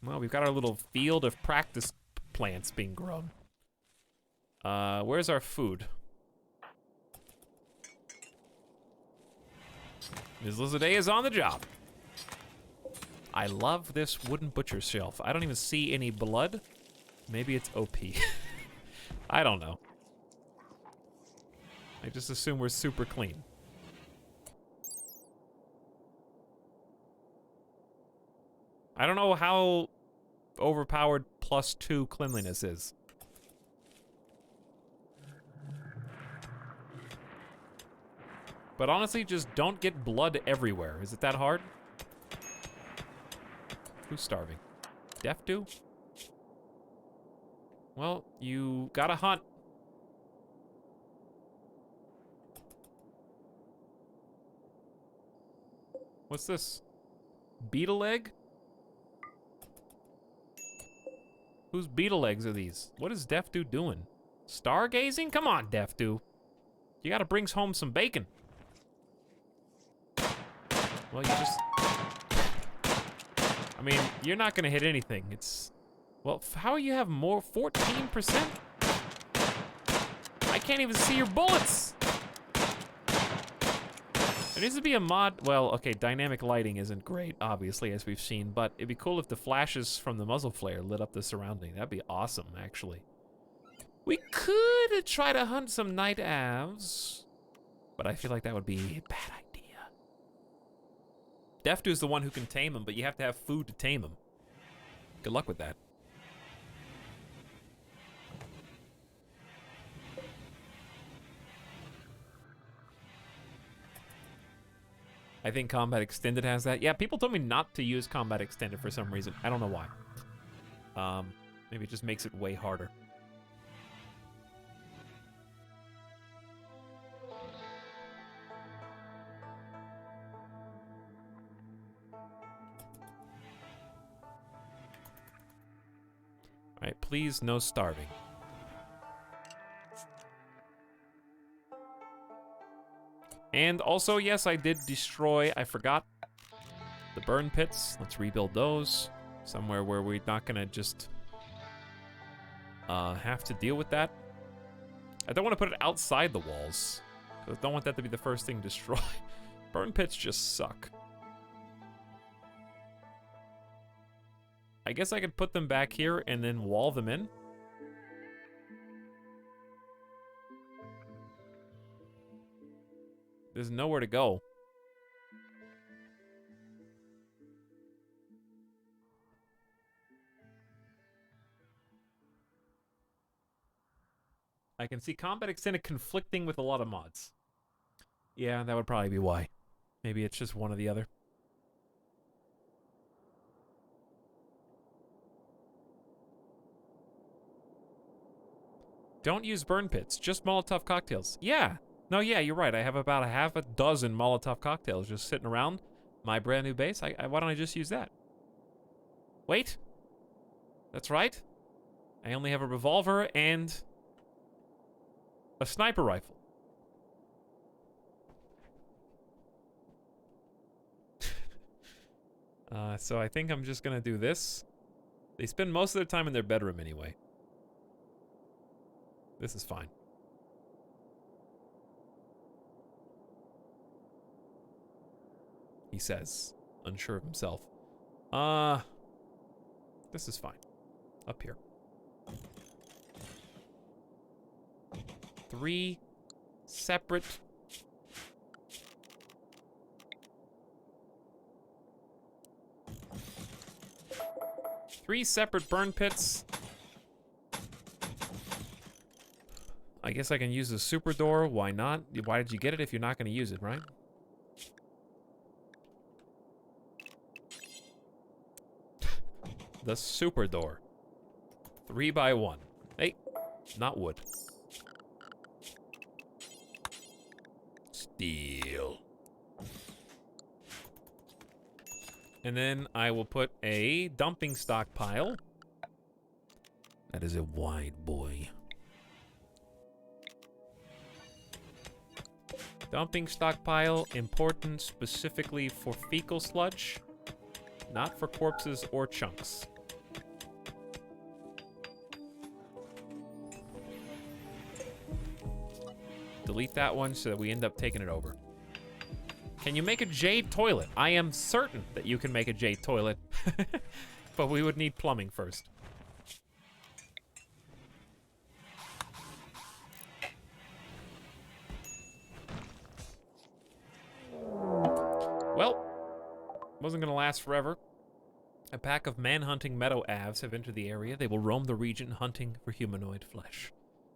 Well, we've got our little field of practice plants being grown. Where's our food? Ms. Lizarday is on the job. I love this wooden butcher shelf. I don't even see any blood. Maybe it's OP. I don't know. I just assume we're super clean. I don't know how overpowered +2 cleanliness is. But honestly, just don't get blood everywhere. Is it that hard? Who's starving? Deaf do? Well, you gotta hunt. What's this? Beetle egg? Whose beetle eggs are these? What is Deaf Do doing? Stargazing? Come on, Deaf Do. You gotta bring home some bacon. Well, you just... I mean, you're not gonna hit anything. It's... Well, how you have more? 14%? I can't even see your bullets! There needs to be a mod... Well, okay, dynamic lighting isn't great, obviously, as we've seen, but it'd be cool if the flashes from the muzzle flare lit up the surrounding. That'd be awesome, actually. We could try to hunt some night avs, but I feel like that would be a bad idea. Deftu is the one who can tame them, but you have to have food to tame them. Good luck with that. I think Combat Extended has that. Yeah, people told me not to use Combat Extended for some reason. I don't know why. Maybe it just makes it way harder. All right, please, no starving. And also, yes, I did destroy, I forgot, the burn pits. Let's rebuild those. Somewhere where we're not gonna just have to deal with that. I don't want to put it outside the walls, because I don't want that to be the first thing destroyed. Burn pits just suck. I guess I could put them back here and then wall them in. There's nowhere to go. I can see Combat Extended conflicting with a lot of mods. Yeah, that would probably be why. Maybe it's just one or the other. Don't use burn pits, just Molotov cocktails. Yeah. No, yeah, you're right. I have about half a dozen Molotov cocktails just sitting around my brand new base. Why don't I just use that? Wait. That's right. I only have a revolver and a sniper rifle. So I think I'm just gonna do this. They spend most of their time in their bedroom anyway. This is fine. He says, unsure of himself. This is fine. Up here. 3 separate... 3 separate burn pits. I guess I can use the super door. Why not? Why did you get it if you're not going to use it, right? The super door. 3 by 1. Hey, not wood. Steel. And then I will put a dumping stockpile. That is a wide boy. Dumping stockpile, important specifically for fecal sludge, not for corpses or chunks. Delete that one so that we end up taking it over. Can you make a jade toilet? I am certain that you can make a jade toilet, but we would need plumbing first. Well, wasn't gonna last forever. A pack of man-hunting meadow avs have entered the area. They will roam the region hunting for humanoid flesh.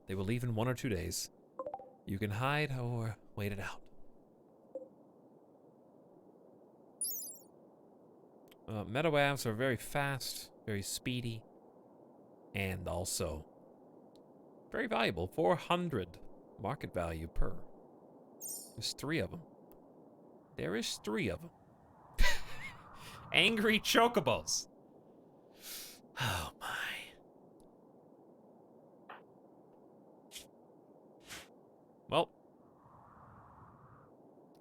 They will leave in 1 or 2 days. You can hide or wait it out. Meadow avs are very fast, very speedy, and also very valuable. 400 market value per. There's 3 of them. There is 3 of them. Angry chocobos. Oh my. Well,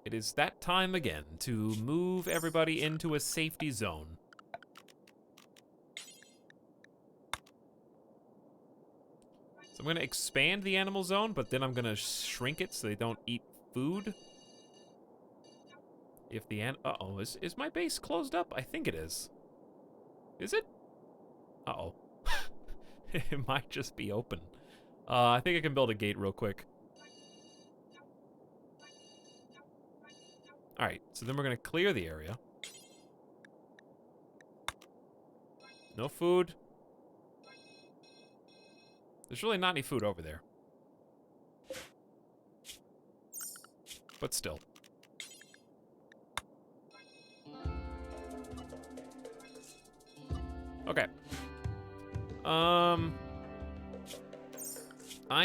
it is that time again to move everybody into a safety zone. So I'm going to expand the animal zone, but then I'm going to shrink it so they don't eat food. If the uh-oh, is my base closed up? I think it is. Is it? Uh-oh. It might just be open. I think I can build a gate real quick. Alright, so then we're going to clear the area. No food. There's really not any food over there. But still. Okay. I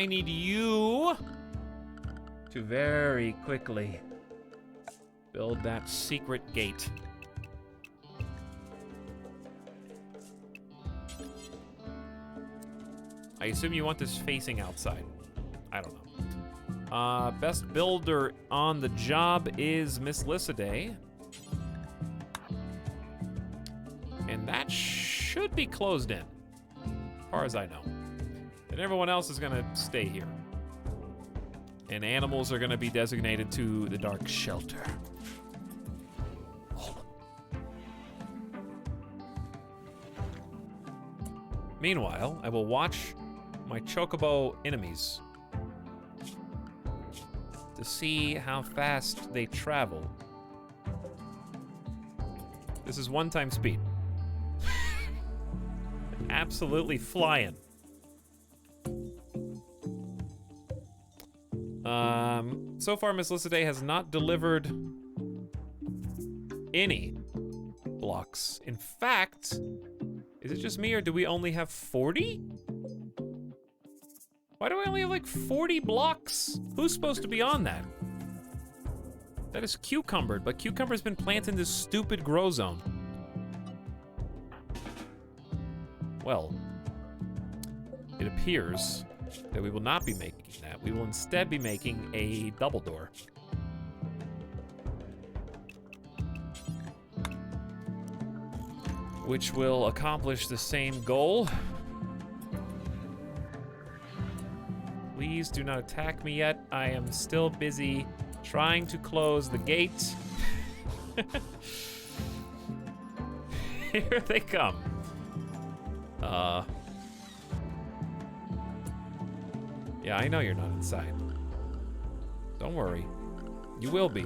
need you to very quickly build that secret gate. I assume you want this facing outside. I don't know. Best builder on the job is Miss Lycidae. And that should be closed in, as far as I know. And everyone else is gonna stay here. And animals are gonna be designated to the dark shelter. Meanwhile, I will watch my chocobo enemies to see how fast they travel. This is 1 time speed. Absolutely flying. So far, Miss Lycidae has not delivered any blocks. In fact, is it just me or do we only have 40? Why do we only have like 40 blocks? Who's supposed to be on that? That is Cucumbered, but Cucumber's been planted in this stupid grow zone. Well, it appears that we will not be making that. We will instead be making a double door. Which will accomplish the same goal. Please do not attack me yet. I am still busy trying to close the gate. Here they come. Yeah, I know you're not inside. Don't worry. You will be.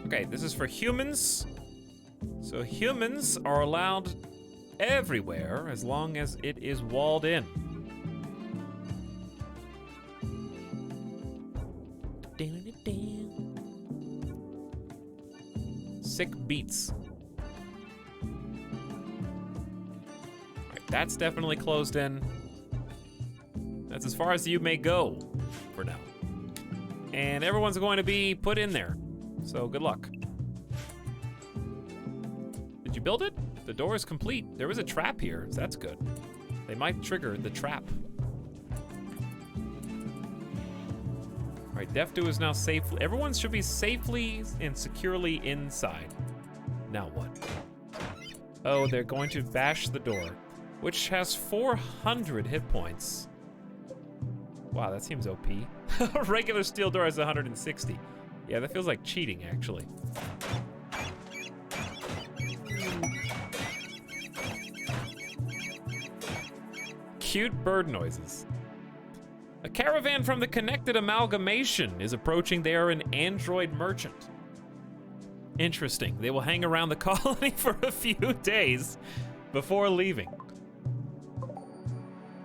Okay, this is for humans. So humans are allowed everywhere as long as it is walled in. Sick beats. Alright, that's definitely closed in. That's as far as you may go for now. and everyone's going to be put in there. So good luck. Did you build it? The door is complete. There was a trap here, so that's good. They might trigger the trap. All right, Def2 is now safely. Everyone should be safely and securely inside. Now what? Oh, they're going to bash the door, which has 400 hit points. Wow, that seems OP. A regular steel door has 160. Yeah, that feels like cheating, actually. Cute bird noises. A caravan from the Connected Amalgamation is approaching. They are an android merchant. Interesting. They will hang around the colony for a few days before leaving.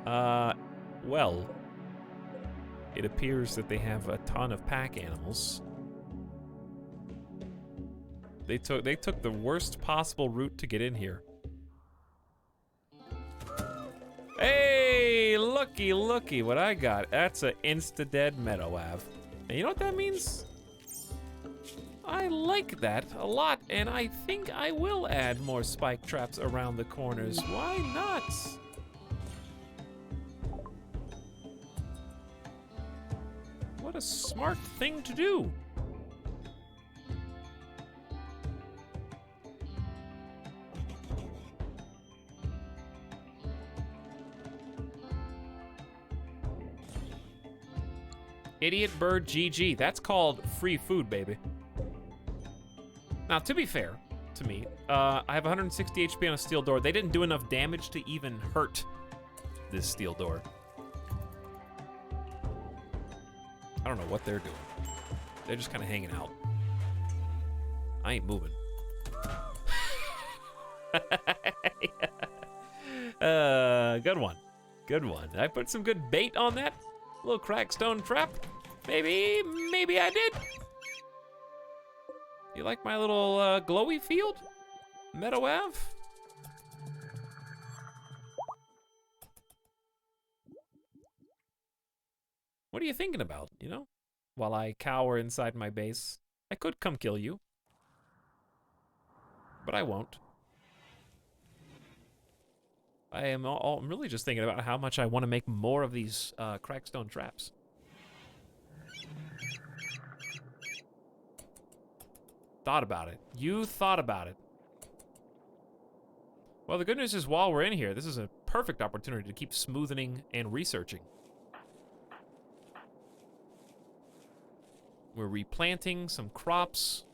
Well, it appears that they have a ton of pack animals. They took the worst possible route to get in here. Hey, looky what I got. That's an insta-dead Meadow Ave. And you know what that means? I like that a lot, and I think I will add more spike traps around the corners. Why not? What a smart thing to do. Idiot bird GG. That's called free food, baby. Now, to be fair to me, I have 160 HP on a steel door. They didn't do enough damage to even hurt this steel door. I don't know what they're doing. They're just kind of hanging out. I ain't moving. Good one. Good one. I put some good bait on that. Little crackstone trap. Maybe I did. You like my little glowy field? Meadow Ave? What are you thinking about, you know? While I cower inside my base. I could come kill you. But I won't. I'm really just thinking about how much I want to make more of these crackstone traps. Thought about it. You thought about it. Well, the good news is while we're in here, this is a perfect opportunity to keep smoothing and researching. We're replanting some crops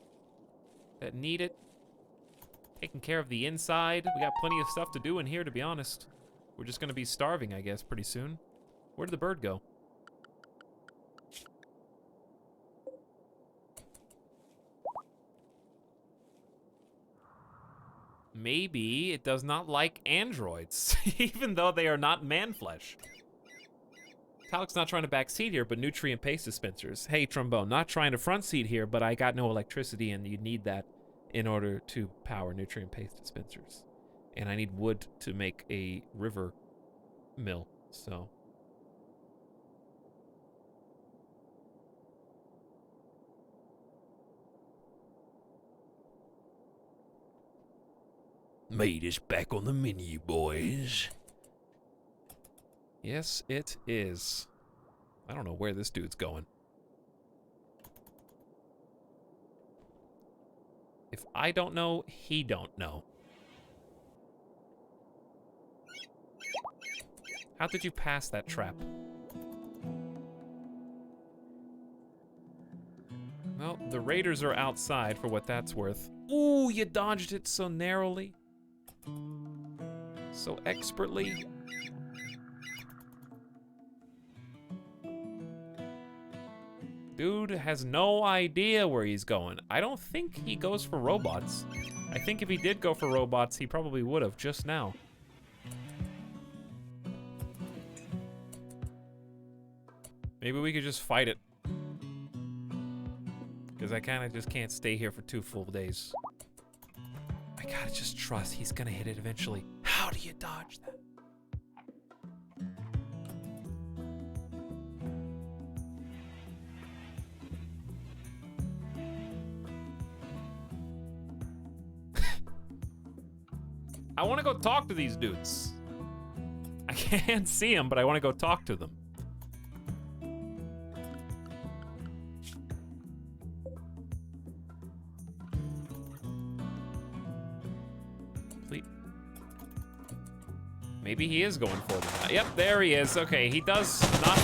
that need it. Taking care of the inside. We got plenty of stuff to do in here, to be honest. We're just gonna be starving, I guess, pretty soon. Where did the bird go? Maybe it does not like androids, even though they are not man-flesh. Etalyx not trying to backseat here, but nutrient paste dispensers. Hey, Trombone, not trying to front seat here, but I got no electricity, and you need that in order to power nutrient paste dispensers. And I need wood to make a river mill, so. Meat is back on the menu, boys. Yes, it is. I don't know where this dude's going. If I don't know, he don't know. How did you pass that trap? Well, the raiders are outside for what that's worth. Ooh, you dodged it so narrowly. So expertly. Dude has no idea where he's going. I don't think he goes for robots. I think if he did go for robots, he probably would have just now. Maybe we could just fight it. Because I kind of just can't stay here for 2 full days. I gotta just trust he's gonna hit it eventually. How do you dodge that? I want to go talk to these dudes. I can't see them, but I want to go talk to them. Maybe he is going for them. Yep, there he is. Okay, he does not...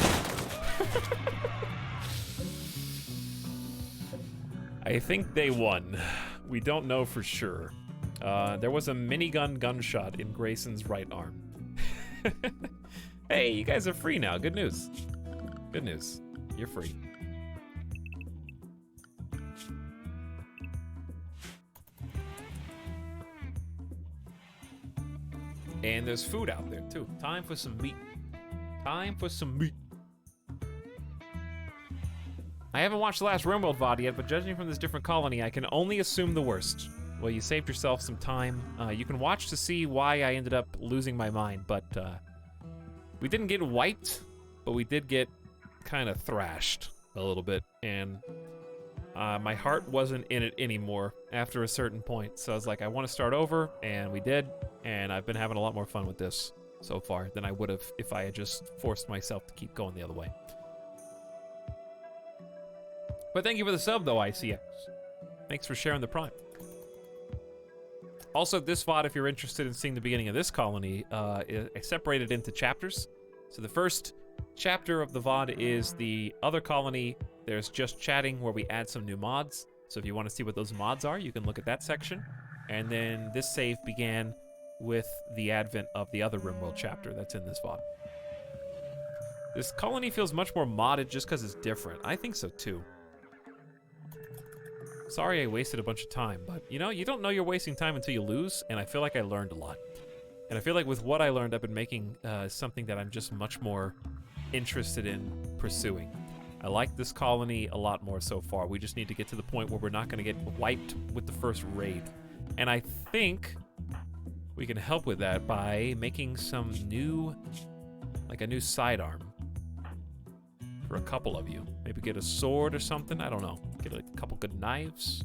I think they won. We don't know for sure. There was a minigun gunshot in Grayson's right arm. Hey, you guys are free now. Good news. Good news. You're free. And there's food out there, too. Time for some meat. Time for some meat. I haven't watched the last RimWorld VOD yet, but judging from this different colony, I can only assume the worst. Well, you saved yourself some time. You can watch to see why I ended up losing my mind, but we didn't get wiped, but we did get kind of thrashed a little bit, and my heart wasn't in it anymore after a certain point. So I was like, I want to start over, and we did, and I've been having a lot more fun with this so far than I would have if I had just forced myself to keep going the other way. But thank you for the sub, though, ICX. Thanks for sharing the Prime. Also, this VOD, if you're interested in seeing the beginning of this colony, is separated into chapters. So the first chapter of the VOD is the other colony. There's just chatting where we add some new mods. So if you want to see what those mods are, you can look at that section. And then this save began with the advent of the other RimWorld chapter that's in this VOD. This colony feels much more modded just because it's different. I think so, too. Sorry I wasted a bunch of time, but you know, you don't know you're wasting time until you lose, and I feel like I learned a lot. And I feel like with what I learned, I've been making something that I'm just much more interested in pursuing. I like this colony a lot more so far. We just need to get to the point where we're not going to get wiped with the first raid. And I think we can help with that by making some new, like a new sidearm for a couple of you. Maybe get a sword or something, I don't know. Get a couple good knives.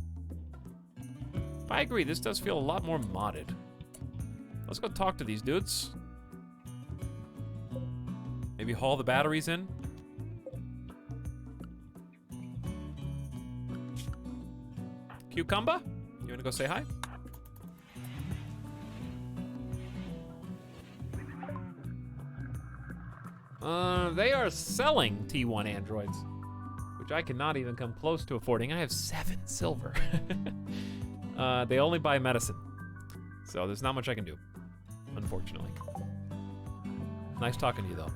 I agree, this does feel a lot more modded. Let's go talk to these dudes. Maybe haul the batteries in. Cucumber, you wanna go say hi? They are selling T1 androids, which I cannot even come close to affording. I have 7 silver. They only buy medicine, so there's not much I can do, unfortunately. Nice talking to you, though.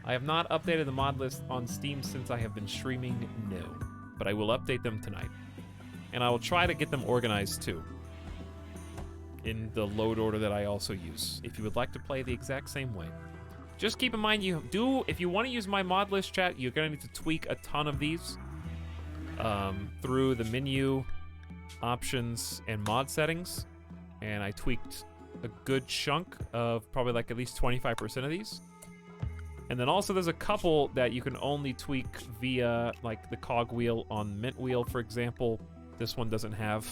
I have not updated the mod list on Steam since I have been streaming, no. But I will update them tonight. And I will try to get them organized, too, in the load order that I also use, if you would like to play the exact same way. Just keep in mind, if you want to use my mod list, chat, you're going to need to tweak a ton of these through the menu, options, and mod settings. And I tweaked a good chunk of probably like at least 25% of these. And then also there's a couple that you can only tweak via like the cog wheel on Mint Wheel, for example. This one doesn't have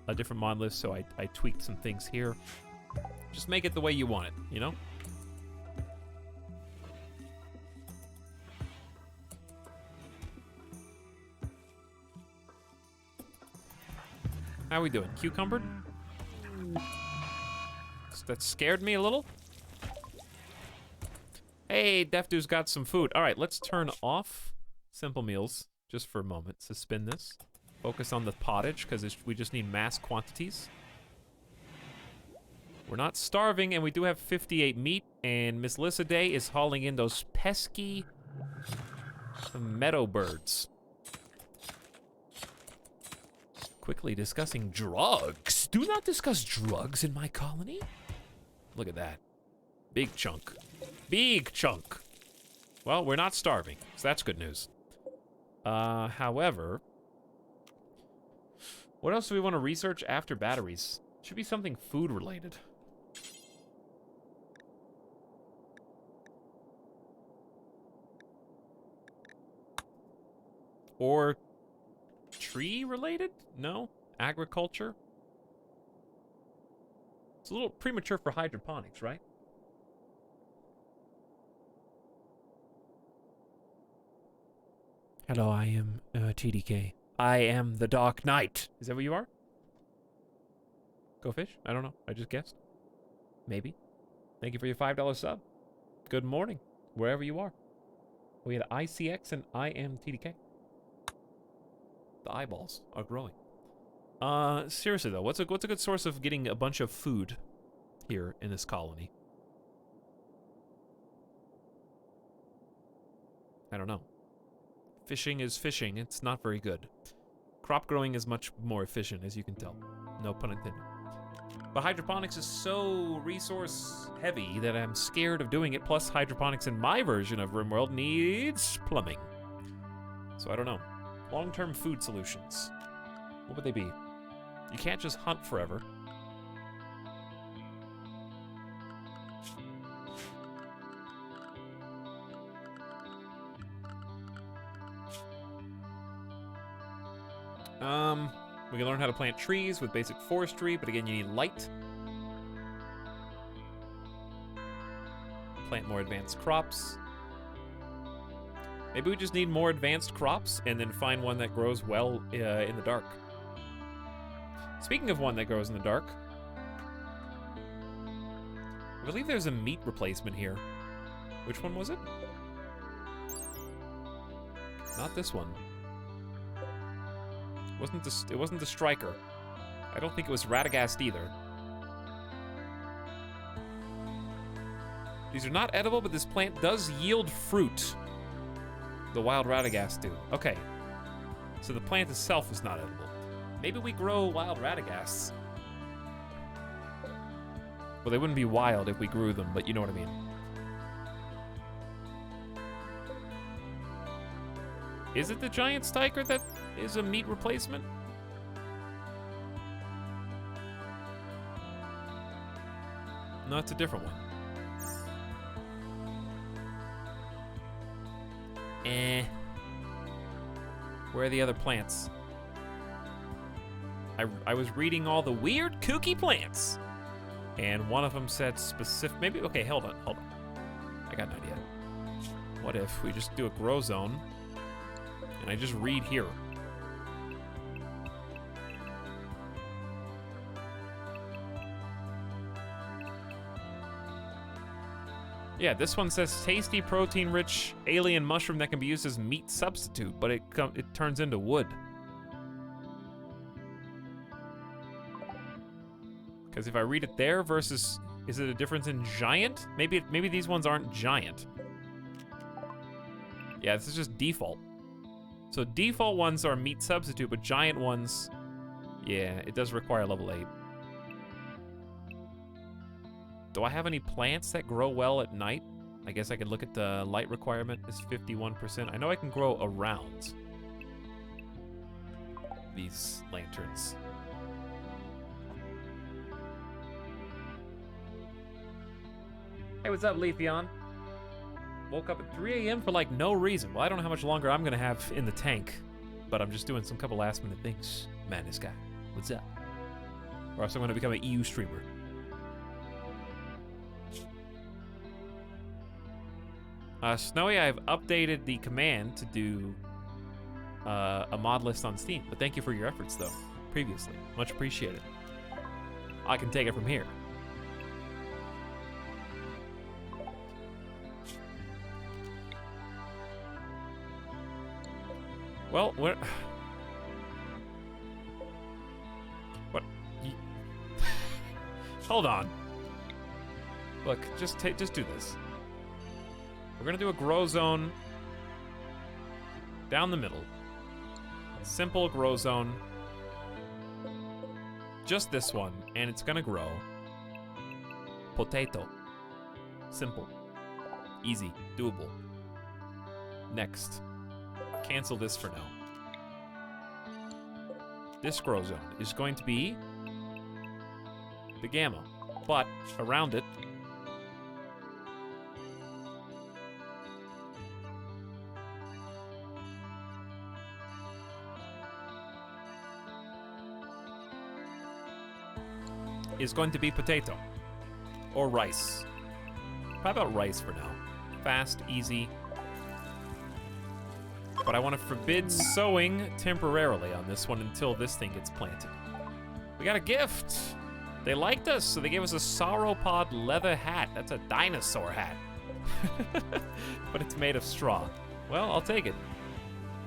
a different mod list, so I tweaked some things here. Just make it the way you want it, you know? How we doing? Cucumbered? That scared me a little. Hey, Def Dude's got some food. All right, let's turn off Simple Meals just for a moment. Suspend this. Focus on the pottage, because we just need mass quantities. We're not starving, and we do have 58 meat, and Miss Lissa Day is hauling in those pesky meadow birds. Quickly discussing drugs. Do not discuss drugs in my colony. Look at that. Big chunk. Big chunk. Well, we're not starving, so that's good news. However, what else do we want to research after batteries? Should be something food related. Or tree related? No? Agriculture? It's a little premature for hydroponics, right? Hello, I am TDK. I am the Dark Knight. Is that what you are? Go fish? I don't know. I just guessed. Maybe. Thank you for your $5 sub. Good morning, wherever you are. We had ICX and I am TDK. The eyeballs are growing. Seriously though, what's a good source of getting a bunch of food here in this colony? I don't know. Fishing is fishing. It's not very good. Crop growing is much more efficient, as you can tell. No pun intended. But hydroponics is so resource heavy that I'm scared of doing it. Plus, hydroponics in my version of RimWorld needs plumbing. So I don't know. Long-term food solutions. What would they be? You can't just hunt forever. We can learn how to plant trees with basic forestry, but again, you need light. Plant more advanced crops. Maybe we just need more advanced crops and then find one that grows well in the dark. Speaking of one that grows in the dark, I believe there's a meat replacement here. Which one was it? Not this one. It wasn't the striker. I don't think it was Radagast either. These are not edible, but this plant does yield fruit. The wild Radagast do. Okay. So the plant itself is not edible. Maybe we grow wild Radagasts. Well, they wouldn't be wild if we grew them, but you know what I mean. Is it the giant stiker that is a meat replacement? No, it's a different one. Where are the other plants? I was reading all the weird, kooky plants. And one of them said specific... Maybe... Okay, hold on. I got an idea. What if we just do a grow zone... And I just read here. Yeah, this one says tasty, protein-rich alien mushroom that can be used as meat substitute, but it turns into wood. Because if I read it there versus, is it a difference in giant? Maybe these ones aren't giant. Yeah, this is just default. So default ones are meat substitute, but giant ones, yeah, it does require level 8. Do I have any plants that grow well at night? I guess I can look at the light requirement is 51%. I know I can grow around these lanterns. Hey, what's up, Leafeon? Woke up at 3 a.m. for like no reason. Well, I don't know how much longer I'm gonna have in the tank, but I'm just doing some couple last minute things. Madness guy, what's up? Or else I'm gonna become an EU streamer. Snowy, I've updated the command to do a mod list on Steam, but thank you for your efforts though, previously. Much appreciated. I can take it from here. Well, what? Hold on. Look, just do this. We're gonna do a grow zone down the middle. Simple grow zone. Just this one, and it's gonna grow. Potato. Simple. Easy. Doable. Next. Cancel this for now. This grow zone is going to be the gamma, but around it is going to be potato. Or rice. How about rice for now? Fast, easy. But I want to forbid sowing temporarily on this one until this thing gets planted. We got a gift. They liked us, so they gave us a sauropod leather hat. That's a dinosaur hat. But it's made of straw. Well, I'll take it.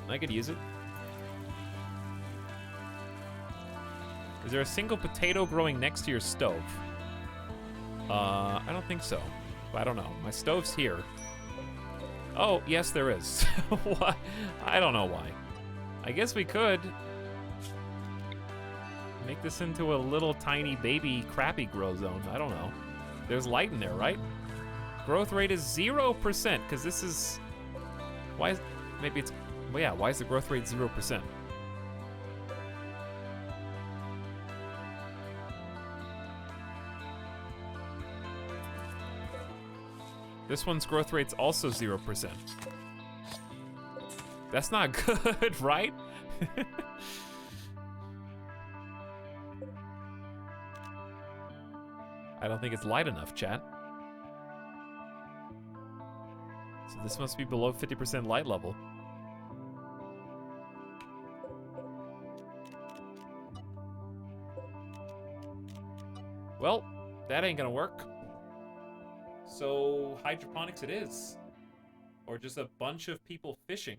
I could use it. Is there a single potato growing next to your stove? I don't think so. I don't know. My stove's here. Oh, yes, there is. Why? I don't know why. I guess we could make this into a little tiny baby crappy grow zone. I don't know. There's light in there, right? Growth rate is 0%, because this is... Why is... Maybe it's... Well, yeah, why is the growth rate 0%? This one's growth rate's also 0%. That's not good, right? I don't think it's light enough, chat. So this must be below 50% light level. Well, that ain't gonna work. So hydroponics it is. Or just a bunch of people fishing.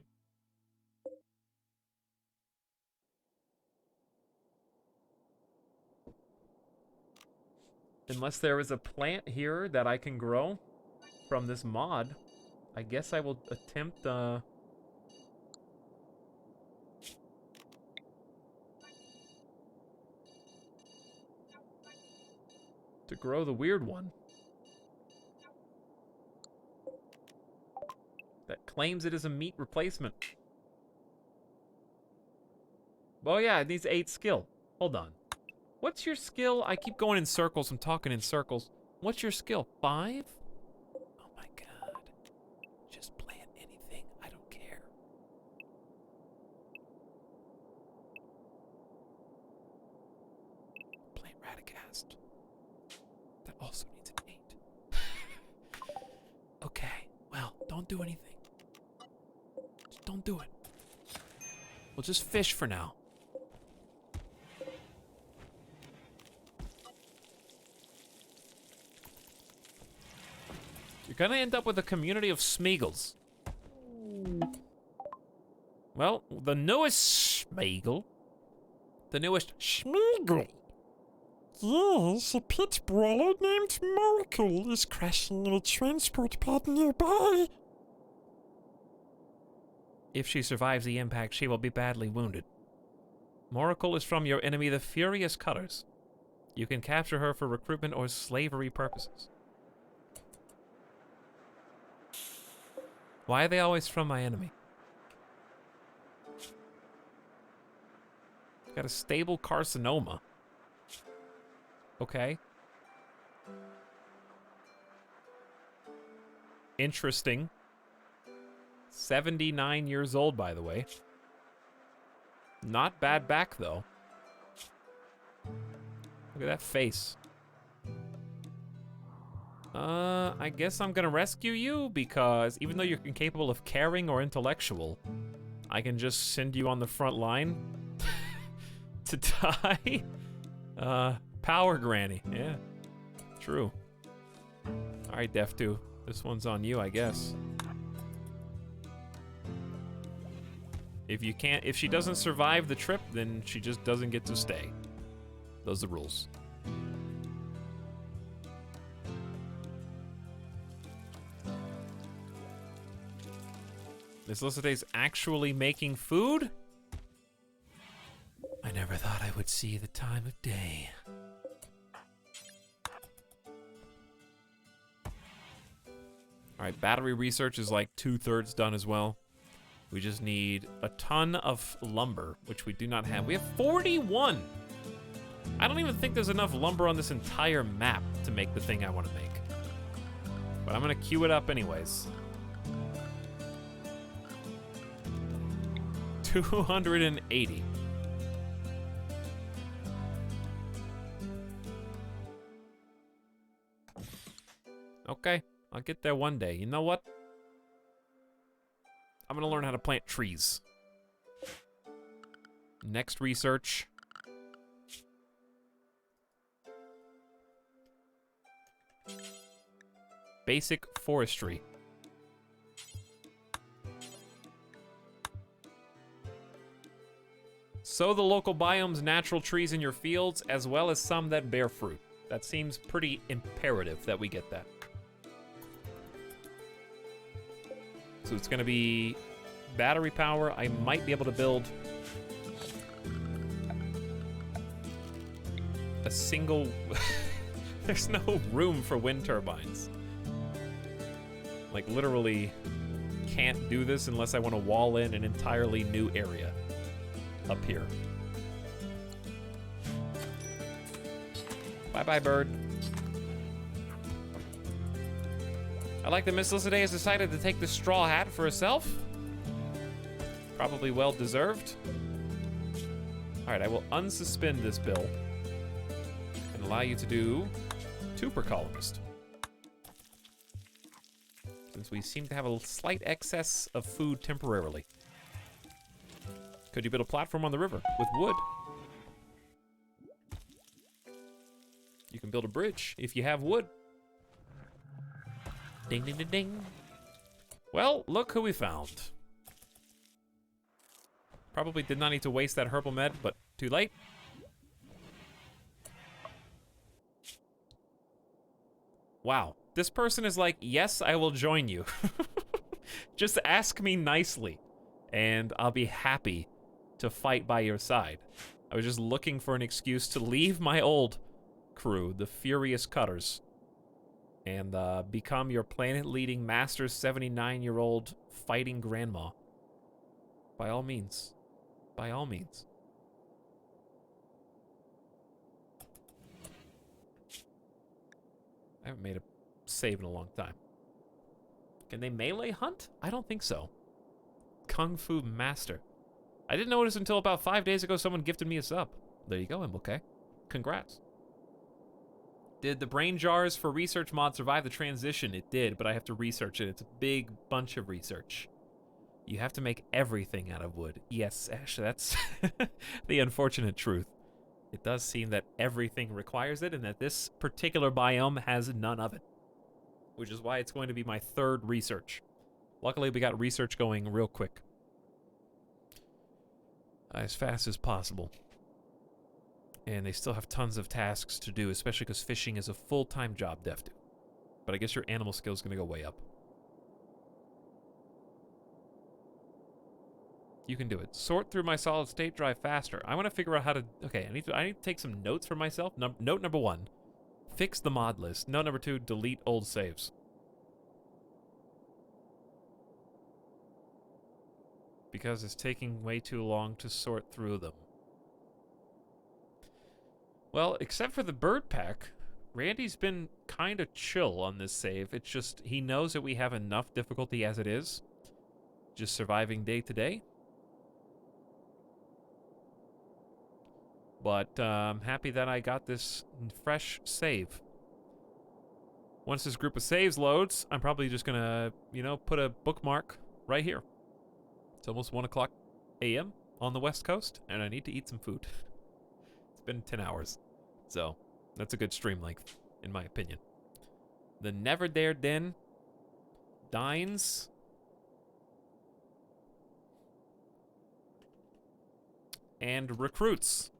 Unless there is a plant here that I can grow from this mod, I guess I will attempt to grow the weird one that claims it is a meat replacement. Well, yeah, it needs 8 skill. Hold on. What's your skill? I keep going in circles. I'm talking in circles. What's your skill? 5? Oh my god. Just plant anything. I don't care. Plant Radicast. That also needs an 8. Okay. Well, don't do anything. Just don't do it. We'll just fish for now. You're gonna end up with a community of Smeagles. Well, the newest Smeagol. The newest Smeagol. Yes, a pit brawler named Morakle is crashing in a transport pod nearby. If she survives the impact, she will be badly wounded. Morakle is from your enemy, the Furious Cutters. You can capture her for recruitment or slavery purposes. Why are they always from my enemy? Got a stable carcinoma. Okay. Interesting. 79 years old, by the way. Not bad back, though. Look at that face. I guess I'm gonna rescue you because even though you're incapable of caring or intellectual, I can just send you on the front line to die. Power Granny. Yeah, true. All right, Def2. This one's on you, I guess. If she doesn't survive the trip, then she just doesn't get to stay. Those are the rules. Miss Lucite's actually making food? I never thought I would see the time of day. Alright, battery research is like 2/3 done as well. We just need a ton of lumber, which we do not have. We have 41! I don't even think there's enough lumber on this entire map to make the thing I want to make. But I'm gonna queue it up anyways. 280. Okay, I'll get there one day. You know what? I'm gonna learn how to plant trees. Next research. Basic forestry. Sow the local biome's natural trees in your fields, as well as some that bear fruit. That seems pretty imperative that we get that. So it's gonna be battery power. I might be able to build a single... There's no room for wind turbines. Like, literally can't do this unless I want to wall in an entirely new area up here. Bye-bye, bird. I like that Miss Lissaday has decided to take this straw hat for herself. Probably well-deserved. All right, I will unsuspend this bill and allow you to do 2 per columnist. Since we seem to have a slight excess of food temporarily. Could you build a platform on the river with wood? You can build a bridge if you have wood. Ding, ding, ding, ding. Well, look who we found. Probably did not need to waste that herbal med, but too late. Wow. This person is like, yes, I will join you. Just ask me nicely, and I'll be happy to fight by your side. I was just looking for an excuse to leave my old crew, the Furious Cutters, and become your planet-leading master 79-year-old fighting grandma. By all means. By all means. I haven't made a save in a long time. Can they melee hunt? I don't think so. Kung Fu Master. I didn't notice until about 5 days ago someone gifted me a sub. There you go, MLK. Congrats. Did the brain jars for research mod survive the transition? It did, but I have to research it. It's a big bunch of research. You have to make everything out of wood. Yes, Ash, that's the unfortunate truth. It does seem that everything requires it, and that this particular biome has none of it. Which is why it's going to be my 3rd research. Luckily, we got research going real quick. As fast as possible. And they still have tons of tasks to do, especially because fishing is a full-time job, Def do. But I guess your animal skill is going to go way up. You can do it. Sort through my solid state drive faster. I want to figure out how to... Okay, I need to take some notes for myself. Note number 1. Fix the mod list. Note number 2. Delete old saves. Because it's taking way too long to sort through them. Well, except for the bird pack, Randy's been kind of chill on this save. It's just, he knows that we have enough difficulty as it is. Just surviving day to day. But I'm happy that I got this fresh save. Once this group of saves loads, I'm probably just gonna, you know, put a bookmark right here. It's almost 1 o'clock a.m. on the West Coast, and I need to eat some food. It's been 10 hours. So, that's a good stream length, in my opinion. The Never Dare Den dines. And recruits.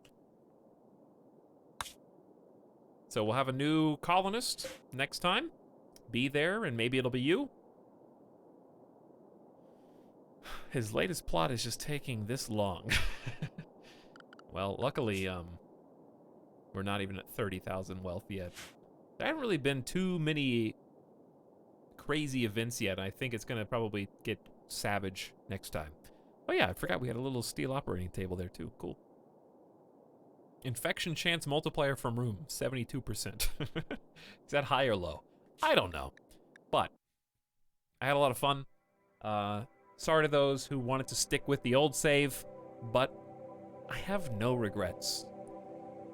So we'll have a new colonist next time. Be there, and maybe it'll be you. His latest plot is just taking this long. Well, luckily, we're not even at 30,000 wealth yet. There haven't really been too many crazy events yet. I think it's going to probably get savage next time. Oh yeah, I forgot we had a little steel operating table there too. Cool. Infection chance multiplier from room, 72%. Is that high or low? I don't know. But I had a lot of fun. Sorry to those who wanted to stick with the old save, but I have no regrets.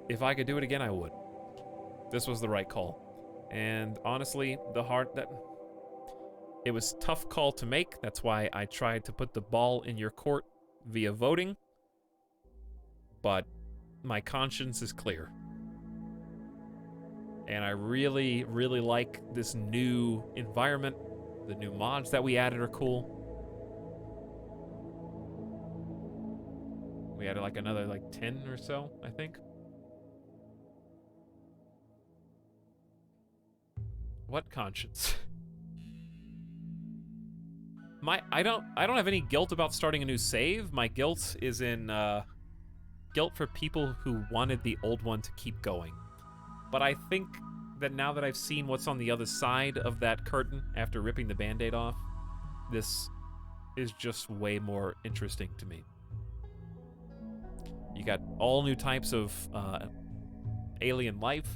If I could do it again, I would. This was the right call. And honestly, it was a tough call to make. That's why I tried to put the ball in your court via voting. But my conscience is clear. And I really, really like this new environment. The new mods that we added are cool. We added like another 10 or so, I think. What conscience? I don't have any guilt about starting a new save. My guilt is in guilt for people who wanted the old one to keep going. But I think that now that I've seen what's on the other side of that curtain after ripping the Band-Aid off, this is just way more interesting to me. You got all new types of alien life.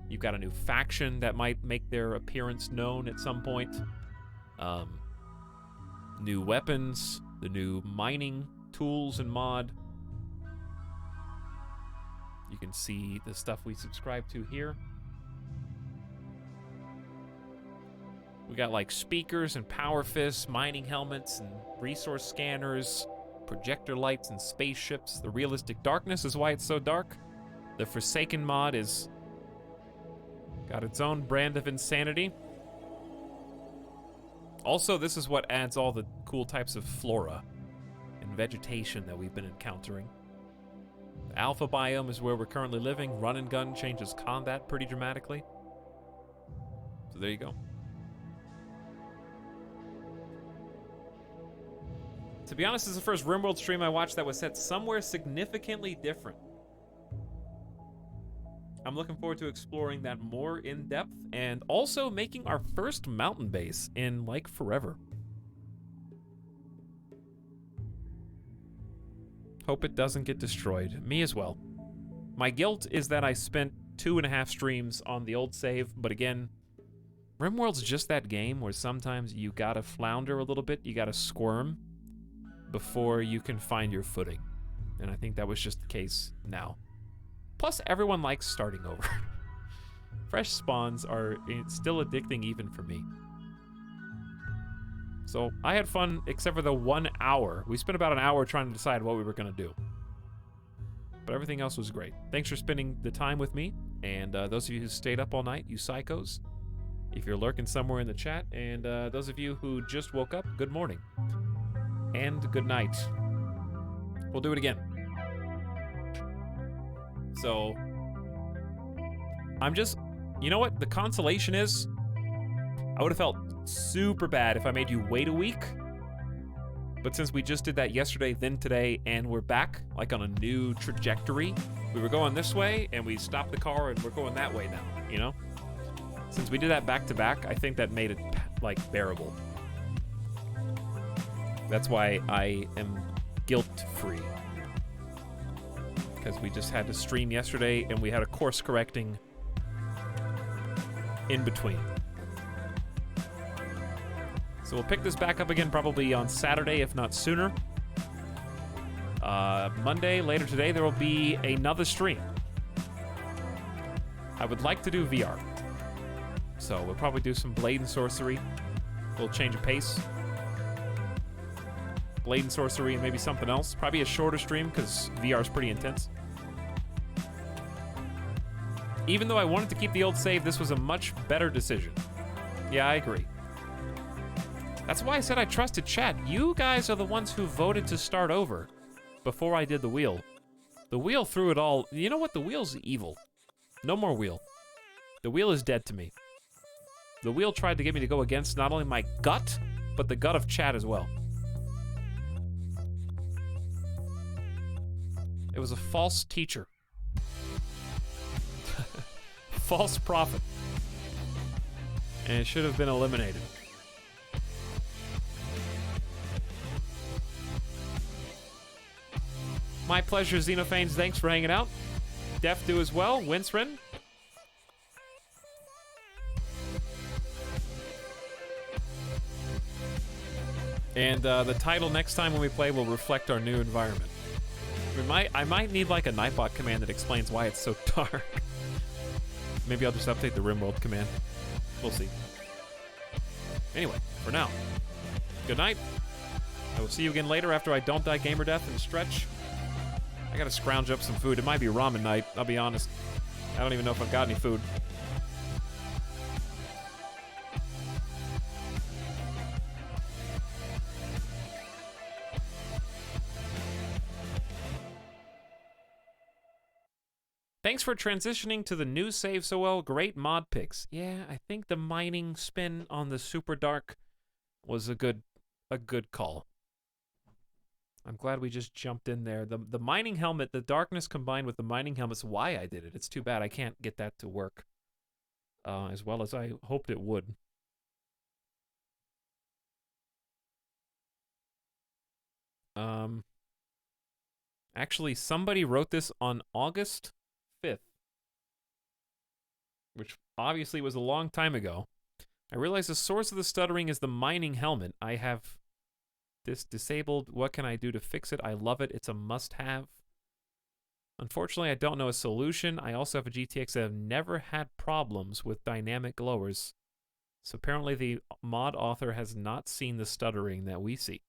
You've got a new faction that might make their appearance known at some point. New weapons, the new mining tools and mod. You can see the stuff we subscribe to here. We got like speakers and power fists, mining helmets and resource scanners, projector lights and spaceships. The realistic darkness is why it's so dark. The Forsaken mod is got its own brand of insanity. Also, this is what adds all the cool types of flora and vegetation that we've been encountering. The Alpha biome is where we're currently living. Run and gun changes combat pretty dramatically. So there you go. To be honest, this is the first RimWorld stream I watched that was set somewhere significantly different. I'm looking forward to exploring that more in depth and also making our first mountain base in like forever. Hope it doesn't get destroyed. Me as well. My guilt is that I spent 2.5 streams on the old save, but again, RimWorld's just that game where sometimes you gotta flounder a little bit, you gotta squirm before you can find your footing. And I think that was just the case now. Plus, everyone likes starting over. Fresh spawns are still addicting even for me. So I had fun except for the 1 hour. We spent about an hour trying to decide what we were gonna do. But everything else was great. Thanks for spending the time with me. And those of you who stayed up all night, you psychos. If you're lurking somewhere in the chat. And those of you who just woke up, good morning. And good night. We'll do it again. So, I'm just, you know what the consolation is? I would have felt super bad if I made you wait a week. But since we just did that yesterday, then today, and we're back, like on a new trajectory. We were going this way, and we stopped the car, and we're going that way now, you know? Since we did that back to back, I think that made it, like, bearable. That's why I am guilt-free. Because we just had to stream yesterday, and we had a course correcting in between. So we'll pick this back up again probably on Saturday, if not sooner. Monday, later today, there will be another stream. I would like to do VR. So we'll probably do some Blade and Sorcery. We'll change of pace. Blade and Sorcery and maybe something else. Probably a shorter stream because VR is pretty intense. Even though I wanted to keep the old save, this was a much better decision. Yeah, I agree. That's why I said I trusted chat. You guys are the ones who voted to start over before I did the wheel. The wheel threw it all. You know what? The wheel's evil. No more wheel. The wheel is dead to me. The wheel tried to get me to go against not only my gut, but the gut of chat as well. It was a false teacher. False prophet. And it should have been eliminated. My pleasure, Xenophanes. Thanks for hanging out. Def do as well. Winsren. And the title next time when we play will reflect our new environment. I might need like a Nightbot command that explains why it's so dark. Maybe I'll just update the RimWorld command. We'll see. Anyway, for now, good night. I will see you again later after I don't die gamer death and stretch. I gotta scrounge up some food. It might be ramen night, I'll be honest. I don't even know if I've got any food. Thanks for transitioning to the new save so well. Great mod picks. Yeah, I think the mining spin on the super dark was a good call. I'm glad we just jumped in there. The mining helmet, the darkness combined with the mining helmet's why I did it. It's too bad I can't get that to work as well as I hoped it would. Actually, somebody wrote this on August 5th, which obviously was a long time ago. I realize the source of the stuttering is the mining helmet. I have this disabled. What can I do to fix it? I love it. It's a must-have. Unfortunately, I don't know a solution. I also have a GTX that have never had problems with dynamic glowers. So apparently the mod author has not seen the stuttering that we see.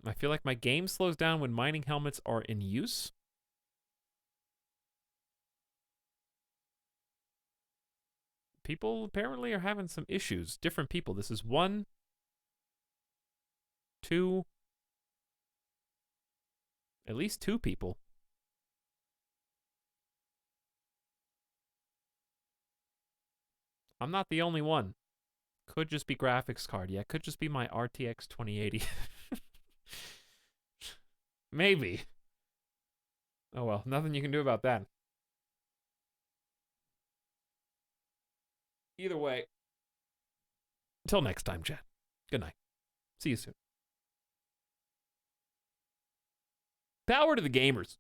I feel like my game slows down when mining helmets are in use. People apparently are having some issues. Different people. This is 1, 2, at least 2 people. I'm not the only one. Could just be graphics card. Yeah, could just be my RTX 2080. Maybe. Oh well, nothing you can do about that. Either way. Until next time, chat. Good night. See you soon. Power to the gamers.